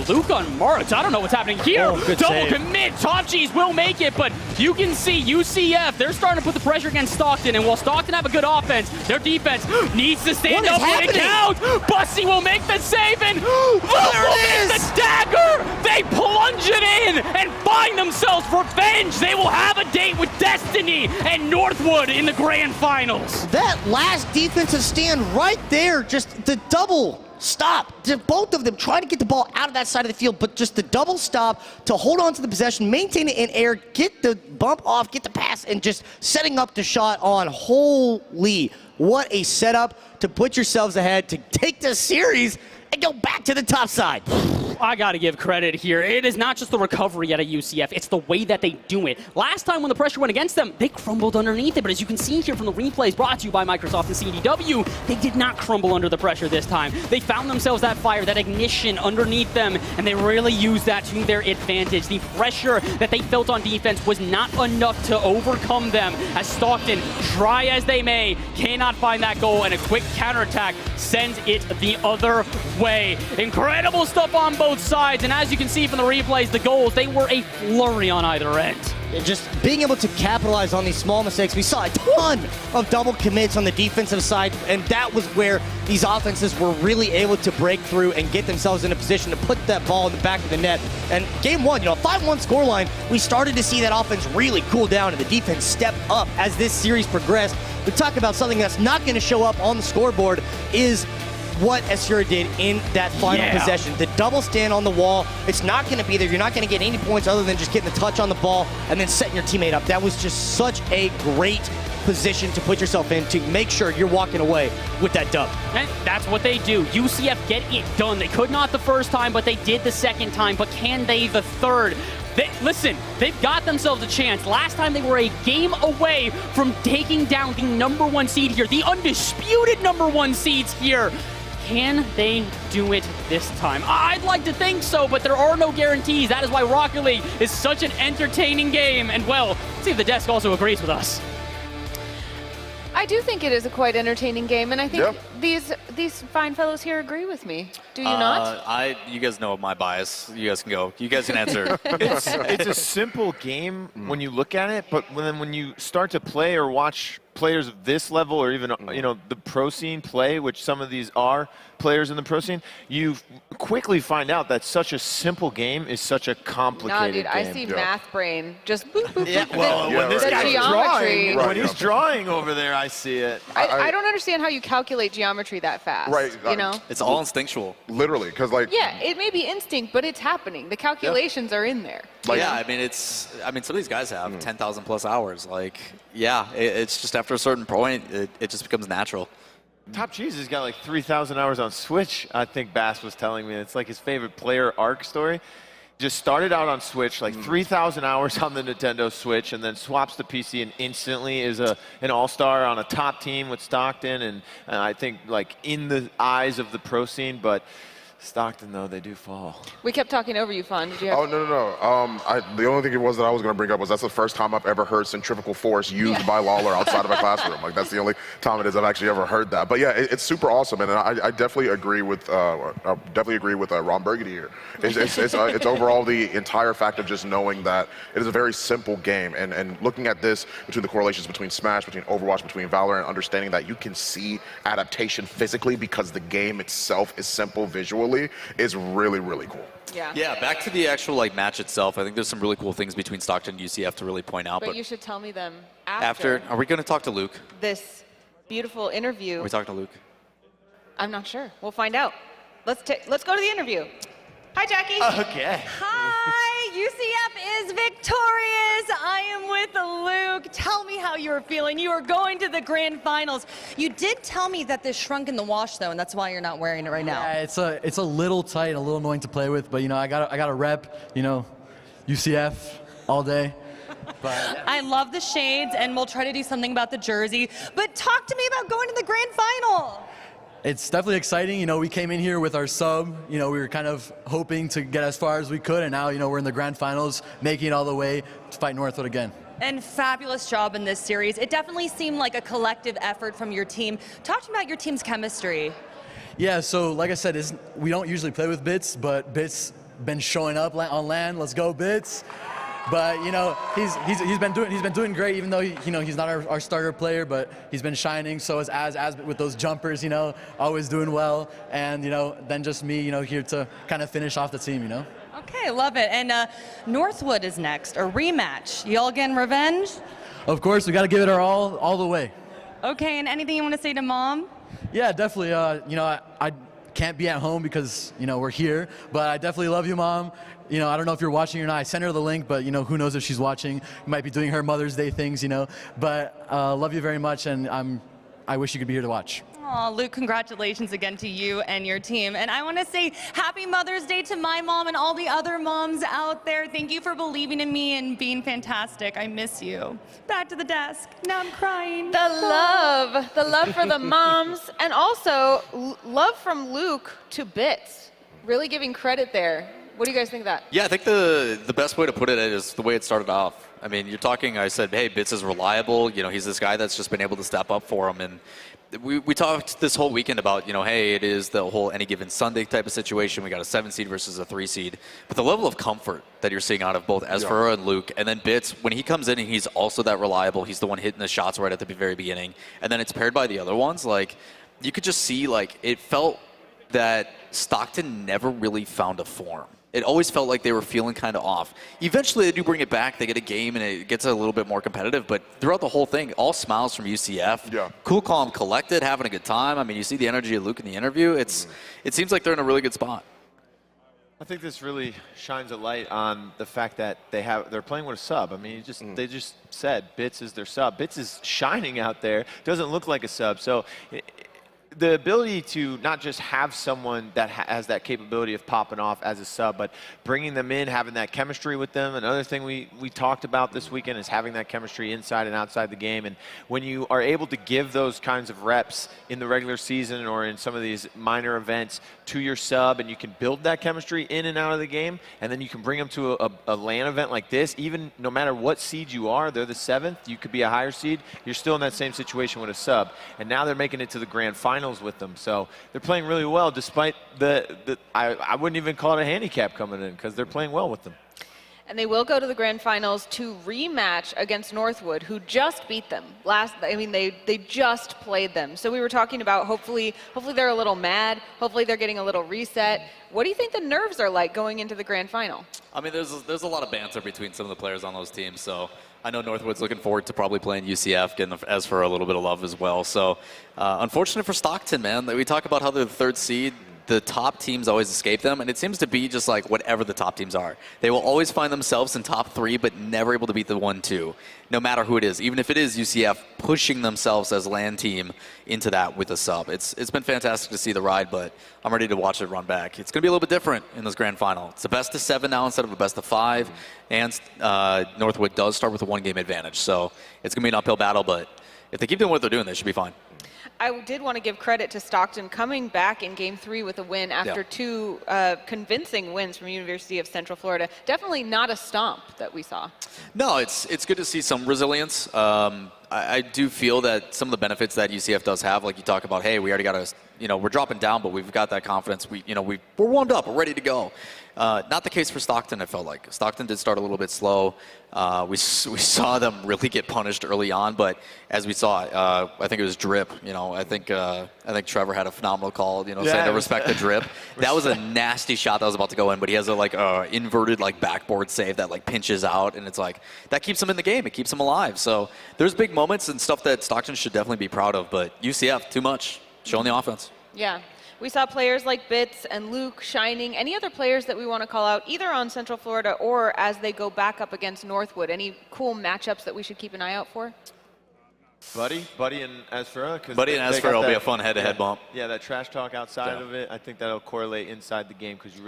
Luke on Marks, I don't know what's happening here. Double commit, Top G's will make it, but you can see UCF, they're starting to put the pressure against Stockton, and while Stockton have a good offense, their defense needs to stand up when it counts. Bussy will make the save, and Luke will make the dagger. They plunge it in and find themselves revenge. They will have a date with Destiny and Northwood in the grand finals. That last defensive stand right there, just the double stop. Both of them trying to get the ball out of that side of the field, but just the double stop to hold on to the possession, maintain it in air, get the bump off, get the pass, and just setting up the shot on. Holy, what a setup to put yourselves ahead to take the series and go back to the top side. I got to give credit here. It is not just the recovery at a UCF, it's the way that they do it. Last time when the pressure went against them, they crumbled underneath it, but as you can see here from the replays brought to you by Microsoft and CDW, they did not crumble under the pressure this time. They found themselves that fire, that ignition underneath them, and they really used that to their advantage. The pressure that they felt on defense was not enough to overcome them, as Stockton, try as they may, cannot find that goal, and a quick counterattack sends it the other way. Incredible stuff on both sides, and as you can see from the replays, the goals, they were a flurry on either end. Just being able to capitalize on these small mistakes. We saw a ton of double commits on the defensive side, and that was where these offenses were really able to break through and get themselves in a position to put that ball in the back of the net. And game one, 5-1 scoreline, we started to see that offense really cool down and the defense step up as this series progressed. We talk about something that's not going to show up on the scoreboard is what Asura did in that final possession. The double stand on the wall, it's not going to be there. You're not going to get any points other than just getting the touch on the ball and then setting your teammate up. That was just such a great position to put yourself in to make sure you're walking away with that dub. And that's what they do. UCF get it done. They could not the first time, but they did the second time. But can they the third? Listen, they've got themselves a chance. Last time they were a game away from taking down the #1 seed here, the undisputed #1 seeds here. Can they do it this time? I'd like to think so, but there are no guarantees. That is why Rocket League is such an entertaining game. And, well, let's see if the desk also agrees with us. I I do think it is a quite entertaining game, and I think these fine fellows here agree with me. Do you not? You guys know my bias. You guys can go. You guys can answer. It's a simple game when you look at it, but when you start to play or watch players of this level, or even the pro scene play, which some of these are players in the pro scene, you quickly find out that such a simple game is such a complicated dude, game. I see math brain just boop, boop, boop. Well, when this guy's drawing, when he's drawing over there, I see it. I don't understand how you calculate geometry that fast. Right. You know? It's all instinctual. Literally, because like. Yeah, it may be instinct, but it's happening. The calculations are in there. I mean, some of these guys have 10,000 plus hours. Like, it's just after a certain point, it just becomes natural. Top Cheese has got like 3,000 hours on Switch, I think Bass was telling me. It's like his favorite player arc story. Just started out on Switch, like 3,000 hours on the Nintendo Switch, and then swaps to PC and instantly is an all-star on a top team with Stockton, and I think like in the eyes of the pro scene, but Stockton, though, they do fall. We kept talking over you, Fawn. Did you have no. The only thing it was that I was going to bring up was that's the first time I've ever heard centrifugal force used by Lawler outside of a classroom. Like, that's the only time it is I've actually ever heard that. But yeah, it's super awesome, and I definitely agree with Ron Burgundy here. It's overall the entire fact of just knowing that it is a very simple game, and looking at this between the correlations between Smash, between Overwatch, between Valorant, understanding that you can see adaptation physically because the game itself is simple visually is really, really cool. Yeah, back to the actual match itself. I think there's some really cool things between Stockton and UCF to really point out. But you should tell me them after. Are we going to talk to Luke? This beautiful interview. Are we talking to Luke? I'm not sure. We'll find out. Let's go to the interview. Hi, Jackie. Okay. Hi, UCF is victorious. I am with Luke. Tell me how you're feeling. You are going to the grand finals. You did tell me that this shrunk in the wash, though, and that's why you're not wearing it right now. Yeah, it's a little tight and a little annoying to play with, but I got to rep, UCF all day. But I love the shades, and we'll try to do something about the jersey. But talk to me about going to the grand final. It's definitely exciting. We came in here with our sub. We were kind of hoping to get as far as we could, and now, we're in the grand finals, making it all the way to fight Northwood again. And fabulous job in this series. It definitely seemed like a collective effort from your team. Talk to me about your team's chemistry. Yeah, so like I said, we don't usually play with Bits, but Bits been showing up on LAN. Let's go, Bits. But he's been doing great, even though he's not our starter player, but he's been shining. So is Az with those jumpers, always doing well, and then just me, here to kind of finish off the team, Okay, love it. And Northwood is next, a rematch. Y'all getting revenge? Of course, we got to give it our all the way. Okay, and anything you want to say to Mom? Yeah, definitely. I can't be at home because we're here, but I definitely love you, Mom. I don't know if you're watching or not. I sent her the link, but who knows if she's watching. You might be doing her Mother's Day things, But love you very much, and I wish you could be here to watch. Oh, Luke, congratulations again to you and your team. And I want to say happy Mother's Day to my mom and all the other moms out there. Thank you for believing in me and being fantastic. I miss you. Back to the desk. Now I'm crying. The love for the moms, and also love from Luke to Bits. Really giving credit there. What do you guys think of that? Yeah, I think the best way to put it is the way it started off. I mean, you're talking, I said, hey, Bits is reliable. He's this guy that's just been able to step up for him. And we talked this whole weekend about, hey, it is the whole any given Sunday type of situation. We got a 7 seed versus a 3 seed. But the level of comfort that you're seeing out of both Esfera and Luke, and then Bits, when he comes in and he's also that reliable, he's the one hitting the shots right at the very beginning. And then it's paired by the other ones. You could just see, it felt that Stockton never really found a form. It always felt like they were feeling kind of off. Eventually, they do bring it back. They get a game, and it gets a little bit more competitive. But throughout the whole thing, all smiles from UCF. Yeah. Cool, calm, collected, having a good time. I mean, you see the energy of Luke in the interview. It seems like they're in a really good spot. I think this really shines a light on the fact that they're playing with a sub. I mean, they just said Bits is their sub. Bits is shining out there. Doesn't look like a sub. So the ability to not just have someone that has that capability of popping off as a sub, but bringing them in, having that chemistry with them. Another thing we talked about this weekend is having that chemistry inside and outside the game. And when you are able to give those kinds of reps in the regular season or in some of these minor events to your sub, and you can build that chemistry in and out of the game, and then you can bring them to a LAN event like this, even no matter what seed you are, they're the 7th, you could be a higher seed, you're still in that same situation with a sub. And now they're making it to the grand finals with them. So they're playing really well despite I wouldn't even call it a handicap coming in because they're playing well with them. And they will go to the grand finals to rematch against Northwood, who just beat them they just played them. So we were talking about hopefully they're a little mad, hopefully they're getting a little reset. What do you think the nerves are like going into the grand final? I mean, there's a lot of banter between some of the players on those teams, so I know Northwood's looking forward to probably playing UCF, getting as for a little bit of love as well. So unfortunate for Stockton, man. We talk about how they're the 3rd seed. The top teams always escape them, and it seems to be just like whatever the top teams are. They will always find themselves in top 3, but never able to beat the 1-2, no matter who it is. Even if it is UCF pushing themselves as LAN team into that with a sub. It's been fantastic to see the ride, but I'm ready to watch it run back. It's going to be a little bit different in this grand final. It's a best of 7 now instead of a best of 5, and Northwood does start with a 1-game advantage. So it's going to be an uphill battle, but if they keep doing what they're doing, they should be fine. I did want to give credit to Stockton coming back in Game 3 with a win after 2 convincing wins from University of Central Florida. Definitely not a stomp that we saw. No, it's good to see some resilience. I do feel that some of the benefits that UCF does have, like you talk about, hey, we already got we're dropping down, but we've got that confidence. We're warmed up, we're ready to go. Not the case for Stockton, I felt like. Stockton did start a little bit slow. We saw them really get punished early on, but as we saw, I think it was drip. I think Trevor had a phenomenal call, saying to respect the drip. That was a nasty shot that was about to go in, but he has a inverted backboard save that pinches out, and it's that keeps him in the game. It keeps him alive. So there's big moments and stuff that Stockton should definitely be proud of, but UCF, too much, showing the offense. Yeah. We saw players like Bits and Luke shining. Any other players that we want to call out, either on Central Florida or as they go back up against Northwood? Any cool matchups that we should keep an eye out for? Buddy and Asfura. Buddy and Asfura will be a fun head-to-head bump. Yeah, that trash talk outside of it, I think that'll correlate inside the game because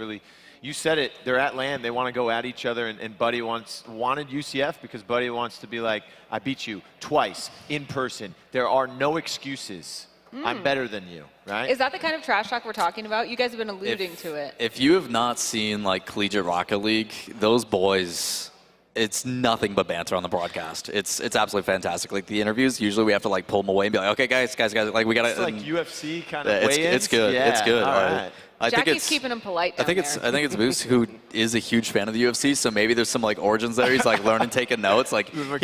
you said it, they're at LAN, they want to go at each other, and Buddy wanted UCF because Buddy wants to be like, I beat you twice in person. There are no excuses. I'm better than you, right? Is that the kind of trash talk we're talking about? You guys have been alluding to it. If you have not seen Collegiate Rocket League, those boys, it's nothing but banter on the broadcast. It's absolutely fantastic. The interviews, usually we have to pull them away and be like, okay, guys, we got to. It's like UFC kind of weigh-ins? It's good. Yeah. It's good. All right. Jackie's keeping him polite down I think it's Moose who is a huge fan of the UFC, so maybe there's some origins there. He's learning, taking notes. He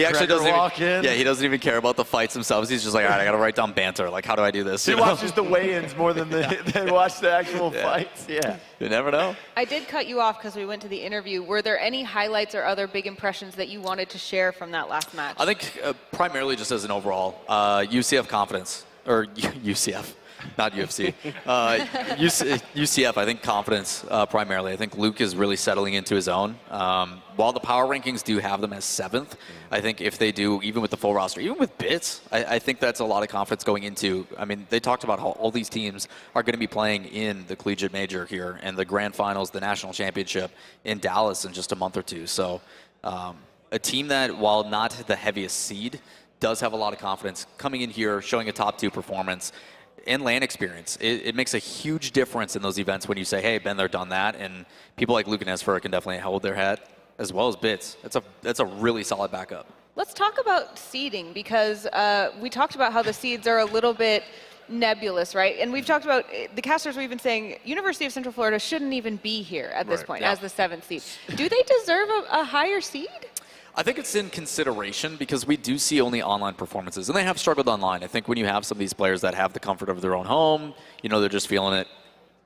actually he doesn't even care about the fights themselves. He's just all right, I got to write down banter. How do I do this? He watches the weigh-ins more than they watch the actual fights. Yeah. You never know. I did cut you off because we went to the interview. Were there any highlights or other big impressions that you wanted to share from that last match? I think primarily just as an overall UCF confidence, or UCF. Not UFC. UCF, I think confidence primarily. I think Luke is really settling into his own. While the power rankings do have them as 7th, I think if they do, even with the full roster, even with Bits, I think that's a lot of confidence going into. I mean, they talked about how all these teams are going to be playing in the collegiate major here and the grand finals, the national championship in Dallas in just a month or two. So a team that, while not the heaviest seed, does have a lot of confidence coming in here, showing a top 2 performance. And LAN experience. It makes a huge difference in those events when you say, hey, been there, done that, and people like Luke and Esfer can definitely hold their head, as well as Bits. That's a really solid backup. Let's talk about seeding, because we talked about how the seeds are a little bit nebulous, right? And we've talked about, the casters we've been saying, University of Central Florida shouldn't even be here at this point as the 7th seed. Do they deserve a higher seed? I think it's in consideration because we do see only online performances, and they have struggled online. I think when you have some of these players that have the comfort of their own home, they're just feeling it.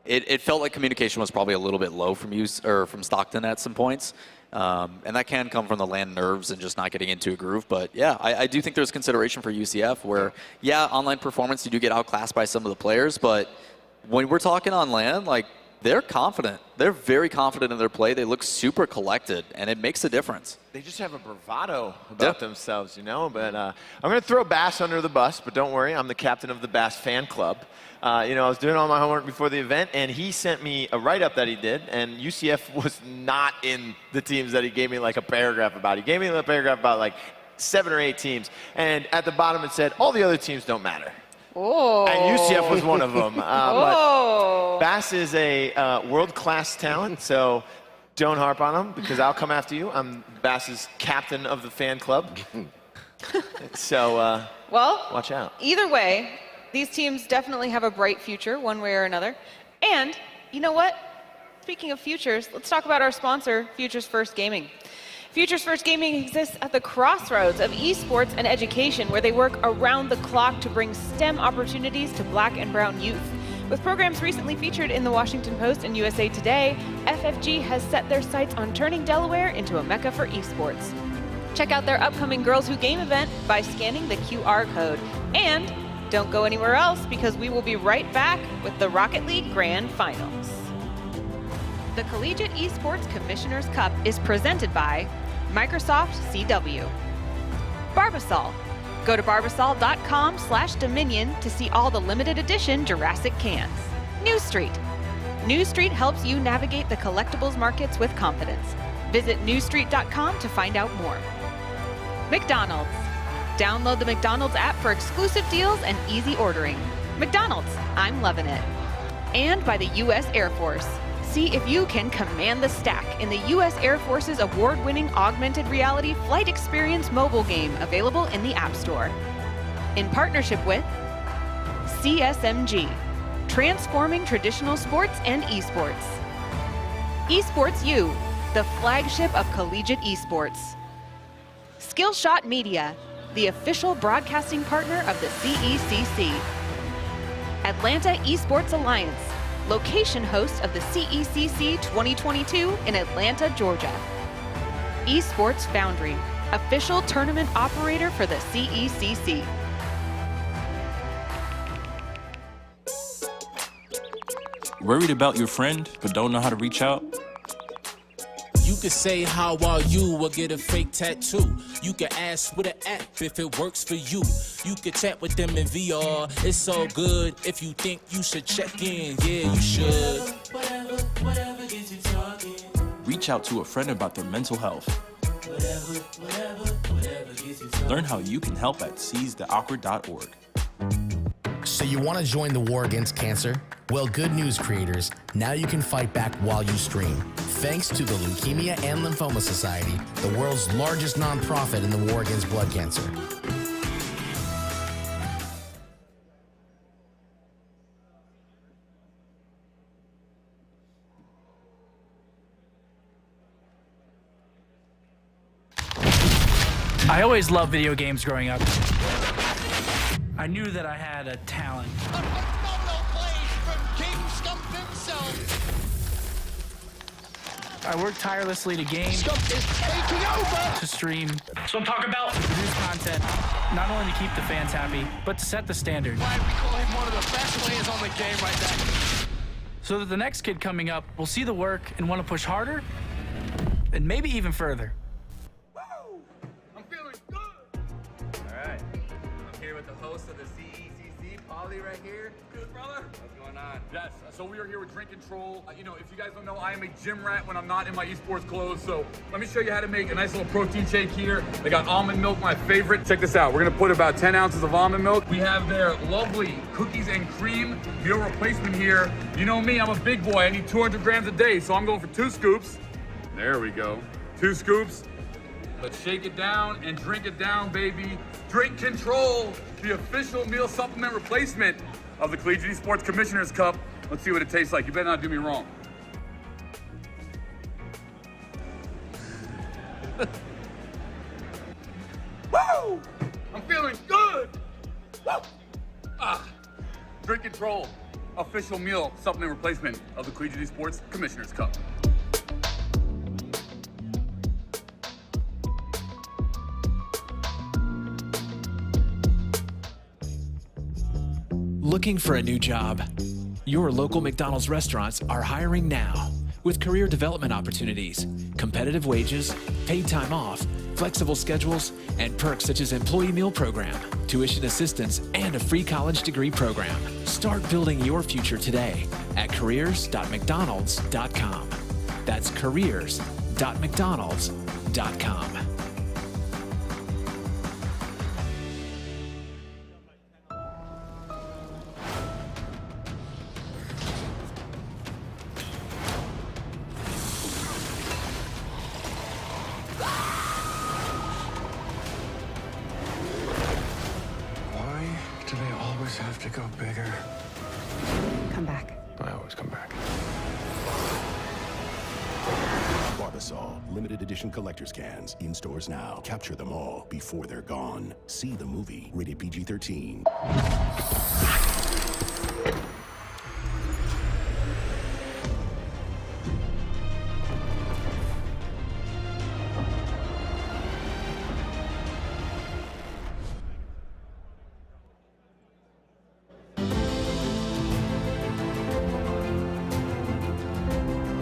It felt like communication was probably a little bit low from Stockton at some points, and that can come from the LAN nerves and just not getting into a groove. But yeah, I do think there's consideration for UCF where, online performance, you do get outclassed by some of the players, but when we're talking on LAN, they're confident. They're very confident in their play. They look super collected, and it makes a difference. They just have a bravado about themselves, you know. But I'm going to throw Bass under the bus, but don't worry, I'm the captain of the Bass fan club. You know, I was doing all my homework before the event, and he sent me a write-up that he did, and UCF was not in the teams that he gave me like a paragraph about. He gave me a paragraph about like 7 or 8 teams, and at the bottom it said, all the other teams don't matter. Oh. And UCF was one of them. But Bass is a world-class talent, so don't harp on him because I'll come after you. I'm Bass's captain of the fan club. So well, watch out. Either way, these teams definitely have a bright future one way or another. And you know what? Speaking of futures, let's talk about our sponsor, Futures First Gaming. Futures First Gaming exists at the crossroads of esports and education, where they work around the clock to bring STEM opportunities to Black and brown youth. With programs recently featured in the Washington Post and USA Today, FFG has set their sights on turning Delaware into a mecca for esports. Check out their upcoming Girls Who Game event by scanning the QR code. And don't go anywhere else, because we will be right back with the Rocket League Grand Finals. The Collegiate Esports Commissioner's Cup is presented by Microsoft CW. Barbasol. Go to barbasol.com/Dominion to see all the limited edition Jurassic cans. New Street. New Street helps you navigate the collectibles markets with confidence. Visit newstreet.com to find out more. McDonald's. Download the McDonald's app for exclusive deals and easy ordering. McDonald's, I'm loving it. And by the U.S. Air Force. See if you can command the stack in the U.S. Air Force's award-winning augmented reality flight experience mobile game, available in the App Store. In partnership with CSMG, transforming traditional sports and esports. Esports U, the flagship of Collegiate Esports. Skillshot Media, the official broadcasting partner of the CECC. Atlanta Esports Alliance, location host of the CECC 2022 in Atlanta, Georgia. Esports Foundry, official tournament operator for the CECC. Worried about your friend, but don't know how to reach out? You could say how are you or get a fake tattoo. You could ask with an app if it works for you. You could chat with them in VR. It's so good. If you think you should check in, yeah, you should. Whatever gets you talking. Reach out to a friend about their mental health. Whatever gets you talking. Learn how you can help at seizetheawkward.org. So you want to join the war against cancer? Well, good news, creators. Now you can fight back while you stream. Thanks to the Leukemia and Lymphoma Society, the world's largest nonprofit in the war against blood cancer. I always loved video games growing up. I knew that I had a talent. I worked tirelessly to game, to stream. So I'm talking about produce content, not only to keep the fans happy, but to set the standard. Why we call him one of the best players on the game right now. So that the next kid coming up will see the work and want to push harder, and maybe even further. I'm feeling good. All right. I'm here with the host of the CECC, Polly, right here. Good, brother. What's going on? Yes, so we are here with Drink Control. You know, if you guys don't know, I am a gym rat when I'm not in my esports clothes. So let me show you how to make a nice little protein shake here. They got almond milk, my favorite. Check this out. We're gonna put about 10 ounces of almond milk. We have their lovely cookies and cream meal replacement here. You know me, I'm a big boy. I need 200 grams a day, so I'm going for 2 scoops. There we go. 2 scoops. Let's shake it down and drink it down, baby. Drink Control, the official meal supplement replacement of the Collegiate Esports Commissioner's Cup. Let's see what it tastes like. You better not do me wrong. Woo! I'm feeling good. Woo! Drink Control, official meal supplement replacement of the Collegiate Esports Commissioner's Cup. Looking for a new job? Your local McDonald's restaurants are hiring now with career development opportunities, competitive wages, paid time off, flexible schedules, and perks such as employee meal program, tuition assistance, and a free college degree program. Start building your future today at careers.mcdonalds.com. That's careers.mcdonalds.com. Do they always have to go bigger? Come back. I always come back. Barbasol, limited edition collector's cans. In stores now. Capture them all before they're gone. See the movie. Rated PG-13.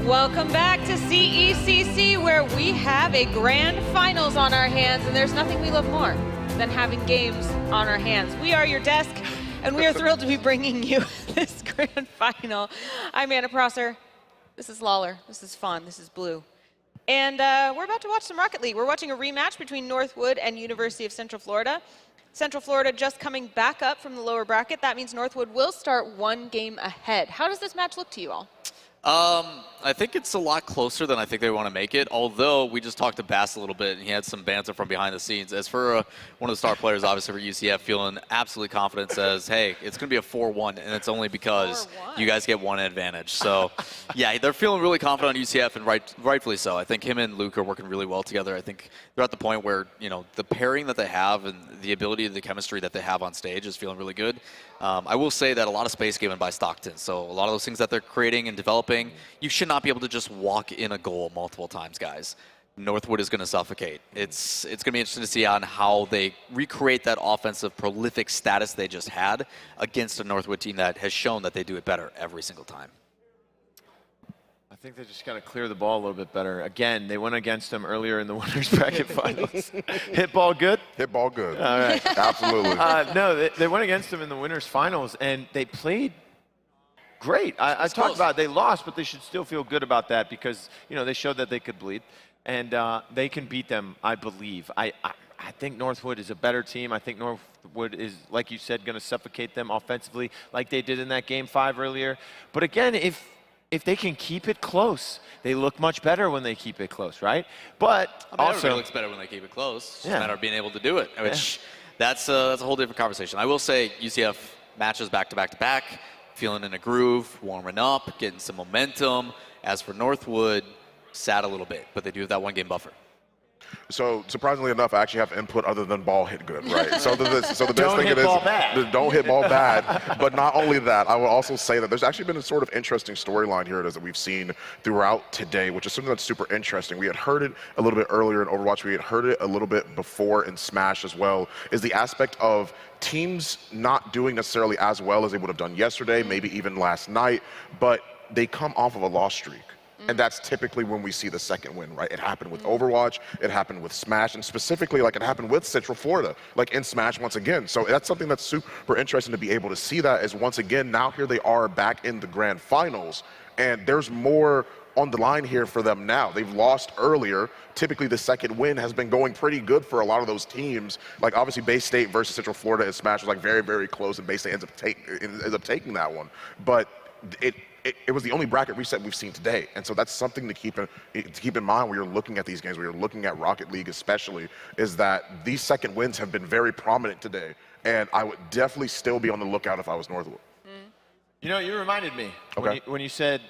Welcome back to CECC, where we have a grand finals on our hands, and there's nothing we love more than having games on our hands. We are your desk, and we are thrilled to be bringing you this grand final. I'm Anna Prosser. This is Lawler. This is fun. This is Blue. And we're about to watch some Rocket League. We're watching a rematch between Northwood and University of Central Florida. Central Florida just coming back up from the lower bracket. That means Northwood will start one game ahead. How does this match look to you all? I think it's a lot closer than I think they want to make it, although we just talked to Bass a little bit, and he had some banter from behind the scenes. As for one of the star players, obviously for UCF, feeling absolutely confident, says, hey, it's going to be a 4-1, and it's only because you guys get one advantage. So, yeah, they're feeling really confident on UCF, and rightfully so. I think him and Luke are working really well together. I think they're at the point where, you know, the pairing that they have and the ability, the chemistry that they have on stage is feeling really good. I will say that a lot of space given by Stockton. So a lot of those things that they're creating and developing, you should not be able to just walk in a goal multiple times, guys. Northwood is going to suffocate. It's going to be interesting to see on how they recreate that offensive prolific status they just had against a Northwood team that has shown that they do it better every single time. I think they just got to clear the ball a little bit better. Again, they went against them earlier in the winners bracket finals. Hit ball good? Hit ball good. All right. Absolutely. No, they went against them in the winners finals, and they played great. I talked about it. They lost, but they should still feel good about that because, you know, they showed that they could bleed, and they can beat them, I believe. I think Northwood is a better team. I think Northwood is, like you said, going to suffocate them offensively like they did in that Game 5 earlier. But again, if they can keep it close, they look much better when they keep it close, right? But also, everybody looks better when they keep it close. It's just a matter of being able to do it, which that's a whole different conversation. I will say UCF matches back to back to back, feeling in a groove, warming up, getting some momentum. As for Northwood, sad a little bit, but they do have that one game buffer. So surprisingly enough, I actually have input other than ball hit good, right? So the best thing it is, don't hit ball bad. But not only that, I will also say that there's actually been a sort of interesting storyline here that we've seen throughout today, which is something that's super interesting. We had heard it a little bit earlier in Overwatch. We had heard it a little bit before in Smash as well, is the aspect of teams not doing necessarily as well as they would have done yesterday, maybe even last night, but they come off of a loss streak. And that's typically when we see the second win, right? It happened with Overwatch, it happened with Smash, and specifically like it happened with Central Florida, like in Smash once again. So that's something that's super interesting to be able to see that is once again, now here they are back in the grand finals, and there's more on the line here for them now. They've lost earlier. Typically the second win has been going pretty good for a lot of those teams. Like obviously Bay State versus Central Florida in Smash was like very, very close, and Bay State ends up taking that one. But it was the only bracket reset we've seen today. And so that's something to keep in mind when you're looking at these games, when you're looking at Rocket League especially, is that these second wins have been very prominent today. And I would definitely still be on the lookout if I was Northwood. You know, you reminded me when you said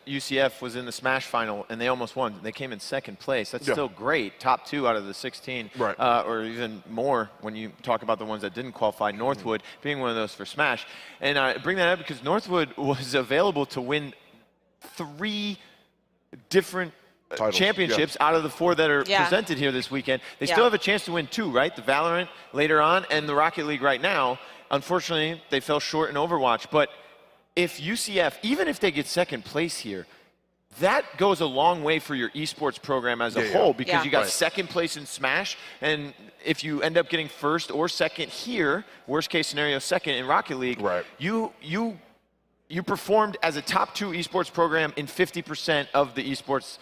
UCF was in the Smash final and they almost won. They came in second place. That's still great. Top 2 out of the 16, or even more when you talk about the ones that didn't qualify. Northwood being one of those for Smash. And I bring that up because Northwood was available to win 3 different championships out of the 4 that are presented here this weekend. They still have a chance to win 2, right? The Valorant later on and the Rocket League right now. Unfortunately, they fell short in Overwatch, but if UCF, even if they get second place here, that goes a long way for your esports program as a whole, because you got second place in Smash, and if you end up getting first or second here, worst case scenario second in Rocket League, you performed as a top 2 esports program in 50% of the esports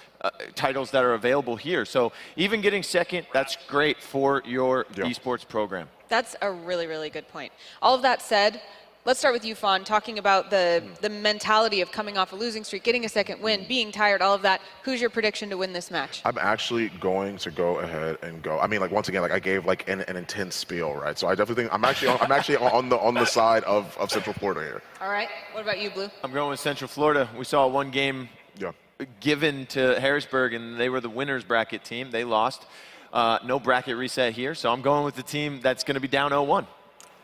titles that are available here. So even getting second, that's great for your esports program. That's a really, really good point. All of that said, let's start with you, Fawn, talking about the mentality of coming off a losing streak, getting a second win, being tired, all of that. Who's your prediction to win this match? I'm actually going to go ahead and go. I mean, like, once again, like I gave like an intense spiel, right? So I definitely think I'm actually on the side of Central Florida here. All right. What about you, Blue? I'm going with Central Florida. We saw one game given to Harrisburg, and they were the winners bracket team. They lost. No bracket reset here, so I'm going with the team that's going to be down 0-1.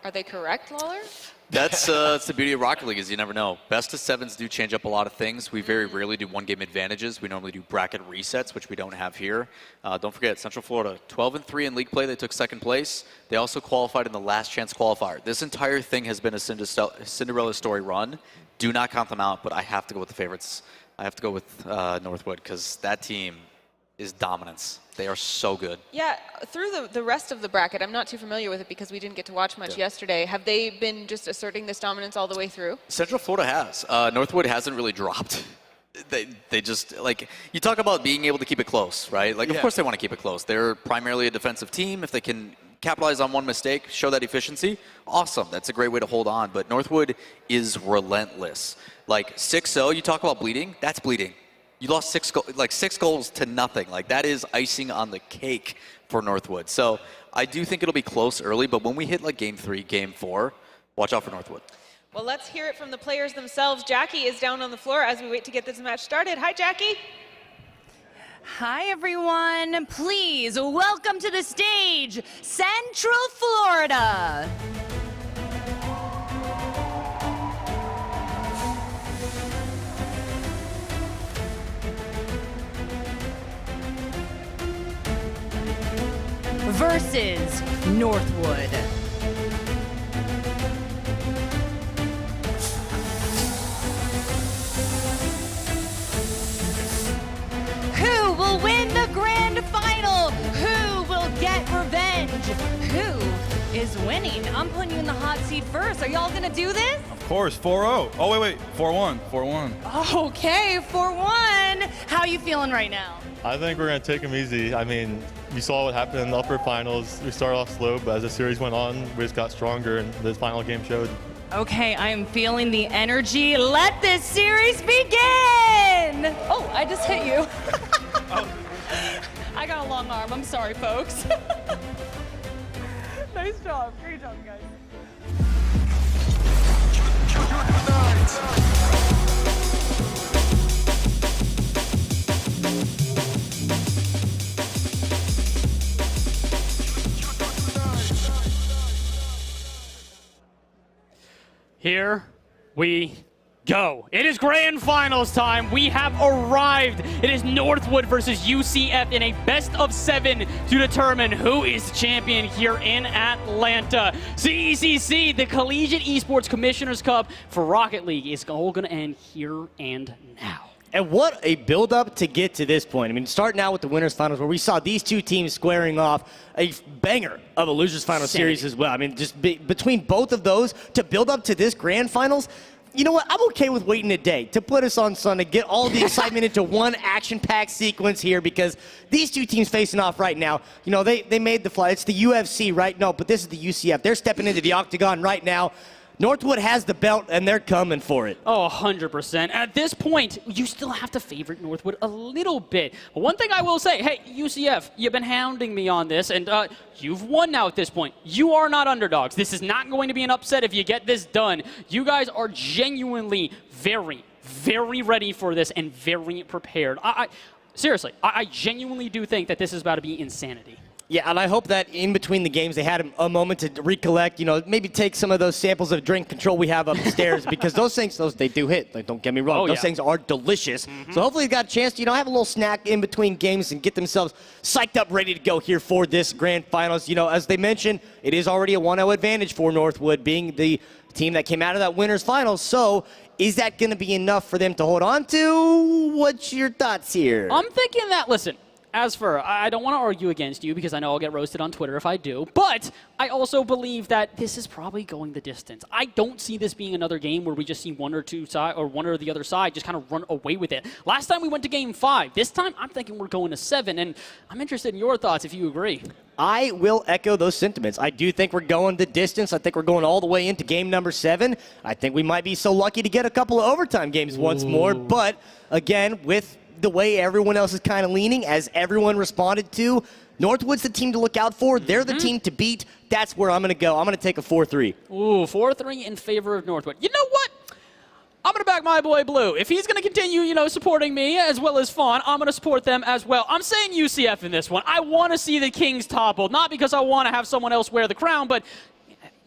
Are they correct, Lawler? That's the beauty of Rocket League, is you never know. Best of 7s do change up a lot of things. We very rarely do one-game advantages. We normally do bracket resets, which we don't have here. Don't forget, Central Florida, 12-3 in league play. They took second place. They also qualified in the last chance qualifier. This entire thing has been a Cinderella story run. Do not count them out, but I have to go with the favorites. I have to go with Northwood, because that team is dominance. They are so good. Yeah, through the rest of the bracket, I'm not too familiar with it because we didn't get to watch much yesterday. Have they been just asserting this dominance all the way through? Central Florida has. Northwood hasn't really dropped. They just, like, you talk about being able to keep it close, right? Like, of course they want to keep it close. They're primarily a defensive team. If they can capitalize on one mistake, show that efficiency, awesome. That's a great way to hold on. But Northwood is relentless. Like, 6-0, you talk about bleeding, that's bleeding. You lost 6 goals to nothing. Like, that is icing on the cake for Northwood. So I do think it'll be close early, but when we hit like game 3, game 4, watch out for Northwood. Well, let's hear it from the players themselves. Jackie is down on the floor as we wait to get this match started. Hi, Jackie. Hi, everyone. Please welcome to the stage, Central Florida. Versus Northwood. Who will win the grand final? Who will get revenge? Who is winning? I'm putting you in the hot seat first. Are y'all gonna do this? Of course, 4-0. Oh, wait, 4-1, 4-1. Okay, 4-1. How are you feeling right now? I think we're going to take them easy. I mean, you saw what happened in the upper finals. We started off slow, but as the series went on, we just got stronger, and this final game showed. Okay, I am feeling the energy. Let this series begin! Oh, I just hit you. I got a long arm. I'm sorry, folks. Nice job. Great job, guys. Here we go. It is grand finals time. We have arrived. It is Northwood versus UCF in a best of 7 to determine who is champion here in Atlanta. CECC, the Collegiate Esports Commissioner's Cup for Rocket League, is all going to end here and now. And what a build-up to get to this point. I mean, starting out with the winners' finals, where we saw these two teams squaring off a banger of a losers' final series as well. I mean, just between both of those, to build up to this grand finals, you know what? I'm okay with waiting a day to put us on Sunday, get all the excitement into one action-packed sequence here, because these two teams facing off right now, you know, they made the flight. It's the UFC, right? No, but this is the UCF. They're stepping into the octagon right now. Northwood has the belt, and they're coming for it. Oh, 100%. At this point, you still have to favorite Northwood a little bit. But one thing I will say, hey, UCF, you've been hounding me on this, and you've won now at this point. You are not underdogs. This is not going to be an upset if you get this done. You guys are genuinely very, very ready for this and very prepared. Seriously, I genuinely do think that this is about to be insanity. Yeah, and I hope that in between the games they had a moment to recollect, you know, maybe take some of those samples of drink control we have upstairs, because those things, they do hit. Like, don't get me wrong. Those things are delicious. So hopefully they got a chance to, you know, have a little snack in between games and get themselves psyched up, ready to go here for this grand finals. You know, as they mentioned, it is already a 1-0 advantage for Northwood, being the team that came out of that winners finals. So Is that going to be enough for them to hold on to? What's your thoughts here? I'm thinking that, listen, as for, I don't want to argue against you because I know I'll get roasted on Twitter if I do, but I also believe that this is probably going the distance. I don't see this being another game where we just see one or the other side just kind of run away with it. Last time we went to game 5. This time I'm thinking we're going to 7, and I'm interested in your thoughts if you agree. I will echo those sentiments. I do think we're going the distance. I think we're going all the way into game number 7. I think we might be so lucky to get a couple of overtime games once more, but again, with the way everyone else is kind of leaning, as everyone responded to, Northwood's the team to look out for. They're the team to beat. That's where I'm going to go. I'm going to take a 4-3. Ooh, 4-3 in favor of Northwood. You know what? I'm going to back my boy Blue. If he's going to continue, supporting me as well as Fawn, I'm going to support them as well. I'm saying UCF in this one. I want to see the Kings toppled, not because I want to have someone else wear the crown, but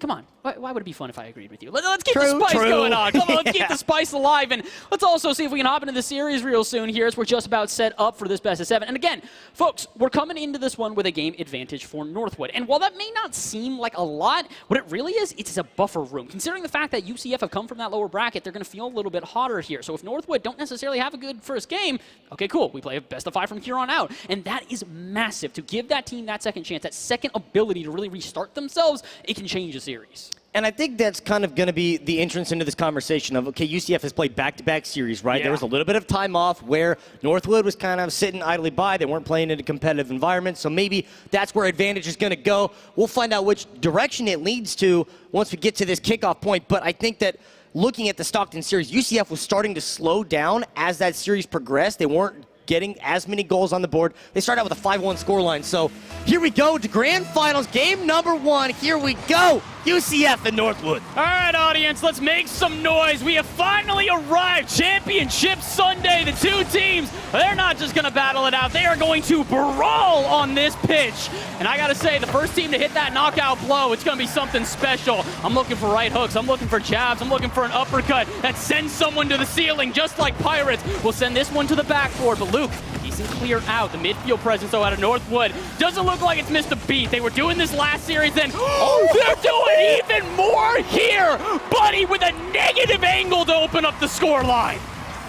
come on. Why would it be fun if I agreed with you? Let's keep the spice going on. Come on, let's keep the spice alive. And let's also see if we can hop into the series real soon here as we're just about set up for this best of 7. And again, folks, we're coming into this one with a game advantage for Northwood. And while that may not seem like a lot, what it really is, it's a buffer room. Considering the fact that UCF have come from that lower bracket, they're going to feel a little bit hotter here. So if Northwood don't necessarily have a good first game, okay, cool. We play a best of 5 from here on out. And that is massive. To give that team that second chance, that second ability to really restart themselves, it can change a series. And I think that's kind of going to be the entrance into this conversation of, okay, UCF has played back-to-back series, right? Yeah. There was a little bit of time off where Northwood was kind of sitting idly by. They weren't playing in a competitive environment, so maybe that's where advantage is going to go. We'll find out which direction it leads to once we get to this kickoff point, but I think that looking at the Stockton series, UCF was starting to slow down as that series progressed. They weren't getting as many goals on the board. They started out with a 5-1 scoreline. So here we go to grand finals, game number 1. Here we go, UCF and Northwood. All right, audience, let's make some noise. We have finally arrived. Championship Sunday. The two teams, they're not just going to battle it out. They are going to brawl on this pitch. And I got to say, the first team to hit that knockout blow, it's going to be something special. I'm looking for right hooks. I'm looking for jabs. I'm looking for an uppercut that sends someone to the ceiling, just like Pirates. We'll send this one to the backboard, but Luke, decent clear out. The midfield presence, though, out of Northwood doesn't look like it's missed a beat. They were doing this last series, then they're doing even more here. Buddy with a negative angle to open up the scoreline.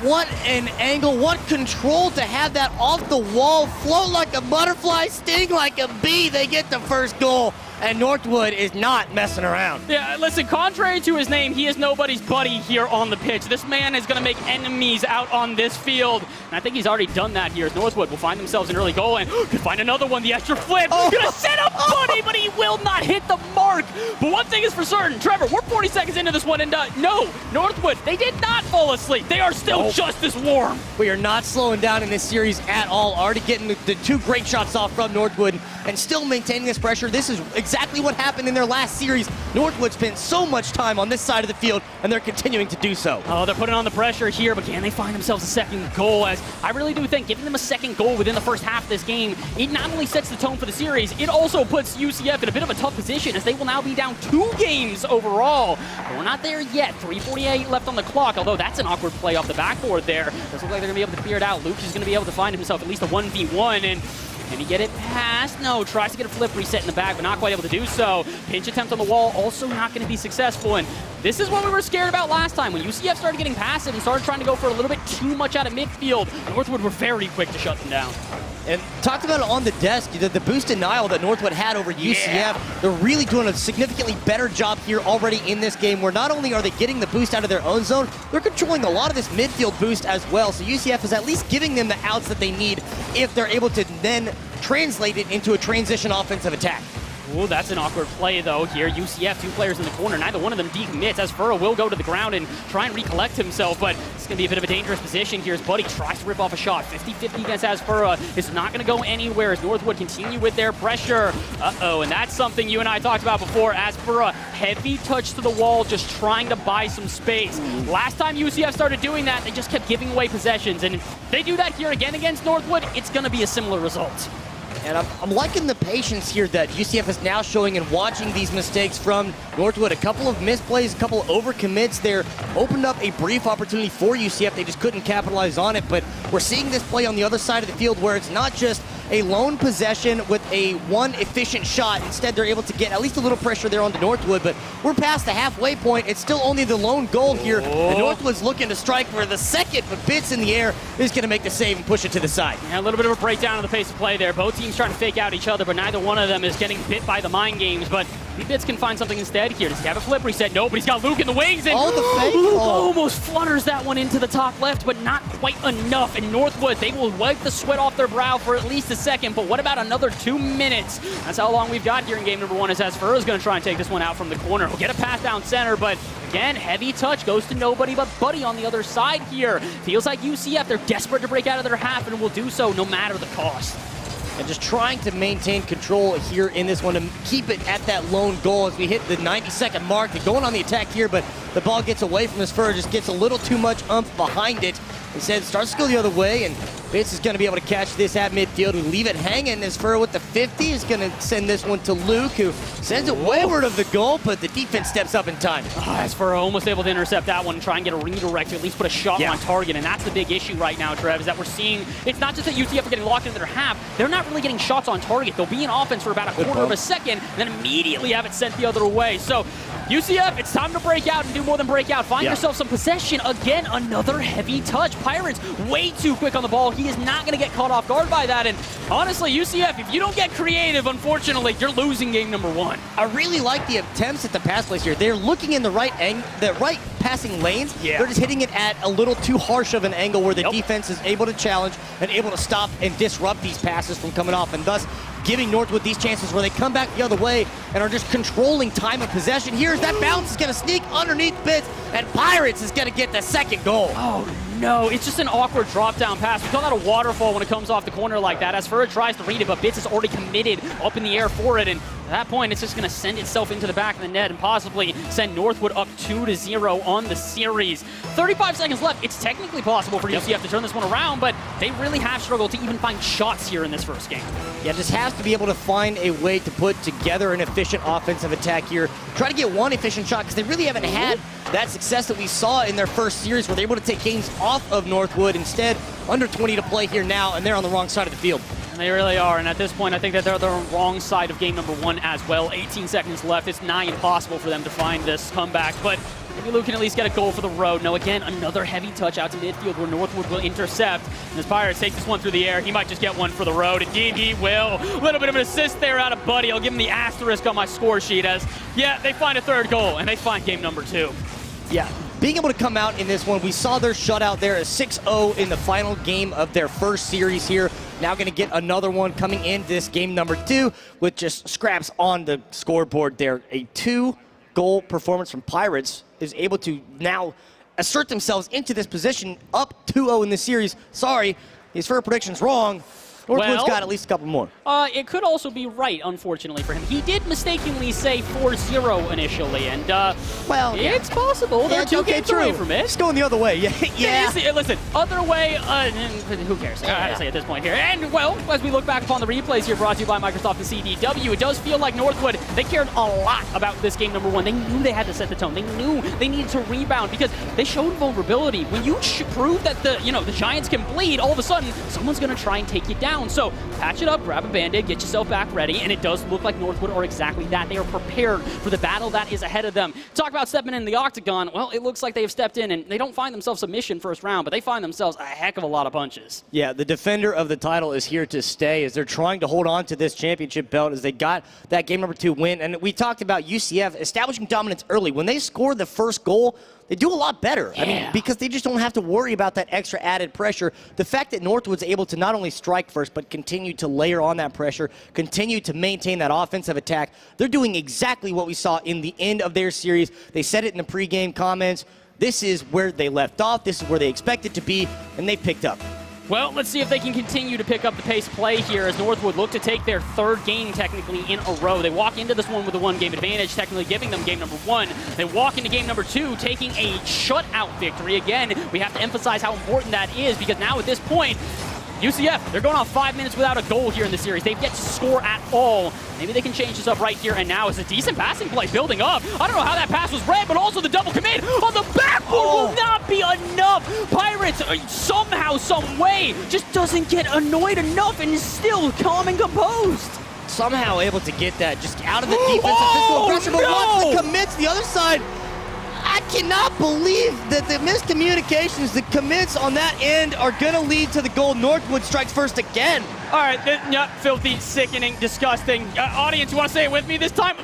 What an angle, what control to have that off the wall, float like a butterfly, sting like a bee. They get the first goal, and Northwood is not messing around. Yeah, listen, contrary to his name, he is nobody's buddy here on the pitch. This man is going to make enemies out on this field, and I think he's already done that here. Northwood will find themselves an early goal, and could find another one, the extra flip. Gonna set up Buddy, but he will not hit the mark. But one thing is for certain, Trevor, we're 40 seconds into this one, and no, Northwood, they did not fall asleep. They are still just as warm. We are not slowing down in this series at all. Already getting the 2 great shots off from Northwood and still maintaining this pressure. This is exactly what happened in their last series. Northwood spent so much time on this side of the field, and they're continuing to do so. Oh, they're putting on the pressure here, but can they find themselves a second goal? As I really do think giving them a second goal within the first half of this game, it not only sets the tone for the series, it also puts UCF in a bit of a tough position as they will now be down 2 games overall. But we're not there yet. 3:48 left on the clock, although that's an awkward play off the backboard there. Doesn't look like they're going to be able to clear it out. Luke is going to be able to find himself at least a 1v1, and can he get it past? No, tries to get a flip reset in the back, but not quite able to do so. Pinch attempt on the wall, also not going to be successful. And this is what we were scared about last time. When UCF started getting passive and started trying to go for a little bit too much out of midfield, Northwood were very quick to shut them down. And talked about it on the desk, the boost denial that Northwood had over UCF. They're really doing a significantly better job here already in this game, where not only are they getting the boost out of their own zone, they're controlling a lot of this midfield boost as well. So UCF is at least giving them the outs that they need if they're able to then translate it into a transition offensive attack. Ooh, that's an awkward play, though, here. UCF, 2 players in the corner. Neither one of them decommits, as Furrow will go to the ground and try and recollect himself, but it's going to be a bit of a dangerous position here as Buddy tries to rip off a shot. 50-50 against Asfura. It's not going to go anywhere as Northwood continue with their pressure. Uh-oh, and that's something you and I talked about before. Asfura, heavy touch to the wall, just trying to buy some space. Last time UCF started doing that, they just kept giving away possessions, and if they do that here again against Northwood, it's going to be a similar result. And I'm liking the patience here that UCF is now showing and watching these mistakes from Northwood. A couple of misplays, a couple of overcommits there opened up a brief opportunity for UCF. They just couldn't capitalize on it, but we're seeing this play on the other side of the field where it's not just a lone possession with a one efficient shot. Instead, they're able to get at least a little pressure there on the Northwood, but we're past the halfway point. It's still only the lone goal here. And Northwood's looking to strike for the second, but Bits in the air is going to make the save and push it to the side. Yeah, a little bit of a breakdown of the pace of play there. Both teams trying to fake out each other, but neither one of them is getting bit by the mind games. But maybe Bits can find something instead here. Does he have a flip reset? No, but he's got Luke in the wings, and Luke almost flutters that one into the top left, but not quite enough. And Northwood, they will wipe the sweat off their brow for at least a second, but what about another 2 minutes? That's how long we've got here in game number 1, as Asfur is going to try and take this one out from the corner. We'll get a pass down center, but again, heavy touch goes to nobody but Buddy on the other side here. Feels like UCF, they're desperate to break out of their half, and will do so no matter the cost. And just trying to maintain control here in this one to keep it at that lone goal as we hit the 90-second mark. They're going on the attack here, but the ball gets away from Asfur, just gets a little too much oomph behind it. Instead, starts to go the other way, and Bits is going to be able to catch this at midfield. We leave it hanging. Asfur with the 50 is going to send this one to Luke, who sends it wayward of the goal, but the defense steps up in time. Asfur almost able to intercept that one and try and get a redirect, at least put a shot on target, and that's the big issue right now, Trev, is that we're seeing, it's not just that UCF are getting locked into their half, they're not really getting shots on target. They'll be in offense for about a quarter of a second, and then immediately have it sent the other way. So UCF, it's time to break out and do more than break out. Find yourself some possession. Again, another heavy touch. Pirates way too quick on the ball. He is not going to get caught off guard by that. And honestly, UCF, if you don't get creative, unfortunately, you're losing game number 1. I really like the attempts at the pass plays here. They're looking in the right passing lanes. They're just hitting it at a little too harsh of an angle where the defense is able to challenge and able to stop and disrupt these passes from coming off, and thus giving Northwood these chances where they come back the other way and are just controlling time of possession. Here's that bounce is going to sneak underneath Bits, and Pirates is going to get the second goal. Oh, no, it's just an awkward drop-down pass. We call that a waterfall when it comes off the corner like that. Asfur tries to read it, but Bits is already committed up in the air for it, and at that point, it's just going to send itself into the back of the net and possibly send Northwood up 2-0 on the series. 35 seconds left. It's technically possible for UCF to turn this one around, but they really have struggled to even find shots here in this first game. Yeah, just has to be able to find a way to put together an efficient offensive attack here. Try to get one efficient shot, because they really haven't had that success that we saw in their first series where they're able to take games off of Northwood. Instead, under 20 to play here now, and they're on the wrong side of the field. And they really are, and at this point, I think that they're the wrong side of game number 1 as well. 18 seconds left. It's nigh impossible for them to find this comeback, but maybe Luke can at least get a goal for the road. No, again, another heavy touch out to midfield where Northwood will intercept. And as Pirates take this one through the air, he might just get one for the road. Indeed, he will. A little bit of an assist there out of Buddy. I'll give him the asterisk on my score sheet as, yeah, they find a third goal, and they find game number 2. Yeah, being able to come out in this one, we saw their shutout there, a 6-0 in the final game of their first series here. Now going to get another one coming in this game number 2 with just scraps on the scoreboard there. A 2-goal performance from Pirates is able to now assert themselves into this position, up 2-0 in this series. Sorry, his first prediction's wrong. Northwood's got at least a couple more. It could also be right, unfortunately, for him. He did mistakenly say 4-0 initially, and, well, it's possible. They're 2 games away from it. It's going the other way. Yeah. Listen, other way, who cares? I have to say at this point here. And, well, as we look back upon the replays here brought to you by Microsoft and CDW, it does feel like Northwood, they cared a lot about this game number 1. They knew they had to set the tone. They knew they needed to rebound because they showed vulnerability. When you prove that the Giants can bleed, all of a sudden, someone's going to try and take you down. So patch it up, grab a Band-Aid, get yourself back ready, and it does look like Northwood are exactly that. They are prepared for the battle that is ahead of them. Talk about stepping in the octagon. Well, it looks like they have stepped in, and they don't find themselves submission first round, but they find themselves a heck of a lot of punches. Yeah, the defender of the title is here to stay as they're trying to hold on to this championship belt as they got that game number 2 win. And we talked about UCF establishing dominance early. When they score the first goal, they do a lot better. I mean, because they just don't have to worry about that extra added pressure. The fact that Northwood's able to not only strike first, but continue to layer on that pressure, continue to maintain that offensive attack, they're doing exactly what we saw in the end of their series. They said it in the pregame comments. This is where they left off. This is where they expected to be, and they picked up. Well, let's see if they can continue to pick up the pace of play here as Northwood look to take their 3rd game technically in a row. They walk into this one with a 1-game advantage, technically giving them game number 1. They walk into game number 2 taking a shutout victory. Again, we have to emphasize how important that is because now at this point, UCF, they're going on 5 minutes without a goal here in the series. They've yet to score at all. Maybe they can change this up right here and now. It's a decent passing play building up. I don't know how that pass was read, but also the double commit on the backboard will not be enough. Pirates, somehow, some way, just doesn't get annoyed enough and is still calm and composed. Somehow able to get that just out of the defense. Aggression, but once the commits, the other side, I cannot believe that the miscommunications, the commits on that end are going to lead to the goal. Northwood strikes first again. All right, filthy, sickening, disgusting. Audience, you want to say it with me this time?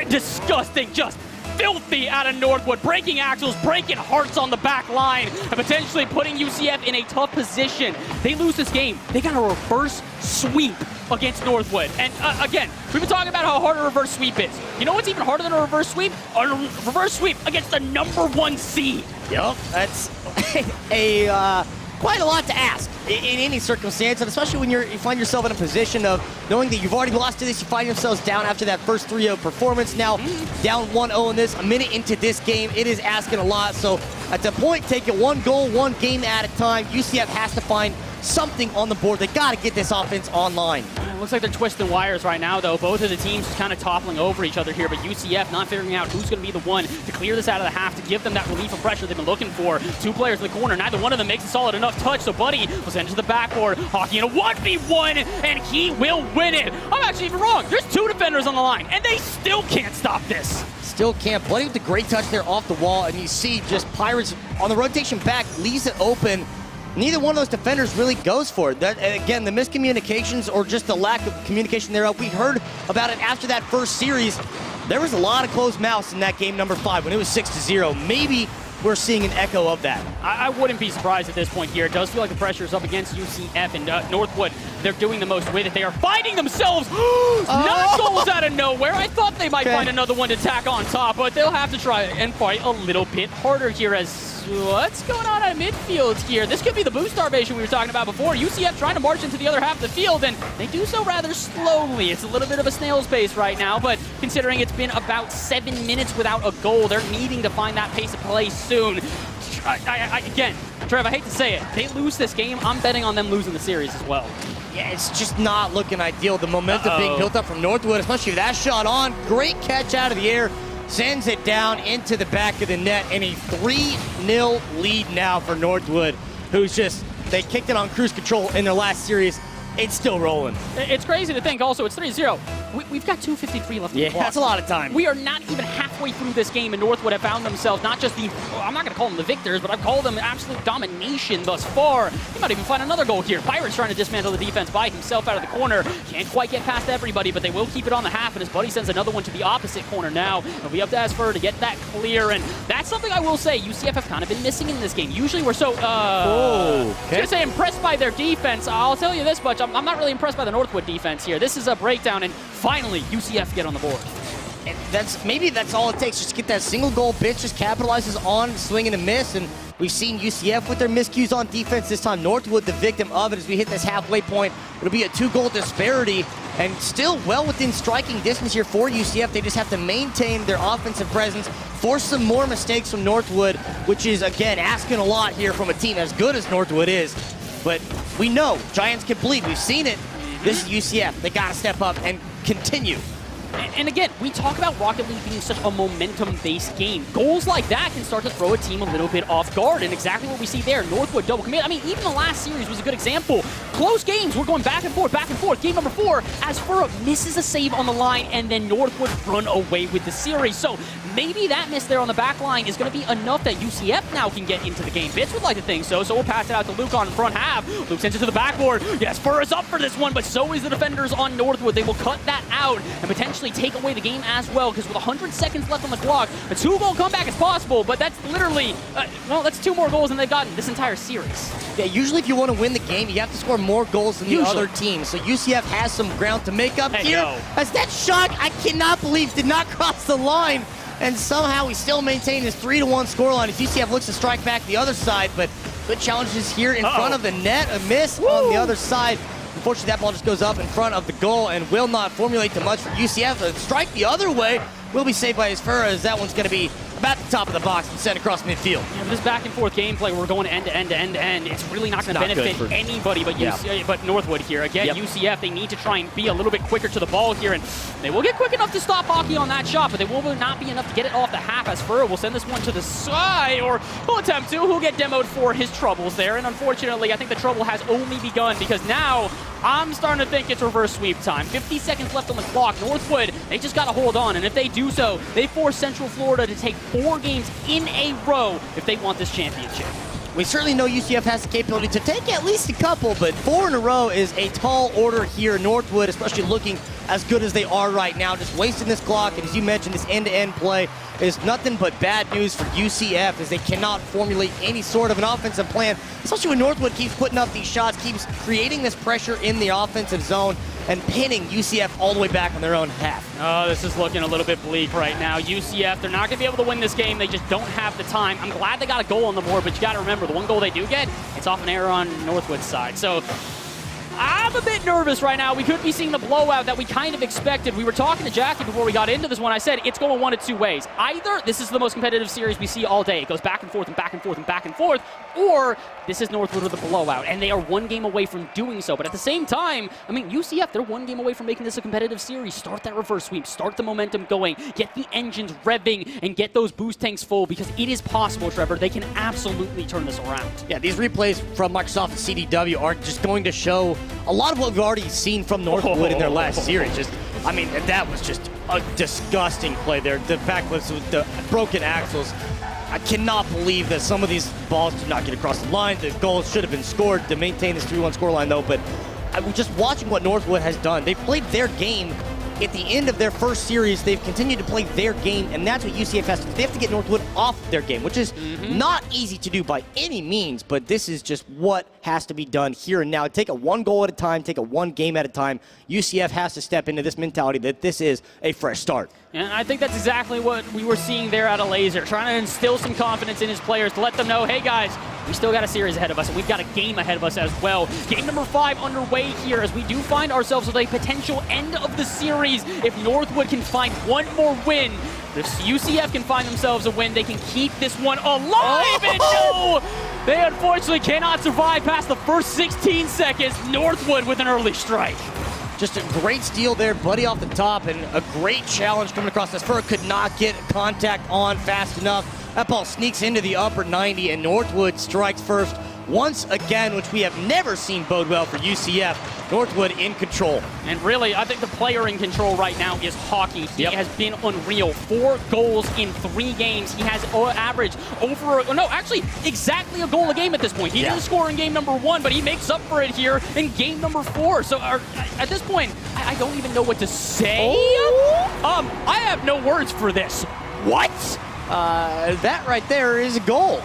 Disgusting, just filthy out of Northwood. Breaking axles, breaking hearts on the back line, and potentially putting UCF in a tough position. They lose this game. They got a reverse sweep against Northwood. And again, we've been talking about how hard a reverse sweep is. You know what's even harder than a reverse sweep? A reverse sweep against the #1 seed. Yep, that's quite a lot to ask in any circumstance, and especially when you find yourself in a position of knowing that you've already lost to this. You find yourselves down after that first 3-0 performance. Now down 1-0 in this, a minute into this game, it is asking a lot. So at the point, take it 1 goal, 1 game at a time. UCF has to find something on the board. They got to get this offense online. It looks like they're twisting wires right now, though. Both of the teams kind of toppling over each other here, but UCF not figuring out who's going to be the one to clear this out of the half, to give them that relief of pressure they've been looking for. 2 players in the corner. Neither one of them makes a solid enough touch, so Buddy will send it to the backboard. Hockey in a 1v1, and he will win it. I'm actually even wrong. There's 2 defenders on the line, and they still can't stop this. Still can't. Buddy with the great touch there off the wall, and you see just Pirates on the rotation back, leaves it open. Neither one of those defenders really goes for it. That, again, the miscommunications or just the lack of communication thereof, we heard about it after that first series. There was a lot of closed mouths in that game number 5 when it was 6-0. Maybe we're seeing an echo of that. I wouldn't be surprised at this point here. It does feel like the pressure is up against UCF, and Northwood, they're doing the most with it. They are finding themselves not goals out of nowhere. I thought they might find another one to tack on top, but they'll have to try and fight a little bit harder here. As what's going on at midfield here? This could be the boost starvation we were talking about before. UCF trying to march into the other half of the field, and they do so rather slowly. It's a little bit of a snail's pace right now, but considering it's been about 7 minutes without a goal, they're needing to find that pace of play soon. Again, Trev, I hate to say it, they lose this game, I'm betting on them losing the series as well. Yeah, it's just not looking ideal. The momentum being built up from Northwood, especially with that shot on. Great catch out of the air. Sends it down into the back of the net, and a 3-0 lead now for Northwood, who's just, they kicked it on cruise control in their last series. It's still rolling. It's crazy to think also, it's 3-0. We've got 2:53 left in the clock. That's a lot of time. We are not even halfway through this game, and Northwood have found themselves not just the, I'm not going to call them the victors, but I've called them absolute domination thus far. He might even find another goal here. Pirates trying to dismantle the defense by himself out of the corner. Can't quite get past everybody, but they will keep it on the half, and his buddy sends another one to the opposite corner now. It'll be up to Asfer to get that clear, and that's something I will say UCF have kind of been missing in this game. Usually we're so, I was going to say impressed by their defense. I'll tell you this much, I'm not really impressed by the Northwood defense here. This is a breakdown, and finally UCF get on the board. And maybe that's all it takes, just to get that single goal. Bitch just capitalizes on swing and a miss, and we've seen UCF with their miscues on defense this time. Northwood the victim of it as we hit this halfway point. It'll be a 2-goal disparity, and still well within striking distance here for UCF. They just have to maintain their offensive presence, force some more mistakes from Northwood, which is, again, asking a lot here from a team as good as Northwood is. But we know Giants can bleed. We've seen it. This is UCF. They got to step up and continue. And again, we talk about Rocket League being such a momentum-based game. Goals like that can start to throw a team a little bit off guard, and exactly what we see there. Northwood double commit. I mean, even the last series was a good example. Close games, we're going back and forth, back and forth. Game number 4, Asfura misses a save on the line, and then Northwood run away with the series. So maybe that miss there on the back line is going to be enough that UCF now can get into the game. Bits would like to think so, so we'll pass it out to Luke on the front half. Luke sends it to the backboard. Yes, Asfura is up for this one, but so is the defenders on Northwood. They will cut that out and potentially take away the game as well, because with 100 seconds left on the clock, a 2-goal comeback is possible, but that's literally, well, that's 2 more goals than they've gotten this entire series. Yeah, usually if you want to win the game, you have to score more goals than the other team. So UCF has some ground to make up here. As that shot, I cannot believe, did not cross the line, and somehow he still maintained his 3-1 scoreline as UCF looks to strike back the other side, but good challenges here in front of the net, a miss on the other side. Unfortunately, that ball just goes up in front of the goal and will not formulate too much for UCF. A strike the other way will be saved by Asfura, as that one's going to be about at the top of the box and sent across midfield. Yeah, this back and forth gameplay, we're going end to end to end to end. It's really not going to benefit anybody but Northwood here. Again, UCF, they need to try and be a little bit quicker to the ball here, and they will get quick enough to stop Hockey on that shot, but they will not be enough to get it off the half, as Furrow will send this one to the side, or he'll attempt to. He'll get demoed for his troubles there, and unfortunately, I think the trouble has only begun, because now I'm starting to think it's reverse sweep time. 50 seconds left on the clock. Northwood, they just got to hold on, and if they do so, they force Central Florida to take 4 games in a row if they want this championship. We certainly know UCF has the capability to take at least a couple, but 4 in a row is a tall order here. Northwood, especially looking as good as they are right now, just wasting this clock. And as you mentioned, this end-to-end play is nothing but bad news for UCF, as they cannot formulate any sort of an offensive plan, especially when Northwood keeps putting up these shots, keeps creating this pressure in the offensive zone, and pinning UCF all the way back on their own half. Oh, this is looking a little bit bleak right now. UCF, they're not going to be able to win this game. They just don't have the time. I'm glad they got a goal on the board, but you got to remember, the one goal they do get, it's off an error on Northwood's side. So I'm a bit nervous right now. We could be seeing the blowout that we kind of expected. We were talking to Jackie before we got into this one. I said it's going one of 2 ways. Either this is the most competitive series we see all day. It goes back and forth and back and forth and back and forth. Or this is Northwood with a blowout, and they are 1 game away from doing so. But at the same time, I mean, UCF, they're 1 game away from making this a competitive series. Start that reverse sweep. Start the momentum going. Get the engines revving and get those boost tanks full, because it is possible, Trevor. They can absolutely turn this around. Yeah, these replays from Microsoft and CDW are just going to show a lot of what we've already seen from Northwood in their last series. I mean, that was just a disgusting play there. The fact was with the broken axles. I cannot believe that some of these balls did not get across the line. The goals should have been scored to maintain this 3-1 scoreline, though. But I was just watching what Northwood has done. They played their game. At the end of their first series, they've continued to play their game, and that's what UCF has to do. They have to get Northwood off their game, which is not easy to do by any means, but this is just what has to be done here and now. Take it 1 goal at a time, take it 1 game at a time. UCF has to step into this mentality that this is a fresh start. And I think that's exactly what we were seeing there out of Laser, trying to instill some confidence in his players to let them know, hey guys, we still got a series ahead of us, and we've got a game ahead of us as well. Game number 5 underway here, as we do find ourselves with a potential end of the series. If Northwood can find 1 more win, if UCF can find themselves a win, they can keep this one alive. And no, they unfortunately cannot survive past the first 16 seconds. Northwood with an early strike. Just a great steal there, Buddy off the top, and a great challenge coming across. This Fur could not get contact on fast enough. That ball sneaks into the upper 90, and Northwood strikes first once again, which we have never seen bode well for UCF. Northwood in control. And really, I think the player in control right now is Hockey. He has been unreal. 4 goals in 3 games. He has averaged over, exactly a goal a game at this point. He didn't score in game number 1, but he makes up for it here in game number 4. So at this point, I don't even know what to say. I have no words for this. What? That right there is a goal.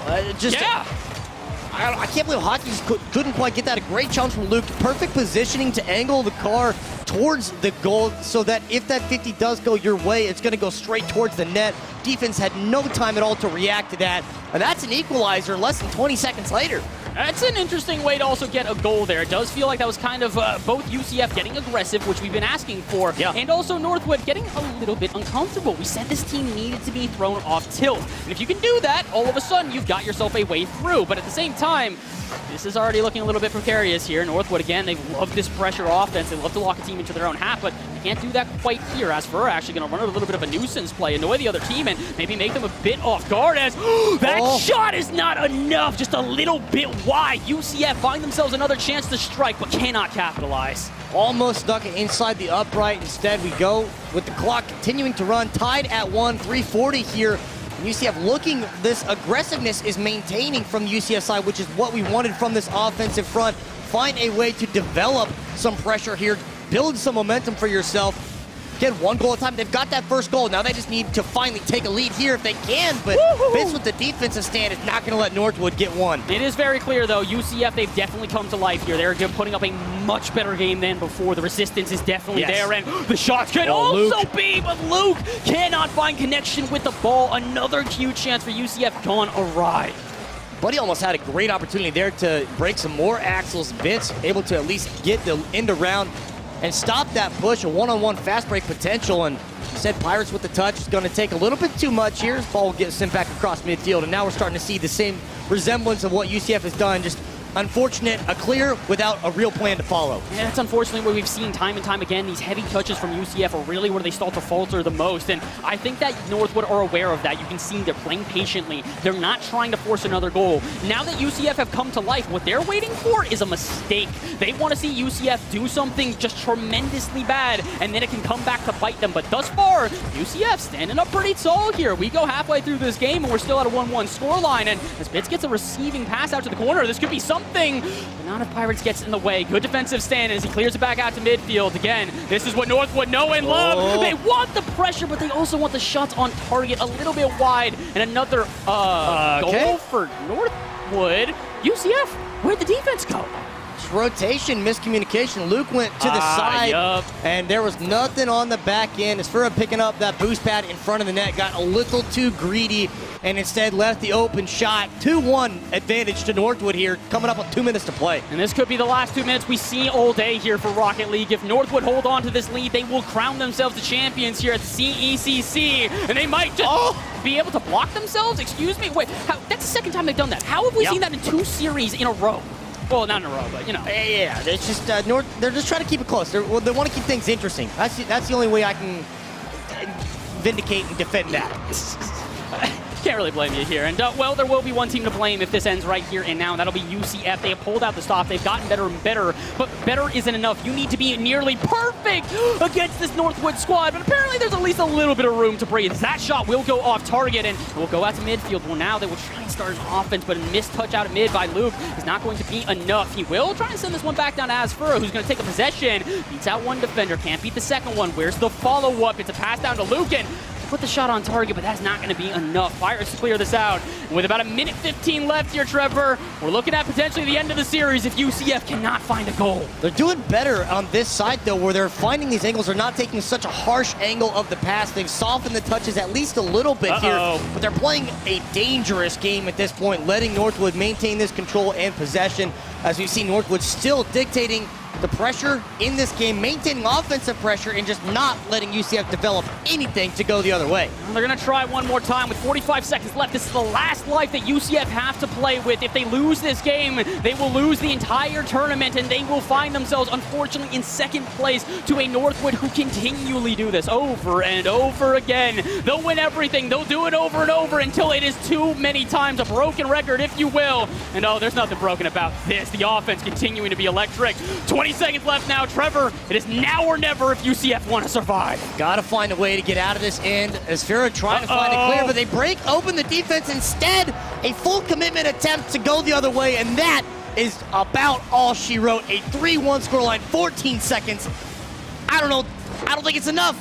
I can't believe Hockey couldn't quite get that. A great challenge from Luke. Perfect positioning to angle the car towards the goal so that if that 50 does go your way, it's going to go straight towards the net. Defense had no time at all to react to that. And that's an equalizer less than 20 seconds later. That's an interesting way to also get a goal there. It does feel like that was kind of both UCF getting aggressive, which we've been asking for, and also Northwood getting a little bit uncomfortable. We said this team needed to be thrown off tilt. And if you can do that, all of a sudden you've got yourself a way through. But at the same time, this is already looking a little bit precarious here. Northwood, again, they love this pressure offense. They love to lock a team into their own half, but they can't do that quite here. As for actually going to run a little bit of a nuisance play, annoy the other team, and maybe make them a bit off guard as that shot is not enough, just a little bit wide. UCF find themselves another chance to strike, but cannot capitalize. Almost stuck inside the upright. Instead, we go with the clock continuing to run, tied at 1, 3:40 here. UCF looking, this aggressiveness is maintaining from the UCF side, which is what we wanted from this offensive front. Find a way to develop some pressure here, build some momentum for yourself. Get 1 goal at a time. They've got that first goal. Now they just need to finally take a lead here if they can, but Vince with the defensive stand is not going to let Northwood get 1. It is very clear, though, UCF, they've definitely come to life here. They're putting up a much better game than before. The resistance is definitely there, and the shots can also be, but Luke cannot find connection with the ball. Another huge chance for UCF gone awry. Buddy almost had a great opportunity there to break some more axles. Vince able to at least get the end around. and stop that push, a one-on-one fast break potential. And said Pirates with the touch is going to take a little bit too much here. This ball will get sent back across midfield, and now we're starting to see the same resemblance of what UCF has done. Just unfortunate, a clear without a real plan to follow. And that's unfortunately what we've seen time and time again. These heavy touches from UCF are really where they start to falter the most. And I think that Northwood are aware of that. You can see they're playing patiently. They're not trying to force another goal. Now that UCF have come to life, what they're waiting for is a mistake. They want to see UCF do something just tremendously bad, and then it can come back to bite them. But thus far, UCF standing up pretty tall here. We go halfway through this game, and we're still at a 1-1 scoreline. And as Bitz gets a receiving pass out to the corner, this could be something, but not if Pirates gets in the way. Good defensive stand as he clears it back out to midfield. Again, this is what Northwood know and love. They want the pressure, but they also want the shots on target a little bit wide. And another goal for Northwood. UCF, where'd the defense go? Rotation, miscommunication. Luke went to the side, and there was nothing on the back end. Asfura picking up that boost pad in front of the net, got a little too greedy, and instead left the open shot. 2-1 advantage to Northwood here, coming up with 2 minutes to play. And this could be the last 2 minutes we see all day here for Rocket League. If Northwood hold on to this lead, they will crown themselves the champions here at CECC, and they might just be able to block themselves. Excuse me? Wait, that's the second time they've done that. How have we seen that in 2 series in a row? Well, not in a row, but you know. Yeah, it's just they're just trying to keep it close. They want to keep things interesting. That's the only way I can vindicate and defend that. Can't really blame you here. And, well, there will be one team to blame if this ends right here and now, and that'll be UCF. They have pulled out the stop. They've gotten better and better, but better isn't enough. You need to be nearly perfect against this Northwood squad, but apparently there's at least a little bit of room to breathe. That shot will go off target, and will go out to midfield. Well, now they will try and start an offense, but a missed touch out of mid by Luke is not going to be enough. He will try and send this one back down to Asfura, who's going to take a possession. Beats out one defender, can't beat the second one. Where's the follow-up? It's a pass down to Luke, and put the shot on target, but that's not going to be enough. Pirates clear this out. With about 1:15 left here, Trevor, we're looking at potentially the end of the series if UCF cannot find a goal. They're doing better on this side, though, where they're finding these angles. They're not taking such a harsh angle of the pass. They've softened the touches at least a little bit here, but they're playing a dangerous game at this point, letting Northwood maintain this control and possession, as we see Northwood still dictating the pressure in this game, maintaining offensive pressure and just not letting UCF develop anything to go the other way. They're going to try one more time with 45 seconds left. This is the last life that UCF have to play with. If they lose this game, they will lose the entire tournament, and they will find themselves, unfortunately, in second place to a Northwood who continually do this over and over again. They'll win everything. They'll do it over and over until it is too many times, a broken record, if you will. And there's nothing broken about this. The offense continuing to be electric. 20 seconds left now. Trevor, it is now or never if UCF want to survive. Got to find a way to get out of this end. Asfura trying to find a clear, but they break open the defense instead. A full commitment attempt to go the other way, and that is about all she wrote. A 3-1 scoreline, 14 seconds. I don't know. I don't think it's enough.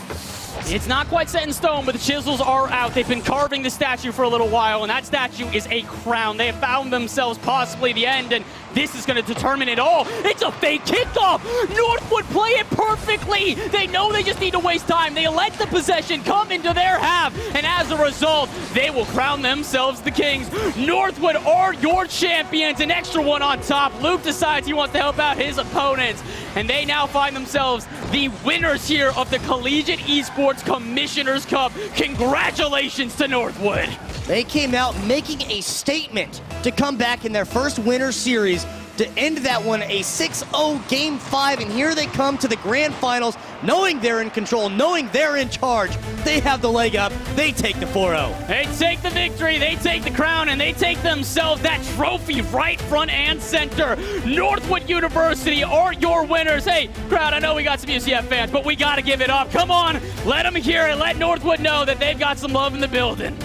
It's not quite set in stone, but the chisels are out. They've been carving the statue for a little while, and that statue is a crown. They have found themselves possibly the end, and this is going to determine it all. It's a fake kickoff. Northwood play it perfectly. They know they just need to waste time. They let the possession come into their half, and as a result, they will crown themselves the kings. Northwood are your champions. An extra one on top. Luke decides he wants to help out his opponents, and they now find themselves the winners here of the Collegiate Esports Commissioner's Cup. Congratulations to Northwood. They came out making a statement to come back in their first winter series to end that one a 6-0 Game 5, and here they come to the grand finals knowing they're in control, knowing they're in charge. They have the leg up. They take the 4-0. They take the victory, they take the crown, and they take themselves that trophy right front and center. Northwood University are your winners. Hey, crowd, I know we got some UCF fans, but we got to give it up. Come on, let them hear it. Let Northwood know that they've got some love in the building.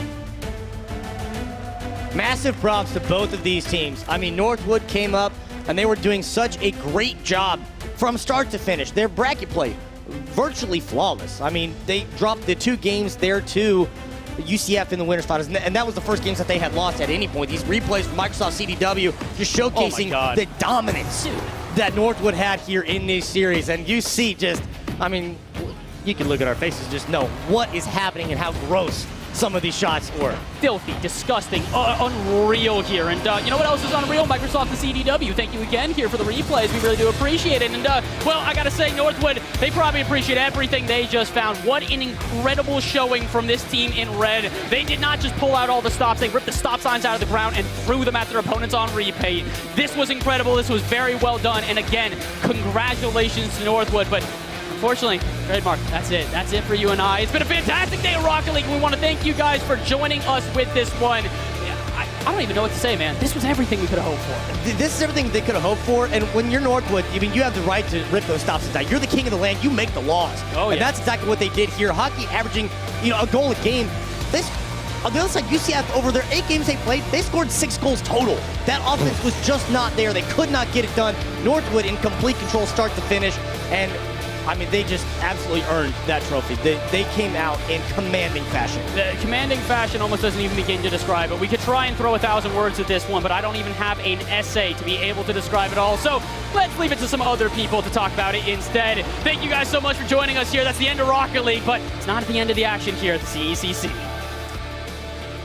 Massive props to both of these teams. I mean, Northwood came up, and they were doing such a great job from start to finish. Their bracket play, virtually flawless. I mean, they dropped the 2 games there to UCF in the winners finals, and that was the first games that they had lost at any point. These replays from Microsoft CDW just showcasing the dominance that Northwood had here in this series. And you see just, I mean, you can look at our faces, just know what is happening and how gross some of these shots were. Filthy, disgusting, unreal here. And you know what else is unreal? Microsoft and CDW. Thank you again here for the replays. We really do appreciate it. And well, I gotta say, Northwood, they probably appreciate everything they just found. What an incredible showing from this team in red. They did not just pull out all the stops. They ripped the stop signs out of the ground and threw them at their opponents on replay. This was incredible. This was very well done. And again, congratulations to Northwood. But unfortunately, trademark, that's it. That's it for you and I. It's been a fantastic day of Rocket League. We want to thank you guys for joining us with this one. I don't even know what to say, man. This was everything we could have hoped for. This is everything they could have hoped for. And when you're Northwood, I mean, you have the right to rip those stops aside. You're the king of the land. You make the laws. Oh, and that's exactly what they did here. Hockey averaging, a goal a game. On the other side, UCF, over their 8 games they played, they scored 6 goals total. That offense was just not there. They could not get it done. Northwood in complete control start to finish. And I mean, they just absolutely earned that trophy. They came out in commanding fashion. The commanding fashion almost doesn't even begin to describe it. We could try and throw 1,000 words at this one, but I don't even have an essay to be able to describe it all. So let's leave it to some other people to talk about it instead. Thank you guys so much for joining us here. That's the end of Rocket League, but it's not at the end of the action here at the CECC.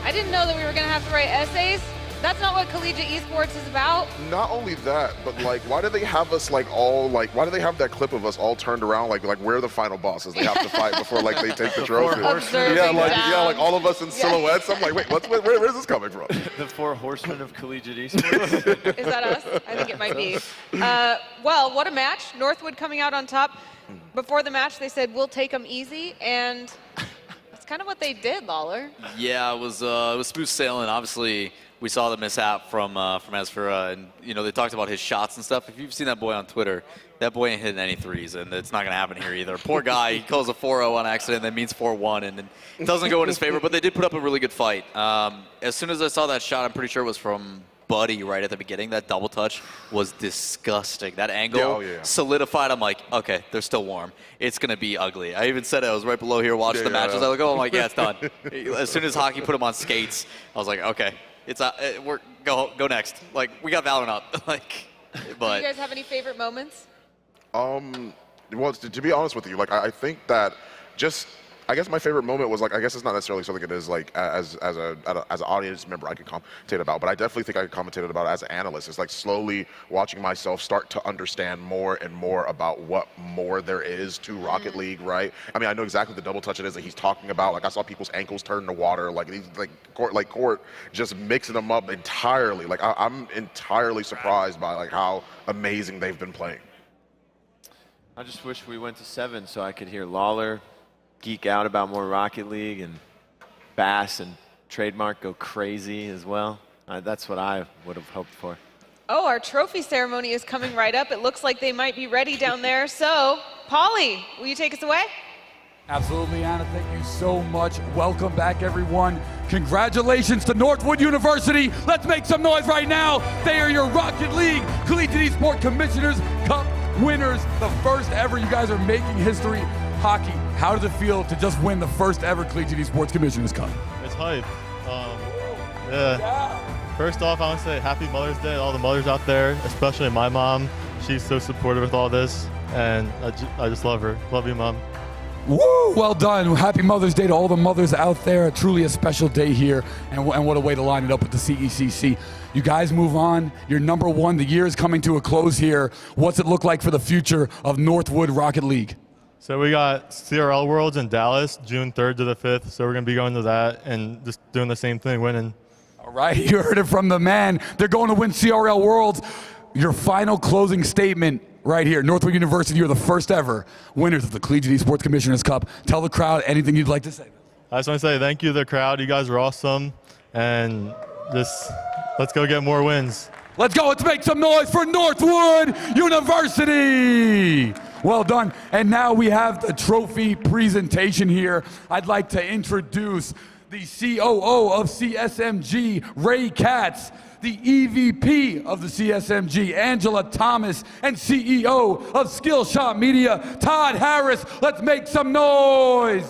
I didn't know that we were going to have to write essays. That's not what Collegiate Esports is about. Not only that, but why do they have us why do they have that clip of us all turned around like we're the final bosses they have to fight before they take the trophy? Yeah, all of us in silhouettes. I'm like, wait, where is this coming from? The 4 horsemen of Collegiate Esports. Is that us? I think it might be. Well, what a match. Northwood coming out on top. Before the match, they said, we'll take them easy, and that's kind of what they did, Lawler. Yeah, it was smooth sailing. Obviously, we saw the mishap from Asfura, and they talked about his shots and stuff. If you've seen that boy on Twitter, that boy ain't hitting any threes, and it's not going to happen here either. Poor guy, he calls a 4-0 on accident, that means 4-1, and it doesn't go in his favor, but they did put up a really good fight. As soon as I saw that shot, I'm pretty sure it was from Buddy right at the beginning. That double touch was disgusting. That angle solidified. I'm like, okay, they're still warm. It's going to be ugly. I even said it. I was right below here watching the matches. I was like, oh, I'm like, yeah, it's done. As soon as Hockey put him on skates, I was like, okay. Go next. We got Valorant up. But do you guys have any favorite moments? Well, to be honest with you, I think that I guess my favorite moment was I guess it's not necessarily something it is as an audience member I can commentate about, but I definitely think I commentated about it as an analyst. It's slowly watching myself start to understand more and more about what more there is to Rocket League, right? I mean, I know exactly the double touch it is that he's talking about. I saw people's ankles turn to water, court just mixing them up entirely. I'm entirely surprised by how amazing they've been playing. I just wish we went to 7 so I could hear Lawler geek out about more Rocket League and Bass and Trademark go crazy as well. That's what I would have hoped for. Oh, our trophy ceremony is coming right up. It looks like they might be ready down there. So, Paulie, will you take us away? Absolutely, Anna. Thank you so much. Welcome back, everyone. Congratulations to Northwood University. Let's make some noise right now. They are your Rocket League Collegiate Esports Commissioners Cup winners. The first ever. You guys are making history. Hockey, how does it feel to just win the first ever Collegiate Esports Commissioners Cup? It's hype. First off, I want to say happy Mother's Day to all the mothers out there, especially my mom. She's so supportive with all this, and I just love her. Love you, Mom. Woo! Well done. Happy Mother's Day to all the mothers out there. Truly a special day here, and what a way to line it up with the CECC. You guys move on. You're number 1. The year is coming to a close here. What's it look like for the future of Northwood Rocket League? So we got CRL Worlds in Dallas, June 3rd to the 5th. So we're going to be going to that and just doing the same thing, winning. All right, you heard it from the man. They're going to win CRL Worlds. Your final closing statement right here. Northwood University, you're the first ever winners of the Collegiate Esports Commissioners Cup. Tell the crowd anything you'd like to say. I just want to say thank you to the crowd. You guys were awesome. And just let's go get more wins. Let's go. Let's make some noise for Northwood University. Well done. And now we have the trophy presentation here. I'd like to introduce the COO of CSMG, Ray Katz, the EVP of the CSMG, Angela Thomas, and CEO of Skillshot Media, Todd Harris. Let's make some noise.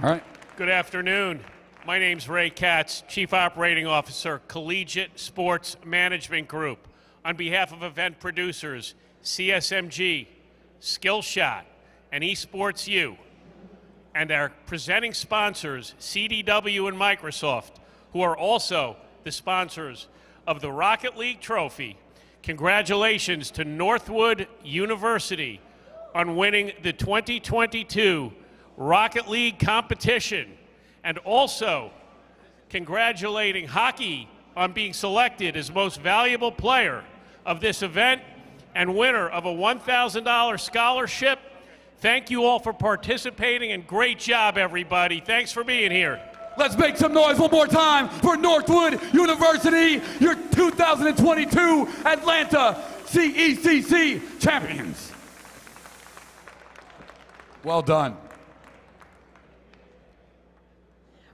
All right. Good afternoon. My name's Ray Katz, Chief Operating Officer, Collegiate Sports Management Group. On behalf of event producers, CSMG, Skillshot, and Esports U, and our presenting sponsors, CDW and Microsoft, who are also the sponsors of the Rocket League Trophy. Congratulations to Northwood University on winning the 2022 Rocket League competition, and also congratulating hockey on being selected as most valuable player of this event and winner of a $1,000 scholarship. Thank you all for participating, and great job, everybody. Thanks for being here. Let's make some noise one more time for Northwood University, your 2022 Atlanta CECC champions. Well done.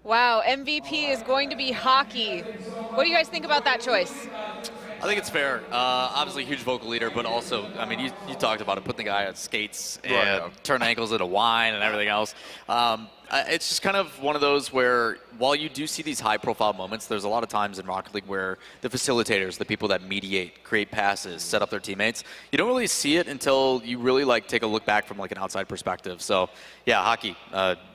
Wow, MVP is going to be hockey. What do you guys think about that choice? I think it's fair. Obviously, huge vocal leader, but also, I mean, you talked about it, putting the guy on skates and turn ankles into wine and everything else. It's just kind of one of those where, while you do see these high-profile moments, there's a lot of times in Rocket League where the facilitators, the people that mediate, create passes, set up their teammates, you don't really see it until you really take a look back from an outside perspective. So, yeah, hockey,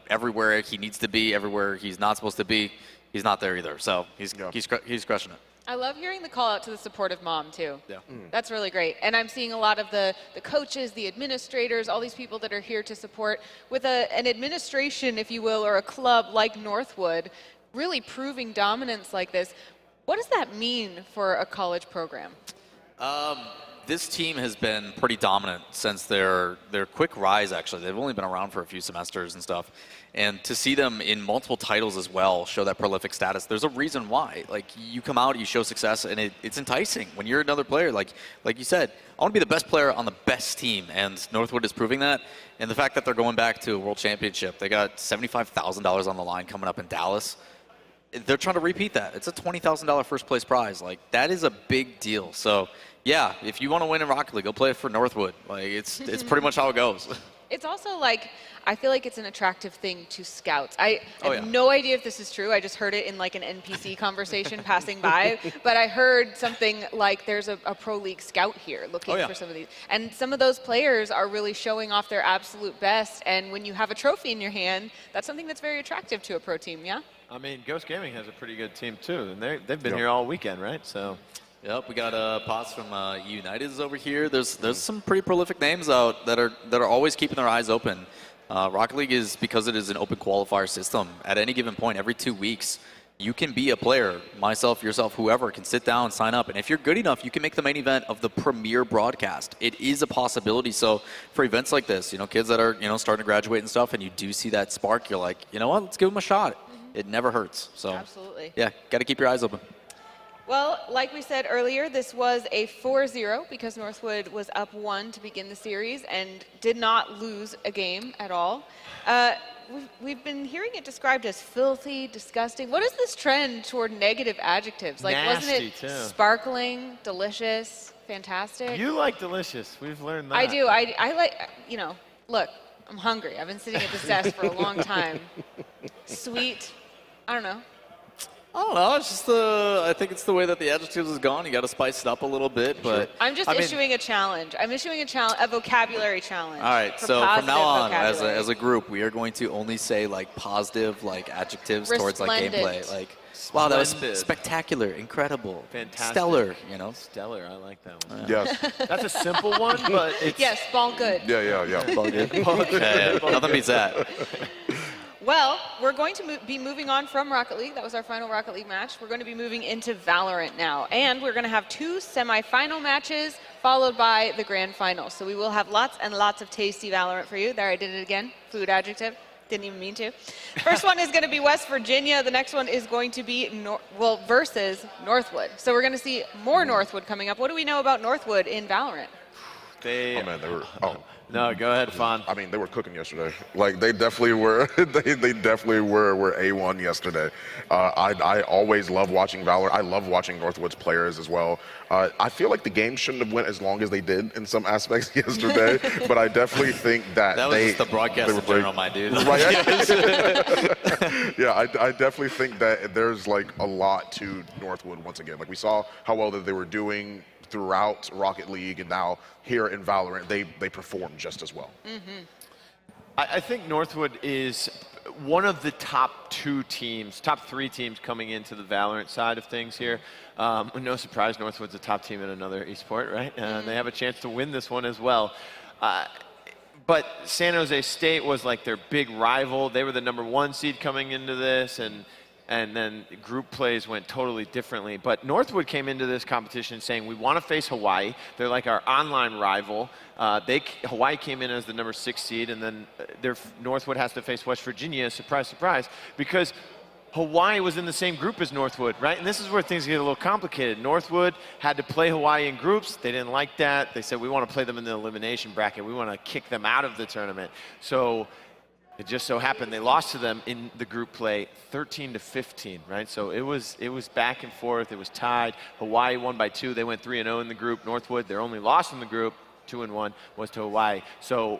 everywhere he needs to be, everywhere he's not supposed to be, he's not there either. So he's crushing it. I love hearing the call out to the supportive mom, too. Yeah. That's really great. And I'm seeing a lot of the coaches, the administrators, all these people that are here to support with an administration, if you will, or a club like Northwood, really proving dominance like this. What does that mean for a college program? This team has been pretty dominant since their quick rise, actually. They've only been around for a few semesters and stuff. And to see them in multiple titles as well show that prolific status, there's a reason why. You come out, you show success, and it's enticing. When you're another player, like you said, I want to be the best player on the best team, and Northwood is proving that. And the fact that they're going back to a world championship, they got $75,000 on the line coming up in Dallas. They're trying to repeat that. It's a $20,000 first place prize. That is a big deal. So, yeah, if you want to win in Rocket League, go play for Northwood. It's pretty much how it goes. It's also I feel like it's an attractive thing to scouts. I have no idea if this is true. I just heard it in an NPC conversation passing by. But I heard something like there's a pro league scout here looking for some of these. And some of those players are really showing off their absolute best. And when you have a trophy in your hand, that's something that's very attractive to a pro team, yeah? I mean, Ghost Gaming has a pretty good team, too. And they've been here all weekend, right? So. Yep, we got Pots from United is over here. There's some pretty prolific names out that are always keeping their eyes open. Rocket League is, because it is an open qualifier system, at any given point, every 2 weeks, you can be a player, myself, yourself, whoever, can sit down, sign up, and if you're good enough, you can make the main event of the premier broadcast. It is a possibility. So for events like this, kids that are, starting to graduate and stuff, and you do see that spark, you're like, you know what, let's give them a shot. It never hurts. So absolutely. Yeah, got to keep your eyes open. Well, like we said earlier, this was a 4-0 because Northwood was up 1 to begin the series and did not lose a game at all. We've been hearing it described as filthy, disgusting. What is this trend toward negative adjectives? Wasn't it sparkling, delicious, fantastic? You like delicious. We've learned that. I do. I like, look, I'm hungry. I've been sitting at this desk for a long time. Sweet. I don't know. I don't know. It's just I think it's the way that the adjectives has gone. You got to spice it up a little bit, but I'm just issuing a challenge. I'm issuing a vocabulary challenge. All right. So from now on, as a group, we are going to only say positive adjectives towards gameplay. Wow, that was spectacular, incredible, fantastic, stellar. Stellar. I like that one. Yes. That's a simple one, but it's yes, ball good. Yeah. Ball good. Yeah. Nothing beats that. Well, we're going to be moving on from Rocket League. That was our final Rocket League match. We're going to be moving into Valorant now. And we're going to have 2 semifinal matches followed by the grand final. So we will have lots and lots of tasty Valorant for you. There, I did it again. Food adjective. Didn't even mean to. First one is going to be West Virginia. The next one is going to be, versus Northwood. So we're going to see more Northwood coming up. What do we know about Northwood in Valorant? They were. No, go ahead, Fawn. I mean, they were cooking yesterday. They definitely were. they definitely were A1 yesterday. I always love watching Valorant. I love watching Northwood's players as well. I feel like the game shouldn't have went as long as they did in some aspects yesterday, but I definitely think that was just the broadcast in general, my dude. Right. Yeah, I definitely think that there's a lot to Northwood once again. We saw how well that they were doing throughout Rocket League, and now here in Valorant, they perform just as well. I think Northwood is one of the top 3 teams coming into the Valorant side of things here. No surprise, Northwood's a top team in another esport, right? They have a chance to win this one as well. But San Jose State was like their big rival. They were the #1 seed coming into this, and then group plays went totally differently. But Northwood came into this competition saying, we want to face Hawaii. They're like our online rival. Hawaii came in as the #6 seed, and then Northwood has to face West Virginia, surprise, surprise, because Hawaii was in the same group as Northwood, right? And this is where things get a little complicated. Northwood had to play Hawaii in groups. They didn't like that. They said, we want to play them in the elimination bracket. We want to kick them out of the tournament. So it just so happened they lost to them in the group play 13-15, right? So it was back and forth. It was tied. Hawaii won by 2. They went 3-0 in the group. Northwood, their only loss in the group, 2-1, was to Hawaii. So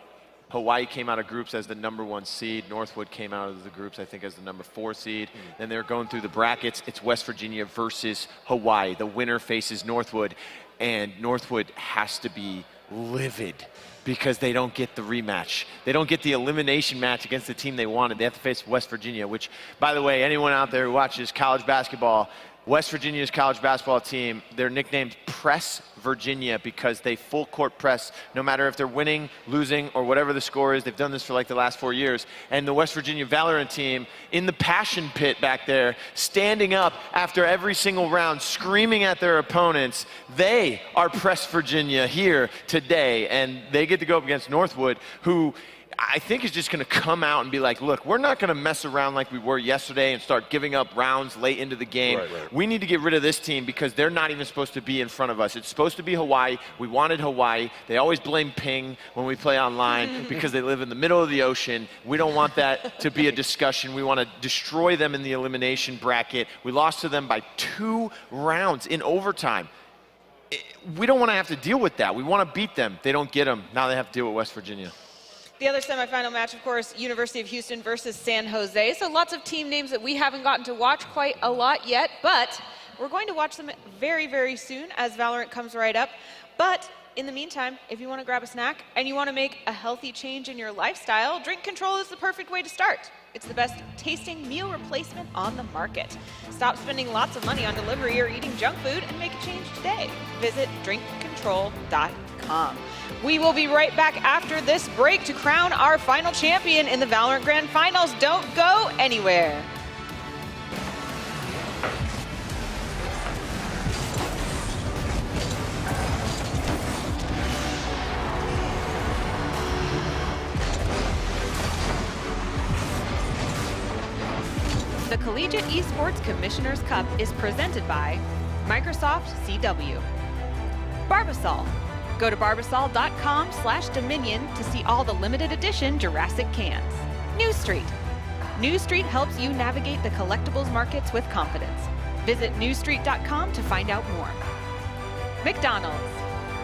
Hawaii came out of groups as the #1 seed. Northwood came out of the groups, I think, as the #4 seed. Then they're going through the brackets. It's West Virginia versus Hawaii. The winner faces Northwood, and Northwood has to be livid because they don't get the rematch. They don't get the elimination match against the team they wanted. They have to face West Virginia, which, by the way, anyone out there who watches college basketball, West Virginia's college basketball team, they're nicknamed Press Virginia because they full court press no matter if they're winning, losing, or whatever the score is. They've done this for like the last 4 years. And the West Virginia Valorant team in the passion pit back there, standing up after every single round, screaming at their opponents. They are Press Virginia here today, and they get to go up against Northwood, who I think is just going to come out and be like, look, we're not going to mess around like we were yesterday and start giving up rounds late into the game. Right. We need to get rid of this team because they're not even supposed to be in front of us. It's supposed to be Hawaii. We wanted Hawaii. They always blame ping when we play online because they live in the middle of the ocean. We don't want that to be a discussion. We want to destroy them in the elimination bracket. We lost to them by 2 rounds in overtime. We don't want to have to deal with that. We want to beat them. They don't get them. Now they have to deal with West Virginia. The other semifinal match, of course, University of Houston versus San Jose. So lots of team names that we haven't gotten to watch quite a lot yet, but we're going to watch them very, very soon as Valorant comes right up. But in the meantime, if you want to grab a snack and you want to make a healthy change in your lifestyle, Drink Control is the perfect way to start. It's the best tasting meal replacement on the market. Stop spending lots of money on delivery or eating junk food and make a change today. Visit drinkcontrol.com. We will be right back after this break to crown our final champion in the Valorant Grand Finals. Don't go anywhere. The Collegiate Esports Commissioner's Cup is presented by Microsoft CW. Barbasol. Go to barbasol.com/Dominion to see all the limited edition Jurassic cans. New Street. New Street helps you navigate the collectibles markets with confidence. Visit newstreet.com to find out more. McDonald's.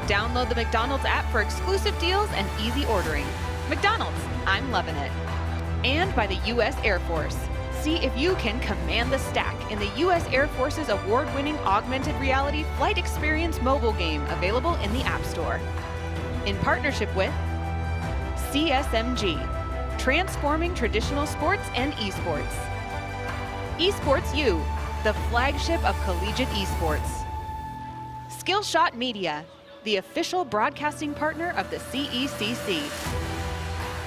Download the McDonald's app for exclusive deals and easy ordering. McDonald's, I'm loving it. And by the U.S. Air Force. See if you can command the stack in the U.S. Air Force's award-winning augmented reality flight experience mobile game available in the App Store. In partnership with CSMG, transforming traditional sports and esports. Esports U, the flagship of Collegiate Esports. Skillshot Media, the official broadcasting partner of the CECC.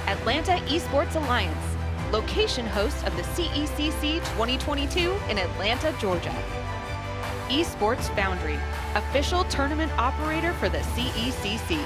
Atlanta Esports Alliance, location host of the CECC 2022 in Atlanta, Georgia. Esports Foundry, official tournament operator for the CECC.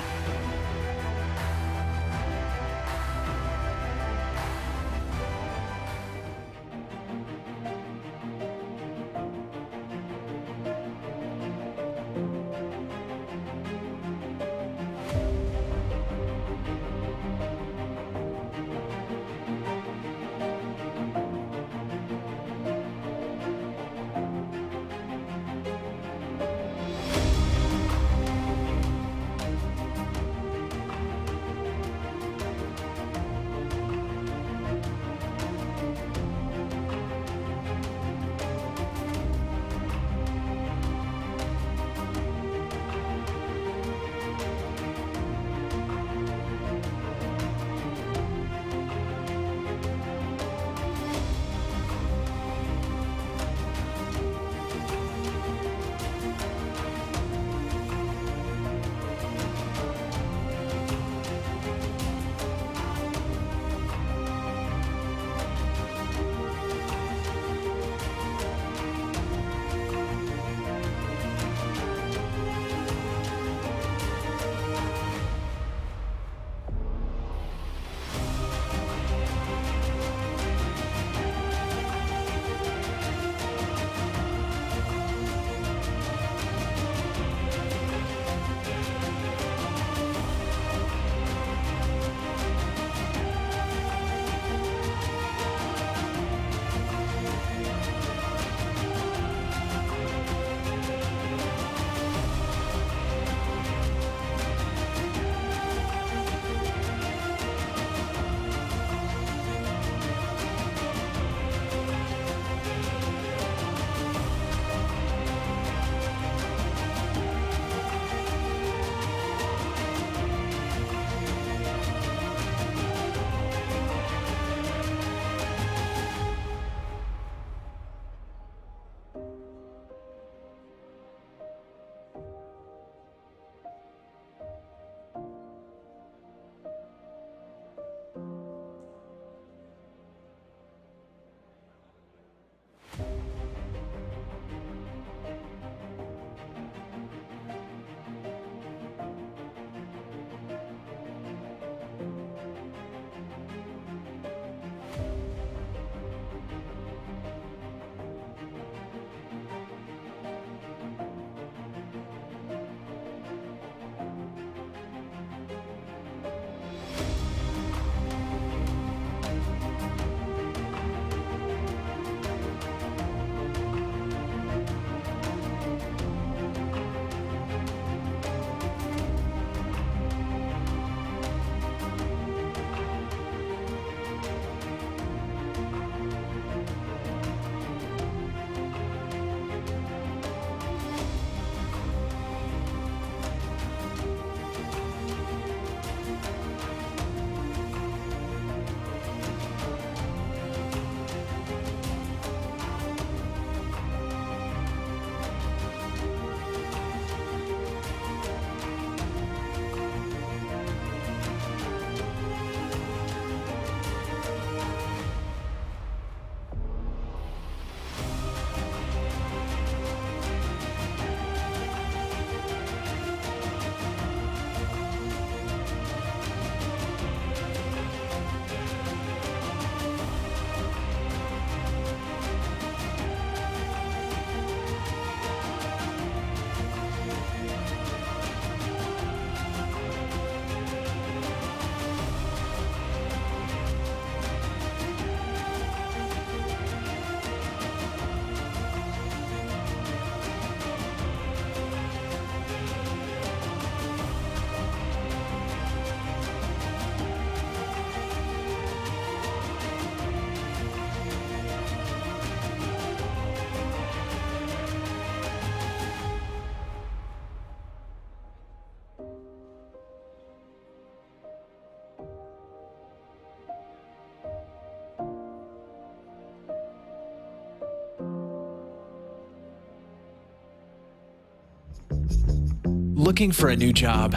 Looking for a new job?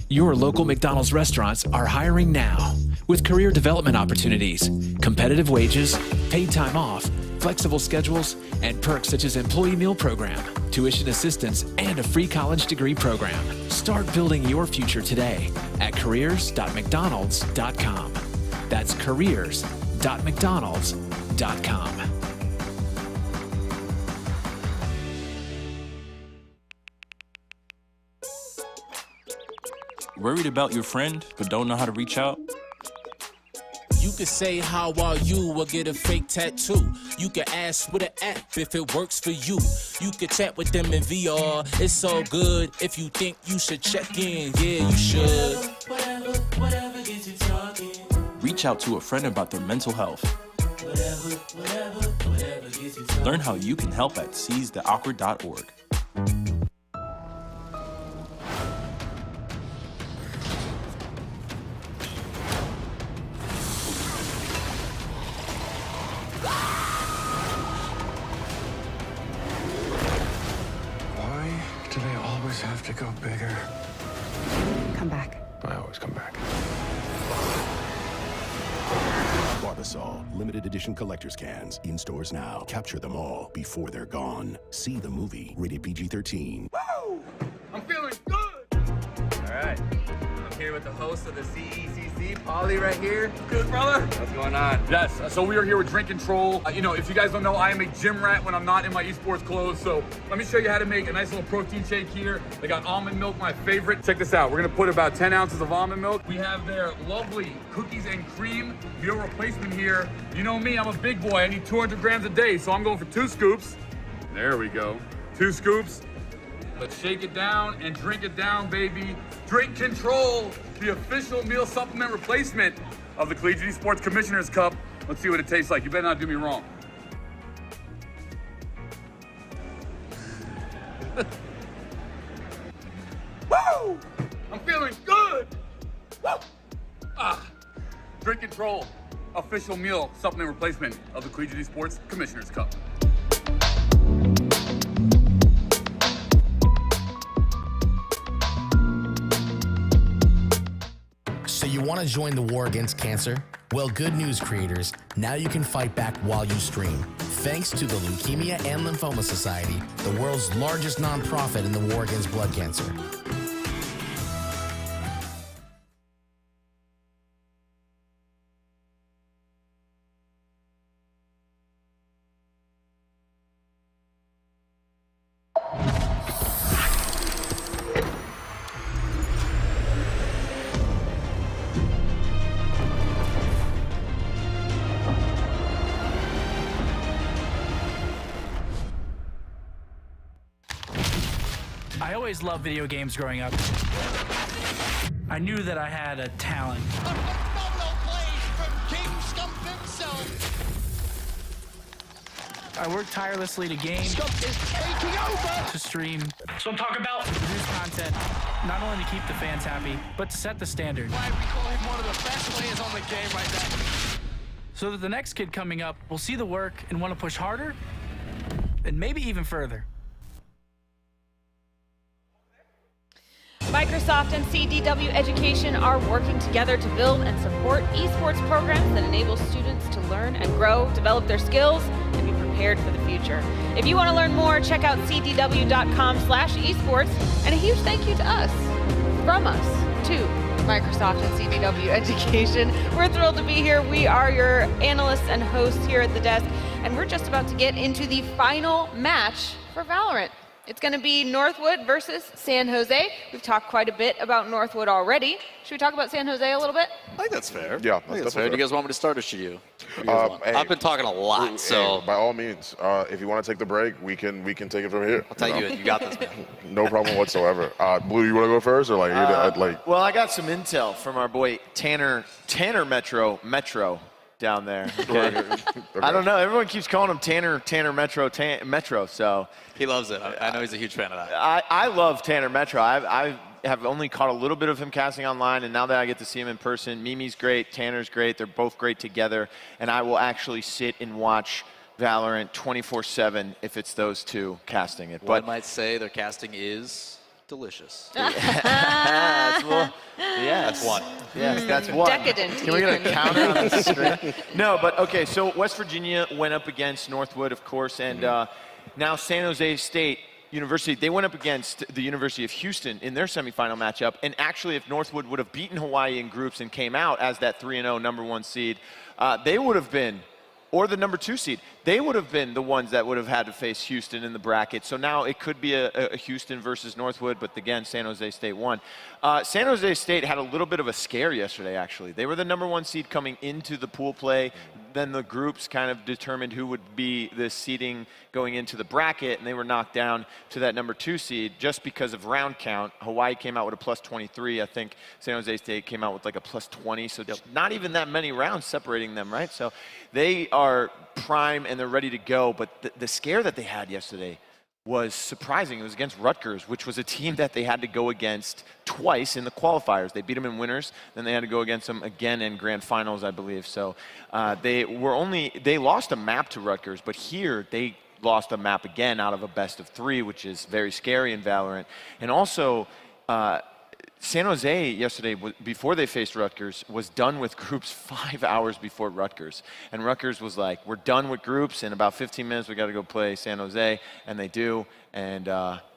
Your local McDonald's restaurants are hiring now with career development opportunities, competitive wages, paid time off, flexible schedules, and perks such as employee meal program, tuition assistance, and a free college degree program. Start building your future today at careers.mcdonalds.com. That's careers.mcdonalds.com. Worried about your friend, but don't know how to reach out? You could say how are you or get a fake tattoo. You could ask with an app if it works for you. You could chat with them in VR. It's so good. If you think you should check in, yeah, you should. Whatever gets you talking. Reach out to a friend about their mental health. Whatever gets you talking. Learn how you can help at seizetheawkward.org. Do they always have to go bigger? Come back. I always come back. Barbasol, limited edition collector's cans. In stores now. Capture them all before they're gone. See the movie. Rated PG-13. Woo! I'm feeling good! All right. I'm here with the host of the CECC, Polly right here. Good, brother? What's going on? Yes, so we are here with Drink Control. If you guys don't know, I am a gym rat when I'm not in my esports clothes. So let me show you how to make a nice little protein shake here. They got almond milk, my favorite. Check this out. We're gonna put about 10 ounces of almond milk. We have their lovely cookies and cream meal replacement here. You know me, I'm a big boy. I need 200 grams a day, so I'm going for 2 scoops. There we go. 2 scoops. Let's shake it down and drink it down, baby. Drink Control, the official meal supplement replacement of the Collegiate Esports Commissioner's Cup. Let's see what it tastes like. You better not do me wrong. Woo! I'm feeling good! Woo! Drink Control, official meal supplement replacement of the Collegiate Esports Commissioner's Cup. So you want to join the war against cancer? Well, good news, creators. Now you can fight back while you stream. Thanks to the Leukemia and Lymphoma Society, the world's largest nonprofit in the war against blood cancer. I always loved video games growing up. I knew that I had a talent. I worked tirelessly to game, to stream, so I'm talking about produce content, not only to keep the fans happy, but to set the standard. Why we call him one of the best players on the game right now. So that the next kid coming up will see the work and want to push harder, and maybe even further. Microsoft and CDW Education are working together to build and support esports programs that enable students to learn and grow, develop their skills, and be prepared for the future. If you want to learn more, check out cdw.com/esports. And a huge thank you to us, from us, to Microsoft and CDW Education. We're thrilled to be here. We are your analysts and hosts here at the desk, and we're just about to get into the final match for Valorant. It's going to be Northwood versus San Jose. We've talked quite a bit about Northwood already. Should we talk about San Jose a little bit? I think that's fair. Yeah, I think that's fair. Do you guys want me to start or should you? Hey, I've been talking a lot, so. Hey, by all means, if you want to take the break, we can take it from here. I'll tell you, you got this, man. No problem whatsoever. Blue, you want to go first, or Well, I got some intel from our boy Tanner Metro down there. Okay. I don't know. Everyone keeps calling him Tanner Metro. So he loves it. I know he's a huge fan of that. I love Tanner Metro. I have only caught a little bit of him casting online, and now that I get to see him in person, Mimi's great, Tanner's great. They're both great together, and I will actually sit and watch Valorant 24/7 if it's those two casting it. But I might say their casting is delicious. Yes, That's one. Yes, that's one. Decadent. Can we get a counter on the screen? No, but okay, so West Virginia went up against Northwood, of course, and now San Jose State University, they went up against the University of Houston in their semifinal matchup, and actually if Northwood would have beaten Hawaii in groups and came out as that 3-0 number 1 seed, they would have been, or the number 2 seed, they would have been the ones that would have had to face Houston in the bracket. So now it could be a Houston versus Northwood, but again, San Jose State won. San Jose State had a little bit of a scare yesterday, actually. They were the number 1 seed coming into the pool play. Then the groups kind of determined who would be the seeding going into the bracket, and they were knocked down to that number 2 seed just because of round count. Hawaii came out with a plus 23. I think San Jose State came out with like a plus 20. So just not even that many rounds separating them, right? So they are prime and they're ready to go. But the scare that they had yesterday was surprising. It was against Rutgers, which was a team that they had to go against twice in the qualifiers. They beat them in winners, then they had to go against them again in grand finals, I believe. So they lost a map to Rutgers, but here they lost a map again out of a best of 3, which is very scary in Valorant. And also, San Jose yesterday, before they faced Rutgers, was done with groups 5 hours before Rutgers. And Rutgers was like, we're done with groups. In about 15 minutes, we got to go play San Jose. And they do. And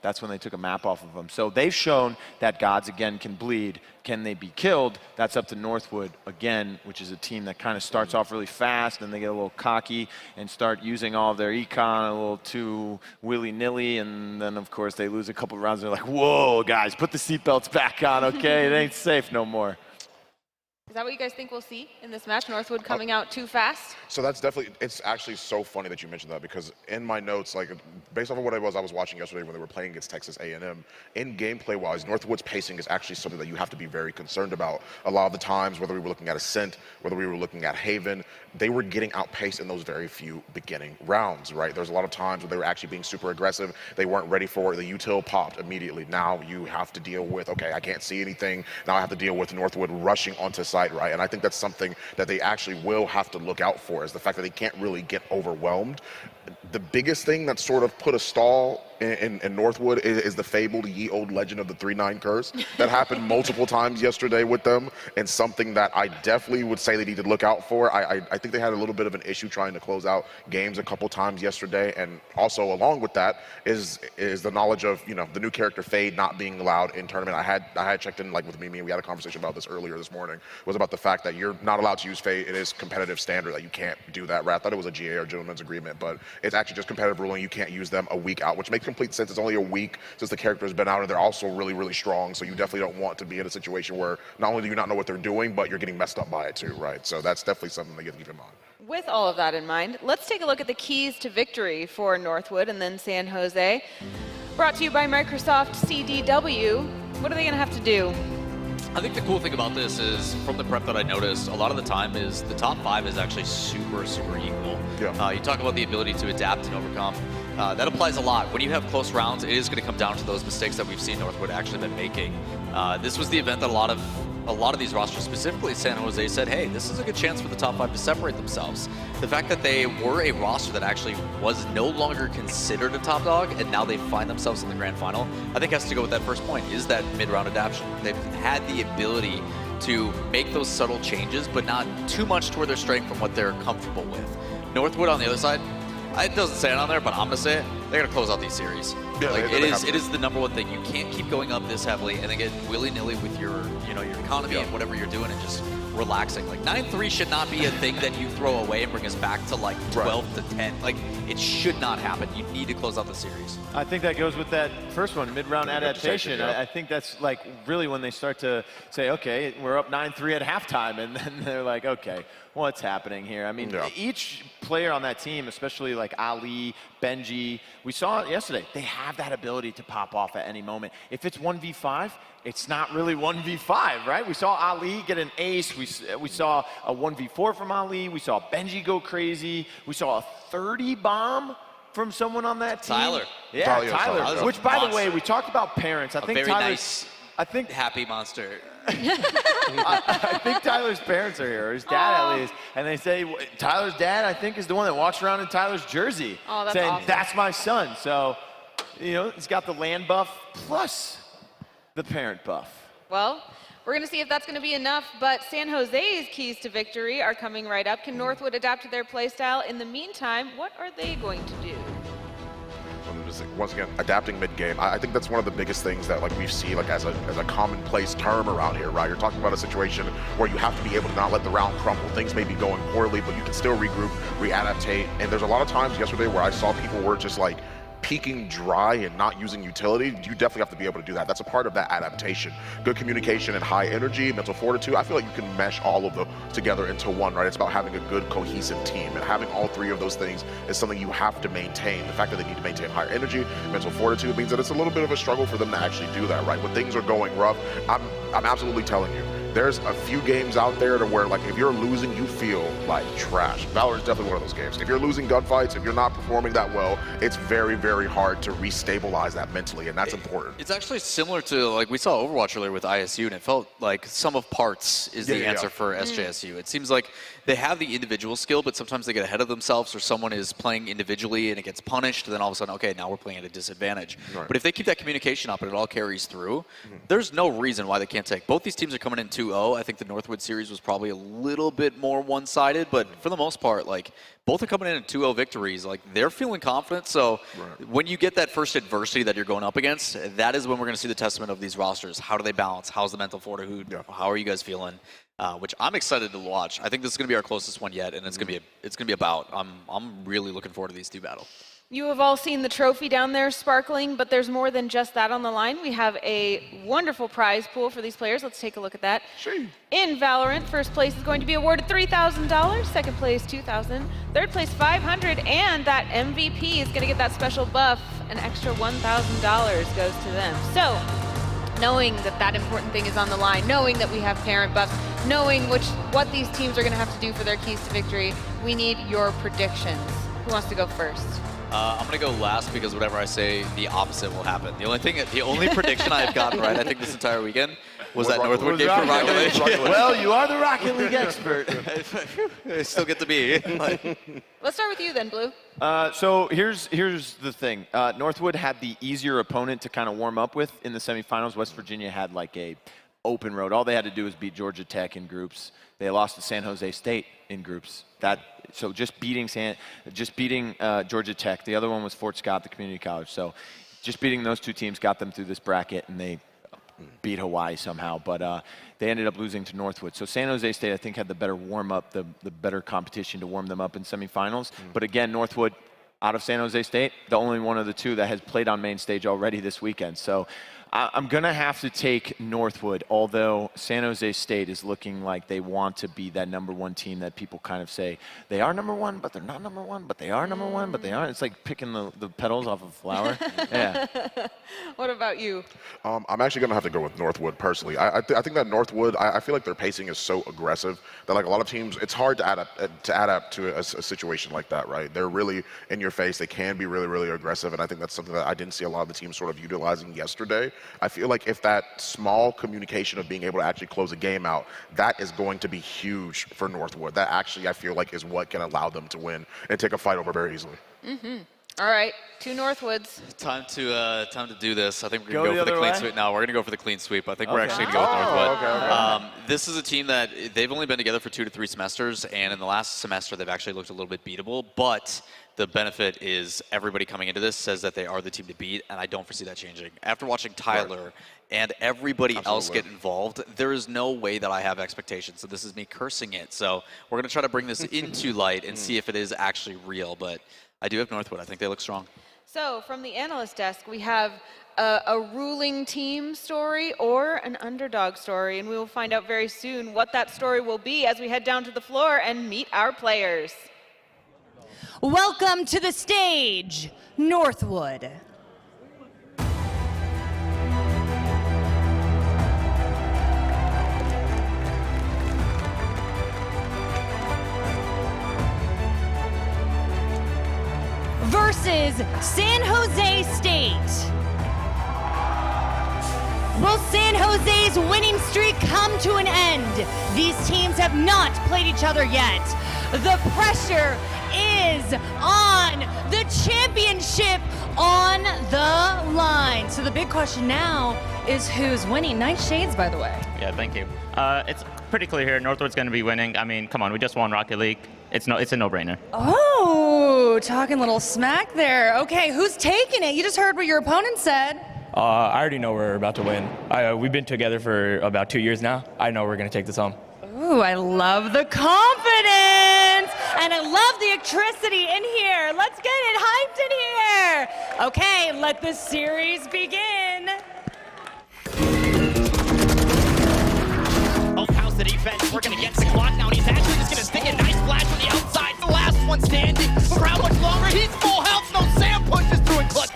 that's when they took a map off of them. So they've shown that gods, again, can bleed. Can they be killed? That's up to Northwood, again, which is a team that kind of starts off really fast, and they get a little cocky and start using all of their econ a little too willy-nilly. And then, of course, they lose a couple rounds. They're like, whoa, guys, put the seatbelts back on, okay? It ain't safe no more. Is that what you guys think we'll see in this match? Northwood coming out too fast? So that's definitely, it's actually so funny that you mentioned that, because in my notes, like based off of what I was watching yesterday when they were playing against Texas A&M, in gameplay wise, Northwood's pacing is actually something that you have to be very concerned about. A lot of the times, whether we were looking at Ascent, whether we were looking at Haven, they were getting outpaced in those very few beginning rounds, right? There's a lot of times where they were actually being super aggressive. They weren't ready for it. The util popped immediately. Now you have to deal with, okay, I can't see anything. Now I have to deal with Northwood rushing onto site, right? And I think that's something that they actually will have to look out for, is the fact that they can't really get overwhelmed. The biggest thing that sort of put a stall in Northwood is the fabled ye old legend of the 3-9 curse that happened multiple times yesterday with them, and something that I definitely would say they need to look out for. I think they had a little bit of an issue trying to close out games a couple times yesterday, and also along with that is the knowledge of, you know, the new character Fade not being allowed in tournament. I had checked in like with Mimi, and we had a conversation about this earlier this morning, was about the fact that you're not allowed to use Fade. It is competitive standard that you can't do that. I thought it was a GA or gentleman's agreement, but it's actually just competitive ruling. You can't use them a week out, which makes complete sense. It's only a week since the character's been out, and they're also really, really strong. So you definitely don't want to be in a situation where not only do you not know what they're doing, but you're getting messed up by it too, right? So that's definitely something that you have to keep in mind. With all of that in mind, let's take a look at the keys to victory for Northwood and then San Jose. Brought to you by Microsoft CDW. What are they going to have to do? I think the cool thing about this is, from the prep that I noticed, a lot of the time is the top 5 is actually super, super equal. Yeah. You talk about the ability to adapt and overcome. That applies a lot. When you have close rounds, it is going to come down to those mistakes that we've seen Northwood actually been making. This was the event that a lot of these rosters, specifically San Jose, said, hey, this is a good chance for the top 5 to separate themselves. The fact that they were a roster that actually was no longer considered a top dog, and now they find themselves in the grand final, I think has to go with that first point, is that mid-round adaptation. They've had the ability to make those subtle changes, but not too much to where they're straying from what they're comfortable with. Northwood on the other side, it doesn't say it on there, but I'm gonna say it. They're gonna close out these series. Yeah, like it is the number one thing. You can't keep going up this heavily and then get willy-nilly with your economy and whatever you're doing and just relaxing. Like 9-3 should not be a thing that you throw away and bring us back to like 12 to 10. Like it should not happen. You need to close out the series. I think that goes with that first one, mid-round adaptation. I think that's like really when they start to say, okay, we're up 9-3 at halftime, and then they're like, okay, what's happening here? I mean, each player on that team, especially like Ali, Benji, we saw it yesterday, they have that ability to pop off at any moment. If it's 1v5, it's not really 1v5, right? We saw Ali get an ace. We saw a 1v4 from Ali. We saw Benji go crazy. We saw a 30 bomb from someone on that team. Tyler. Yeah, Tyler. Which, by the way, we talked about parents. I think very Tyler's, nice, happy monster. I think Tyler's parents are here, or his dad at least, and they say Tyler's dad, I think, is the one that walks around in Tyler's jersey, that's saying, awesome. that's my son. So, you know, he's got the land buff plus The parent buff. Well, we're going to see if that's going to be enough, but San Jose's keys to victory are coming right up. Can Northwood adapt to their playstyle? In the meantime, what are they going to do? Once again, adapting mid-game. I think that's one of the biggest things that we see as a commonplace term around here, right? You're talking about a situation where you have to be able to not let the round crumble. Things may be going poorly, but you can still regroup, readaptate. And there's a lot of times yesterday where I saw people were just peaking dry and not using utility. You definitely have to be able to do that. That's a part of that adaptation. Good communication and high energy, mental fortitude. I feel like you can mesh all of them together into one, right? It's about having a good cohesive team, and having all three of those things is something you have to maintain. The fact that they need to maintain higher energy, mental fortitude means that it's a little bit of a struggle for them to actually do that, right? When things are going rough, I'm absolutely telling you, there's a few games out there to where if you're losing, you feel like trash. Valorant is definitely one of those games. If you're losing gunfights, if you're not performing that well, it's very, very hard to restabilize that mentally, and that's important. It's actually similar to, we saw Overwatch earlier with ISU, and it felt like sum of parts is the answer for SJSU. It seems like they have the individual skill, but sometimes they get ahead of themselves, or someone is playing individually and it gets punished, and then all of a sudden, okay, now we're playing at a disadvantage. Right. But if they keep that communication up and it all carries through, there's no reason why they can't take. Both these teams are coming in 2-0. I think the Northwood series was probably a little bit more one-sided, but for the most part, both are coming in at 2-0 victories. They're feeling confident, so when you get that first adversity that you're going up against, that is when we're going to see the testament of these rosters. How do they balance? How's the mental fortitude? How are you guys feeling? Which I'm excited to watch. I think this is going to be our closest one yet, and it's going to be a bout. I'm really looking forward to these two battles. You have all seen the trophy down there sparkling, but there's more than just that on the line. We have a wonderful prize pool for these players. Let's take a look at that. In Valorant, first place is going to be awarded $3,000, second place $2,000, third place $500, and that MVP is going to get that special buff. An extra $1,000 goes to them. So, knowing that important thing is on the line, knowing that we have parent buffs, knowing what these teams are going to have to do for their keys to victory, we need your predictions. Who wants to go first? I'm going to go last because whatever I say, the opposite will happen. The only prediction I've gotten right, I think, this entire weekend was that Northwood game for Rocket League. Well, you are the Rocket League expert. I still get to be. Let's start with you then, Blue. So here's the thing. Northwood had the easier opponent to kind of warm up with in the semifinals. West Virginia had a open road. All they had to do was beat Georgia Tech in groups. They lost to San Jose State in groups. So just beating Georgia Tech. The other one was Fort Scott, the community college. So just beating those two teams got them through this bracket, and they beat Hawaii somehow. But they ended up losing to Northwood. So San Jose State, I think, had the better warm-up, the better competition to warm them up in semifinals. But again, Northwood, out of San Jose State, the only one of the two that has played on main stage already this weekend. So I'm going to have to take Northwood, although San Jose State is looking like they want to be that #1 team that people kind of say, they are #1, but they're not #1, but they are #1, but they aren't. It's like picking the petals off a flower. Yeah. What about you? I'm actually going to have to go with Northwood personally. I think that Northwood, I feel like their pacing is so aggressive that a lot of teams, it's hard to adapt to a situation like that, right? They're really in your face. They can be really, really aggressive, and I think that's something that I didn't see a lot of the teams sort of utilizing yesterday. I feel like if that small communication of being able to actually close a game out, that is going to be huge for Northwood. That actually, I feel like, is what can allow them to win and take a fight over very easily. All right, two Northwoods. Time to do this. I think we're going to go for the clean sweep. No, we're going to go for the clean sweep. I think we're actually going to go with Northwood. This is a team that they've only been together for 2 to 3 semesters, and in the last semester they've actually looked a little bit beatable, but the benefit is everybody coming into this says that they are the team to beat, and I don't foresee that changing. After watching Tyler and everybody else get involved, there is no way that I have expectations. So this is me cursing it. So we're going to try to bring this into light and see if it is actually real, but I do have Northwood. I think they look strong. So from the analyst desk, we have a ruling team story or an underdog story, and we will find out very soon what that story will be as we head down to the floor and meet our players. Welcome to the stage, Northwood. Versus San Jose State. Will San Jose's winning streak come to an end? These teams have not played each other yet. The pressure is on. The championship on the line. So the big question now is who's winning. Nice shades, by the way. Yeah, thank you. It's pretty clear here. Northwood's going to be winning. I mean, come on, we just won Rocket League. It's a no-brainer. Oh, talking a little smack there. Okay, who's taking it? You just heard what your opponent said. I already know we're about to win. We've been together for about 2 years now. I know we're going to take this home. Ooh, I love the confidence, and I love the electricity in here. Let's get it hyped in here. Okay, let the series begin. Oh, how's the defense? We're gonna get the clock now, and he's actually just gonna stick a nice flash from the outside. The last one standing. For how much longer? He's full health. No, Sam pushes through and clutch.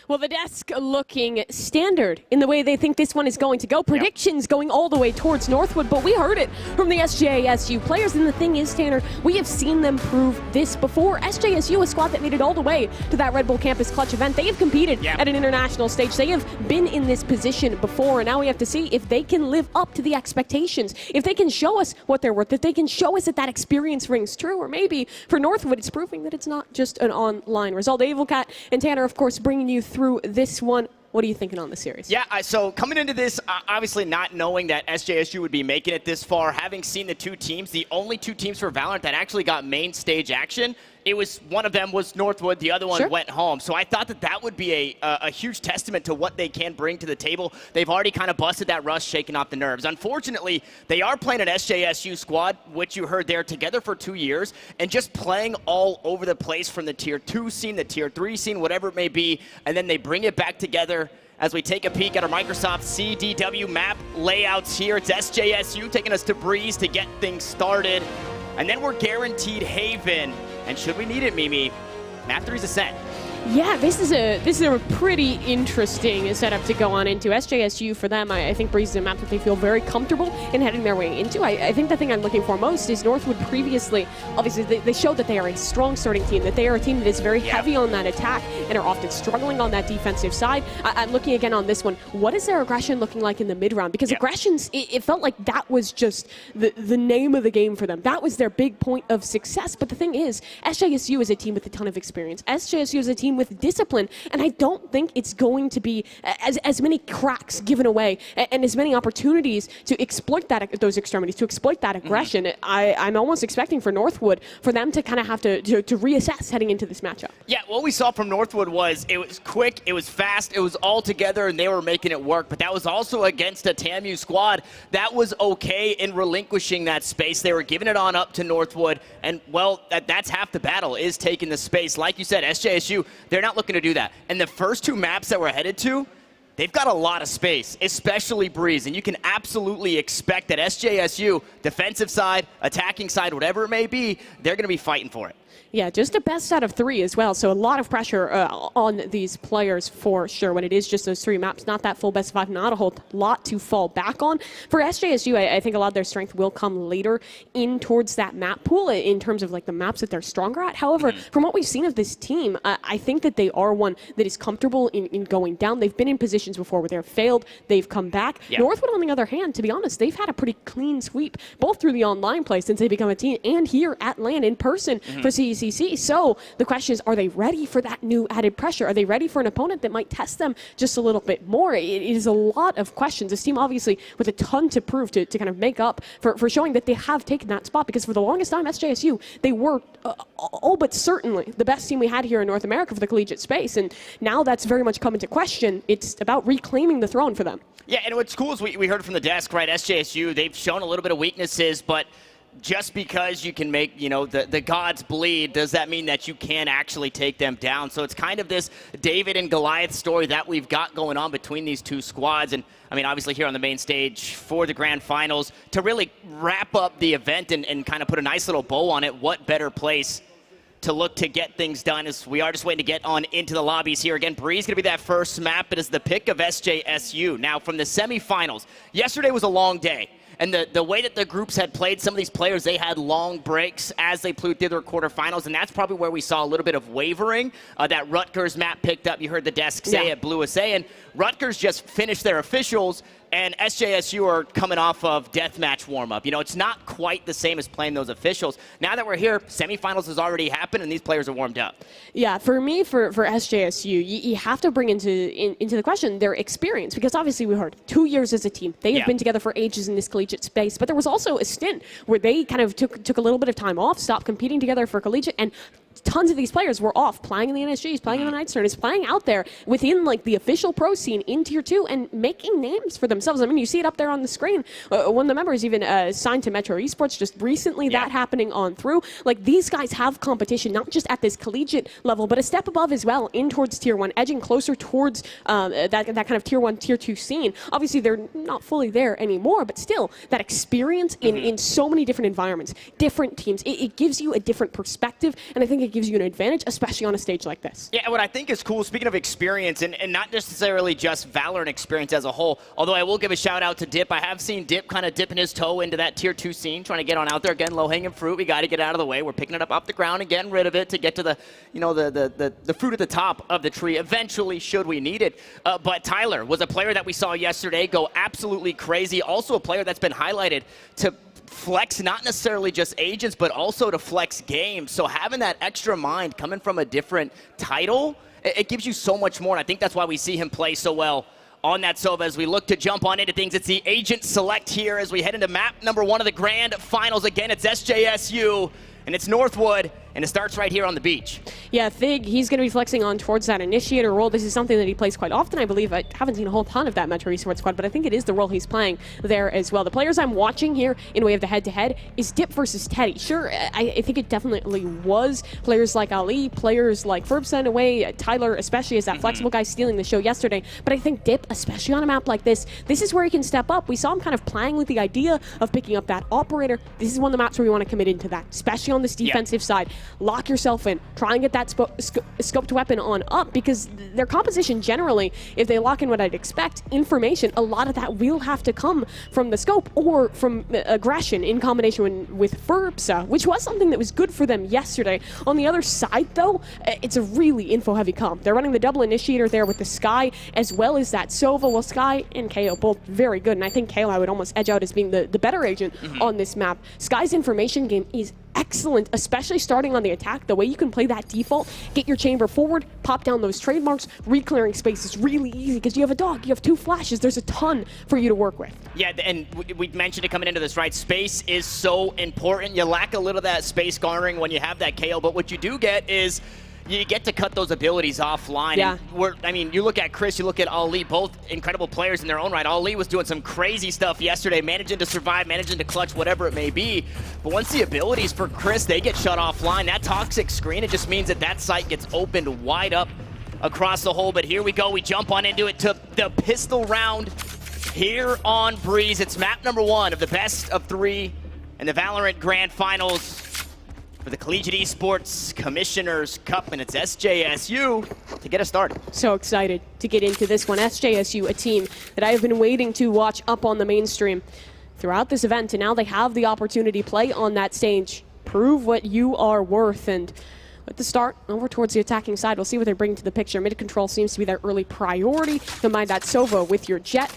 Well, the desk looking standard in the way they think this one is going to go. Predictions going all the way towards Northwood, but we heard it from the SJSU players. And the thing is, Tanner, we have seen them prove this before. SJSU, a squad that made it all the way to that Red Bull Campus Clutch event. They have competed at an international stage. They have been in this position before, and now we have to see if they can live up to the expectations, if they can show us what they're worth, if they can show us that that experience rings true, or maybe for Northwood, it's proving that it's not just an online result. Avelcat and Tanner, of course, bringing you through this one. What are you thinking on the series? Yeah, so coming into this, obviously not knowing that SJSU would be making it this far, having seen the two teams, the only two teams for Valorant that actually got main stage action, it was one of them was Northwood, the other one went home. So I thought that that would be a huge testament to what they can bring to the table. They've already kind of busted that rust, shaking off the nerves. Unfortunately, they are playing an SJSU squad, which you heard they're together for 2 years, and just playing all over the place from the Tier 2 scene, the Tier 3 scene, whatever it may be, and then they bring it back together. As we take a peek at our Microsoft CDW map layouts here, it's SJSU taking us to Breeze to get things started. And then we're guaranteed Haven. And should we need it, Mimi, map 3's a set. Yeah, this is a pretty interesting setup to go on into. SJSU, for them, I think Breeze is a map that they feel very comfortable in heading their way into. I think the thing I'm looking for most is Northwood previously, obviously, they showed that they are a strong starting team, that they are a team that is very heavy on that attack and are often struggling on that defensive side. I'm looking again on this one. What is their aggression looking like in the mid-round? Because aggressions, it felt like that was just the name of the game for them. That was their big point of success. But the thing is, SJSU is a team with a ton of experience. SJSU is a team with discipline, and I don't think it's going to be as many cracks given away and as many opportunities to exploit those extremities, to exploit that aggression. I'm almost expecting for Northwood for them to kind of have to reassess heading into this matchup. Yeah, what we saw from Northwood was it was quick, it was fast, it was all together, and they were making it work. But that was also against a TAMU squad that was okay in relinquishing that space. They were giving it on up to Northwood, and well, that's half the battle, is taking the space. Like you said, SJSU, they're not looking to do that. And the first two maps that we're headed to, they've got a lot of space, especially Breeze, and you can absolutely expect that SJSU, defensive side, attacking side, whatever it may be, they're going to be fighting for it. Yeah, just a best out of 3 as well. So a lot of pressure on these players for sure when it is just those 3 maps. Not that full best of 5, not a whole lot to fall back on. For SJSU, I think a lot of their strength will come later in towards that map pool in terms of like the maps that they're stronger at. However, from what we've seen of this team, I think that they are one that is comfortable in going down. They've been in positions before where they've failed. They've come back. Yeah. Northwood, on the other hand, to be honest, they've had a pretty clean sweep, both through the online play since they become a team and here at LAN in person for CECC. So the question is, are they ready for that new added pressure? Are they ready for an opponent that might test them just a little bit more? It is a lot of questions. This team obviously with a ton to prove to kind of make up for showing that they have taken that spot, because for the longest time, SJSU, they were all but certainly the best team we had here in North America for the collegiate space. And now that's very much come into question. It's about reclaiming the throne for them. Yeah, and what's cool is we heard from the desk, right? SJSU, they've shown a little bit of weaknesses, but just because you can make, the gods bleed, does that mean that you can actually take them down? So it's kind of this David and Goliath story that we've got going on between these two squads. And I mean, obviously here on the main stage for the grand finals, to really wrap up the event and kind of put a nice little bow on it, what better place to look to get things done as we are just waiting to get on into the lobbies here. Again, Breeze going to be that first map. It is the pick of SJSU. Now, from the semifinals, yesterday was a long day. And the way that the groups had played, some of these players, they had long breaks as they played through their quarterfinals, and that's probably where we saw a little bit of wavering. That Rutgers map picked up, you heard the desk say it, Blue was saying. Rutgers just finished their officials, and SJSU are coming off of deathmatch warm-up. You know, it's not quite the same as playing those officials. Now that we're here, semifinals has already happened, and these players are warmed up. Yeah, for me, for SJSU, you have to bring into the question their experience, because obviously we heard 2 years as a team. They have been together for ages in this collegiate space, but there was also a stint where they kind of took a little bit of time off, stopped competing together for collegiate, and tons of these players were off playing in the NSGs, playing in the Night Tournaments, playing out there within like the official pro scene in Tier 2 and making names for themselves. I mean, you see it up there on the screen. One of the members even signed to Metro Esports just recently, that happening on through. Like, these guys have competition, not just at this collegiate level, but a step above as well in towards Tier 1, edging closer towards that kind of Tier 1, Tier 2 scene. Obviously, they're not fully there anymore, but still, that experience in so many different environments, different teams, it gives you a different perspective, and I think it gives you an advantage, especially on a stage like this. Yeah, what I think is cool, speaking of experience, and not necessarily just Valorant experience as a whole, although I will give a shout out to Dip. I have seen Dip kind of dipping his toe into that Tier 2 scene, trying to get on out there. Again, low-hanging fruit. We got to get out of the way. We're picking it up off the ground and getting rid of it to get to the, you know, the fruit at the top of the tree eventually, should we need it. But Tyler was a player that we saw yesterday go absolutely crazy. Also a player that's been highlighted to flex not necessarily just agents, but also to flex games. So having that extra mind coming from a different title, it gives you so much more, and I think that's why we see him play so well on that Sova. As we look to jump on into things, it's the agent select here as we head into map number 1 of the grand finals. Again, it's SJSU, and it's Northwood, and it starts right here on the beach. Yeah, Thig, he's going to be flexing on towards that initiator role. This is something that he plays quite often, I believe. I haven't seen a whole ton of that Metro Esports squad, but I think it is the role he's playing there as well. The players I'm watching here in way of the head-to-head is Dip versus Teddy. Sure, I think it definitely was players like Ali, players like Ferbsa in a way, Tyler especially as that flexible guy stealing the show yesterday. But I think Dip, especially on a map like this is where he can step up. We saw him kind of playing with the idea of picking up that operator. This is one of the maps where we want to commit into that, especially on this defensive side. Lock yourself in. Try and get that scoped weapon on up, because their composition generally, if they lock in what I'd expect, information, a lot of that will have to come from the scope or from aggression in combination with Ferbsa, which was something that was good for them yesterday. On the other side, though, it's a really info-heavy comp. They're running the double initiator there with the Sky, as well as that Sova. Well, Sky and KO both very good, and I think KO I would almost edge out as being the better agent on this map. Sky's information game is excellent, especially starting on the attack. The way you can play that default, get your chamber forward, pop down those trademarks, re-clearing space is really easy because you have a dog, you have 2 flashes, there's a ton for you to work with. Yeah, and we mentioned it coming into this, right? Space is so important. You lack a little of that space garnering when you have that KO, but what you do get is you get to cut those abilities offline. Yeah. And I mean, you look at Chris, you look at Ali, both incredible players in their own right. Ali was doing some crazy stuff yesterday, managing to survive, managing to clutch, whatever it may be. But once the abilities for Chris, they get shut offline, that toxic screen, it just means that site gets opened wide up across the hole. But here we go, we jump on into it to the pistol round here on Breeze. It's map number 1 of the best of 3 in the Valorant Grand Finals for the Collegiate Esports Commissioner's Cup, and it's SJSU to get us started. So excited to get into this one. SJSU, a team that I have been waiting to watch up on the mainstream throughout this event, and now they have the opportunity to play on that stage, prove what you are worth. And at the start, over towards the attacking side, we'll see what they bring to the picture. Mid control seems to be their early priority. Combine that Sova with your Jet.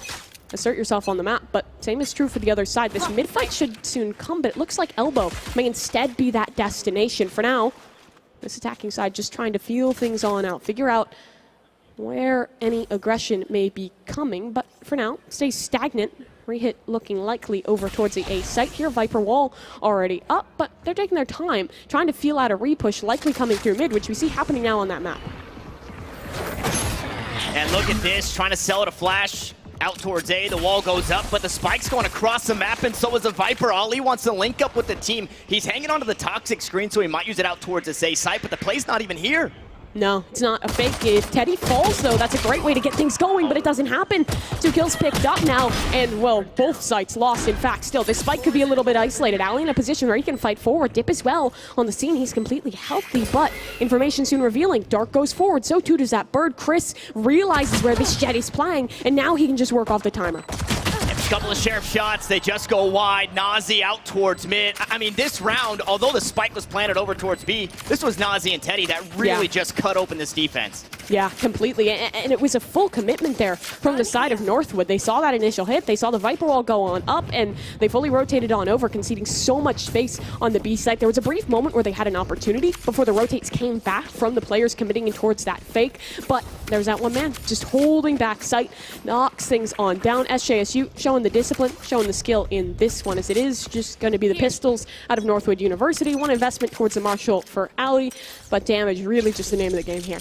Assert yourself on the map, but same is true for the other side. This mid-fight should soon come, but it looks like Elbow may instead be that destination. For now, this attacking side just trying to feel things on out, figure out where any aggression may be coming, but for now, stay stagnant. Rehit looking likely over towards the A site here. Viper wall already up, but they're taking their time, trying to feel out a repush, likely coming through mid, which we see happening now on that map. And look at this, trying to sell it a flash out towards A. The wall goes up, but the spike's going across the map, and so is the Viper. Ali wants to link up with the team. He's hanging onto the toxic screen, so he might use it out towards this A site, but the play's not even here. No, it's not a fake. If Teddy falls, though, that's a great way to get things going, but it doesn't happen. 2 kills picked up now, and, well, both sites lost. In fact, still, this fight could be a little bit isolated. Ali in a position where he can fight forward. Dip as well on the scene. He's completely healthy, but information soon revealing. Dark goes forward, so too does that Bird. Chris realizes where this Jet is playing, and now he can just work off the timer. couple of sheriff shots, they just go wide. Nazi out towards mid. I mean, this round, although the spike was planted over towards B, this was Nazi and Teddy that really just cut open this defense. Yeah, completely. And it was a full commitment there from the side of Northwood. They saw that initial hit, they saw the Viper wall go on up, and they fully rotated on over, conceding so much space on the B site. There was a brief moment where they had an opportunity before the rotates came back from the players committing in towards that fake, but there's that one man just holding back sight, knocks things on down. SJSU showing the discipline, showing the skill in this one, as it is just going to be the pistols out of Northwood University. One investment towards the Marshall for Ali, but damage really just the name of the game here.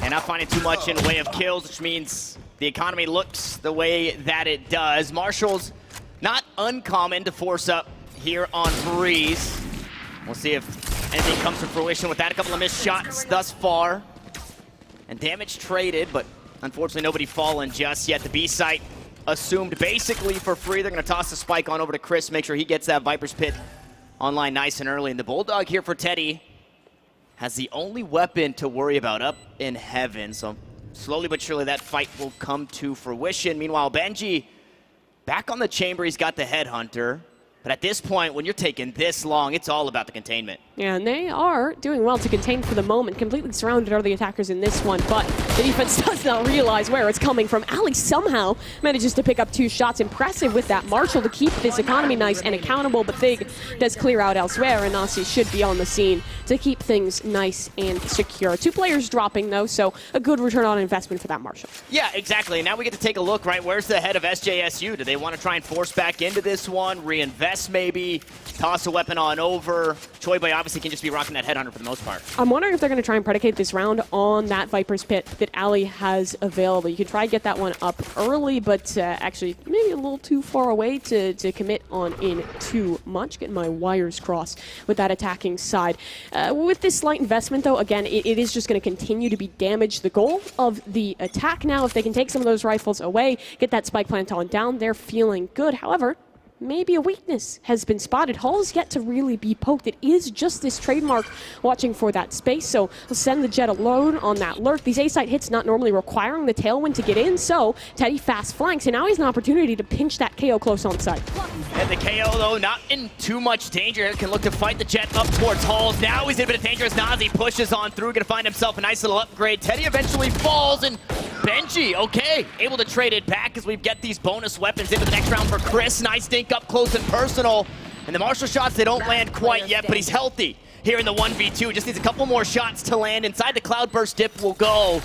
And not finding too much in the way of kills, which means the economy looks the way that it does. Marshall's not uncommon to force up here on Breeze. We'll see if anything comes to fruition with that. A couple of missed shots thus far. And damage traded, but unfortunately nobody fallen just yet. The B site assumed basically for free. They're going to toss the spike on over to Chris, make sure he gets that Viper's Pit online nice and early. And the Bulldog here for Teddy has the only weapon to worry about up in heaven. So slowly but surely that fight will come to fruition. Meanwhile, Benji back on the chamber. He's got the Headhunter. But at this point, when you're taking this long, it's all about the containment. Yeah, and they are doing well to contain for the moment. Completely surrounded are the attackers in this one, but the defense does not realize where it's coming from. Ali somehow manages to pick up 2 shots. Impressive with that. Marshall to keep this economy nice and accountable, but Thig does clear out elsewhere, and Nasi should be on the scene to keep things nice and secure. 2 players dropping, though, so a good return on investment for that Marshall. Yeah, exactly. Now we get to take a look, right? Where's the head of SJSU? Do they want to try and force back into this one, reinvest maybe, toss a weapon on over? Choi Boy obviously can just be rocking that Headhunter for the most part. I'm wondering if they're going to try and predicate this round on that Viper's Pit that Ali has available. You could try and get that one up early, but actually maybe a little too far away to commit on in too much. Getting my wires crossed with that attacking side. With this slight investment, though, again, it is just going to continue to be damage. The goal of the attack now, if they can take some of those rifles away, get that spike plant on down, they're feeling good. However, maybe a weakness has been spotted. Hall's yet to really be poked. It is just this trademark watching for that space, so we'll send the Jet alone on that lurk. These A-side hits not normally requiring the tailwind to get in, so Teddy fast flanks, and now he's an opportunity to pinch that KO close on site. And the KO, though, not in too much danger. Can look to fight the Jet up towards Halls. Now he's in a bit of danger as Nazi pushes on through, gonna find himself a nice little upgrade. Teddy eventually falls, and Benji, okay, able to trade it back as we get these bonus weapons into the next round for Chris. Nice dink up close and personal. And the Marshall shots, they don't land quite yet, but he's healthy here in the 1v2. Just needs a couple more shots to land. Inside the Cloudburst dip will go.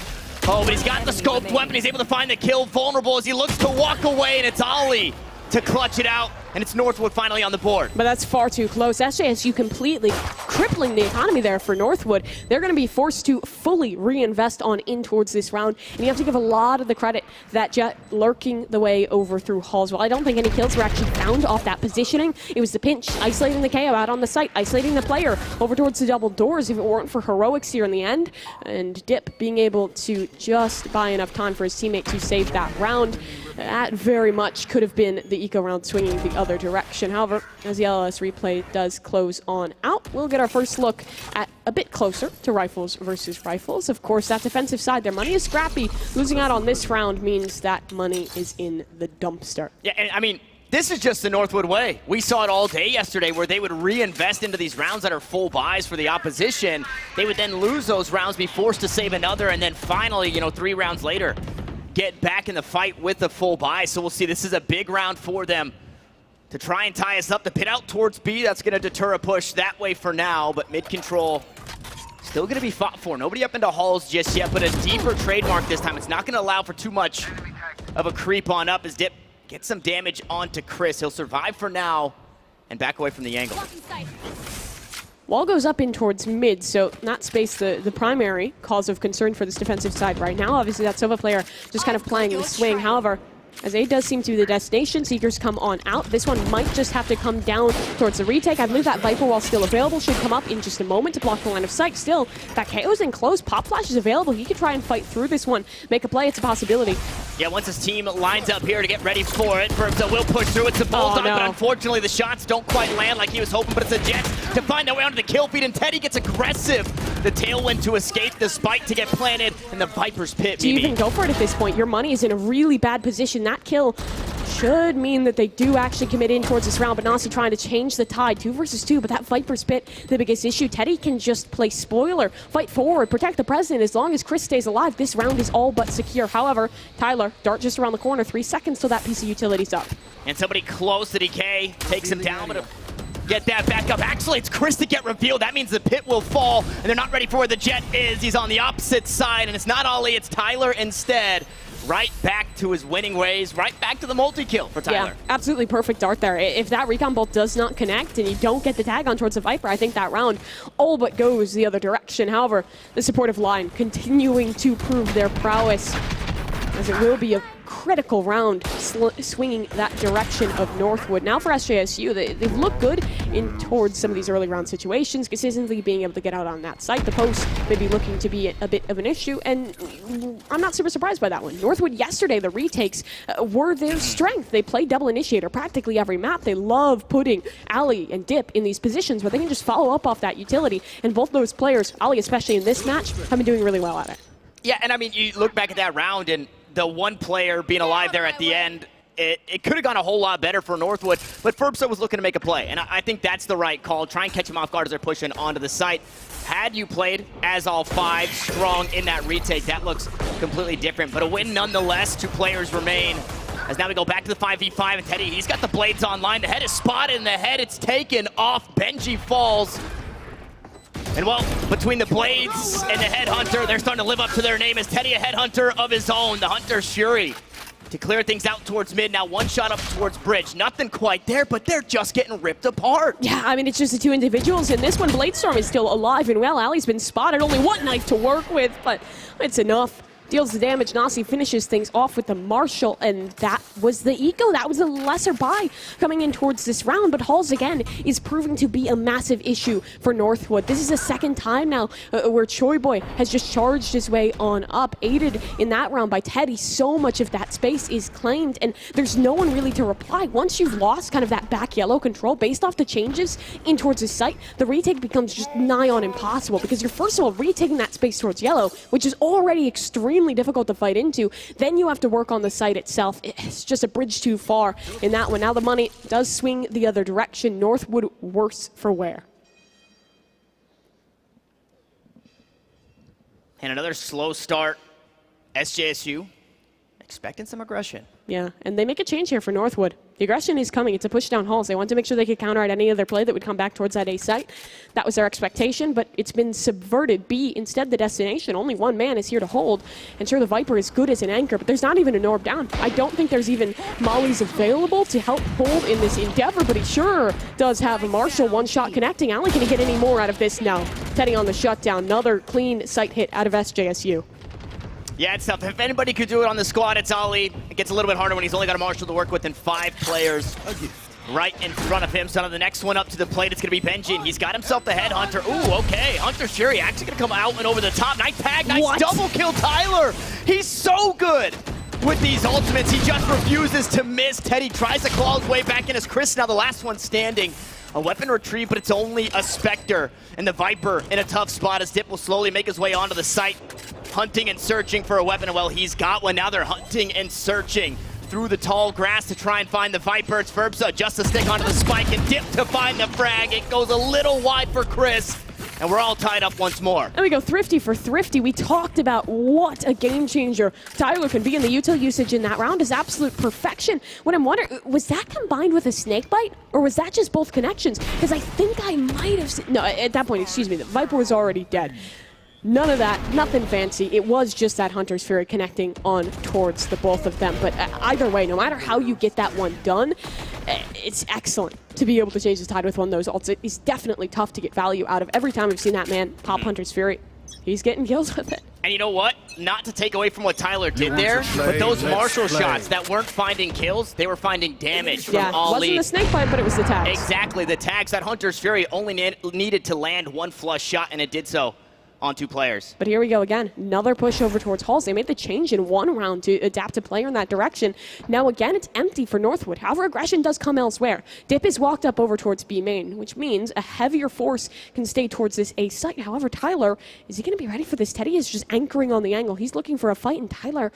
Oh, but he's got the scoped weapon. He's able to find the kill. Vulnerable as he looks to walk away, and it's Ali to clutch it out. And it's Northwood finally on the board. But that's far too close. SJSU completely crippling the economy there for Northwood. They're going to be forced to fully reinvest on in towards this round. And you have to give a lot of the credit that Jet lurking the way over through Hallswell. I don't think any kills were actually found off that positioning. It was the pinch, isolating the KO out on the site, isolating the player over towards the double doors if it weren't for heroics here in the end. And Dip being able to just buy enough time for his teammate to save that round. That very much could have been the eco round swinging the other direction. However, as the LLS replay does close on out, we'll get our first look at a bit closer to rifles versus rifles. Of course, that defensive side, their money is scrappy. Losing out on this round means that money is in the dumpster. Yeah, and I mean, this is just the Northwood way. We saw it all day yesterday where they would reinvest into these rounds that are full buys for the opposition. They would then lose those rounds, be forced to save another, and then finally, 3 rounds later, get back in the fight with the full buy. So we'll see. This is a big round for them to try and tie us up. The pit out towards B, that's going to deter a push that way for now, but mid control still going to be fought for. Nobody up into Halls just yet, but a deeper trademark this time. It's not going to allow for too much of a creep on up as Dip gets some damage onto Chris. He'll survive for now and back away from the angle. Wall goes up in towards mid, so not space the primary cause of concern for this defensive side right now. Obviously, that Sova player just kind of playing the swing. However, as A does seem to be the destination, Seekers come on out. This one might just have to come down towards the retake. I believe that Viper, while still available, should come up in just a moment to block the line of sight. Still, that KO's in close. Pop Flash is available. He could try and fight through this one, make a play. It's a possibility. Yeah, once his team lines up here to get ready for it, Burbza will push through. It's a Bulldog, but unfortunately the shots don't quite land like he was hoping, but it's a Jet to find their way onto the kill feed, and Teddy gets aggressive. The tailwind to escape, the spike to get planted, and the Viper's Pit. Do you even go for it at this point? Your money is in a really bad position. That kill should mean that they do actually commit in towards this round, but Nasi trying to change the tide. 2 versus 2, but that Viper's Pit, the biggest issue. Teddy can just play spoiler, fight forward, protect the president. As long as Chris stays alive, this round is all but secure. However, Tyler, dart just around the corner, 3 seconds till that piece of utility's up. And somebody close to DK takes him down, but get that back up. Actually, it's Chris to get revealed. That means the pit will fall, and they're not ready for where the jet is. He's on the opposite side, and it's not Ollie, it's Tyler instead. Right back to his winning ways, right back to the multi-kill for Tyler. Yeah, absolutely perfect dart there. If that recon bolt does not connect and you don't get the tag on towards the Viper, I think that round all but goes the other direction. However, the supportive line continuing to prove their prowess, as it will be a critical round swinging that direction of Northwood. Now for SJSU, they've looked good in towards some of these early round situations, consistently being able to get out on that site. The post may be looking to be a bit of an issue, and I'm not super surprised by that one. Northwood yesterday, the retakes were their strength. They play double initiator practically every map. They love putting Ali and Dip in these positions where they can just follow up off that utility, and both those players, Ali especially in this match, have been doing really well at it. Yeah, and I mean, you look back at that round, and the one player being alive there at the end, it could have gone a whole lot better for Northwood, but Ferbsa was looking to make a play, and I think that's the right call. Try and catch him off guard as they're pushing onto the site. Had you played as all 5 strong in that retake, that looks completely different, but a win nonetheless. 2 players remain. As now we go back to the 5v5, and Teddy, he's got the blades online. The head is spotted, and the head, it's taken off. Benji falls. And well, between the blades and the headhunter, they're starting to live up to their name. As Teddy, a headhunter of his own, the Hunter's Fury, to clear things out towards mid. Now 1 shot up towards bridge. Nothing quite there, but they're just getting ripped apart. Yeah, I mean, it's just the 2 individuals. In this one, Bladestorm is still alive and well. Ali's been spotted. Only 1 knife to work with, but it's enough. Deals the damage. Nasi finishes things off with the Marshall, and that was the eco. That was a lesser buy coming in towards this round, but Halls again is proving to be a massive issue for Northwood. This is the 2nd time now where Choi Boy has just charged his way on up, aided in that round by Teddy. So much of that space is claimed, and there's no one really to reply. Once you've lost kind of that back yellow control based off the changes in towards the site, the retake becomes just nigh on impossible, because you're first of all retaking that space towards yellow, which is already extremely difficult to fight into. Then you have to work on the site itself. It's just a bridge too far in that one. Now the money does swing the other direction. Northwood worse for wear. And another slow start. SJSU expecting some aggression. Yeah, and they make a change here for Northwood. The aggression is coming. It's a push down Halls. They want to make sure they could counter at any other play that would come back towards that A site. That was their expectation, but it's been subverted. B, instead the destination. Only 1 man is here to hold. And sure, the Viper is good as an anchor, but there's not even an orb down. I don't think there's even mollies available to help hold in this endeavor, but he sure does have a Marshall 1-shot connecting. Ali, can he get any more out of this? No. Teddy on the shutdown. Another clean site hit out of SJSU. Yeah, it's tough. If anybody could do it on the squad, it's Ali. It gets a little bit harder when he's only got a Marshall to work with and 5 players right in front of him. So now the next one up to the plate, it's going to be Benji, and he's got himself the headhunter. Ooh, okay. Hunter's Fury actually going to come out and over the top. Nice tag, nice double kill, Tyler. He's so good with these ultimates. He just refuses to miss. Teddy tries to claw his way back in as Chris, now the last one standing. A weapon retrieve, but it's only a Spectre. And the Viper in a tough spot as Dip will slowly make his way onto the site, hunting and searching for a weapon. And well, he's got one. Now they're hunting and searching through the tall grass to try and find the Viper. It's Ferbsa just to stick onto the spike and Dip to find the frag. It goes a little wide for Chris. And we're all tied up once more. And we go Thrifty for Thrifty. We talked about what a game changer Tyler can be, in the util usage in that round is absolute perfection. What I'm wondering, was that combined with a snake bite, or was that just both connections? Because I think I might have no, at that point, excuse me, the Viper was already dead. None of that, nothing fancy. It was just that Hunter's Fury connecting on towards the both of them. But either way, no matter how you get that one done, it's excellent to be able to change the tide with one of those ults. It is definitely tough to get value out of. Every time we've seen that man pop Hunter's Fury, he's getting kills with it. And you know what? Not to take away from what Tyler did there, but those Marshall shots that weren't finding kills, they were finding damage from all leads. It wasn't the snake bite, but it was the tags. Exactly, the tags. That Hunter's Fury only needed to land 1 flush shot, and it did so on 2 players. But here we go again. Another push over towards Halls. They made the change in 1 round to adapt a player in that direction. Now again, it's empty for Northwood. However, aggression does come elsewhere. Dip is walked up over towards B main, which means a heavier force can stay towards this A site. However, Tyler, is he going to be ready for this? Teddy is just anchoring on the angle. He's looking for a fight, and Tyler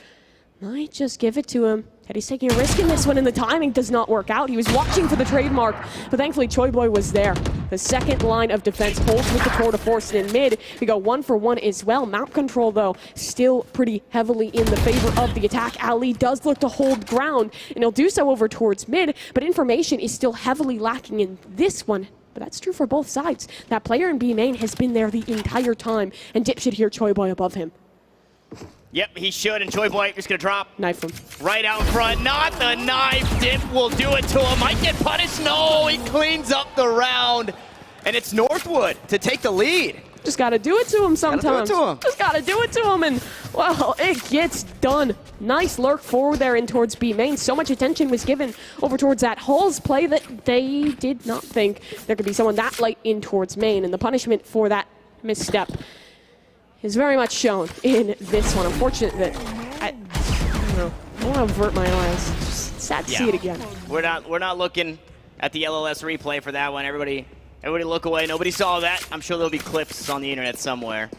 Might just give it to him. Teddy's taking a risk in this one, and the timing does not work out. He was watching for the trademark, but thankfully Choi Boy was there. The second line of defense holds with the tour de force, and in mid, we go 1 for 1 as well. Map control, though, still pretty heavily in the favor of the attack. Ali does look to hold ground, and he'll do so over towards mid, but information is still heavily lacking in this one. But that's true for both sides. That player in B main has been there the entire time, and Dip should hear Choi Boy above him. Yep, he should, and Choi Boy is going to drop. Knife him. Right out in front, not the knife. Dip will do it to him. Might get punished. No, he cleans up the round. And it's Northwood to take the lead. Just got to do it to him sometimes. Do it to him. Just got to do it to him, and, well, it gets done. Nice lurk forward there in towards B main. So much attention was given over towards that Halls play that they did not think there could be someone that light in towards main, and the punishment for that misstep is very much shown in this one. Unfortunate that I don't know. I want to avert my eyes. Just sad to see it again. We're not looking at the LLS replay for that one. Everybody look away. Nobody saw that. I'm sure there'll be clips on the internet somewhere.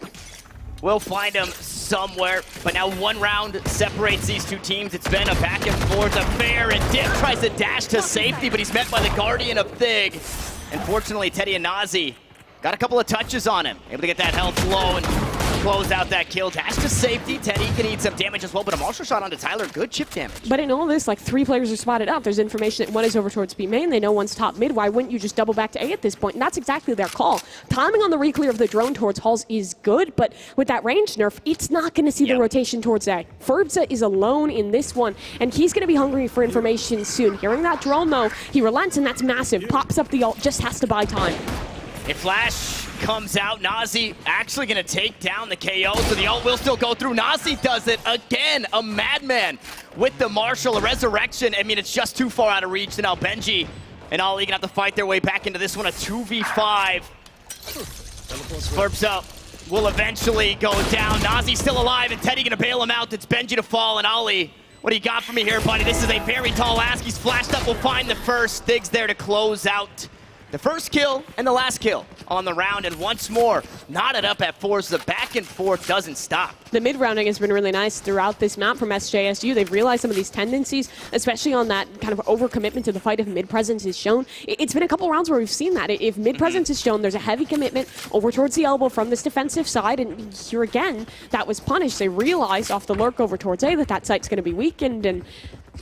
We'll find them somewhere. But now one round separates these two teams. It's been a back and forth affair, and Dip tries to dash to safety, but he's met by the Guardian of Thig. Unfortunately, Teddy and Nazi got a couple of touches on him. Able to get that health low and close out that kill. Dash to safety. Teddy can eat some damage as well, but a martial shot onto Tyler. Good chip damage. But in all this, like 3 players are spotted up. There's information that one is over towards B main. They know one's top mid. Why wouldn't you just double back to A at this point? And that's exactly their call. Timing on the re-clear of the drone towards Halls is good, but with that range nerf, it's not going to see the rotation towards A. Ferbza is alone in this one, and he's going to be hungry for information soon. Hearing that drone, though, he relents, and that's massive. Pops up the ult, just has to buy time. A flash comes out. Nazi actually going to take down the KO, so the ult will still go through. Nazi does it again. A madman with the Marshall, a resurrection. I mean, it's just too far out of reach. So now Benji and Ali going to have to fight their way back into this one, a 2v5. Ferbza will eventually go down. Nazi's still alive, and Teddy going to bail him out. It's Benji to fall, and Ali, what do you got for me here, buddy? This is a very tall ask. He's flashed up. We'll find the first. Thig's there to close out the first kill and the last kill on the round, and once more, knotted up at 4, so the back and forth doesn't stop. The mid-rounding has been really nice throughout this map from SJSU. They've realized some of these tendencies, especially on that kind of overcommitment to the fight if mid-presence is shown. It's been a couple rounds where we've seen that. If mid-presence is shown, there's a heavy commitment over towards the elbow from this defensive side, and here again, that was punished. They realized off the lurk over towards A that site's going to be weakened, and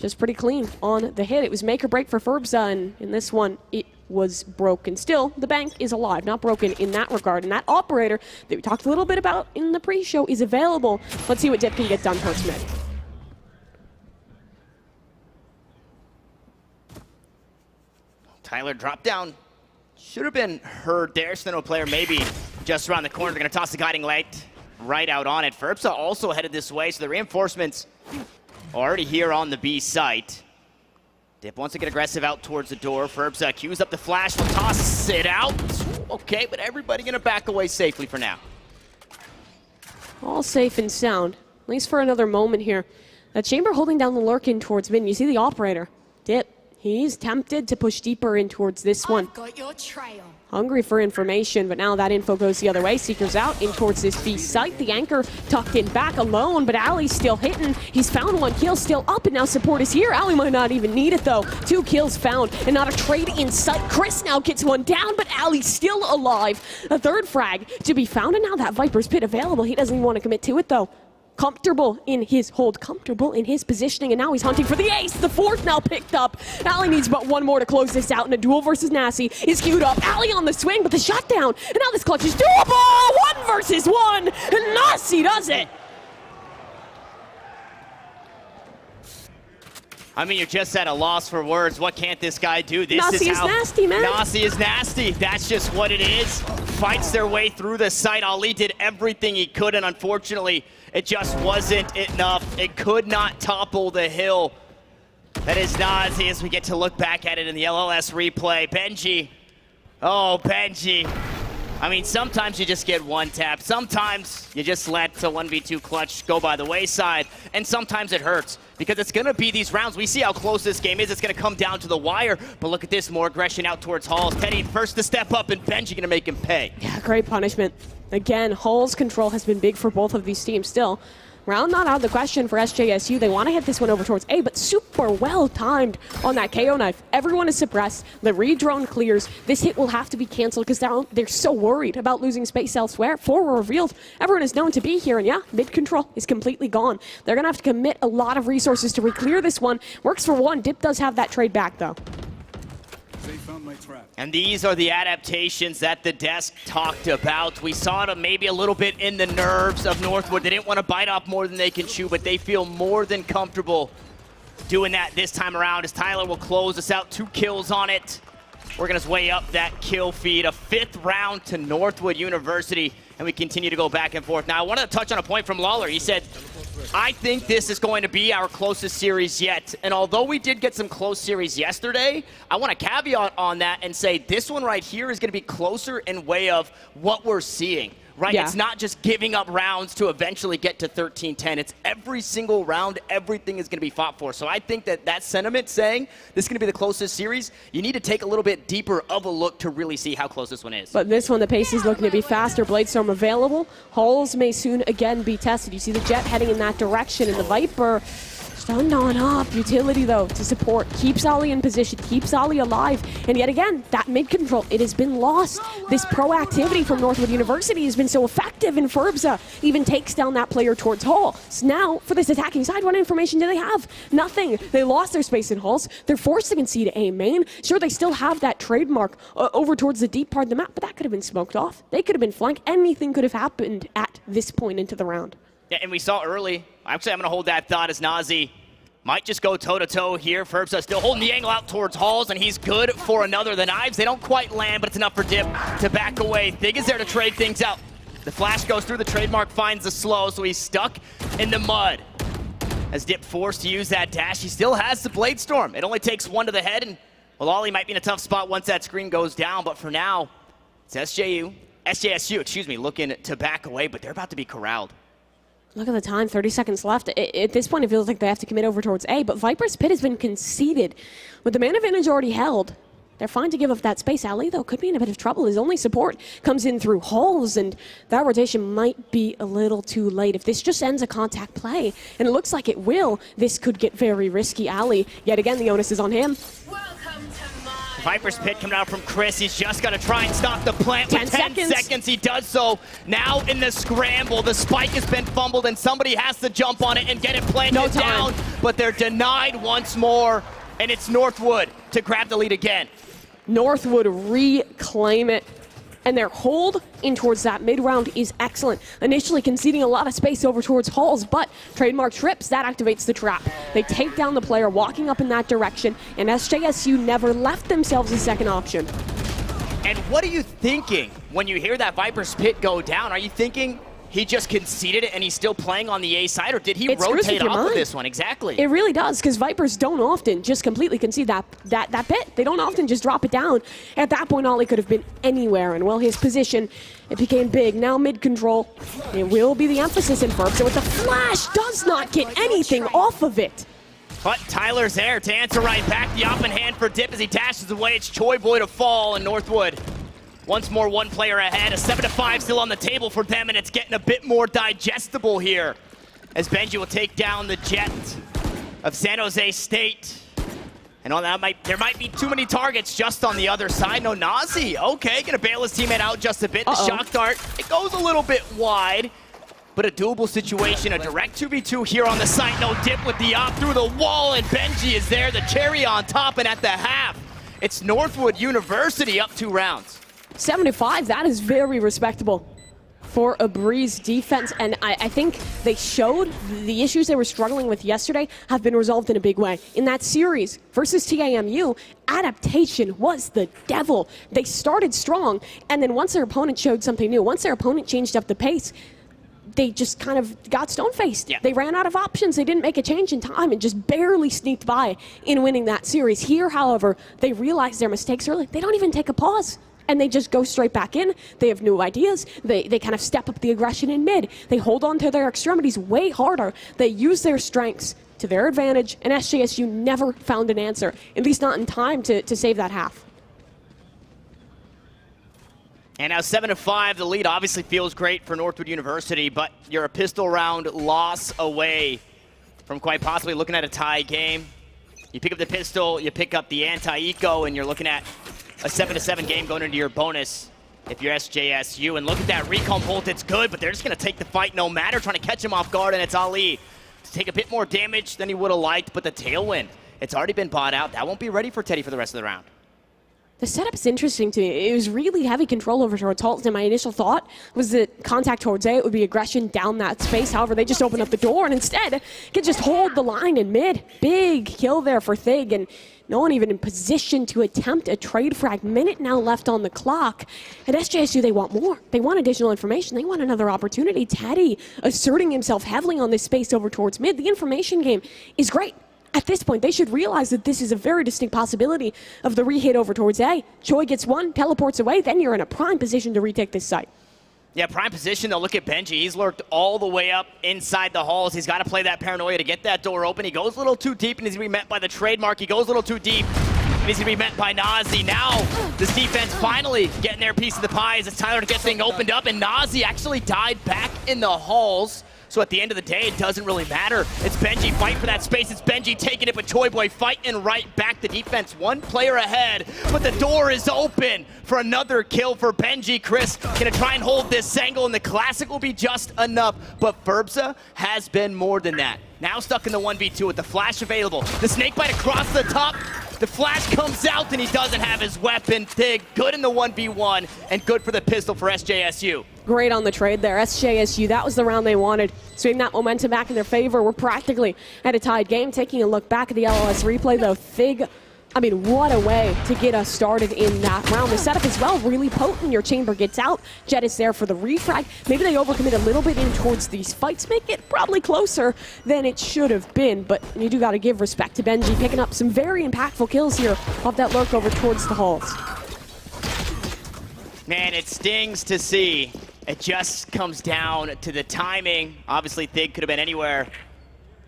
just pretty clean on the hit. It was make or break for Ferbza, and in this one, it was broken. Still, the bank is alive, not broken in that regard. And that operator that we talked a little bit about in the pre-show is available. Let's see what Dip can get done towards mid. Tyler dropped down. Should have been heard there. Steno player maybe just around the corner. They're going to toss the guiding light right out on it. Ferbza also headed this way, so the reinforcements already here on the B site. Dip wants to get aggressive out towards the door. Ferbza cues up the flash, will toss it out. Okay, but everybody gonna back away safely for now. All safe and sound, at least for another moment here. The Chamber holding down the lurk in towards mid. You see the operator, Dip. He's tempted to push deeper in towards this one. Got your trail. Hungry for information, but now that info goes the other way. Seekers out in towards this B site. The anchor tucked in back alone, but Ali's still hitting. He's found 1 kill, still up, and now support is here. Ali might not even need it, though. 2 kills found, and not a trade in sight. Chris now gets 1 down, but Ali's still alive. A 3rd frag to be found, and now that Viper's Pit available. He doesn't even want to commit to it, though. Comfortable in his hold, comfortable in his positioning, and now he's hunting for the ace. The 4th now picked up. Ali needs but 1 more to close this out, and a duel versus Nasi is queued up. Ali on the swing, but the shutdown, and now this clutch is doable! 1 versus 1, and Nasi does it! I mean, you're just at a loss for words. What can't this guy do? This Nasi is nasty, man. Nasi is nasty. That's just what it is. Fights their way through the site. Ali did everything he could, and unfortunately, it just wasn't enough. It could not topple the hill. That is Nasi as we get to look back at it in the LLS replay. Benji. Oh, Benji. I mean, sometimes you just get 1 tap. Sometimes you just let the 1v2 clutch go by the wayside. And sometimes it hurts because it's going to be these rounds. We see how close this game is. It's going to come down to the wire. But look at this, more aggression out towards Halls. Teddy first to step up, and Benji going to make him pay. Yeah, great punishment. Again, Hall's control has been big for both of these teams still. Round not out of the question for SJSU. They want to hit this one over towards A, but super well timed on that KO knife. Everyone is suppressed. The re-drone clears. This hit will have to be canceled because they're so worried about losing space elsewhere. 4 were revealed. Everyone is known to be here, and yeah, mid control is completely gone. They're going to have to commit a lot of resources to re-clear this one. Works for one. Dip does have that trade back, though. And these are the adaptations that the desk talked about. We saw it maybe a little bit in the nerves of Northwood. They didn't want to bite off more than they can chew, but they feel more than comfortable doing that this time around as Tyler will close us out. 2 kills on it. Working his way up that kill feed. A 5th round to Northwood University, and we continue to go back and forth. Now, I wanted to touch on a point from Lawler. He said, I think this is going to be our closest series yet. And although we did get some close series yesterday, I want to caveat on that and say this one right here is going to be closer in way of what we're seeing. Right? Yeah. It's not just giving up rounds to eventually get to 13-10. It's every single round, everything is going to be fought for. So I think that sentiment saying this is going to be the closest series, you need to take a little bit deeper of a look to really see how close this one is. But this one, the pace is looking to be faster. Bladestorm available. Hulls may soon again be tested. You see the Jet heading in that direction, and the Viper stunned on up. Utility, though, to support. Keeps Ollie in position, keeps Ollie alive. And yet again, that mid-control, it has been lost. This proactivity from Northwood University has been so effective, and Furbza even takes down that player towards Hull. So now, for this attacking side, what information do they have? Nothing. They lost their space in Hulls. They're forced to concede A main. Sure, they still have that trademark over towards the deep part of the map, but that could have been smoked off. They could have been flanked. Anything could have happened at this point into the round. Yeah, and we saw early. Actually, I'm going to hold that thought as Nazi might just go toe-to-toe here. Furbza still holding the angle out towards Halls, and he's good for another. The knives, they don't quite land, but it's enough for Dip to back away. Thig is there to trade things out. The flash goes through, the trademark finds the slow, so he's stuck in the mud. As Dip forced to use that dash, he still has the Bladestorm. It only takes 1 to the head, and well, Ollie might be in a tough spot once that screen goes down, but for now, it's SJSU, looking to back away, but they're about to be corralled. Look at the time, 30 seconds left. At this point, it feels like they have to commit over towards A, but Viper's Pit has been conceded. With the man advantage already held, they're fine to give up that space. Ali, though, could be in a bit of trouble. His only support comes in through Halls, and that rotation might be a little too late. If this just ends a contact play, and it looks like it will, this could get very risky. Ali, yet again, the onus is on him. Viper's Pit coming out from Chris. He's just got to try and stop the plant. With 10 seconds, he does so. Now in the scramble, the spike has been fumbled, and somebody has to jump on it and get it planted down. But they're denied once more, and it's Northwood to grab the lead again. Northwood reclaim it, and their hold in towards that mid-round is excellent. Initially conceding a lot of space over towards Halls, but trademark trips, that activates the trap. They take down the player walking up in that direction, and SJSU never left themselves a second option. And what are you thinking when you hear that Viper's Pit go down? Are you thinking he just conceded it and he's still playing on the A side, or did he rotate off of this one? Exactly. It really does, because Vipers don't often just completely concede that pit. They don't often just drop it down. At that point, Ollie could have been anywhere, and well, his position, it became big. Now mid-control, it will be the emphasis in Furbza, with the flash, does not get anything off of it. But Tyler's there to answer right back. The off in hand for Dip as he dashes away. It's Choi Boy to fall, and Northwood once more, 1 player ahead. A 7-5 still on the table for them, and it's getting a bit more digestible here as Benji will take down the Jet of San Jose State. And on that, there might be too many targets just on the other side. No, Nazi, okay, gonna bail his teammate out just a bit. The shock dart, it goes a little bit wide, but a doable situation, a direct 2v2 here on the site. No, Dip with the op through the wall, and Benji is there, the cherry on top, and at the half, it's Northwood University up 2 rounds. 7-5, that is very respectable for a Breeze defense, and I think they showed the issues they were struggling with yesterday have been resolved in a big way. In that series versus TAMU, adaptation was the devil. They started strong, and then once their opponent showed something new, once their opponent changed up the pace, they just kind of got stone-faced. Yeah. They ran out of options. They didn't make a change in time and just barely sneaked by in winning that series. Here, however, they realized their mistakes early. They don't even take a pause, and they just go straight back in. They have new ideas. They kind of step up the aggression in mid. They hold on to their extremities way harder. They use their strengths to their advantage, and SJSU never found an answer, at least not in time to save that half. And now 7-5, the lead obviously feels great for Northwood University, but you're a pistol round loss away from quite possibly looking at a tie game. You pick up the pistol, you pick up the anti-eco, and you're looking at a 7-7 game going into your bonus if you're SJSU. And look at that recon bolt, it's good, but they're just gonna take the fight no matter, trying to catch him off guard, and it's Ali to take a bit more damage than he would have liked, but the tailwind, it's already been bought out. That won't be ready for Teddy for the rest of the round. The setup's interesting to me. It was really heavy control over towards Halton. My initial thought was that contact towards A, it would be aggression down that space. However, they just opened up the door and instead can just hold the line in mid. Big kill there for Thig, and no one even in position to attempt a trade frag. Minute now left on the clock. At SJSU, they want more. They want additional information. They want another opportunity. Teddy asserting himself heavily on this space over towards mid. The information game is great. At this point, they should realize that this is a very distinct possibility of the re-hit over towards A. Choi gets one, teleports away, then you're in a prime position to retake this site. Yeah, prime position, though. Look at Benji. He's lurked all the way up inside the halls. He's got to play that paranoia to get that door open. He goes a little too deep, and he's going to be met by the trademark. He goes a little too deep, and he's going to be met by Nazi. Now, this defense finally getting their piece of the pie as it's Tyler to get things opened up, and Nazi actually died back in the halls. So at the end of the day, it doesn't really matter. It's Benji fight for that space. It's Benji taking it, but Choi Boy fighting right back. The defense one player ahead, but the door is open for another kill for Benji. Chris gonna try and hold this angle, and the classic will be just enough. But Furbza has been more than that. Now stuck in the 1v2 with the flash available. The snake bite across the top. The flash comes out, and he doesn't have his weapon. Thig, good in the 1v1, and good for the pistol for SJSU. Great on the trade there. SJSU, that was the round they wanted. Swing that momentum back in their favor. We're practically at a tied game. Taking a look back at the LLS replay, though, Thig, I mean, what a way to get us started in that round. The setup as well, really potent. Your chamber gets out. Jet is there for the refrag. Maybe they overcommit a little bit in towards these fights, make it probably closer than it should have been. But you do got to give respect to Benji, picking up some very impactful kills here off that lurk over towards the halls. Man, it stings to see. It just comes down to the timing. Obviously, Thig could have been anywhere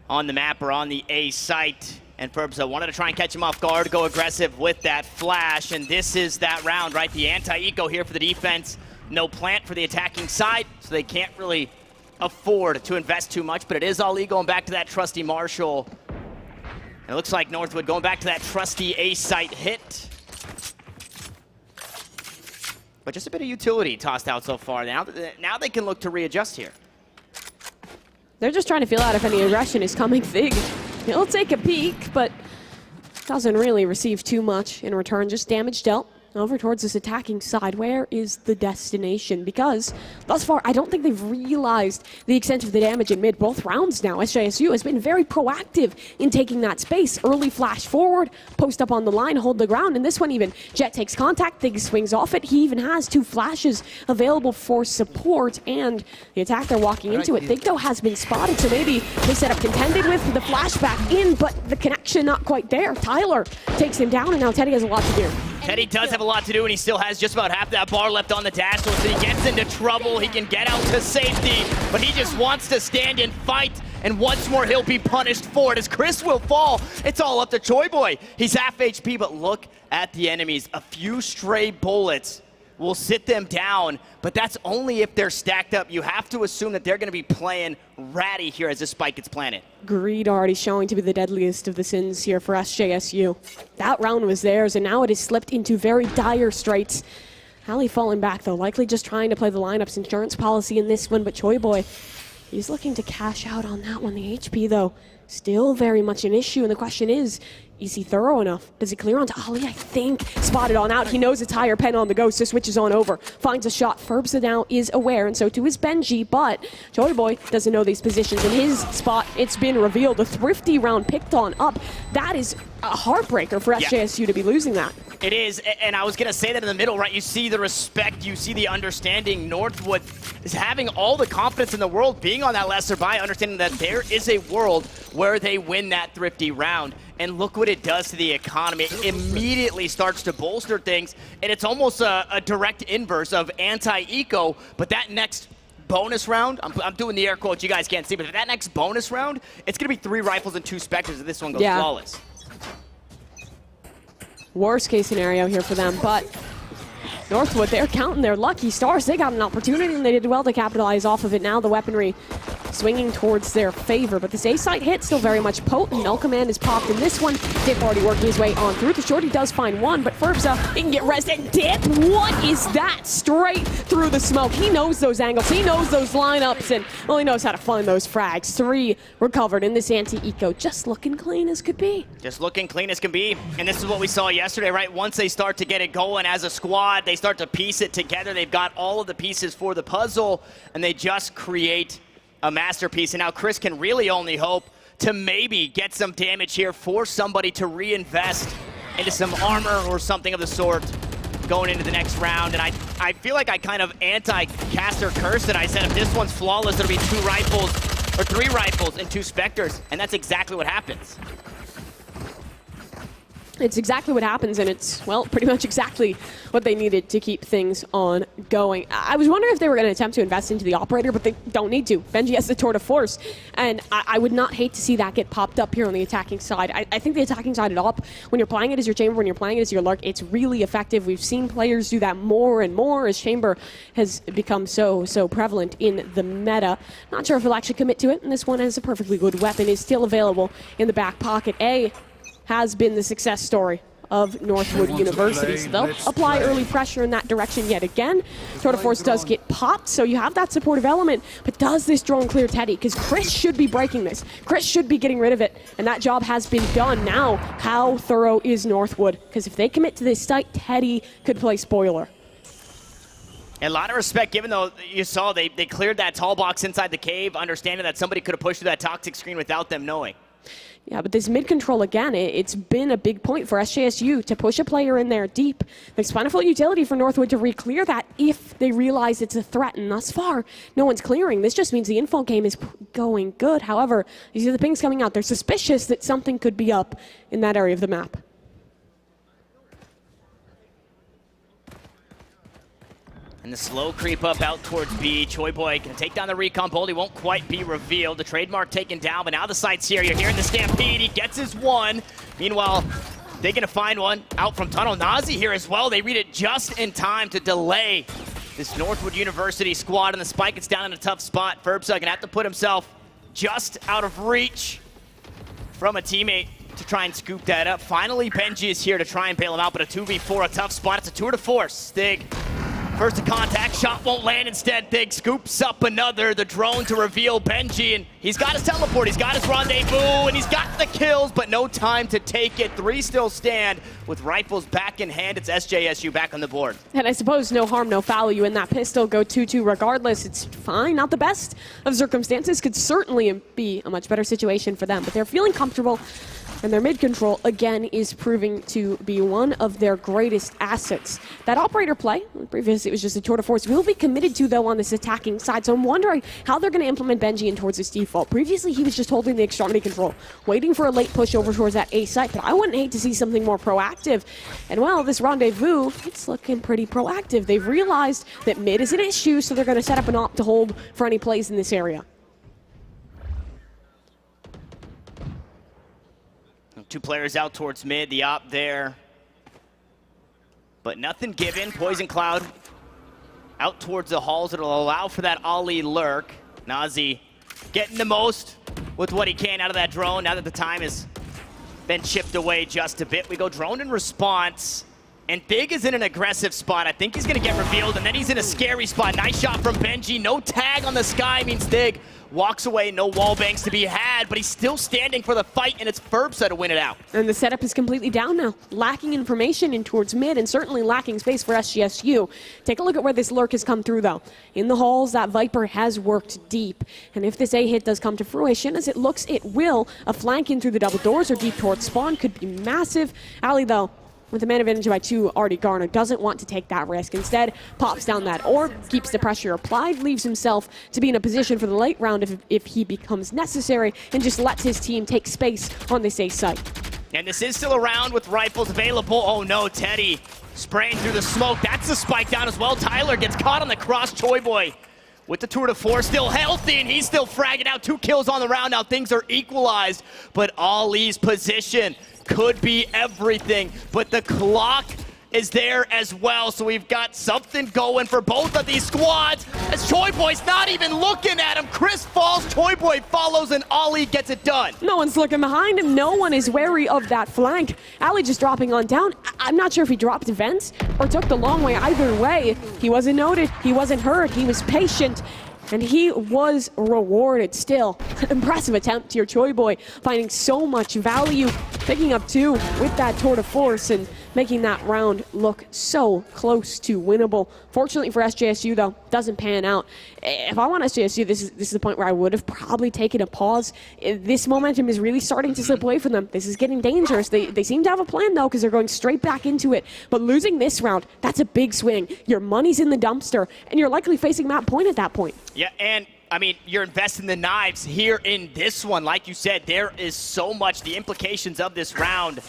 on the map or on the A site. And Furbza wanted to try and catch him off guard, go aggressive with that flash. And this is that round, right? The anti-eco here for the defense. No plant for the attacking side, so they can't really afford to invest too much. But it is Ali going back to that trusty Marshall. And it looks like Northwood going back to that trusty A site hit. But just a bit of utility tossed out so far. Now they can look to readjust here. They're just trying to feel out if any aggression is coming. Thig, he'll take a peek, but doesn't really receive too much in return. Just damage dealt over towards this attacking side. Where is the destination? Because thus far, I don't think they've realized the extent of the damage in mid. Both rounds now, SJSU has been very proactive in taking that space. Early flash forward, post up on the line, hold the ground. And this one even, Jet takes contact, Thig swings off it. He even has 2 flashes available for support, and the attack they're walking into it. Thig, though, has been spotted, so maybe they set up contended with the flashback in, but the connection not quite there. Tyler takes him down, and now Teddy has a lot to do. Teddy does have a lot to do, and he still has just about half that bar left on the dash, so he gets into trouble. He can get out to safety, but he just wants to stand and fight, and once more he'll be punished for it as Chris will fall. It's all up to Choi Boy. He's half HP, but look at the enemies. A few stray bullets will sit them down, but that's only if they're stacked up. You have to assume that they're going to be playing ratty here as this spike gets planted. Greed already showing to be the deadliest of the sins here for SJSU. That round was theirs, and now it has slipped into very dire straits. Ali falling back, though, likely just trying to play the lineup's insurance policy in this one, but Choi Boy, he's looking to cash out on that one. The HP, though, still very much an issue, and the question is he thorough enough? Does he clear onto Ali? I think. Spotted on out. He knows it's higher pen on the go, so switches on over. Finds a shot. Furbza now is aware, and so too is Benji, but Choi Boy doesn't know these positions. In his spot, it's been revealed. A thrifty round picked on up. That is a heartbreaker for SJSU to be losing that. It is, and I was going to say that in the middle, right? You see the respect, you see the understanding. Northwood is having all the confidence in the world, being on that lesser buy, understanding that there is a world where they win that thrifty round. And look what it does to the economy. It immediately starts to bolster things, and it's almost a direct inverse of anti-eco, but that next bonus round, I'm doing the air quotes, you guys can't see, but if that next bonus round, it's going to be 3 rifles and 2 Spectres if this one goes flawless. Worst case scenario here for them, but Northwood, they're counting their lucky stars. They got an opportunity, and they did well to capitalize off of it. Now the weaponry swinging towards their favor, but this A-site hit still very much potent. No command is popped in this one. Dip already working his way on through. The shorty does find one, but Ferbza, he can get res. And Dip, what is that? Straight through the smoke. He knows those angles. He knows those lineups, and well, he knows how to find those frags. 3 recovered in this anti-eco. Just looking clean as could be. Just looking clean as can be. And this is what we saw yesterday, right? Once they start to get it going as a squad, they start to piece it together. They've got all of the pieces for the puzzle, and they just create a masterpiece. And now Chris can really only hope to maybe get some damage here, force somebody to reinvest into some armor or something of the sort going into the next round. And I feel like I kind of anti-caster cursed it. I said if this one's flawless, it'll be 2 rifles or 3 rifles and 2 Spectres, and that's exactly what happens. It's exactly what happens, and it's, well, pretty much exactly what they needed to keep things on going. I was wondering if they were going to attempt to invest into the operator, but they don't need to. Benji has the tour de force, and I would not hate to see that get popped up here on the attacking side. I think the attacking side at up, when you're playing it as your Chamber, when you're playing it as your Lurk, it's really effective. We've seen players do that more and more as Chamber has become so prevalent in the meta. Not sure if he'll actually commit to it, and this one has a perfectly good weapon, is still available in the back pocket. A has been the success story of Northwood University. So they'll apply early pressure in that direction yet again. Tour de force does get popped, so you have that supportive element, but does this drone clear Teddy? Because Chris should be breaking this. Chris should be getting rid of it, and that job has been done. Now, how thorough is Northwood? Because if they commit to this site, Teddy could play spoiler. A lot of respect, given though you saw they cleared that tall box inside the cave, understanding that somebody could have pushed through that toxic screen without them knowing. Yeah, but this mid-control, again, it's been a big point for SJSU to push a player in there deep. There's plentiful utility for Northwood to re-clear that if they realize it's a threat, and thus far, no one's clearing. This just means the info game is going good. However, you see the pings coming out. They're suspicious that something could be up in that area of the map. And the slow creep up out towards B. Choi Boy can take down the recon bolt. He won't quite be revealed. The trademark taken down, but now the site's here. You're hearing the stampede. He gets his one. Meanwhile, they're going to find one out from tunnel. Nazi here as well. They read it just in time to delay this Northwood University squad, and the spike gets down in a tough spot. Ferbza going to have to put himself just out of reach from a teammate to try and scoop that up. Finally, Benji is here to try and bail him out, but a 2v4, a tough spot. It's a tour de force. Stig, first to contact, shot won't land. Instead, Thig scoops up another. The drone to reveal Benji, and he's got his teleport, he's got his rendezvous, and he's got the kills, but no time to take it. 3 still stand with rifles back in hand. It's SJSU back on the board. And I suppose no harm, no foul. You in that pistol, go 2-2 regardless. It's fine, not the best of circumstances. Could certainly be a much better situation for them, but they're feeling comfortable. And their mid-control, again, is proving to be one of their greatest assets. That operator play, previously it was just a tour de force, will be committed to, though, on this attacking side. So I'm wondering how they're going to implement Benji in towards his default. Previously, he was just holding the extremity control, waiting for a late push over towards that A site. But I wouldn't hate to see something more proactive. And, well, this rendezvous, it's looking pretty proactive. They've realized that mid is an issue, so they're going to set up an op to hold for any plays in this area. 2 players out towards mid, the op there. But nothing given. Poison Cloud out towards the halls. It'll allow for that Ollie lurk. Nazi getting the most with what he can out of that drone now that the time has been chipped away just a bit. We go drone in response. And Big is in an aggressive spot. I think he's going to get revealed, and then he's in a scary spot. Nice shot from Benji. No tag on the sky means Dig walks away. No wall banks to be had, but he's still standing for the fight, and it's Ferbza to win it out. And the setup is completely down now. Lacking information in towards mid, and certainly lacking space for SJSU. Take a look at where this lurk has come through, though. In the halls, that Viper has worked deep. And if this A hit does come to fruition, as it looks it will, a flank in through the double doors or deep towards spawn could be massive. Ali, though, with the man advantage by 2 already garnered, doesn't want to take that risk. Instead, pops down that orb, keeps the pressure applied, leaves himself to be in a position for the late round if he becomes necessary, and just lets his team take space on this A site. And this is still a round with rifles available. Oh no, Teddy spraying through the smoke. That's the spike down as well. Tyler gets caught on the cross. Choi Boy with the tour de force, still healthy, and he's still fragging out. 2 kills on the round. Now things are equalized, but Ollie's position could be everything, but the clock is there as well. So we've got something going for both of these squads. As Choi Boy's not even looking at him. Chris falls, Choi Boy follows, and Ali gets it done. No one's looking behind him. No one is wary of that flank. Ali just dropping on down. I'm not sure if he dropped vents or took the long way. Either way, he wasn't noted. He wasn't heard. He was patient. And he was rewarded still. Impressive attempt here, Choi Boy, finding so much value, picking up 2 with that tour de force and making that round look so close to winnable. Fortunately for SJSU, though, doesn't pan out. If I want SJSU, this is the point where I would have probably taken a pause. This momentum is really starting to slip away from them. This is getting dangerous. They seem to have a plan, though, because they're going straight back into it. But losing this round, that's a big swing. Your money's in the dumpster, and you're likely facing map point at that point. Yeah, and I mean, you're investing the knives here in this one. Like you said, there is so much. The implications of this round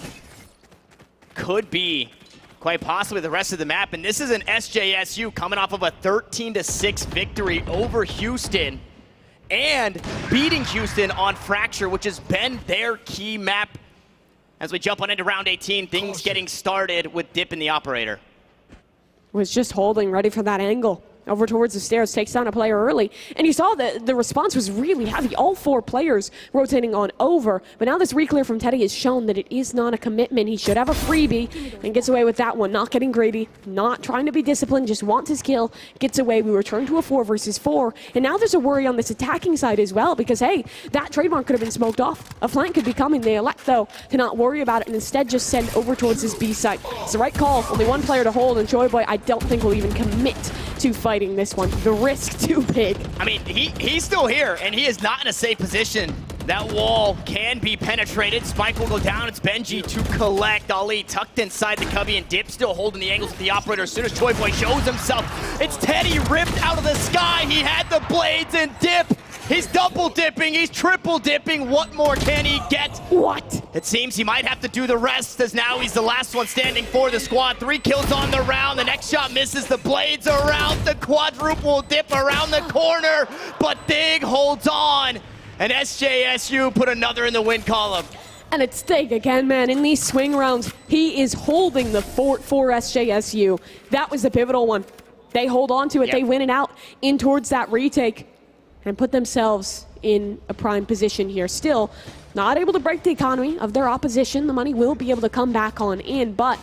could be quite possibly the rest of the map. And this is an SJSU coming off of a 13-6 victory over Houston and beating Houston on Fracture, which has been their key map. As we jump on into round 18, things getting started with Dip in the operator. Was just holding, ready for that angle. Over towards the stairs, takes down a player early. And you saw that the response was really heavy. All 4 players rotating on over. But now this reclear from Teddy has shown that it is not a commitment. He should have a freebie and gets away with that one. Not getting greedy, not trying to be disciplined, just wants his kill, gets away. We return to a 4 versus 4. And now there's a worry on this attacking side as well because, hey, that trademark could have been smoked off. A flank could be coming. They elect, though, to not worry about it and instead just send over towards this B site. It's the right call. Only 1 player to hold, and Choi Boy, I don't think will even commit to fighting this one. The risk too big. I mean, he's still here, and he is not in a safe position. That wall can be penetrated. Spike will go down. It's Benji to collect. Ali tucked inside the cubby, and Dip still holding the angles of the operator. As soon as Choi Boy shows himself, it's Teddy ripped out of the sky. He had the blades, and Dip, he's double dipping. He's triple dipping. What more can he get? What? It seems he might have to do the rest, as now he's the last one standing for the squad. 3 kills on the round. The next shot misses. The blades around. The quadruple dip around the corner, but Dig holds on. And SJSU put another in the win column. And it's Dig again, man. In these swing rounds, he is holding the fort for SJSU. That was the pivotal one. They hold on to it. Yep. They win it out in towards that retake and put themselves in a prime position here. Still not able to break the economy of their opposition. The money will be able to come back on in, but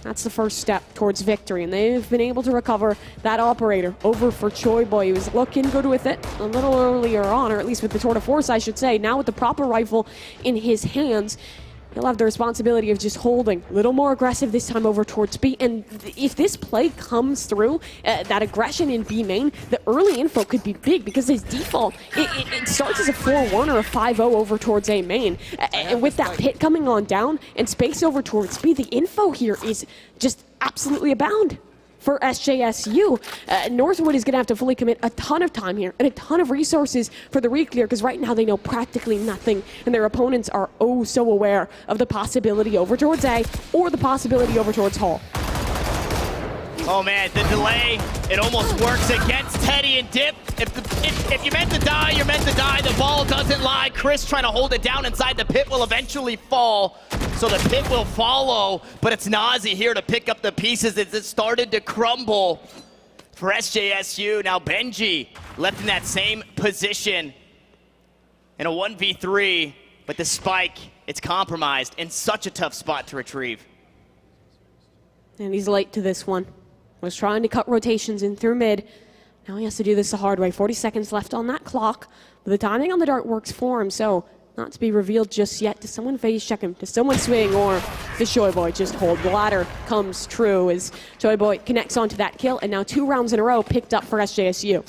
that's the first step towards victory, and they've been able to recover that operator over for Choi Boy. He was looking good with it a little earlier on, or at least with the tour de force, I should say. Now with the proper rifle in his hands, he'll have the responsibility of just holding. A little more aggressive this time over towards B. And if this play comes through, that aggression in B main, the early info could be big because his default, it starts as a 4-1 or a 5-0 over towards A main. And with that pit coming on down and space over towards B, the info here is just absolutely abound for SJSU. Northwood is going to have to fully commit a ton of time here and a ton of resources for the reclear because right now they know practically nothing and their opponents are oh so aware of the possibility over towards A or the possibility over towards Hall. Oh man, the delay, it almost works against Teddy and Dip. If you're meant to die, you're meant to die. The ball doesn't lie. Chris trying to hold it down inside. The pit will eventually fall. So the pit will follow, but it's Nazi here to pick up the pieces as it started to crumble for SJSU. Now Benji left in that same position in a 1v3, but the spike, it's compromised in such a tough spot to retrieve. And he's late to this one. Was trying to cut rotations in through mid. Now he has to do this the hard way. 40 seconds left on that clock, but the timing on the dart works for him, so not to be revealed just yet. Does someone phase check him? Does someone swing, or does Choi Boy just hold? The latter comes true as Choi Boy connects onto that kill, and now 2 rounds in a row picked up for SJSU.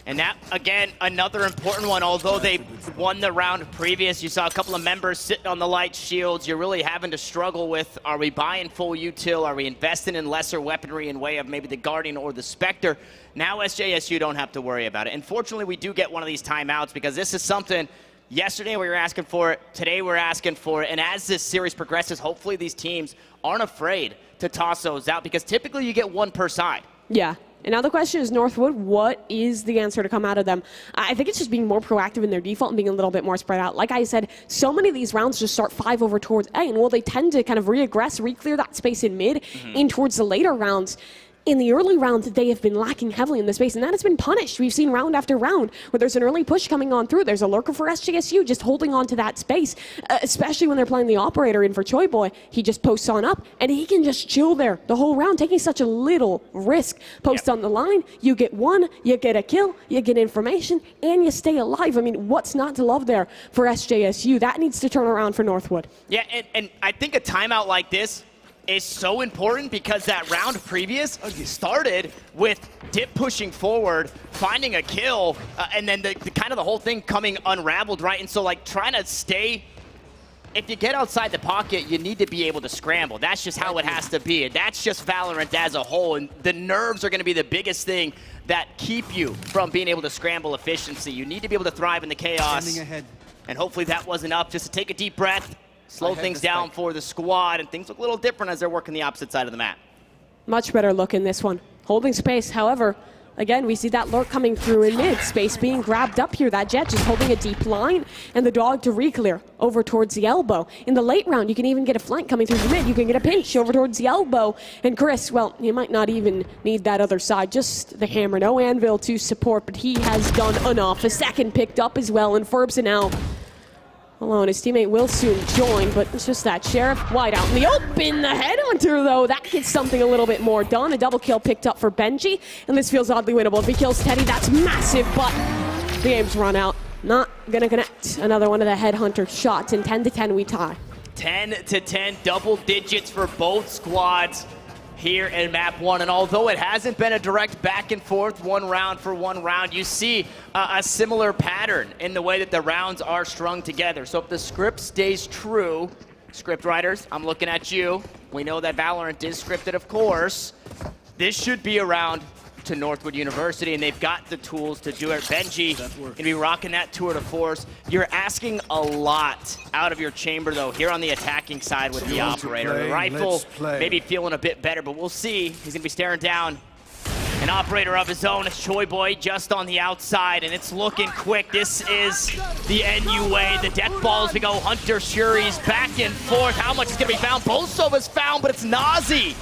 And that, again, another important one. Although they won the round previous, you saw a couple of members sitting on the light shields. You're really having to struggle with, are we buying full util? Are we investing in lesser weaponry in way of maybe the Guardian or the Spectre? Now SJSU don't have to worry about it. And fortunately, we do get one of these timeouts because this is something yesterday we were asking for it, today we're asking for it. And as this series progresses, hopefully these teams aren't afraid to toss those out because typically you get one per side. Yeah. And now the question is, Northwood, what is the answer to come out of them? I think it's just being more proactive in their default and being a little bit more spread out. Like I said, so many of these rounds just start 5 over towards A, and they tend to kind of re-aggress, re-clear that space in mid, in towards the later rounds. In the early rounds, they have been lacking heavily in the space, and that has been punished. We've seen round after round where there's an early push coming on through. There's a lurker for SJSU just holding on to that space, especially when they're playing the operator in for Choi Boy. He just posts on up, and he can just chill there the whole round, taking such a little risk. Post on the line, you get one, you get a kill, you get information, and you stay alive. I mean, what's not to love there for SJSU? That needs to turn around for Northwood. Yeah, and I think a timeout like this is so important because that round previous started with Dip pushing forward, finding a kill, and then the kind of the whole thing coming unraveled, right? And so like trying to stay, if you get outside the pocket, you need to be able to scramble. That's just how it has to be. And that's just Valorant as a whole. And the nerves are going to be the biggest thing that keep you from being able to scramble efficiency. You need to be able to thrive in the chaos. And hopefully that wasn't up. Just to take a deep breath, slow things down for the squad, and things look a little different as they're working the opposite side of the map. Much better look in this one. Holding space, however, again, we see that lurk coming through in mid. Space being grabbed up here. That Jet just holding a deep line, and the dog to re-clear over towards the elbow. In the late round, you can even get a flank coming through the mid. You can get a pinch over towards the elbow. And Chris, well, you might not even need that other side. Just the hammer. No Anvil to support, but he has done enough. A second picked up as well, and Ferbs now alone. His teammate will soon join, but it's just that Sheriff wide out in the open. The Headhunter, though, that gets something a little bit more done. A double kill picked up for Benji, and this feels oddly winnable. If he kills Teddy, that's massive, but the game's run out. Not gonna connect. Another one of the Headhunter shots, and 10-10 we tie. 10-10, double digits for both squads here in map 1, and although it hasn't been a direct back and forth one round for one round, you see a similar pattern in the way that the rounds are strung together. So if the script stays true, script writers, I'm looking at you. We know that Valorant is scripted, of course. This should be a round to Northwood University, and they've got the tools to do it. Benji gonna be rocking that tour de force. You're asking a lot out of your chamber, though, here on the attacking side with the operator. The rifle maybe feeling a bit better, but we'll see. He's gonna be staring down an operator of his own. It's Choi Boy just on the outside, and it's looking quick. This is the NUA. The death balls, we go Hunter, Shuri's back and forth. How much is gonna be found? Bosova's found, but it's Nazi,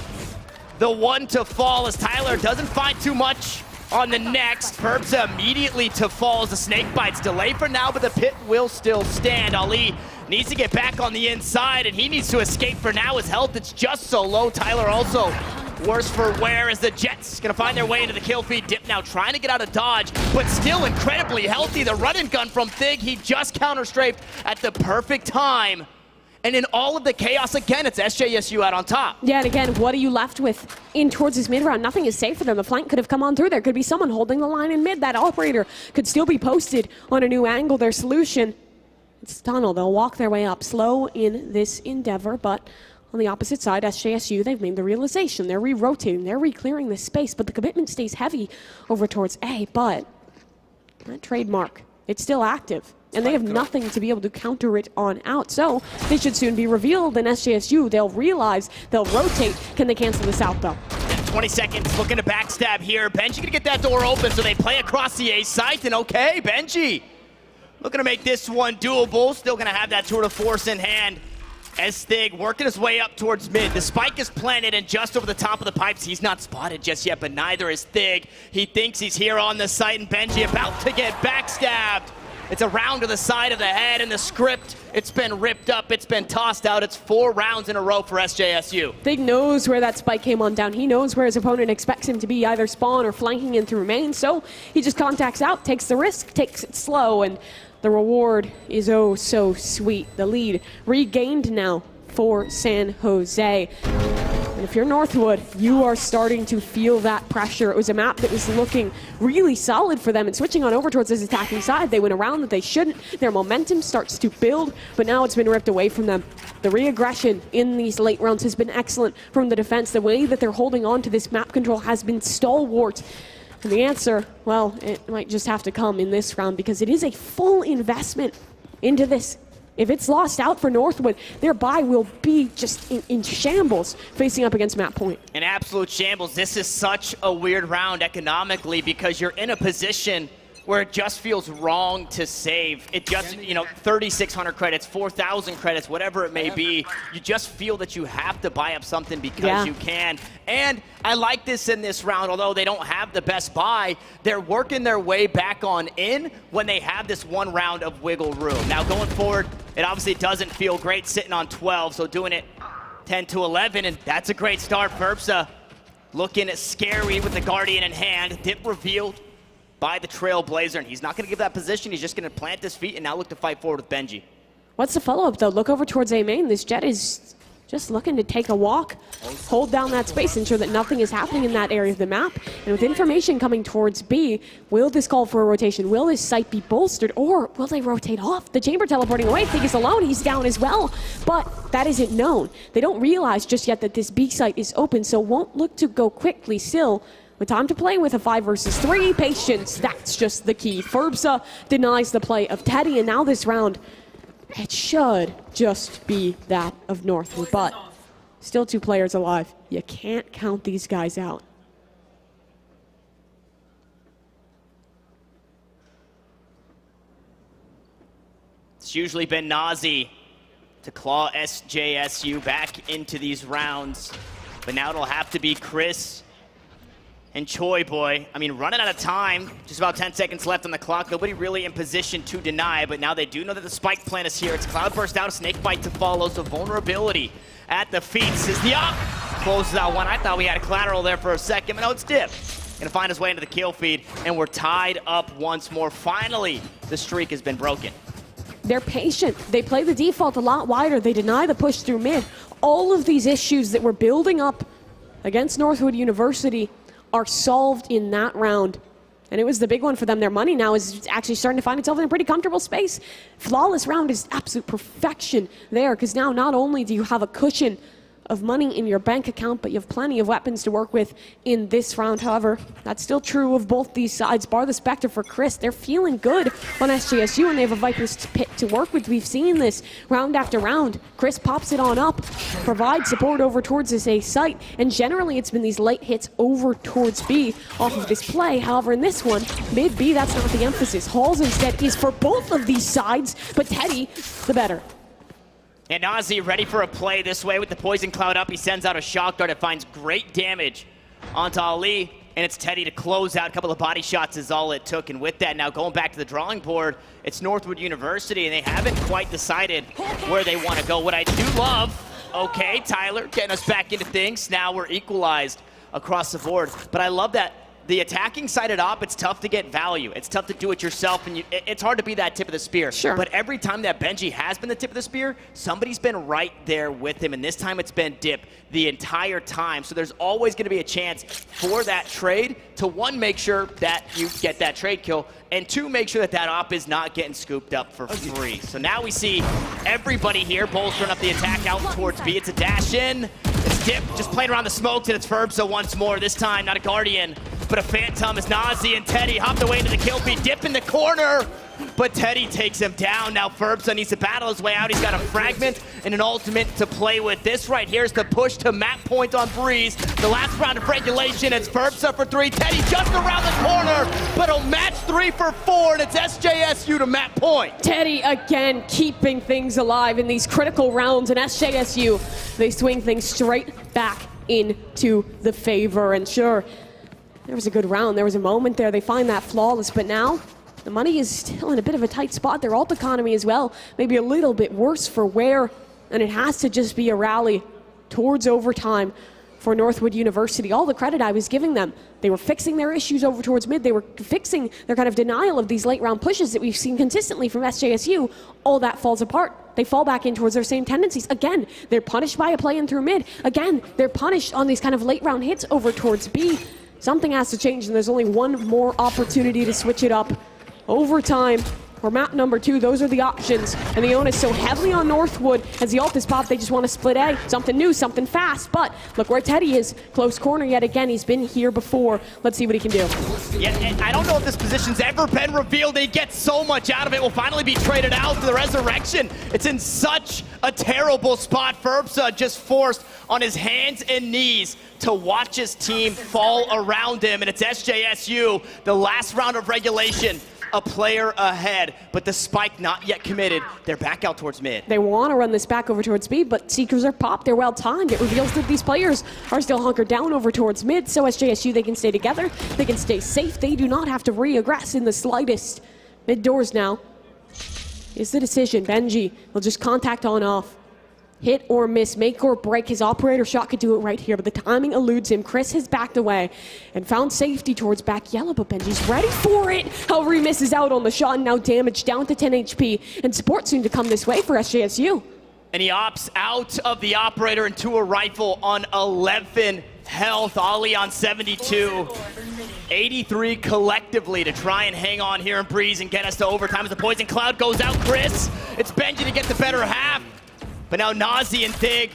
the one to fall, as Tyler doesn't find too much on the next. Ferbs immediately to fall as the snake bites delay for now, but the pit will still stand. Ali needs to get back on the inside, and he needs to escape for now. His health is just so low. Tyler also worse for wear as the Jets gonna find their way into the kill feed. Dip now trying to get out of dodge, but still incredibly healthy. The run and gun from Thig, he just counter-strafed at the perfect time. And in all of the chaos, again, it's SJSU out on top. Yeah, and again, what are you left with in towards this mid round? Nothing is safe for them. The flank could have come on through. There could be someone holding the line in mid. That operator could still be posted on a new angle. Their solution, it's tunnel. They'll walk their way up slow in this endeavor, but on the opposite side, SJSU, they've made the realization. They're re-rotating. They're re-clearing this space, but the commitment stays heavy over towards A, but that trademark, it's still active. And they have nothing to be able to counter it on out. So they should soon be revealed. And SJSU, they'll realize, they'll rotate. Can they cancel this out, though? 20 seconds, looking to backstab here. Benji gonna get that door open, so they play across the A site. And okay, Benji looking to make this one doable. Still gonna have that tour de force in hand as Thig working his way up towards mid. The spike is planted, and just over the top of the pipes, he's not spotted just yet, but neither is Thig. He thinks he's here on the site, and Benji about to get backstabbed. It's a round to the side of the head, and the script, it's been ripped up, it's been tossed out. It's 4 rounds in a row for SJSU. Thig knows where that spike came on down. He knows where his opponent expects him to be, either spawn or flanking in through main. So he just contacts out, takes the risk, takes it slow, and the reward is oh so sweet. The lead regained now for San Jose. And if you're Northwood, you are starting to feel that pressure. It was a map that was looking really solid for them, and switching on over towards this attacking side, they went around that they shouldn't. Their momentum starts to build, but now it's been ripped away from them. The re-aggression in these late rounds has been excellent from the defense. The way that they're holding on to this map control has been stalwart. And the answer, well, it might just have to come in this round, because it is a full investment into this If it's lost out for Northwood, their bye will be just in shambles facing up against Map Point. An absolute shambles. This is such a weird round economically because you're in a position where it just feels wrong to save. It just, 3,600 credits, 4,000 credits, whatever it may be. You just feel that you have to buy up something because you can. And I like this in this round, although they don't have the best buy, they're working their way back on in when they have this one round of wiggle room. Now going forward, it obviously doesn't feel great sitting on 12, so doing it 10 to 11, and that's a great start. Ferbsa looking scary with the Guardian in hand. Dip revealed by the Trailblazer, and he's not going to give that position. He's just going to plant his feet and now look to fight forward with Benji. What's the follow-up, though? Look over towards A main. This Jet is just looking to take a walk, hold down that space, ensure that nothing is happening in that area of the map. And with information coming towards B, will this call for a rotation? Will this site be bolstered, or will they rotate off? The Chamber teleporting away. Think is alone. He's down as well, but that isn't known. They don't realize just yet that this B site is open, so won't look to go quickly still. With time to play with a 5 versus 3, patience, that's just the key. Ferbsa denies the play of Teddy, and now this round, it should just be that of Northwood, but still 2 players alive. You can't count these guys out. It's usually been Nazi to claw SJSU back into these rounds, but now it'll have to be Chris and Choi Boy. I mean, running out of time, just about 10 seconds left on the clock. Nobody really in position to deny, but now they do know that the spike plan is here. It's Cloudburst out, Snakebite to follow, so vulnerability at the feet. Is the up, closes out one. I thought we had a collateral there for a second, but no, it's Dip. Gonna find his way into the kill feed, and we're tied up once more. Finally, the streak has been broken. They're patient. They play the default a lot wider. They deny the push through mid. All of these issues that were building up against Northwood University are solved in that round. And it was the big one for them. Their money now is actually starting to find itself in a pretty comfortable space. Flawless round is absolute perfection there, because now not only do you have a cushion of money in your bank account, but you have plenty of weapons to work with in this round. However, that's still true of both these sides. Bar the Spectre for Chris. They're feeling good on SJSU, and they have a Viper's pit to work with. We've seen this round after round. Chris pops it on up, provides support over towards this A site, and generally it's been these late hits over towards B off of this play. However, in this one, mid B, that's not the emphasis. Halls instead is for both of these sides, but Teddy, the better. And Nazi ready for a play this way with the Poison Cloud up. He sends out a shock dart. It finds great damage onto Ali, and it's Teddy to close out. A couple of body shots is all it took, and with that, now going back to the drawing board, it's Northwood University, and they haven't quite decided where they want to go. What I do love, okay, Tyler, getting us back into things. Now we're equalized across the board, but I love that the attacking side at op, it's tough to get value. It's tough to do it yourself, and it's hard to be that tip of the spear. Sure. But every time that Benji has been the tip of the spear, somebody's been right there with him, and this time it's been Dip the entire time. So there's always going to be a chance for that trade to, one, make sure that you get that trade kill, and two, make sure that that op is not getting scooped up for free. So now we see everybody here bolstering up the attack out towards B. It's a dash in. It's Dip just playing around the smokes, and it's Ferbsa once more. This time, not a Guardian, but a Phantom as Nazi and Teddy hopped away into the kill feed. Dip in the corner, but Teddy takes him down. Now Ferbsa needs to battle his way out. He's got a fragment and an ultimate to play with. This right here is the push to map point on Breeze. The last round of regulation, it's Ferbsa for 3. Teddy just around the corner, but he'll match 3 for 4, and it's SJSU to map point. Teddy again keeping things alive in these critical rounds, and SJSU, they swing things straight back into the favor. And sure, there was a good round. There was a moment there. They find that flawless, but now the money is still in a bit of a tight spot. Their alt economy as well, maybe a little bit worse for wear, and it has to just be a rally towards overtime for Northwood University. All the credit I was giving them, they were fixing their issues over towards mid. They were fixing their kind of denial of these late round pushes that we've seen consistently from SJSU. All that falls apart. They fall back in towards their same tendencies. Again, they're punished by a play in through mid. Again, they're punished on these kind of late round hits over towards B. Something has to change, and there's only one more opportunity to switch it up. Overtime, or map number 2. Those are the options. And the onus so heavily on Northwood as the ult is popped. They just want to split A. Something new, something fast. But look where Teddy is. Close corner yet again. He's been here before. Let's see what he can do. Yeah, and I don't know if this position's ever been revealed. He gets so much out of it. Will finally be traded out for the resurrection. It's in such a terrible spot. Ferbsa just forced on his hands and knees to watch his team fall around him. And it's SJSU, the last round of regulation, a player ahead, but the spike not yet committed. They're back out towards mid. They want to run this back over towards B, but Seekers are popped. They're well timed. It reveals that these players are still hunkered down over towards mid, so SJSU, they can stay together. They can stay safe. They do not have to re-aggress in the slightest. Mid doors now is the decision. Benji will just contact on off. Hit or miss, make or break. His operator shot could do it right here, but the timing eludes him. Chris has backed away and found safety towards back yellow, but Benji's ready for it. However, he misses out on the shot and now damage down to 10 HP. And support soon to come this way for SJSU. And he opts out of the operator into a rifle on 11 health. Ollie on 72. 83 collectively to try and hang on here in Breeze and get us to overtime as the poison cloud goes out. Chris, it's Benji to get the better half. But now Nazi and Thig.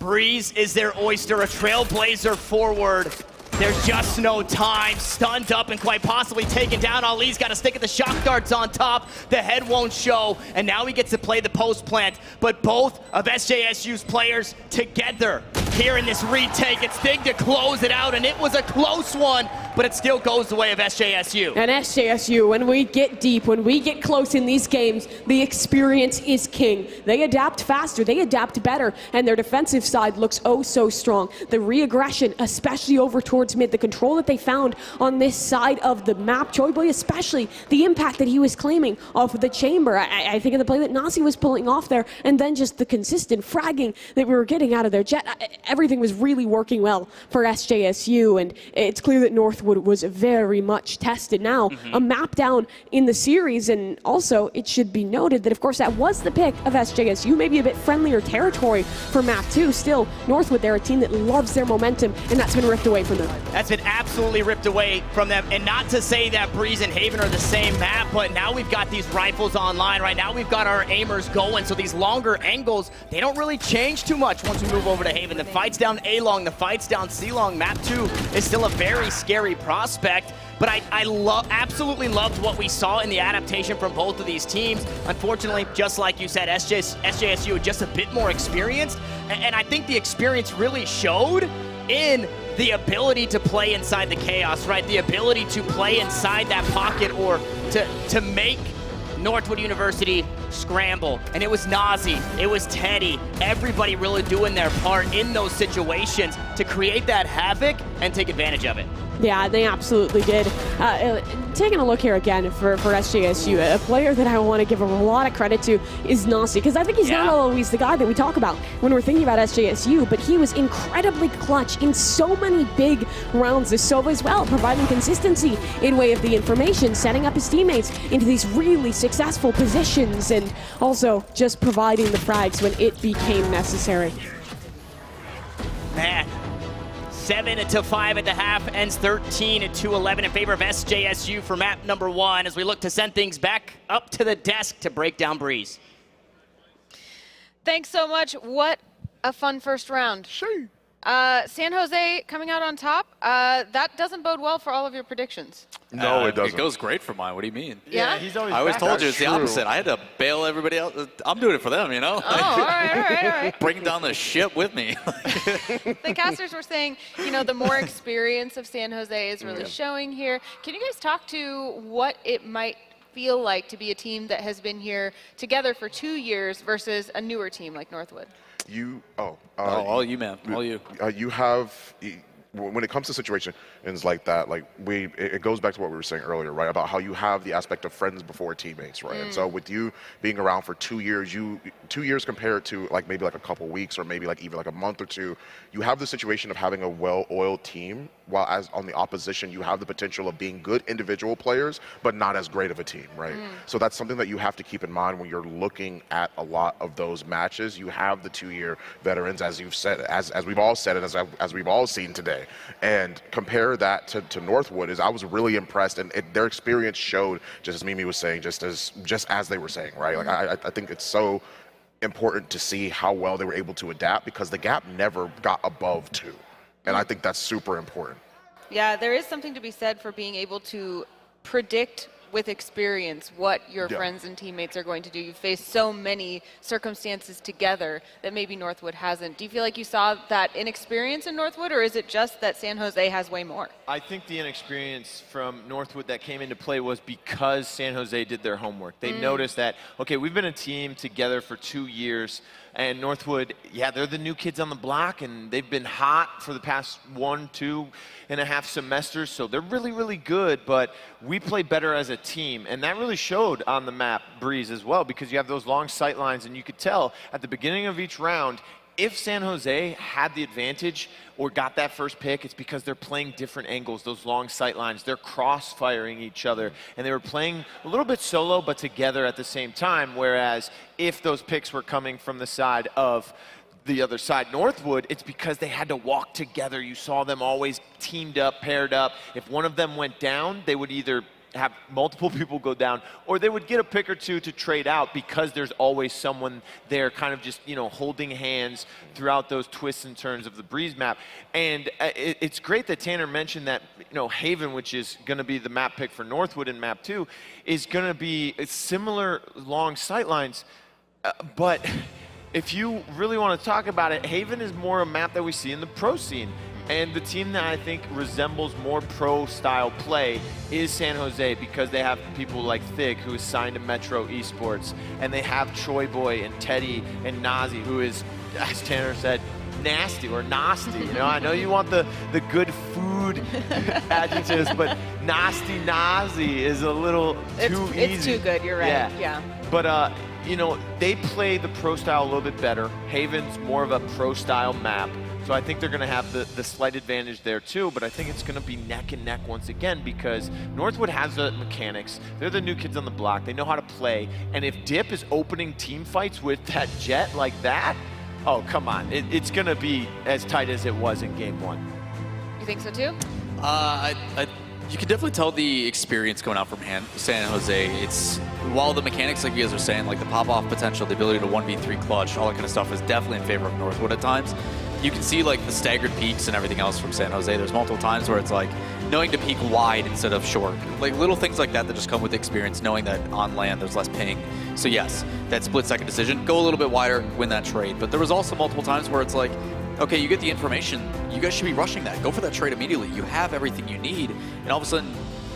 Breeze is their oyster, a trailblazer forward. There's just no time. Stunned up and quite possibly taken down. Ali's got to stick at the shock darts on top. The head won't show, and now he gets to play the post plant. But both of SJSU's players together here in this retake. It's Thig to close it out, and it was a close one, but it still goes the way of SJSU. And SJSU, when we get deep, when we get close in these games, the experience is king. They adapt faster, they adapt better, and their defensive side looks oh so strong. The re-aggression, especially over towards mid, the control that they found on this side of the map, Choi Boy especially, the impact that he was claiming off of the chamber. I think of the play that Nazi was pulling off there, and then just the consistent fragging that we were getting out of their jet. Everything was really working well for SJSU, and it's clear that Northwood was very much tested. Now, a map down in the series, and also it should be noted that, of course, that was the pick of SJSU, maybe a bit friendlier territory for map 2. Still, Northwood, they're a team that loves their momentum, and that's been ripped away from them. That's been absolutely ripped away from them. And not to say that Breeze and Haven are the same map, but now we've got these rifles online. Right now we've got our aimers going, so these longer angles, they don't really change too much once we move over to Haven. The fight's down A-long, the fight's down C-long. Map 2 is still a very scary prospect, but I absolutely loved what we saw in the adaptation from both of these teams. Unfortunately, just like you said, SJSU was just a bit more experienced, and I think the experience really showed in the ability to play inside the chaos, right? The ability to play inside that pocket or to make Northwood University scramble. And it was Nazi, it was Teddy, everybody really doing their part in those situations to create that havoc and take advantage of it. Yeah, they absolutely did. Taking a look here again for SJSU, a player that I want to give a lot of credit to is Nazi, because I think he's not always the guy that we talk about when we're thinking about SJSU, but he was incredibly clutch in so many big rounds this Sova as well, providing consistency in way of the information, setting up his teammates into these really successful positions, and also just providing the frags when it became necessary. Man. 7-5 at the half, ends 13-11 in favor of SJSU for map number 1 as we look to send things back up to the desk to break down Breeze. Thanks so much. What a fun first round. Sure. San Jose coming out on top. That doesn't bode well for all of your predictions. No, it doesn't. It goes great for mine. What do you mean? Yeah? I always told you it's the opposite. I had to bail everybody out. I'm doing it for them, you know? Oh, all right. Bring down the ship with me. The casters were saying, you know, the more experience of San Jose is really showing here. Can you guys talk to what it might feel like to be a team that has been here together for 2 years versus a newer team like Northwood? All you, man. All you. You have, when it comes to situations like that, like it goes back to what we were saying earlier, right? About how you have the aspect of friends before teammates, right? And so with you being around for 2 years, 2 years compared to like maybe like a couple weeks or maybe like even like a month or two, you have the situation of having a well-oiled team, while as on the opposition, you have the potential of being good individual players, but not as great of a team, right? So that's something that you have to keep in mind when you're looking at a lot of those matches. You have the 2-year veterans, as you've said, as we've all said, and as we've all seen today. yesterday. And compare that to Northwood, I was really impressed, and their experience showed, just as Mimi was saying, just as they were saying, right? Like I think it's so important to see how well they were able to adapt, because the gap never got above 2. And I think that's super important. Yeah, there is something to be said for being able to predict with experience what your friends and teammates are going to do. You've faced so many circumstances together that maybe Northwood hasn't. Do you feel like you saw that inexperience in Northwood, or is it just that San Jose has way more? I think the inexperience from Northwood that came into play was because San Jose did their homework. They noticed that, okay, we've been a team together for 2 years, and Northwood, yeah, they're the new kids on the block, and they've been hot for the past 1.5 semesters, so they're really, really good, but we play better as a team. And that really showed on the map, Breeze, as well, because you have those long sight lines, and you could tell at the beginning of each round, if San Jose had the advantage or got that first pick, it's because they're playing different angles, those long sight lines. They're cross-firing each other, and they were playing a little bit solo but together at the same time, whereas if those picks were coming from the side of the other side, Northwood, it's because they had to walk together. You saw them always teamed up, paired up. If one of them went down, they would either have multiple people go down, or they would get a pick or two to trade out, because there's always someone there kind of just, holding hands throughout those twists and turns of the Breeze map. And it's great that Tanner mentioned that, Haven, which is going to be the map pick for Northwood in map 2, is going to be similar long sightlines. But if you really want to talk about it, Haven is more a map that we see in the pro scene. And the team that I think resembles more pro-style play is San Jose, because they have people like Thig, who is signed to Metro Esports, and they have Choi Boy and Teddy and Nazi, who is, as Tanner said, nasty or nasty. I know you want the good food adjectives, but nasty Nazi is a little too easy. It's too good, you're right. Yeah. But, they play the pro style a little bit better. Haven's more of a pro style map. So I think they're going to have the slight advantage there too, but I think it's going to be neck and neck once again, because Northwood has the mechanics. They're the new kids on the block. They know how to play. And if Dip is opening team fights with that jet like that, oh, come on. It's going to be as tight as it was in game 1. You think so too? You can definitely tell the experience going out from San Jose. It's, while the mechanics, like you guys are saying, like the pop-off potential, the ability to 1v3 clutch, all that kind of stuff is definitely in favor of Northwood at times. You can see like the staggered peaks and everything else from San Jose. There's multiple times where it's like knowing to peak wide instead of short. Like little things like that just come with experience, knowing that on land there's less ping. So yes, that split-second decision, go a little bit wider, win that trade. But there was also multiple times where it's like, okay, you get the information, you guys should be rushing that. Go for that trade immediately. You have everything you need. And all of a sudden,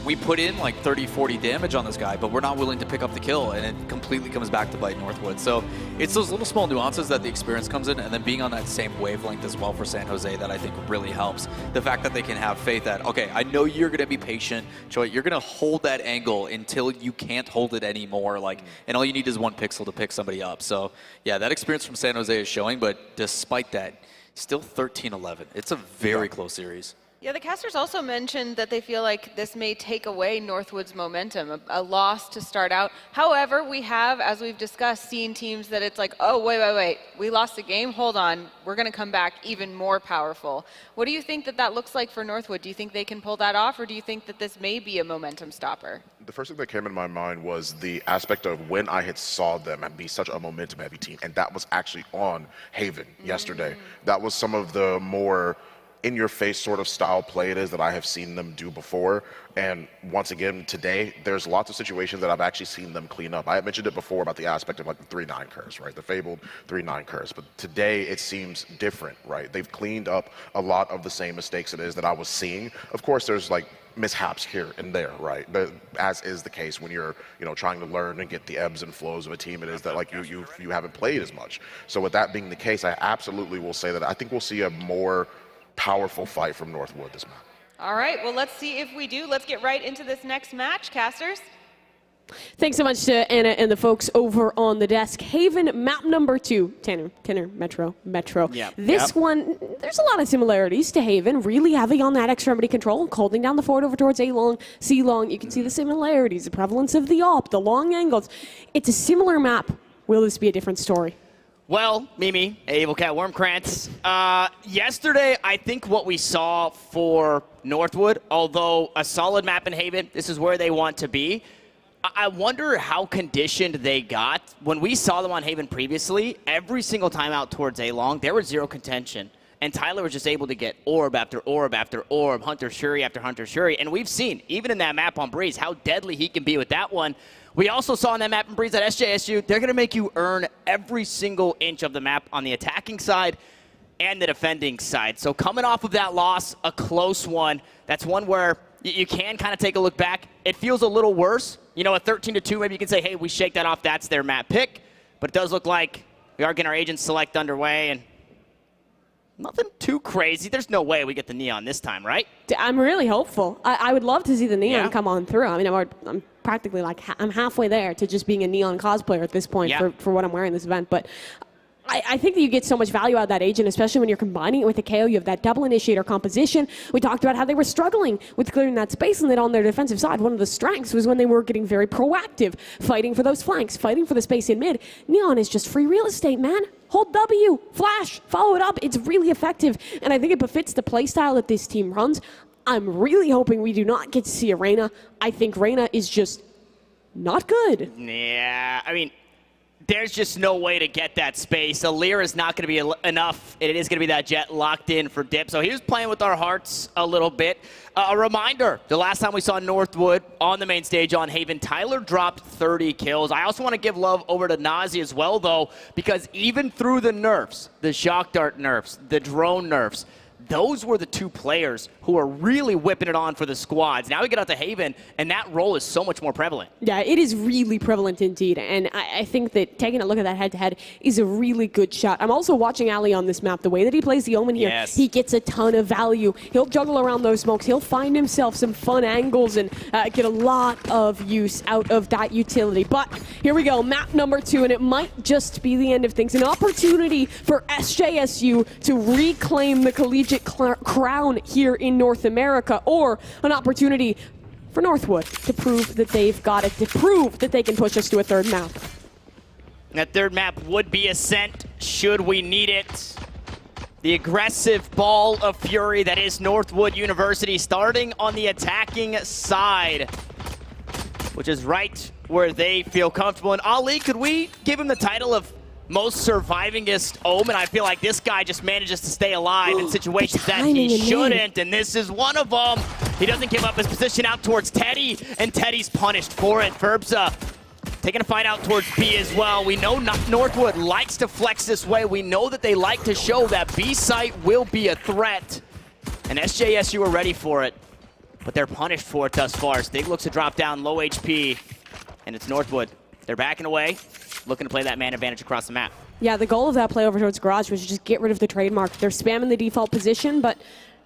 we put in like 30, 40 damage on this guy, but we're not willing to pick up the kill, and it completely comes back to bite Northwood. So it's those little small nuances that the experience comes in, and then being on that same wavelength as well for San Jose that I think really helps. The fact that they can have faith that, okay, I know you're going to be patient, Choi, you're going to hold that angle until you can't hold it anymore, and all you need is one pixel to pick somebody up. So yeah, that experience from San Jose is showing, but despite that, still 13-11. It's a very close series. Yeah, the casters also mentioned that they feel like this may take away Northwood's momentum, a loss to start out. However, we have, as we've discussed, seen teams that it's like, oh, wait, we lost the game, hold on, we're going to come back even more powerful. What do you think that looks like for Northwood? Do you think they can pull that off, or do you think that this may be a momentum stopper? The first thing that came into my mind was the aspect of when I had saw them and be such a momentum-heavy team, and that was actually on Haven yesterday. That was some of the more in-your-face sort of style play it is that I have seen them do before. And once again, today, there's lots of situations that I've actually seen them clean up. I had mentioned it before about the aspect of like the 3-9 curse, right? The fabled 3-9 curse. But today, it seems different, right? They've cleaned up a lot of the same mistakes it is that I was seeing. Of course, there's like mishaps here and there, right? But as is the case when you're, trying to learn and get the ebbs and flows of a team, it is that like you haven't played as much. So with that being the case, I absolutely will say that I think we'll see a more powerful fight from Northwood this match. All right, well, let's see if we do. Let's get right into this next match, casters. Thanks so much to Anna and the folks over on the desk. Haven, map number 2. Tanner, Metro. Yep. This one, there's a lot of similarities to Haven. Really heavy on that extremity control, holding down the fort over towards A-long, C-long. You can see the similarities, the prevalence of the AWP, the long angles. It's a similar map. Will this be a different story? Well, Mimi, Evil Cat Wormkrantz. Yesterday, I think what we saw for Northwood, although a solid map in Haven, this is where they want to be. I wonder how conditioned they got. When we saw them on Haven previously, every single time out towards A-Long, there was zero contention. And Tyler was just able to get orb after orb after orb, Hunter Shuri after Hunter Shuri. And we've seen, even in that map on Breeze, how deadly he can be with that one. We also saw on that map in Breeze at SJSU, they're going to make you earn every single inch of the map on the attacking side and the defending side. So coming off of that loss, a close one, that's one where you can kind of take a look back. It feels a little worse. You know, a 13-2, maybe you can say, hey, we shake that off, that's their map pick. But it does look like we are getting our agent select underway, and nothing too crazy. There's no way we get the Neon this time, right? I'm really hopeful. I would love to see the Neon come on through. I mean, I'm practically like, I'm halfway there to just being a Neon cosplayer at this point for what I'm wearing this event. But I think that you get so much value out of that agent, especially when you're combining it with the KO. You have that double initiator composition. We talked about how they were struggling with clearing that space, and then on their defensive side, one of the strengths was when they were getting very proactive, fighting for those flanks, fighting for the space in mid. Neon is just free real estate, man. Hold W, flash, follow it up. It's really effective, and I think it befits the playstyle that this team runs. I'm really hoping we do not get to see a Reyna. I think Reyna is just not good. Yeah, I mean, there's just no way to get that space. Alir is not going to be enough. It is going to be that Jet locked in for Dip. So he was playing with our hearts a little bit. A reminder, the last time we saw Northwood on the main stage on Haven, Tyler dropped 30 kills. I also want to give love over to Nazi as well, though, because even through the nerfs, the shock dart nerfs, the drone nerfs, those were the two players who are really whipping it on for the squads. Now we get out to Haven, and that role is so much more prevalent. Yeah, it is really prevalent indeed, and I think that taking a look at that head-to-head is a really good shot. I'm also watching Ali on this map. The way that he plays the Omen here, he gets a ton of value. He'll juggle around those smokes. He'll find himself some fun angles and get a lot of use out of that utility. But here we go, map number 2, and it might just be the end of things. An opportunity for SJSU to reclaim the collegiate crown here in North America, or an opportunity for Northwood to prove that they've got it, to prove that they can push us to a third map. That third map would be Ascent should we need it. The aggressive ball of fury that is Northwood University, starting on the attacking side, which is right where they feel comfortable. And Ali, could we give him the title of most survivingest Omen? I feel like this guy just manages to stay alive in situations that he shouldn't, and this is one of them. He doesn't give up his position out towards Teddy, and Teddy's punished for it. Ferbza taking a fight out towards B as well. We know Northwood likes to flex this way. We know that they like to show that B site will be a threat, and SJSU are ready for it, but they're punished for it thus far. Stig looks to drop down low HP, and it's Northwood. They're backing away, looking to play that man advantage across the map. Yeah, the goal of that play over towards Garage was to just get rid of the trademark. They're spamming the default position, but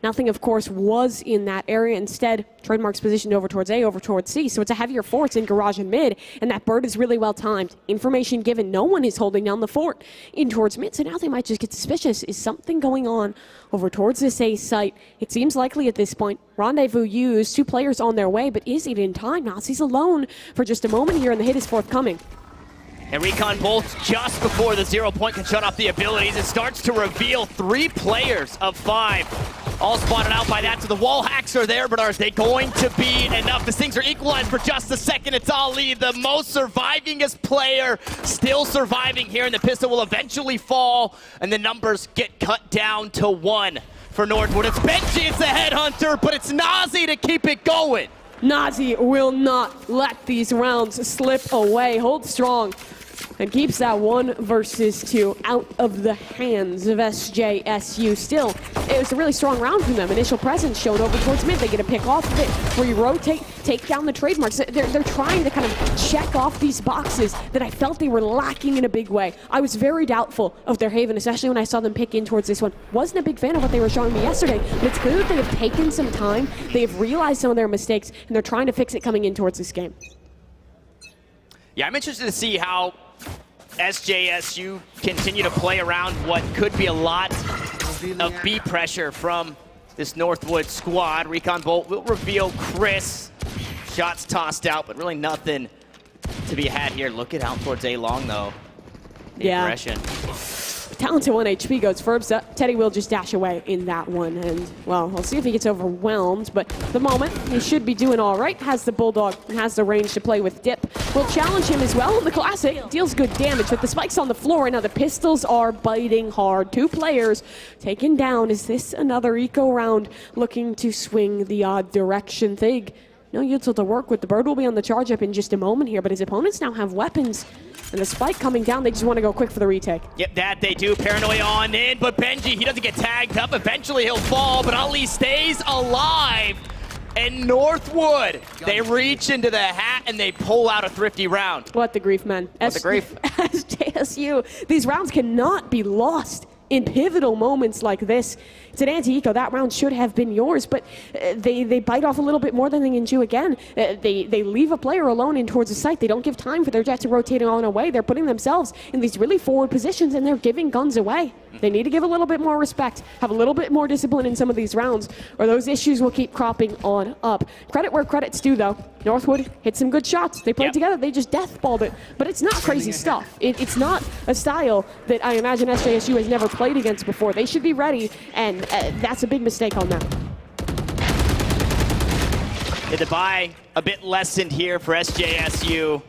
nothing, of course, was in that area. Instead, trademark's positioned over towards A, over towards C, so it's a heavier fort in Garage and mid, and that bird is really well timed. Information given, no one is holding down the fort in towards mid, so now they might just get suspicious. Is something going on over towards this A site? It seems likely at this point. Rendezvous used, 2 players on their way, but is it in time? Nazi's alone for just a moment here, and the hit is forthcoming. And Recon bolts just before the 0 point can shut off the abilities. It starts to reveal 3 players of 5. All spotted out by that, so the wall hacks are there, but are they going to be enough? As things are equalized for just a second, it's Ali, the most survivingest player, still surviving here, and the pistol will eventually fall, and the numbers get cut down to 1 for Northwood. It's Benji, it's the headhunter, but it's Nazi to keep it going. Nazi will not let these rounds slip away. Hold strong and keeps that 1 versus 2 out of the hands of SJSU. Still, it was a really strong round from them. Initial presence shown over towards mid. They get a pick off of it where you rotate, take down the trademarks. They're trying to kind of check off these boxes that I felt they were lacking in a big way. I was very doubtful of their Haven, especially when I saw them pick in towards this one. Wasn't a big fan of what they were showing me yesterday, but it's clear that they have taken some time. They have realized some of their mistakes, and they're trying to fix it coming in towards this game. Yeah, I'm interested to see how SJSU continue to play around what could be a lot of B pressure from this Northwood squad. Recon Bolt will reveal Chris. Shots tossed out, but really nothing to be had here. Look it out towards A-Long, though. Yeah. Aggression. Talon to 1 HP goes first. Teddy will just dash away in that one. And, well, we'll see if he gets overwhelmed. But at the moment, he should be doing all right. Has the Bulldog and has the range to play with Dip. Will challenge him as well. The Classic deals good damage. With the spikes on the floor, and now the pistols are biting hard. 2 players taken down. Is this another eco round looking to swing the odd direction? Thig, no util to work with. The Bird will be on the charge up in just a moment here, but his opponents now have weapons. And the spike coming down, they just want to go quick for the retake. Yep, that they do. Paranoia on in, but Benji, he doesn't get tagged up. Eventually he'll fall, but Ali stays alive. And Northwood, they reach into the hat and they pull out a thrifty round. What the grief, man. What the grief. SJSU, these rounds cannot be lost in pivotal moments like this. It's an anti-eco. That round should have been yours, but they bite off a little bit more than they can do again. They leave a player alone in towards the site. They don't give time for their jet to rotate on away. They're putting themselves in these really forward positions, and they're giving guns away. They need to give a little bit more respect, have a little bit more discipline in some of these rounds, or those issues will keep cropping on up. Credit where credit's due, though. Northwood hit some good shots. They played together. They just deathballed it. But it's not crazy stuff. It's not a style that I imagine SJSU has never played against before. They should be ready, and that's a big mistake on them. The buy a bit lessened here for SJSU.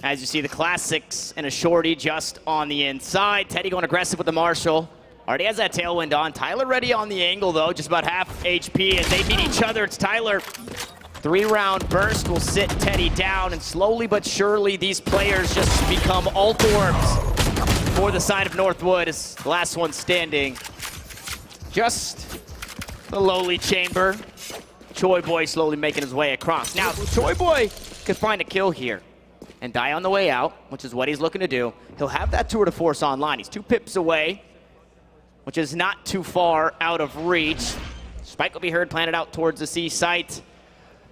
As you see, the Classics and a shorty just on the inside. Teddy going aggressive with the Marshall. Already has that tailwind on. Tyler ready on the angle, though. Just about half HP as they meet each other. It's Tyler. 3-round burst will sit Teddy down, and slowly but surely these players just become alt orbs for the side of Northwood as the last one standing. Just the lowly chamber. Choi Boy slowly making his way across. Now, Choi Boy could find a kill here and die on the way out, which is what he's looking to do. He'll have that tour de force online. He's 2 pips away, which is not too far out of reach. Spike will be heard planted out towards the C site.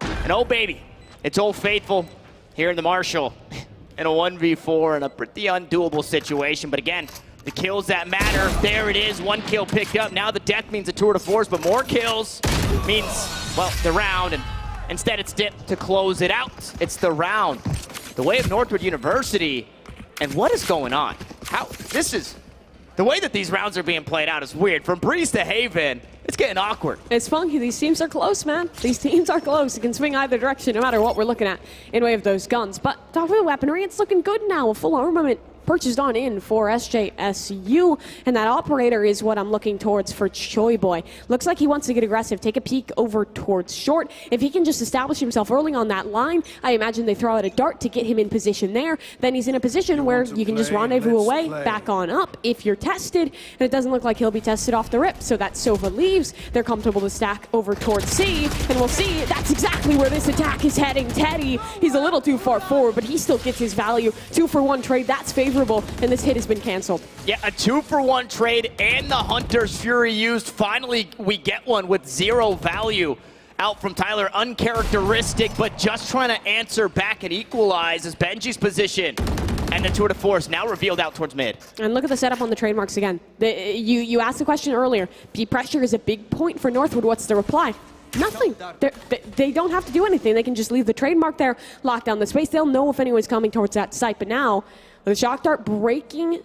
And oh baby, it's Old Faithful here in the Marshall in a 1v4 in a pretty undoable situation. But again, the kills that matter, there it is, 1 kill picked up. Now the death means a tour de force, but more kills means, well, the round. And instead it's Dip to close it out. It's the round. The way of Northwood University, and what is going on? The way that these rounds are being played out is weird. From Breeze to Haven, it's getting awkward. It's funky. These teams are close, man. These teams are close. It can swing either direction, no matter what we're looking at in way of those guns. But talk about the weaponry, it's looking good now. A full armament purchased on in for SJSU, and that operator is what I'm looking towards for Choi Boy. Looks like he wants to get aggressive, take a peek over towards short. If he can just establish himself early on that line, I imagine they throw out a dart to get him in position there. Then he's in a position where you can just rendezvous away, back on up if you're tested, and it doesn't look like he'll be tested off the rip, so that Sova leaves. They're comfortable to stack over towards C, and we'll see that's exactly where this attack is heading. Teddy, he's a little too far forward, but he still gets his value. 2-for-1 trade, that's favorable, and this hit has been canceled. Yeah, a 2-for-1 trade and the Hunter's Fury used. Finally, we get one with 0 value out from Tyler. Uncharacteristic, but just trying to answer back and equalize as Benji's position. And the tour de force now revealed out towards mid. And look at the setup on the trademarks again. You asked the question earlier. Peak pressure is a big point for Northwood. What's the reply? Nothing. They don't have to do anything. They can just leave the trademark there, lock down the space. They'll know if anyone's coming towards that site. But now, with the shock dart breaking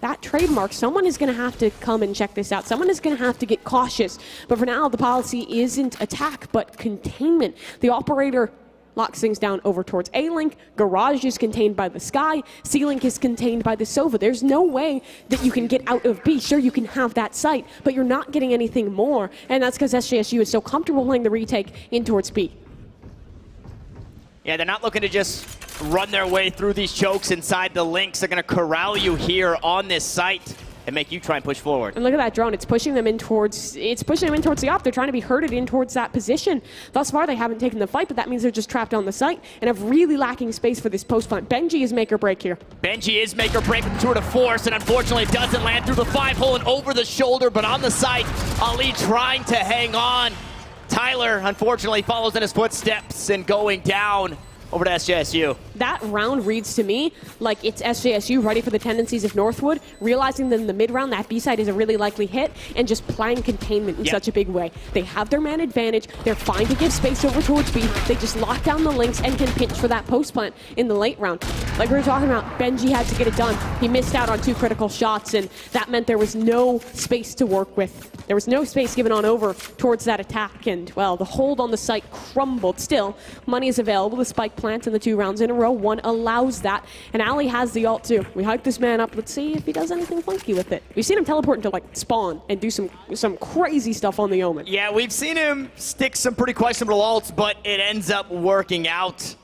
that trademark, someone is going to have to come and check this out. Someone is going to have to get cautious. But for now, the policy isn't attack, but containment. The operator locks things down over towards A-Link. Garage is contained by the Sky. C-Link is contained by the Sova. There's no way that you can get out of B. Sure, you can have that site, but you're not getting anything more. And that's because SJSU is so comfortable playing the retake in towards B. Yeah, they're not looking to just run their way through these chokes inside the links. They're going to corral you here on this site and make you try and push forward. And look at that drone. It's pushing them in towards the op. They're trying to be herded in towards that position. Thus far, they haven't taken the fight, but that means they're just trapped on the site and have really lacking space for this post plant. Benji is make or break here. Benji is make or break with the tour de force, and unfortunately it doesn't land through the 5-hole and over the shoulder, but on the site, Ali trying to hang on. Tyler, unfortunately, follows in his footsteps and going down. over to SJSU. That round reads to me like it's SJSU ready for the tendencies of Northwood, realizing that in the mid-round that B-side is a really likely hit, and just playing containment in such a big way. They have their man advantage. They're fine to give space over towards B. They just lock down the links and can pinch for that post plant in the late round. Like we were talking about, Benji had to get it done. He missed out on 2 critical shots, and that meant there was no space to work with. There was no space given on over towards that attack, and, well, the hold on the site crumbled. Still, money is available. The spike plant in the 2 rounds in a row. 1 allows that, and Ali has the ult too. We hype this man up. Let's see if he does anything funky with it. We've seen him teleport into, like, spawn and do some crazy stuff on the Omen. Yeah, we've seen him stick some pretty questionable ults, but it ends up working out.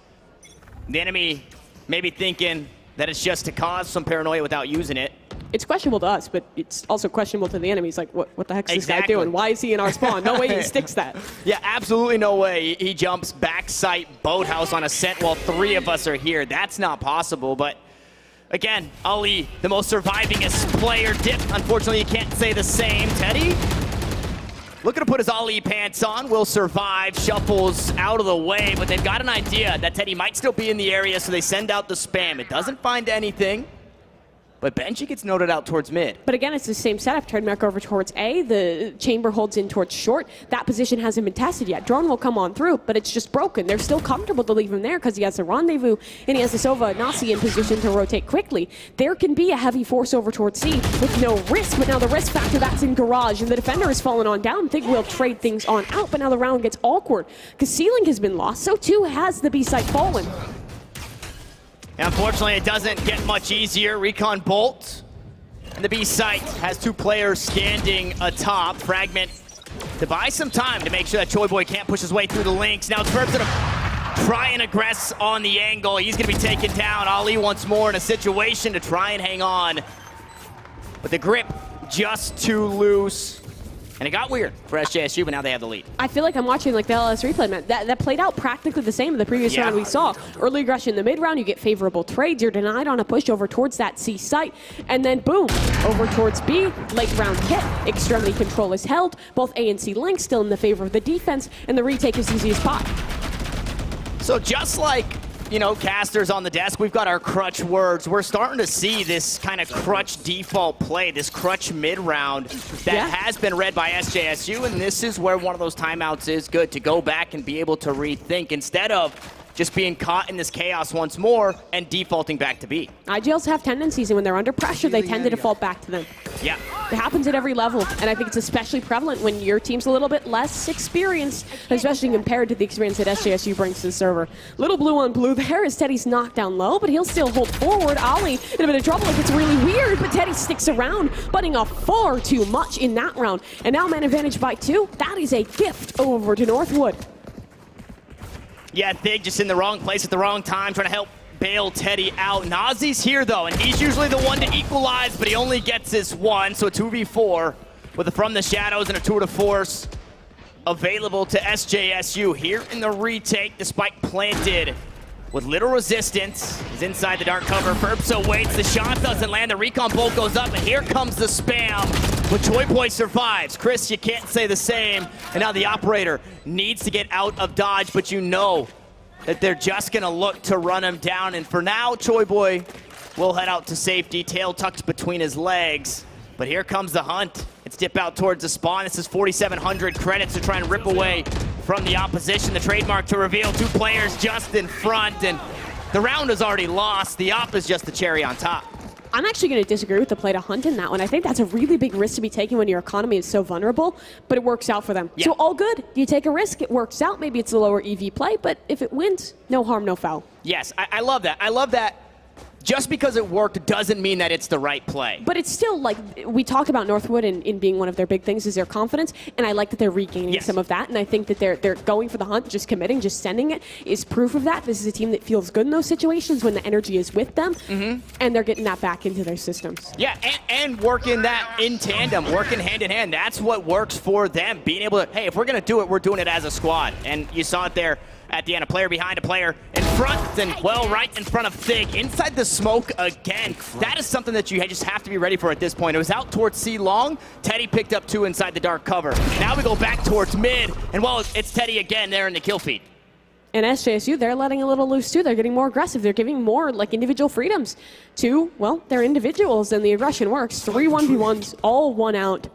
The enemy maybe thinking that it's just to cause some paranoia without using it. It's questionable to us, but it's also questionable to the enemies. Like, what the heck is this guy doing? Why is he in our spawn? No way he sticks that. Yeah, absolutely no way. He jumps backside boathouse on a scent while 3 of us are here. That's not possible, but again, Ali, the most survivingest player. Dip, unfortunately, you can't say the same. Teddy, looking to put his Ali pants on, will survive, shuffles out of the way, but they've got an idea that Teddy might still be in the area, so they send out the spam. It doesn't find anything. But Benji gets noted out towards mid. But again, it's the same setup. Trademark over towards A. The chamber holds in towards short. That position hasn't been tested yet. Drone will come on through, but it's just broken. They're still comfortable to leave him there because he has the rendezvous and he has the Sova Nasi in position to rotate quickly. There can be a heavy force over towards C with no risk, but now the risk factor, that's in garage, and the defender has fallen on down. I think we'll trade things on out, but now the round gets awkward because C-Link has been lost. So too has the B-side fallen. Unfortunately, it doesn't get much easier. Recon Bolt, and the B site has 2 players standing atop. Fragment to buy some time to make sure that Choi Boy can't push his way through the links. Now it's Burbs gonna try and aggress on the angle. He's gonna be taken down. Ali once more in a situation to try and hang on, but the grip just too loose. And it got weird for SJSU, but now they have the lead. I feel like I'm watching like the LS replay, man. That played out practically the same in the previous round we saw. Early aggression in the mid round, you get favorable trades. You're denied on a push over towards that C site. And then boom, over towards B, late round hit. Extremity control is held. Both A and C links still in the favor of the defense, and the retake is easy as pop. So just like, you know, casters on the desk, we've got our crutch words. We're starting to see this kind of crutch default play, this crutch mid-round that has been read by SJSU, and this is where one of those timeouts is good, to go back and be able to rethink instead of just being caught in this chaos once more and defaulting back to B. IGLs have tendencies, and when they're under pressure, they tend to default back to them. Yeah. It happens at every level, and I think it's especially prevalent when your team's a little bit less experienced, especially compared to the experience that SJSU brings to the server. Little blue on blue there as Teddy's knocked down low, but he'll still hold forward. Ali in a bit of trouble. Like, it's really weird, but Teddy sticks around, butting off far too much in that round. And now man advantage by 2. That is a gift over to Northwood. Yeah, Big just in the wrong place at the wrong time, trying to help bail Teddy out. Nazi's here, though, and he's usually the one to equalize, but he only gets his 1, so a 2v4 with a From the Shadows and a tour de force available to SJSU here in the retake. The spike planted with little resistance. He's inside the dark cover. Burbso waits, the shot doesn't land, the recon bolt goes up, and here comes the spam. But Choi Boy survives. Chris, you can't say the same. And now the operator needs to get out of dodge, but you know that they're just gonna look to run him down. And for now, Choi Boy will head out to safety, tail tucked between his legs. But here comes the hunt. It's dip out towards the spawn. This is 4,700 credits to try and rip away from the opposition. The trademark to reveal 2 players just in front, and the round is already lost. The op is just the cherry on top. I'm actually going to disagree with the play to hunt in that one. I think that's a really big risk to be taken when your economy is so vulnerable, but it works out for them. So all good. You take a risk, it works out. Maybe it's a lower EV play, but if it wins, no harm, no foul. Yes, I love that. I love that. Just because it worked doesn't mean that it's the right play. But it's still, like, we talked about Northwood in being one of their big things is their confidence, and I like that they're regaining some of that, and I think that they're going for the hunt, just committing, just sending it is proof of that. This is a team that feels good in those situations when the energy is with them, and they're getting that back into their systems. Yeah, and working that in tandem, working hand in hand. That's what works for them, being able to, hey, if we're going to do it, we're doing it as a squad. And you saw it there at the end, a player behind a player in front, and well, right in front of Thig, inside the smoke again. That is something that you just have to be ready for at this point. It was out towards C long. Teddy picked up 2 inside the dark cover. Now we go back towards mid, and well, it's Teddy again there in the kill feed. And SJSU, they're letting a little loose too. They're getting more aggressive. They're giving more like individual freedoms to, well, they're individuals and the aggression works. 3 1v1s, all 1 out.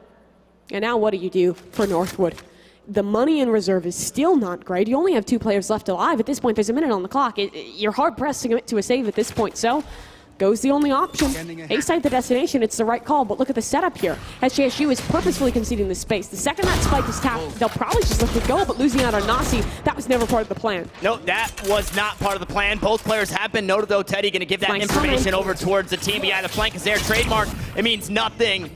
And now what do you do for Northwood? The money in reserve is still not great. You only have 2 players left alive. At this point, there's a minute on the clock. You're hard-pressed to commit to a save at this point, so goes the only option. A-side the destination, it's the right call, but look at the setup here. SJSU is purposefully conceding the space. The second that spike is tapped, they'll probably just let it go, but losing out on Nasi, that was never part of the plan. No, that was not part of the plan. Both players have been noted, though. Teddy going to give that Flank's information coming. over towards the team. Yeah, the flank is there. Trademark, it means nothing.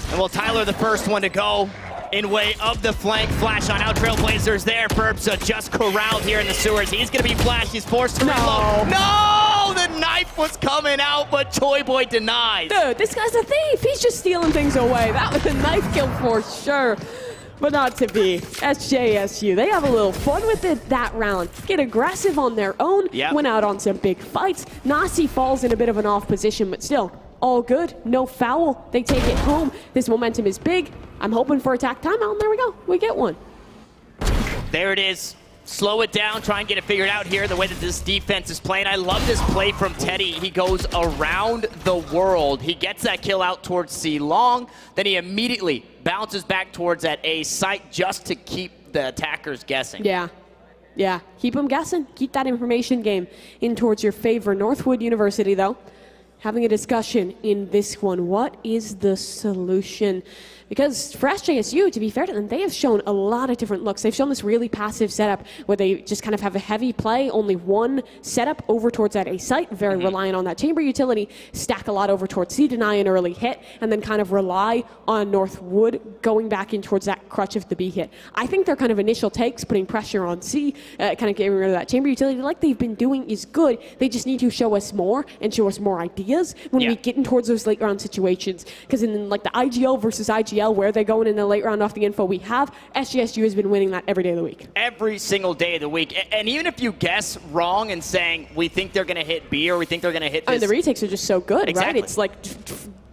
And well, Tyler, the first one to go in way of the flank. Flash on out. Trailblazers there. Burbs just corralled here in the sewers. He's going to be flashed. He's forced to reload. No! The knife was coming out, but Toy Boy denies. Dude, this guy's a thief. He's just stealing things away. That was a knife kill for sure. But not to be. SJSU, they have a little fun with it that round. Get aggressive on their own. Yep. Went out on some big fights. Nasi falls in a bit of an off position, but still, all good. No foul. They take it home. This momentum is big. I'm hoping for attack timeout, and there we go. We get one. There it is. Slow it down, try and get it figured out here, the way that this defense is playing. I love this play from Teddy. He goes around the world. He gets that kill out towards C long, then he immediately bounces back towards that A site just to keep the attackers guessing. Yeah. Keep them guessing. Keep that information game in towards your favor. Northwood University, though, having a discussion in this one. What is the solution? Because for SJSU, to be fair to them, they have shown a lot of different looks. They've shown this really passive setup where they just kind of have a heavy play, only one setup over towards that A site, very reliant on that chamber utility, stack a lot over towards C, deny an early hit, and then kind of rely on Northwood going back in towards that crutch of the B hit. I think their kind of initial takes, putting pressure on C, kind of getting rid of that chamber utility like they've been doing is good. They just need to show us more and show us more ideas when we get in towards those late round situations. Because in like the IGL versus IGL, where they're going in the late round off the info we have, SJSU has been winning that every day of the week. Every single day of the week. And even if you guess wrong and saying, we think they're going to hit B or we think they're going to hit this. I mean, the retakes are just so good, right? It's like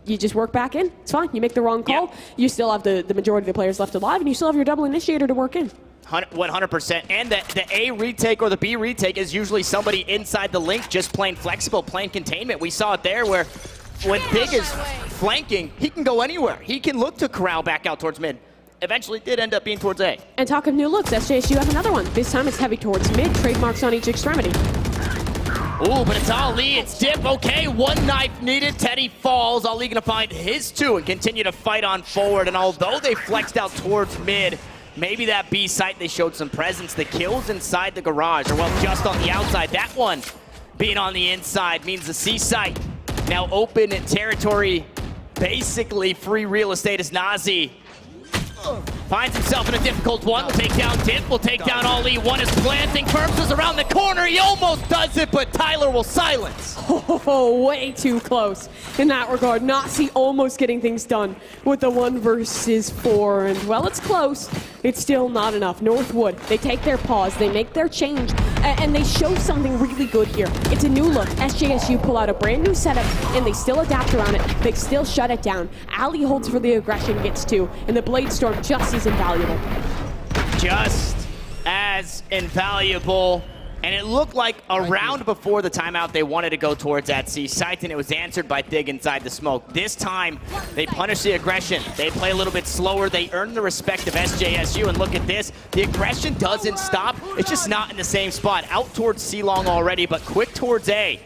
you just work back in. It's fine. You make the wrong call. You still have the majority of the players left alive, and you still have your double initiator to work in. 100%. And the A retake or the B retake is usually somebody inside the link just playing flexible, playing containment. We saw it there where when Big is flanking, he can go anywhere. He can look to corral back out towards mid. Eventually did end up being towards A. And talk of new looks, SJSU have another one. This time it's heavy towards mid, trademarks on each extremity. Ooh, but it's Ali, it's Dip. Okay, one knife needed. Teddy falls. Ali gonna find his 2 and continue to fight on forward. And although they flexed out towards mid, maybe that B site, they showed some presence. The kills inside the garage, or well, just on the outside. That one being on the inside means the C site now open in territory, basically free real estate as Nazi finds himself in a difficult one. Will take down Dip, will take down Ali. One is planting, Burbs is around the corner. He almost does it, but Tyler will silence. Oh, way too close in that regard. Nazi almost getting things done with the 1 versus 4. And well, it's close. It's still not enough. Northwood, they take their pause, they make their change, and they show something really good here. It's a new look. SJSU pull out a brand new setup, and they still adapt around it. They still shut it down. Ali holds for the aggression, gets 2, and the Blade Storm just as invaluable. Just as invaluable. And it looked like a round before the timeout they wanted to go towards that C site, and it was answered by Dig inside the smoke. This time, they punish the aggression. They play a little bit slower. They earn the respect of SJSU, and look at this. The aggression doesn't stop. It's just not in the same spot. Out towards C long already, but quick towards A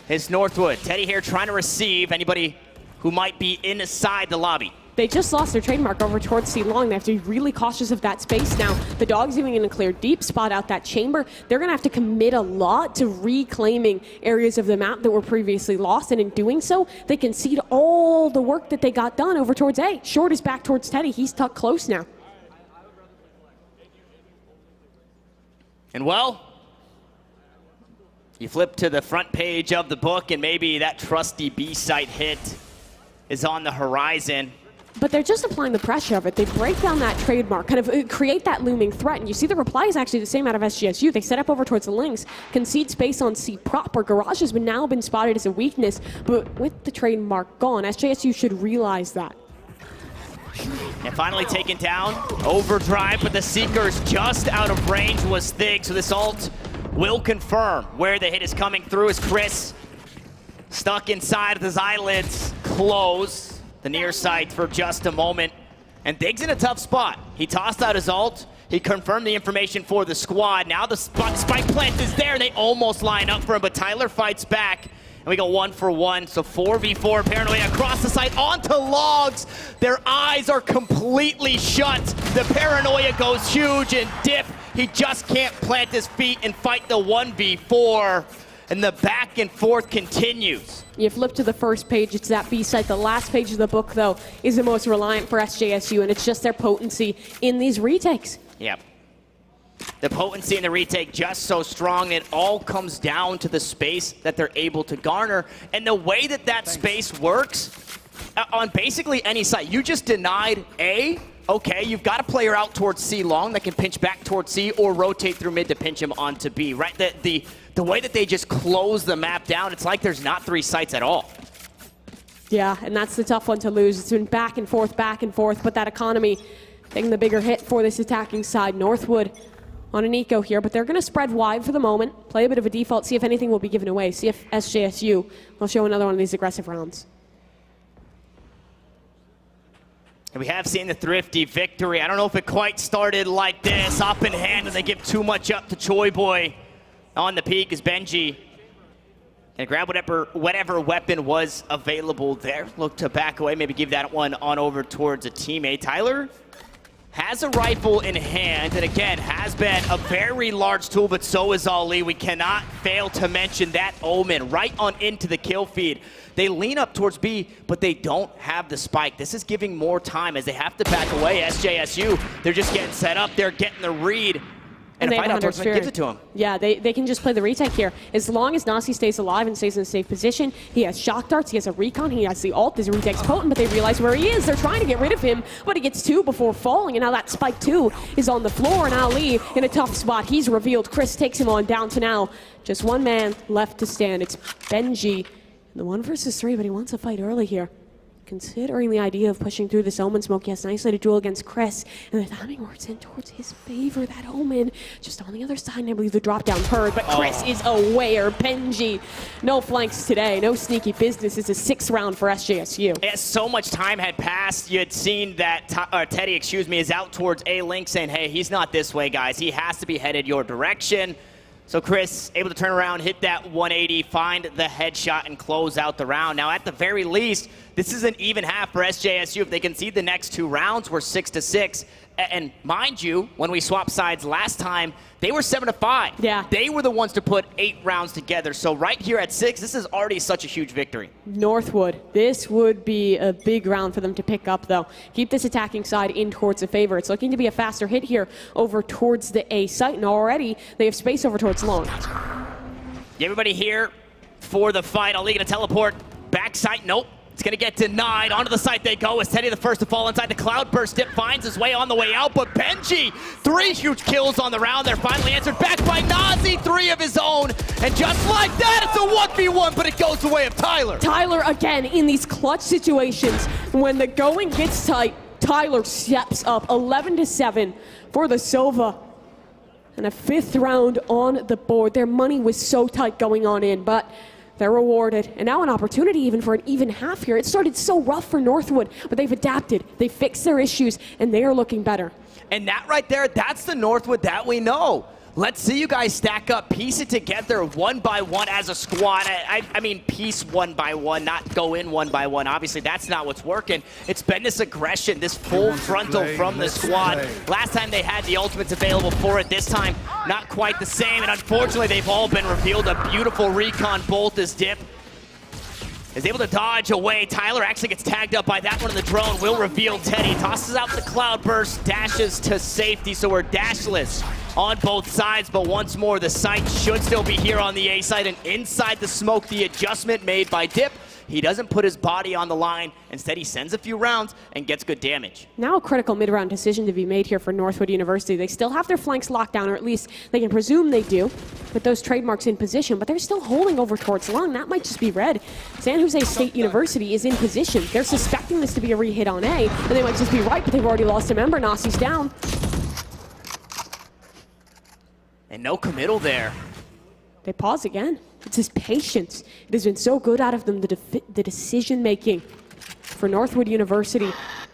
is Northwood. Teddy here trying to receive anybody who might be inside the lobby. They just lost their trademark over towards C long. They have to be really cautious of that space now. The Dogs even going to clear deep, spot out that chamber. They're going to have to commit a lot to reclaiming areas of the map that were previously lost, and in doing so, they concede all the work that they got done over towards A. Short is back towards Teddy. He's tucked close now. And well, you flip to the front page of the book, and maybe that trusty B site hit is on the horizon. But they're just applying the pressure of it. They break down that trademark, kind of create that looming threat. And you see the reply is actually the same out of SJSU. They set up over towards the links, concede space on C proper. Garage has now been spotted as a weakness, but with the trademark gone, SJSU should realize that. And finally taken down. Overdrive, but the Seeker's just out of range was Thig, so this ult will confirm where the hit is coming through as Chris stuck inside of his eyelids close the near sight for just a moment. And Thig's in a tough spot. He tossed out his ult. He confirmed the information for the squad. Now the spike plant is there. They almost line up for him, but Tyler fights back. And we go 1 for 1, so 4v4 Paranoia across the site onto Logs. Their eyes are completely shut. The Paranoia goes huge, and Dip, he just can't plant his feet and fight the 1v4. And the back and forth continues. You flip to the first page, it's that B site. The last page of the book, though, is the most reliant for SJSU, and it's just their potency in these retakes. Yep. The potency in the retake just so strong. It all comes down to the space that they're able to garner. And the way that that space works, on basically any site, you just denied A. Okay, you've got a player out towards C long that can pinch back towards C or rotate through mid to pinch him onto B, right? The way that they just close the map down, it's like there's not 3 sites at all. Yeah, and that's the tough one to lose. It's been back and forth, but that economy taking the bigger hit for this attacking side. Northwood on an eco here, but they're going to spread wide for the moment, play a bit of a default, see if anything will be given away, see if SJSU will show another one of these aggressive rounds. And we have seen the thrifty victory. I don't know if it quite started like this, up in hand, and they give too much up to Choi Boy. On the peak is Benji. Gonna grab whatever weapon was available there. Look to back away, maybe give that one on over towards a teammate. Tyler has a rifle in hand, and again, has been a very large tool, but so is Ali. We cannot fail to mention that Omen right on into the kill feed. They lean up towards B, but they don't have the spike. This is giving more time as they have to back away. SJSU, they're just getting set up. They're getting the read. And a fight out towards him gives it to him. Yeah, they can just play the retake here. As long as Nasi stays alive and stays in a safe position, he has shock darts, he has a recon, he has the ult, his retake's potent, but they realize where he is. They're trying to get rid of him, but he gets 2 before falling, and now that spike 2 is on the floor, and Ali in a tough spot. He's revealed. Chris takes him on down to now just 1 man left to stand. It's Benji. The 1 versus 3, but he wants a fight early here. Considering the idea of pushing through this Omen smoke, he has an isolated duel against Chris, and the timing works in towards his favor. That Omen just on the other side, and I believe the drop down heard, but Chris is aware. Benji, no flanks today, no sneaky business. It's a 6th round for SJSU. Yeah, so much time had passed. You had seen that Teddy, is out towards A link saying, hey, he's not this way, guys. He has to be headed your direction. So Chris able to turn around, hit that 180, find the headshot, and close out the round. Now, at the very least, this is an even half for SJSU. If they concede the next 2 rounds, we're 6-6. And mind you, when we swapped sides last time, they were 7-5. Yeah. They were the ones to put 8 rounds together. So right here at 6, this is already such a huge victory. Northwood, this would be a big round for them to pick up, though. Keep this attacking side in towards the favor. It's looking to be a faster hit here over towards the A site, and already they have space over towards long. Everybody here for the fight. Ali gonna teleport back site. Nope. It's going to get denied. Onto the site they go. As Teddy the first to fall inside the cloudburst. Dip finds his way on the way out, but Benji, 3 huge kills on the round. They're finally answered back by Nazi, 3 of his own. And just like that, it's a 1v1, but it goes the way of Tyler. Tyler, again, in these clutch situations, when the going gets tight, Tyler steps up. 11-7 for the Sova. And a 5th round on the board. Their money was so tight going on in, but they're rewarded. And now an opportunity even for an even half here. It started so rough for Northwood, but they've adapted. They fixed their issues, and they are looking better. And that right there, that's the Northwood that we know. Let's see you guys stack up, piece it together 1 by 1 as a squad. I mean, piece 1 by 1, not go in 1 by 1. Obviously, that's not what's working. It's been this aggression, this full frontal from the squad. Last time they had the ultimates available for it. This time, not quite the same. And unfortunately, they've all been revealed. A beautiful recon bolt as Dip is able to dodge away. Tyler actually gets tagged up by that one in the drone. Will reveal Teddy. Tosses out the cloudburst, dashes to safety. So we're dashless on both sides, but once more, the site should still be here on the A side, and inside the smoke, the adjustment made by Dip He doesn't put his body on the line. Instead, he sends a few rounds and gets good damage. Now a critical mid-round decision to be made here for Northwood University. They still have their flanks locked down, or at least they can presume they do, with those trademarks in position, but they're still holding over towards long. That might just be red. San Jose State University is in position. They're suspecting this to be a re-hit on A, and they might just be right, but they've already lost a member. Nasi's down. And no committal there. They pause again. It's his patience. It has been so good out of them. The decision-making for Northwood University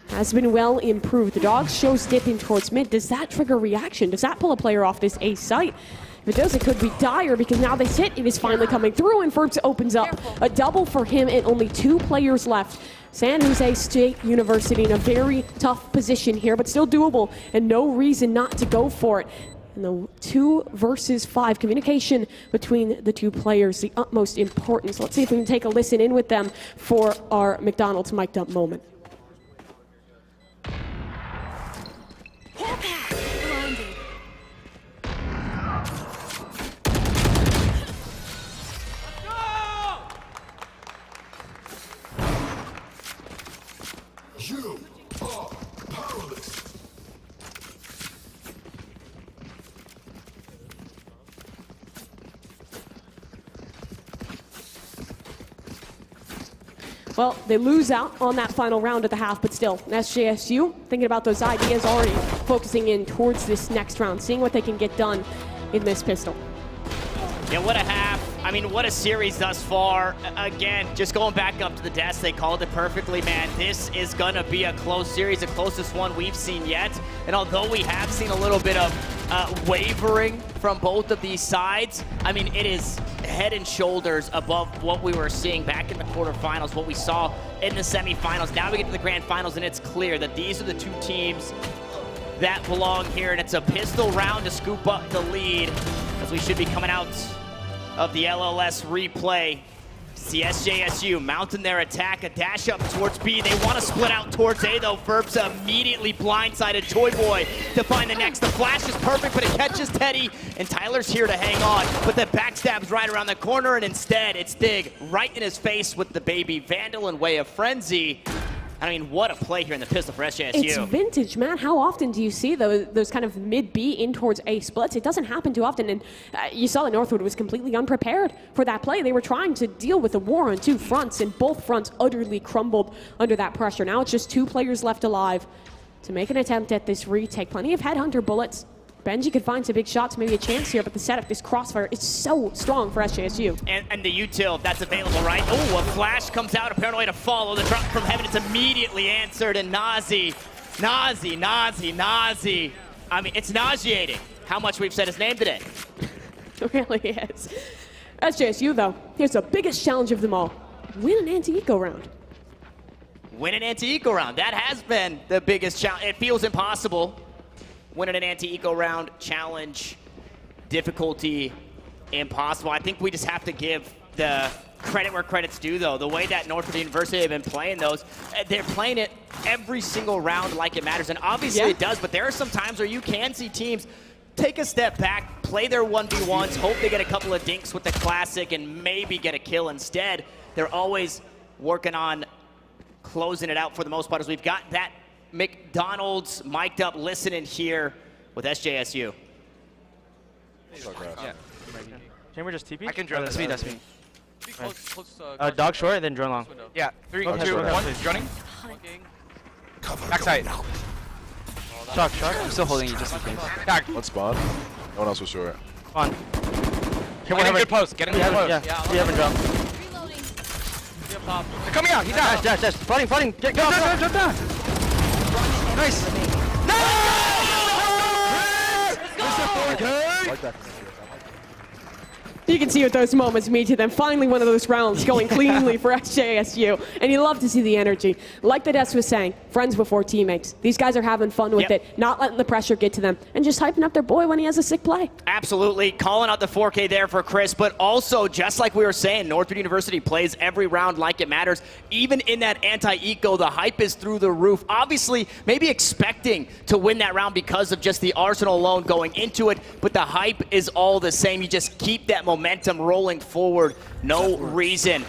has been well improved. The Dogs shows dipping towards mid. Does that trigger reaction? Does that pull a player off this A site? If it does, it could be dire because now this hit, it is finally coming through, and Ferbs opens up a double for him and only 2 players left. San Jose State University in a very tough position here, but still doable, and no reason not to go for it. And the 2 versus 5 communication between the 2 players, the utmost importance. Let's see if we can take a listen in with them for our McDonald's mic'd up moment. You are powerless. Well, they lose out on that final round at the half, but still, SJSU thinking about those ideas already, focusing in towards this next round, seeing what they can get done in this pistol. Yeah, what a half. I mean, what a series thus far. Again, just going back up to the desk, they called it perfectly, man. This is going to be a close series, the closest one we've seen yet. And although we have seen a little bit of wavering from both of these sides, I mean, it is head and shoulders above what we were seeing back in the quarterfinals, what we saw in the semifinals. Now we get to the grand finals, and it's clear that these are the 2 teams that belong here, and it's a pistol round to scoop up the lead as we should be coming out of the LLS replay. See SJSU mounting their attack, a dash up towards B. They want to split out towards A, though. Ferbs immediately blindsided Toy Boy to find the next. The flash is perfect, but it catches Teddy, and Tyler's here to hang on. But the backstab's right around the corner, and instead it's Dig right in his face with the baby Vandal and Way of Frenzy. I mean, what a play here in the pistol for SJSU. It's vintage, man. How often do you see those kind of mid-B in towards A splits? It doesn't happen too often, and you saw that Northwood was completely unprepared for that play. They were trying to deal with a war on 2 fronts, and both fronts utterly crumbled under that pressure. Now it's just 2 players left alive to make an attempt at this retake. Plenty of Headhunter bullets. Benji could find some big shots, maybe a chance here, but the setup, this crossfire, is so strong for SJSU. And the util, that's available, right? Oh, a flash comes out, a paranoid to follow. The drop from heaven, it's immediately answered, and Nazi. I mean, it's nauseating how much we've said his name today. It really is. SJSU, though, here's the biggest challenge of them all. Win an anti-eco round. Win an anti-eco round. That has been the biggest challenge. It feels impossible. Winning an anti-eco round, challenge, difficulty, impossible. I think we just have to give the credit where credit's due, though. The way that Northwood University have been playing those, they're playing it every single round like it matters. And obviously it does, but there are some times where you can see teams take a step back, play their 1v1s, hope they get a couple of dinks with the classic and maybe get a kill instead. They're always working on closing it out for the most part, as we've got that McDonald's mic'd up listening here with SJSU. Yeah. Chamber just TP? I can drone. That's me, that's me. Dog short and then drone long. Yeah, 3, 2, 1, droning. Backside. Shock. I'm still holding you just in case. Back. Let's spawn. No one else was short. Come on. Getting good post. Getting good post. Yeah, we haven't dropped. They're coming out. He died. Dash. Flooding. Jump down. Nice. You can see what those moments mean to them. Finally, one of those rounds going cleanly for SJSU. And you love to see the energy. Like the Des was saying, friends before teammates. These guys are having fun with it, not letting the pressure get to them, and just hyping up their boy when he has a sick play. Absolutely. Calling out the 4K there for Chris, but also, just like we were saying, Northwood University plays every round like it matters. Even in that anti-eco, the hype is through the roof. Obviously, maybe expecting to win that round because of just the arsenal alone going into it, but the hype is all the same. You just keep that momentum rolling forward. No reason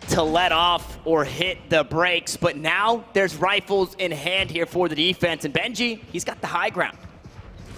to let off or hit the brakes, but now there's rifles in hand here for the defense, and Benji, he's got the high ground.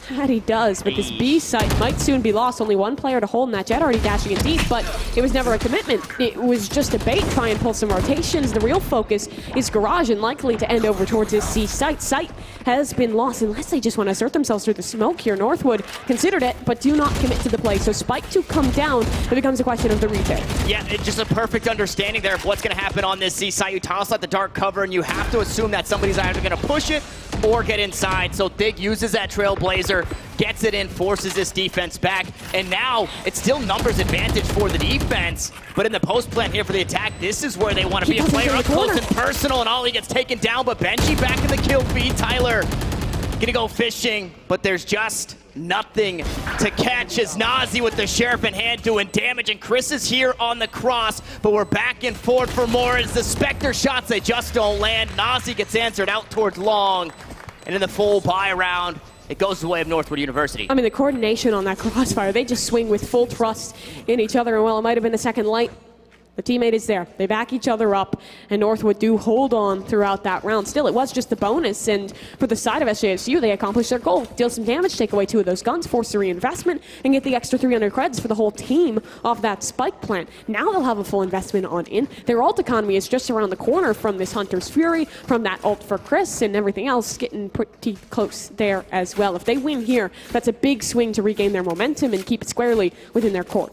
That he does, but this B site might soon be lost. Only one player to hold, and that Jet already dashing in deep, but it was never a commitment. It was just a bait, try and pull some rotations. The real focus is Garage and likely to end over towards his C site. Site has been lost unless they just want to assert themselves through the smoke here. Northwood considered it, but do not commit to the play. So Spike to come down, it becomes a question of the retake. Yeah, it's just a perfect understanding there of what's going to happen on this C site. You toss out the dark cover, and you have to assume that somebody's either going to push it or get inside. So Dig uses that Trailblazer, gets it in, forces this defense back, and now it's still numbers advantage for the defense, but in the post plan here for the attack, this is where they want to be a player up close and personal, and Ollie gets taken down, but Benji back in the kill feed. Tyler gonna go fishing, but there's just nothing to catch as Nazi with the Sheriff in hand doing damage, and Chris is here on the cross, but we're back and forth for more as the Spectre shots, they just don't land. Nazi gets answered out towards long, and in the full buy round, it goes the way of Northwood University. I mean, the coordination on that crossfire, they just swing with full trust in each other, and well, it might have been a second light. The teammate is there. They back each other up, and Northwood do hold on throughout that round. Still, it was just a bonus, and for the side of SJSU, they accomplished their goal. Deal some damage, take away 2 of those guns, force a reinvestment, and get the extra 300 creds for the whole team off that spike plant. Now they'll have a full investment on in. Their ult economy is just around the corner from this Hunter's Fury, from that ult for Chris, and everything else getting pretty close there as well. If they win here, that's a big swing to regain their momentum and keep it squarely within their court.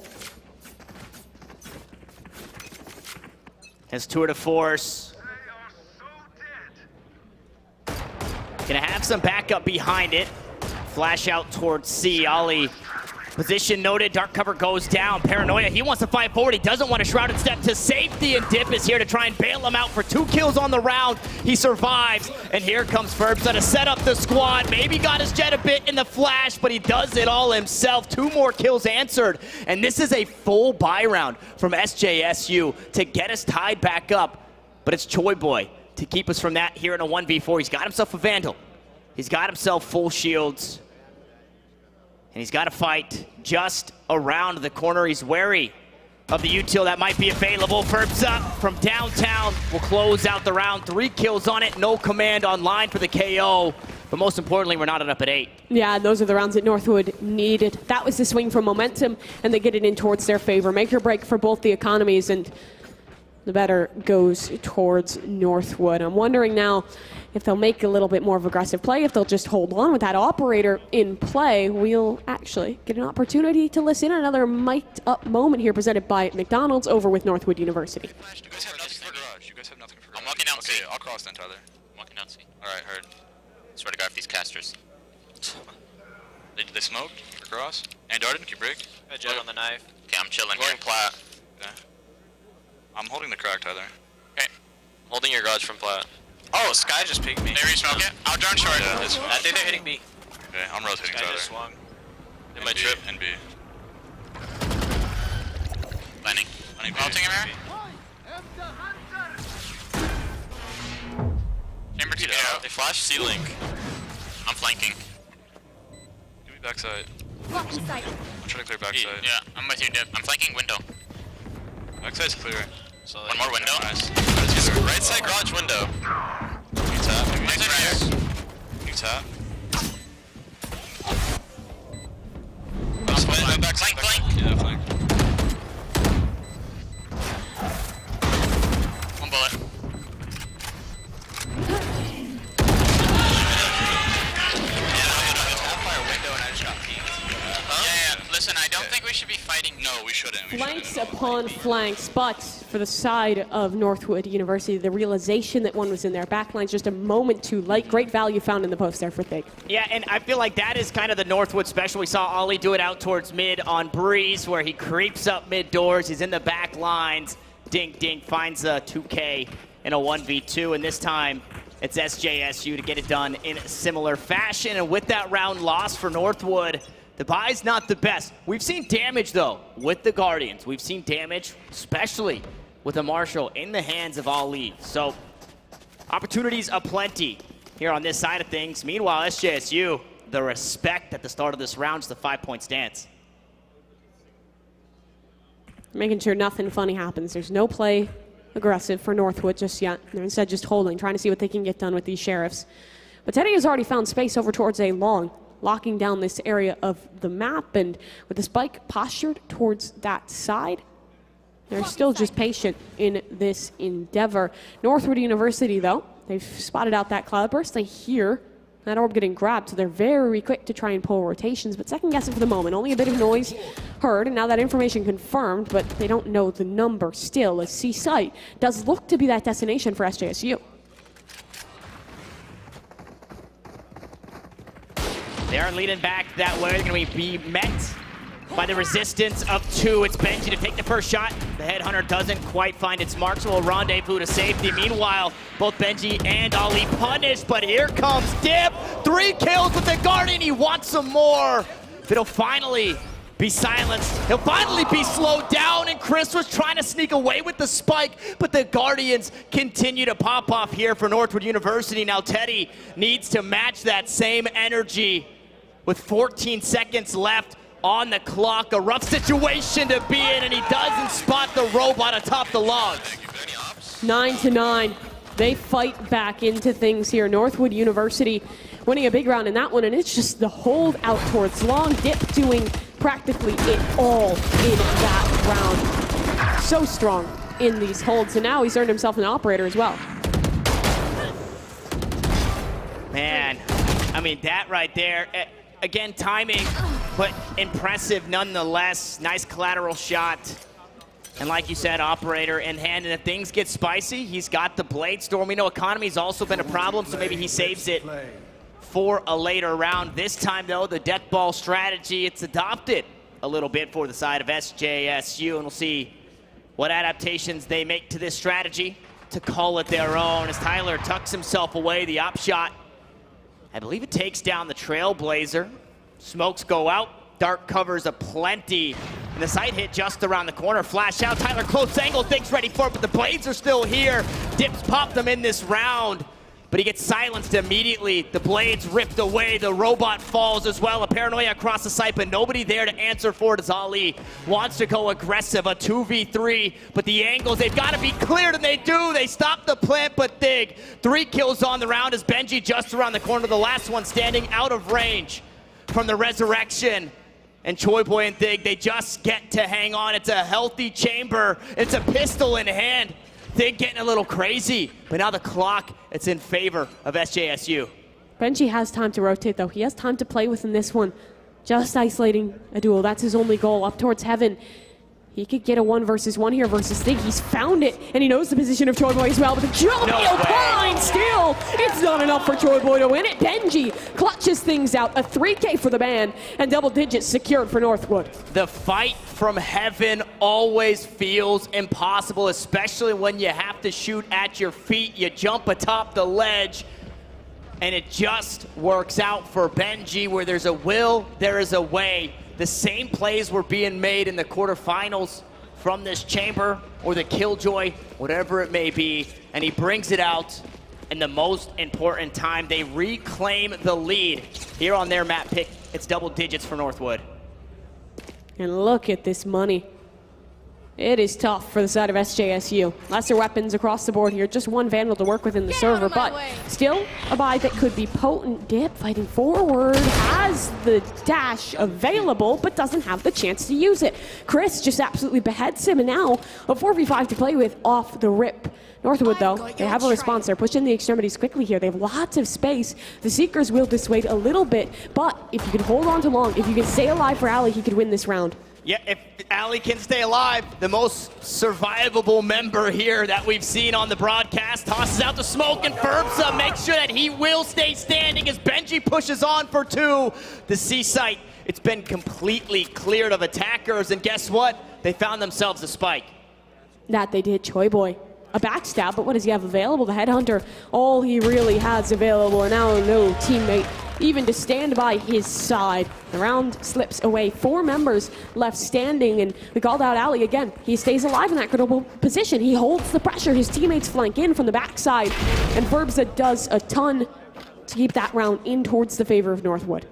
His tour de force. Gonna have some backup behind it. Flash out towards C. Ollie, position noted, dark cover goes down. Paranoia, he wants to fight forward. He doesn't want a shrouded step to safety, and Dip is here to try and bail him out for 2 kills on the round. He survives, and here comes Ferbs to set up the squad. Maybe got his Jet a bit in the flash, but he does it all himself. 2 more kills answered, and this is a full buy round from SJSU to get us tied back up, but it's Choi Boy to keep us from that here in a 1v4. He's got himself a Vandal. He's got himself full shields. And he's got to fight just around the corner. He's wary of the util that might be available. Ferbs up from downtown will close out the round. 3 kills on it, no command online for the KO. But most importantly, we're not up at 8. Yeah, and those are the rounds that Northwood needed. That was the swing for momentum, and they get it in towards their favor. Make or break for both the economies, and the better goes towards Northwood. I'm wondering now if they'll make a little bit more of aggressive play, if they'll just hold on with that operator in play. We'll actually get an opportunity to listen to another mic'd up moment here presented by McDonald's over with Northwood University. You guys have nothing for garage. You guys have nothing for garage. I'm walking out C. I'll cross then, Tyler. I'm walking out C. Alright, heard. Swear to God, if these casters. They smoked for cross. And Darden, can you break? Got Jet on the knife. Okay, I'm chilling here. Plat. Okay. I'm holding the crack, Tyler. Okay. Holding your garage from Plat. Oh, Sky just peeked me. They re-smoke it? I'll drone short. Yeah, I think they're hitting B. Okay, I'm rotating Tyler. Just swung. In my trip. And B. Landing. Vaulting him here. Chamber 2 out. They flashed C-Link. I'm flanking. Give me backside. I'm trying to clear backside. Yeah, I'm with you, Dip. I'm flanking window. Backside's clear. So one more window. Nice. Right side garage window. You tap. You tap. Flank, flank. Yeah, flank. One bullet. Listen, I don't think we should be fighting. No, we shouldn't. Flanks upon flanks, but for the side of Northwood University, the realization that one was in their backlines just a moment too late. Great value found in the post there for Thig. Yeah, and I feel like that is kind of the Northwood special. We saw Ollie do it out towards mid on Breeze, where he creeps up mid doors. He's in the back lines. Dink, dink, finds a 2K in a 1v2, and this time it's SJSU to get it done in similar fashion. And with that round loss for Northwood, the buy's not the best. We've seen damage, though, with the Guardians. We've seen damage, especially with the Marshal in the hands of Ali. So, opportunities aplenty here on this side of things. Meanwhile, SJSU, the respect at the start of this round is the 5-point stance. Making sure nothing funny happens. There's no play aggressive for Northwood just yet. They're instead just holding, trying to see what they can get done with these sheriffs. But Teddy has already found space over towards A long, locking down this area of the map, and with the spike postured towards that side, they're still just patient in this endeavor. Northwood University, though, they've spotted out that cloud burst. They hear that orb getting grabbed, so they're very quick to try and pull rotations, but second guessing for the moment. Only a bit of noise heard, and now that information confirmed, but they don't know the number still, as C-Site does look to be that destination for SJSU. They are leading back that way. They're going to be met by the resistance of 2. It's Benji to take the first shot. The Headhunter doesn't quite find its mark, so will rendezvous to safety. Meanwhile, both Benji and Ali punished, but here comes Dip. 3 kills with the Guardian. He wants some more, but he'll finally be silenced. He'll finally be slowed down, and Chris was trying to sneak away with the spike, but the Guardians continue to pop off here for Northwood University. Now Teddy needs to match that same energy with 14 seconds left on the clock. A rough situation to be in, and he doesn't spot the robot atop the logs. 9-9. They fight back into things here. Northwood University winning a big round in that one, and it's just the hold out towards long. Dip doing practically it all in that round. So strong in these holds, and now he's earned himself an operator as well. Man, I mean, that right there, again, timing, but impressive nonetheless. Nice collateral shot. And like you said, operator in hand, and if things get spicy, he's got the Blade Storm. We know economy's also been a problem, so maybe he saves it for a later round. This time, though, the death ball strategy, it's adopted a little bit for the side of SJSU, and we'll see what adaptations they make to this strategy to call it their own. As Tyler tucks himself away, the op shot, I believe it takes down the Trailblazer. Smokes go out, dark covers aplenty, and the sight hit just around the corner. Flash out, Tyler close angle, thinks ready for it, but the blades are still here. Dips popped them in this round, but he gets silenced immediately. The blades ripped away, the robot falls as well. A paranoia across the site, but nobody there to answer for it as Ali wants to go aggressive, a 2v3, but the angles, they've got to be cleared, and they do. They stop the plant, but Dig. 3 kills on the round as Benji just around the corner, the last one standing out of range from the resurrection. And Choi Boy and Thig, they just get to hang on. It's a healthy chamber. It's a pistol in hand. Thig getting a little crazy, but now the clock, it's in favor of SJSU. Benji has time to rotate, though. He has time to play within this one. Just isolating a duel. That's his only goal, up towards heaven. He could get a 1v1 here versus Thig. He's found it, and he knows the position of Choi Boy as well, but the jump behind still. It's not enough for Choi Boy to win it. Benji clutches things out. A 3K for the ban, and double digits secured for Northwood. The fight from heaven always feels impossible, especially when you have to shoot at your feet. You jump atop the ledge, and it just works out for Benji. Where there's a will, there is a way. The same plays were being made in the quarterfinals from this chamber, or the Killjoy, whatever it may be, and he brings it out in the most important time. They reclaim the lead here on their map pick. It's double digits for Northwood. And look at this money. It is tough for the side of SJSU. Lesser weapons across the board here. Just one Vandal to work with in the server, but still a buy that could be potent. Dip fighting forward, has the dash available, but doesn't have the chance to use it. Chris just absolutely beheads him, and now a 4v5 to play with off the rip. Northwood, though, they have a response. They're pushing the extremities quickly here. They have lots of space. The Seekers will dissuade a little bit, but if you can hold on to long, if you can stay alive for Ali, he could win this round. Yeah, if Ali can stay alive, the most survivable member here that we've seen on the broadcast tosses out the smoke, and Ferbsa makes sure that he will stay standing as Benji pushes on for 2. The C-Site, it's been completely cleared of attackers, and guess what? They found themselves a spike. That they did, Choi Boy. A backstab, but what does he have available? The Headhunter, all he really has available, and now no teammate even to stand by his side. The round slips away. 4 members left standing, and we called out Ali again. He stays alive in that critical position. He holds the pressure. His teammates flank in from the backside, and Ferbsa does a ton to keep that round in towards the favor of Northwood.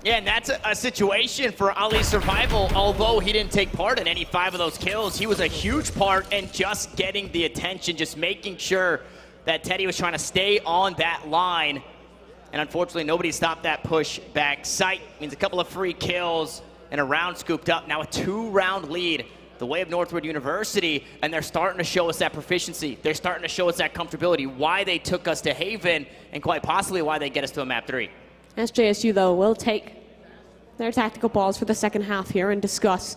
Yeah, and that's a situation for Ali Survival. Although he didn't take part in any 5 of those kills, he was a huge part in just getting the attention, just making sure that Teddy was trying to stay on that line. And unfortunately, nobody stopped that push back. Sight means a couple of free kills and a round scooped up. Now a 2-round lead the way of Northwood University, and they're starting to show us that proficiency. They're starting to show us that comfortability, why they took us to Haven, and quite possibly why they get us to a map 3. SJSU, though, will take their tactical balls for the second half here and discuss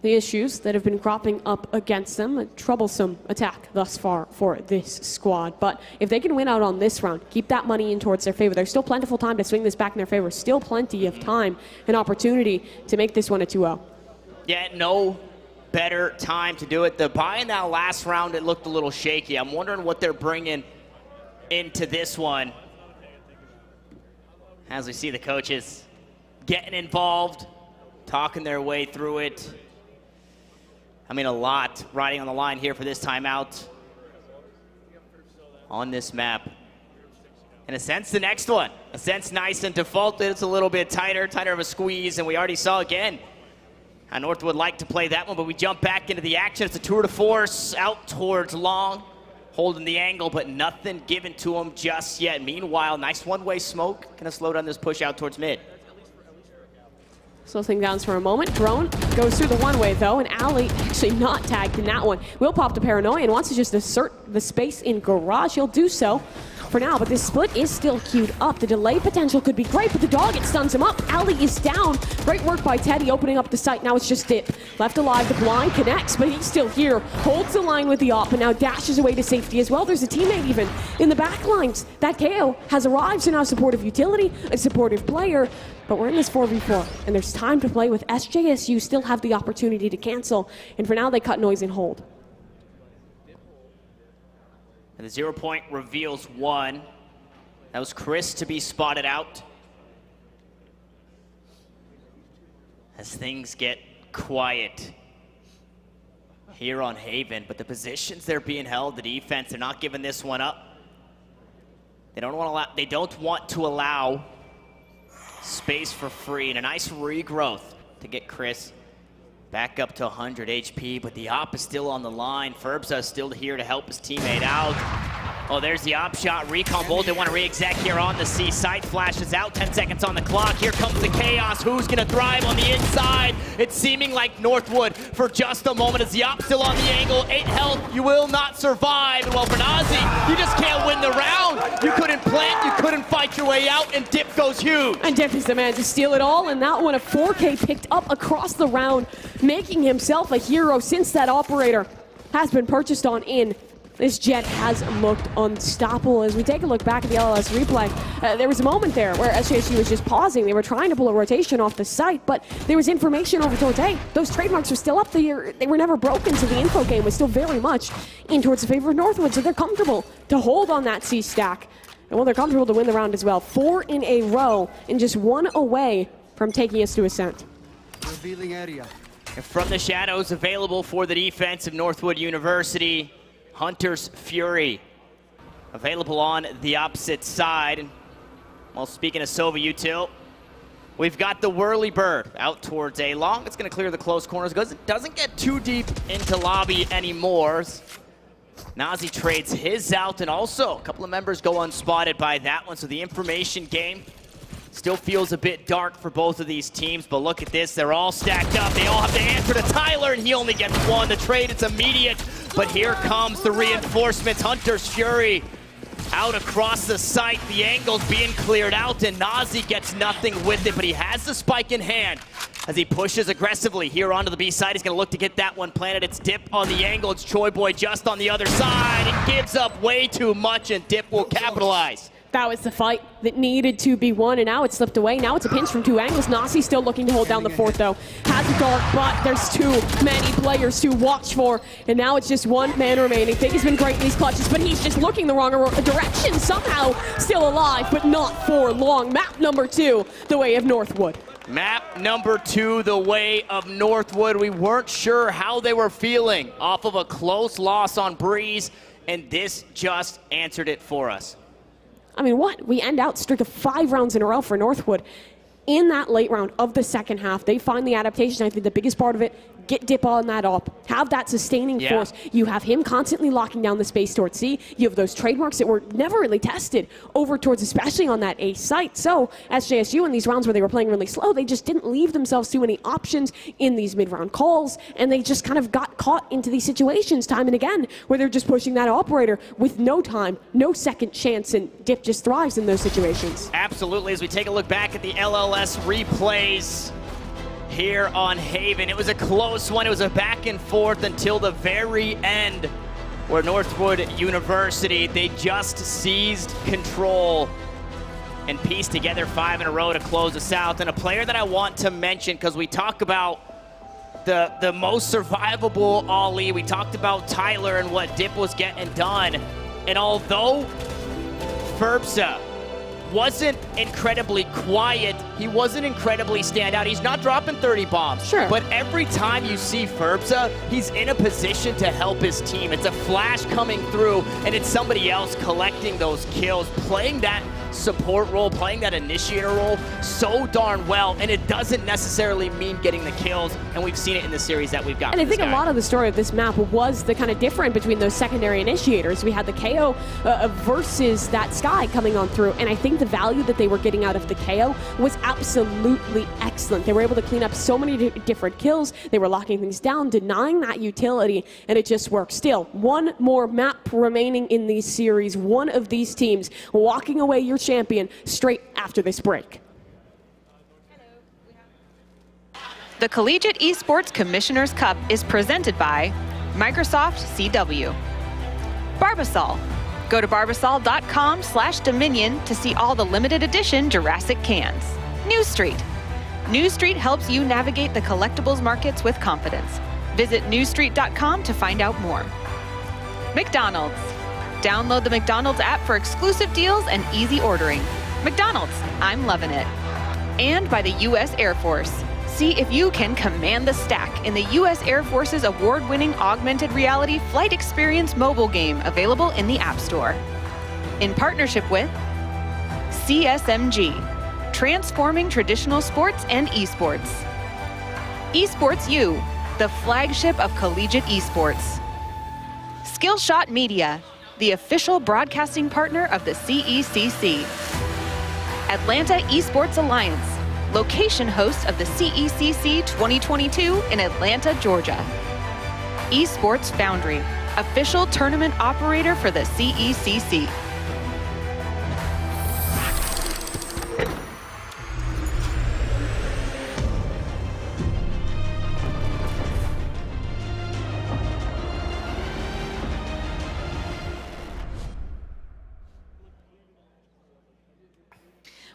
the issues that have been cropping up against them. A troublesome attack thus far for this squad. But if they can win out on this round, keep that money in towards their favor. There's still plentiful time to swing this back in their favor. Still plenty of time and opportunity to make this one a 2-0. Yeah, no better time to do it. The buy in that last round, it looked a little shaky. I'm wondering what they're bringing into this one. As we see the coaches getting involved, talking their way through it. I mean, a lot riding on the line here for this timeout on this map. In a sense, the next one. A sense nice and defaulted. It's a little bit tighter of a squeeze, and we already saw again how Northwood like to play that one, but we jump back into the action. It's a tour de force out towards long, holding the angle, but nothing given to him just yet. Meanwhile, nice one-way smoke. Gonna slow down this push out towards mid. Slow things down for a moment. Drone goes through the one-way, though, and Ali actually not tagged in that one. Will pop the paranoia and wants to just assert the space in garage. He'll do so for now, but this split is still queued up. The delay potential could be great, but the dog, it stuns him up. Ali is down. Great work by Teddy opening up the site. Now it's just Dip. Left alive, the blind connects, but he's still here. Holds the line with the op, and now dashes away to safety as well. There's a teammate even in the back lines. That KO has arrived, so now supportive utility, a supportive player, but we're in this 4v4, and there's time to play with SJSU. Still have the opportunity to cancel, and for now they cut noise and hold. And the 0 point reveals 1. That was Chris to be spotted out. As things get quiet here on Haven, but the positions they're being held, the defense, they're not giving this one up. They don't want to allow space for free, and a nice regrowth to get Chris back up to 100 HP, but the op is still on the line. Ferbza is still here to help his teammate out. Oh, there's the op shot. Recon Bolt, they want to re-exec here on the C. Sight flashes out, 10 seconds on the clock. Here comes the chaos. Who's going to thrive on the inside? It's seeming like Northwood for just a moment as the op still on the angle. 8 health, you will not survive. And well, for Nazi, you just can't win the round. You couldn't plant, you couldn't fight your way out, and Dip goes huge. And Dip is the man to steal it all, and that one, a 4K picked up across the round, making himself a hero since that operator has been purchased on in. This Jet has looked unstoppable. As we take a look back at the LLS replay, there was a moment there where SJSU was just pausing. They were trying to pull a rotation off the site, but there was information over towards A. Those trademarks were still up there. They were never broken, so the info game was still very much in towards the favor of Northwood, so they're comfortable to hold on that C stack. And well, they're comfortable to win the round as well. 4 in a row and just 1 away from taking us to Ascent. Revealing area. And from the shadows, available for the defense of Northwood University, Hunter's Fury. Available on the opposite side. Well, speaking of Sova Util, we've got the Whirly Bird out towards A long. It's going to clear the close corners. Doesn't get too deep into lobby anymore. Nazi trades his out, and also a couple of members go unspotted by that one. So the information game still feels a bit dark for both of these teams, but look at this. They're all stacked up. They all have to answer to Tyler, and he only gets 1. The trade, it's immediate, but here comes the reinforcements. Hunter's Fury out across the site. The angle's being cleared out, and Nazi gets nothing with it, but he has the spike in hand as he pushes aggressively here onto the B side. He's going to look to get that one planted. It's Dip on the angle. It's Choi Boy just on the other side. It gives up way too much, and Dip will capitalize. That was the fight that needed to be won, and now it slipped away. Now it's a pinch from 2 angles. Nasi still looking to hold down the 4th, though. Has a dart, but there's too many players to watch for, and now it's just 1 man remaining. Fig has been great in these clutches, but he's just looking the wrong direction. Somehow still alive, but not for long. Map number 2, the way of Northwood. Map number 2, the way of Northwood. We weren't sure how they were feeling off of a close loss on Breeze, and this just answered it for us. I mean, what? We end out streak of 5 rounds in a row for Northwood. in that late round of the second half, they find the adaptation. I think the biggest part of it, get Dip on that up, have that sustaining force. You have him constantly locking down the space towards C. You have those trademarks that were never really tested over towards, especially on that A site. So SJSU in these rounds where they were playing really slow, they just didn't leave themselves too many options in these mid-round calls, and they just kind of got caught into these situations time and again where they're just pushing that operator with no time, no second chance, and Dip just thrives in those situations. Absolutely. As we take a look back at the LLS replays here on Haven, it was a close one. It was a back and forth until the very end, where Northwood University, they just seized control and pieced together 5 in a row to close us out. And a player that I want to mention, because we talk about the most survivable Ollie, we talked about Tyler and what Dip was getting done. And although Ferbsa wasn't incredibly quiet, he wasn't incredibly standout, he's not dropping 30 bombs. Sure. But every time you see Ferbsa, he's in a position to help his team. It's a flash coming through, and it's somebody else collecting those kills, playing that support role, playing that initiator role so darn well, and it doesn't necessarily mean getting the kills, and we've seen it in the series that we've got. And I think a lot of the story of this map was the kind of difference between those secondary initiators. We had the KO versus that Sky coming on through, and I think the value that they were getting out of the KO was absolutely excellent. They were able to clean up so many different kills, they were locking things down, denying that utility, and it just worked. Still, one more map remaining in these series, one of these teams walking away your champion straight after this break. The Collegiate Esports Commissioner's Cup is presented by Microsoft CW. Barbasol. Go to barbasol.com/Dominion to see all the limited edition Jurassic cans. New Street. New Street helps you navigate the collectibles markets with confidence. Visit newstreet.com to find out more. McDonald's. Download the McDonald's app for exclusive deals and easy ordering. McDonald's, I'm loving it. And by the U.S. Air Force. See if you can command the stack in the U.S. Air Force's award-winning augmented reality flight experience mobile game available in the App Store. In partnership with CSMG, transforming traditional sports and esports. Esports U, the flagship of Collegiate Esports. Skillshot Media, the official broadcasting partner of the CECC. Atlanta Esports Alliance, location host of the CECC 2022 in Atlanta, Georgia. Esports Foundry, official tournament operator for the CECC.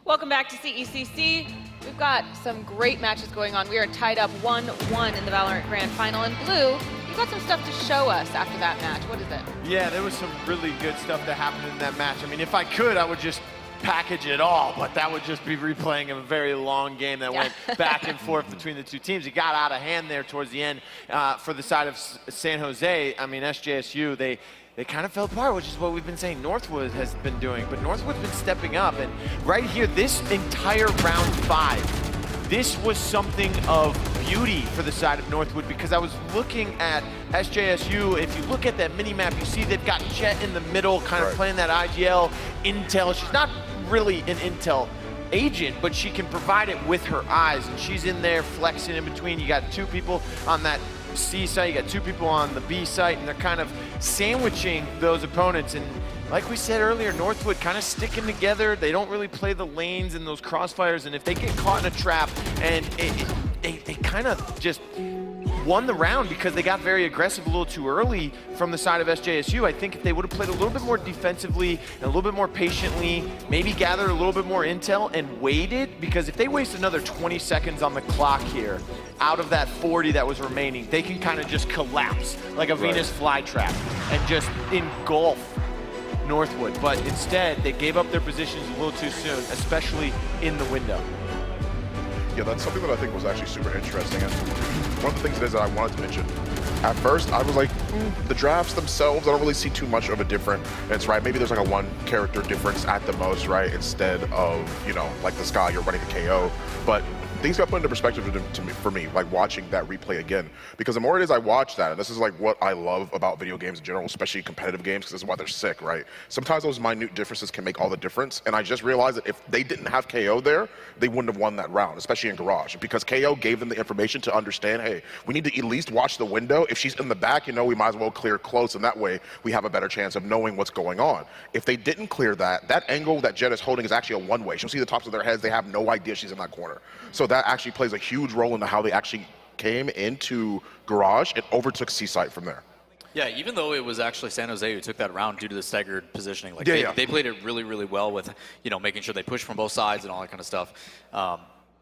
Welcome back to CECC. We've got some great matches going on. We are tied up 1-1 in the Valorant Grand Final. And Blue, you got some stuff to show us after that match. What is it? Yeah, there was some really good stuff that happened in that match. I mean, if I could, I would just package it all, but that would just be replaying a very long game that went back and forth between the two teams. It got out of hand there towards the end for the side of San Jose. I mean, SJSU, they kind of fell apart, which is what we've been saying Northwood has been doing. But Northwood's been stepping up. And right here, this entire round 5, this was something of beauty for the side of Northwood, because I was looking at SJSU. If you look at that mini-map, you see they've got Jet in the middle, kind of playing that IGL intel. She's not really an intel agent, but she can provide it with her eyes. And she's in there flexing in between. You got 2 people on that C site, you got 2 people on the B site, and they're kind of sandwiching those opponents. And like we said earlier, Northwood kind of sticking together. They don't really play the lanes and those crossfires, and if they get caught in a trap, and they kind of just won the round because they got very aggressive a little too early from the side of SJSU. I think if they would have played a little bit more defensively and a little bit more patiently, maybe gathered a little bit more intel and waited, because if they waste another 20 seconds on the clock here, out of that 40 that was remaining, they can kind of just collapse like a Venus flytrap and just engulf Northwood. But instead, they gave up their positions a little too soon, especially in the window. Yeah, that's something that I think was actually super interesting. And one of the things it is that I wanted to mention at first I was like, the drafts themselves, I don't really see too much of a difference, right? Maybe there's like a 1 character difference at the most, right? Instead of, you know, like the Sky, you're running a KO. But things got put into perspective for me, like watching that replay again. Because the more it is I watch that, and this is like what I love about video games in general, especially competitive games, because this is why they're sick, right? Sometimes those minute differences can make all the difference. And I just realized that if they didn't have KO there, they wouldn't have won that round, especially in Garage. Because KO gave them the information to understand, hey, we need to at least watch the window. If she's in the back, you know, we might as well clear close, and that way we have a better chance of knowing what's going on. If they didn't clear that, that angle that Jet is holding is actually a one-way. She'll see the tops of their heads. They have no idea she's in that corner. So that actually plays a huge role into how they actually came into Garage and overtook Seaside from there. Yeah, even though it was actually San Jose who took that round due to the staggered positioning, like they played it really, really well with, you know, making sure they pushed from both sides and all that kind of stuff.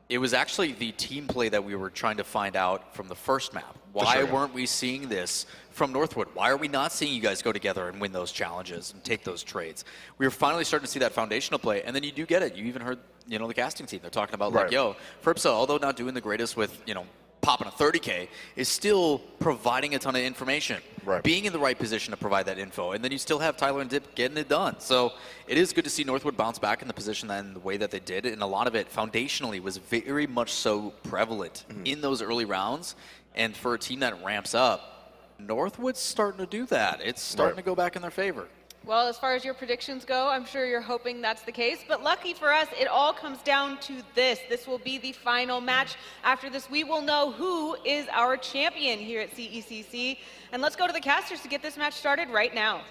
It was actually the team play that we were trying to find out from the first map. Why weren't we seeing this from Northwood? Why are we not seeing you guys go together and win those challenges and take those trades? We were finally starting to see that foundational play, and then you do get it. You even heard, you know, the casting team. They're talking about like, yo, Fripsa, although not doing the greatest with, you know, popping a 30K, is still providing a ton of information, being in the right position to provide that info. And then you still have Tyler and Dip getting it done. So it is good to see Northwood bounce back in the position and the way that they did. And a lot of it foundationally was very much so prevalent in those early rounds. And for a team that ramps up, Northwood's starting to do that. It's starting to go back in their favor. Well, as far as your predictions go, I'm sure you're hoping that's the case. But lucky for us, it all comes down to this. This will be the final match. After this, we will know who is our champion here at CECC. And let's go to the casters to get this match started right now.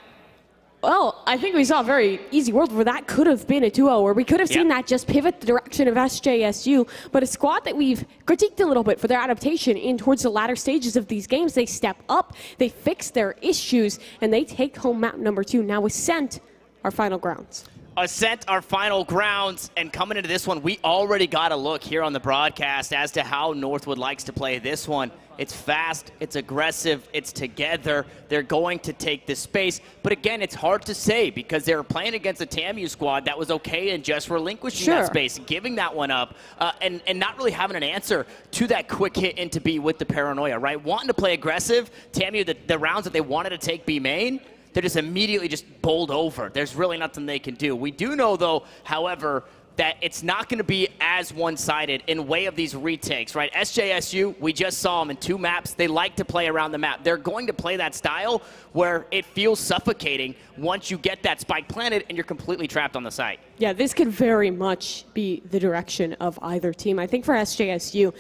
Well, I think we saw a very easy world where that could have been a 2-0, where we could have seen that just pivot the direction of SJSU, but a squad that we've critiqued a little bit for their adaptation in towards the latter stages of these games. They step up, they fix their issues, and they take home map number 2. Now Ascent, our final grounds. Ascent, our final grounds, and coming into this one, we already got a look here on the broadcast as to how Northwood likes to play this one. It's fast, it's aggressive, it's together. They're going to take this space. But again, it's hard to say because they were playing against a TAMU squad that was okay and just relinquishing that space, giving that one up, and not really having an answer to that quick hit into B with the paranoia, right? Wanting to play aggressive, TAMU, the rounds that they wanted to take B main, they're just immediately just bowled over. There's really nothing they can do. We do know, though, however, that it's not going to be as one-sided in way of these retakes, right? SJSU, we just saw them in 2 maps. They like to play around the map. They're going to play that style where it feels suffocating once you get that spike planted and you're completely trapped on the site. Yeah, this could very much be the direction of either team. I think for SJSU,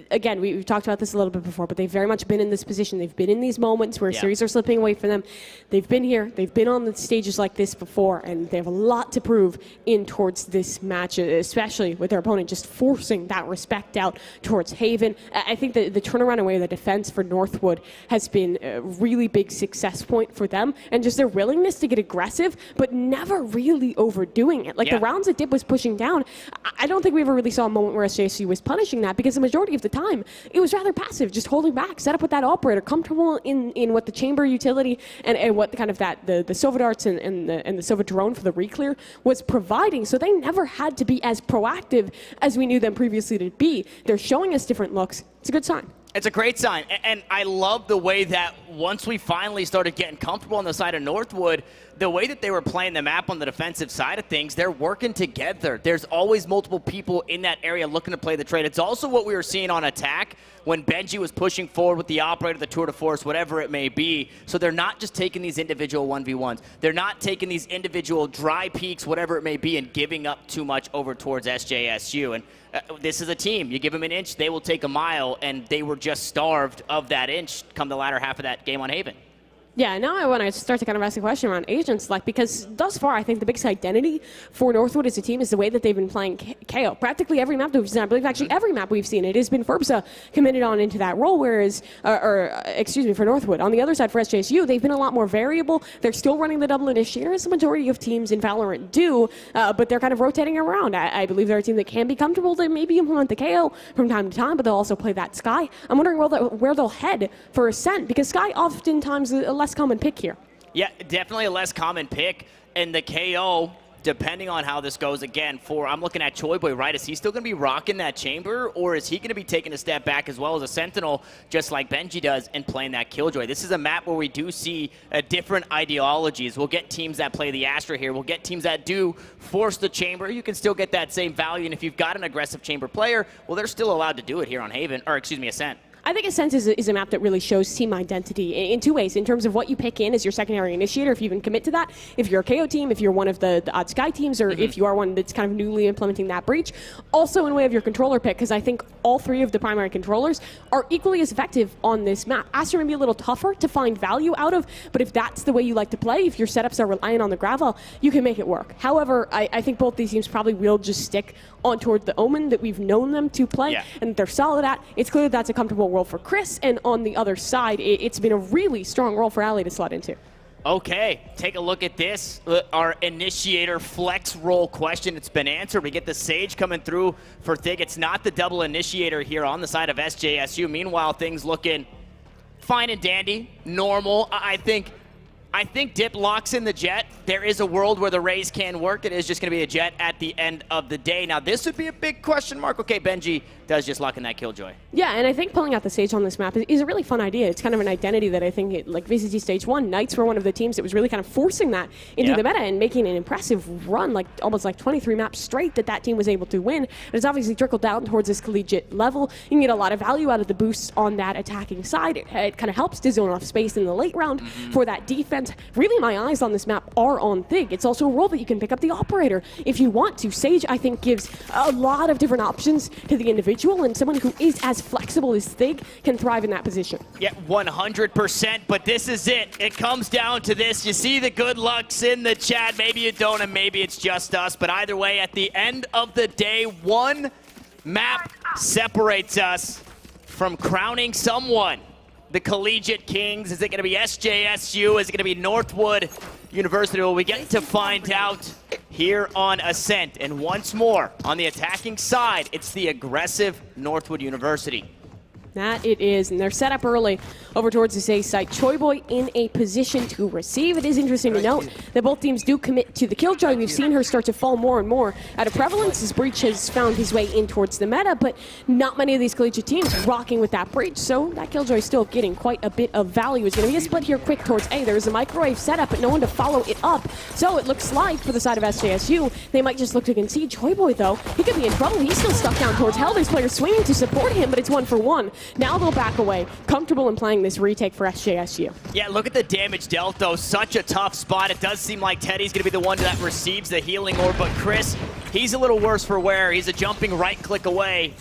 again, we've talked about this a little bit before, but they've very much been in this position. They've been in these moments where series are slipping away from them. They've been here. They've been on the stages like this before, and they have a lot to prove in towards this match, especially with their opponent just forcing that respect out towards Haven. I think that the turnaround away of the defense for Northwood has been a really big success point for them, and just their willingness to get aggressive, but never really overdoing it. Like the rounds that Dip was pushing down, I don't think we ever really saw a moment where SJSU was punishing that, because the majority of the time it was rather passive, just holding back, set up with that operator, comfortable in what the chamber utility and what the kind of that the Sova darts and the Sova drone for the reclear was providing. So they never had to be as proactive as we knew them previously to be. They're showing us different looks. It's a good sign. It's a great sign, and I love the way that once we finally started getting comfortable on the side of Northwood, the way that they were playing the map on the defensive side of things, they're working together. There's always multiple people in that area looking to play the trade. It's also what we were seeing on attack when Benji was pushing forward with the operator, the tour de force, whatever it may be. So they're not just taking these individual 1v1s. They're not taking these individual dry peaks, whatever it may be, and giving up too much over towards SJSU. And this is a team. You give them an inch, they will take a mile, and they were just starved of that inch come the latter half of that game on Haven. Yeah, now I want to start to kind of ask a question around agent select, because thus far I think the biggest identity for Northwood as a team is the way that they've been playing KO. Practically every map that we've seen, I believe actually every map we've seen, it has been Furbsa committed on into that role, whereas, for Northwood. On the other side for SJSU, they've been a lot more variable. They're still running the double initiator as the majority of teams in Valorant do, but they're kind of rotating around. I believe they're a team that can be comfortable to maybe implement the KO from time to time, but they'll also play that Sky. I'm wondering where they'll head for Ascent, because Sky oftentimes a less common pick here. Yeah, definitely a less common pick. And the KO, depending on how this goes, again, I'm looking at Choiboy, right? Is he still going to be rocking that chamber, or is he going to be taking a step back as well as a Sentinel, just like Benji does, and playing that Killjoy? This is a map where we do see different ideologies. We'll get teams that play the Astra here. We'll get teams that do force the chamber. You can still get that same value, and if you've got an aggressive chamber player, well, they're still allowed to do it here on Haven, or excuse me, Ascent. I think Ascent is a map that really shows team identity in two ways. In terms of what you pick in as your secondary initiator, if you even commit to that. If you're a KO team, if you're one of the Odd Sky teams, or if you are one that's kind of newly implementing that breach. Also in way of your controller pick, because I think all three of the primary controllers are equally as effective on this map. Astra may be a little tougher to find value out of, but if that's the way you like to play, if your setups are reliant on the Gravel, you can make it work. However, I think both these teams probably will just stick on toward the Omen that we've known them to play, and they're solid at. It's clear that's a comfortable role for Chris, and on the other side, it's been a really strong role for Ali to slot into. Okay, take a look at this. Our initiator flex role question, it's been answered. We get the Sage coming through for Thig. It's not the double initiator here on the side of SJSU. Meanwhile, things looking fine and dandy, normal. I think Dip locks in the Jet. There is a world where the Raze can work. It is just going to be a Jet at the end of the day. Now, this would be a big question mark. Okay, Benji does just lock in that Killjoy. Yeah, and I think pulling out the Sage on this map is a really fun idea. It's kind of an identity that I think, like VCT Stage 1, Knights were one of the teams that was really kind of forcing that into the meta and making an impressive run, like almost like 23 maps straight that team was able to win. And it's obviously trickled down towards this collegiate level. You can get a lot of value out of the boosts on that attacking side. It kind of helps to zone off space in the late round for that defense. Really, my eyes on this map are on Thig. It's also a role that you can pick up the operator if you want to. Sage, I think, gives a lot of different options to the individual, and someone who is as flexible as Thig can thrive in that position. Yeah, 100%, but this is it. It comes down to this. You see the good lucks in the chat. Maybe you don't, and maybe it's just us, but either way, at the end of the day, one map separates us from crowning someone. The Collegiate Kings. Is it going to be SJSU? Is it going to be Northwood University? Well, we get to find out here on Ascent. And once more, on the attacking side, it's the aggressive Northwood University. That it is, and they're set up early over towards this A site. Choiboy in a position to receive. It is interesting to note that both teams do commit to the Killjoy. We've seen her start to fall more and more out of prevalence as Breach has found his way in towards the meta, but not many of these collegiate teams rocking with that Breach, so that Killjoy is still getting quite a bit of value. It's going to be a split here quick towards A. There's a microwave setup, but no one to follow it up, so it looks like for the side of SJSU, they might just look to concede. Choiboy, though, he could be in trouble. He's still stuck down towards Hell. There's players swinging to support him, but it's 1-for-1. Now they'll back away, comfortable in playing this retake for SJSU. Yeah, look at the damage dealt, though. Such a tough spot. It does seem like Teddy's going to be the one that receives the healing orb, but Chris, he's a little worse for wear. He's a jumping right-click away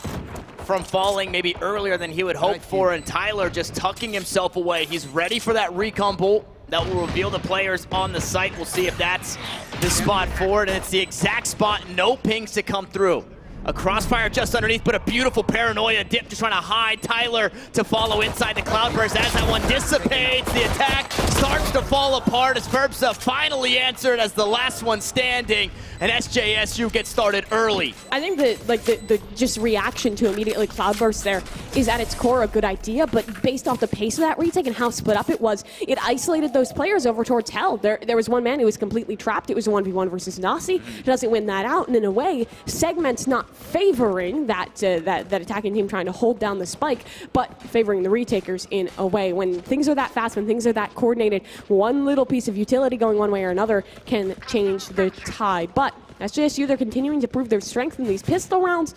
from falling maybe earlier than he would hope for, and Tyler just tucking himself away. He's ready for that recon bolt that will reveal the players on the site. We'll see if that's the spot for it, and it's the exact spot. No pings to come through. A crossfire just underneath, but a beautiful paranoia dip just trying to hide Tyler to follow inside the Cloudburst. As that one dissipates, the attack starts to fall apart as Verbsa finally answered as the last one standing, and SJSU gets started early. I think that the just reaction to immediately Cloudburst there is at its core a good idea, but based off the pace of that retake and how split up it was, it isolated those players over towards Hell. There was one man who was completely trapped. It was a 1v1 versus Nasi. He doesn't win that out, and in a way, Segment's not favoring that attacking team trying to hold down the spike, but favoring the retakers in a way. When things are that fast, when things are that coordinated, one little piece of utility going one way or another can change the tide. But SJSU, they're continuing to prove their strength in these pistol rounds.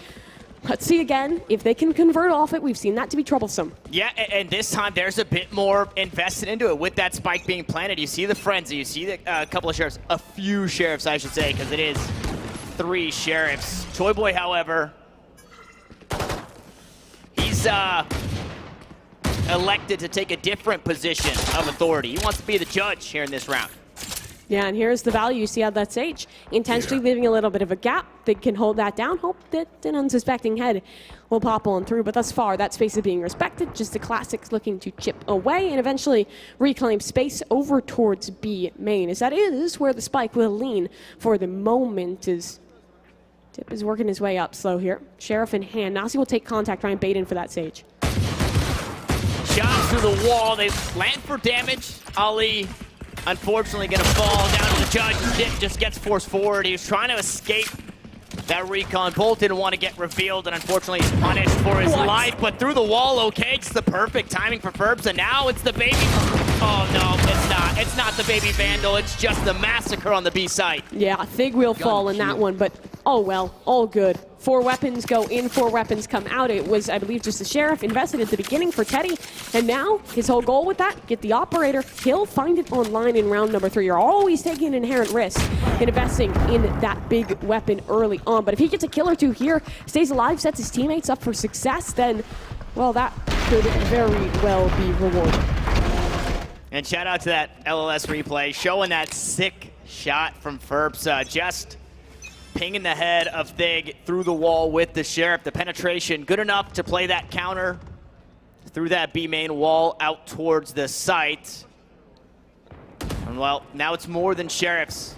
Let's see again if they can convert off it. We've seen that to be troublesome. Yeah, and this time there's a bit more invested into it with that spike being planted. You see the frenzy, you see a couple of sheriffs, a few sheriffs I should say, because it is 3 sheriffs. Choiboy, however, he's elected to take a different position of authority. He wants to be the judge here in this round. Yeah, and here's the value. You see how that's Sage intentionally leaving a little bit of a gap. They can hold that down. Hope that an unsuspecting head will pop on through. But thus far, that space is being respected. Just the classics looking to chip away and eventually reclaim space over towards B main. As that is where the spike will lean for the moment. As Dip is working his way up slow here. Sheriff in hand. Nasi will take contact, try and bait in for that Sage. Shots through the wall. They land for damage. Ali unfortunately going to fall down to the judge. Dip just gets forced forward. He was trying to escape that recon. Bolt didn't want to get revealed, and unfortunately he's punished for his life, but through the wall, okay, it's the perfect timing for Ferbs, and now it's the baby. Oh no, it's not. It's not the baby Vandal, it's just the massacre on the B site. Yeah, Fig will fall in that one, but oh well, all good. 4 weapons go in, 4 weapons come out. It was, I believe, just the Sheriff invested at the beginning for Teddy, and now his whole goal with that, get the Operator. He'll find it online in round number 3. You're always taking an inherent risk in investing in that big weapon early on, but if he gets a kill or 2 here, stays alive, sets his teammates up for success, then, well, that could very well be rewarded. And shout out to that LLS replay, showing that sick shot from Ferbs, just pinging the head of Thig through the wall with the Sheriff. The penetration good enough to play that counter through that B main wall out towards the site. And well, now it's more than Sheriffs.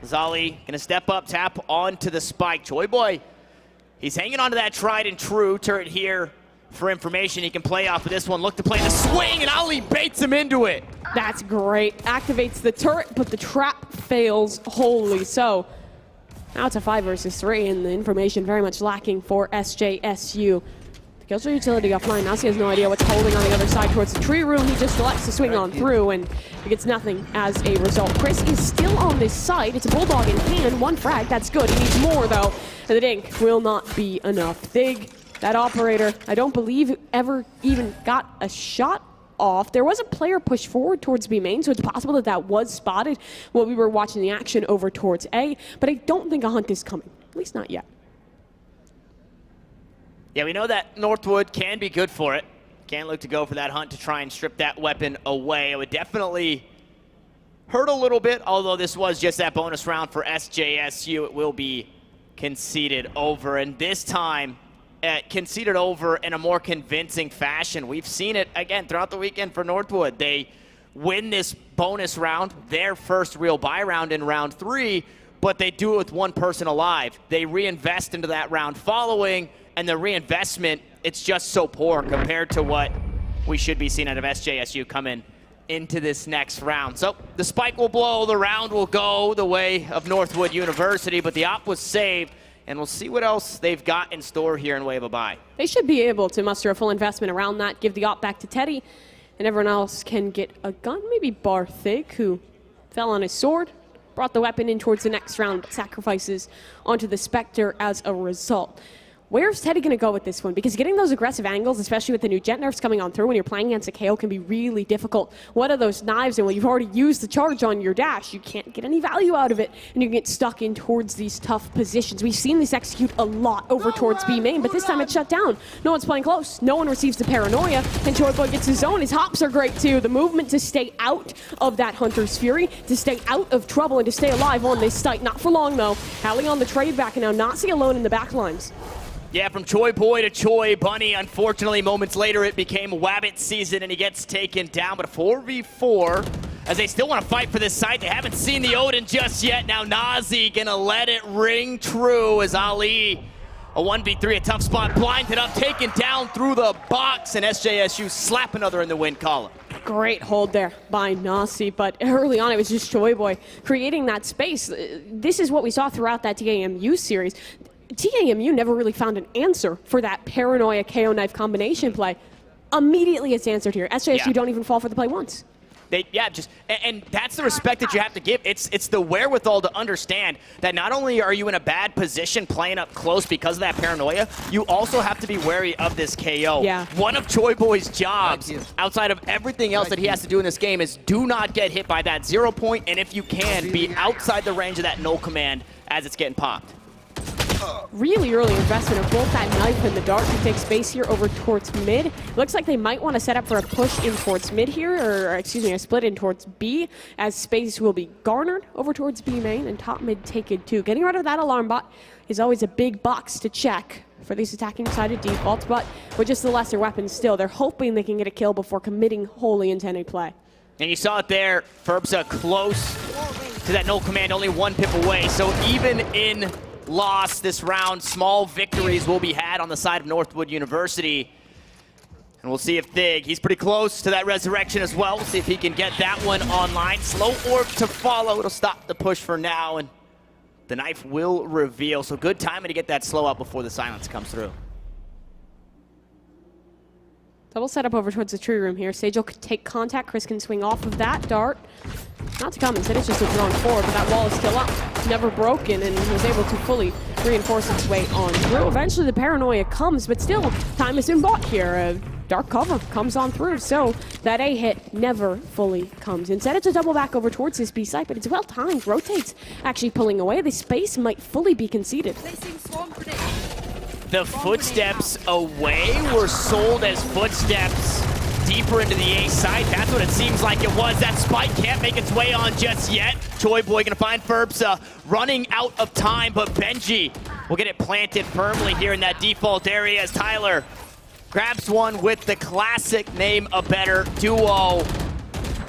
Zali gonna step up, tap onto the spike. Choi Boy, he's hanging onto that tried and true turret here for information. He can play off of this one, look to play the swing, and Ali baits him into it. That's great. Activates the turret, but the trap fails wholly. So now it's a 5 versus 3, and the information very much lacking for SJSU. The Killjoy utility offline. Nasi has no idea what's holding on the other side towards the tree room. He just elects to swing on through, and he gets nothing as a result. Chris is still on this side. It's a Bulldog in hand. 1 frag, that's good. He needs more, though, and the dink will not be enough. Thig, that Operator, I don't believe ever even got a shot off. There was a player push forward towards B main, so it's possible that that was spotted while we were watching the action over towards A, but I don't think a hunt is coming, at least not yet. Yeah, we know that Northwood can be good for it. Can look to go for that hunt to try and strip that weapon away. It would definitely hurt a little bit, although this was just that bonus round for SJSU. It will be conceded over, and this time conceded over in a more convincing fashion. We've seen it again throughout the weekend for Northwood. They win this bonus round, their first real buy round in round 3, but they do it with 1 person alive. They reinvest into that round following, and the reinvestment, it's just so poor compared to what we should be seeing out of SJSU coming into this next round. So the spike will blow, the round will go the way of Northwood University, but the op was saved, and we'll see what else they've got in store here in way of a buy. They should be able to muster a full investment around that, give the op back to Teddy, and everyone else can get a gun. Maybe bar Thig, who fell on his sword, brought the weapon in towards the next round, but sacrifices onto the Spectre as a result. Where's Teddy going to go with this one? Because getting those aggressive angles, especially with the new jet nerfs coming on through when you're playing against a KO, can be really difficult. What are those knives? And when you've already used the charge on your dash, you can't get any value out of it, and you can get stuck in towards these tough positions. We've seen this execute a lot over towards B main, but this time it's shut down. No one's playing close. No one receives the paranoia, and Choi Boy gets his own. His hops are great too. The movement to stay out of that Hunter's Fury, to stay out of trouble, and to stay alive on this site. Not for long though. Hallie on the trade back, and now Nazi alone in the back lines. Yeah, from Choi Boy to Choi Bunny. Unfortunately, moments later, it became Wabbit season, and he gets taken down. But a 4v4, as they still want to fight for this site. They haven't seen the Odin just yet. Now Nazi gonna let it ring true as Ali, a 1v3, a tough spot, blinded up, taken down through the box, and SJSU slap another in the win column. Great hold there by Nasi, but early on it was just Choi Boy creating that space. This is what we saw throughout that TAMU series. TAMU never really found an answer for that paranoia KO knife combination play. Immediately it's answered here. SJSU don't even fall for the play once. And that's the respect that you have to give. It's the wherewithal to understand that not only are you in a bad position playing up close because of that paranoia, you also have to be wary of this KO. Yeah. One of Choi Boy's jobs, outside of everything else that he has to do in this game, is do not get hit by that 0 point, and if you can, be outside the range of that null command as it's getting popped. Really early investment of both that knife and the dart to take space here over towards mid. Looks like they might want to set up for a push in towards mid here, or excuse me, a split in towards B, as space will be garnered over towards B main and top mid taken too. Getting rid of that alarm bot is always a big box to check for these attacking sided defaults, but with just the lesser weapons still, they're hoping they can get a kill before committing wholly into any play. And you saw it there, Ferbsa close to that null command, only 1 pip away, so even in loss this round, small victories will be had on the side of Northwood University. And we'll see if Thig, he's pretty close to that resurrection as well. We'll see if he can get that one online. Slow orb to follow. It'll stop the push for now, and the knife will reveal. So good timing to get that slow out before the silence comes through. Double setup over towards the tree room here. Sage will take contact. Chris can swing off of that dart. Not to come, instead it's just a drone forward, but that wall is still up. Never broken, and was able to fully reinforce its way on through. Eventually the paranoia comes, but still, time has been bought here. Dark cover comes on through, so that A hit never fully comes. Instead, it's a double back over towards this B site, but it's well timed. Rotates actually pulling away. The space might fully be conceded. The footsteps away were sold as footsteps deeper into the A side. That's what it seems like it was. That spike can't make its way on just yet. Choi Boy gonna find Ferbsa running out of time, but Benji will get it planted firmly here in that default area as Tyler grabs one with the classic name a better duo.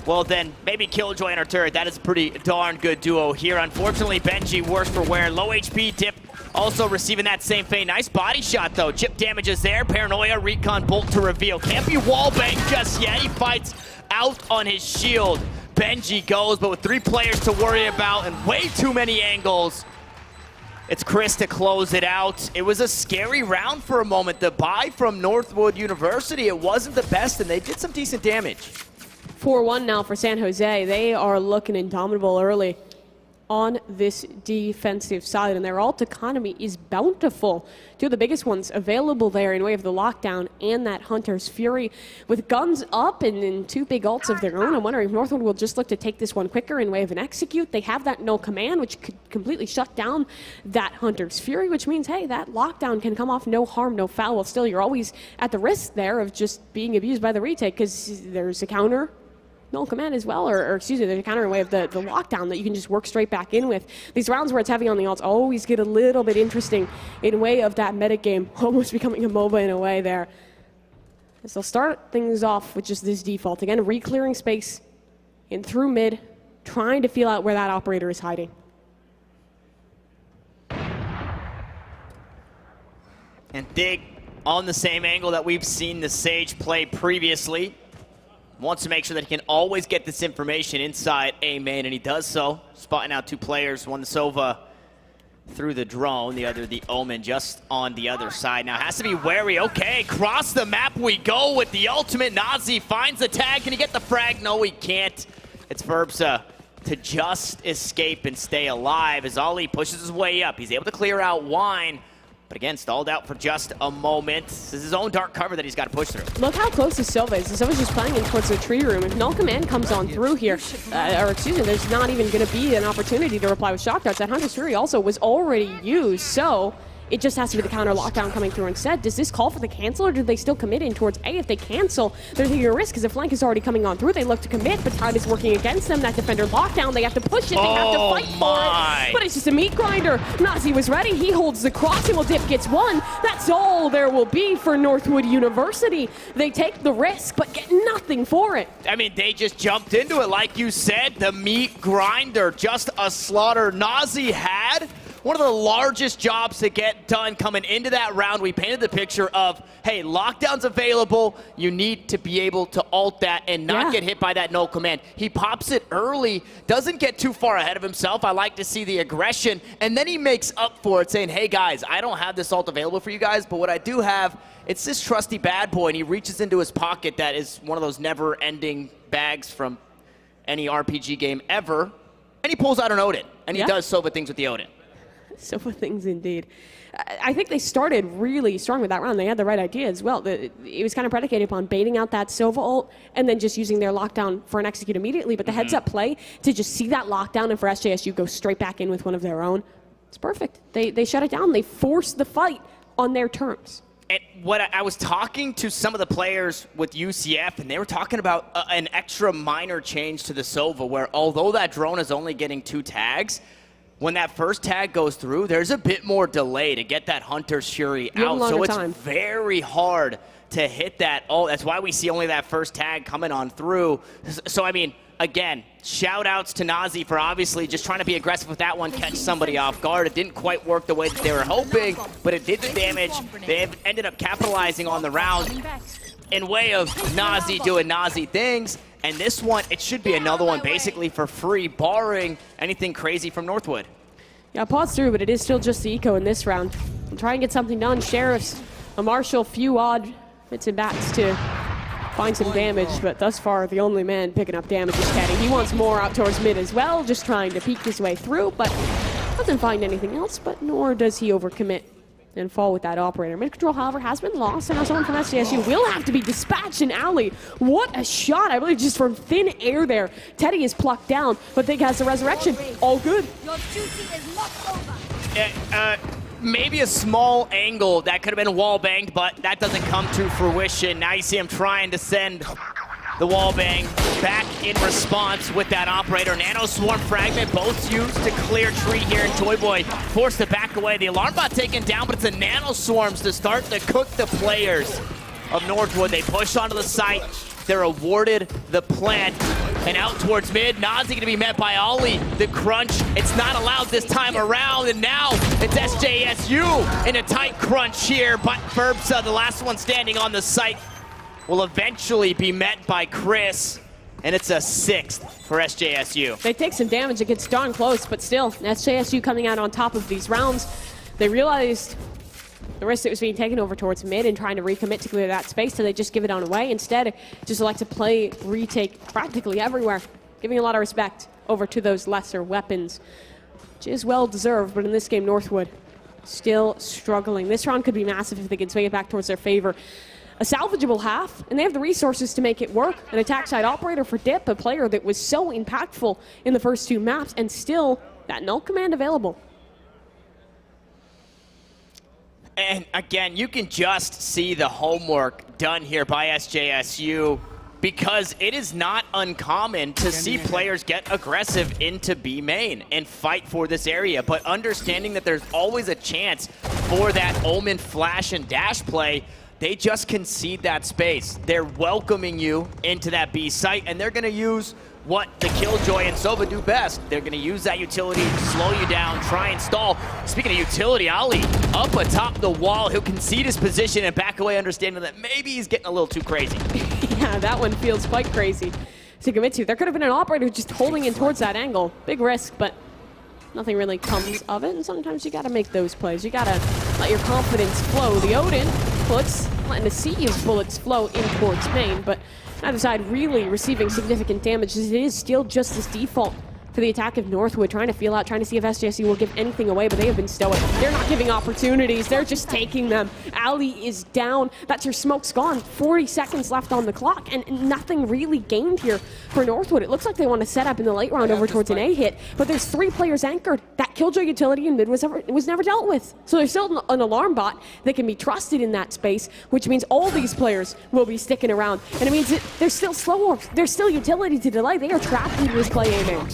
Well then, maybe Killjoy and our turret. That is a pretty darn good duo here. Unfortunately, Benji worse for wear. Low HP, Dip also receiving that same fate. Nice body shot though. Chip damage is there. Paranoia, recon, bolt to reveal. Can't be wallbang just yet. He fights out on his shield. Benji goes, but with 3 players to worry about and way too many angles, it's Chris to close it out. It was a scary round for a moment. The buy from Northwood University, it wasn't the best, and they did some decent damage. 4-1 now for San Jose. They are looking indomitable early on this defensive side, and their alt economy is bountiful. 2 of the biggest ones available there in way of the lockdown and that Hunter's Fury. With guns up and 2 big ults of their own, I'm wondering if Northwood will just look to take this one quicker in way of an execute. They have that no command, which could completely shut down that Hunter's Fury, which means, hey, that lockdown can come off no harm, no foul. Well, still, you're always at the risk there of just being abused by the retake, because there's a counter null command as well, or excuse me, there's a counter in way of the lockdown that you can just work straight back in with. These rounds where it's heavy on the ults always get a little bit interesting in way of that meta game, almost becoming a MOBA in a way there. As they'll start things off with just this default. Again, re-clearing space in through mid, trying to feel out where that operator is hiding. And Dig on the same angle that we've seen the Sage play previously. Wants to make sure that he can always get this information inside A main, and he does so. Spotting out 2 players, one the Sova through the drone, the other the Omen just on the other side. Now has to be wary. Okay, cross the map we go with the ultimate. Nazi finds the tag. Can he get the frag? No, he can't. It's Ferbsa to just escape and stay alive as Ali pushes his way up. He's able to clear out Wine, but again, stalled out for just a moment. This is his own dark cover that he's got to push through. Look how close the Silva is. The Silva's just playing in towards the tree room. If null command comes on through here, or excuse me, there's not even going to be an opportunity to reply with shock darts. That Hunter's Fury also was already used, so it just has to be the counter lockdown coming through instead. Does this call for the cancel, or do they still commit in towards A? If they cancel, they're taking a risk because the flank is already coming on through. They look to commit, but Tide is working against them. That defender lockdown, they have to push it, they have to fight for it. But it's just a meat grinder. Nazi was ready, he holds the crossing, well, Dip gets one. That's all there will be for Northwood University. They take the risk, but get nothing for it. I mean, they just jumped into it, like you said, the meat grinder, just a slaughter. Nazi had one of the largest jobs to get done coming into that round. We painted the picture of, hey, lockdown's available. You need to be able to ult that and not get hit by that no command. He pops it early, doesn't get too far ahead of himself. I like to see the aggression. And then he makes up for it, saying, hey, guys, I don't have this ult available for you guys, but what I do have, it's this trusty bad boy. And he reaches into his pocket that is one of those never-ending bags from any RPG game ever. And he pulls out an Odin. And he does Sova things with the Odin. Sova things indeed. I think they started really strong with that round. They had the right idea as well. It was kind of predicated upon baiting out that Sova ult and then just using their lockdown for an execute immediately. But the heads-up play to just see that lockdown and for SJSU go straight back in with one of their own, it's perfect. They shut it down. They forced the fight on their terms. And what I was talking to some of the players with UCF, and they were talking about an extra minor change to the Sova, where although that drone is only getting 2 tags, when that first tag goes through, there's a bit more delay to get that Hunter's Fury out. So it's very hard to hit that. Oh, that's why we see only that first tag coming on through. So, I mean, again, shout outs to Nazi for obviously just trying to be aggressive with that one, catch somebody off guard. It didn't quite work the way that they were hoping, but it did the damage. They ended up capitalizing on the round. in way of Nazi doing Nazi things. And this one, it should be another one basically for free, barring anything crazy from Northwood. Yeah, pause through, but it is still just the eco in this round. We'll try and get something done. Sheriffs, a Marshall, few odd bits and bats to find some damage, but thus far the only man picking up damage is Teddy. He wants more out towards mid as well, just trying to peek his way through, but doesn't find anything else, but nor does he overcommit and fall with that operator. Mid control, however, has been lost, and now someone from SJSU will have to be dispatched in alley. What a shot, I believe, just from thin air there. Teddy is plucked down, but Thig has the resurrection. All good. Your duty is not over. Maybe a small angle that could have been wall banged, but that doesn't come to fruition. Now you see him trying to send the wall bang back in response with that operator. Nano Swarm Fragment, both used to clear tree here, and Toy Boy forced to back away. The alarm bot taken down, but it's the Nano Swarms to start to cook the players of Northwood. They push onto the site. They're awarded the plant. And out towards mid, Nazi gonna be met by Ollie. The crunch, it's not allowed this time around, and now it's SJSU in a tight crunch here, but Burbsa, the last one standing on the site, will eventually be met by Chris, and it's a 6th for SJSU. They take some damage, it gets darn close, but still, SJSU coming out on top of these rounds. They realized the risk that was being taken over towards mid and trying to recommit to clear that space, so they just give it on away. Instead, just like to play retake practically everywhere, giving a lot of respect over to those lesser weapons, which is well deserved, but in this game, Northwood still struggling. This round could be massive if they can swing it back towards their favor. A salvageable half, and they have the resources to make it work. An attack side operator for Dip, a player that was so impactful in the first 2 maps, and still that null command available. And again, you can just see the homework done here by SJSU, because it is not uncommon to see players get aggressive into B main and fight for this area, but understanding that there's always a chance for that Omen flash and dash play, they just concede that space. They're welcoming you into that B site, and they're gonna use what the Killjoy and Sova do best. They're gonna use that utility to slow you down, try and stall. Speaking of utility, Ali up atop the wall, he'll concede his position and back away, understanding that maybe he's getting a little too crazy. Yeah, that one feels quite crazy to commit to. There could have been an operator just holding in towards that angle. Big risk, but nothing really comes of it, and sometimes you gotta make those plays. You gotta let your confidence flow. The Odin letting the sea of bullets flow in towards main, but neither side really receiving significant damage, as it is still just this default for the attack of Northwood, trying to feel out, trying to see if SJSU will give anything away, but they have been stoic. They're not giving opportunities, they're just taking them. Ali is down, that's your smoke's gone. 40 seconds left on the clock, and nothing really gained here for Northwood. It looks like they want to set up in the late round over towards an A hit, but there's 3 players anchored. That Killjoy utility in mid was never dealt with. So there's still an alarm bot that can be trusted in that space, which means all these players will be sticking around. And it means that there's still slow orbs, there's still utility to delay. They are trapped into this play A main.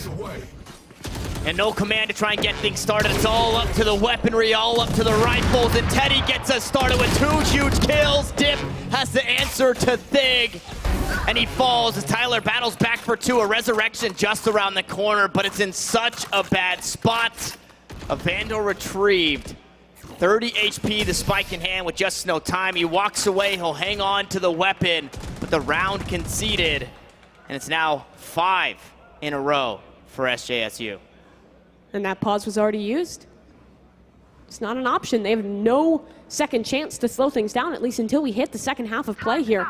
And no command to try and get things started. It's all up to the weaponry, all up to the rifles, and Teddy gets us started with 2 huge kills. Dip has to answer to Thig, and he falls as Tyler battles back for 2. A resurrection just around the corner, but it's in such a bad spot. A Vandal retrieved. 30 HP, the spike in hand with just no time. He walks away, he'll hang on to the weapon, but the round conceded, and it's now 5 in a row for SJSU. And that pause was already used. It's not an option. They have no second chance to slow things down, at least until we hit the second half of play here.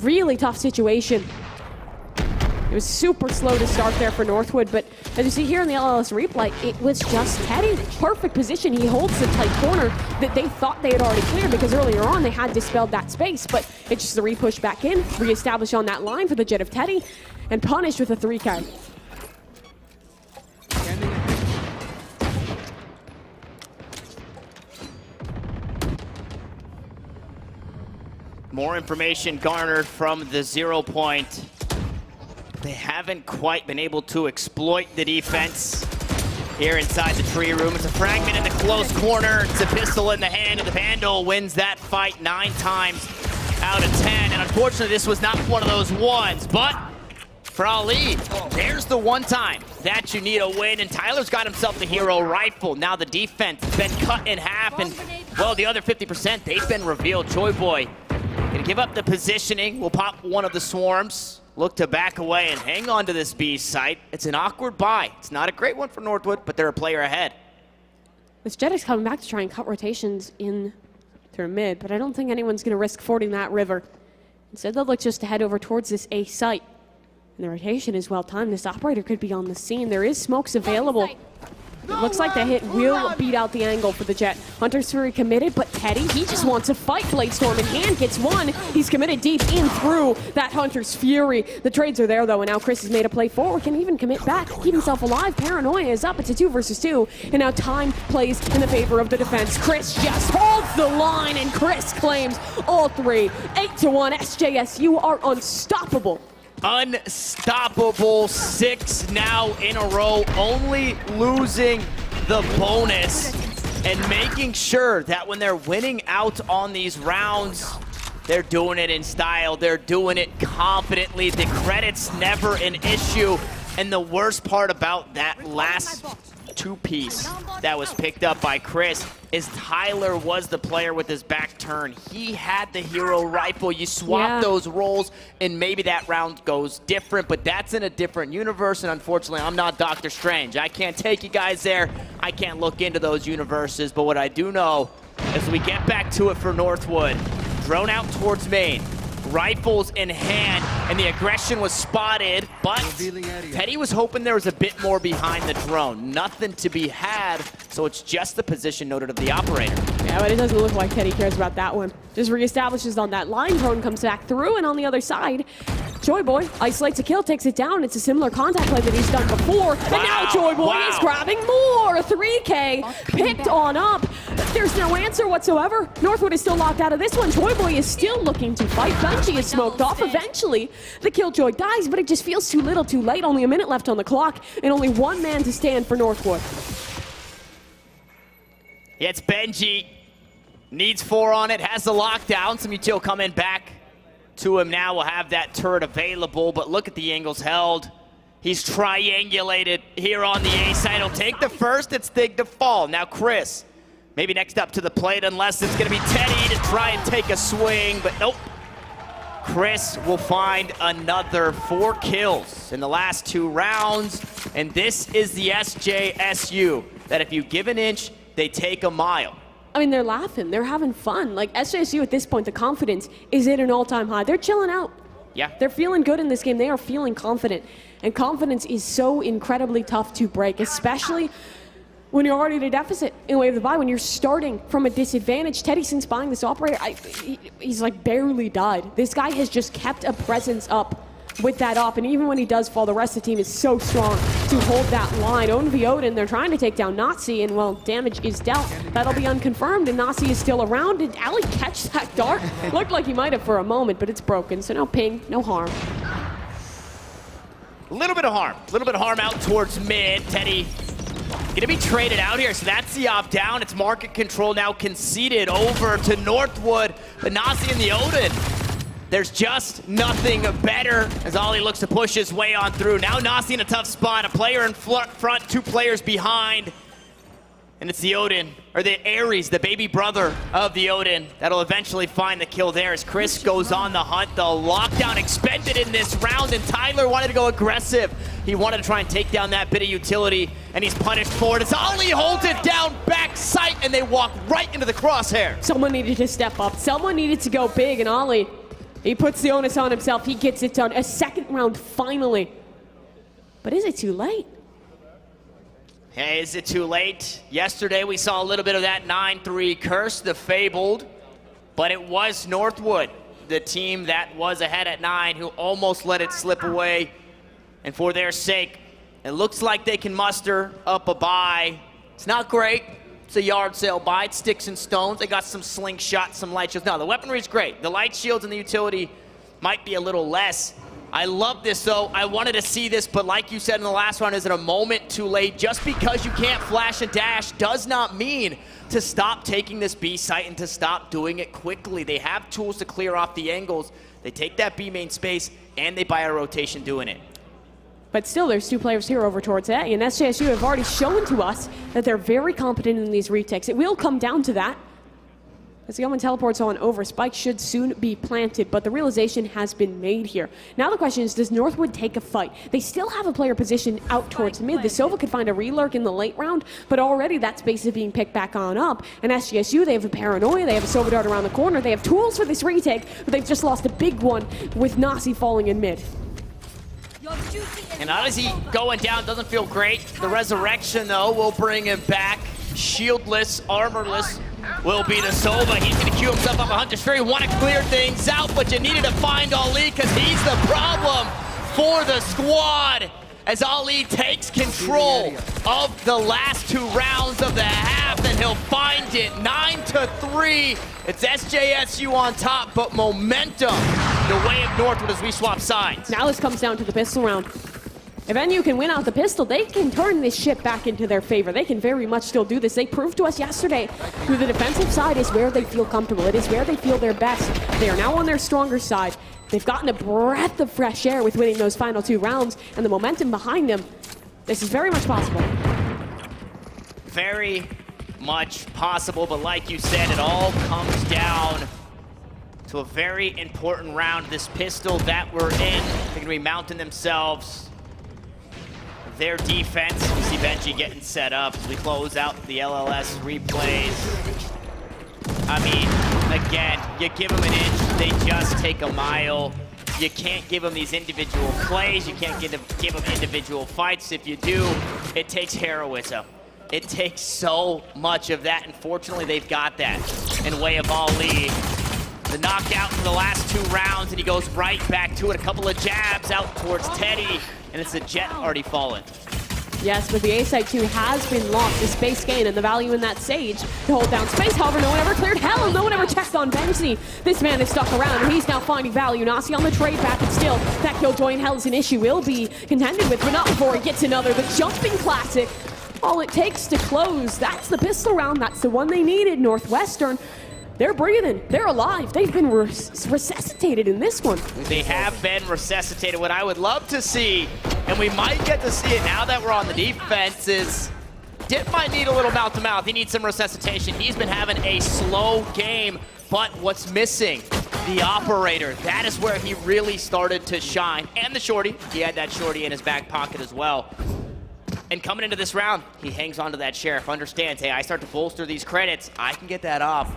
Really tough situation. It was super slow to start there for Northwood, but as you see here in the LLS replay, it was just Teddy. Perfect position. He holds the tight corner that they thought they had already cleared, because earlier on they had dispelled that space, but it's just a repush back in, reestablish on that line for the Jet of Teddy, and punished with a 3K. More information garnered from the 0 point. They haven't quite been able to exploit the defense here inside the tree room. It's a fragment in the close corner. It's a pistol in the hand, and the Vandal wins that fight 9 times out of 10. And unfortunately, this was not one of those ones, but for Ali, there's the one time that you need a win, and Tyler's got himself the hero rifle. Now the defense has been cut in half, and well, the other 50%, they've been revealed. Joy Boy Gonna give up the positioning. We'll pop one of the swarms. Look to back away and hang on to this B site. It's an awkward buy. It's not a great one for Northwood, but they're a player ahead. This Jetix coming back to try and cut rotations in through mid, but I don't think anyone's going to risk fording that river. Instead, they'll look just to head over towards this A site. And the rotation is well timed. This operator could be on the scene. There is smokes available. It looks like the hit will beat out the angle for the Jet. Hunter's Fury committed, but Teddy, he just wants to fight. Bladestorm in hand, gets one. He's committed deep in through that Hunter's Fury. The trades are there, though, and now Chris has made a play forward. Can even commit back, keep himself alive. Paranoia is up. It's a 2 versus 2, and now time plays in the favor of the defense. Chris just holds the line, and Chris claims all 3. 8-1, SJSU are unstoppable. Unstoppable, 6 now in a row, only losing the bonus and making sure that when they're winning out on these rounds, they're doing it in style, they're doing it confidently. The credit's never an issue, and the worst part about that last 2-piece that was picked up by Chris is Tyler was the player with his back turn. He had the hero rifle. You swap those roles, and maybe that round goes different, but that's in a different universe, and unfortunately, I'm not Doctor Strange. I can't take you guys there. I can't look into those universes, but what I do know is we get back to it for Northwood. Drone out towards main. Rifles in hand, and the aggression was spotted, but Teddy was hoping there was a bit more behind the drone. Nothing to be had, so it's just the position noted of the operator. Yeah, but it doesn't look like Teddy cares about that one. Just reestablishes on that line. Drone comes back through, and on the other side, Joy Boy isolates a kill, takes it down. It's a similar contact play that he's done before. And now Joy Boy is grabbing more. 3K picked on up. There's no answer whatsoever. Northwood is still locked out of this one. Joy Boy is still looking to fight. Benji is smoked off. Eventually, the Killjoy dies, but it just feels too little too late. Only a minute left on the clock, and only one man to stand for Northwood. Yeah, it's Benji. Needs 4 on it, has the lockdown. Some util coming back to him now. Will have that turret available, but look at the angles held. He's triangulated here on the A side. He'll take the first. It's Thig to fall. Now Chris, maybe next up to the plate, unless it's going to be Teddy to try and take a swing, but nope. Chris will find another 4 kills in the last 2 rounds, and this is the SJSU, that if you give an inch, they take a mile. I mean, they're laughing. They're having fun. Like, SJSU at this point, the confidence is at an all-time high. They're chilling out. Yeah. They're feeling good in this game. They are feeling confident. And confidence is so incredibly tough to break, especially when you're already at a deficit in the way of the bye, when you're starting from a disadvantage. Teddy, since buying this operator, he's like barely died. This guy has just kept a presence up with that op, and even when he does fall, the rest of the team is so strong to hold that line. Owen v. Odin, they're trying to take down Nazi, and well, damage is dealt. That'll be unconfirmed, and Nazi is still around. Did Ali catch that dart? Looked like he might have for a moment, but it's broken, so no ping, no harm. A little bit of harm out towards mid. Teddy gonna be traded out here, so that's the op down. It's market control now conceded over to Northwood, but Nazi and the Odin, there's just nothing better as Ollie looks to push his way on through. Now Nazi in a tough spot, a player in front, 2 players behind. And it's the Odin, or the Ares, the baby brother of the Odin, that'll eventually find the kill there as Chris goes on the hunt. The lockdown expended in this round, and Tyler wanted to go aggressive. He wanted to try and take down that bit of utility, and he's punished for it as Ollie holds it down, back sight, and they walk right into the crosshair. Someone needed to step up. Someone needed to go big, and Ollie, he puts the onus on himself. He gets it done. A second round finally. But is it too late? Hey, is it too late? Yesterday we saw a little bit of that 9-3 curse, the fabled, but it was Northwood, the team that was ahead at 9, who almost let it slip away. And for their sake, it looks like they can muster up a buy. It's not great. It's a yard sale buy. It's sticks and stones. They got some slingshots, some light shields. No, the weaponry is great. The light shields and the utility might be a little less. I love this, though. I wanted to see this, but like you said in the last round, is it a moment too late? Just because you can't flash and dash does not mean to stop taking this B site and to stop doing it quickly. They have tools to clear off the angles. They take that B main space, and they buy a rotation doing it. But still, there's 2 players here over towards A, and SJSU have already shown to us that they're very competent in these retakes. It will come down to that. As the Omen teleports on over, Spike should soon be planted, but the realization has been made here. Now the question is, does Northwood take a fight? They still have a player positioned out towards mid. The Sova could find a relurk in the late round, but already that space is being picked back on up. And SJSU, they have a Paranoia, they have a Sova dart around the corner, they have tools for this retake, but they've just lost a big one with Nasi falling in mid. And Odyssey going down doesn't feel great. The resurrection, though, will bring him back. Shieldless, armorless will be the Sova. He's going to queue himself up a Hunter's Fury. Want to clear things out, but you needed to find Ali because he's the problem for the squad. As Ali takes control of the last 2 rounds of the half, and he'll find it 9-3. It's SJSU on top, but momentum the way of Northwood as we swap sides. Now this comes down to the pistol round. If NU can win out the pistol, they can turn this ship back into their favor. They can very much still do this. They proved to us yesterday through the defensive side is where they feel comfortable. It is where they feel their best. They are now on their stronger side. They've gotten a breath of fresh air with winning those final 2 rounds, and the momentum behind them. This is very much possible. Very much possible, but like you said, it all comes down to a very important round. This pistol that we're in, they're going to be mounting themselves. Their defense, we see Benji getting set up as we close out the LLS replays. I mean, again, you give them an inch, they just take a mile. You can't give them these individual plays, you can't give them individual fights. If you do, it takes heroism. It takes so much of that, and fortunately they've got that in way of Ali. The knockout for the last 2 rounds, and he goes right back to it. A couple of jabs out towards Teddy, and it's a Jet already fallen. Yes, but the A site 2 has been lost. The space gain and the value in that Sage to hold down space. However, no one ever cleared hell, and no one ever checked on Benji. This man is stuck around, and he's now finding value. Nasi on the trade back, and still, that Killjoy in hell is an issue. Will be contended with, but not before he gets another. The jumping classic. All it takes to close. That's the pistol round. That's the one they needed. Northwestern. They're breathing. They're alive. They've been resuscitated in this one. They have been resuscitated. What I would love to see, and we might get to see it now that we're on the defense, is Dip might need a little mouth-to-mouth. He needs some resuscitation. He's been having a slow game, but what's missing? The operator. That is where he really started to shine. And the shorty. He had that shorty in his back pocket as well. And coming into this round, he hangs on to that Sheriff, understands, hey, I start to bolster these credits. I can get that off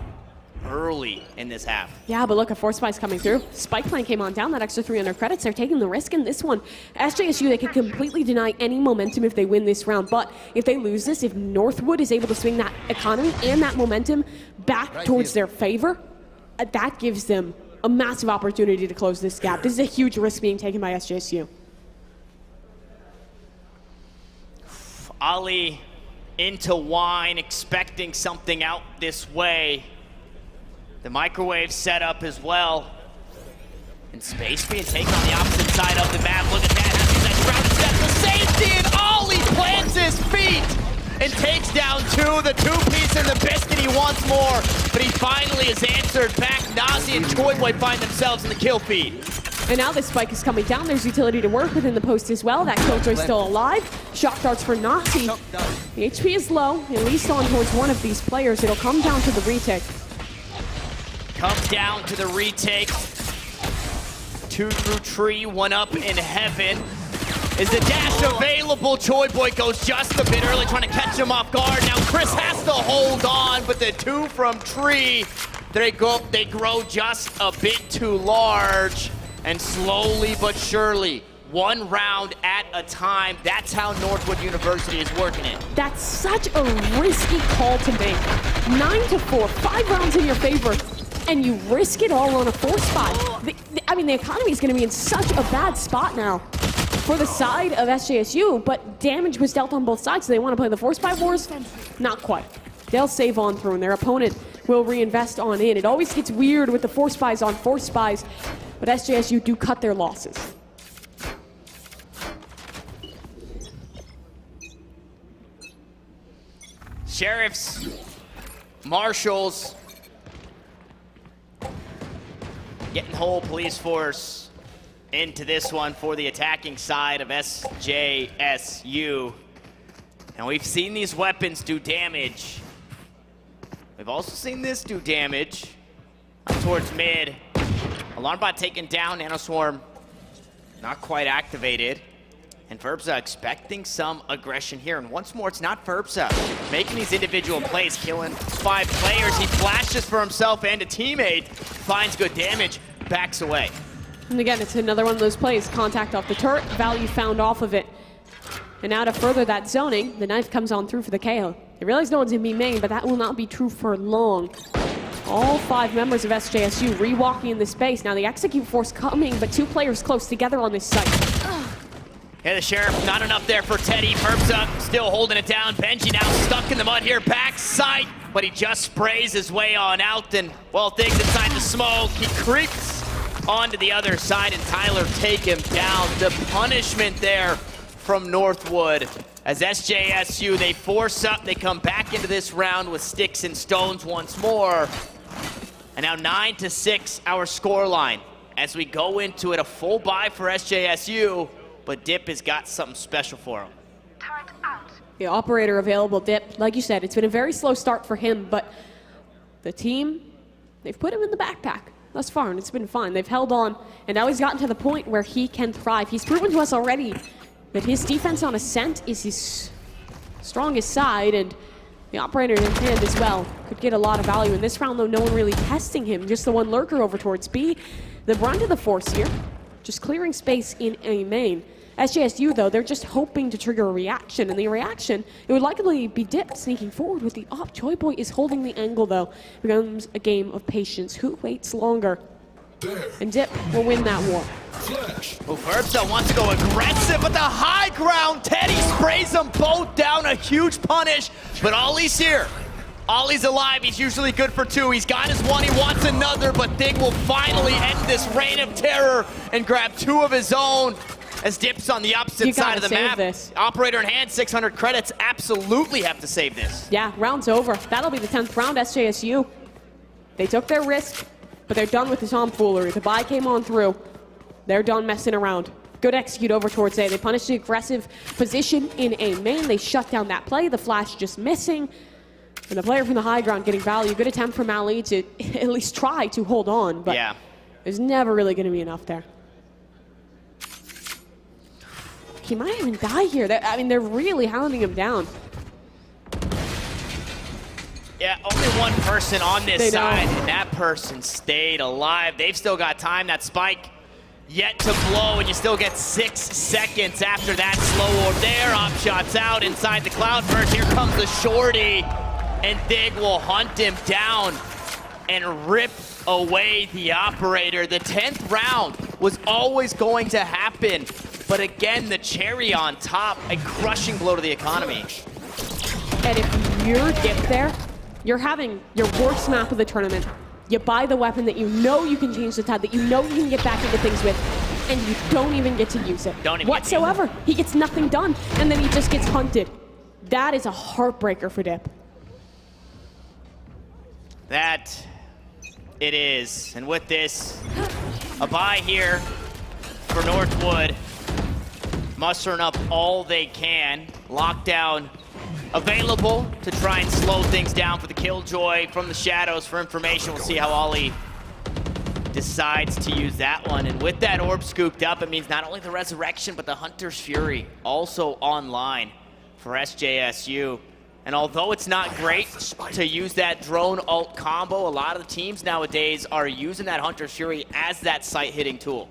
early in this half. Yeah, but look, a Force Spy's coming through. Spike Plan came on down, that extra 300 credits. They're taking the risk in this one. SJSU, they could completely deny any momentum if they win this round, but if they lose this, if Northwood is able to swing that economy and that momentum back towards their favor, that gives them a massive opportunity to close this gap. This is a huge risk being taken by SJSU. Ali into wine, expecting something out this way. The microwave set up as well. And space being taken on the opposite side of the map. Look at that, having that shroud step, the safety, and Ollie plants his feet and takes down 2. The 2-piece and the biscuit, he wants more, but he finally is answered back. Nazi and Toy Boy find themselves in the kill feed. And now this spike is coming down. There's utility to work within the post as well. That Killjoy's still alive. Shock darts for Nazi. The HP is low, at least on towards one of these players. It'll come down to the retake. Comes down to the retake. 2 through tree, 1 up in heaven. Is the dash available? Choi Boy goes just a bit early, trying to catch him off guard. Now Chris has to hold on, but the 2 from tree, they grow just a bit too large. And slowly but surely, 1 round at a time. That's how Northwood University is working it. That's such a risky call to make. 9-4, 5 rounds in your favor, and you risk it all on a Force Spy. I mean, the economy is going to be in such a bad spot now for the side of SJSU, but damage was dealt on both sides, so they want to play the Force Spy wars? Not quite. They'll save on through, and their opponent will reinvest on in. It always gets weird with the Force Spies on Force Spies, but SJSU do cut their losses. Sheriffs, marshals, getting the whole police force into this one for the attacking side of SJSU. And we've seen these weapons do damage. We've also seen this do damage up towards mid. Alarmbot taken down, Nanoswarm not quite activated. And Verbza expecting some aggression here. And once more, it's not Verbza making these individual plays, killing 5 players. He flashes for himself and a teammate, finds good damage, backs away. And again, it's another one of those plays. Contact off the turret, value found off of it. And now to further that zoning, the knife comes on through for the KO. They realize no one's gonna be main, but that will not be true for long. All 5 members of SJSU re-walking in this space. Now the execute force coming, but 2 players close together on this site. Yeah, the Sheriff, not enough there for Teddy. Verbza still holding it down. Benji now stuck in the mud here, backside, but he just sprays his way on out, and well, things inside the smoke. He creeps onto the other side, and Tyler take him down. The punishment there from Northwood as SJSU, they force up, they come back into this round with sticks and stones once more. And now 9-6 our scoreline as we go into it, a full buy for SJSU, but Dip has got something special for him. The operator available, Dip. Like you said, it's been a very slow start for him, but the team, they've put him in the backpack thus far, and it's been fine. They've held on, and now he's gotten to the point where he can thrive. He's proven to us already that his defense on ascent is his strongest side, and the operator in hand as well could get a lot of value. In this round, though, no one really testing him, just the one lurker over towards B. The brunt of the force here, just clearing space in a main. SJSU, though, they're just hoping to trigger a reaction, and the reaction, it would likely be Dip sneaking forward with the op. Joy Boy is holding the angle, though. It becomes a game of patience. Who waits longer? And Dip will win that war. Well, Verbza wants to go aggressive, but the high ground, Teddy sprays them both down, a huge punish, but Ollie's here. Ollie's alive, he's usually good for 2. He's got his 1, he wants another, but Thing will finally end this reign of terror and grab 2 of his own as Dip's on the opposite side of the map. This. Operator in hand, 600 credits, absolutely have to save this. Yeah, round's over. That'll be the 10th round, SJSU. They took their risk, but they're done with the tomfoolery. The buy came on through. They're done messing around. Good execute over towards A. They punished the aggressive position in a main. They shut down that play. The flash just missing. And the player from the high ground getting value. Good attempt from Ali to at least try to hold on, but yeah, there's never really going to be enough there. He might even die here. I mean, they're really hounding him down. Yeah, only one person on this side, and that person stayed alive. They've still got time. That spike yet to blow, and you still get 6 seconds after that slow orb there. Op shots out inside the cloud burst. Here comes the shorty, and Thig will hunt him down and rip away the operator. The 10th round was always going to happen, but again, the cherry on top, a crushing blow to the economy. And if you're Dip there, you're having your worst map of the tournament. You buy the weapon that you know you can change the tide, that you know you can get back into things with, and you don't even get to use it whatsoever. He gets nothing done, and then he just gets hunted. That is a heartbreaker for Dip. That it is. And with this, a buy here for Northwood. Mustering up all they can. Lockdown available to try and slow things down for the Killjoy from the shadows for information. We'll see how Ollie decides to use that one. And with that orb scooped up, it means not only the Resurrection, but the Hunter's Fury also online for SJSU. And although it's not great to use that drone ult combo, a lot of the teams nowadays are using that Hunter's Fury as that sight-hitting tool.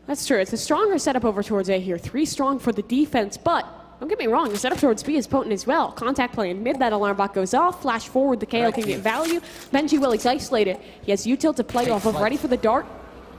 That's true. It's a stronger setup over towards A here. 3 strong for the defense, but don't get me wrong, the setup towards B is potent as well. Contact play in mid, that alarm bot goes off. Flash forward, the KO can get value. Benji Willie's isolated. He has util to play off of, ready for the dart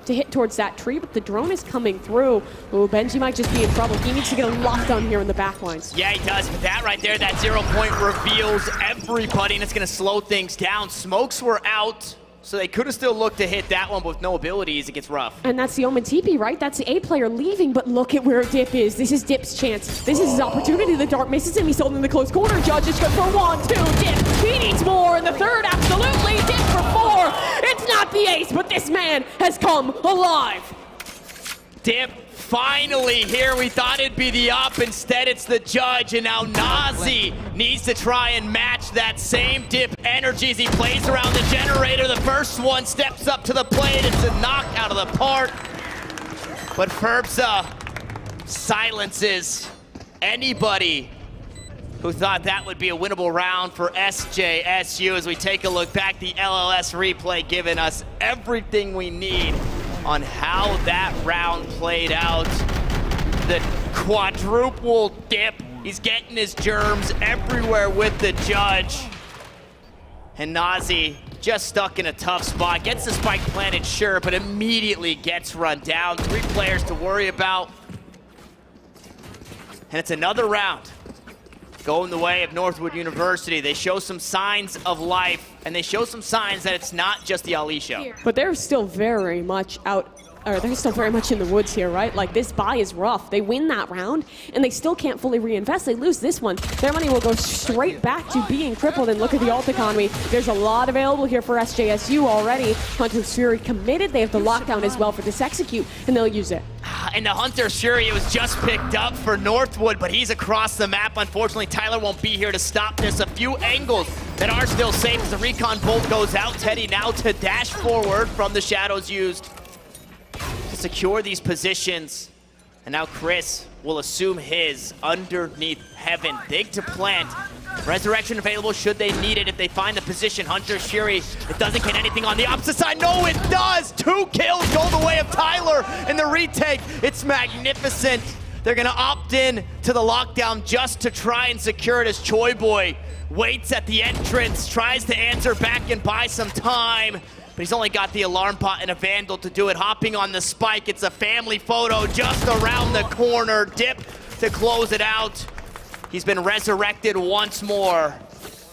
to hit towards that tree, but the drone is coming through. Ooh, Benji might just be in trouble. He needs to get a lockdown here in the back lines. Yeah, he does, but that right there, that 0 point reveals everybody, and it's gonna slow things down. Smokes were out, so they could have still looked to hit that one, but with no abilities, it gets rough. And that's the Omen TP, right? That's the A player leaving, but look at where Dip is. This is Dip's chance. This is his opportunity. The dart misses him. He's holding in the close corner. Judge is good for 1, 2. Dip, he needs more. And the third, absolutely. Dip for 4. It's not the ace, but this man has come alive. Dip finally here. We thought it'd be the up. Instead, it's the judge. And now Nazi needs to try and match that same dip energy as he plays around the generator. The first one steps up to the plate. It's a knock out of the park. But Ferbsa silences anybody who thought that would be a winnable round for SJSU. As we take a look back, the LLS replay giving us everything we need on how that round played out. The quadruple dip. He's getting his germs everywhere with the judge. And Nazi just stuck in a tough spot. Gets the spike planted, sure, but immediately gets run down. 3 players to worry about. And it's another round going the way of Northwood University. They show some signs of life, and they show some signs that it's not just the Ali show. But they're still very much they're still very much in the woods here, right? Like, this buy is rough. They win that round, and they still can't fully reinvest. They lose this one. Their money will go straight back to being crippled, and look at the alt economy. There's a lot available here for SJSU already. Hunter's Fury committed. They have the lockdown as well for this execute, and they'll use it. And the Hunter's Fury, it was just picked up for Northwood, but he's across the map. Unfortunately, Tyler won't be here to stop this. A few angles that are still safe as the recon bolt goes out. Teddy now to dash forward from the shadows used to secure these positions. And now Chris will assume his underneath heaven. Big to plant. Resurrection available should they need it if they find the position. Hunter's Fury, it doesn't get anything on the opposite side. No, it does! 2 kills go the way of Tyler in the retake. It's magnificent. They're gonna opt in to the lockdown just to try and secure it as Choi Boy waits at the entrance, tries to answer back and buy some time, but he's only got the alarm bot and a Vandal to do it. Hopping on the spike, it's a family photo just around the corner. Dip to close it out. He's been resurrected once more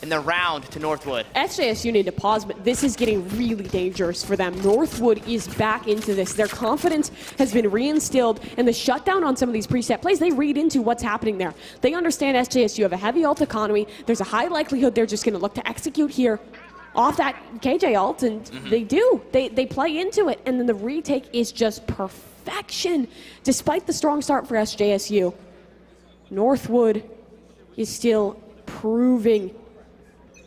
in the round to Northwood. SJSU need to pause, but this is getting really dangerous for them. Northwood is back into this. Their confidence has been reinstilled, and the shutdown on some of these preset plays, they read into what's happening there. They understand SJSU have a heavy ult economy. There's a high likelihood they're just going to look to execute here off that KJ ult, and they do. They play into it, and then the retake is just perfection. Despite the strong start for SJSU, Northwood is still proving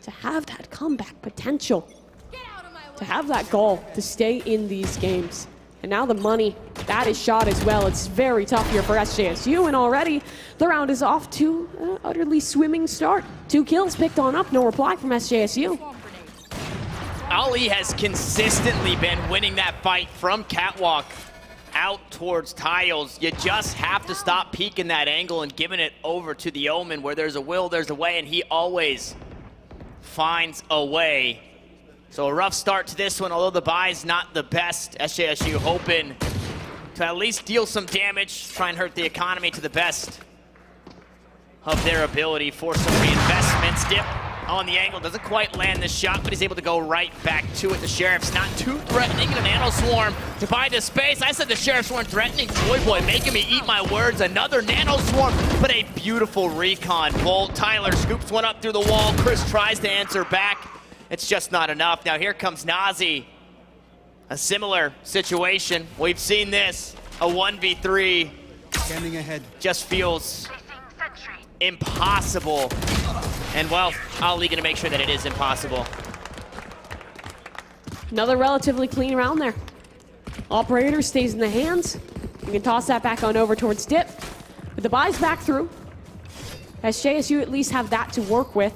to have that comeback potential, to have that goal, to stay in these games. And now the money, that is shot as well. It's very tough here for SJSU, and already the round is off to an utterly swimming start. 2 kills picked on up, no reply from SJSU. Ali has consistently been winning that fight from catwalk out towards tiles. You just have to stop peeking that angle and giving it over to the Omen. Where there's a will, there's a way, and he always finds a way. So a rough start to this one, although the buy's not the best. SJSU hoping to at least deal some damage, try and hurt the economy to the best of their ability. Force some reinvestments. Dip on the angle, doesn't quite land the shot, but he's able to go right back to it. The Sheriff's not too threatening. A Nano Swarm to buy the space. I said the Sheriffs weren't threatening. Choi Boy making me eat my words. Another Nano Swarm, but a beautiful recon bolt. Tyler scoops one up through the wall. Chris tries to answer back. It's just not enough. Now here comes Nazi. A similar situation. We've seen this. A 1v3. Scanning ahead. Just feels impossible. And well, Ali gonna make sure that it is impossible. Another relatively clean round there. Operator stays in the hands. You can toss that back on over towards Dip. But the buy's back through. SJSU at least have that to work with.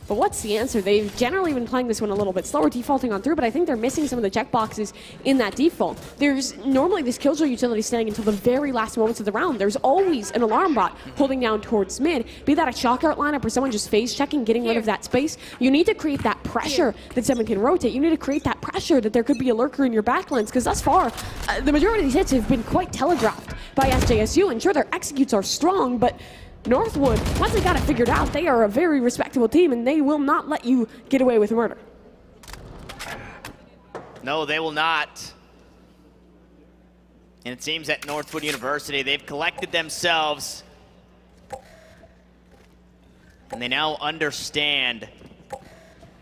But what's the answer? They've generally been playing this one a little bit slower, defaulting on through, but I think they're missing some of the checkboxes in that default. There's normally this Killjoy utility staying until the very last moments of the round. There's always an alarm bot holding down towards mid, be that a shock out lineup or someone just phase checking, getting rid of that space. You need to create that pressure that someone can rotate. You need to create that pressure that there could be a lurker in your backlands, because thus far, the majority of these hits have been quite telegraphed by SJSU, and sure, their executes are strong, but Northwood, once they got it figured out, they are a very respectable team, and they will not let you get away with murder. No, they will not. And it seems at Northwood University, they've collected themselves, and they now understand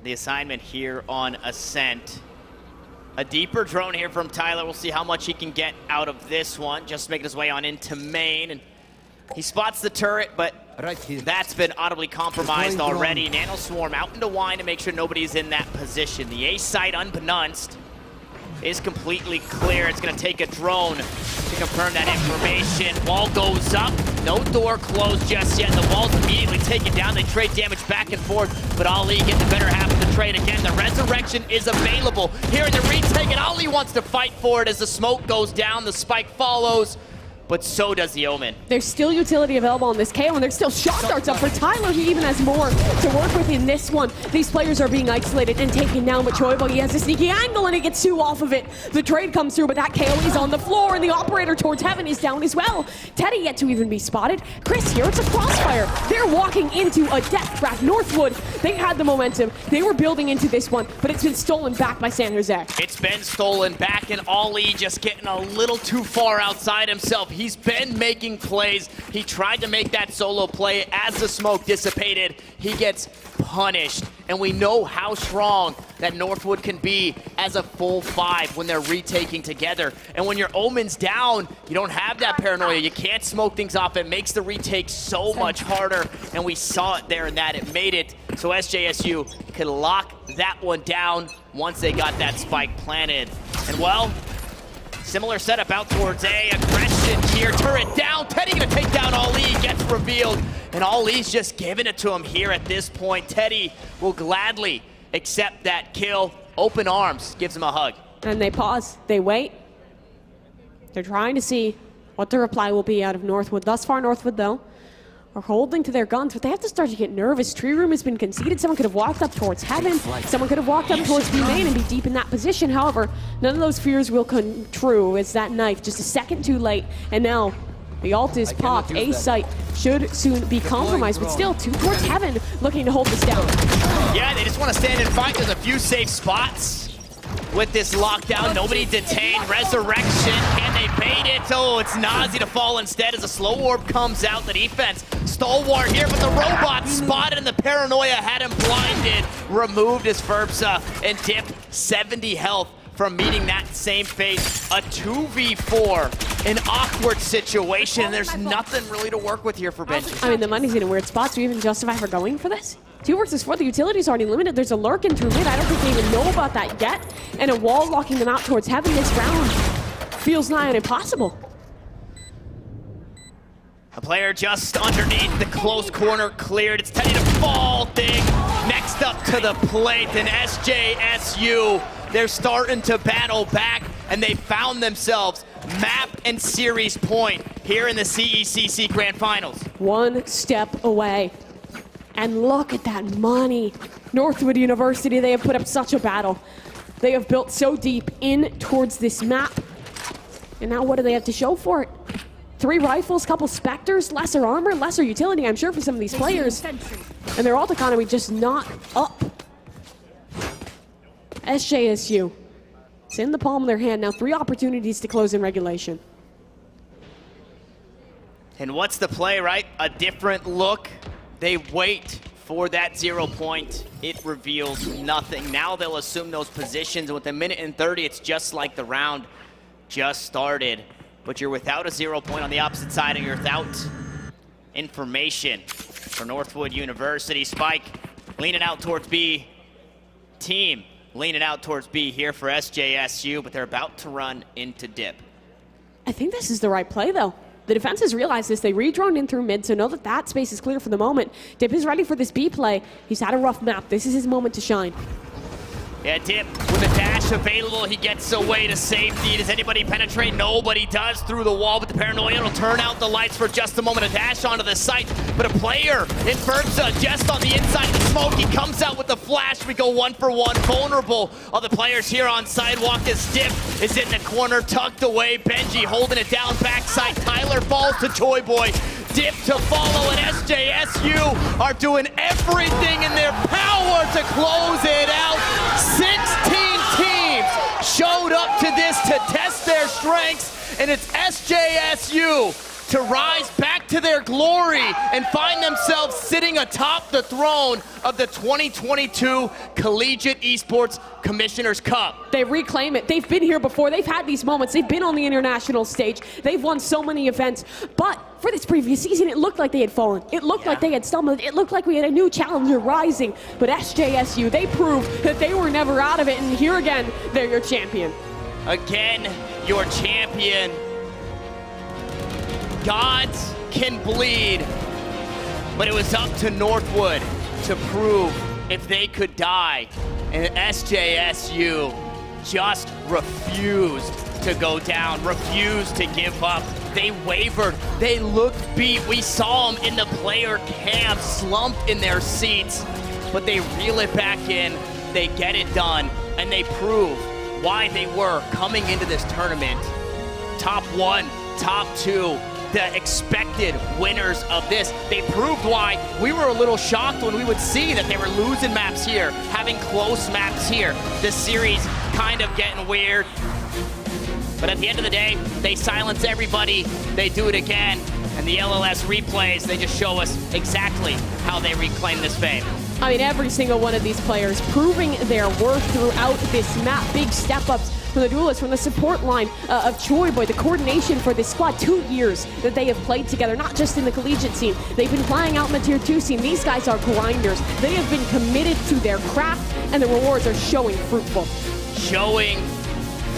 the assignment here on Ascent. A deeper drone here from Tyler. We'll see how much he can get out of this one. Just making his way on into main. And he spots the turret, but that's been audibly compromised already. Nano Swarm out into wine to make sure nobody's in that position. The A site, unbeknownst, is completely clear. It's going to take a drone to confirm that information. Wall goes up. No door closed just yet. The wall's immediately taken down. They trade damage back and forth, but Ali getting the better half of the trade again. The resurrection is available here in the retake, and Ali wants to fight for it as the smoke goes down. The spike follows, but so does the Omen. There's still utility available on this KO, and there's still shot darts up for Tyler. He even has more to work with in this one. These players are being isolated and taken down, but Choibo, he has a sneaky angle, and he gets 2 off of it. The trade comes through, but that KO is on the floor, and the operator towards heaven is down as well. Teddy yet to even be spotted. Chris here, it's a crossfire. They're walking into a death trap. Northwood, they had the momentum. They were building into this one, but it's been stolen back by San Jose. It's been stolen back, and Ali just getting a little too far outside himself. He's been making plays. He tried to make that solo play. As the smoke dissipated, he gets punished. And we know how strong that Northwood can be as a full 5 when they're retaking together. And when your Omen's down, you don't have that paranoia. You can't smoke things off. It makes the retake so much harder. And we saw it there in that it made it. So SJSU could lock that one down once they got that spike planted. And well, similar setup out towards A. Aggression here. Turret down. Teddy gonna take down Ali. Gets revealed. And Ali's just giving it to him here at this point. Teddy will gladly accept that kill. Open arms. Gives him a hug. And they pause. They wait. They're trying to see what the reply will be out of Northwood. Thus far, Northwood, though, are holding to their guns, but they have to start to get nervous. Tree room has been conceded. Someone could have walked up towards heaven. Someone could have walked up towards B main and be deep in that position. However, none of those fears will come true as that knife just a second too late. And now the ult is popped. A site should soon be compromised, but still two towards heaven looking to hold this down. Yeah, they just want to stand and fight. There's a few safe spots with this lockdown. Nobody detained. Resurrection. Can they bait it? Oh, it's Nazi to fall instead as a slow orb comes out. The defense stalwart here, but the robot spotted and the paranoia had him blinded. Removed his Ferbsa and dipped 70 health from meeting that same fate. A 2v4, an awkward situation. There's nothing really to work with here for Benji. I mean, the money's in a weird spot. Do you even justify for going for this? 2 versus 4, the utility's already limited. There's a lurk in through mid. I don't think they even know about that yet. And a wall locking them out towards heaven this round feels nigh on impossible. A player just underneath the close corner cleared. It's Teddy to fall thing. Next up to the plate, and SJSU, they're starting to battle back, and they found themselves map and series point here in the CECC Grand Finals. 1 step away. And look at that money. Northwood University, they have put up such a battle. They have built so deep in towards this map. And now what do they have to show for it? 3 rifles, couple Spectres, lesser armor, lesser utility, I'm sure, for some of these players. And their ult economy just not up. SJSU, it's in the palm of their hand now. 3 opportunities to close in regulation. And what's the play, right? A different look. They wait for that 0 point. It reveals nothing. Now they'll assume those positions. With a minute and 30, it's just like the round just started. But you're without a 0 point on the opposite side, and you're without information for Northwood University. Spike leaning out towards B. Team leaning out towards B here for SJSU, but they're about to run into dip. I think this is the right play, though. The defense has realized this. They redroned in through mid, so know that that space is clear for the moment. Dip is ready for this B play. He's had a rough map. This is his moment to shine. Yeah, Dip with a dash available. He gets away to safety. Does anybody penetrate? Nobody does through the wall, but the paranoia will turn out the lights for just a moment. A dash onto the site, but a player in Ferbsa just on the inside of the smoke. He comes out with the flash. We go 1 for 1. Vulnerable are the players here on sidewalk as Dip is in the corner, tucked away. Benji holding it down backside. Tyler falls to Joy Boy. Dip to follow, and SJSU are doing everything in their power to close it out. 16 teams showed up to this to test their strengths, and it's SJSU to rise back to their glory and find themselves sitting atop the throne of the 2022 Collegiate Esports Commissioner's Cup. They reclaim it. They've been here before. They've had these moments. They've been on the international stage. They've won so many events. But for this previous season, it looked like they had fallen. It looked like they had stumbled. It looked like we had a new challenger rising. But SJSU, they proved that they were never out of it. And here again, they're your champion. Again, your champion. Gods can bleed, but it was up to Northwood to prove if they could die. And SJSU just refused to go down, refused to give up. They wavered, they looked beat. We saw them in the player cam, slumped in their seats, but they reel it back in, they get it done, and they prove why they were coming into this tournament. Top 1, top 2, the expected winners of this. They proved why we were a little shocked when we would see that they were losing maps here, having close maps here. The series kind of getting weird. But at the end of the day, they silence everybody, they do it again, and the LLS replays, they just show us exactly how they reclaim this fame. I mean, every single one of these players proving their worth throughout this map. Big step-ups from the duelists, from the support line of Choi Boy, the coordination for this squad. 2 years that they have played together, not just in the collegiate scene. They've been playing out in the Tier 2 scene. These guys are grinders. They have been committed to their craft, and the rewards are showing fruitful. Showing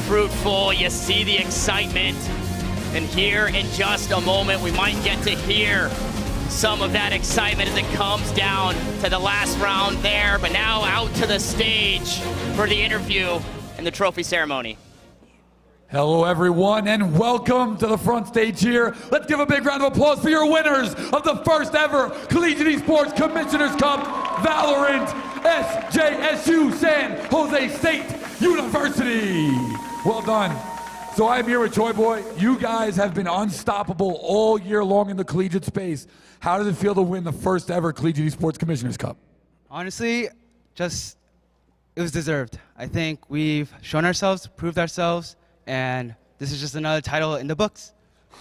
fruitful, you see the excitement. And here in just a moment, we might get to hear some of that excitement as it comes down to the last round there, but now out to the stage for the interview and the trophy ceremony. Hello everyone and welcome to the front stage here. Let's give a big round of applause for your winners of the first ever Collegiate Esports Commissioner's Cup, Valorant, SJSU, San Jose State University. Well done. So I'm here with Choi Boy. You guys have been unstoppable all year long in the collegiate space. How does it feel to win the first ever Collegiate Esports Commissioner's Cup? Honestly, it was deserved. I think we've shown ourselves, proved ourselves, and this is just another title in the books.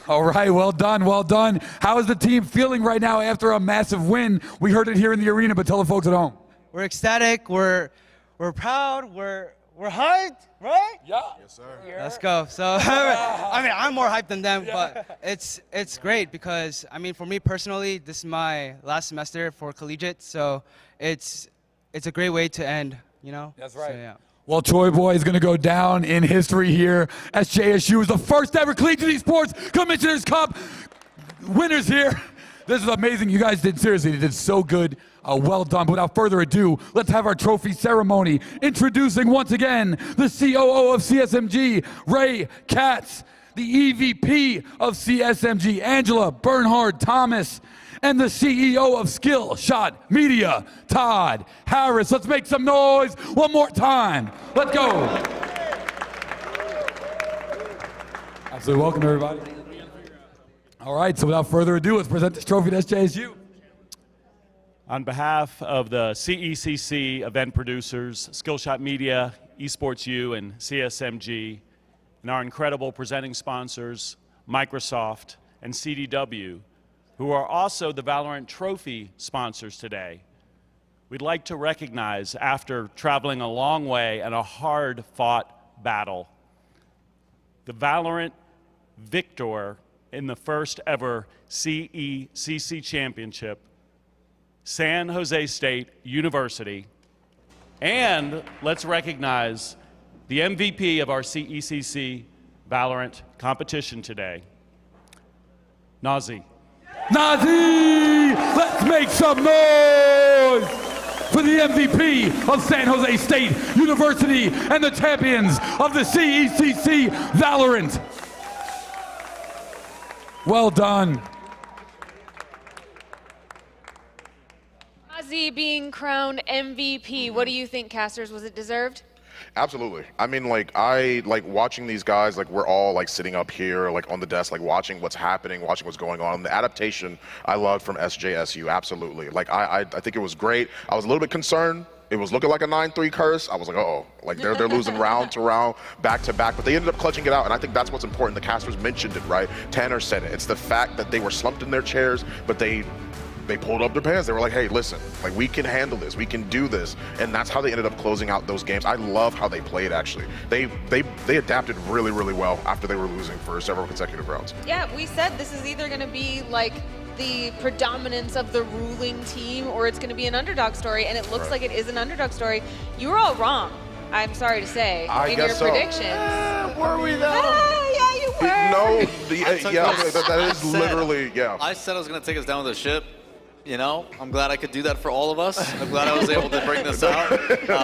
All right, well done, well done. How is the team feeling right now after a massive win? We heard it here in the arena, but tell the folks at home. We're ecstatic, we're proud, we're hyped, right? Yeah. Yes, sir. Let's go. So, I mean, I'm more hyped than them, but it's great because, I mean, for me personally, this is my last semester for collegiate, so it's a great way to end, you know? That's right. So, yeah. Well, Choi Boy is going to go down in history here. SJSU is the first ever Collegiate Esports Commissioner's Cup winners here. This is amazing. You guys did, seriously, you did so good. Well done. But without further ado, let's have our trophy ceremony. Introducing once again the COO of CSMG, Ray Katz, the EVP of CSMG, Angela Bernhard Thomas, and the CEO of Skill Shot Media, Todd Harris. Let's make some noise one more time. Let's go. Absolutely welcome, everybody. All right, so without further ado, let's present this trophy to SJSU. On behalf of the CECC event producers, Skillshot Media, Esports U, and CSMG, and our incredible presenting sponsors, Microsoft and CDW, who are also the Valorant Trophy sponsors today, we'd like to recognize, after traveling a long way and a hard-fought battle, the Valorant victor in the first ever CECC Championship, San Jose State University, and let's recognize the MVP of our CECC Valorant competition today, Nazi. Nazi! Let's make some noise for the MVP of San Jose State University and the champions of the CECC Valorant. Well done. Nazi being crowned MVP, what do you think, casters? Was it deserved? Absolutely. I mean, like, I like watching these guys, like, we're all like sitting up here, like on the desk, like watching what's happening, watching what's going on. The adaptation I loved from SJSU, absolutely. Like, I think it was great. I was a little bit concerned it was looking like a 9-3 curse. I was like, uh-oh, like they're losing round to round, back to back, but they ended up clutching it out, and I think that's what's important. The casters mentioned it, right? Tanner said it. It's the fact that they were slumped in their chairs, but they pulled up their pants. They were like, hey, listen, like we can handle this, we can do this, and that's how they ended up closing out those games. I love how they played, actually. They adapted really, really well after they were losing for several consecutive rounds. Yeah, we said this is either going to be like the predominance of the ruling team or it's going to be an underdog story, and it looks like it is an underdog story. You were all wrong, I'm sorry to say, in your predictions. Were we though? Yeah, you were. No, that is literally, yeah. I said I was going to take us down with a ship. You know, I'm glad I could do that for all of us. I'm glad I was able to bring this out.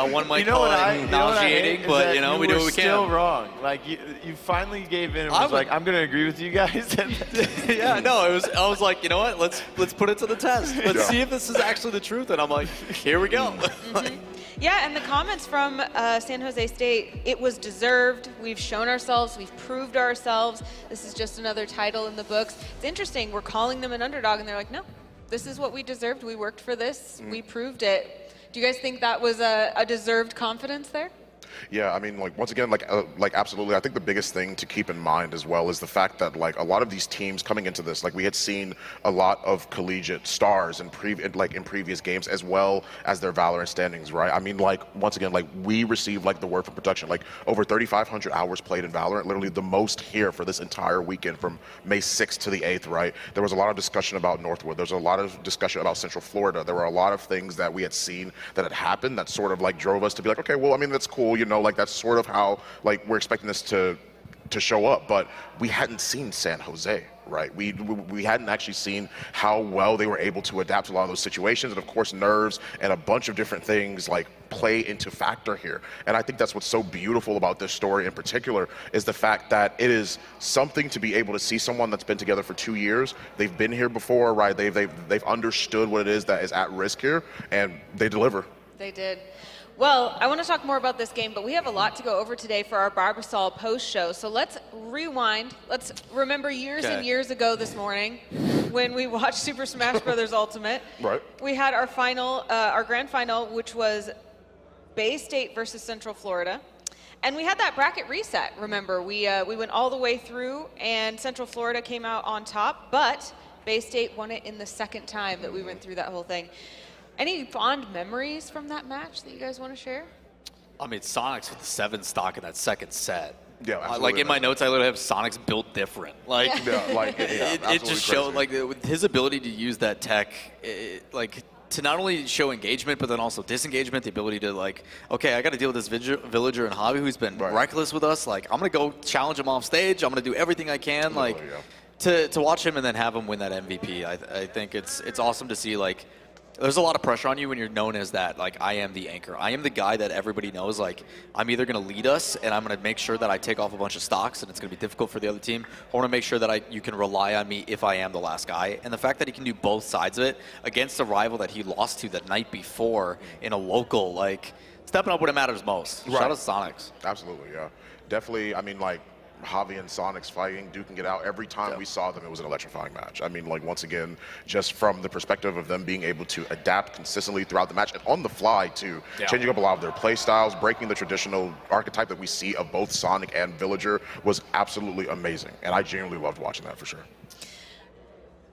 One might call it nauseating, but you know, we do what we can. You're still wrong. Like you finally gave in and was like, I'm going to agree with you guys. Yeah, no, I was like, you know what? Let's put it to the test. Let's see if this is actually the truth. And I'm like, here we go. Yeah, and the comments from San Jose State, it was deserved. We've shown ourselves. We've proved ourselves. This is just another title in the books. It's interesting. We're calling them an underdog, and they're like, no. This is what we deserved. We worked for this. We proved it. Do you guys think that was a deserved confidence there? Yeah, I mean, like once again, like absolutely. I think the biggest thing to keep in mind as well is the fact that like a lot of these teams coming into this, like we had seen a lot of collegiate stars in previous games as well as their Valorant standings, right? I mean, like once again, like we received like the word from production, like over 3,500 hours played in Valorant, literally the most here for this entire weekend from May 6th to the 8th, right? There was a lot of discussion about Northwood. There was a lot of discussion about Central Florida. There were a lot of things that we had seen that had happened that sort of like drove us to be like, okay, well, I mean, that's cool, you know, like that's sort of how like we're expecting this to show up, but we hadn't seen San Jose, right? We hadn't actually seen how well they were able to adapt to a lot of those situations, and of course nerves and a bunch of different things like play into factor here. And I think that's what's so beautiful about this story in particular is the fact that it is something to be able to see someone that's been together for 2 years. They've been here before, right? They've understood what it is that is at risk here, and they deliver. They did. Well, I want to talk more about this game, but we have a lot to go over today for our Barbasol post show. So let's rewind. Let's remember years and years ago this morning when we watched Super Smash Bros. Ultimate. Right. We had our final, our grand final, which was Bay State versus Central Florida. And we had that bracket reset, remember. We went all the way through, and Central Florida came out on top, but Bay State won it in the second time that we went through that whole thing. Any fond memories from that match that you guys want to share? I mean, Sonics with the 7 stock in that second set. Yeah, absolutely. Like in my notes, I literally have Sonics built different. Like, it just showed like with his ability to use that tech, like to not only show engagement, but then also disengagement, the ability to like, okay, I got to deal with this villager and Hobby who's been reckless with us. Like, I'm going to go challenge him off stage. I'm going to do everything I can. Like, to watch him and then have him win that MVP, I think it's awesome to see. Like, there's a lot of pressure on you when you're known as that, like, I am the anchor. I am the guy that everybody knows, like, I'm either going to lead us and I'm going to make sure that I take off a bunch of stocks and it's going to be difficult for the other team. I want to make sure that you can rely on me if I am the last guy. And the fact that he can do both sides of it against a rival that he lost to the night before in a local, like, stepping up when it matters most. Shout out to Sonics. Absolutely, yeah. Definitely, I mean, like, Javi and Sonics fighting, duking it out. Every time we saw them, it was an electrifying match. I mean, like, once again, just from the perspective of them being able to adapt consistently throughout the match and on the fly, too, changing up a lot of their play styles, breaking the traditional archetype that we see of both Sonic and Villager was absolutely amazing. And I genuinely loved watching that for sure.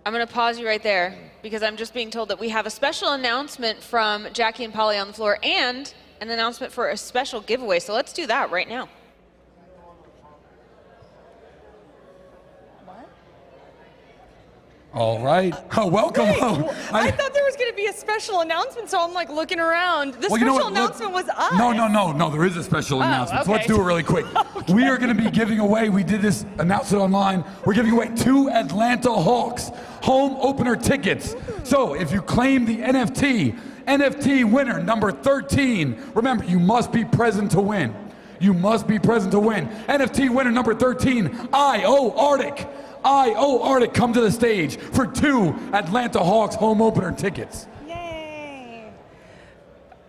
I'm going to pause you right there because I'm just being told that we have a special announcement from Jackie and Polly on the floor and an announcement for a special giveaway. So let's do that right now. All right. Oh, welcome. Wait, I thought there was going to be a special announcement, so I'm like looking around. The special announcement was us. No, there is a special announcement. So let's do it really quick. We are going to be giving away, we did this, announced it online, we're giving away 2 Atlanta Hawks home opener tickets. So if you claim the NFT winner, number 13, remember, you must be present to win. You must be present to win. NFT winner number 13, I.O. Arctic. I.O. Arctic, come to the stage for 2 Atlanta Hawks home opener tickets. Yay.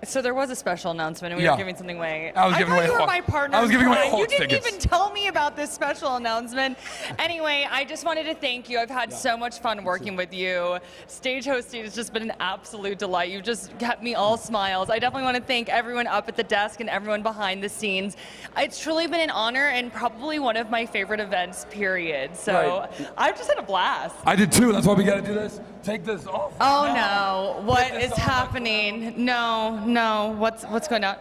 So there was a special announcement, and we were giving something away. I was giving away you were Hawks. my partner. I was giving away You Hawks didn't tickets. even tell me about this special announcement. Anyway, I just wanted to thank you. I've had so much fun working with you. Stage hosting has just been an absolute delight. You've just kept me all smiles. I definitely want to thank everyone up at the desk and everyone behind the scenes. It's truly been an honor and probably one of my favorite events, period. So I've just had a blast. I did too. That's why we got to do this. Take this off. Oh no, what is happening? No, what's going on?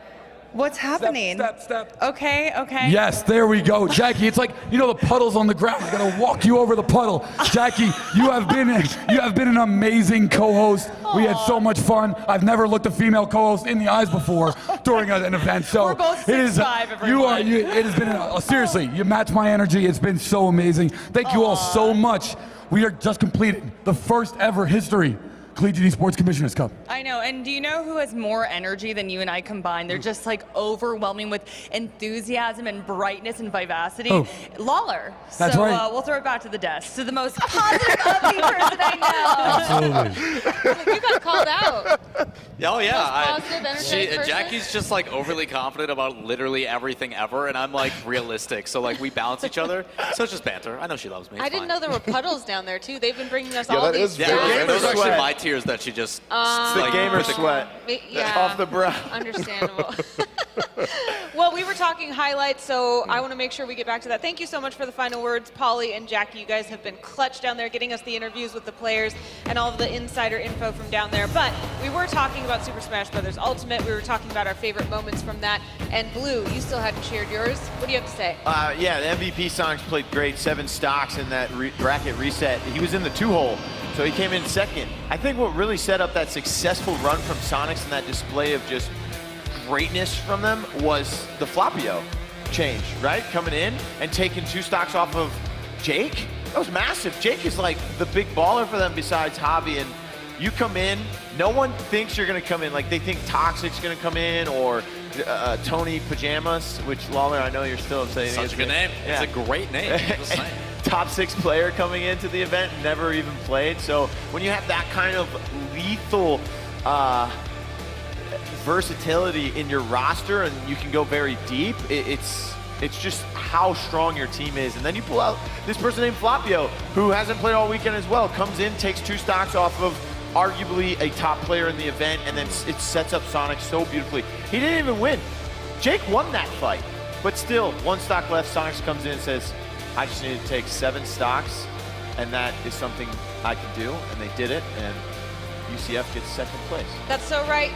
What's happening? Step. Okay. Yes, there we go. Jackie, it's like, you know, the puddle's on the ground. I gotta walk you over the puddle. Jackie, you have been an amazing co-host. We had so much fun. I've never looked a female co-host in the eyes before during an event. So we're both 6'5", everyone. it has been, seriously, you match my energy. It's been so amazing. Thank you all so much. We are just completing the first ever history Collegiate Esports Commissioners Cup. I know, and do you know who has more energy than you and I combined? They're just like overwhelming with enthusiasm and brightness and vivacity. Oh. Lawler. That's so right. We'll throw it back to the desk. So the most positive, upbeat person I know. Absolutely. You got called out. Oh yeah, Positive, energetic person. Jackie's just like overly confident about literally everything ever, and I'm like realistic. So like we balance each other. So it's just banter. I know she loves me. I It's didn't fine. know there were puddles down there too. They've been bringing us Yeah, all that these is Yeah, very those are actually sweat. my tears that she just. It's the gamer sweat. Yeah. Off the brow. Understandable. Well, we were talking highlights, so I want to make sure we get back to that. Thank you so much for the final words, Polly and Jackie. You guys have been clutch down there, getting us the interviews with the players and all of the insider info from down there. But we were talking about Super Smash Bros. Ultimate. We were talking about our favorite moments from that. And Blue, you still hadn't shared yours. What do you have to say? Yeah, the MVP Sonics played great. 7 stocks in that bracket reset. He was in the 2-hole, so he came in second. I think what really set up that successful run from Sonics and that display of just greatness from them was the Flopio change, right? Coming in and taking 2 stocks off of Jake. That was massive. Jake is like the big baller for them besides Hobby, and you come in, no one thinks you're gonna come in. Like they think Toxic's gonna come in or Tony Pajamas, which Lawler, I know you're still saying. Such a good name. Yeah. It's a great name. Just saying. Top 6 player coming into the event, never even played. So when you have that kind of lethal versatility in your roster and you can go very deep, it's just how strong your team is. And then you pull out this person named Flopio, who hasn't played all weekend as well, comes in, takes 2 stocks off of arguably a top player in the event, and then it sets up Sonic so beautifully. He didn't even win. Jake won that fight, but still, 1 stock left. Sonic comes in and says, I just need to take 7 stocks, and that is something I can do, and they did it, and UCF gets 2nd place. That's so right.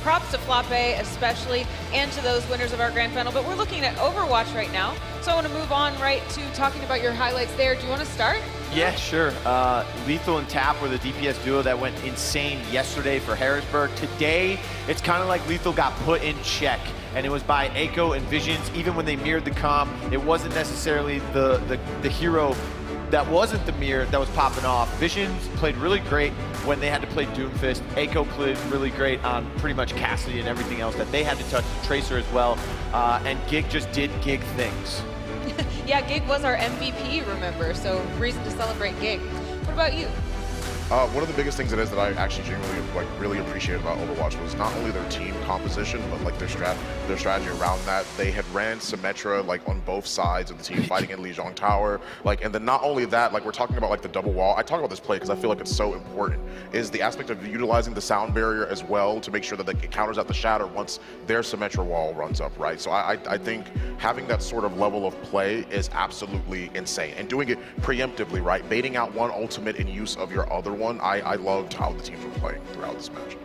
Props to Floppe especially, and to those winners of our grand final. But we're looking at Overwatch right now, so I want to move on right to talking about your highlights there. Do you want to start? Yeah, sure. Lethal and Tap were the DPS duo that went insane yesterday for Harrisburg. Today, it's kind of like Lethal got put in check, and it was by Echo and Visions. Even when they mirrored the comp, it wasn't necessarily the hero that wasn't the mirror that was popping off. Visions played really great when they had to play Doomfist. Echo played really great on pretty much Cassidy and everything else that they had to touch. Tracer as well. And Gig just did Gig things. Yeah, Gig was our MVP, remember, so reason to celebrate Gig. What about you? One of the biggest things it is that I actually genuinely really appreciated about Overwatch was not only their team composition, but like their strategy around that. They had ran Symmetra like on both sides of the team, fighting in Lijiang Tower. Like, and then not only that, like we're talking about like the double wall. I talk about this play because I feel like it's so important. Is the aspect of utilizing the sound barrier as well to make sure that it counters out the shatter once their Symmetra wall runs up, right? So I think having that sort of level of play is absolutely insane, and doing it preemptively, right? Baiting out one ultimate in use of your other one. I loved how the teams were playing throughout this match.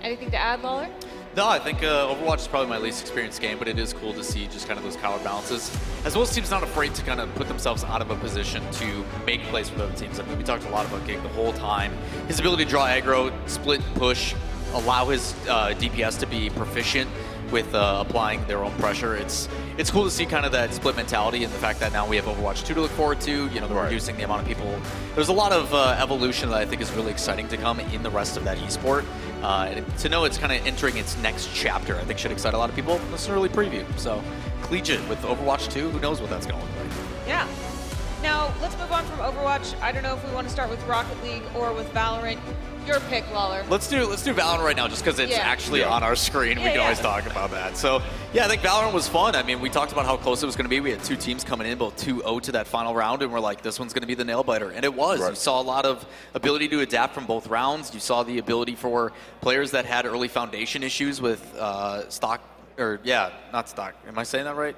Anything to add, Lawler? No, I think Overwatch is probably my least experienced game, but it is cool to see just kind of those counterbalances. As well as teams not afraid to kind of put themselves out of a position to make plays with other teams. I mean, we talked a lot about Gig the whole time. His ability to draw aggro, split, push, allow his DPS to be proficient with applying their own pressure. It's cool to see kind of that split mentality and the fact that now we have Overwatch 2 to look forward to. You know, they're reducing the amount of people. There's a lot of evolution that I think is really exciting to come in the rest of that esport. And to know it's kind of entering its next chapter, I think should excite a lot of people. This is an early preview. So Collegiate with Overwatch 2, who knows what that's going to look like. Yeah. Now, let's move on from Overwatch. I don't know if we want to start with Rocket League or with Valorant. Your pick, Lawler. Let's do Valorant right now, just because it's actually on our screen. We can always talk about that. So yeah, I think Valorant was fun. I mean, we talked about how close it was going to be. We had two teams coming in, both 2-0 to that final round, and we're like, this one's going to be the nail biter, and it was. You saw a lot of ability to adapt from both rounds. You saw the ability for players that had early foundation issues with Stock, or not Stock. Am I saying that right?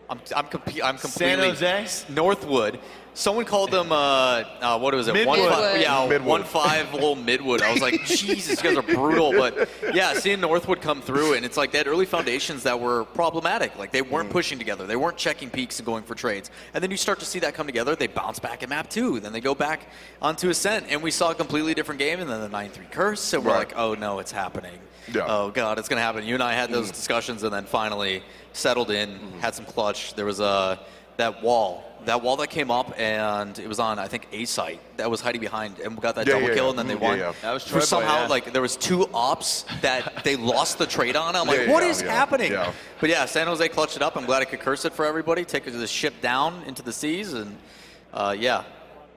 I'm completely San Jose? Northwood. Someone called them what was it? Midwood. 1-5 little Midwood. I was like, Jesus, you guys are brutal. But yeah, seeing Northwood come through, and it's like they had early foundations that were problematic. Like they weren't pushing together. They weren't checking peaks and going for trades. And then you start to see that come together. They bounce back at map 2. Then they go back onto Ascent, and we saw a completely different game. And then the 9-3 curse. And we're like, oh no, it's happening. Yeah. Oh God, it's gonna happen. You and I had those discussions, and then finally settled in, had some clutch. There was that wall that came up, and it was on, I think, A site that was hiding behind, and we got that double kill, and then they won. That was For somehow, like, there was 2 ops that they lost the trade on. I'm like, what is happening? But yeah, San Jose clutched it up. I'm glad I could curse it for everybody, take the ship down into the seas, and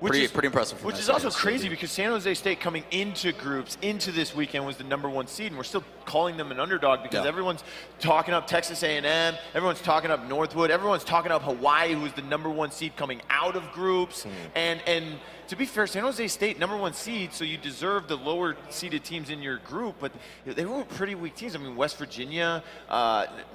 pretty impressive. Which is also crazy because San Jose State coming into groups, into this weekend, was the #1 seed, and we're still calling them an underdog because everyone's talking up Texas A&M, everyone's talking up Northwood, everyone's talking up Hawaii, who was the #1 seed coming out of groups. And to be fair, San Jose State, #1 seed, so you deserve the lower seeded teams in your group, but they were pretty weak teams. I mean, West Virginia,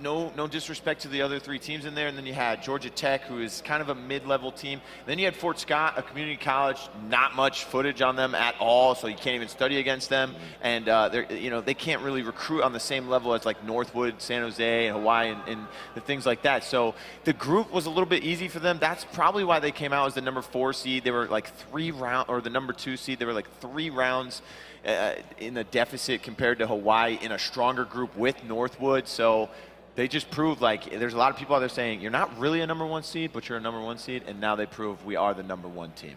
no disrespect to the other 3 teams in there, and then you had Georgia Tech, who is kind of a mid-level team. Then you had Fort Scott, a community college, not much footage on them at all, so you can't even study against them. And they can't really recruit on the same level as like Northwood, San Jose, and Hawaii, and the things like that. So the group was a little bit easy for them. That's probably why they came out as the #4 seed. They were like 3 rounds, or the #2 seed. They were like 3 rounds in the deficit compared to Hawaii in a stronger group with Northwood. So they just proved, like, there's a lot of people out there saying you're not really a #1 seed, but you're a #1 seed, and now they prove we are the #1 team.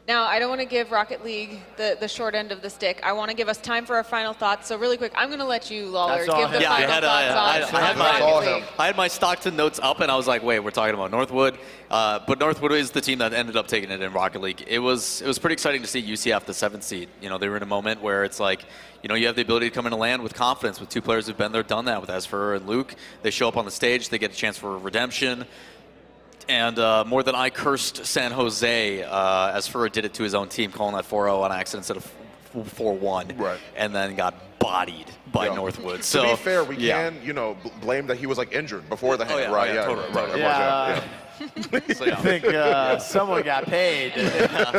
Now, I don't want to give Rocket League the short end of the stick. I want to give us time for our final thoughts. So really quick, I'm going to let you, Lawler, give the final thoughts on I had my Stockton notes up, and I was like, wait, we're talking about Northwood. But Northwood is the team that ended up taking it in Rocket League. It was pretty exciting to see UCF, the 7th seed. You know, they were in a moment where it's like, you know, you have the ability to come into land with confidence with 2 players who've been there, done that with Asfer and Luke. They show up on the stage, they get a chance for redemption. And more than I cursed San Jose, Asfura did it to his own team, calling that 4-0 on accident instead of 4-1, and then got bodied by Northwood. So to be fair, we can, blame that he was like injured before the hand, right? I think someone got paid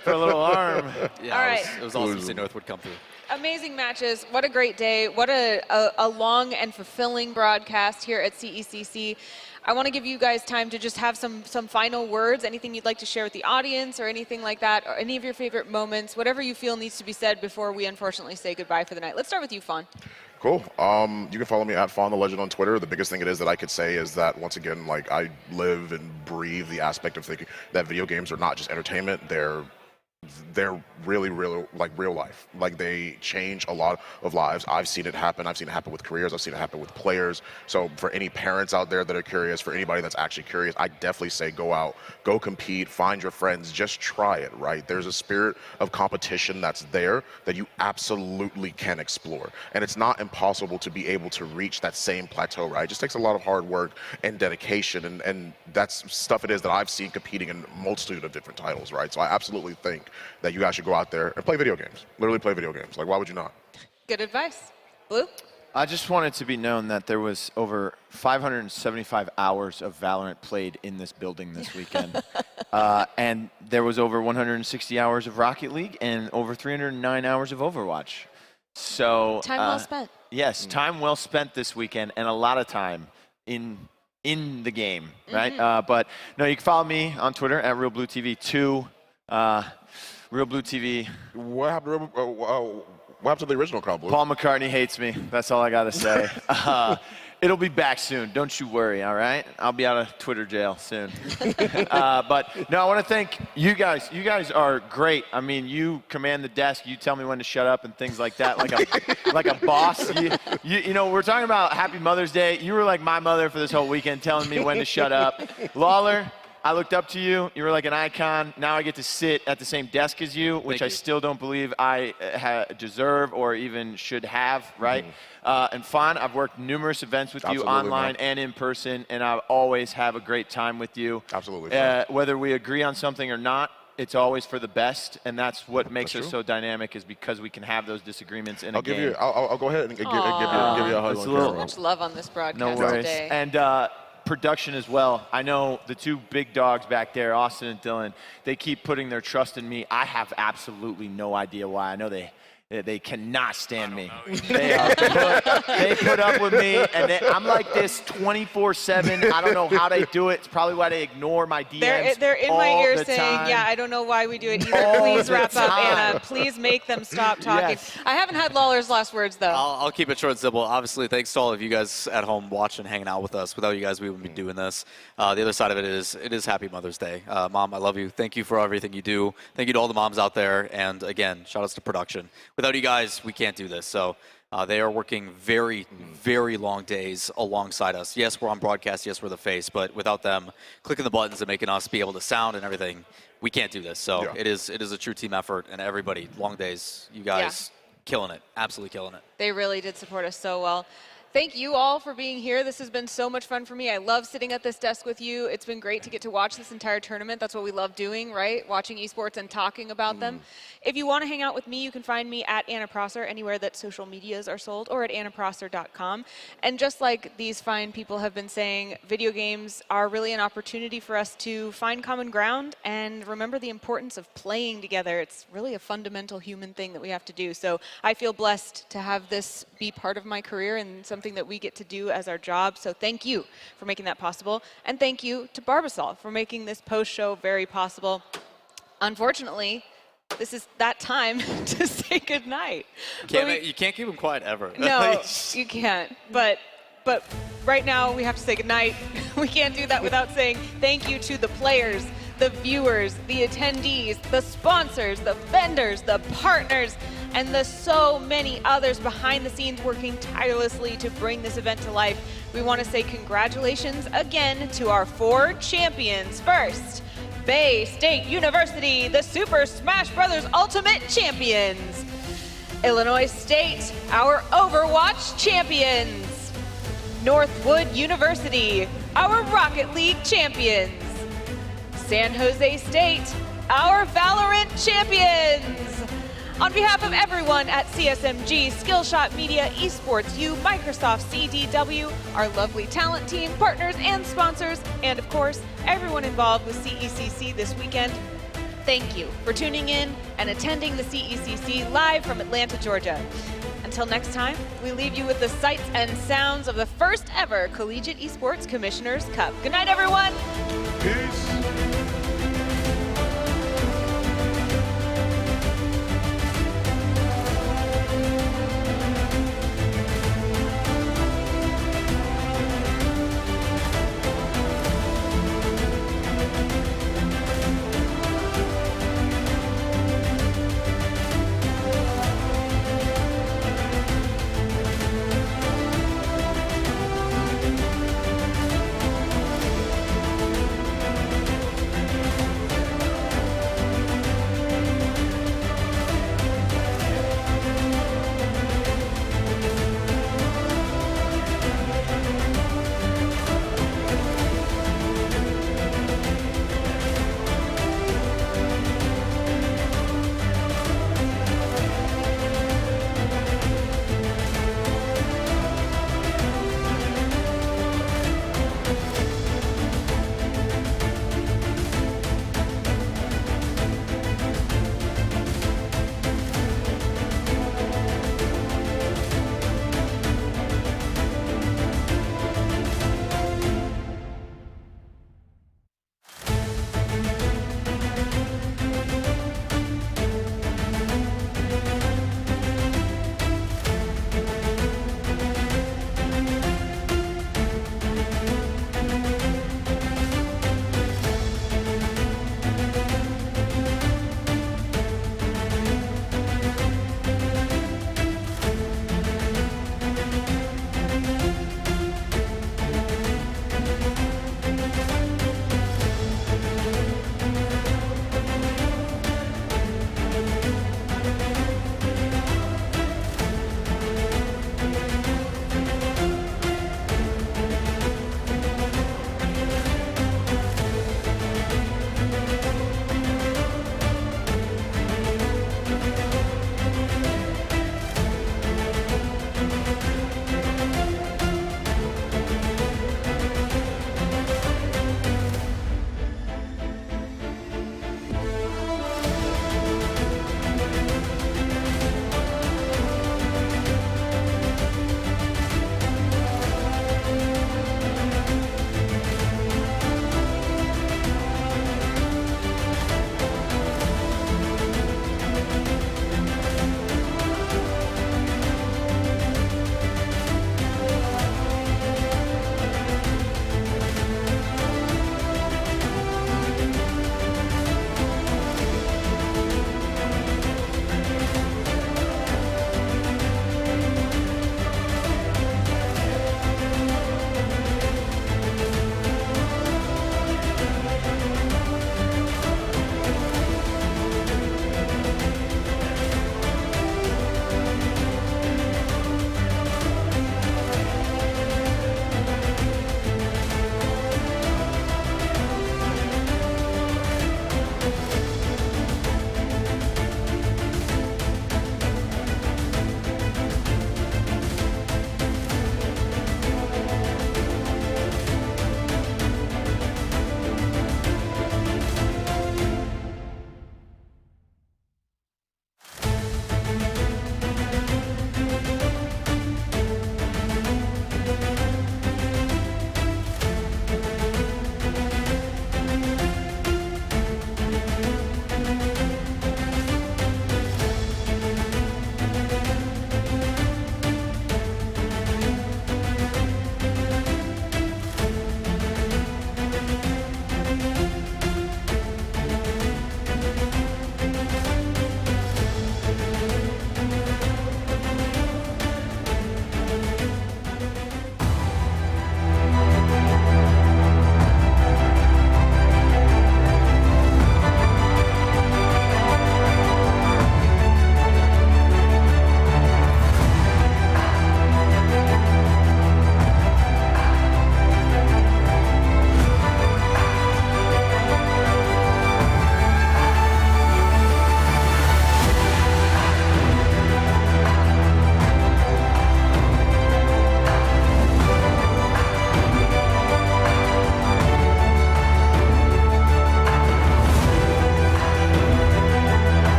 for a little arm. Yeah, all right. It was awesome to see Northwood come through. Amazing matches. What a great day. What a long and fulfilling broadcast here at CECC. I want to give you guys time to just have some final words, anything you'd like to share with the audience or anything like that, or any of your favorite moments, whatever you feel needs to be said before we unfortunately say goodbye for the night. Let's start with you, Fawn. Cool. You can follow me at Fawn the Legend on Twitter. The biggest thing it is that I could say is that, once again, like, I live and breathe the aspect of thinking that video games are not just entertainment, they're really like real life. Like, they change a lot of lives. I've seen it happen. I've seen it happen with careers. I've seen it happen with players. So for any parents out there that are curious, for anybody that's actually curious, I definitely say go out, go compete, find your friends, just try it, right? There's a spirit of competition that's there that you absolutely can explore. And it's not impossible to be able to reach that same plateau, right? It just takes a lot of hard work and dedication, and that's stuff it is that I've seen competing in a multitude of different titles, right? So I absolutely think that you guys should go out there and play video games. Literally play video games. Like, why would you not? Good advice. Blue? I just want it to be known that there was over 575 hours of Valorant played in this building this weekend. And there was over 160 hours of Rocket League and over 309 hours of Overwatch. So time well spent. Yes, time well spent this weekend, and a lot of time in the game, right? But no, you can follow me on Twitter at RealBlueTV2. Real Blue TV. What happened to the original crowd, Blue? Paul McCartney hates me. That's all I got to say. It'll be back soon. Don't you worry, all right? I'll be out of Twitter jail soon. But no, I want to thank you guys. You guys are great. I mean, you command the desk. You tell me when to shut up and things like that, like a boss. You know, we're talking about Happy Mother's Day. You were like my mother for this whole weekend, telling me when to shut up. Lawler, I looked up to you. You were like an icon. Now I get to sit at the same desk as you, which I still don't believe I deserve or even should have, right? And Fawn, I've worked numerous events with you online and in person, and I always have a great time with you. Absolutely. Whether we agree on something or not, it's always for the best, and that's what makes us so dynamic, is because we can have those disagreements in a game. I'll go ahead and give you a hug. So much love on this broadcast today. And production as well. I know the two big dogs back there, Austin and Dylan, they keep putting their trust in me. I have absolutely no idea why. I know they cannot stand me. They put up with me, and I'm like this 24/7. I don't know how they do it. It's probably why they ignore my DMs. They're in my ear saying, yeah, I don't know why we do it either. Please wrap up, Anna. Please make them stop talking. Yes. I haven't had Lawler's last words, though. I'll keep it short and simple. Obviously, thanks to all of you guys at home watching, hanging out with us. Without you guys, we wouldn't be doing this. The other side of it is Happy Mother's Day. Mom, I love you. Thank you for everything you do. Thank you to all the moms out there. And again, shout outs to production. Without you guys, we can't do this. So they are working very, very long days alongside us. Yes, we're on broadcast. Yes, we're the face. But without them clicking the buttons and making us be able to sound and everything, we can't do this. So it is a true team effort. And everybody, long days, you guys killing it. Absolutely killing it. They really did support us so well. Thank you all for being here. This has been so much fun for me. I love sitting at this desk with you. It's been great to get to watch this entire tournament. That's what we love doing, right? Watching esports and talking about them. If you want to hang out with me, you can find me at Anna Prosser, anywhere that social medias are sold, or at annaprosser.com. And just like these fine people have been saying, video games are really an opportunity for us to find common ground and remember the importance of playing together. It's really a fundamental human thing that we have to do. So I feel blessed to have this be part of my career and something that we get to do as our job. So thank you for making that possible. And thank you to Barbasol for making this post-show very possible. Unfortunately, this is that time to say goodnight. You can't keep them quiet ever. No, you can't. But right now we have to say goodnight. We can't do that without saying thank you to the players, the viewers, the attendees, the sponsors, the vendors, the partners, and the so many others behind the scenes working tirelessly to bring this event to life. We want to say congratulations again to our 4 champions. First, Bay State University, the Super Smash Bros. Ultimate Champions. Illinois State, our Overwatch champions. Northwood University, our Rocket League champions. San Jose State, our Valorant champions. On behalf of everyone at CSMG, Skillshot Media, Esports U, Microsoft CDW, our lovely talent team, partners and sponsors, and of course, everyone involved with CECC this weekend, thank you for tuning in and attending the CECC live from Atlanta, Georgia. Until next time, we leave you with the sights and sounds of the first ever Collegiate Esports Commissioner's Cup. Good night, everyone. Peace.